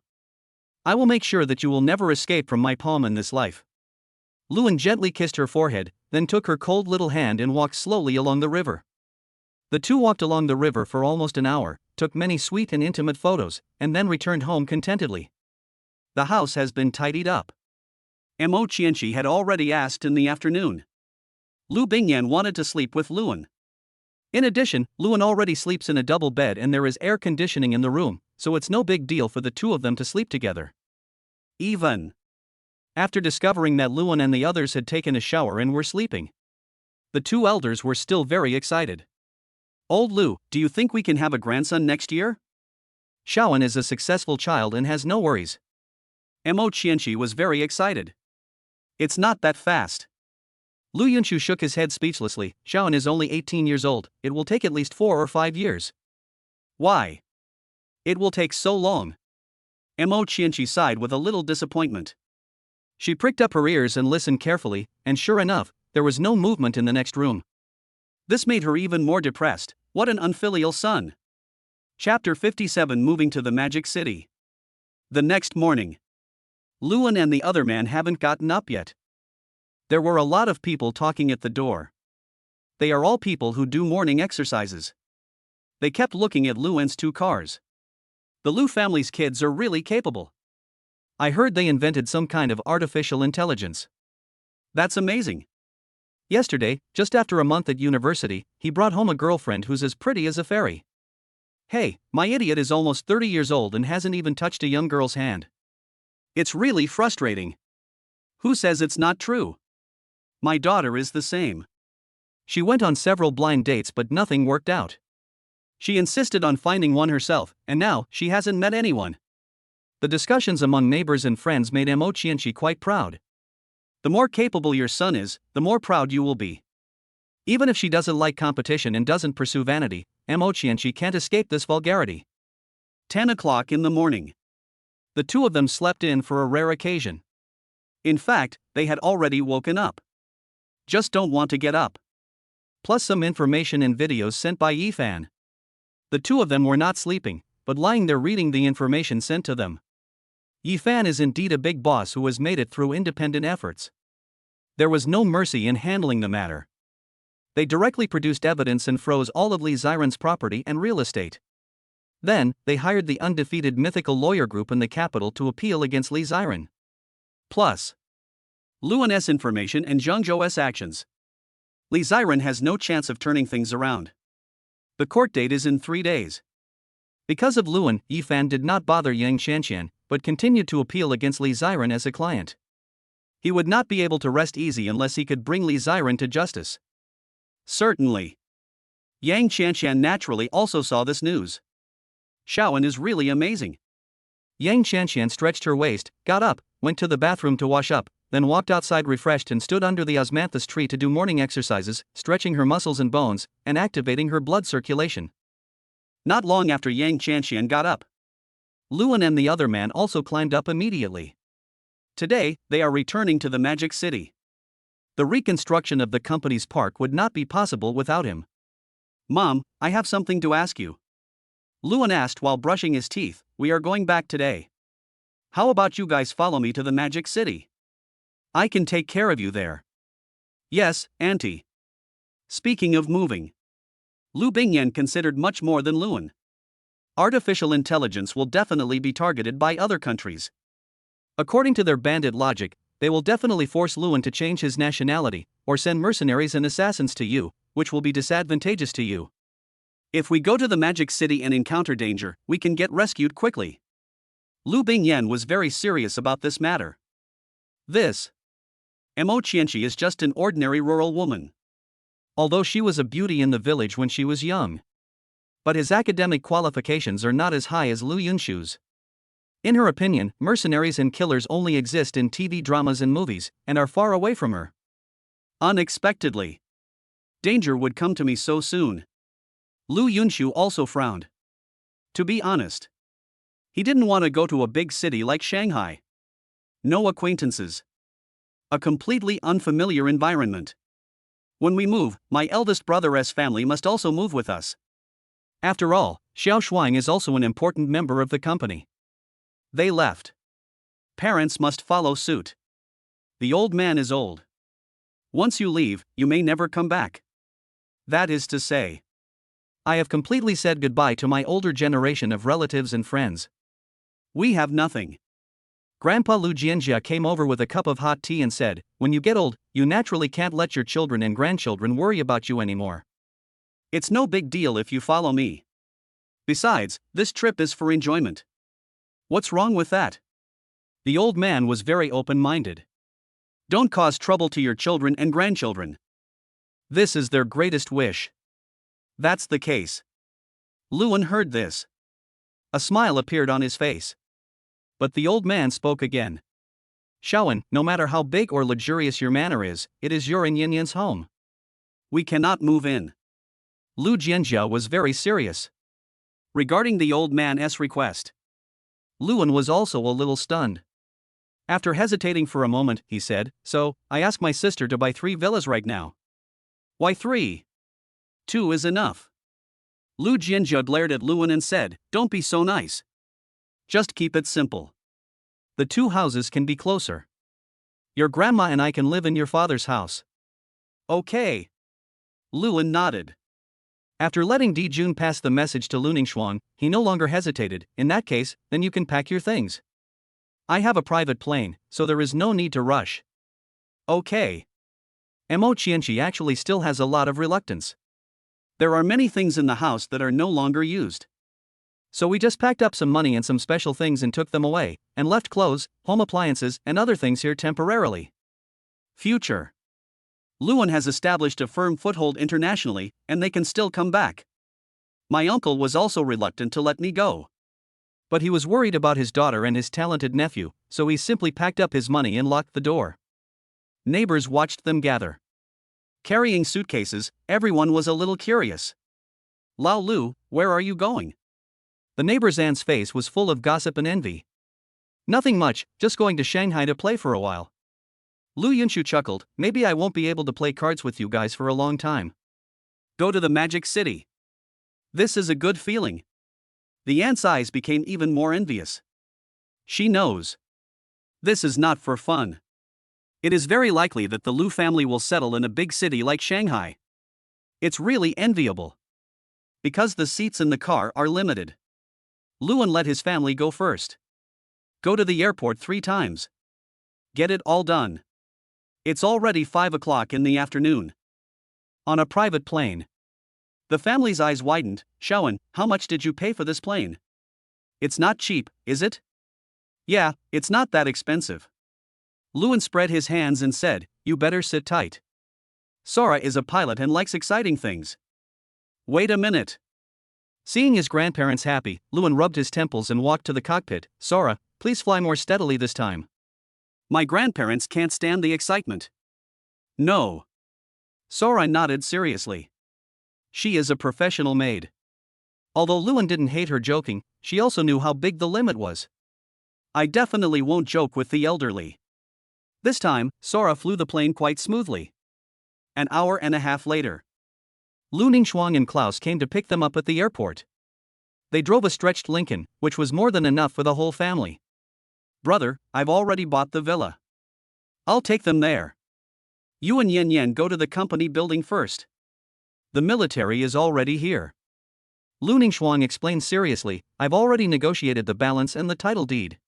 I will make sure that you will never escape from my palm in this life. Luan gently kissed her forehead, then took her cold little hand and walked slowly along the river. The two walked along the river for almost an hour, took many sweet and intimate photos, and then returned home contentedly. The house has been tidied up. Mo Qianqi had already asked in the afternoon. Lu Bingyan wanted to sleep with Luan. In addition, Luan already sleeps in a double bed and there is air conditioning in the room, so it's no big deal for the two of them to sleep together. Even after discovering that Luan and the others had taken a shower and were sleeping, the two elders were still very excited. Old Lu, do you think we can have a grandson next year? Shaoan is a successful child and has no worries. Mo Qianqi was very excited. It's not that fast. Lu Yunshu shook his head speechlessly. Shaoan is only 18 years old, it will take at least 4 or 5 years. Why? It will take so long. Mo Qianqi sighed with a little disappointment. She pricked up her ears and listened carefully, and sure enough, there was no movement in the next room. This made her even more depressed. What an unfilial son. Chapter 57. Moving to the Magic City. The next morning. Luan and the other man haven't gotten up yet. There were a lot of people talking at the door. They are all people who do morning exercises. They kept looking at Luan's 2 cars. The Lu family's kids are really capable. I heard they invented some kind of artificial intelligence. That's amazing. Yesterday, just after a month at university, he brought home a girlfriend who's as pretty as a fairy. Hey, my idiot is almost 30 years old and hasn't even touched a young girl's hand. It's really frustrating. Who says it's not true? My daughter is the same. She went on several blind dates but nothing worked out. She insisted on finding one herself, and now she hasn't met anyone. The discussions among neighbors and friends made Mo Qianqi quite proud. The more capable your son is, the more proud you will be. Even if she doesn't like competition and doesn't pursue vanity, Mo Qianqi can't escape this vulgarity. 10 o'clock in the morning. The two of them slept in for a rare occasion. In fact, they had already woken up. Just don't want to get up. Plus some information and videos sent by Yifan. The two of them were not sleeping, but lying there reading the information sent to them. Yifan is indeed a big boss who has made it through independent efforts. There was no mercy in handling the matter. They directly produced evidence and froze all of Li Ziren's property and real estate. Then, they hired the undefeated mythical lawyer group in the capital to appeal against Li Ziren. Plus, Luan's information and Zhengzhou's actions. Li Ziren has no chance of turning things around. The court date is in 3 days. Because of Luan, Yifan did not bother Yang Xianxian, but continued to appeal against Li Ziren as a client. He would not be able to rest easy unless he could bring Li Ziren to justice. Certainly. Yang Xianxian naturally also saw this news. Shaoan is really amazing. Yang Xianxian stretched her waist, got up, went to the bathroom to wash up, then walked outside refreshed and stood under the osmanthus tree to do morning exercises, stretching her muscles and bones, and activating her blood circulation. Not long after Yang Xianxian got up, Luan and the other man also climbed up immediately. Today, they are returning to the Magic City. The reconstruction of the company's park would not be possible without him. Mom, I have something to ask you. Luan asked while brushing his teeth. We are going back today. How about you guys follow me to the Magic City? I can take care of you there. Yes, Auntie. Speaking of moving, Lu Bingyan considered much more than Luan. Artificial intelligence will definitely be targeted by other countries. According to their bandit logic, they will definitely force Luan to change his nationality, or send mercenaries and assassins to you, which will be disadvantageous to you. If we go to the Magic City and encounter danger, we can get rescued quickly. Lu Bingyan was very serious about this matter. This Mo Qianqi is just an ordinary rural woman. Although she was a beauty in the village when she was young. But his academic qualifications are not as high as Lu Yunshu's. In her opinion, mercenaries and killers only exist in TV dramas and movies, and are far away from her. Unexpectedly, danger would come to me so soon. Lu Yunshu also frowned. To be honest, he didn't want to go to a big city like Shanghai. No acquaintances. A completely unfamiliar environment. When we move, my eldest brother's family must also move with us. After all, Xiao Shuang is also an important member of the company. They left. Parents must follow suit. The old man is old. Once you leave, you may never come back. That is to say, I have completely said goodbye to my older generation of relatives and friends. We have nothing. Grandpa Lu Jianjia came over with a cup of hot tea and said, when you get old, you naturally can't let your children and grandchildren worry about you anymore. It's no big deal if you follow me. Besides, this trip is for enjoyment. What's wrong with that? The old man was very open-minded. Don't cause trouble to your children and grandchildren. This is their greatest wish. That's the case. Luan heard this. A smile appeared on his face. But the old man spoke again. Shaoan, no matter how big or luxurious your manor is, it is your and Yin Yin's home. We cannot move in. Lu Jianjia was very serious. Regarding the old man's request, Luan was also a little stunned. After hesitating for a moment, he said, so, I ask my sister to buy 3 villas right now. Why 3? 2 is enough. Lu Jianjia glared at Luan and said, don't be so nice. Just keep it simple. The 2 houses can be closer. Your grandma and I can live in your father's house. Okay. Luan nodded. After letting Di Jun pass the message to Luningshuang, he no longer hesitated. In that case, then you can pack your things. I have a private plane, so there is no need to rush. Okay. Mo Qianqi actually still has a lot of reluctance. There are many things in the house that are no longer used. So we just packed up some money and some special things and took them away, and left clothes, home appliances, and other things here temporarily. Future. Luan has established a firm foothold internationally, and they can still come back. My uncle was also reluctant to let me go. But he was worried about his daughter and his talented nephew, so he simply packed up his money and locked the door. Neighbors watched them gather. Carrying suitcases, everyone was a little curious. Lao Lu, where are you going? The neighbor's aunt's face was full of gossip and envy. Nothing much, just going to Shanghai to play for a while. Lu Yunshu chuckled, maybe I won't be able to play cards with you guys for a long time. Go to the Magic City. This is a good feeling. The aunt's eyes became even more envious. She knows. This is not for fun. It is very likely that the Lu family will settle in a big city like Shanghai. It's really enviable. Because the seats in the car are limited. Luan let his family go first. Go to the airport 3 times. Get it all done. It's already 5 o'clock in the afternoon. On a private plane. The family's eyes widened. Shawan, how much did you pay for this plane? It's not cheap, is it? Yeah, it's not that expensive. Luan spread his hands and said, you better sit tight. Sora is a pilot and likes exciting things. Wait a minute. Seeing his grandparents happy, Luan rubbed his temples and walked to the cockpit. Sora, please fly more steadily this time. My grandparents can't stand the excitement. No. Sora nodded seriously. She is a professional maid. Although Luan didn't hate her joking, she also knew how big the limit was. I definitely won't joke with the elderly. This time, Sora flew the plane quite smoothly. An hour and a half later, Lu Ningxuang and Klaus came to pick them up at the airport. They drove a stretched Lincoln, which was more than enough for the whole family. Brother, I've already bought the villa. I'll take them there. You and Yen Yen go to the company building first. The military is already here. Lu Ningxuang explained seriously, I've already negotiated the balance and the title deed.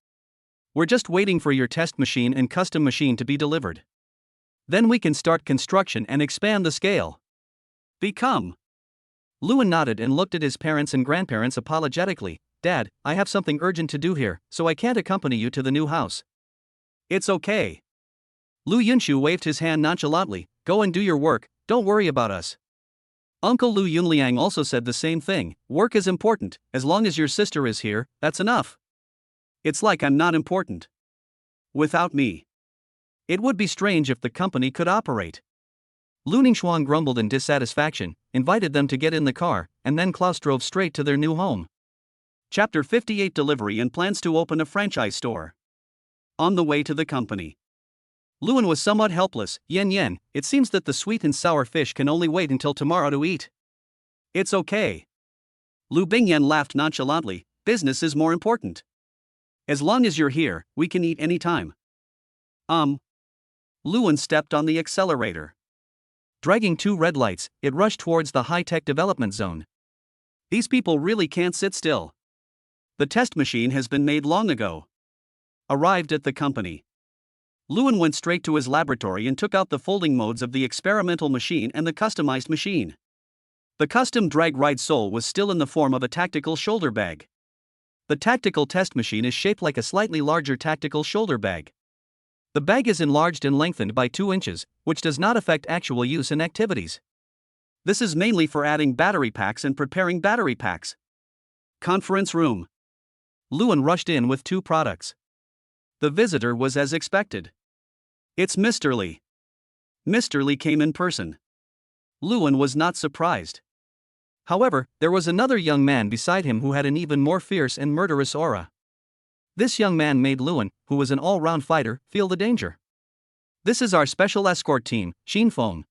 We're just waiting for your test machine and custom machine to be delivered. Then we can start construction and expand the scale. Become. Luan nodded and looked at his parents and grandparents apologetically. Dad, I have something urgent to do here, so I can't accompany you to the new house. It's okay. Lu Yunshu waved his hand nonchalantly. Go and do your work, don't worry about us. Uncle Lu Yunliang also said the same thing. Work is important, as long as your sister is here, that's enough. It's like I'm not important. Without me. It would be strange if the company could operate. Lu Ningxuang grumbled in dissatisfaction, invited them to get in the car, and then Klaus drove straight to their new home. Chapter 58 Delivery and plans to open a franchise store. On the way to the company. Luan was somewhat helpless. Yen Yen, it seems that the sweet and sour fish can only wait until tomorrow to eat. It's okay. Lu Bingyan laughed nonchalantly, business is more important. As long as you're here, we can eat any time. Luan stepped on the accelerator. Dragging 2 red lights, it rushed towards the high-tech development zone. These people really can't sit still. The test machine has been made long ago. Arrived at the company. Luan went straight to his laboratory and took out the folding modes of the experimental machine and the customized machine. The custom drag ride sole was still in the form of a tactical shoulder bag. The tactical test machine is shaped like a slightly larger tactical shoulder bag. The bag is enlarged and lengthened by 2 inches, which does not affect actual use in activities. This is mainly for adding battery packs and preparing battery packs. Conference room. Luan rushed in with 2 products. The visitor was as expected. It's Mr. Li. Mr. Li came in person. Luan was not surprised. However, there was another young man beside him who had an even more fierce and murderous aura. This young man made Luan, who was an all-round fighter, feel the danger. This is our special escort team, Xin Feng.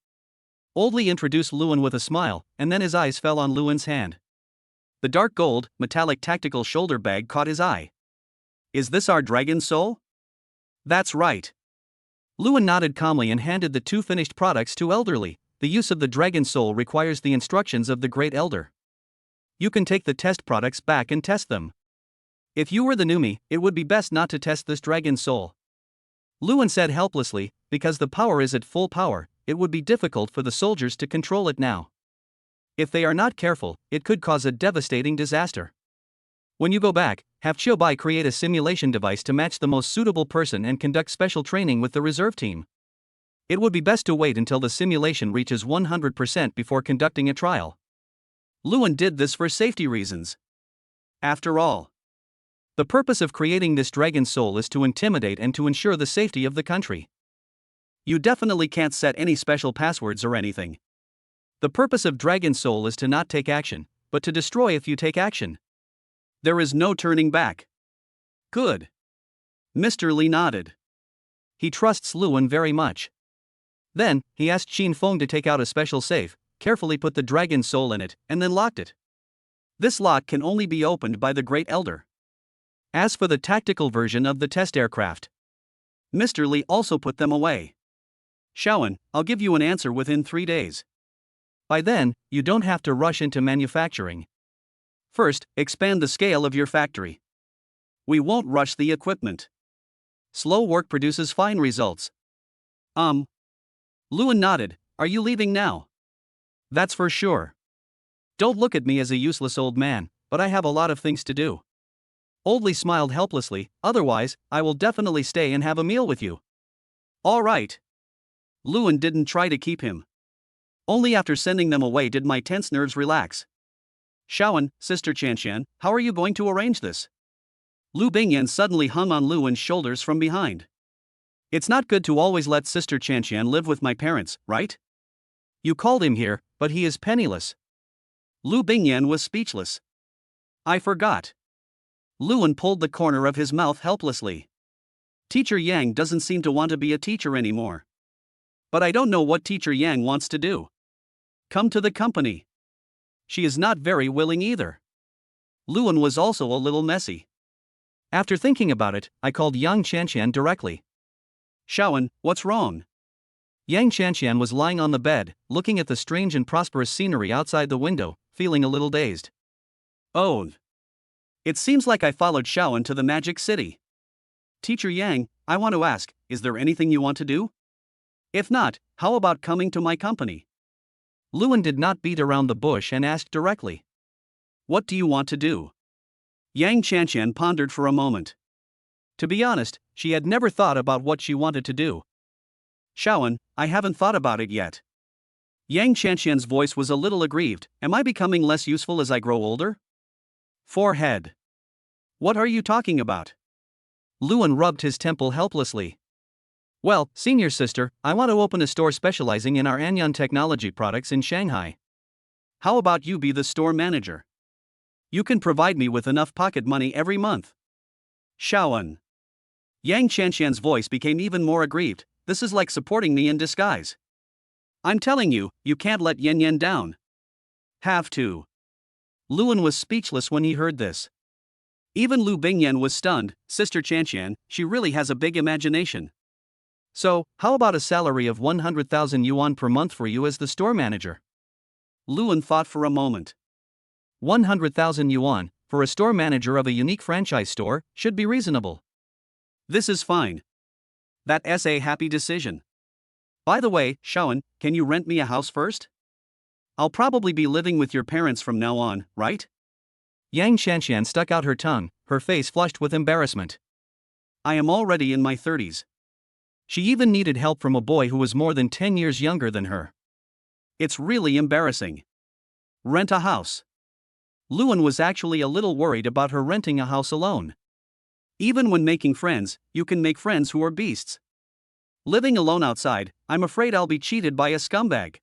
Old Li introduced Luan with a smile, and then his eyes fell on Luan's hand. The dark gold, metallic tactical shoulder bag caught his eye. Is this our dragon soul? That's right. Luan nodded calmly and handed the 2 finished products to Elder Li. The use of the dragon soul requires the instructions of the Great Elder. You can take the test products back and test them. If you were the Numi, it would be best not to test this dragon soul. Luan said helplessly, because the power is at full power, it would be difficult for the soldiers to control it now. If they are not careful, it could cause a devastating disaster. When you go back, have Chiobai create a simulation device to match the most suitable person and conduct special training with the reserve team. It would be best to wait until the simulation reaches 100% before conducting a trial. Luan did this for safety reasons. After all, the purpose of creating this dragon soul is to intimidate and to ensure the safety of the country. You definitely can't set any special passwords or anything. The purpose of dragon soul is to not take action, but to destroy if you take action. There is no turning back. Good. Mr. Li nodded. He trusts Luan very much. Then, he asked Xin Feng to take out a special safe, carefully put the dragon soul in it, and then locked it. This lock can only be opened by the Great Elder. As for the tactical version of the test aircraft, Mr. Li also put them away. Shawan, I'll give you an answer within 3 days. By then, you don't have to rush into manufacturing. First, expand the scale of your factory. We won't rush the equipment. Slow work produces fine results. Luan nodded. Are you leaving now? That's for sure. Don't look at me as a useless old man, but I have a lot of things to do. Oldly smiled helplessly. Otherwise, I will definitely stay and have a meal with you. All right. Luan didn't try to keep him. Only after sending them away did my tense nerves relax. Shaoan, Sister Chanshan, how are you going to arrange this? Lu Bingyan suddenly hung on Luan's shoulders from behind. It's not good to always let Sister Chanshan live with my parents, right? You called him here, but he is penniless. Lu Bingyan was speechless. I forgot. Luan pulled the corner of his mouth helplessly. Teacher Yang doesn't seem to want to be a teacher anymore. But I don't know what Teacher Yang wants to do. Come to the company. She is not very willing either. Luan was also a little messy. After thinking about it, I called Yang Chanshan directly. Shaoan, what's wrong? Yang Chanshan was lying on the bed, looking at the strange and prosperous scenery outside the window, feeling a little dazed. Oh. It seems like I followed Shaoan to the Magic City. Teacher Yang, I want to ask, is there anything you want to do? If not, how about coming to my company? Luan did not beat around the bush and asked directly. What do you want to do? Yang Chanshan pondered for a moment. To be honest, she had never thought about what she wanted to do. Shaoan, I haven't thought about it yet. Yang Chanshan's voice was a little aggrieved. Am I becoming less useful as I grow older? Forehead. What are you talking about? Luan rubbed his temple helplessly. Well, senior sister, I want to open a store specializing in our Anyan technology products in Shanghai. How about you be the store manager? You can provide me with enough pocket money every month. Shaoan. Yang Chanshan's voice became even more aggrieved. This is like supporting me in disguise. I'm telling you, you can't let Yen Yen down. Have to. Luan was speechless when he heard this. Even Lu Bingyan was stunned. Sister Chanshan, she really has a big imagination. So, how about a salary of 100,000 yuan per month for you as the store manager? Luan thought for a moment. 100,000 yuan, for a store manager of a unique franchise store, should be reasonable. This is fine. That's a happy decision. By the way, Shaoan, can you rent me a house first? I'll probably be living with your parents from now on, right? Yang Chanshan stuck out her tongue, her face flushed with embarrassment. I am already in my 30s. She even needed help from a boy who was more than 10 years younger than her. It's really embarrassing. Rent a house. Luan was actually a little worried about her renting a house alone. Even when making friends, you can make friends who are beasts. Living alone outside, I'm afraid I'll be cheated by a scumbag.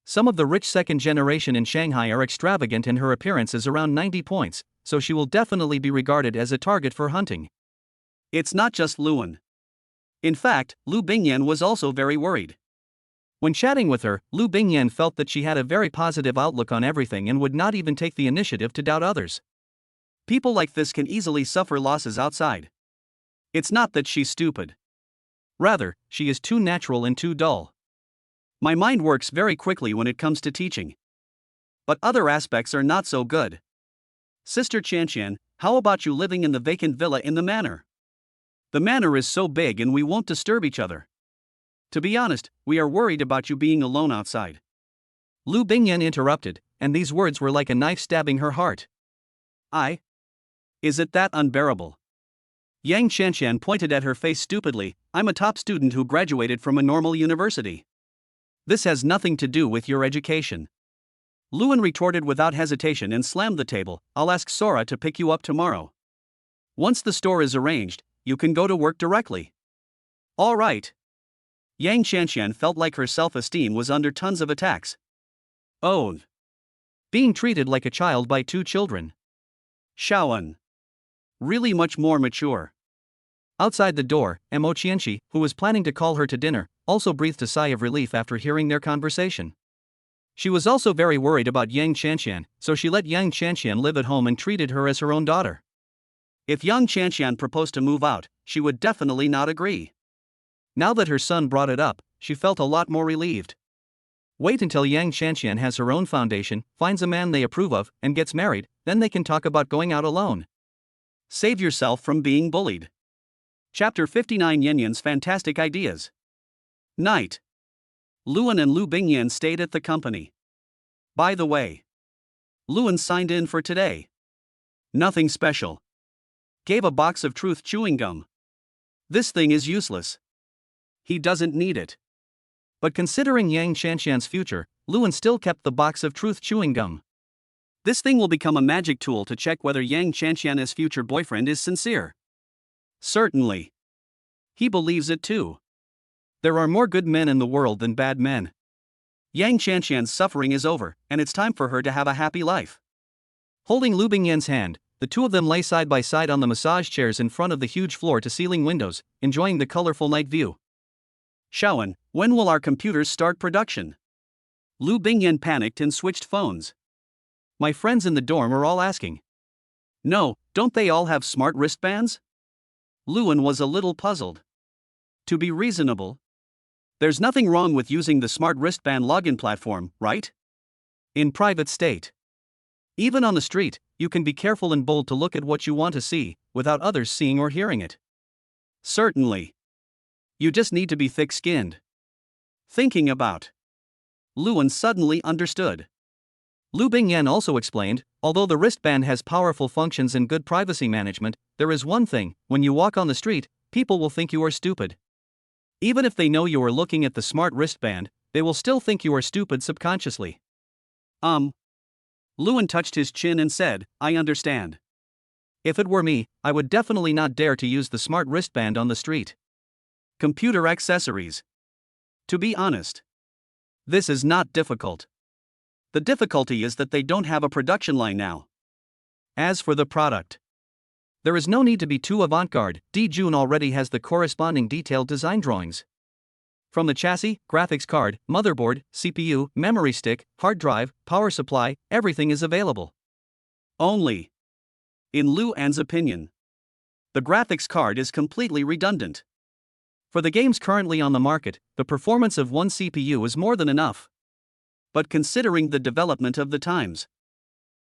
Some of the rich second generation in Shanghai are extravagant and her appearance is around 90 points, so she will definitely be regarded as a target for hunting. It's not just Luan. In fact, Lu Bingyan was also very worried. When chatting with her, Lu Bingyan felt that she had a very positive outlook on everything and would not even take the initiative to doubt others. People like this can easily suffer losses outside. It's not that she's stupid. Rather, she is too natural and too dull. My mind works very quickly when it comes to teaching. But other aspects are not so good. Sister Chanshan, how about you living in the vacant villa in the manor? The manor is so big and we won't disturb each other. To be honest, we are worried about you being alone outside. Lu Bingyan interrupted, and these words were like a knife stabbing her heart. Is it that unbearable? Yang Chanshan pointed at her face stupidly. I'm a top student who graduated from a normal university. This has nothing to do with your education. Luan retorted without hesitation and slammed the table. I'll ask Sora to pick you up tomorrow. Once the store is arranged, you can go to work directly. All right. Yang Chanshan felt like her self-esteem was under tons of attacks. Oh. Being treated like a child by two children. Shaoan. Really much more mature. Outside the door, Mo Qianxi, who was planning to call her to dinner, also breathed a sigh of relief after hearing their conversation. She was also very worried about Yang Chanshan, so she let Yang Chanshan live at home and treated her as her own daughter. If Yang Chanshan proposed to move out, she would definitely not agree. Now that her son brought it up, she felt a lot more relieved. Wait until Yang Shanshan has her own foundation, finds a man they approve of, and gets married, then they can talk about going out alone. Save yourself from being bullied. Chapter 59 Yanyan's Fantastic Ideas. Night. Luan and Lu Bingyan stayed at the company. By the way, Luan signed in for today. Nothing special. Gave a box of truth chewing gum. This thing is useless. He doesn't need it. But considering Yang Shanshan's future, Luan still kept the box of truth chewing gum. This thing will become a magic tool to check whether Yang Shanshan's future boyfriend is sincere. Certainly. He believes it too. There are more good men in the world than bad men. Yang Shanshan's suffering is over, and it's time for her to have a happy life. Holding Lu Bingyan's hand, the two of them lay side by side on the massage chairs in front of the huge floor-to-ceiling windows, enjoying the colorful night view. Shaoan, when will our computers start production? Lu Bingyan panicked and switched phones. My friends in the dorm are all asking. No, don't they all have smart wristbands? Luan was a little puzzled. To be reasonable, there's nothing wrong with using the smart wristband login platform, right? In private state. Even on the street, you can be careful and bold to look at what you want to see, without others seeing or hearing it. Certainly. You just need to be thick-skinned. Thinking about. Luan suddenly understood. Lu Bingyan also explained, although the wristband has powerful functions and good privacy management, there is one thing: when you walk on the street, people will think you are stupid. Even if they know you are looking at the smart wristband, they will still think you are stupid subconsciously. Luan touched his chin and said, I understand. If it were me, I would definitely not dare to use the smart wristband on the street. Computer accessories. To be honest, this is not difficult. The difficulty is that they don't have a production line now. As for the product, there is no need to be too avant-garde. Jun already has the corresponding detailed design drawings. From the chassis, graphics card, motherboard, CPU, memory stick, hard drive, power supply, everything is available. Only, in Lu An's opinion, the graphics card is completely redundant. For the games currently on the market, the performance of one CPU is more than enough. But considering the development of the times,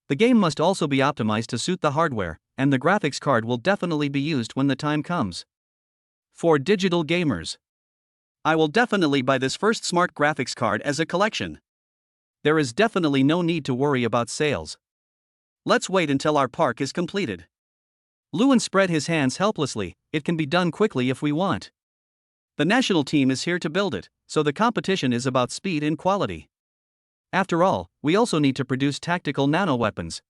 the game must also be optimized to suit the hardware, and the graphics card will definitely be used when the time comes. For digital gamers, I will definitely buy this first smart graphics card as a collection. There is definitely no need to worry about sales. Let's wait until our park is completed. Luan spread his hands helplessly. It can be done quickly if we want. The national team is here to build it, so the competition is about speed and quality. After all, we also need to produce tactical nanoweapons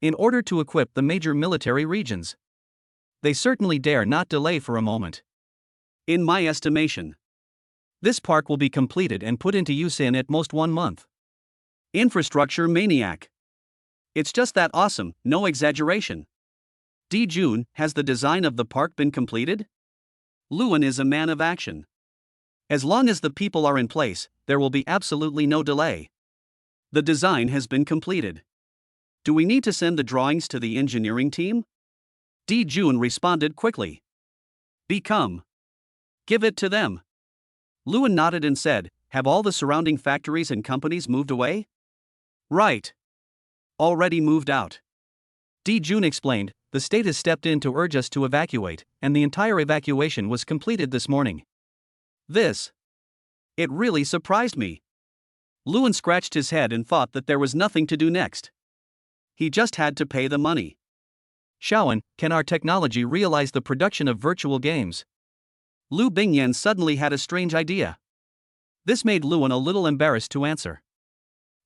in order to equip the major military regions. They certainly dare not delay for a moment. In my estimation, this park will be completed and put into use in at most 1 month. Infrastructure maniac. It's just that awesome, no exaggeration. Jun, has the design of the park been completed? Luan is a man of action. As long as the people are in place, there will be absolutely no delay. The design has been completed. Do we need to send the drawings to the engineering team? Jun responded quickly. Give it to them. Luan nodded and said, have all the surrounding factories and companies moved away? Right. Already moved out. Jun explained, the state has stepped in to urge us to evacuate, and the entire evacuation was completed this morning. It really surprised me. Luan scratched his head and thought that there was nothing to do next. He just had to pay the money. Shaoan, can our technology realize the production of virtual games? Lu Bingyan suddenly had a strange idea. This made Luan a little embarrassed to answer.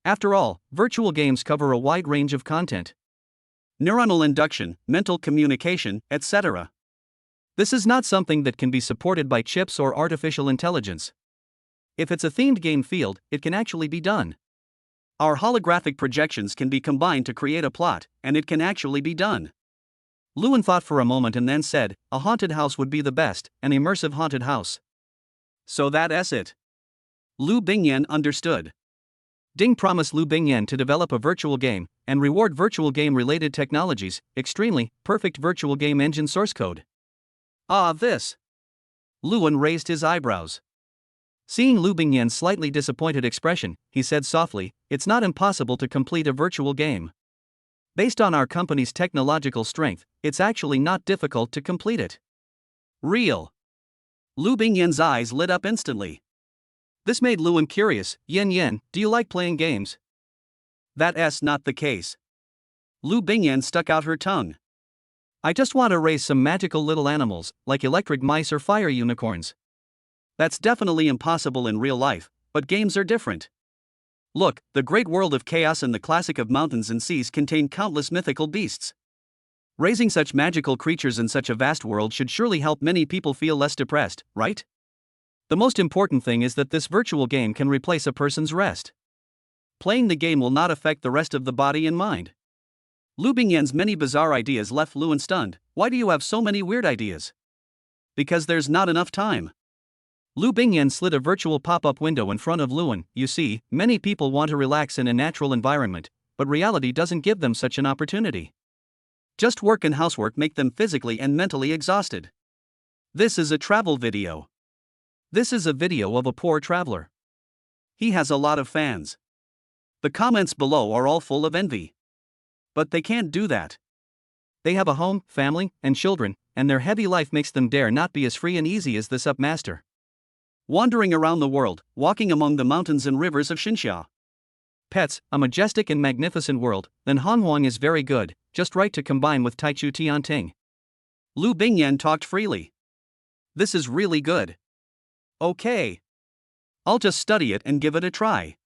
After all, virtual games cover a wide range of content. Neuronal induction, mental communication, etc. This is not something that can be supported by chips or artificial intelligence. If it's a themed game field, it can actually be done. Our holographic projections can be combined to create a plot, and it can actually be done. Luan thought for a moment and then said, a haunted house would be the best, an immersive haunted house. So that's it. Lu Bingyan understood. Ding promised Lu Bingyan to develop a virtual game, and reward virtual game-related technologies, extremely perfect virtual game engine source code. This. Luan raised his eyebrows. Seeing Lu Bingyan's slightly disappointed expression, he said softly, "It's not impossible to complete a virtual game. Based on our company's technological strength, it's actually not difficult to complete it." Real. Lu Bingyan's eyes lit up instantly. This made Luan curious. Yen, do you like playing games? That's not the case. Lu Bingyan stuck out her tongue. I just want to raise some magical little animals, like electric mice or fire unicorns. That's definitely impossible in real life, but games are different. Look, the great world of chaos and the classic of mountains and seas contain countless mythical beasts. Raising such magical creatures in such a vast world should surely help many people feel less depressed, right? The most important thing is that this virtual game can replace a person's rest. Playing the game will not affect the rest of the body and mind. Lu Bingyan's many bizarre ideas left Luan stunned. Why do you have so many weird ideas? Because there's not enough time. Lu Bingyan slid a virtual pop-up window in front of Luan. You see, many people want to relax in a natural environment, but reality doesn't give them such an opportunity. Just work and housework make them physically and mentally exhausted. This is a travel video. This is a video of a poor traveler. He has a lot of fans. The comments below are all full of envy. But they can't do that. They have a home, family, and children, and their heavy life makes them dare not be as free and easy as this upmaster. Wandering around the world, walking among the mountains and rivers of Xinxia. Pets, a majestic and magnificent world, then Honghuang is very good, just right to combine with Taichu Tianting. Lu Bingyan talked freely. This is really good. Okay. I'll just study it and give it a try.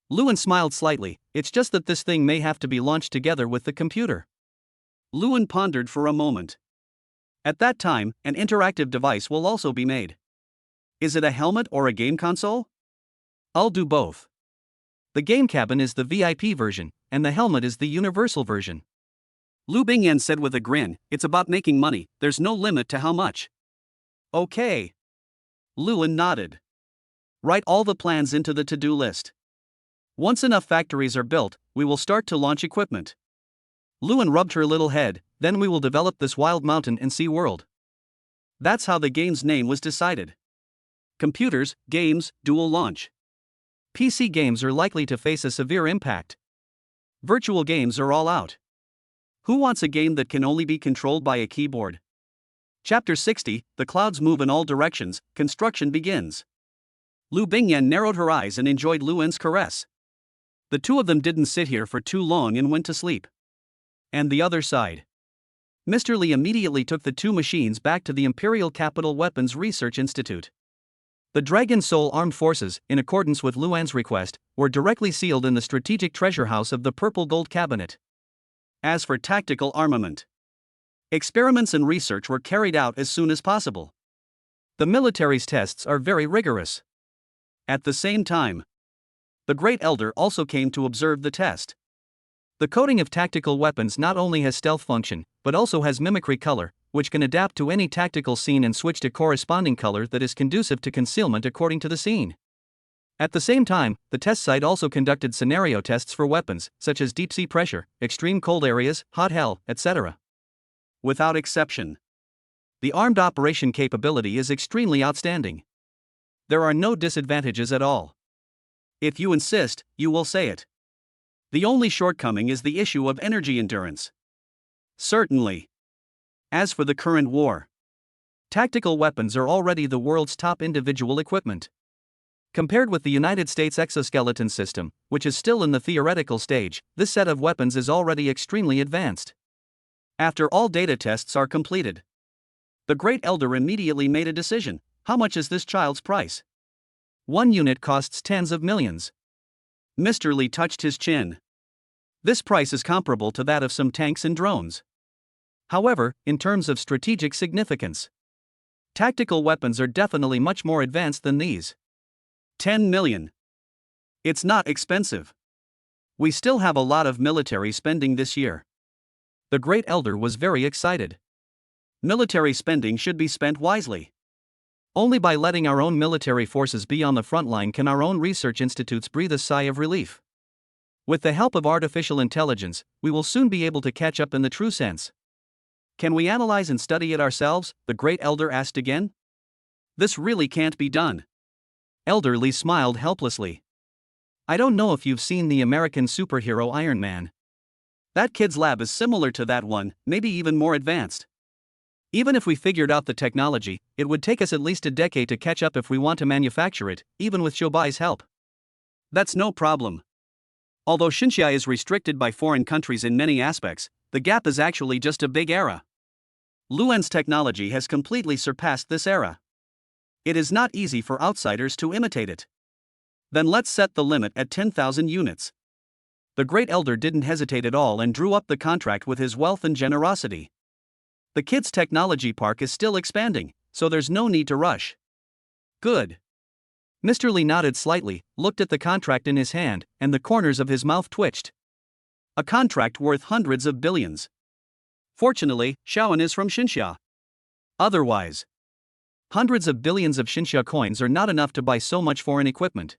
Luan smiled slightly. It's just that this thing may have to be launched together with the computer. Luan pondered for a moment. At that time, an interactive device will also be made. Is it a helmet or a game console? I'll do both. The game cabin is the VIP version, and the helmet is the universal version. Lu Bingyan said with a grin, it's about making money, there's no limit to how much. Okay. Luan nodded. Write all the plans into the to-do list. Once enough factories are built, we will start to launch equipment. Luan rubbed her little head, then we will develop this wild mountain and sea world. That's how the game's name was decided. Computers, games, dual launch. PC games are likely to face a severe impact. Virtual games are all out. Who wants a game that can only be controlled by a keyboard? Chapter 60, The clouds move in all directions, construction begins. Lu Bingyan narrowed her eyes and enjoyed Luan's caress. The two of them didn't sit here for too long and went to sleep. And the other side. Mr. Li immediately took the two machines back to the Imperial Capital Weapons Research Institute. The Dragon Soul Armed Forces, in accordance with Luan's request, were directly sealed in the strategic treasure house of the Purple Gold Cabinet. As for tactical armament, experiments and research were carried out as soon as possible. The military's tests are very rigorous. At the same time, the Great Elder also came to observe the test. The coating of tactical weapons not only has stealth function, but also has mimicry color, which can adapt to any tactical scene and switch to corresponding color that is conducive to concealment according to the scene. At the same time, the test site also conducted scenario tests for weapons, such as deep sea pressure, extreme cold areas, hot hell, etc. Without exception, the armed operation capability is extremely outstanding. There are no disadvantages at all. If you insist, you will say it. The only shortcoming is the issue of energy endurance. Certainly. As for the current war, tactical weapons are already the world's top individual equipment. Compared with the United States exoskeleton system, which is still in the theoretical stage, this set of weapons is already extremely advanced. After all data tests are completed, the Great Elder immediately made a decision. How much is this child's price? One unit costs tens of millions. Mr. Li touched his chin. This price is comparable to that of some tanks and drones. However, in terms of strategic significance, tactical weapons are definitely much more advanced than these. 10 million. It's not expensive. We still have a lot of military spending this year. The Great Elder was very excited. Military spending should be spent wisely. Only by letting our own military forces be on the front line can our own research institutes breathe a sigh of relief. With the help of artificial intelligence, we will soon be able to catch up in the true sense. Can we analyze and study it ourselves? The Great Elder asked again. This really can't be done. Elderly smiled helplessly. I don't know if you've seen the American superhero Iron Man. That kid's lab is similar to that one, maybe even more advanced. Even if we figured out the technology, it would take us at least a decade to catch up if we want to manufacture it, even with Shobai's help. That's no problem. Although Xinxia is restricted by foreign countries in many aspects, the gap is actually just a big era. Luan's technology has completely surpassed this era. It is not easy for outsiders to imitate it. Then let's set the limit at 10,000 units. The great elder didn't hesitate at all and drew up the contract with his wealth and generosity. The kids' technology park is still expanding, so there's no need to rush. Good. Mr. Li nodded slightly, looked at the contract in his hand, and the corners of his mouth twitched. A contract worth hundreds of billions. Fortunately, Shaoan is from Xinxia. Otherwise, hundreds of billions of Xinxia coins are not enough to buy so much foreign equipment.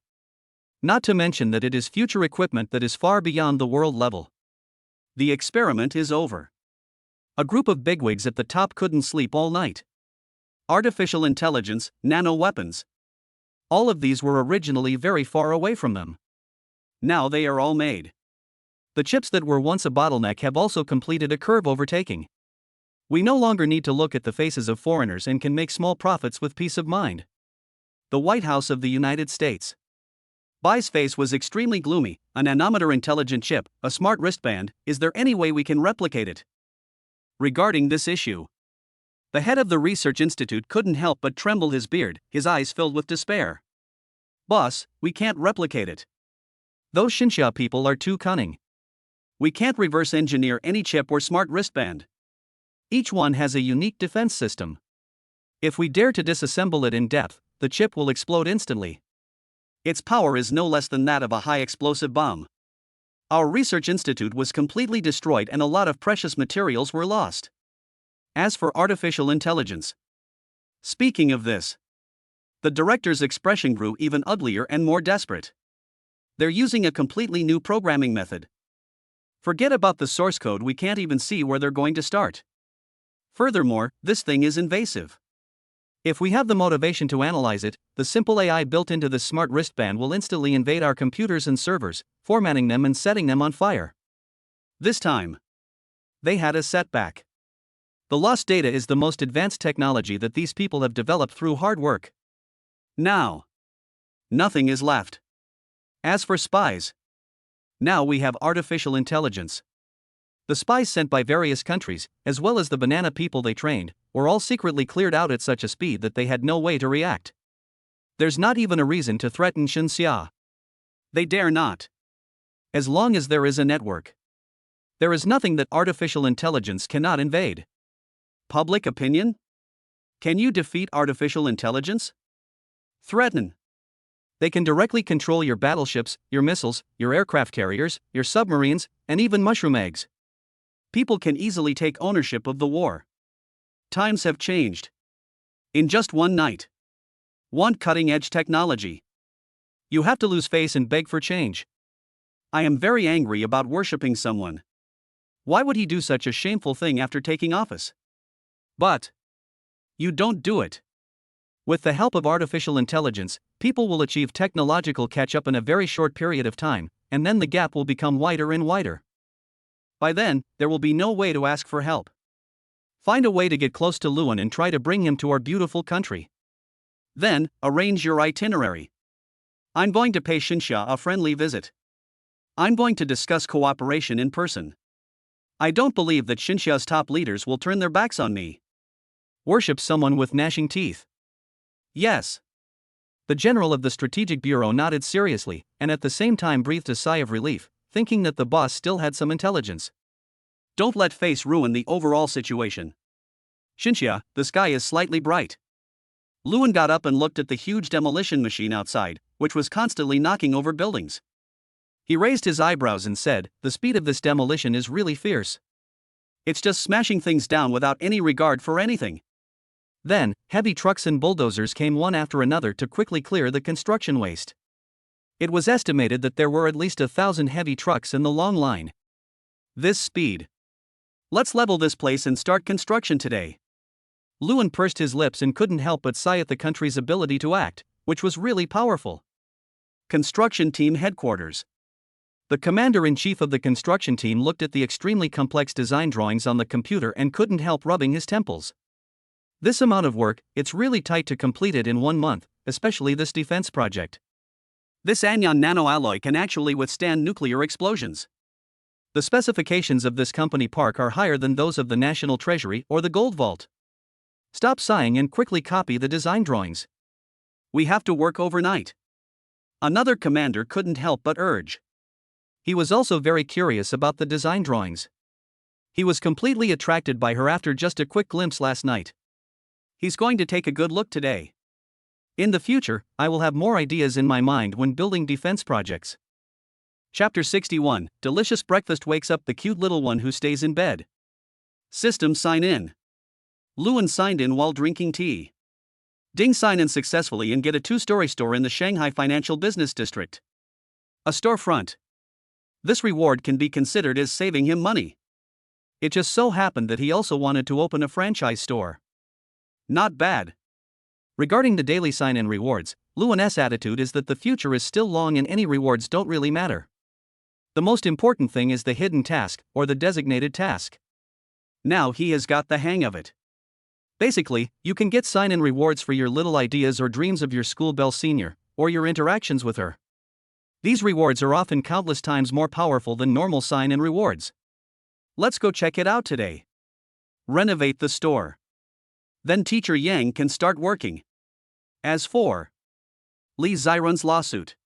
Not to mention that it is future equipment that is far beyond the world level. The experiment is over. A group of bigwigs at the top couldn't sleep all night. Artificial intelligence, nano-weapons. All of these were originally very far away from them. Now they are all made. The chips that were once a bottleneck have also completed a curve overtaking. We no longer need to look at the faces of foreigners and can make small profits with peace of mind. The White House of the United States. Bai's face was extremely gloomy. A nanometer intelligent chip, a smart wristband, is there any way we can replicate it? Regarding this issue, the head of the research institute couldn't help but tremble his beard, his eyes filled with despair. Boss, we can't replicate it. Those Xinxia people are too cunning. We can't reverse engineer any chip or smart wristband. Each one has a unique defense system. If we dare to disassemble it in depth, the chip will explode instantly. Its power is no less than that of a high explosive bomb. Our research institute was completely destroyed and a lot of precious materials were lost. As for artificial intelligence. Speaking of this, the director's expression grew even uglier and more desperate. They're using a completely new programming method. Forget about the source code, we can't even see where they're going to start. Furthermore, this thing is invasive. If we have the motivation to analyze it, the simple AI built into this smart wristband will instantly invade our computers and servers, formatting them and setting them on fire. This time, they had a setback. The lost data is the most advanced technology that these people have developed through hard work. Now, nothing is left. As for spies, now we have artificial intelligence. The spies sent by various countries, as well as the banana people they trained, were all secretly cleared out at such a speed that they had no way to react. There's not even a reason to threaten Xinxia. They dare not. As long as there is a network, there is nothing that artificial intelligence cannot invade. Public opinion? Can you defeat artificial intelligence? Threaten. They can directly control your battleships, your missiles, your aircraft carriers, your submarines, and even mushroom eggs. People can easily take ownership of the war. Times have changed. In just one night. Want cutting-edge technology. You have to lose face and beg for change. I am very angry about worshipping someone. Why would he do such a shameful thing after taking office? But you don't do it. With the help of artificial intelligence, people will achieve technological catch-up in a very short period of time, and then the gap will become wider and wider. By then, there will be no way to ask for help. Find a way to get close to Luan and try to bring him to our beautiful country. Then, arrange your itinerary. I'm going to pay Xinxia a friendly visit. I'm going to discuss cooperation in person. I don't believe that Xinxia's top leaders will turn their backs on me. Worship someone with gnashing teeth. Yes. The general of the Strategic Bureau nodded seriously, and at the same time breathed a sigh of relief, thinking that the boss still had some intelligence. Don't let face ruin the overall situation. Xinxia, the sky is slightly bright. Luan got up and looked at the huge demolition machine outside, which was constantly knocking over buildings. He raised his eyebrows and said, the speed of this demolition is really fierce. It's just smashing things down without any regard for anything. Then, heavy trucks and bulldozers came one after another to quickly clear the construction waste. It was estimated that there were at least 1,000 heavy trucks in the long line. This speed. Let's level this place and start construction today. Luan pursed his lips and couldn't help but sigh at the country's ability to act, which was really powerful. Construction Team Headquarters. The commander-in-chief of the construction team looked at the extremely complex design drawings on the computer and couldn't help rubbing his temples. This amount of work, it's really tight to complete it in 1 month, especially this defense project. This anion nanoalloy can actually withstand nuclear explosions. The specifications of this company park are higher than those of the National Treasury or the Gold Vault. Stop sighing and quickly copy the design drawings. We have to work overnight. Another commander couldn't help but urge. He was also very curious about the design drawings. He was completely attracted by her after just a quick glimpse last night. He's going to take a good look today. In the future, I will have more ideas in my mind when building defense projects. Chapter 61, Delicious Breakfast wakes up the cute little one who stays in bed. System sign in. Luan signed in while drinking tea. Ding, sign in successfully and get a 2-story store in the Shanghai Financial Business District. A storefront. This reward can be considered as saving him money. It just so happened that he also wanted to open a franchise store. Not bad. Regarding the daily sign-in rewards, Luan's attitude is that the future is still long and any rewards don't really matter. The most important thing is the hidden task, or the designated task. Now he has got the hang of it. Basically, you can get sign-in rewards for your little ideas or dreams of your school belle senior, or your interactions with her. These rewards are often countless times more powerful than normal sign-in rewards. Let's go check it out today. Renovate the store. Then Teacher Yang can start working. As for Li Zirun's lawsuit,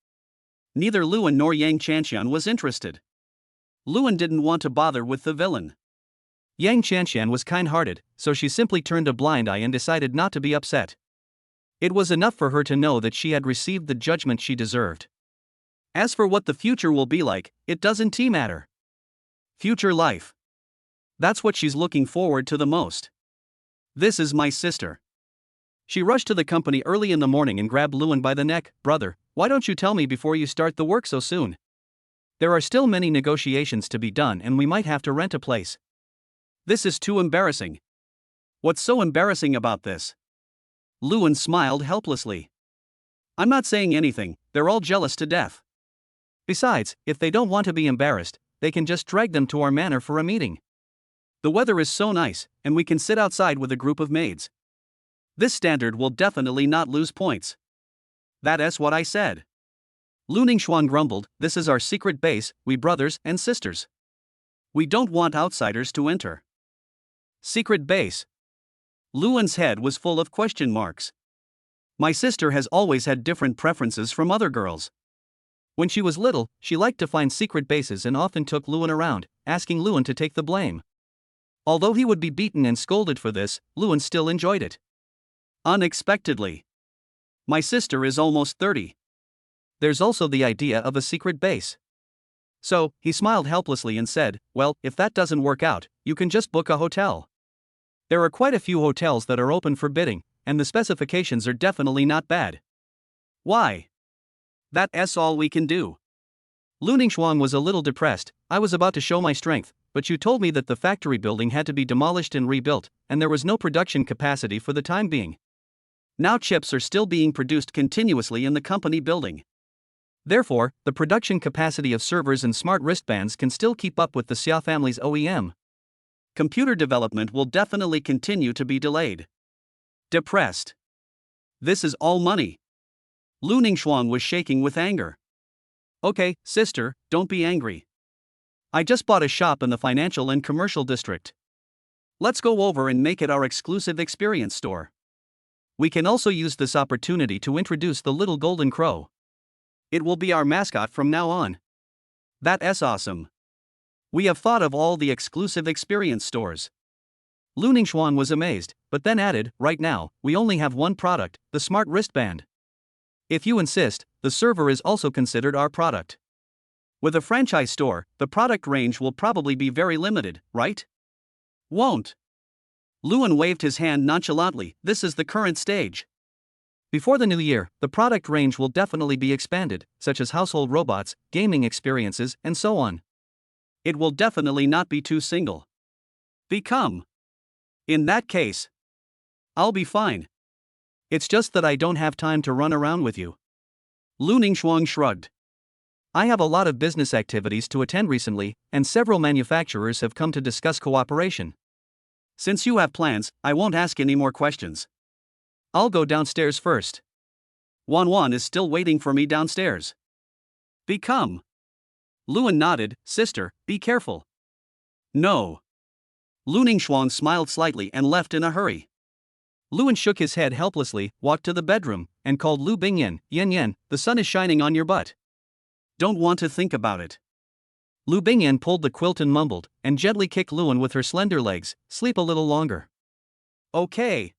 neither Luan nor Yang Chanxian was interested. Luan didn't want to bother with the villain. Yang Chanxian was kind-hearted, so she simply turned a blind eye and decided not to be upset. It was enough for her to know that she had received the judgment she deserved. As for what the future will be like, it doesn't matter. Future life. That's what she's looking forward to the most. This is my sister. She rushed to the company early in the morning and grabbed Luan by the neck. Brother, why don't you tell me before you start the work so soon? There are still many negotiations to be done and we might have to rent a place. This is too embarrassing. What's so embarrassing about this? Luan smiled helplessly. I'm not saying anything, they're all jealous to death. Besides, if they don't want to be embarrassed, they can just drag them to our manor for a meeting. The weather is so nice, and we can sit outside with a group of maids. This standard will definitely not lose points. That's what I said. Lu Ningxuan grumbled, this is our secret base, we brothers and sisters. We don't want outsiders to enter. Secret base. Luan's head was full of question marks. My sister has always had different preferences from other girls. When she was little, she liked to find secret bases and often took Luan around, asking Luan to take the blame. Although he would be beaten and scolded for this, Luan still enjoyed it. Unexpectedly. My sister is almost 30. There's also the idea of a secret base. So, he smiled helplessly and said, well, if that doesn't work out, you can just book a hotel. There are quite a few hotels that are open for bidding, and the specifications are definitely not bad. Why? That's all we can do. Lu Ningxuan was a little depressed. I was about to show my strength, but you told me that the factory building had to be demolished and rebuilt, and there was no production capacity for the time being. Now chips are still being produced continuously in the company building. Therefore, the production capacity of servers and smart wristbands can still keep up with the Xia family's OEM. Computer development will definitely continue to be delayed. Depressed. This is all money. Lu Ningxuan was shaking with anger. Okay, sister, don't be angry. I just bought a shop in the financial and commercial district. Let's go over and make it our exclusive experience store. We can also use this opportunity to introduce the little golden crow. It will be our mascot from now on. That's awesome. We have thought of all the exclusive experience stores. Lu Ningxuan was amazed, but then added, right now, we only have one product, the smart wristband. If you insist, the server is also considered our product. With a franchise store, the product range will probably be very limited, right? Won't. Luan waved his hand nonchalantly, this is the current stage. Before the new year, the product range will definitely be expanded, such as household robots, gaming experiences, and so on. It will definitely not be too single. Become. In that case, I'll be fine. It's just that I don't have time to run around with you. Lu Ningxuang shrugged. I have a lot of business activities to attend recently, and several manufacturers have come to discuss cooperation. Since you have plans, I won't ask any more questions. I'll go downstairs first. Wan Wan is still waiting for me downstairs. Become. Luan nodded. Sister, be careful. No. Lu Ningxuang smiled slightly and left in a hurry. Luan shook his head helplessly, walked to the bedroom, and called Lu Bingyan. Yen Yen, the sun is shining on your butt. Don't want to think about it. Lu Bingyan pulled the quilt and mumbled, and gently kicked Luan with her slender legs. Sleep a little longer. Okay.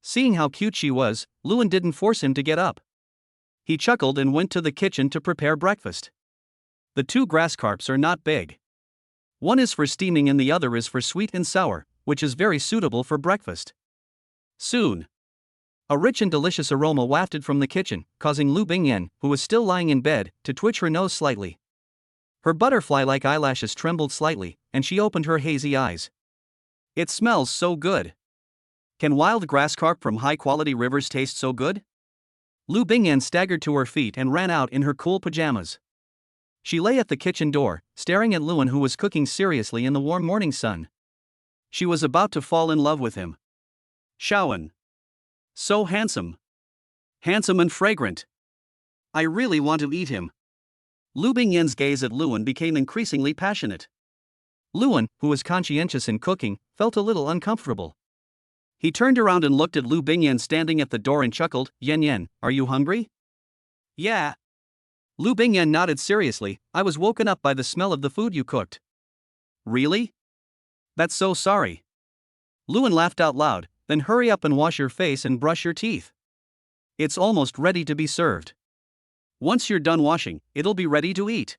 Seeing how cute she was, Luan didn't force him to get up. He chuckled and went to the kitchen to prepare breakfast. The two grass carps are not big. One is for steaming and the other is for sweet and sour, which is very suitable for breakfast. Soon, a rich and delicious aroma wafted from the kitchen, causing Lu Bingyan, who was still lying in bed, to twitch her nose slightly. Her butterfly-like eyelashes trembled slightly, and she opened her hazy eyes. It smells so good. Can wild grass carp from high-quality rivers taste so good? Lu Bingyan staggered to her feet and ran out in her cool pajamas. She lay at the kitchen door, staring at Luan, who was cooking seriously in the warm morning sun. She was about to fall in love with him. Shaoan. So handsome. Handsome and fragrant. I really want to eat him. Lu Bingyan's gaze at Luan became increasingly passionate. Luan, who was conscientious in cooking, felt a little uncomfortable. He turned around and looked at Lu Bingyan standing at the door and chuckled. Yen Yen, are you hungry? Yeah. Lu Bingyan nodded seriously. I was woken up by the smell of the food you cooked. Really? That's so sorry. Luan laughed out loud. Then hurry up and wash your face and brush your teeth. It's almost ready to be served. Once you're done washing, it'll be ready to eat.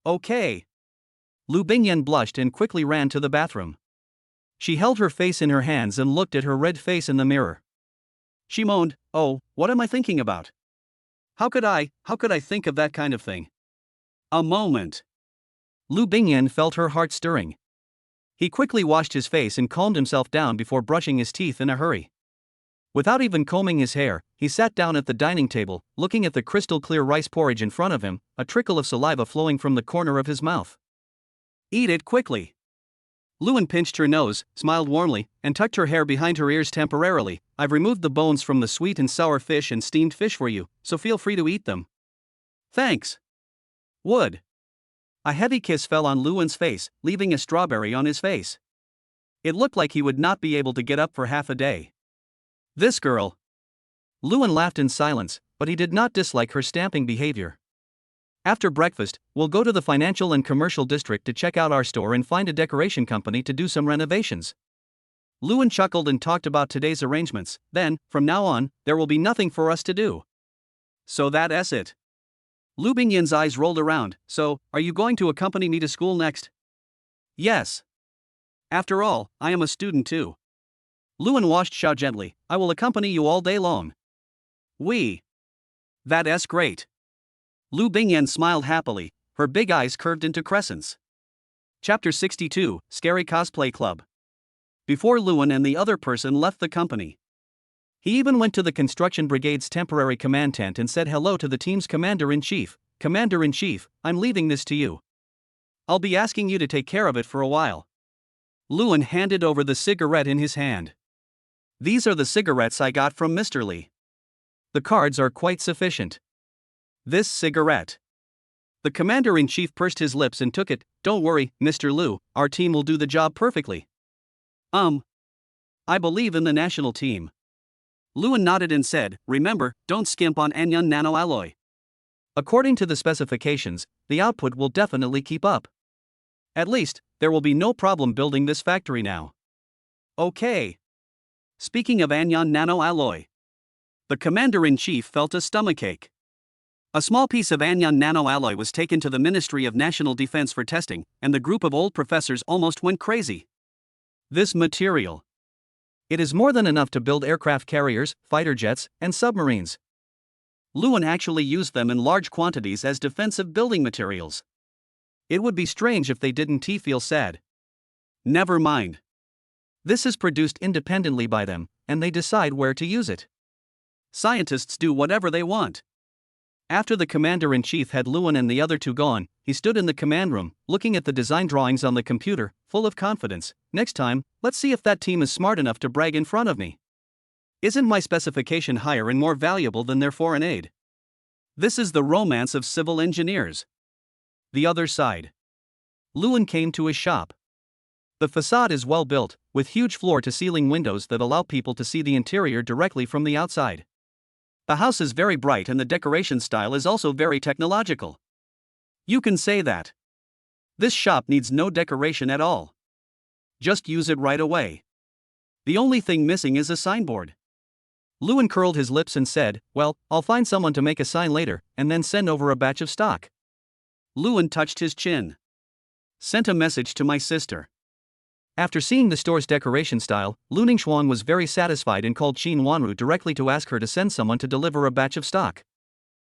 Okay. Lu Bingyan blushed and quickly ran to the bathroom. She held her face in her hands and looked at her red face in the mirror. She moaned, oh, what am I thinking about? How could I think of that kind of thing? A moment. Lu Bingyan felt her heart stirring. He quickly washed his face and calmed himself down before brushing his teeth in a hurry. Without even combing his hair, he sat down at the dining table, looking at the crystal-clear rice porridge in front of him, a trickle of saliva flowing from the corner of his mouth. Eat it quickly. Luan pinched her nose, smiled warmly, and tucked her hair behind her ears temporarily. I've removed the bones from the sweet and sour fish and steamed fish for you, so feel free to eat them. Thanks. Would. A heavy kiss fell on Luan's face, leaving a strawberry on his face. It looked like he would not be able to get up for half a day. This girl. Luan laughed in silence, but he did not dislike her stamping behavior. After breakfast, we'll go to the financial and commercial district to check out our store and find a decoration company to do some renovations. Luan chuckled and talked about today's arrangements. Then, from now on, there will be nothing for us to do. So that's it. Lu Bingyan's eyes rolled around. So, are you going to accompany me to school next? Yes. After all, I am a student too. Luan washed Xiao gently. I will accompany you all day long. That's great. Lu Bingyan smiled happily, her big eyes curved into crescents. Chapter 62, Scary Cosplay Club. Before Luan and the other person left the company, he even went to the construction brigade's temporary command tent and said hello to the team's commander-in-chief. Commander-in-chief, I'm leaving this to you. I'll be asking you to take care of it for a while. Luan handed over the cigarette in his hand. These are the cigarettes I got from Mr. Lee. The cards are quite sufficient. This cigarette. The commander-in-chief pursed his lips and took it. Don't worry, Mr. Liu, our team will do the job perfectly. I believe in the national team. Luan nodded and said, remember, don't skimp on anion nanoalloy. According to the specifications, the output will definitely keep up. At least, there will be no problem building this factory now. Okay. Speaking of anion nanoalloy. The commander-in-chief felt a stomachache. A small piece of anion nanoalloy was taken to the Ministry of National Defense for testing, and the group of old professors almost went crazy. This material. It is more than enough to build aircraft carriers, fighter jets, and submarines. Luan actually used them in large quantities as defensive building materials. It would be strange if they didn't feel sad. Never mind. This is produced independently by them, and they decide where to use it. Scientists do whatever they want. After the commander-in-chief had Luan and the other two gone, he stood in the command room, looking at the design drawings on the computer, full of confidence. Next time, let's see if that team is smart enough to brag in front of me. Isn't my specification higher and more valuable than their foreign aid? This is the romance of civil engineers. The other side. Luan came to his shop. The facade is well built, with huge floor-to-ceiling windows that allow people to see the interior directly from the outside. The house is very bright and the decoration style is also very technological. You can say that. This shop needs no decoration at all. Just use it right away. The only thing missing is a signboard. Luan curled his lips and said, well, I'll find someone to make a sign later, and then send over a batch of stock. Luan touched his chin. Sent a message to my sister. After seeing the store's decoration style, Lu Ningxuan was very satisfied and called Qin Wanru directly to ask her to send someone to deliver a batch of stock.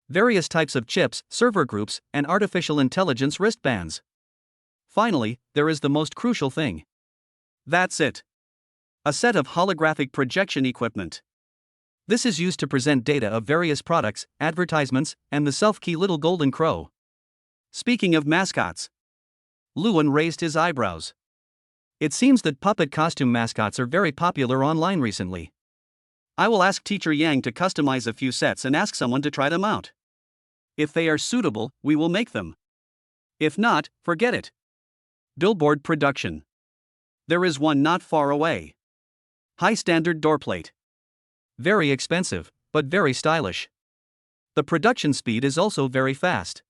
Various types of chips, server groups, and artificial intelligence wristbands. Finally, there is the most crucial thing. That's it. A set of holographic projection equipment. This is used to present data of various products, advertisements, and the self-key little golden crow. Speaking of mascots. Luan raised his eyebrows. It seems that puppet costume mascots are very popular online recently. I will ask Teacher Yang to customize a few sets and ask someone to try them out. If they are suitable, we will make them. If not, forget it. Billboard production. There is one not far away. High standard doorplate. Very expensive, but very stylish. The production speed is also very fast.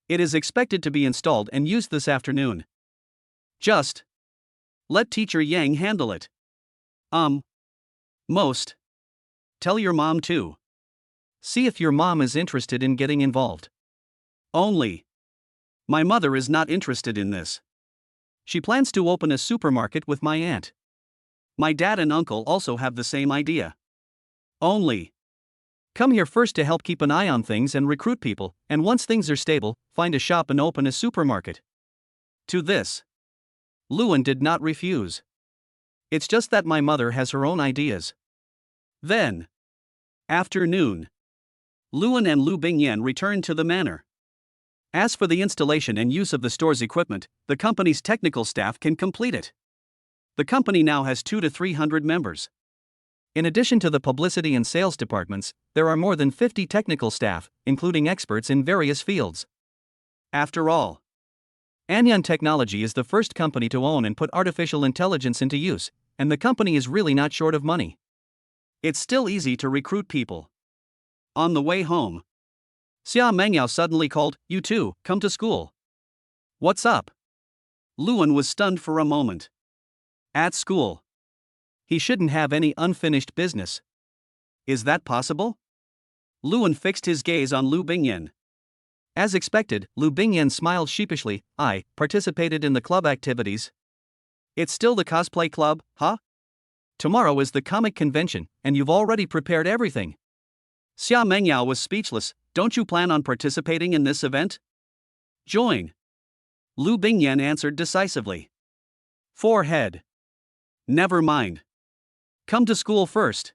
It is expected to be installed and used this afternoon. Just let Teacher Yang handle it. Most. Tell your mom too. See if your mom is interested in getting involved. Only. My mother is not interested in this. She plans to open a supermarket with my aunt. My dad and uncle also have the same idea. Only. Come here first to help keep an eye on things and recruit people, and once things are stable, find a shop and open a supermarket. To this, Luan did not refuse. It's just that my mother has her own ideas. Then, afternoon, Luan and Lu Bingyan returned to the manor. As for the installation and use of the store's equipment, the company's technical staff can complete it. The company now has 200 to 300 members. In addition to the publicity and sales departments, there are more than 50 technical staff, including experts in various fields. After all, Anyan Technology is the first company to own and put artificial intelligence into use, and the company is really not short of money. It's still easy to recruit people. On the way home, Xia Mengyao suddenly called, "You two, come to school." What's up? Luan was stunned for a moment. At school. He shouldn't have any unfinished business. Is that possible? Luan fixed his gaze on Lu Bingyan. As expected, Lu Bingyan smiled sheepishly. I participated in the club activities. It's still the cosplay club, huh? Tomorrow is the comic convention, and you've already prepared everything. Xia Mengyao was speechless. Don't you plan on participating in this event? Join. Lu Bingyan answered decisively. Forehead. Never mind. Come to school first.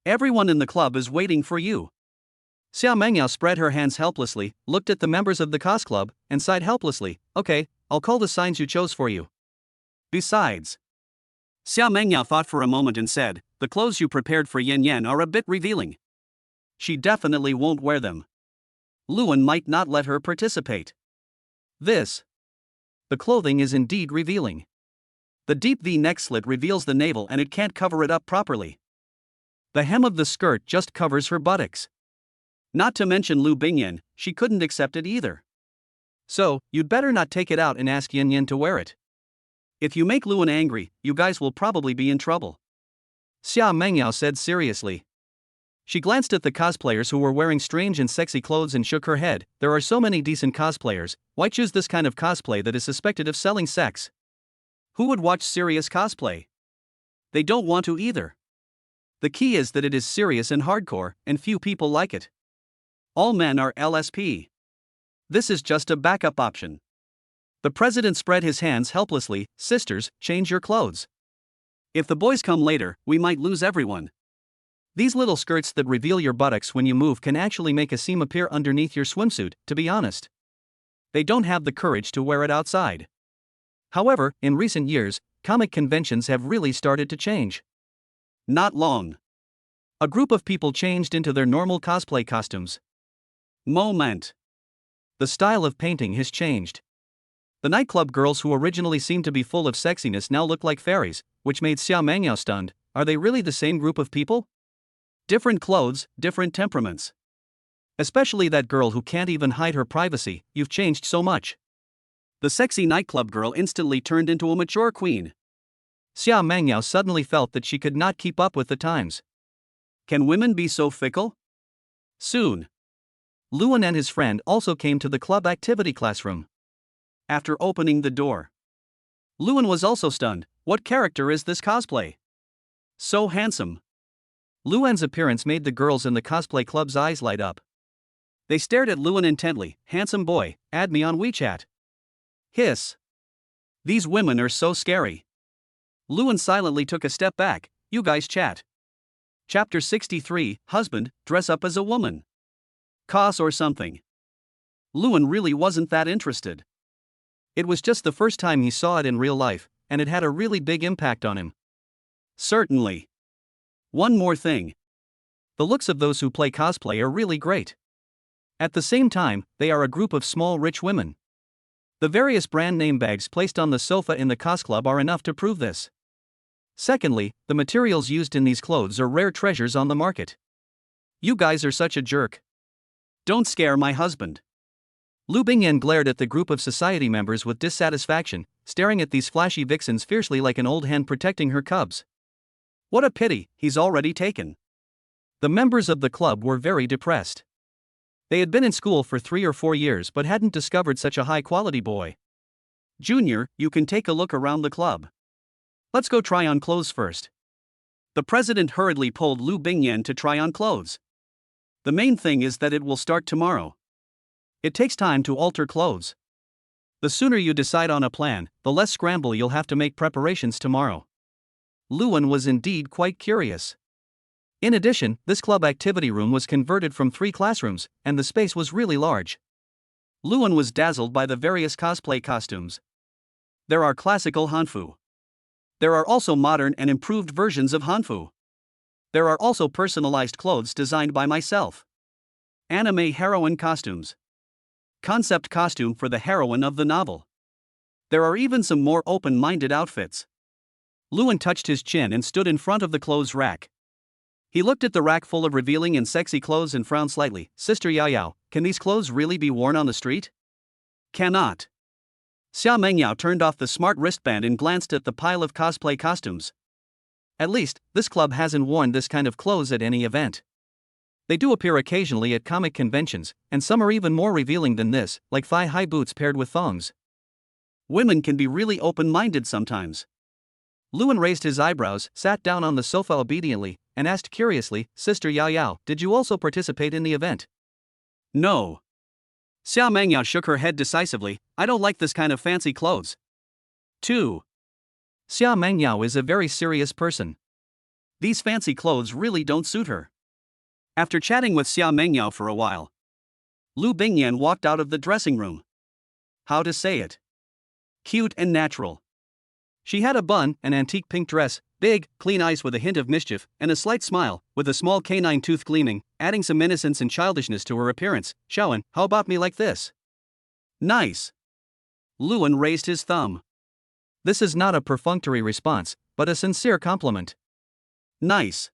Everyone in the club is waiting for you. Xia Mengyao spread her hands helplessly, looked at the members of the cos club, and sighed helplessly. Okay, I'll call the signs you chose for you. Besides. Xia Mengyao thought for a moment and said, the clothes you prepared for Yin Yan are a bit revealing. She definitely won't wear them. Luan might not let her participate. The clothing is indeed revealing. The deep V-neck slit reveals the navel and it can't cover it up properly. The hem of the skirt just covers her buttocks. Not to mention Lu Bingyan, she couldn't accept it either. So, you'd better not take it out and ask Yin Yan to wear it. If you make Luan angry, you guys will probably be in trouble. Xia Mengyao said seriously. She glanced at the cosplayers who were wearing strange and sexy clothes and shook her head. There are so many decent cosplayers, why choose this kind of cosplay that is suspected of selling sex? Who would watch serious cosplay? They don't want to either. The key is that it is serious and hardcore, and few people like it. All men are LSP. This is just a backup option. The president spread his hands helplessly. Sisters, change your clothes. If the boys come later, we might lose everyone. These little skirts that reveal your buttocks when you move can actually make a seam appear underneath your swimsuit, to be honest. They don't have the courage to wear it outside. However, in recent years, comic conventions have really started to change. Not long. A group of people changed into their normal cosplay costumes. Moment. The style of painting has changed. The nightclub girls who originally seemed to be full of sexiness now look like fairies, which made Xia Mangyao stunned. Are they really the same group of people? Different clothes, different temperaments. Especially that girl who can't even hide her privacy. You've changed so much. The sexy nightclub girl instantly turned into a mature queen. Xia Mangyao suddenly felt that she could not keep up with the times. Can women be so fickle? Soon, Luan and his friend also came to the club activity classroom. After opening the door, Luan was also stunned. What character is this cosplay? So handsome. Luan's appearance made the girls in the cosplay club's eyes light up. They stared at Luan intently. Handsome boy, add me on WeChat. Hiss. These women are so scary. Luan silently took a step back. You guys chat. Chapter 63, Husband, dress up as a woman. Cos or something. Luan really wasn't that interested. It was just the first time he saw it in real life, and it had a really big impact on him. Certainly. One more thing. The looks of those who play cosplay are really great. At the same time, they are a group of small rich women. The various brand name bags placed on the sofa in the cos club are enough to prove this. Secondly, the materials used in these clothes are rare treasures on the market. You guys are such a jerk. Don't scare my husband. Lu Bingyan glared at the group of society members with dissatisfaction, staring at these flashy vixens fiercely like an old hen protecting her cubs. What a pity, he's already taken. The members of the club were very depressed. They had been in school for 3 or 4 years but hadn't discovered such a high-quality boy. Junior, you can take a look around the club. Let's go try on clothes first. The president hurriedly pulled Lu Bingyan to try on clothes. The main thing is that it will start tomorrow. It takes time to alter clothes. The sooner you decide on a plan, the less scramble you'll have to make preparations tomorrow. Luan was indeed quite curious. In addition, this club activity room was converted from 3 classrooms, and the space was really large. Luan was dazzled by the various cosplay costumes. There are classical Hanfu. There are also modern and improved versions of Hanfu. There are also personalized clothes designed by myself. Anime heroine costumes. Concept costume for the heroine of the novel. There are even some more open-minded outfits. Luan touched his chin and stood in front of the clothes rack. He looked at the rack full of revealing and sexy clothes and frowned slightly. Sister Yao Yao, can these clothes really be worn on the street? Cannot. Xia Mengyao turned off the smart wristband and glanced at the pile of cosplay costumes. At least, this club hasn't worn this kind of clothes at any event. They do appear occasionally at comic conventions, and some are even more revealing than this, like thigh-high boots paired with thongs. Women can be really open-minded sometimes. Luan raised his eyebrows, sat down on the sofa obediently, and asked curiously, Sister Yao Yao, did you also participate in the event? No. Xia Mengyao shook her head decisively. I don't like this kind of fancy clothes. 2. Xia Mengyao is a very serious person. These fancy clothes really don't suit her. After chatting with Xia Mengyao for a while, Lu Bingyan walked out of the dressing room. How to say it? Cute and natural. She had a bun, an antique pink dress, big, clean eyes with a hint of mischief, and a slight smile, with a small canine tooth gleaming, adding some innocence and childishness to her appearance. Shaoan, how about me like this? Nice. Luan raised his thumb. This is not a perfunctory response, but a sincere compliment. Nice.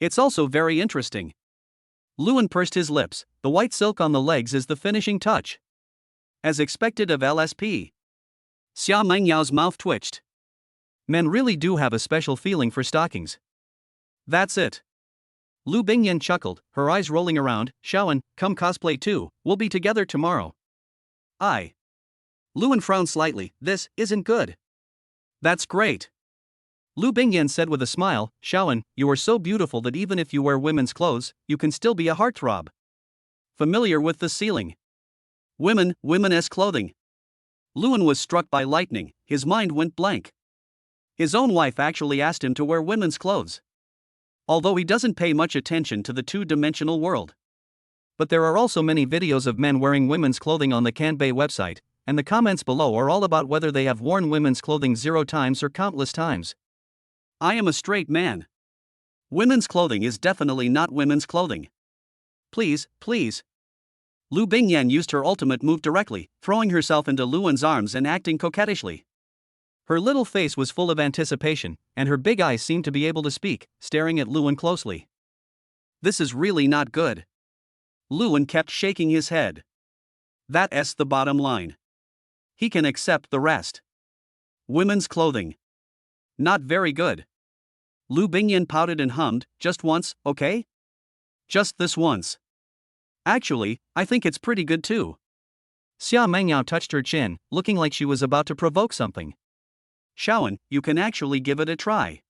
It's also very interesting. Luan pursed his lips. The white silk on the legs is the finishing touch. As expected of LSP. Xia Mengyao's mouth twitched. Men really do have a special feeling for stockings. That's it. Lu Bingyan chuckled, her eyes rolling around. Shaoan, come cosplay too, we'll be together tomorrow. Luan frowned slightly. This isn't good. That's great. Lu Bingyan said with a smile, Shaoan, you are so beautiful that even if you wear women's clothes, you can still be a heartthrob. Familiar with the ceiling. Women-esque clothing. Luan was struck by lightning, his mind went blank. His own wife actually asked him to wear women's clothes. although he doesn't pay much attention to the two-dimensional world. But there are also many videos of men wearing women's clothing on the Kanbei website, and the comments below are all about whether they have worn women's clothing 0 times or countless times. I am a straight man. Women's clothing is definitely not women's clothing. Please, please. Lu Bingyan used her ultimate move directly, throwing herself into Luan's arms and acting coquettishly. Her little face was full of anticipation, and her big eyes seemed to be able to speak, staring at Luan closely. This is really not good. Luan kept shaking his head. That's the bottom line. He can accept the rest. Women's clothing. Not very good. Lu Bingyan pouted and hummed, just once, okay? Just this once. Actually, I think it's pretty good too. Xia Mengyao touched her chin, looking like she was about to provoke something. Shaoan, you can actually give it a try.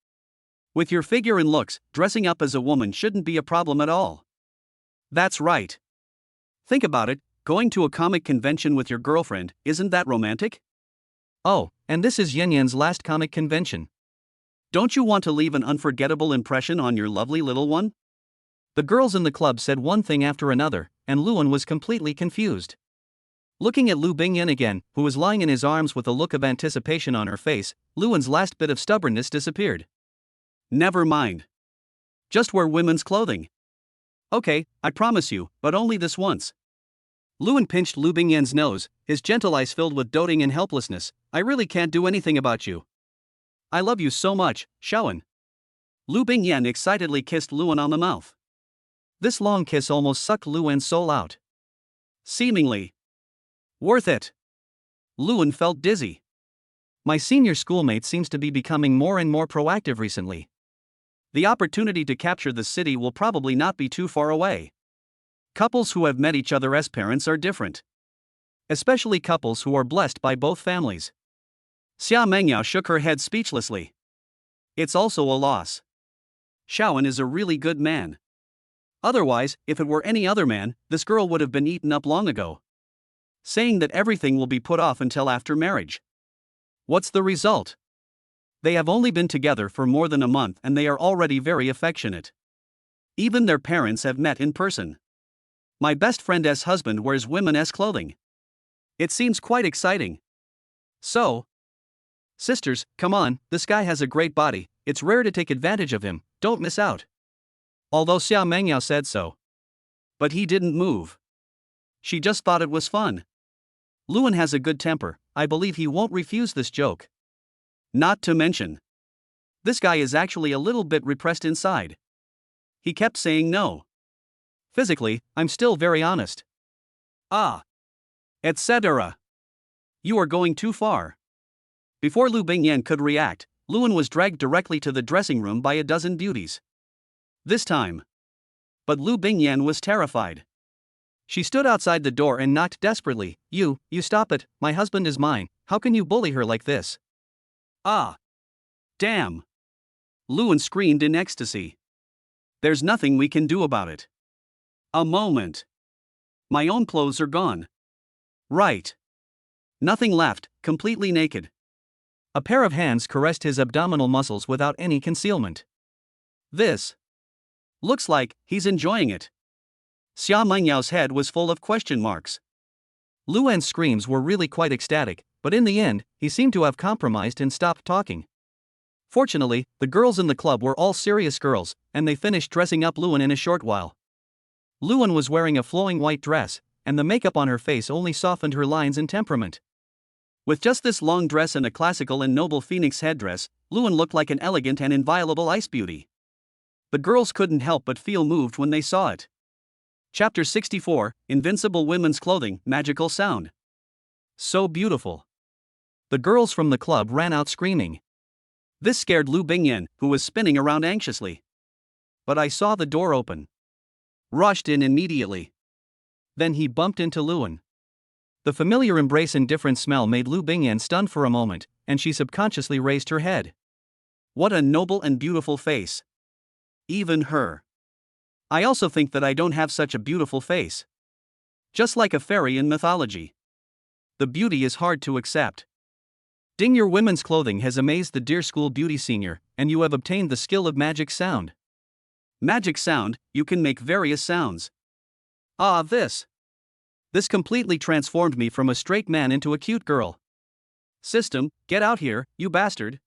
With your figure and looks, dressing up as a woman shouldn't be a problem at all. That's right. Think about it, going to a comic convention with your girlfriend, isn't that romantic? Oh, and this is Yin Yan's last comic convention. Don't you want to leave an unforgettable impression on your lovely little one? The girls in the club said one thing after another, and Luan was completely confused. Looking at Lu Bingyan again, who was lying in his arms with a look of anticipation on her face, Luan's last bit of stubbornness disappeared. Never mind. Just wear women's clothing. Okay, I promise you, but only this once. Luan pinched Lu Bingyan's nose, his gentle eyes filled with doting and helplessness. I really can't do anything about you. I love you so much, Shaoan. Lu Bingyan excitedly kissed Luan on the mouth. This long kiss almost sucked Luan's soul out. Seemingly. Worth it. Luan felt dizzy. My senior schoolmate seems to be becoming more and more proactive recently. The opportunity to capture the city will probably not be too far away. Couples who have met each other as parents are different. Especially couples who are blessed by both families. Xia Mengyao shook her head speechlessly. It's also a loss. Shaoan is a really good man. Otherwise, if it were any other man, this girl would have been eaten up long ago. Saying that everything will be put off until after marriage. What's the result? They have only been together for more than a month and they are already very affectionate. Even their parents have met in person. My best friend's husband wears women's clothing. It seems quite exciting. So, sisters, come on, this guy has a great body, it's rare to take advantage of him, don't miss out. Although Xia Mengyao said so. But he didn't move. She just thought it was fun. Luan has a good temper, I believe he won't refuse this joke. Not to mention. This guy is actually a little bit repressed inside. He kept saying no. Physically, I'm still very honest. Etc. You are going too far. Before Lu Bingyan could react, Luan was dragged directly to the dressing room by a dozen beauties. This time. But Lu Bingyan was terrified. She stood outside the door and knocked desperately. You stop it, my husband is mine, how can you bully her like this? Damn. Luan screamed in ecstasy. There's nothing we can do about it. A moment. My own clothes are gone. Right. Nothing left, completely naked. A pair of hands caressed his abdominal muscles without any concealment. This. Looks like he's enjoying it. Xia Mengyao's head was full of question marks. Luan's screams were really quite ecstatic, but in the end, he seemed to have compromised and stopped talking. Fortunately, the girls in the club were all serious girls, and they finished dressing up Luan in a short while. Luan was wearing a flowing white dress, and the makeup on her face only softened her lines and temperament. With just this long dress and a classical and noble phoenix headdress, Luan looked like an elegant and inviolable ice beauty. The girls couldn't help but feel moved when they saw it. Chapter 64, Invincible Women's Clothing, Magical Sound. So beautiful. The girls from the club ran out screaming. This scared Lu Bingyan, who was spinning around anxiously. But I saw the door open. Rushed in immediately. Then he bumped into Luan. The familiar embrace and different smell made Lu Bingyan stunned for a moment, and she subconsciously raised her head. What a noble and beautiful face. Even her. I also think that I don't have such a beautiful face. Just like a fairy in mythology. The beauty is hard to accept. Ding, your women's clothing has amazed the dear school beauty senior, and you have obtained the skill of magic sound. Magic sound, you can make various sounds. Ah, this. This completely transformed me from a straight man into a cute girl. System, get out here, you bastard.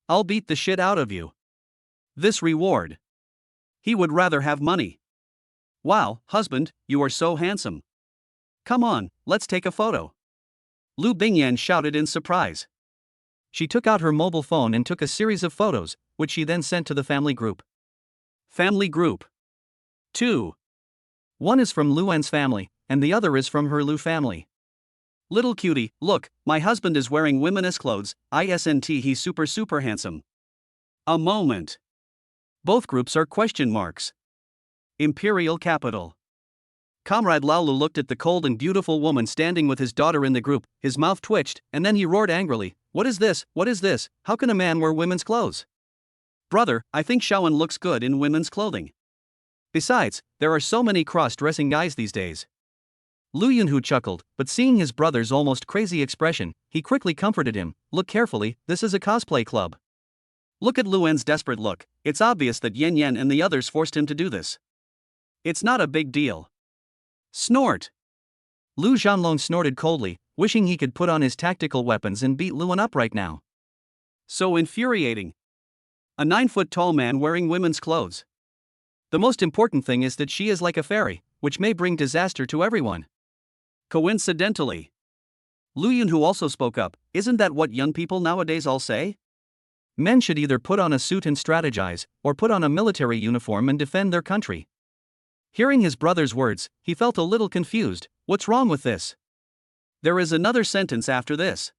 I'll beat the shit out of you. This reward. He would rather have money. Wow, husband, you are so handsome. Come on, let's take a photo. Lu Bingyan shouted in surprise. She took out her mobile phone and took a series of photos, which she then sent to the family group. Family group 2. One is from Luan's family, and the other is from her Lu family. Little cutie, look, my husband is wearing women's clothes, isn't he's super handsome. A moment. Both groups are question marks. Imperial capital. Comrade Laolu looked at the cold and beautiful woman standing with his daughter in the group, his mouth twitched, and then he roared angrily, What is this? What is this? How can a man wear women's clothes? Brother, I think Shawan looks good in women's clothing. Besides, there are so many cross-dressing guys these days. Lu Yunhu chuckled, but seeing his brother's almost crazy expression, he quickly comforted him, Look carefully, this is a cosplay club. Look at Luan's desperate look, it's obvious that Yen Yen and the others forced him to do this. It's not a big deal. Snort. Lu Zhanlong snorted coldly, wishing he could put on his tactical weapons and beat Luan up right now. So infuriating. A 9-foot-tall man wearing women's clothes. The most important thing is that she is like a fairy, which may bring disaster to everyone. Coincidentally. Lu Yunhu also spoke up, Isn't that what young people nowadays all say? Men should either put on a suit and strategize, or put on a military uniform and defend their country. Hearing his brother's words, he felt a little confused. What's wrong with this? There is another sentence after this.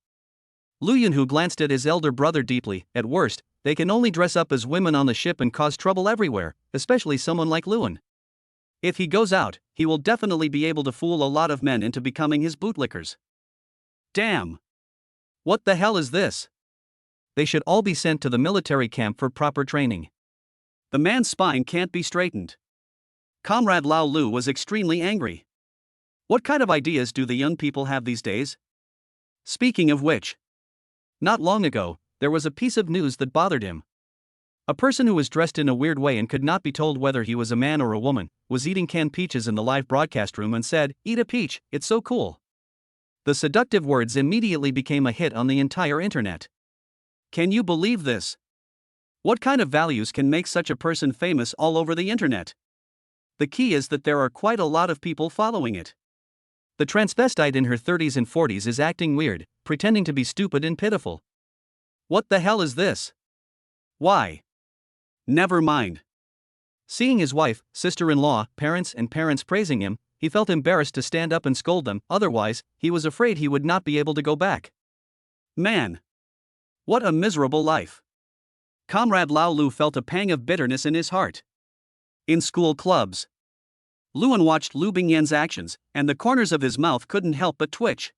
Lu Yunhu glanced at his elder brother deeply. At worst, they can only dress up as women on the ship and cause trouble everywhere, especially someone like Luan. If he goes out, he will definitely be able to fool a lot of men into becoming his bootlickers. Damn! What the hell is this? They should all be sent to the military camp for proper training. The man's spine can't be straightened. Comrade Lao Lu was extremely angry. What kind of ideas do the young people have these days? Speaking of which, not long ago, there was a piece of news that bothered him. A person who was dressed in a weird way and could not be told whether he was a man or a woman, was eating canned peaches in the live broadcast room and said, Eat a peach, it's so cool. The seductive words immediately became a hit on the entire internet. Can you believe this? What kind of values can make such a person famous all over the internet? The key is that there are quite a lot of people following it. The transvestite in her 30s and 40s is acting weird, pretending to be stupid and pitiful. What the hell is this? Why? Never mind. Seeing his wife, sister-in-law, parents praising him, he felt embarrassed to stand up and scold them, otherwise, he was afraid he would not be able to go back. Man! What a miserable life. Comrade Lao Lu felt a pang of bitterness in his heart. In school clubs, Luan watched Lu Bingyan's actions, and the corners of his mouth couldn't help but twitch.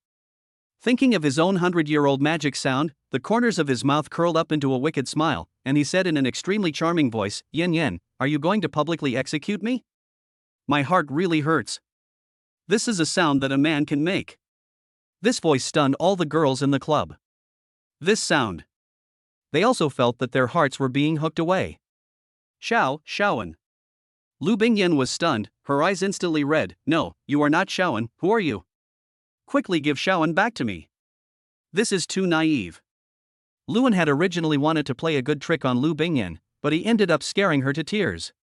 Thinking of his own 100-year-old magic sound, the corners of his mouth curled up into a wicked smile, and he said in an extremely charming voice, Yen Yen, are you going to publicly execute me? My heart really hurts. This is a sound that a man can make. This voice stunned all the girls in the club. This sound. They also felt that their hearts were being hooked away. Shawan. Lu Bingyan was stunned, her eyes instantly red. No, you are not Shawan, who are you? Quickly give Shawan back to me. This is too naive. Luan had originally wanted to play a good trick on Lu Bingyan, but he ended up scaring her to tears.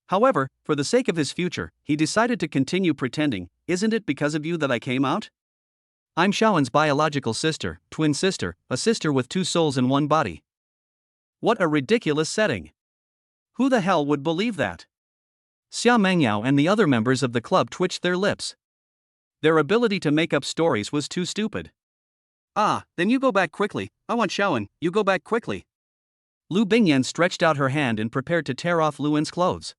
However, for the sake of his future, he decided to continue pretending, Isn't it because of you that I came out? I'm Shawan's biological sister, twin sister, a sister with 2 souls in 1 body. What a ridiculous setting. Who the hell would believe that? Xia Mengyao and the other members of the club twitched their lips. Their ability to make up stories was too stupid. Then you go back quickly. I want Shawan, you go back quickly. Lu Bingyan stretched out her hand and prepared to tear off Luan's clothes.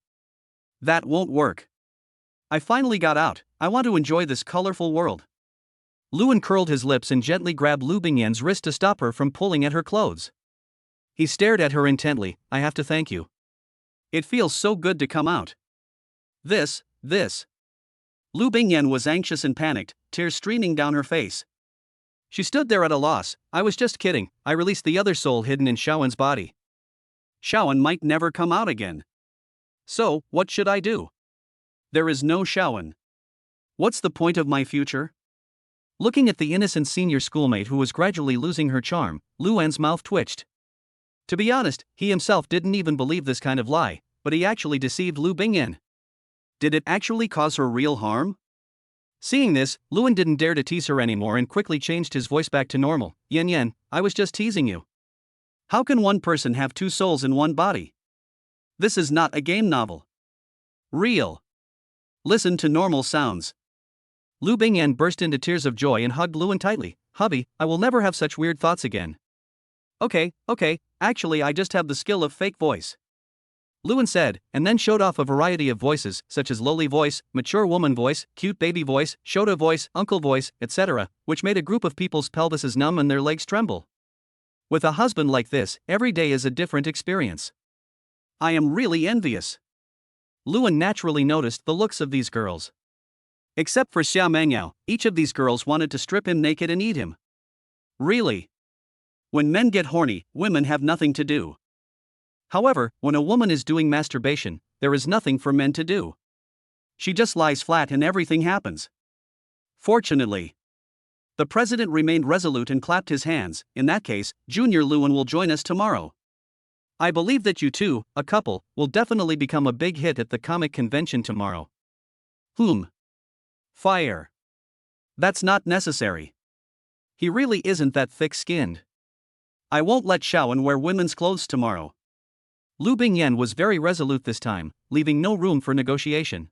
That won't work. I finally got out, I want to enjoy this colorful world. Luan curled his lips and gently grabbed Lu Bingyan's wrist to stop her from pulling at her clothes. He stared at her intently. I have to thank you. It feels so good to come out. This. Lu Bingyan was anxious and panicked, tears streaming down her face. She stood there at a loss. I was just kidding, I released the other soul hidden in Shawan's body. Shawan might never come out again. So, what should I do? There is no Shawan. What's the point of my future? Looking at the innocent senior schoolmate who was gradually losing her charm, Luan's mouth twitched. To be honest, he himself didn't even believe this kind of lie, but he actually deceived Lu Bingyan. Did it actually cause her real harm? Seeing this, Luan didn't dare to tease her anymore and quickly changed his voice back to normal. Yen Yen, I was just teasing you. How can one person have two souls in one body? This is not a game novel. Real. Listen to normal sounds. Lu Bingyan burst into tears of joy and hugged Luan tightly. Hubby, I will never have such weird thoughts again. Okay, actually I just have the skill of fake voice. Luan said, and then showed off a variety of voices, such as lowly voice, mature woman voice, cute baby voice, Shota voice, uncle voice, etc., which made a group of people's pelvises numb and their legs tremble. With a husband like this, every day is a different experience. I am really envious. Luan naturally noticed the looks of these girls. Except for Xia Mangyao, each of these girls wanted to strip him naked and eat him. Really? When men get horny, women have nothing to do. However, when a woman is doing masturbation, there is nothing for men to do. She just lies flat and everything happens. Fortunately, the president remained resolute and clapped his hands. In that case, Junior Luan will join us tomorrow. I believe that you two, a couple, will definitely become a big hit at the comic convention tomorrow. Fire. That's not necessary. He really isn't that thick-skinned. I won't let Shawan wear women's clothes tomorrow. Lu Bingyan was very resolute this time, leaving no room for negotiation.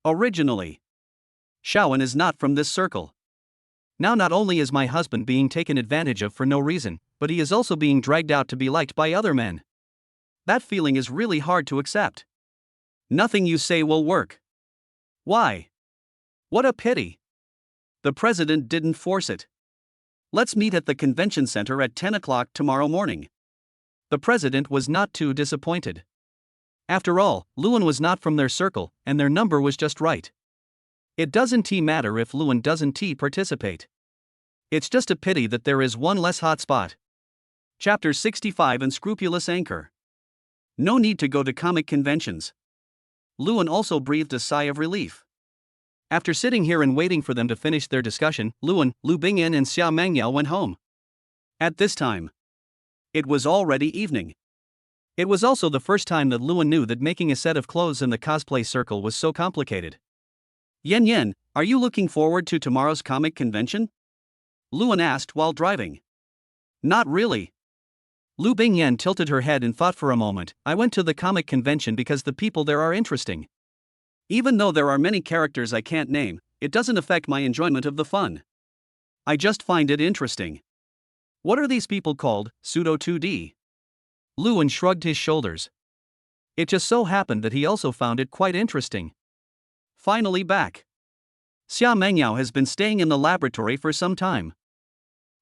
Originally, Shawan is not from this circle. Now not only is my husband being taken advantage of for no reason, but he is also being dragged out to be liked by other men. That feeling is really hard to accept. Nothing you say will work. Why? What a pity. The president didn't force it. Let's meet at the convention center at 10 o'clock tomorrow morning. The president was not too disappointed. After all, Luan was not from their circle, and their number was just right. It doesn't matter if Luan doesn't participate. It's just a pity that there is one less hot spot. Chapter 65 Unscrupulous Anchor. No need to go to comic conventions. Luan also breathed a sigh of relief. After sitting here and waiting for them to finish their discussion, Luan, Lu Bingyan and Xia Mangyao went home. At this time, it was already evening. It was also the first time that Luan knew that making a set of clothes in the cosplay circle was so complicated. Yen Yen, are you looking forward to tomorrow's comic convention? Luan asked while driving. Not really. Lu Bingyan tilted her head and thought for a moment. I went to the comic convention because the people there are interesting. Even though there are many characters I can't name, it doesn't affect my enjoyment of the fun. I just find it interesting. What are these people called, pseudo 2D? Luan shrugged his shoulders. It just so happened that he also found it quite interesting. Finally back. Xia Mangyao has been staying in the laboratory for some time.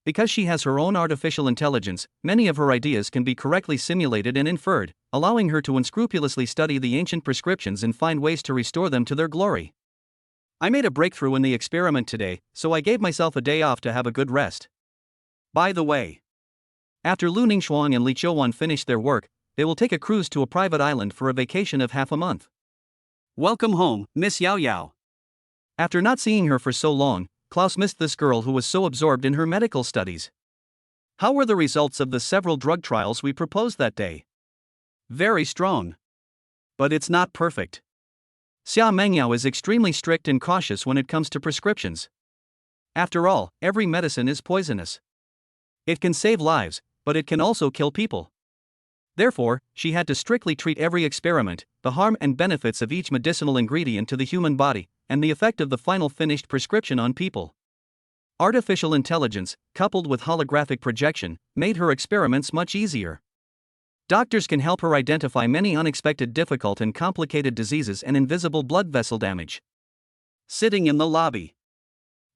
Because she has her own artificial intelligence, many of her ideas can be correctly simulated and inferred, allowing her to unscrupulously study the ancient prescriptions and find ways to restore them to their glory. I made a breakthrough in the experiment today, so I gave myself a day off to have a good rest. By the way, after Lu Ningxuang and Li Qiuwan finish their work, they will take a cruise to a private island for a vacation of half a month. Welcome home, Miss Yao Yao. After not seeing her for so long, Klaus missed this girl who was so absorbed in her medical studies. How were the results of the several drug trials we proposed that day? Very strong. But it's not perfect. Xia Mangyao is extremely strict and cautious when it comes to prescriptions. After all, every medicine is poisonous. It can save lives, but it can also kill people. Therefore, she had to strictly treat every experiment, the harm and benefits of each medicinal ingredient to the human body, and the effect of the final finished prescription on people. Artificial intelligence, coupled with holographic projection, made her experiments much easier. Doctors can help her identify many unexpected difficult and complicated diseases and invisible blood vessel damage. Sitting in the lobby,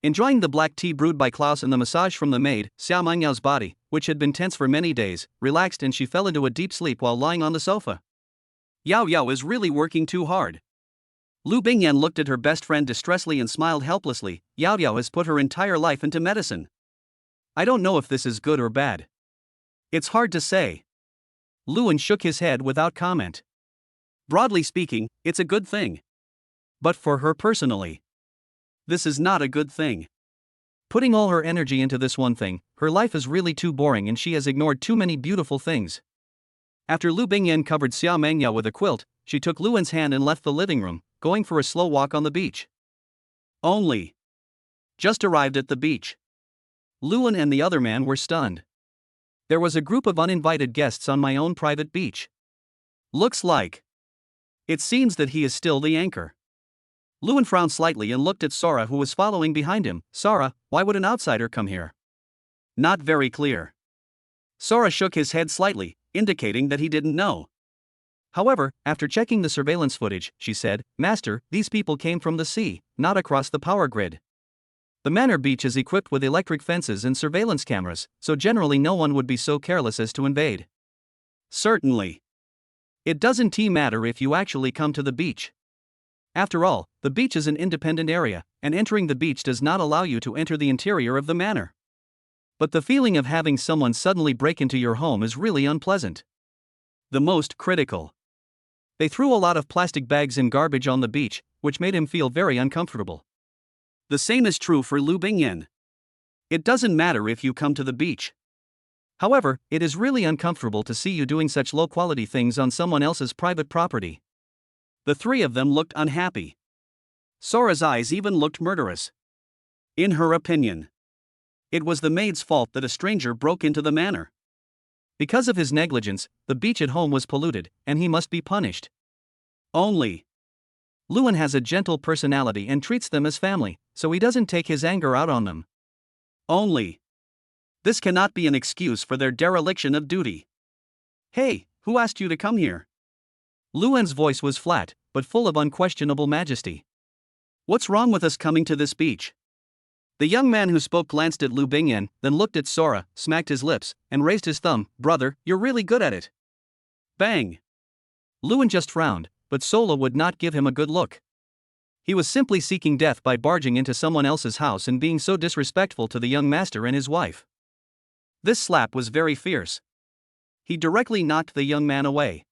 enjoying the black tea brewed by Klaus and the massage from the maid, Xia Mangyao's body, which had been tense for many days, relaxed and she fell into a deep sleep while lying on the sofa. Yao Yao is really working too hard. Lu Bingyan looked at her best friend distressfully and smiled helplessly. Yao Yao has put her entire life into medicine. I don't know if this is good or bad. It's hard to say. Luan shook his head without comment. Broadly speaking, it's a good thing. But for her personally, this is not a good thing. Putting all her energy into this one thing, her life is really too boring and she has ignored too many beautiful things. After Lu Bingyan covered Xia Mengya with a quilt, she took Luan's hand and left the living room, going for a slow walk on the beach. Only. Just arrived at the beach. Luan and the other man were stunned. There was a group of uninvited guests on my own private beach. Looks like. It seems that he is still the anchor. Luan frowned slightly and looked at Sora, who was following behind him. Sora, why would an outsider come here? Not very clear. Sora shook his head slightly, indicating that he didn't know. However, after checking the surveillance footage, she said, Master, these people came from the sea, not across the power grid. The manor beach is equipped with electric fences and surveillance cameras, so generally no one would be so careless as to invade. Certainly. It doesn't matter if you actually come to the beach. After all, the beach is an independent area, and entering the beach does not allow you to enter the interior of the manor. But the feeling of having someone suddenly break into your home is really unpleasant. The most critical. They threw a lot of plastic bags and garbage on the beach, which made him feel very uncomfortable. The same is true for Lu Bingyan. It doesn't matter if you come to the beach. However, it is really uncomfortable to see you doing such low-quality things on someone else's private property. The three of them looked unhappy. Sora's eyes even looked murderous. In her opinion, it was the maid's fault that a stranger broke into the manor. Because of his negligence, the beach at home was polluted, and he must be punished. Only. Luan has a gentle personality and treats them as family, so he doesn't take his anger out on them. Only. This cannot be an excuse for their dereliction of duty. Hey, who asked you to come here? Luan's voice was flat, but full of unquestionable majesty. What's wrong with us coming to this beach? The young man who spoke glanced at Lu Bingyan, then looked at Sora, smacked his lips, and raised his thumb. Brother, you're really good at it. Bang! Luan just frowned, but Sola would not give him a good look. He was simply seeking death by barging into someone else's house and being so disrespectful to the young master and his wife. This slap was very fierce. He directly knocked the young man away.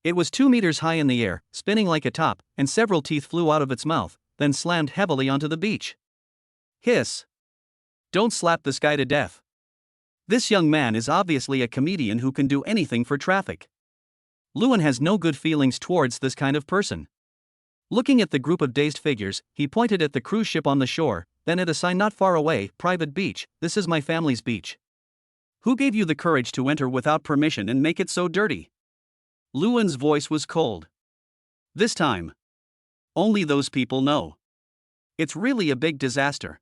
It was 2 meters high in the air, spinning like a top, and several teeth flew out of its mouth, then slammed heavily onto the beach. Hiss! Don't slap this guy to death. This young man is obviously a comedian who can do anything for traffic. Luan has no good feelings towards this kind of person. Looking at the group of dazed figures, he pointed at the cruise ship on the shore, then at a sign not far away, private beach. This is my family's beach. Who gave you the courage to enter without permission and make it so dirty? Luan's voice was cold. This time. Only those people know. It's really a big disaster.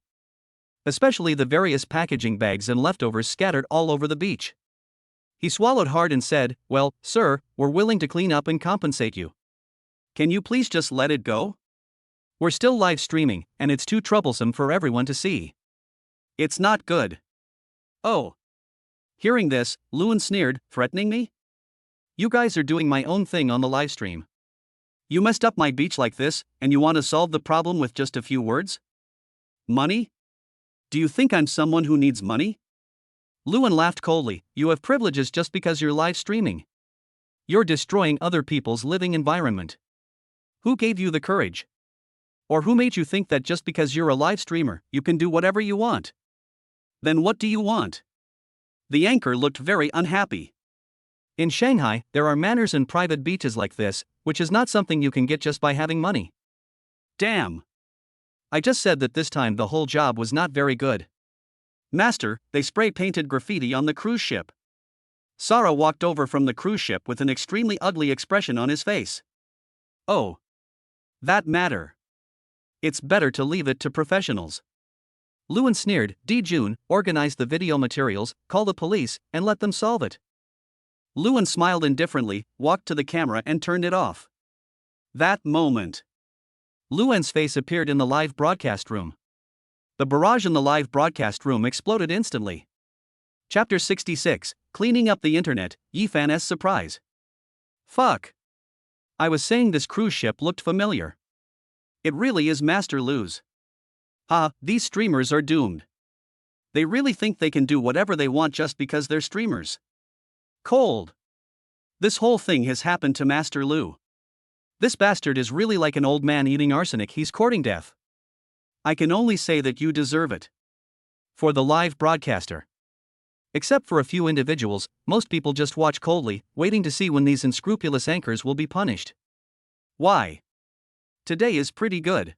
Especially the various packaging bags and leftovers scattered all over the beach. He swallowed hard and said, Well, sir, we're willing to clean up and compensate you. Can you please just let it go? We're still live streaming, and it's too troublesome for everyone to see. It's not good. Oh. Hearing this, Luan sneered, threatening me? You guys are doing my own thing on the live stream. You messed up my beach like this, and you want to solve the problem with just a few words? Money? Do you think I'm someone who needs money? Luan laughed coldly. You have privileges just because you're live streaming. You're destroying other people's living environment. Who gave you the courage? Or who made you think that just because you're a live streamer, you can do whatever you want? Then what do you want? The anchor looked very unhappy. In Shanghai, there are manors and private beaches like this, which is not something you can get just by having money. Damn. I just said that this time the whole job was not very good. Master, they spray-painted graffiti on the cruise ship. Sora walked over from the cruise ship with an extremely ugly expression on his face. Oh. That matter. It's better to leave it to professionals. Luan sneered. Jun, organize the video materials, call the police, and let them solve it. Luan smiled indifferently, walked to the camera and turned it off. That moment. Luan's face appeared in the live broadcast room. The barrage in the live broadcast room exploded instantly. Chapter 66, Cleaning Up the Internet, Yifan's Surprise. Fuck. I was saying this cruise ship looked familiar. It really is Master Lu's. These streamers are doomed. They really think they can do whatever they want just because they're streamers. Cold. This whole thing has happened to Master Lu. This bastard is really like an old man eating arsenic, he's courting death. I can only say that you deserve it. For the live broadcaster. Except for a few individuals, most people just watch coldly, waiting to see when these unscrupulous anchors will be punished. Why? Today is pretty good.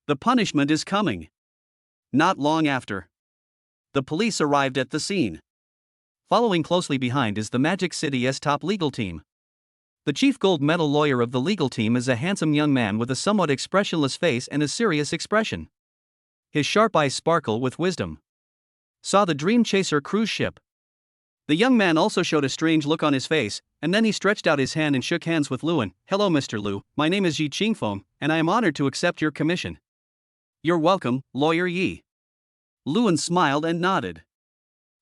The punishment is coming. Not long after. The police arrived at the scene. Following closely behind is the Magic City's top legal team. The chief gold medal lawyer of the legal team is a handsome young man with a somewhat expressionless face and a serious expression. His sharp eyes sparkle with wisdom. Saw the Dream Chaser cruise ship. The young man also showed a strange look on his face, and then he stretched out his hand and shook hands with Lewin. Hello, Mr. Liu, my name is Yi Qingfeng, and I am honored to accept your commission. You're welcome, Lawyer Yi. Lewin smiled and nodded.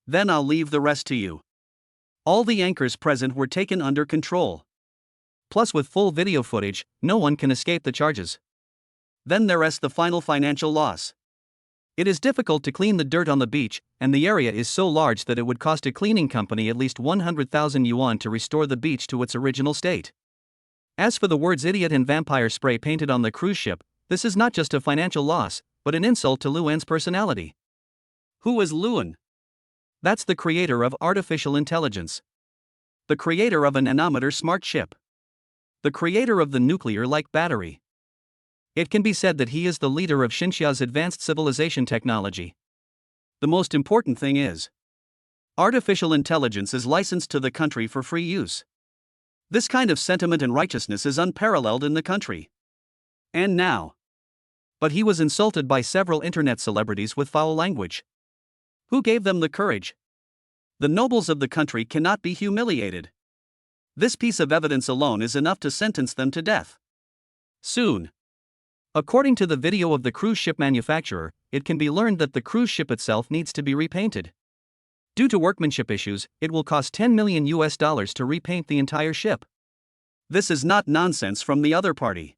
Then I'll leave the rest to you. All the anchors present were taken under control. Plus, with full video footage, no one can escape the charges. Then there's the final financial loss. It is difficult to clean the dirt on the beach, and the area is so large that it would cost a cleaning company at least 100,000 yuan to restore the beach to its original state. As for the words idiot and vampire spray painted on the cruise ship, this is not just a financial loss, but an insult to Luan's personality. Who is Luan? That's the creator of artificial intelligence. The creator of an anometer smart ship. The creator of the nuclear-like battery. It can be said that he is the leader of Xinxia's advanced civilization technology. The most important thing is, artificial intelligence is licensed to the country for free use. This kind of sentiment and righteousness is unparalleled in the country. And now. But he was insulted by several internet celebrities with foul language. Who gave them the courage? The nobles of the country cannot be humiliated. This piece of evidence alone is enough to sentence them to death. Soon. According to the video of the cruise ship manufacturer, it can be learned that the cruise ship itself needs to be repainted. Due to workmanship issues, it will cost $10 million to repaint the entire ship. This is not nonsense from the other party.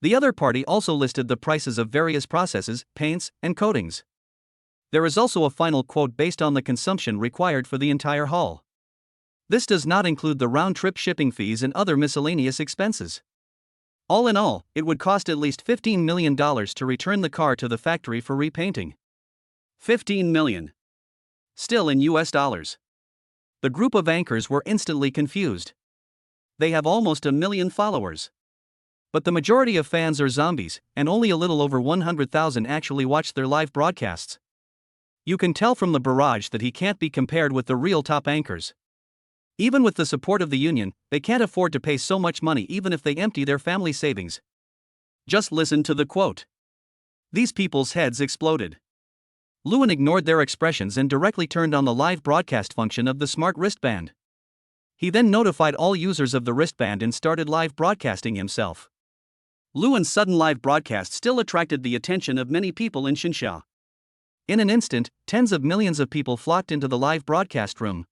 The other party also listed the prices of various processes, paints, and coatings. There is also a final quote based on the consumption required for the entire hull. This does not include the round-trip shipping fees and other miscellaneous expenses. All in all, it would cost at least $15 million to return the car to the factory for repainting. $15 million. Still in US dollars. The group of anchors were instantly confused. They have almost 1 million followers. But the majority of fans are zombies, and only a little over 100,000 actually watch their live broadcasts. You can tell from the barrage that he can't be compared with the real top anchors. Even with the support of the union, they can't afford to pay so much money even if they empty their family savings. Just listen to the quote. These people's heads exploded. Lewin ignored their expressions and directly turned on the live broadcast function of the smart wristband. He then notified all users of the wristband and started live broadcasting himself. Lewin's sudden live broadcast still attracted the attention of many people in Xinxia. In an instant, tens of millions of people flocked into the live broadcast room.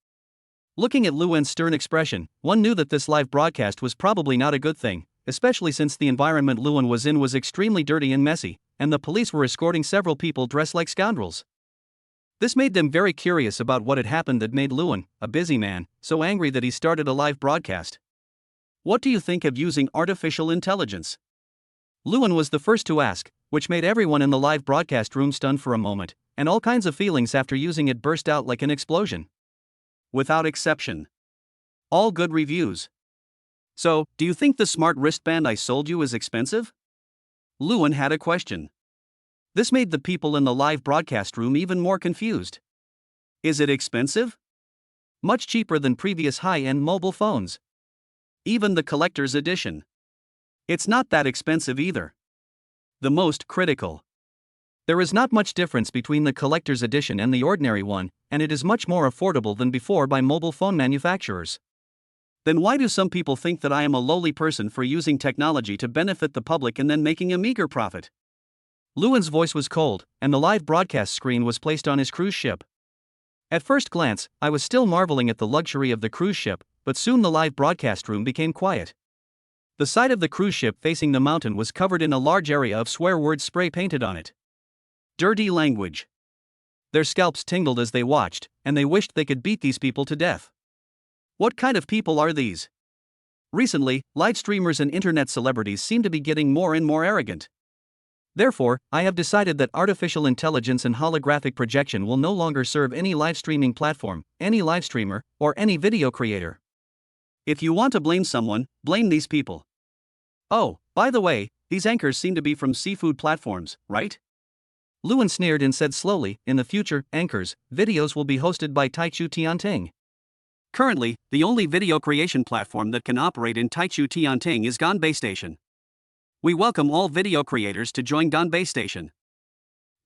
Looking at Luan's stern expression, one knew that this live broadcast was probably not a good thing, especially since the environment Luan was in was extremely dirty and messy, and the police were escorting several people dressed like scoundrels. This made them very curious about what had happened that made Luan, a busy man, so angry that he started a live broadcast. What do you think of using artificial intelligence? Luan was the first to ask, which made everyone in the live broadcast room stunned for a moment, and all kinds of feelings after using it burst out like an explosion. Without exception. All good reviews. So, do you think the smart wristband I sold you is expensive? Lewin had a question. This made the people in the live broadcast room even more confused. Is it expensive? Much cheaper than previous high-end mobile phones. Even the collector's edition. It's not that expensive either. The most critical. There is not much difference between the collector's edition and the ordinary one, and it is much more affordable than before by mobile phone manufacturers. Then why do some people think that I am a lowly person for using technology to benefit the public and then making a meager profit? Lewin's voice was cold, and the live broadcast screen was placed on his cruise ship. At first glance, I was still marveling at the luxury of the cruise ship, but soon the live broadcast room became quiet. The side of the cruise ship facing the mountain was covered in a large area of swear words spray painted on it. Dirty language. Their scalps tingled as they watched, and they wished they could beat these people to death. What kind of people are these? Recently, live streamers and internet celebrities seem to be getting more and more arrogant. Therefore, I have decided that artificial intelligence and holographic projection will no longer serve any live streaming platform, any live streamer, or any video creator. If you want to blame someone, blame these people. Oh, by the way, these anchors seem to be from seafood platforms, right? Luan sneered and said slowly, in the future, anchors, videos will be hosted by Taichu Tianting. Currently, the only video creation platform that can operate in Taichu Tianting is Ganbei Station. We welcome all video creators to join Ganbei Station.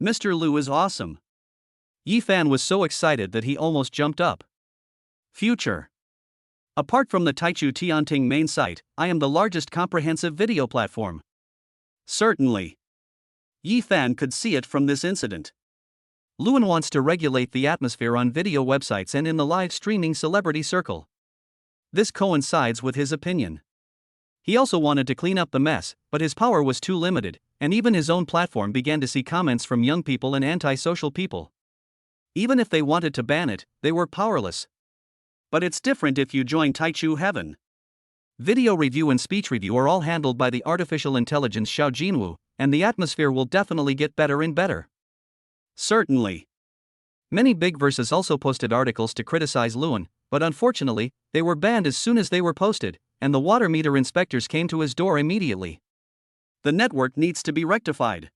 Mr. Lu is awesome. Yi Fan was so excited that he almost jumped up. Future. Apart from the Taichu Tianting main site, I am the largest comprehensive video platform. Certainly. Yi Fan could see it from this incident. Luan wants to regulate the atmosphere on video websites and in the live streaming celebrity circle. This coincides with his opinion. He also wanted to clean up the mess, but his power was too limited, and even his own platform began to see comments from young people and anti-social people. Even if they wanted to ban it, they were powerless. But it's different if you join Taichu Heaven. Video review and speech review are all handled by the artificial intelligence Xiao Jinwu, and the atmosphere will definitely get better and better. Certainly. Many big verses also posted articles to criticize Luan, but unfortunately, they were banned as soon as they were posted, and the water meter inspectors came to his door immediately. The network needs to be rectified.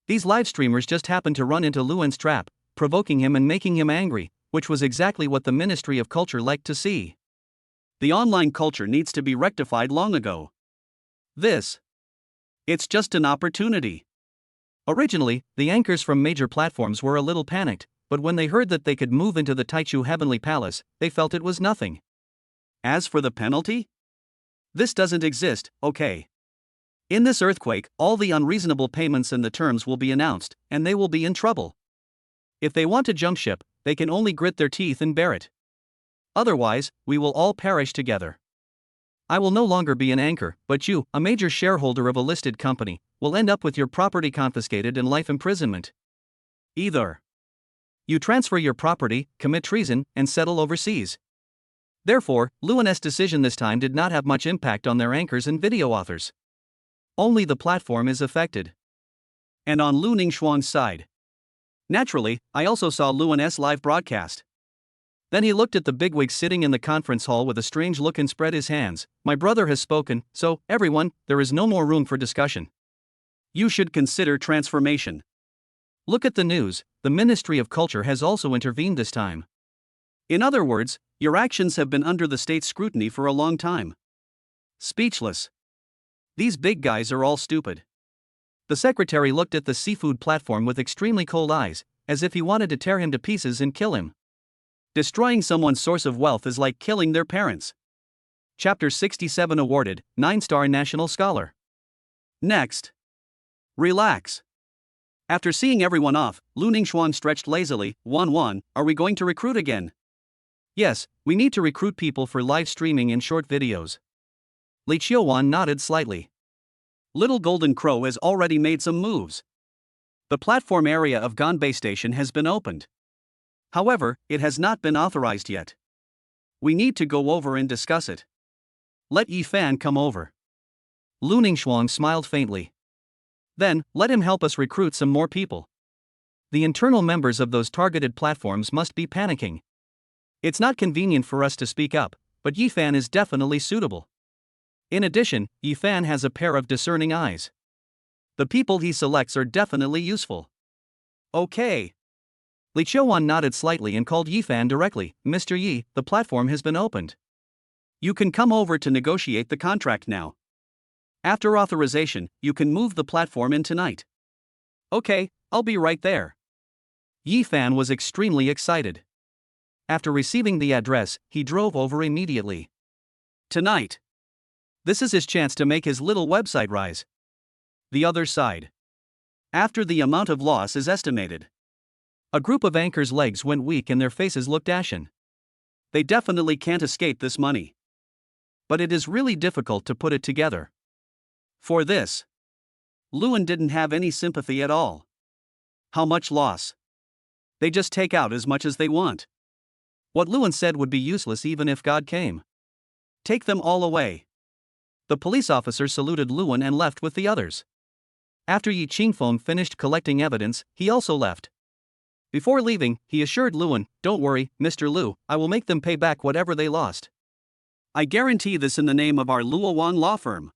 These live streamers just happened to run into Luan's trap, provoking him and making him angry, which was exactly what the Ministry of Culture liked to see. The online culture needs to be rectified long ago. It's just an opportunity. Originally, the anchors from major platforms were a little panicked, but when they heard that they could move into the Taichu Heavenly Palace, they felt it was nothing. As for the penalty? This doesn't exist, okay. In this earthquake, all the unreasonable payments and the terms will be announced, and they will be in trouble. If they want to jump ship, they can only grit their teeth and bear it. Otherwise, we will all perish together. I will no longer be an anchor, but you, a major shareholder of a listed company, will end up with your property confiscated and life imprisonment. Either you transfer your property, commit treason, and settle overseas. Therefore, Luan's decision this time did not have much impact on their anchors and video authors. Only the platform is affected. And on Lu Ningxuang's side. Naturally, I also saw Luan's live broadcast. Then he looked at the bigwigs sitting in the conference hall with a strange look and spread his hands. My brother has spoken, so, everyone, there is no more room for discussion. You should consider transformation. Look at the news, the Ministry of Culture has also intervened this time. In other words, your actions have been under the state's scrutiny for a long time. Speechless. These big guys are all stupid. The secretary looked at the seafood platform with extremely cold eyes, as if he wanted to tear him to pieces and kill him. Destroying someone's source of wealth is like killing their parents. Chapter 67 awarded, 9-star National Scholar. Next. Relax. After seeing everyone off, Lu Ningxuang stretched lazily. 1-1, are we going to recruit again? Yes, we need to recruit people for live streaming and short videos. Li Qiuwan nodded slightly. Little Golden Crow has already made some moves. The platform area of Ganbei Station has been opened. However, it has not been authorized yet. We need to go over and discuss it. Let Yi Fan come over. Lu Ningxuang smiled faintly. Then, let him help us recruit some more people. The internal members of those targeted platforms must be panicking. It's not convenient for us to speak up, but Yi Fan is definitely suitable. In addition, Yi Fan has a pair of discerning eyes. The people he selects are definitely useful. Okay. Li Qiuwan nodded slightly and called Yi Fan directly. Mr. Yi, the platform has been opened. You can come over to negotiate the contract now. After authorization, you can move the platform in tonight. Okay, I'll be right there. Yi Fan was extremely excited. After receiving the address, he drove over immediately. Tonight. This is his chance to make his little website rise. The other side. After the amount of loss is estimated. A group of anchors' legs went weak and their faces looked ashen. They definitely can't escape this money. But it is really difficult to put it together. For this, Luan didn't have any sympathy at all. How much loss? They just take out as much as they want. What Luan said would be useless even if God came. Take them all away. The police officer saluted Luan and left with the others. After Yi Qingfeng finished collecting evidence, he also left. Before leaving, he assured Luan, "Don't worry, Mr. Lu, I will make them pay back whatever they lost. I guarantee this in the name of our Luowan law firm."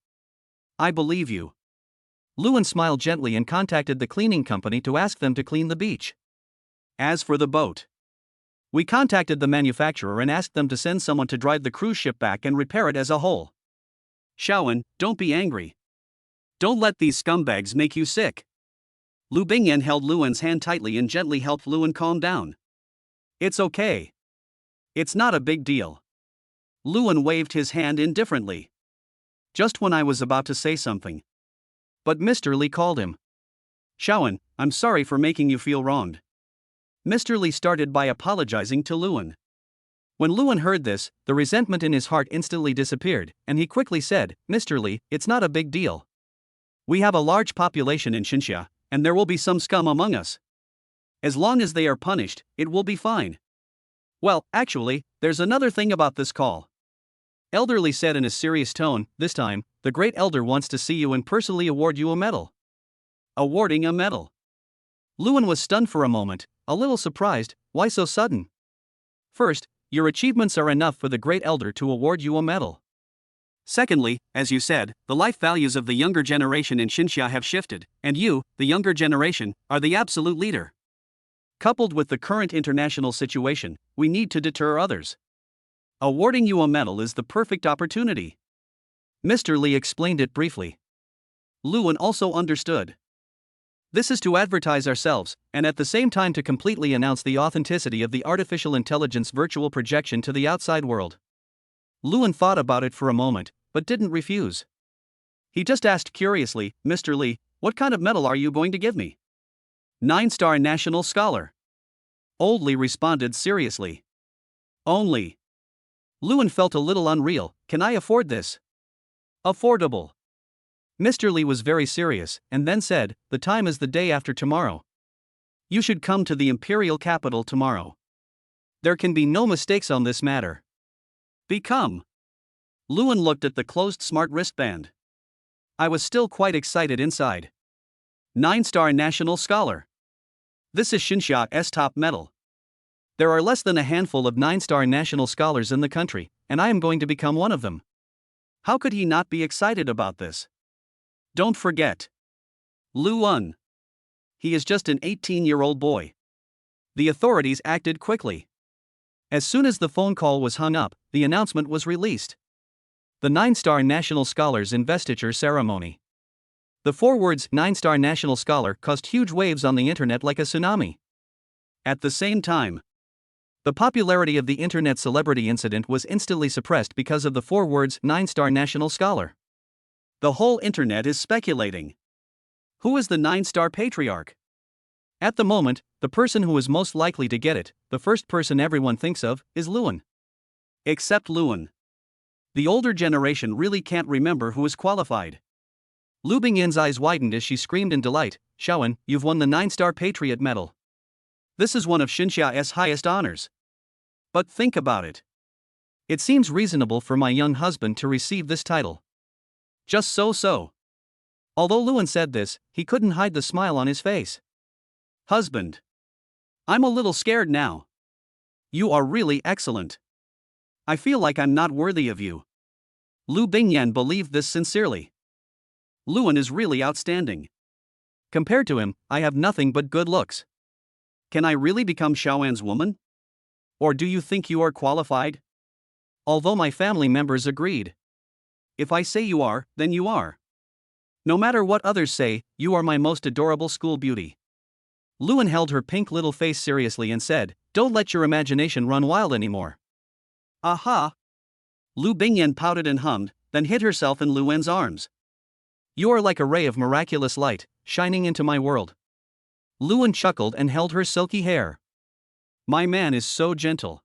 "I believe you." Luan smiled gently and contacted the cleaning company to ask them to clean the beach. As for the boat, we contacted the manufacturer and asked them to send someone to drive the cruise ship back and repair it as a whole. "Shaoan, don't be angry. Don't let these scumbags make you sick." Lu Bingyan held Luan's hand tightly and gently helped Luan calm down. "It's okay. It's not a big deal." Luan waved his hand indifferently. Just when I was about to say something. But Mr. Li called him. "Shaoan, I'm sorry for making you feel wronged." Mr. Li started by apologizing to Luan. When Luan heard this, the resentment in his heart instantly disappeared, and he quickly said, "Mr. Li, it's not a big deal. We have a large population in Xinxia, and there will be some scum among us. As long as they are punished, it will be fine. Well, actually, there's another thing about this call." Elder Li said in a serious tone, "This time, the Great Elder wants to see you and personally award you a medal." Awarding a medal. Luan was stunned for a moment, a little surprised. Why so sudden? First, your achievements are enough for the Great Elder to award you a medal. Secondly, as you said, the life values of the younger generation in Xinxia have shifted, and you, the younger generation, are the absolute leader. Coupled with the current international situation, we need to deter others. Awarding you a medal is the perfect opportunity. Mr. Li explained it briefly. Luan also understood. This is to advertise ourselves, and at the same time to completely announce the authenticity of the artificial intelligence virtual projection to the outside world. Luan thought about it for a moment, but didn't refuse. He just asked curiously, "Mr. Li, what kind of medal are you going to give me?" 9-star National Scholar. Old Li responded seriously. "Only." Luan felt a little unreal. "Can I afford this?" "Affordable." Mr. Li was very serious, and then said, "The time is the day after tomorrow. You should come to the imperial capital tomorrow. There can be no mistakes on this matter." "Become." Luan looked at the closed smart wristband. I was still quite excited inside. 9-star National Scholar. This is Xinxia's top medal. There are less than a handful of 9-star National Scholars in the country, and I am going to become one of them. How could he not be excited about this? Don't forget. Luan. He is just an 18-year-old boy. The authorities acted quickly. As soon as the phone call was hung up, the announcement was released. The 9-star National Scholars Investiture Ceremony. The 4 words 9-star National Scholar caused huge waves on the internet like a tsunami. At the same time, the popularity of the internet celebrity incident was instantly suppressed because of the 4 words 9-star National Scholar. The whole internet is speculating. Who is the 9-star patriarch? At the moment, the person who is most likely to get it, the first person everyone thinks of, is Luan. Except Luan. The older generation really can't remember who is qualified. Lu Bingyan's eyes widened as she screamed in delight, "Shaoan, you've won the 9-star Patriot Medal. This is one of Xinxia's highest honors. But think about it. It seems reasonable for my young husband to receive this title." Just so. Although Luan said this, he couldn't hide the smile on his face. "Husband. I'm a little scared now. You are really excellent. I feel like I'm not worthy of you." Lu Bingyan believed this sincerely. Luan is really outstanding. Compared to him, I have nothing but good looks. Can I really become Shaoan's woman? Or do you think you are qualified? Although my family members agreed. If I say you are, then you are. No matter what others say, you are my most adorable school beauty. Luan held her pink little face seriously and said, "Don't let your imagination run wild anymore." Aha! Lu Bingyan pouted and hummed, then hid herself in Luan's arms. "You are like a ray of miraculous light, shining into my world." Luan chuckled and held her silky hair. "My man is so gentle.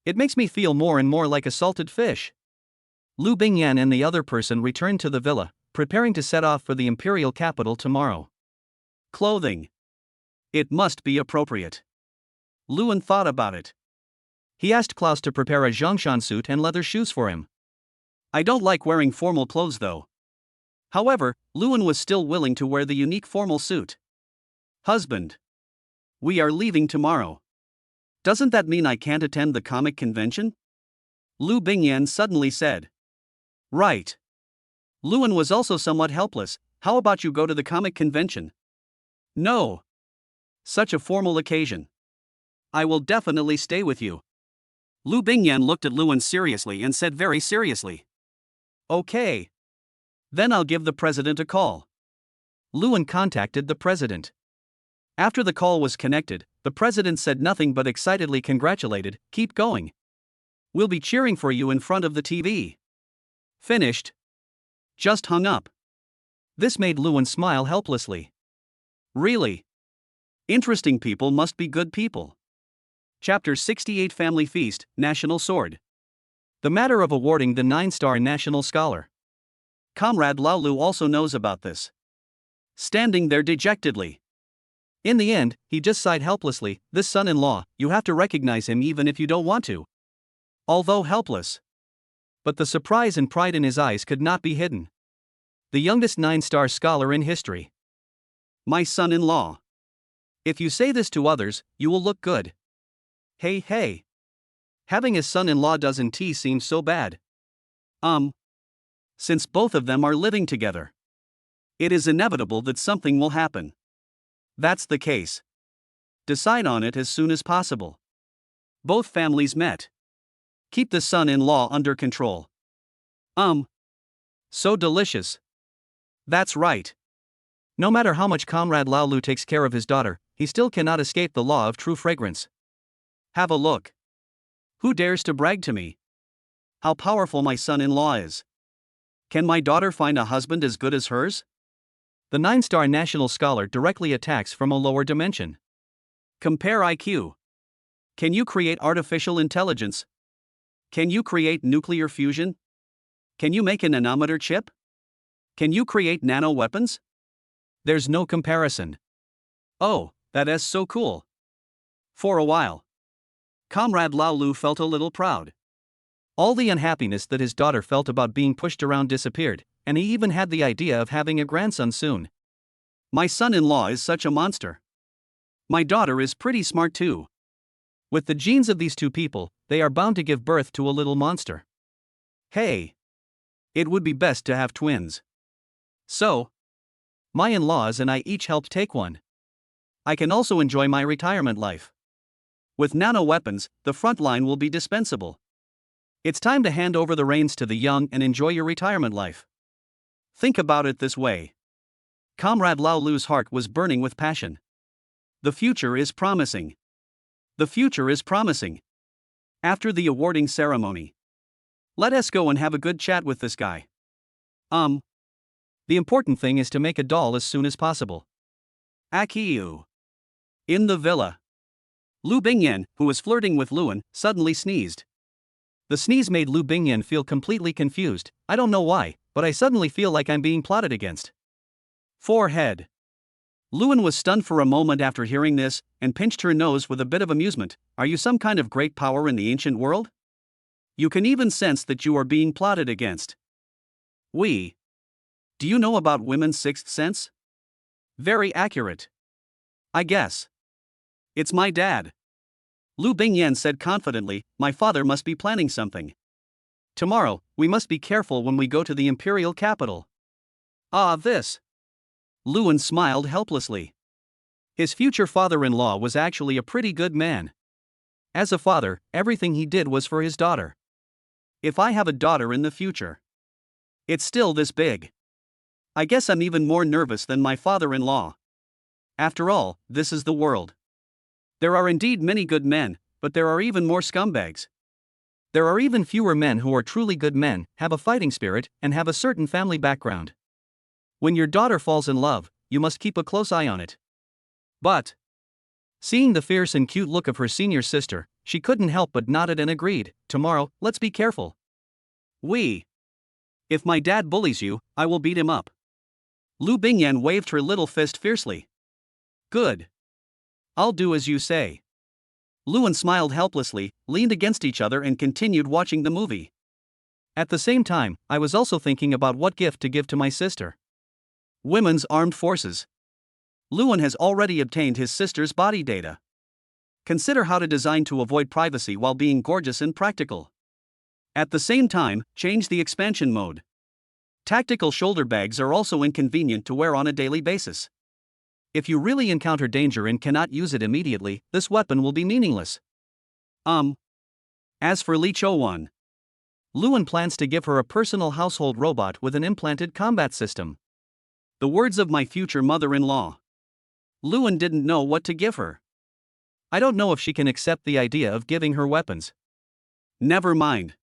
It makes me feel more and more like a salted fish." Lu Bingyan and the other person returned to the villa, preparing to set off for the imperial capital tomorrow. Clothing. It must be appropriate. Luan thought about it. He asked Klaus to prepare a Zhongshan suit and leather shoes for him. I don't like wearing formal clothes though. However, Luan was still willing to wear the unique formal suit. Husband. We are leaving tomorrow. Doesn't that mean I can't attend the comic convention? Lu Bingyan suddenly said. Right. Luan was also somewhat helpless. How about you go to the comic convention? No. Such a formal occasion. I will definitely stay with you. Lu Bingyan looked at Luan seriously and said very seriously. Okay. Then I'll give the president a call. Luan contacted the president. After the call was connected, the president said nothing but excitedly congratulated, keep going. We'll be cheering for you in front of the TV. Finished. Just hung up. This made Luan smile helplessly. Really? Interesting people must be good people. Chapter 68 Family Feast, National Sword. The matter of awarding the 9-star National Scholar. Comrade Lao Lu also knows about this. Standing there dejectedly. In the end, he just sighed helplessly, this son-in-law, you have to recognize him even if you don't want to. Although helpless. But the surprise and pride in his eyes could not be hidden. The youngest 9-star scholar in history. My son-in-law. If you say this to others, you will look good. Hey. Having a son-in-law doesn't seem so bad. Since both of them are living together. It is inevitable that something will happen. That's the case. Decide on it as soon as possible. Both families met. Keep the son-in-law under control. So delicious. That's right. No matter how much Comrade Lao Lu takes care of his daughter, he still cannot escape the law of true fragrance. Have a look. Who dares to brag to me? How powerful my son-in-law is. Can my daughter find a husband as good as hers? The 9-star national scholar directly attacks from a lower dimension. Compare IQ. Can you create artificial intelligence? Can you create nuclear fusion? Can you make a nanometer chip? Can you create nano weapons? There's no comparison. Oh, that is so cool. For a while, Comrade Lao Lu felt a little proud. All the unhappiness that his daughter felt about being pushed around disappeared, and he even had the idea of having a grandson soon. My son-in-law is such a monster. My daughter is pretty smart too. With the genes of these two people, they are bound to give birth to a little monster. Hey! It would be best to have twins. So, my in-laws and I each helped take one. I can also enjoy my retirement life. With nano weapons, the front line will be dispensable. It's time to hand over the reins to the young and enjoy your retirement life. Think about it this way. Comrade Lao Lu's heart was burning with passion. The future is promising. The future is promising. After the awarding ceremony, let us go and have a good chat with this guy. The important thing is to make a doll as soon as possible. Akiyu. In the villa. Lu Bingyan, who was flirting with Luan, suddenly sneezed. The sneeze made Lu Bingyan feel completely confused. I don't know why, but I suddenly feel like I'm being plotted against. Forehead. Luan was stunned for a moment after hearing this, and pinched her nose with a bit of amusement. Are you some kind of great power in the ancient world? You can even sense that you are being plotted against. Do you know about women's sixth sense? Very accurate. I guess. It's my dad. Lu Bingyan said confidently, my father must be planning something. Tomorrow, we must be careful when we go to the imperial capital. This. Luan smiled helplessly. His future father-in-law was actually a pretty good man. As a father, everything he did was for his daughter. If I have a daughter in the future, it's still this big. I guess I'm even more nervous than my father-in-law. After all, this is the world. There are indeed many good men, but there are even more scumbags. There are even fewer men who are truly good men, have a fighting spirit, and have a certain family background. When your daughter falls in love, you must keep a close eye on it. But, seeing the fierce and cute look of her senior sister, she couldn't help but nodded and agreed. Tomorrow, let's be careful. If my dad bullies you, I will beat him up. Lu Bingyan waved her little fist fiercely. Good. I'll do as you say. Luan smiled helplessly, leaned against each other and continued watching the movie. At the same time, I was also thinking about what gift to give to my sister. Women's Armed Forces. Luan has already obtained his sister's body data. Consider how to design to avoid privacy while being gorgeous and practical. At the same time, change the expansion mode. Tactical shoulder bags are also inconvenient to wear on a daily basis. If you really encounter danger and cannot use it immediately, this weapon will be meaningless. As for Li Chouwan, Luan plans to give her a personal household robot with an implanted combat system. The words of my future mother-in-law. Luan didn't know what to give her. I don't know if she can accept the idea of giving her weapons. Never mind.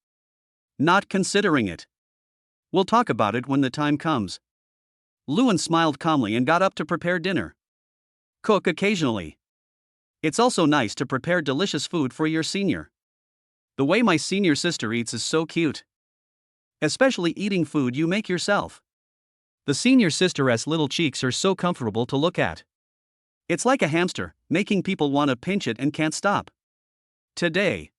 Not considering it. We'll talk about it when the time comes. Luan smiled calmly and got up to prepare dinner. Cook occasionally. It's also nice to prepare delicious food for your senior. The way my senior sister eats is so cute. Especially eating food you make yourself. The senior sister's little cheeks are so comfortable to look at. It's like a hamster, making people want to pinch it and can't stop. Today,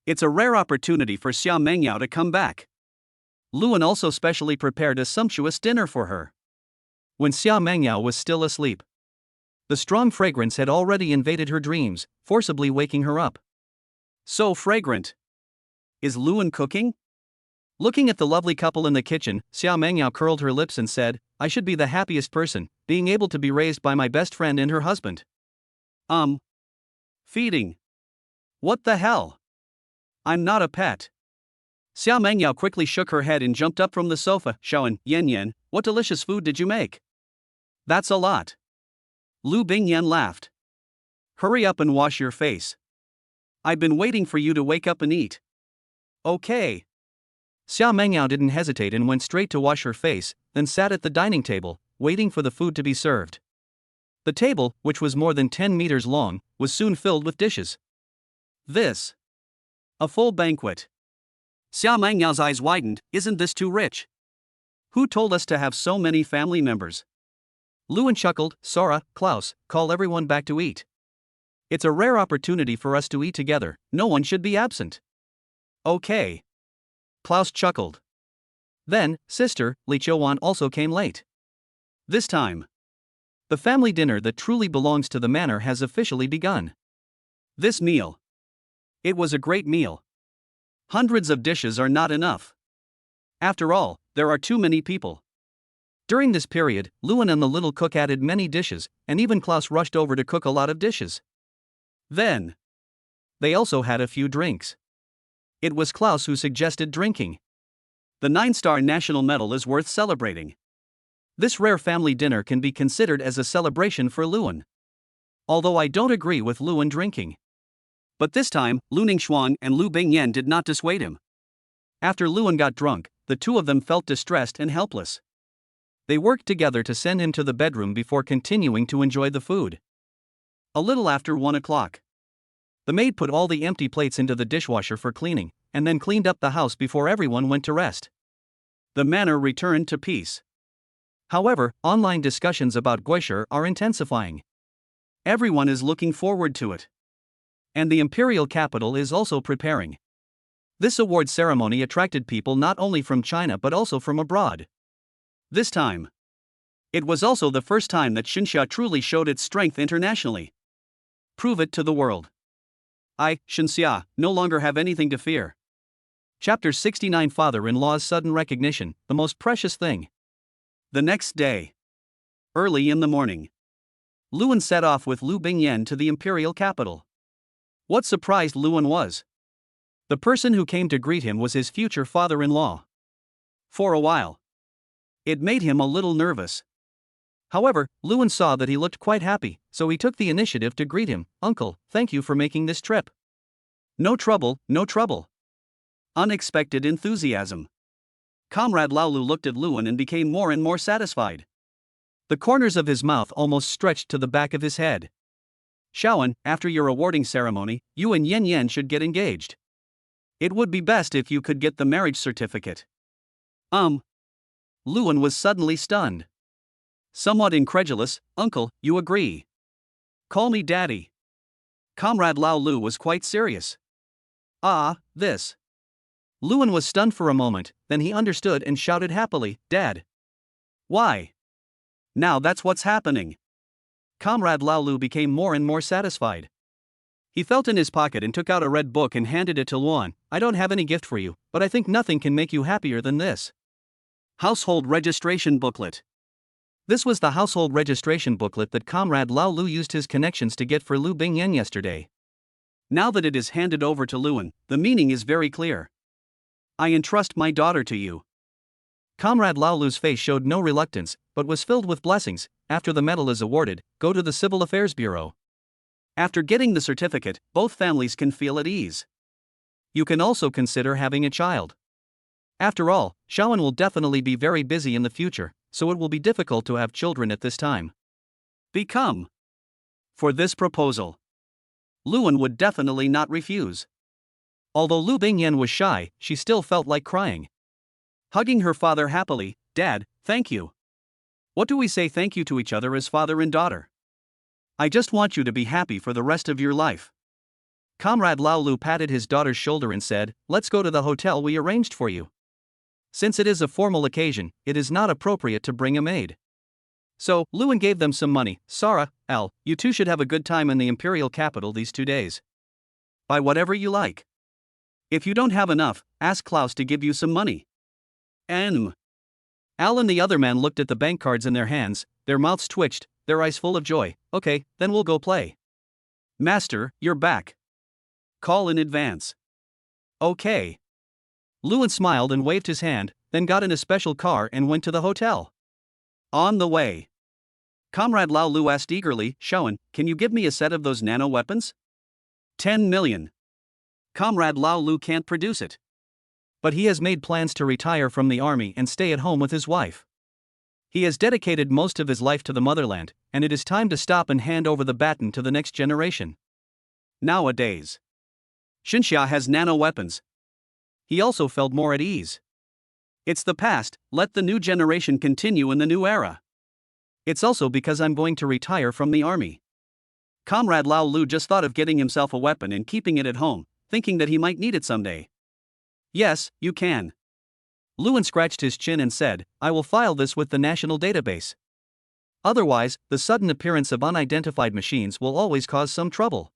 it's a rare opportunity for Xia Mengyao to come back. Luan also specially prepared a sumptuous dinner for her. When Xia Mengyao was still asleep, the strong fragrance had already invaded her dreams, forcibly waking her up. So fragrant. Is Luan cooking? Looking at the lovely couple in the kitchen, Xia Mengyao curled her lips and said, I should be the happiest person, being able to be raised by my best friend and her husband. Feeding. What the hell? I'm not a pet. Xia Mengyao quickly shook her head and jumped up from the sofa. Xiaoan, Yan, what delicious food did you make? That's a lot. Lu Bingyan laughed. Hurry up and wash your face. I've been waiting for you to wake up and eat. Okay. Xia Mengyao didn't hesitate and went straight to wash her face, then sat at the dining table, waiting for the food to be served. The table, which was more than 10 meters long, was soon filled with dishes. This. A full banquet. Xia Mengyao's eyes widened. Isn't this too rich? Who told us to have so many family members? Luan chuckled. Sora, Klaus, call everyone back to eat. It's a rare opportunity for us to eat together, no one should be absent. Okay. Klaus chuckled. Then, sister, Li Chouwan also came late. This time, the family dinner that truly belongs to the manor has officially begun. This meal. It was a great meal. Hundreds of dishes are not enough. After all, there are too many people. During this period, Luan and the little cook added many dishes, and even Klaus rushed over to cook a lot of dishes. Then, they also had a few drinks. It was Klaus who suggested drinking. The 9-star national medal is worth celebrating. This rare family dinner can be considered as a celebration for Luan. Although I don't agree with Luan drinking. But this time, Lu Ningxuan and Lu Bingyan did not dissuade him. After Luan got drunk, the two of them felt distressed and helpless. They worked together to send him to the bedroom before continuing to enjoy the food. A little after 1 o'clock. The maid put all the empty plates into the dishwasher for cleaning, and then cleaned up the house before everyone went to rest. The manor returned to peace. However, online discussions about Guisher are intensifying. Everyone is looking forward to it. And the imperial capital is also preparing. This award ceremony attracted people not only from China but also from abroad. This time, it was also the first time that Xinxia truly showed its strength internationally. Prove it to the world. I, Xinxia, no longer have anything to fear. Chapter 69 Father-in-law's sudden recognition, the most precious thing. The next day. Early in the morning. Luan set off with Lu Bingyan to the imperial capital. What surprised Luan was. The person who came to greet him was his future father-in-law. For a while. It made him a little nervous. However, Luan saw that he looked quite happy, so he took the initiative to greet him. Uncle, thank you for making this trip. No trouble, no trouble. Unexpected enthusiasm. Comrade Laolu looked at Luan and became more and more satisfied. The corners of his mouth almost stretched to the back of his head. Xiaoan, after your awarding ceremony, you and Yan should get engaged. It would be best if you could get the marriage certificate. Luan was suddenly stunned. Somewhat incredulous. Uncle, you agree? Call me daddy. Comrade Lao Lu was quite serious. This. Luan was stunned for a moment, then he understood and shouted happily, "Dad! Why? Now that's what's happening." Comrade Lao Lu became more and more satisfied. He felt in his pocket and took out a red book and handed it to Luan. "I don't have any gift for you, but I think nothing can make you happier than this. Household registration booklet." This was the household registration booklet that Comrade Lao Lu used his connections to get for Lu Bingyan yesterday. Now that it is handed over to Luan, the meaning is very clear. "I entrust my daughter to you." Comrade Lao Lu's face showed no reluctance, but was filled with blessings. After the medal is awarded, go to the Civil Affairs Bureau. After getting the certificate, both families can feel at ease. You can also consider having a child. After all, Shawan will definitely be very busy in the future, so it will be difficult to have children at this time. Become. For this proposal, Luan would definitely not refuse. Although Lu Bingyan was shy, she still felt like crying. Hugging her father happily, "Dad, thank you. What do we say thank you to each other as father and daughter? I just want you to be happy for the rest of your life." Comrade Lao Lu patted his daughter's shoulder and said, "Let's go to the hotel we arranged for you. Since it is a formal occasion, it is not appropriate to bring a maid." So, Luan gave them some money. "Sarah, Al, you two should have a good time in the imperial capital these 2 days. Buy whatever you like. If you don't have enough, ask Klaus to give you some money." Al and the other man looked at the bank cards in their hands, their mouths twitched, their eyes full of joy. "Okay, then we'll go play." "Master, you're back. Call in advance." "Okay." Luan smiled and waved his hand, then got in a special car and went to the hotel. On the way, Comrade Lao Lu asked eagerly, "Shawan, can you give me a set of those nano weapons?" 10 million. Comrade Lao Lu can't produce it. But he has made plans to retire from the army and stay at home with his wife. He has dedicated most of his life to the motherland, and it is time to stop and hand over the baton to the next generation. Nowadays, Xinxia has nano weapons. He also felt more at ease. It's the past, let the new generation continue in the new era. It's also because I'm going to retire from the army. Comrade Lao Lu just thought of getting himself a weapon and keeping it at home, thinking that he might need it someday. "Yes, you can." Luan scratched his chin and said, "I will file this with the national database. Otherwise, the sudden appearance of unidentified machines will always cause some trouble."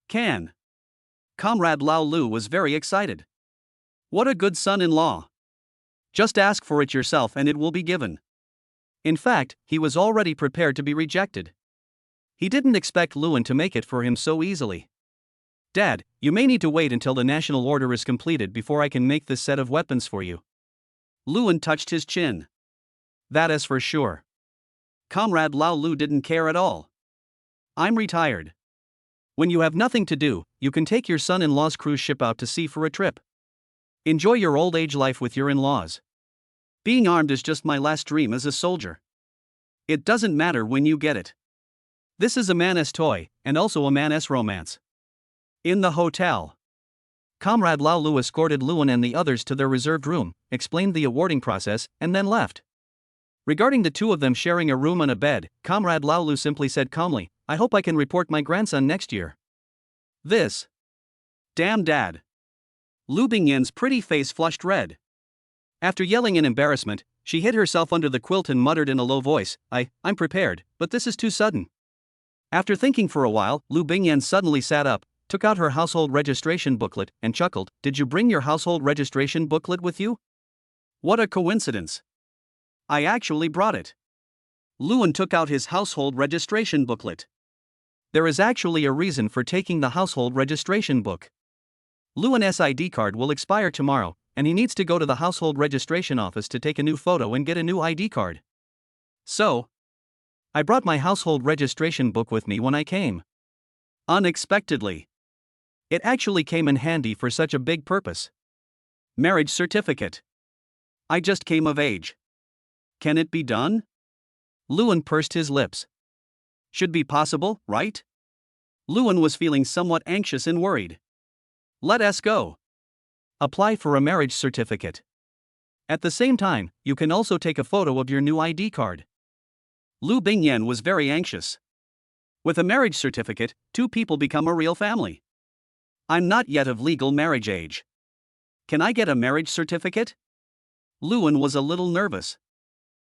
"Can." Comrade Lao Lu was very excited. What a good son-in-law. Just ask for it yourself and it will be given. In fact, he was already prepared to be rejected. He didn't expect Luan to make it for him so easily. "Dad, you may need to wait until the national order is completed before I can make this set of weapons for you." Luan touched his chin. "That is for sure." Comrade Lao Lu didn't care at all. "I'm retired. When you have nothing to do, you can take your son-in-law's cruise ship out to sea for a trip. Enjoy your old age life with your in-laws. Being armed is just my last dream as a soldier. It doesn't matter when you get it. This is a man's toy, and also a man's romance." In the hotel, Comrade Lao Lu escorted Luan and the others to their reserved room, explained the awarding process, and then left. Regarding the two of them sharing a room and a bed, Comrade Lao Lu simply said calmly, "I hope I can report my grandson next year." This. Damn dad. Lu Bingyan's pretty face flushed red. After yelling in embarrassment, she hid herself under the quilt and muttered in a low voice, I'm prepared, but this is too sudden." After thinking for a while, Lu Bingyan suddenly sat up, took out her household registration booklet, and chuckled, "Did you bring your household registration booklet with you?" "What a coincidence. I actually brought it." Luan took out his household registration booklet. There is actually a reason for taking the household registration book. Luan's ID card will expire tomorrow, and he needs to go to the household registration office to take a new photo and get a new ID card. So, I brought my household registration book with me when I came. Unexpectedly. It actually came in handy for such a big purpose. Marriage certificate. I just came of age. Can it be done? Luan pursed his lips. Should be possible, right? Luan was feeling somewhat anxious and worried. Let us go. Apply for a marriage certificate. At the same time, you can also take a photo of your new ID card. Lu Bingyan was very anxious. With a marriage certificate, two people become a real family. I'm not yet of legal marriage age. Can I get a marriage certificate? Luan was a little nervous.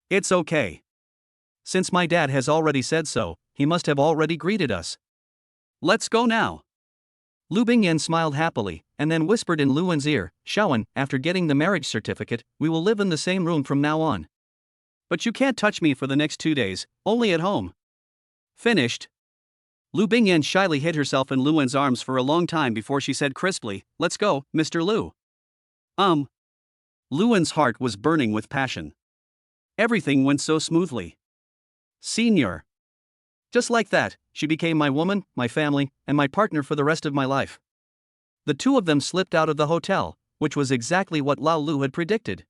It's okay. Since my dad has already said so, he must have already greeted us. Let's go now. Lu Bingyan smiled happily, and then whispered in Luan's ear, Shawan, after getting the marriage certificate, we will live in the same room from now on. But you can't touch me for the next 2 days, only at home. Finished. Lu Bingyan shyly hid herself in Luan's arms for a long time before she said crisply, Let's go, Mr. Lu. Luan's heart was burning with passion. Everything went so smoothly. Senior. Just like that, she became my woman, my family, and my partner for the rest of my life. The two of them slipped out of the hotel, which was exactly what Lao Lu had predicted.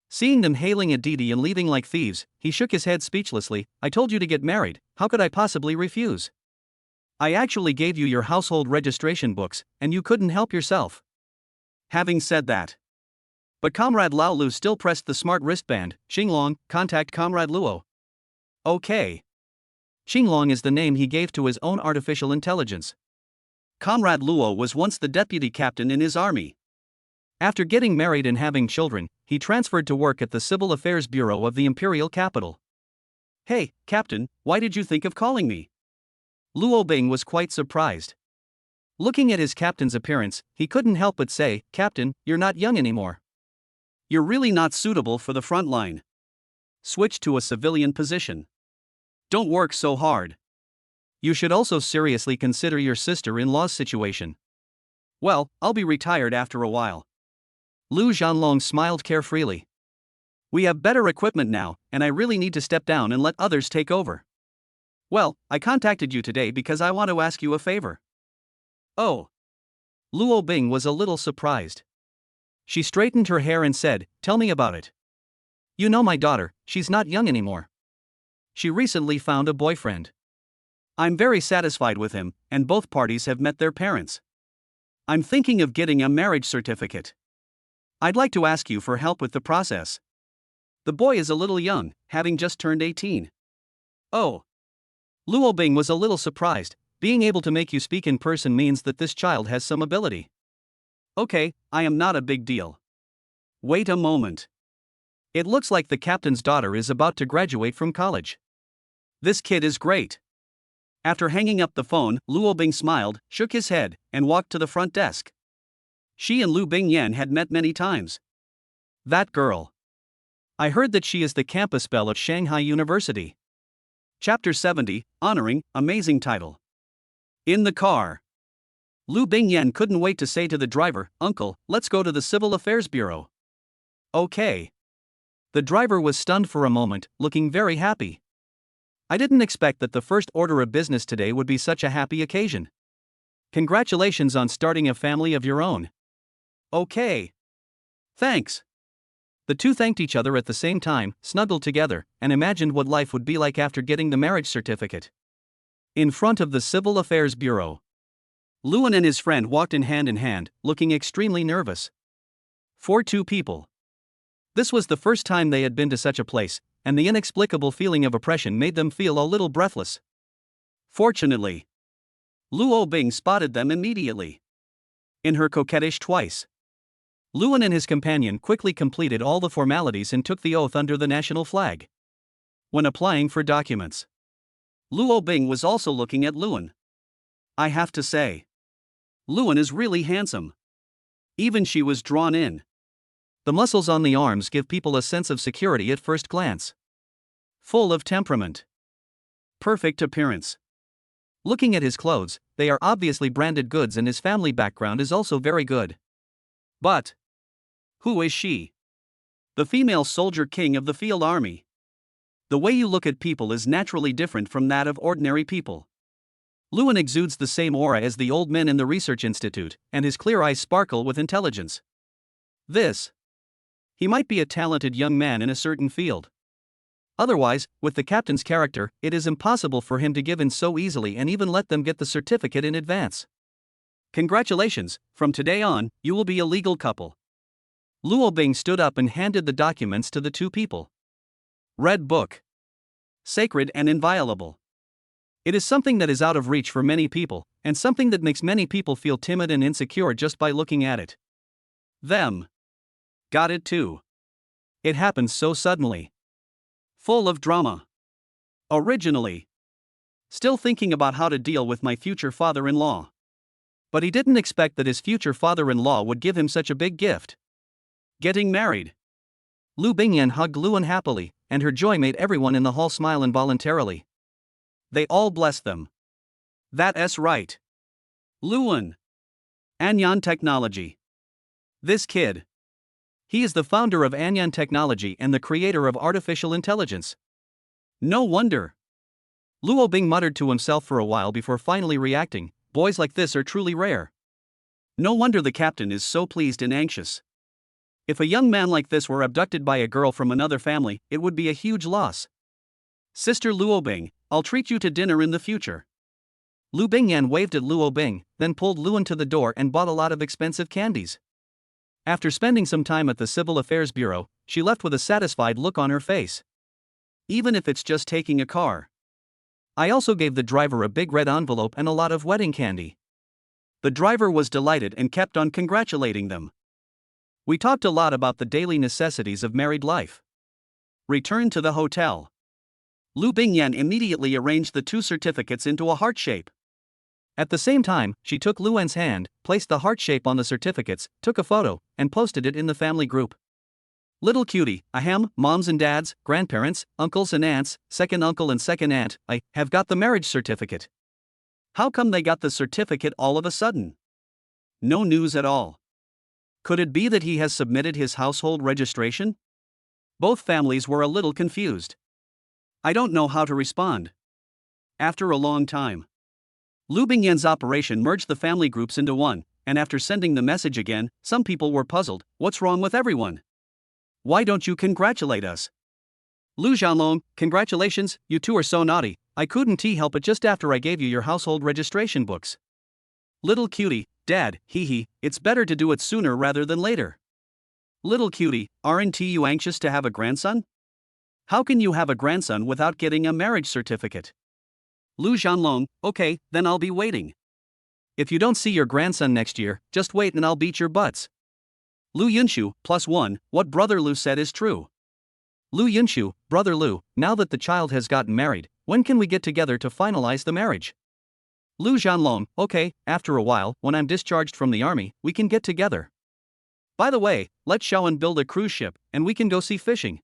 Seeing them hailing Aditi and leaving like thieves, he shook his head speechlessly. I told you to get married, how could I possibly refuse? I actually gave you your household registration books, and you couldn't help yourself. Having said that. But Comrade Lao Lu still pressed the smart wristband. Xinglong, contact Comrade Luo. Okay. Xinglong is the name he gave to his own artificial intelligence. Comrade Luo was once the deputy captain in his army. After getting married and having children, he transferred to work at the Civil Affairs Bureau of the imperial capital. Hey, Captain, why did you think of calling me? Luo Bing was quite surprised. Looking at his captain's appearance, he couldn't help but say, Captain, you're not young anymore. You're really not suitable for the front line. Switch to a civilian position. Don't work so hard. You should also seriously consider your sister-in-law's situation. Well, I'll be retired after a while. Lu Zhanlong smiled carefreely. We have better equipment now, and I really need to step down and let others take over. Well, I contacted you today because I want to ask you a favor. Oh. Luo Bing was a little surprised. She straightened her hair and said, Tell me about it. You know my daughter, she's not young anymore. She recently found a boyfriend. I'm very satisfied with him, and both parties have met their parents. I'm thinking of getting a marriage certificate. I'd like to ask you for help with the process. The boy is a little young, having just turned 18. Oh. Luo Bing was a little surprised. Being able to make you speak in person means that this child has some ability. Okay, I am not a big deal. Wait a moment. It looks like the captain's daughter is about to graduate from college. This kid is great. After hanging up the phone, Luo Bing smiled, shook his head, and walked to the front desk. She and Lu Bingyan had met many times. That girl. I heard that she is the campus belle of Shanghai University. Chapter 70, Honoring, amazing title. In the car. Lu Bingyan couldn't wait to say to the driver, Uncle, let's go to the Civil Affairs Bureau. Okay. The driver was stunned for a moment, looking very happy. I didn't expect that the first order of business today would be such a happy occasion. Congratulations on starting a family of your own. Okay. Thanks. The two thanked each other at the same time, snuggled together, and imagined what life would be like after getting the marriage certificate. In front of the Civil Affairs Bureau. Luan and his friend walked in hand, looking extremely nervous. For two people. This was the first time they had been to such a place, and the inexplicable feeling of oppression made them feel a little breathless. Fortunately, Luo Bing spotted them immediately. In her coquettish twice. Luan and his companion quickly completed all the formalities and took the oath under the national flag. When applying for documents, Luo Bing was also looking at Luan. I have to say, Luan is really handsome. Even she was drawn in. The muscles on the arms give people a sense of security at first glance. Full of temperament. Perfect appearance. Looking at his clothes, they are obviously branded goods and his family background is also very good. But who is she? The female soldier king of the field army. The way you look at people is naturally different from that of ordinary people. Luan exudes the same aura as the old men in the research institute, and his clear eyes sparkle with intelligence. He might be a talented young man in a certain field. Otherwise, with the captain's character, it is impossible for him to give in so easily and even let them get the certificate in advance. Congratulations, from today on, you will be a legal couple. Luo Bing stood up and handed the documents to the two people. Red Book. Sacred and inviolable. It is something that is out of reach for many people, and something that makes many people feel timid and insecure just by looking at it. Them. Got it too. It happened so suddenly. Full of drama. Originally. Still thinking about how to deal with my future father-in-law. But he didn't expect that his future father-in-law would give him such a big gift. Getting married. Lu Bingyan hugged Luan happily, and her joy made everyone in the hall smile involuntarily. They all blessed them. That's right. Luan. Anyan Technology. This kid. He is the founder of Anyan Technology and the creator of artificial intelligence. No wonder. Luo Bing muttered to himself for a while before finally reacting. Boys like this are truly rare. No wonder the captain is so pleased and anxious. If a young man like this were abducted by a girl from another family, it would be a huge loss. Sister Luo Bing, I'll treat you to dinner in the future. Lu Bingyan waved at Luo Bing, then pulled Luan to the door and bought a lot of expensive candies. After spending some time at the Civil Affairs Bureau, she left with a satisfied look on her face. Even if it's just taking a car. I also gave the driver a big red envelope and a lot of wedding candy. The driver was delighted and kept on congratulating them. We talked a lot about the daily necessities of married life. Returned to the hotel. Lu Bingyan immediately arranged the 2 certificates into a heart shape. At the same time, she took Luan's hand, placed the heart shape on the certificates, took a photo, and posted it in the family group. Little cutie, ahem, moms and dads, grandparents, uncles and aunts, second uncle and second aunt, I have got the marriage certificate. How come they got the certificate all of a sudden? No news at all. Could it be that he has submitted his household registration? Both families were a little confused. I don't know how to respond. After a long time, Lu Bingyan's operation merged the family groups into one, and after sending the message again, some people were puzzled. What's wrong with everyone? Why don't you congratulate us? Lu Zhanlong, congratulations, you two are so naughty, I couldn't help it just after I gave you your household registration books. Little cutie, dad, hee, it's better to do it sooner rather than later. Little cutie, aren't you anxious to have a grandson? How can you have a grandson without getting a marriage certificate? Lu Zhanlong, okay, then I'll be waiting. If you don't see your grandson next year, just wait and I'll beat your butts. Lu Yunshu, +1, what brother Lu said is true. Lu Yunshu, brother Lu, now that the child has gotten married, when can we get together to finalize the marriage? Lu Zhanlong, okay, after a while, when I'm discharged from the army, we can get together. By the way, let Shaoan build a cruise ship, and we can go sea fishing.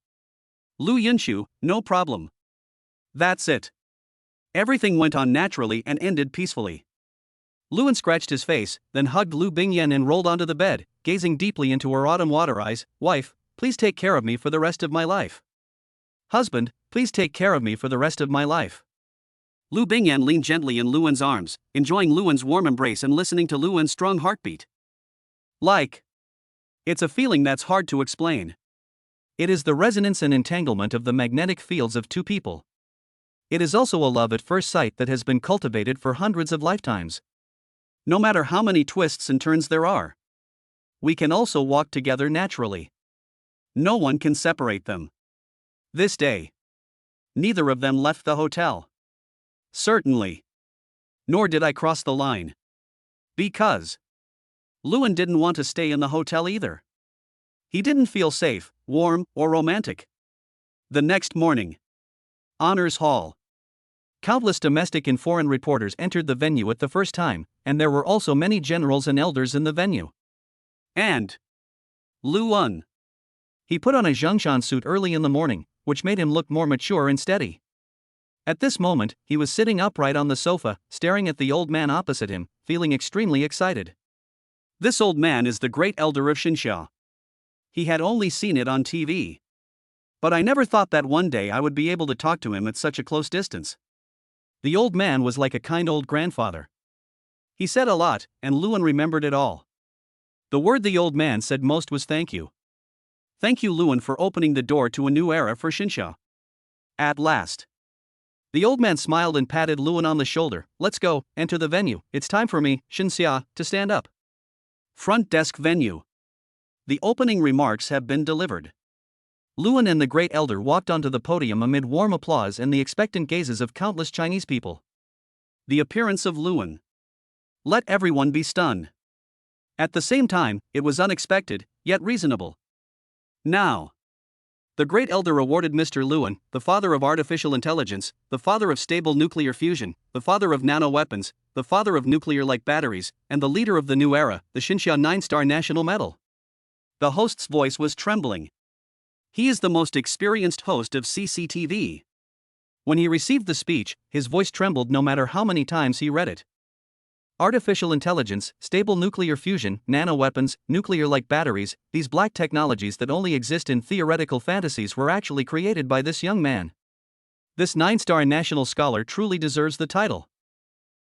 Lu Yunshu, no problem. That's it. Everything went on naturally and ended peacefully. Luan scratched his face, then hugged Lu Bingyan and rolled onto the bed, gazing deeply into her autumn water eyes. Wife, please take care of me for the rest of my life. Husband, please take care of me for the rest of my life. Lu Bingyan leaned gently in Luan's arms, enjoying Luan's warm embrace and listening to Luan's strong heartbeat. It's a feeling that's hard to explain. It is the resonance and entanglement of the magnetic fields of two people. It is also a love at first sight that has been cultivated for hundreds of lifetimes. No matter how many twists and turns there are, we can also walk together naturally. No one can separate them. This day, neither of them left the hotel. Certainly. Nor did I cross the line. Because Luan didn't want to stay in the hotel either. He didn't feel safe, warm, or romantic. The next morning. Honors Hall. Countless domestic and foreign reporters entered the venue at the first time, and there were also many generals and elders in the venue. And Luan. He put on a Zhongshan suit early in the morning, which made him look more mature and steady. At this moment, he was sitting upright on the sofa, staring at the old man opposite him, feeling extremely excited. This old man is the great elder of Xinxia. He had only seen it on TV. But I never thought that one day I would be able to talk to him at such a close distance. The old man was like a kind old grandfather. He said a lot, and Luan remembered it all. The word the old man said most was thank you. Thank you, Luan, for opening the door to a new era for Xinxia. At last. The old man smiled and patted Luan on the shoulder. Let's go, enter the venue, it's time for me, Xinxia, to stand up. Front desk venue. The opening remarks have been delivered. Luan and the great elder walked onto the podium amid warm applause and the expectant gazes of countless Chinese people. The appearance of Luan. Let everyone be stunned. At the same time, it was unexpected, yet reasonable. Now, the Great Elder awarded Mr. Lewin, the father of artificial intelligence, the father of stable nuclear fusion, the father of nanoweapons, the father of nuclear-like batteries, and the leader of the new era, the Xinxia 9-star National Medal. The host's voice was trembling. He is the most experienced host of CCTV. When he received the speech, his voice trembled no matter how many times he read it. Artificial intelligence, stable nuclear fusion, nanoweapons, nuclear-like batteries, these black technologies that only exist in theoretical fantasies were actually created by this young man. This 9-star national scholar truly deserves the title.